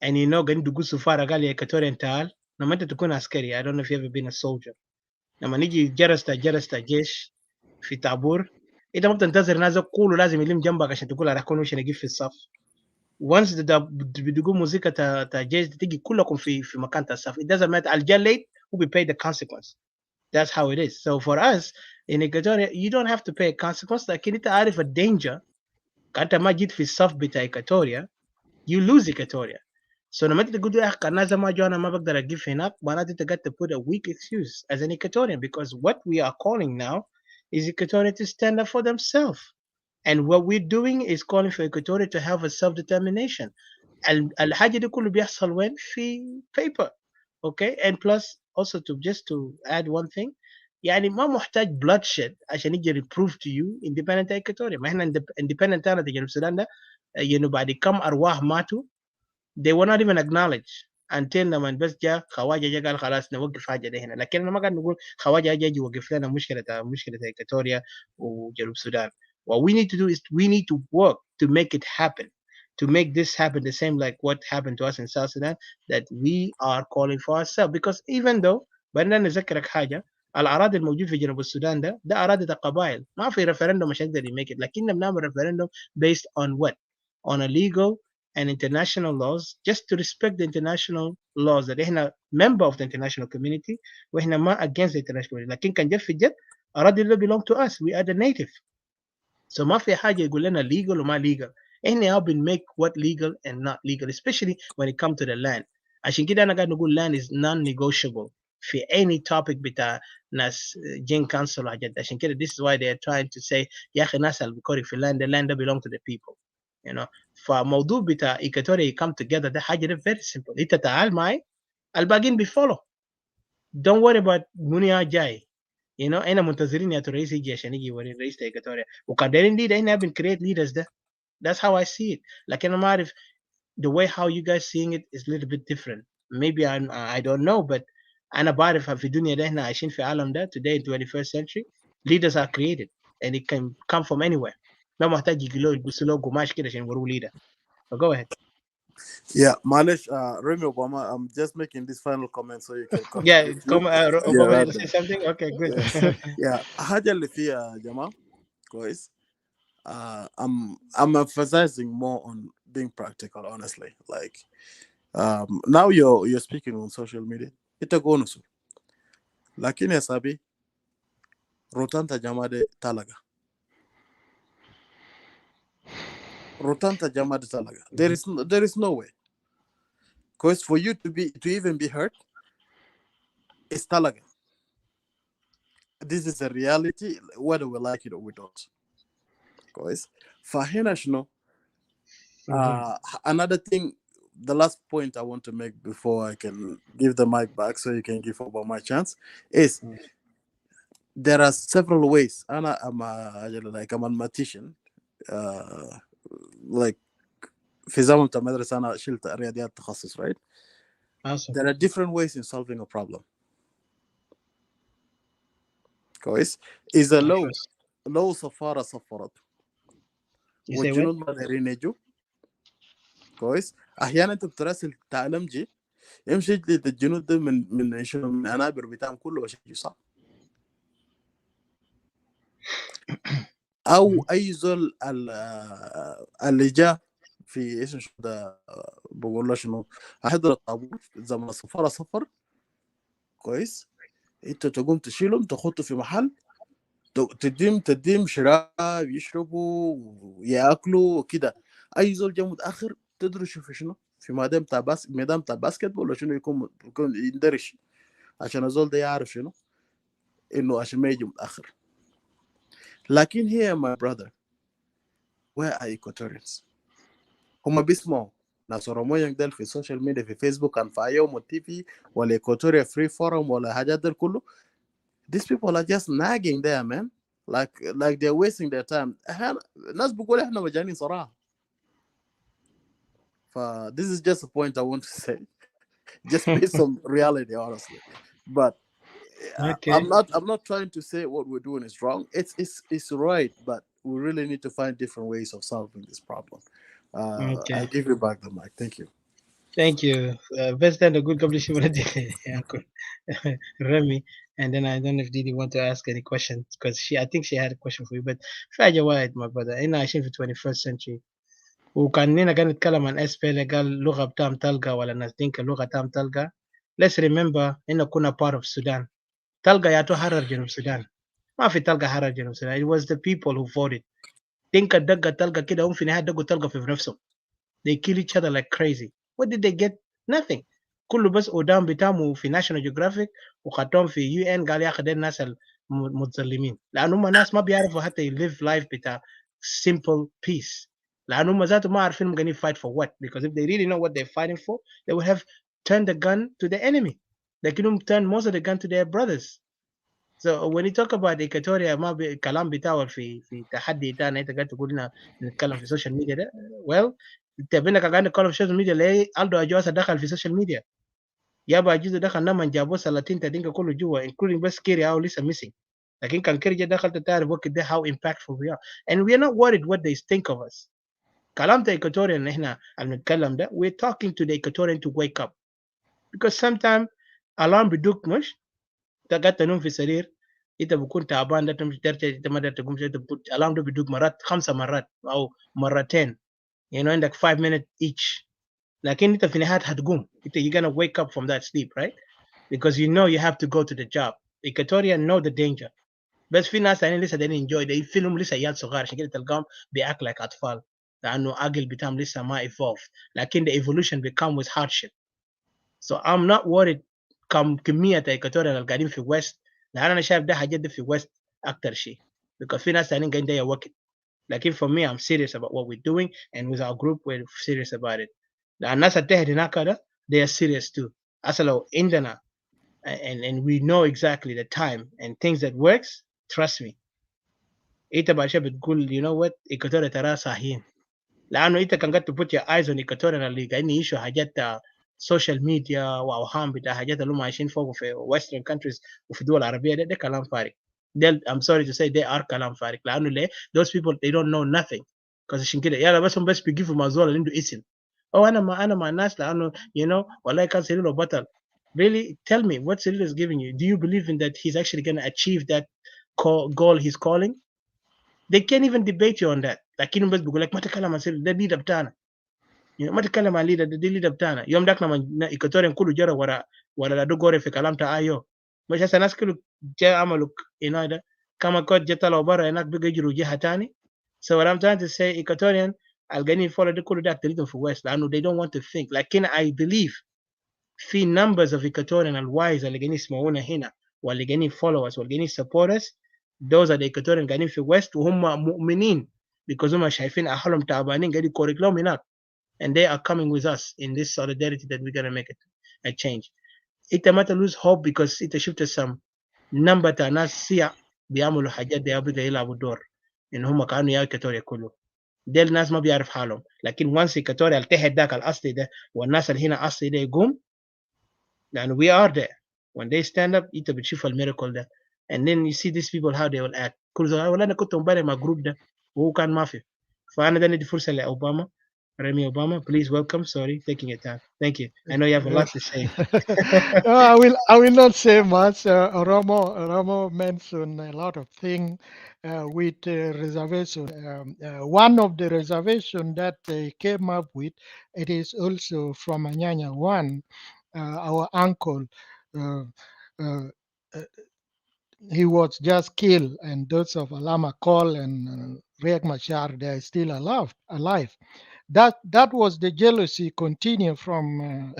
and you know gani dugu sufara gali Equatorian taal, na manta tukuna askari. I don't know if you've ever been a soldier. Na maniji jarasta jesh fi tabur, ita mabta ntazir nazo kulu lazim ilim jamba kashan tukula rakonu shenegi fi saf. Once the bidugu muzika ta jesh tigi kullakum fi makan ta saf. It doesn't matter. Al jalate who will pay the consequence. That's how it is. So for us in Equatoria, you don't have to pay a consequence. Lakini ita arif a danger. Kata majid fi saf bita Equatoria, you lose Equatoria. So no matter the good kanaza majuana mabagdara give enough, banati to get to put a weak excuse as an Equatorian, because what we are calling now is Equatoria to stand up for themselves. And what we're doing is calling for Equatoria to have a self-determination. الحاجة دي كله بيحصل وين في paper. Okay, and plus also to add one thing, يعني ما محتاج bloodshed عشان يجي prove to you independent Equatoria. ما احنا independent تاعنا في جنوب السودان ده بعد كم أرواح ماتوا, they were not even acknowledged until لما بس جاء خواجة جاء قال خلاص نوقف حاجة دي هنا. لكن أنا ما قاعد نقول خواجة جاء يوقف لنا مشكلة Equatoria وجنوب السودان. What we need to do is we need to work to make it happen, to make this happen the same like what happened to us in South Sudan, that we are calling for ourselves. Because even though بدنا نذكرك حاجة, الأراضي الموجود في جنوب السودان ده أراضي القبائل, ما في referendum مش هيقدر يميك it. لكننا بنعمل referendum based on what? On a legal and international laws, just to respect the international laws that احنا member of the international community واحنا ما against the international community. لكن كان جد في الجد أراضي اللي belong to us, we are the native. So ما في حاجة يقول لنا legal وما legal. احنا been make what legal and not legal, especially when it comes to the land. عشان كده أنا قاعد نقول land is non-negotiable في any topic بتاع ناس JING council وحاجات. عشان كده this is why they are trying to say يا أخي ناس اللي بيكوري في land, the land that belong to the people. You know, فموضوع بتاع Equatoria come together ده حاجة very simple. أنت تعال معي, الباقين بيfollow. Don't worry about منو جاي. You know, أنا منتظرين يا رئيس يجي عشان يجي يوري رئيس Equatoria. وقادرين leader, إحنا been create leaders ده. That's how I see it. لكن أنا ما أعرف the way how you guys seeing it is a little bit different. Maybe I don't know, but أنا بعرف في الدنيا ده إحنا عايشين في عالم ده today in 21st century, leaders are created and it can come from anywhere. ما محتاج يجي له قماش كده عشان يوروا leader. So go ahead. Yeah, Manish, Remy Obama, I'm just making this final comment so you can Yeah, come. Obama, you say something? Okay, good. Yeah, حاجة اللي فيها جماعة كويس. I'm emphasizing more on being practical, honestly. Like, now you're speaking on social media. Itagonusu. Lakini ya sabi, rotanta jamade talaga. Rotanta jamade talaga. There is no way. Because for you to even be heard, it's talaga. This is a reality, whether we like it or we don't. Guys, fahina shno. Another thing, the last point I want to make before I can give the mic back so you can give Obama a chance is there are several ways. I'm a mathematician. Like في زمن المدرسة أنا شلت رياضيات تخصص, right? Awesome. There are different ways in solving a problem. كويس. إذا لو سفارة سفرت والجنود ما دايرين يجوا كويس, أحيانا أنت بتراسل تعلمجي يمشي الجنود ده من أنابر بتاعهم كله وشيء صح. أو أي زول اللي جاء في ايش شو ده بقول له شنو احضر الطابور زمن السفاره سفر كويس, انت تقوم تشيلهم تخطه في محل تديم شراب يشربوا ياكلوا وكده. اي زول جا متاخر تدري شوف شنو في ميدان بتاع باسكت بول، شنو يكون يندرش عشان الزول ده يعرف شنو انه عشان ما يجي متاخر. لكن هي my brother where are Equatorians؟ هم بيسمعوا ناس رومو ديل في السوشيال ميديا في فيسبوك كان في يوم والتي في ولا إيكواتوريا فري فورم ولا حاجات ديل كله. These people are just nagging there, man. Like they're wasting their time. الناس بيقول احنا مجانين صراحة. This is just a point I want to say, just based on reality, honestly. But Okay. I'm not trying to say what we're doing is wrong. It's right, but we really need to find different ways of solving this problem. Okay. I give you back the mic. Thank you. Thank you. Best and a good publishing Uncle Remy. And then I don't know if Didi want to ask any questions because I think she had a question for you. But Faja White, my brother, in عايشين في 21st century. وكان هنا قاعد نتكلم عن SPLM قال لغة بتاعهم تلقى ولا ناس دينكا لغة بتاعهم تلقى. Let's remember إنه كنا part of Sudan. تلقى يا تحرر جنوب السودان. ما في تلقى حرر جنوب السودان. It was the people who voted. دينكا دقة تلقى كده هم في النهاية دقوا تلقى في نفسهم. They kill each other like crazy. What did they get? Nothing. كله بس قدام بتاعهم في National Geographic وخدتهم في UN قال يا أخي ده الناس المتظلمين. لأن هم ناس ما بيعرفوا حتى live life بتاع simple peace. لأن هم ذاتهم ما عارفين هم going to fight for what. Because if they really know what they're fighting for, they would have turned the gun to the enemy. They couldn't turn most of the gun to their brothers. So when you talk about Equatoria ما الكلام بتاعه في تحدي بتاعنا انت قاعد تقول لنا نتكلم في السوشيال ميديا ده well انت بينك قاعد نتكلم في السوشيال ميديا ليه الدو اجواسا دخل في السوشيال ميديا يابا اجوزا دخل نما جابوا سلاطين تدينك كله جوا including بس كيري او لسه missing لكن كان كيري دخل تعرف وقت ده how impactful we are and we are not worried what they think of us. كلام Equatorian اللي احنا بنتكلم ده we're talking to the Equatorian to wake up because sometimes alarm بدوك مش انت قاعد تنوم في سرير انت بكون تعبان ده تمشي ترجع انت ما تقوم الارم ده بيدوق مرات 5 مرات او مرتين عندك 5 minutes each لكن انت في النهايه هتقوم انت you're gonna wake up from that sleep right because you know you have to go to the job. Equatorian know the danger بس في ناس ثانيين لسه دايرين enjoy ده فيلم لسه عيال صغار عشان كده تلقاهم بيأكل like اطفال لانه عقل بتاعهم لسه ما evolve لكن the evolution become with hardship. So I'm not worried كمية Equatorian اللي قاعدين في ويست لأن أنا شايف ده حاجات دي في ويست أكتر شيء because في ناس ثانيين قاعدين ده وقت لكن for me I'm serious about what we're doing and with our group we're serious about it. لأن الناس التهد هناك ده they are serious too. أصلا لو عندنا and we know exactly the time and things that works trust me. أنت بعد شوي بتقول you know what Equatorial ترى صحيين لأنه أنت كان قاعد to put your eyes on Equatorial اللي قاعدين يعيشوا حاجات social media واوهام بتاع حاجات اللي هم عايشين فوق في western countries وفي دول عربيه ده كلام فارغ. I'm sorry to say they are كلام فارغ لانه ليه those people they don't know nothing because عشان كده يلا بس هم بس بيجيبوا مازول اللي عنده اسم او انا مع الناس لانه والله كان سيريلو بطل. Really tell me what Cyril is giving you. Do you believe in that he's actually going to achieve that goal he's calling? They can't even debate you on that. لكنهم بس بيقول لك ما تتكلم عن سيريل ده ليدر بتاعنا ما تتكلم عن ليدر دي ليدر بتاعنا يوم داك لما إيكواتوريان كله جرى ورا دو غوري في كلام تاع ايو مش هسه الناس كله جاء عملوا ده كما كنت جت طلعوا برا هناك بقى يجروا جهه ثاني. So what I'm trying to say Equatorian الجاني فولو دي كله ده تريدهم في ويست لانه they don't want to think. لكن I believe في numbers of Equatorian الوايز اللي جاني يسمعونا هنا واللي جاني followers واللي جاني supporters those are the Equatorian قاعدين في ويست وهم مؤمنين because هم شايفين اهلهم تعبانين قاعدين يكورك لهم هناك and they are coming with us in this solidarity that we're going to make a change. It might lose hope because it شفت some number تاع ناس سيا بيعملوا حاجات دي بيقى يلعبوا دور إن هم كانوا يا إيكواتوريا كله. ده الناس ما بيعرف حالهم لكن once إيكواتوريا التحد ذاك الأصلي ده والناس اللي هنا أصلي ده يقوم لأن we are there when they stand up أنت بتشوف الميراكل ده and then you see these people how they will act. كل زمان ولا أنا كنت مبارك مع جروب ده وهو كان ما في فأنا ده ندي فرصة لأوباما. Remy Obama, please welcome. Sorry, taking your time. Thank you. I know you have a lot to say. I will not say much. Romo mentioned a lot of things with reservation. One of the reservation that they came up with, it is also from Anyanya One, our uncle. he was just killed, and those of Alama Col and Riek Machar, they are still alive. That was the jealousy continue from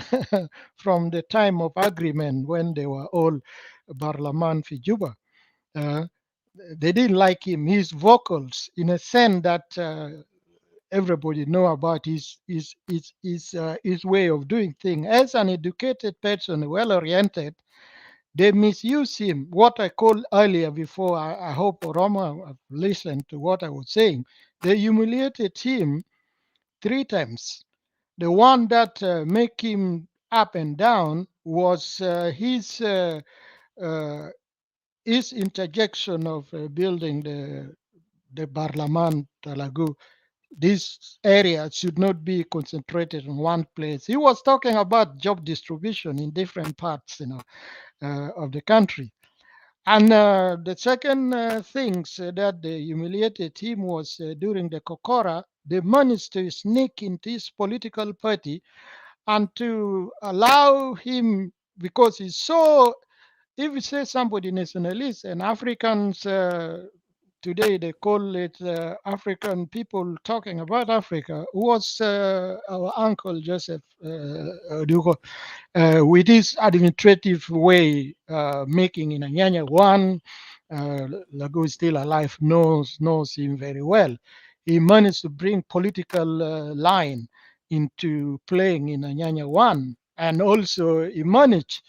from the time of agreement when they were all Barlaman fi Juba. They didn't like him. His vocals, in a sense that everybody know about his way of doing things. As an educated person, well-oriented, they misuse him. What I called earlier before, I hope Roma listened to what I was saying. They humiliated him 3 times. The one that make him up and down was his interjection of building the Barlaman Talagu. This area should not be concentrated in one place. He was talking about job distribution in different parts, of the country. And the second things that they humiliated him was during the Kokora, they managed to sneak into his political party and to allow him, because he's so, if you say somebody nationalist and Africans, today they call it African people talking about Africa, was our uncle Joseph Dugo, with his administrative way, making in Anyanya one, Lago is still alive, knows him very well. He managed to bring political line into playing in Anyanya one, and also he managed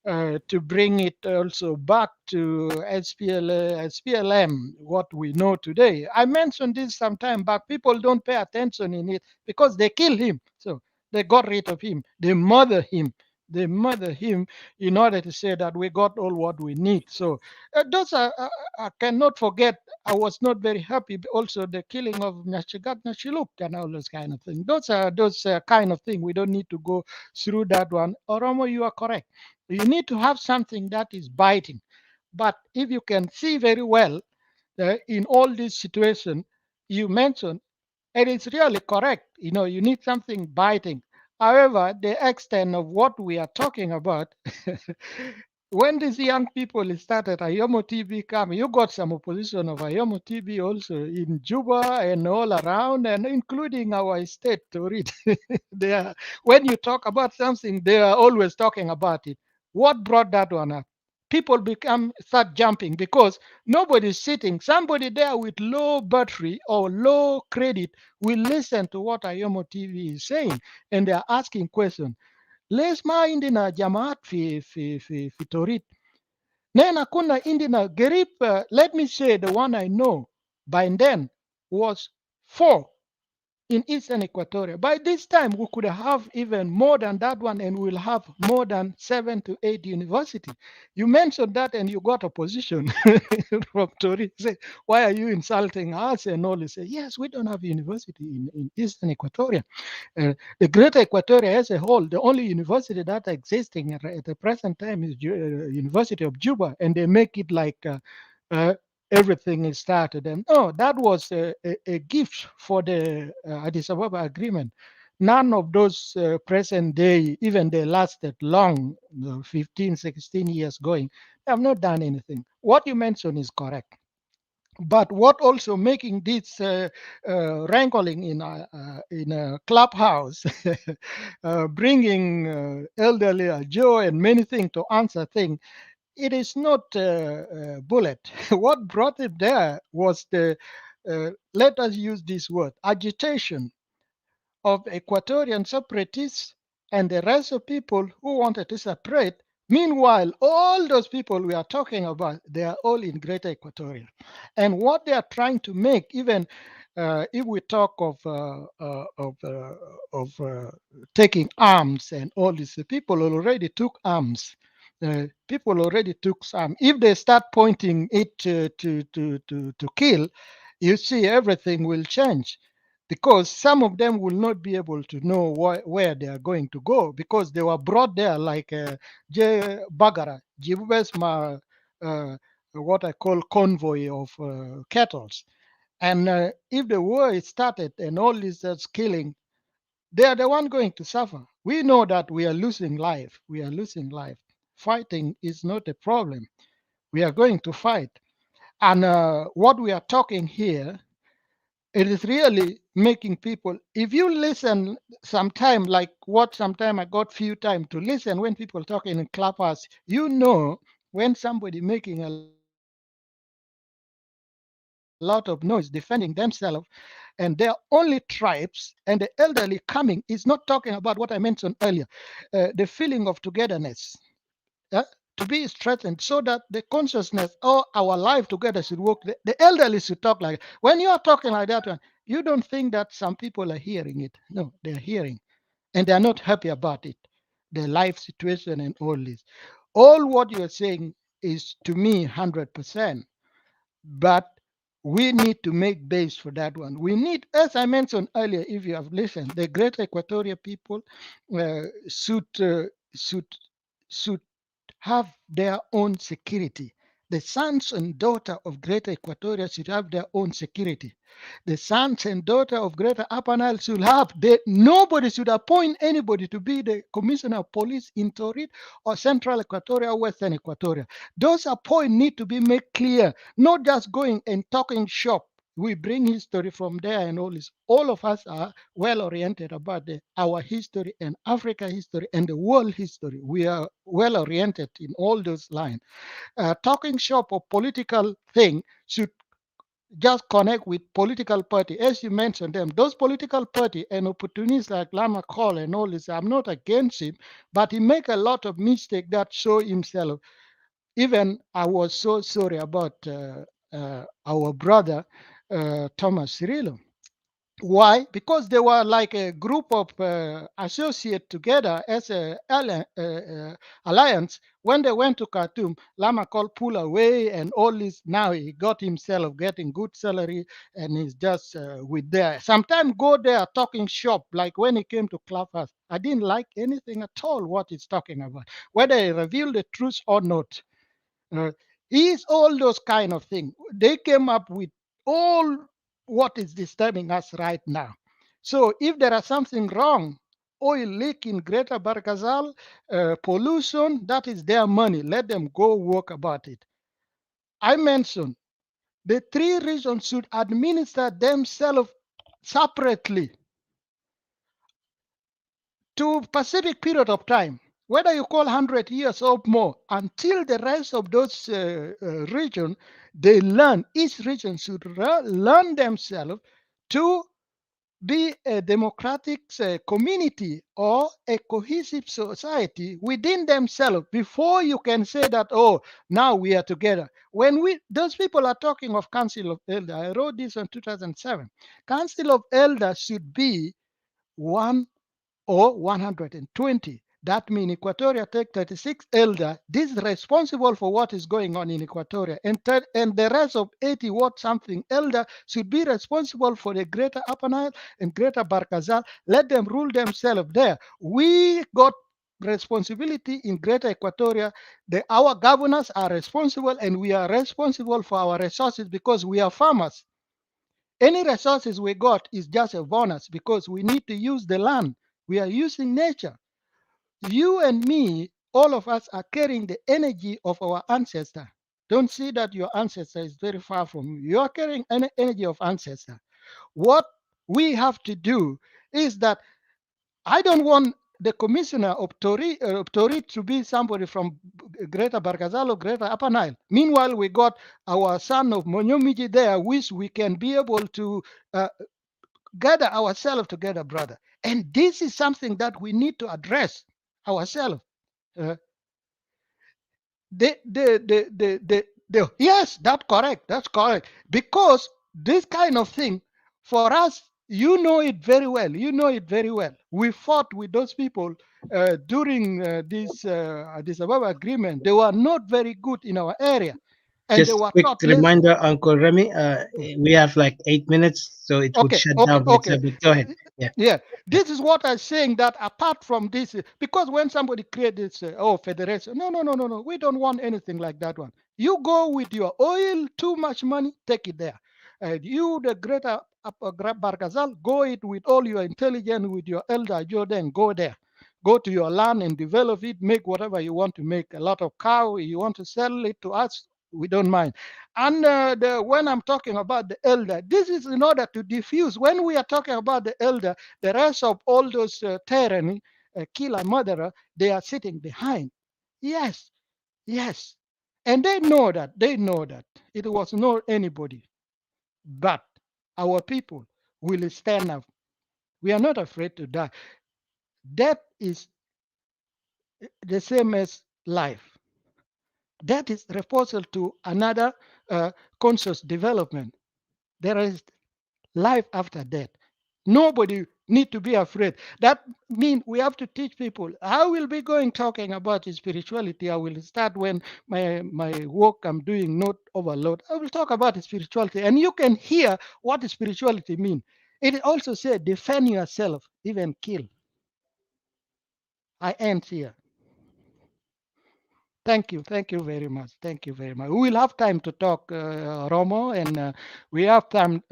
to bring it also back to SPLM, what we know today. I mentioned this sometime back. People don't pay attention in it because they kill him. So they got rid of him. They murder him. They murder him in order to say that we got all what we need. So those are, I cannot forget. I was not very happy. Also, the killing of Nashigat Nashiluk and all those kind of things. Those are kind of things. We don't need to go through that one. Oromo, you are correct. You need to have something that is biting. But if you can see very well in all these situations you mentioned, it is really correct. You need something biting. However, the extent of what we are talking about, when these young people started Ayomo TV coming, you got some opposition of Ayomo TV also in Juba and all around, and including our state to read. When you talk about something, they are always talking about it. What brought that one up? People start jumping because nobody's sitting. Somebody there with low battery or low credit will listen to what Ayomo TV is saying, and they are asking questions. Lesma indina jamaat fi Torit. Nena kuna indina gerip, let me say the one I know by then was 4 in Eastern Equatoria. By this time, we could have even more than that one, and we'll have more than 7 to 8 universities. You mentioned that, and you got opposition from Tori. Say, why are you insulting us? And all. They say, yes, we don't have university in Eastern Equatoria. The Greater Equatoria as a whole, the only university that existing at the present time is University of Juba, and they make it like everything is started. And that was a gift for the Addis Ababa agreement. None of those present day, even they lasted long, 15, 16 years going, they have not done anything. What you mentioned is correct. But what also making this wrangling in a clubhouse, bringing elderly Joe and many things to answer things, it is not bullet. What brought it there was let us use this word, agitation of Equatorian separatists and the rest of people who wanted to separate. Meanwhile, all those people we are talking about, they are all in Greater Equatoria. And what they are trying to make, even if we talk of taking arms and all this, people already took arms. People already took some. If they start pointing it to kill, you see everything will change, because some of them will not be able to know where they are going to go, because they were brought there like Bagara, Jibubes what I call convoy of cattle. And if the war is started and all this killing, they are the one going to suffer. We know that we are losing life. We are losing life. Fighting is not a problem. We are going to fight. And what we are talking here, it is really making people, if you listen sometime, like what sometime I got few time to listen when people talking in clubhouse, you know when somebody making a lot of noise defending themselves and they're only tribes and the elderly coming is not talking about what I mentioned earlier, the feeling of togetherness, to be strengthened so that the consciousness or our life together should work. The elderly should talk like when you are talking like that one, you don't think that some people are hearing it. No, they're hearing and they are not happy about it. The life situation and all this. All what you're saying is to me 100%. But we need to make base for that one. We need, as I mentioned earlier, if you have listened, the Great Equatorial people should should should have their own security. The sons and daughter of Greater Equatoria should have their own security. The sons and daughter of Greater Upper Nile should have. Nobody should appoint anybody to be the commissioner of police in Torit or Central Equatoria or Western Equatoria. Those appoints need to be made clear, not just going and talking shop. We bring history from there and all this. All of us are well oriented about our history and Africa history and the world history. We are well oriented in all those lines. Talking shop or political thing should just connect with political party. As you mentioned them, those political party and opportunists like Lama Call and all this, I'm not against him, but he make a lot of mistake that show himself. Even I was so sorry about our brother Thomas Cirillo. Why? Because they were like a group of associates together as a alliance. When they went to Khartoum, Lama called pull away and all this. Now he got himself getting good salary and he's just with there. Sometimes go there talking shop, like when he came to Clubhouse. I didn't like anything at all what he's talking about, whether he revealed the truth or not. Is all those kind of things. They came up with all what is disturbing us right now. So if there is something wrong, oil leak in Greater Barkazal, pollution, that is their money. Let them go work about it. I mentioned the three regions should administer themselves separately to specific period of time, whether you call 100 years or more, until the rest of those regions, they learn, each region should learn themselves to be a democratic community or a cohesive society within themselves before you can say that, oh, now we are together. When those people are talking of Council of Elders, I wrote this in 2007. Council of Elders should be one or 120. That means Equatoria take 36 elders. This is responsible for what is going on in Equatoria. And the rest of 80 what something elder should be responsible for the Greater Upper Nile and Greater Barkazal. Let them rule themselves there. We got responsibility in Greater Equatoria. Our governors are responsible and we are responsible for our resources because we are farmers. Any resources we got is just a bonus because we need to use the land. We are using nature. You and me, all of us are carrying the energy of our ancestor. Don't see that your ancestor is very far from you. You are carrying an energy of ancestor. What we have to do is that I don't want the commissioner of Tori to be somebody from Greater Barkazal or Greater Upper Nile. Meanwhile, we got our son of Monyomiji there, which we can be able to gather ourselves together, brother. And this is something that we need to address ourselves. Yes, that's correct. That's correct. Because this kind of thing, for us, you know it very well. You know it very well. We fought with those people during this Ababa agreement. They were not very good in our area. And Just they were quick taught, reminder, Uncle Remy, we have like 8 minutes, so it would shut down. Go ahead. Yeah, this is what I'm saying, that apart from this, because when somebody creates this, federation, no, we don't want anything like that one. You go with your oil, too much money, take it there. And you, the Greater Barkazal, go it with all your intelligence, with your elder Jordan, go there. Go to your land and develop it, make whatever you want to make. A lot of cow, you want to sell it to us, We don't mind. And when I'm talking about the elder, this is in order to diffuse. When we are talking about the elder, the rest of all those tyranny, killer, murderer, they are sitting behind. Yes, yes. And they know that. They know that. It was not anybody. But our people will stand up. We are not afraid to die. Death is the same as life. That is proposal to another conscious development. There is life after death. Nobody need to be afraid. That means we have to teach people. I will be going talking about spirituality. I will start when my work I'm doing not overload. I will talk about spirituality, and you can hear what spirituality means. It also says defend yourself, even kill. I end here. Thank you. Thank you very much. Thank you very much. We will have time to talk, Romo, and we have time,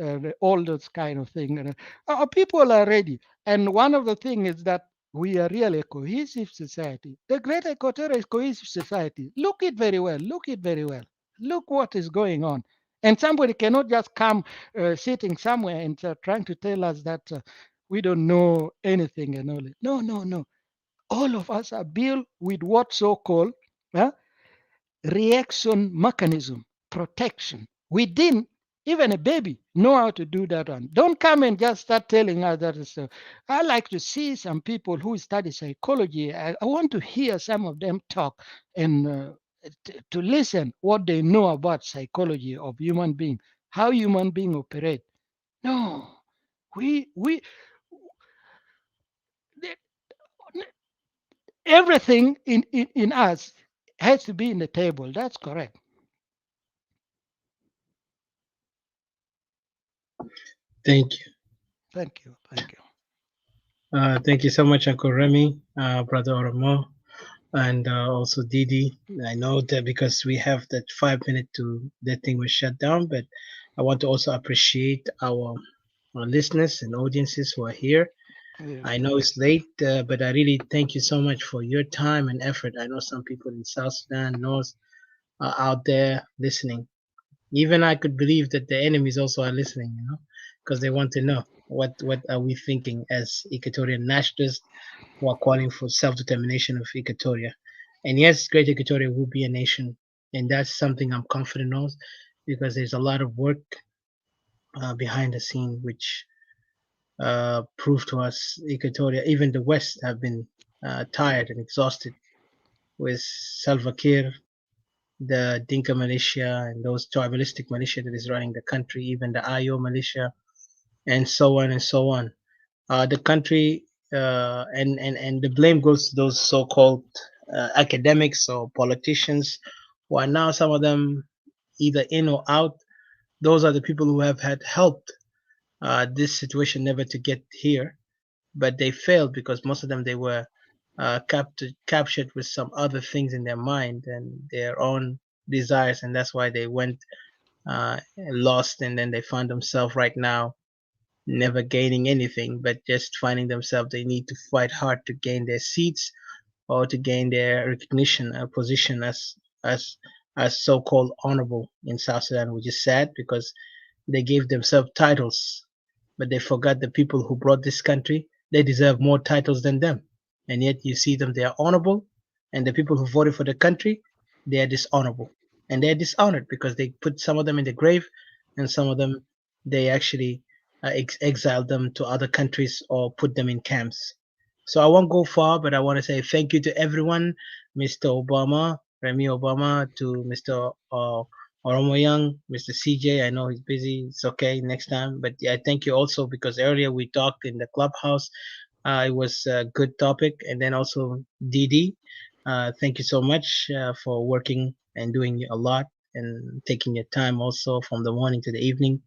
all those kind of things. Our people are ready. And one of the things is that we are really a cohesive society. The Great Equatorial is cohesive society. Look it very well. Look it very well. Look what is going on. And somebody cannot just come sitting somewhere and trying to tell us that we don't know anything and all. No, no, no. All of us are built with what so-called reaction mechanism, protection. We didn't, even a baby, know how to do that one. Don't come and just start telling us that. I like to see some people who study psychology. I want to hear some of them talk and to listen what they know about psychology of human being, how human being operate. No, we everything in us has to be in the table. That's correct. Thank you. Thank you. Thank you. Thank you so much, Uncle Remy, Brother Oromo, and also Didi. I know that because we have that 5 minute to that thing was shut down, but I want to also appreciate our listeners and audiences who are here. Yeah. I know it's late, but I really thank you so much for your time and effort. I know some people in South Sudan, North, are out there listening. Even I could believe that the enemies also are listening, because they want to know what are we thinking as Equatorian nationalists who are calling for self-determination of Equatoria. And yes, Great Equatoria will be a nation, and that's something I'm confident of, because there's a lot of work behind the scene which prove to us Equatoria, even the West, have been tired and exhausted with Salva Kiir, the Dinka militia, and those tribalistic militia that is running the country, even the IO militia, and so on and so on. The country, and the blame goes to those so-called academics or politicians who are now, some of them, either in or out. Those are the people who have had helped this situation never to get here, but they failed because most of them, they were captured with some other things in their mind and their own desires, and that's why they went lost, and then they found themselves right now never gaining anything, but just finding themselves they need to fight hard to gain their seats or to gain their recognition, a position as as so-called honorable in South Sudan, which is sad because they gave themselves titles, but they forgot the people who brought this country. They deserve more titles than them, and yet you see them, they are honorable, and the people who voted for the country, they are dishonorable, and they are dishonored because they put some of them in the grave, and some of them, they actually exiled them to other countries or put them in camps. So I won't go far, but I want to say thank you to everyone, Mr. Obama, Remy Obama, to Mr. Oromo Young, Mr. CJ. I know he's busy. It's okay next time. But yeah, thank you also because earlier we talked in the clubhouse. It was a good topic. And then also Didi, thank you so much for working and doing a lot and taking your time also from the morning to the evening.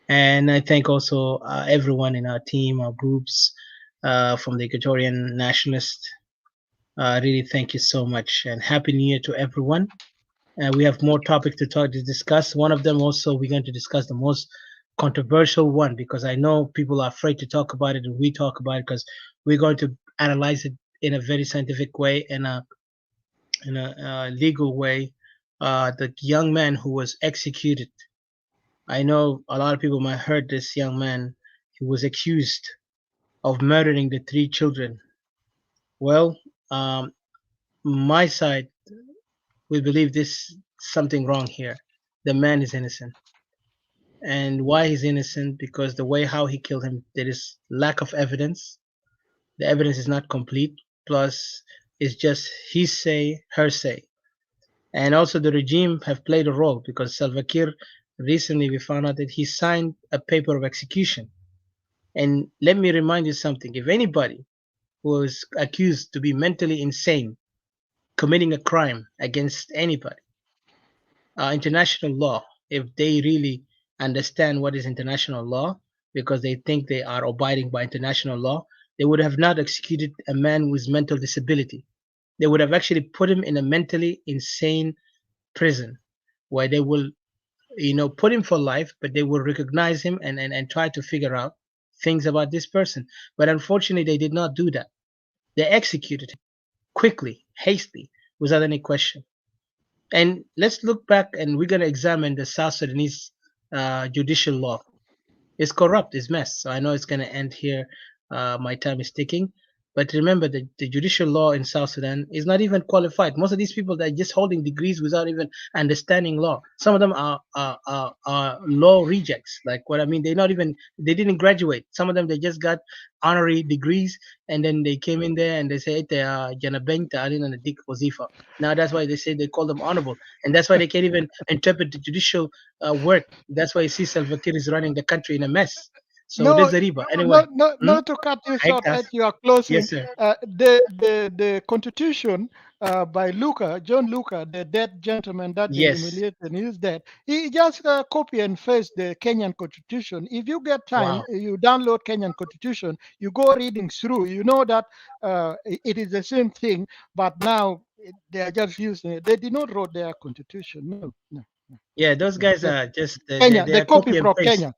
And I thank also everyone in our team, our groups, from the Equatorian Nationalist. Really, thank you so much, and Happy New Year to everyone. We have more topics to discuss. One of them also, we're going to discuss the most controversial one because I know people are afraid to talk about it, and we talk about it because we're going to analyze it in a very scientific way and in a legal way the young man who was executed. I know a lot of people might heard this young man. He was accused of murdering the 3 children. Well, my side, we believe this something wrong here. The man is innocent. And why he's innocent? Because the way how he killed him, there is lack of evidence. The evidence is not complete. Plus, it's just his say, her say. And also the regime have played a role because Salva Kiir, recently we found out that he signed a paper of execution. And let me remind you something. If anybody who is accused to be mentally insane, committing a crime against anybody, international law, if they really understand what is international law, because they think they are abiding by international law, they would have not executed a man with mental disability. They would have actually put him in a mentally insane prison where they will, put him for life, but they will recognize him and try to figure out things about this person. But unfortunately, they did not do that. They executed him quickly, hastily, without any question. And let's look back and we're going to examine the South Sudanese judicial law. It's corrupt, it's mess. So I know it's going to end here. My time is ticking. But remember, the judicial law in South Sudan is not even qualified. Most of these people, they're just holding degrees without even understanding law. Some of them are law rejects. Like what I mean, they didn't graduate. Some of them, they just got honorary degrees, and then they came in there and they say, now that's why they say they call them honorable. And that's why they can't even interpret the judicial work. That's why you see Salva Kiir is running the country in a mess. So there's the riba. Anyway, not to cut you short as you are closing. Yes, sir. The constitution by John Luca, the dead gentleman that they humiliated, is dead. He just copy and paste the Kenyan constitution. If you get time, you download Kenyan constitution, you go reading through, you know that it is the same thing, but now they are just using it. They did not write their constitution. No. Yeah, those guys are just Kenya. They copy from paste. Kenya.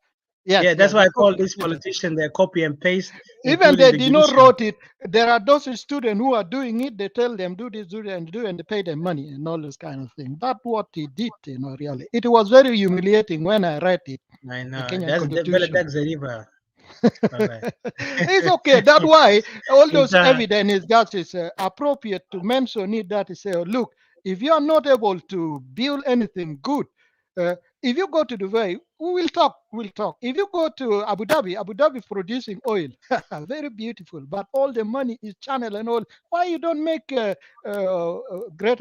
Yes, yeah, that's why I call copy. these politicians, they copy and paste. Even they did not wrote it. There are those students who are doing it. They tell them do this, do that, and do, and they pay them money and all this kind of thing. That's what he did, really. It was very humiliating when I read it. I know. The Kenyan That's constitution. the It's okay. That's why all those evidence is just is appropriate to mention it. That is say, look, if you are not able to build anything good, if you go to Dubai, we'll talk. If you go to Abu Dhabi producing oil, very beautiful, but all the money is channel and all. Why you don't make great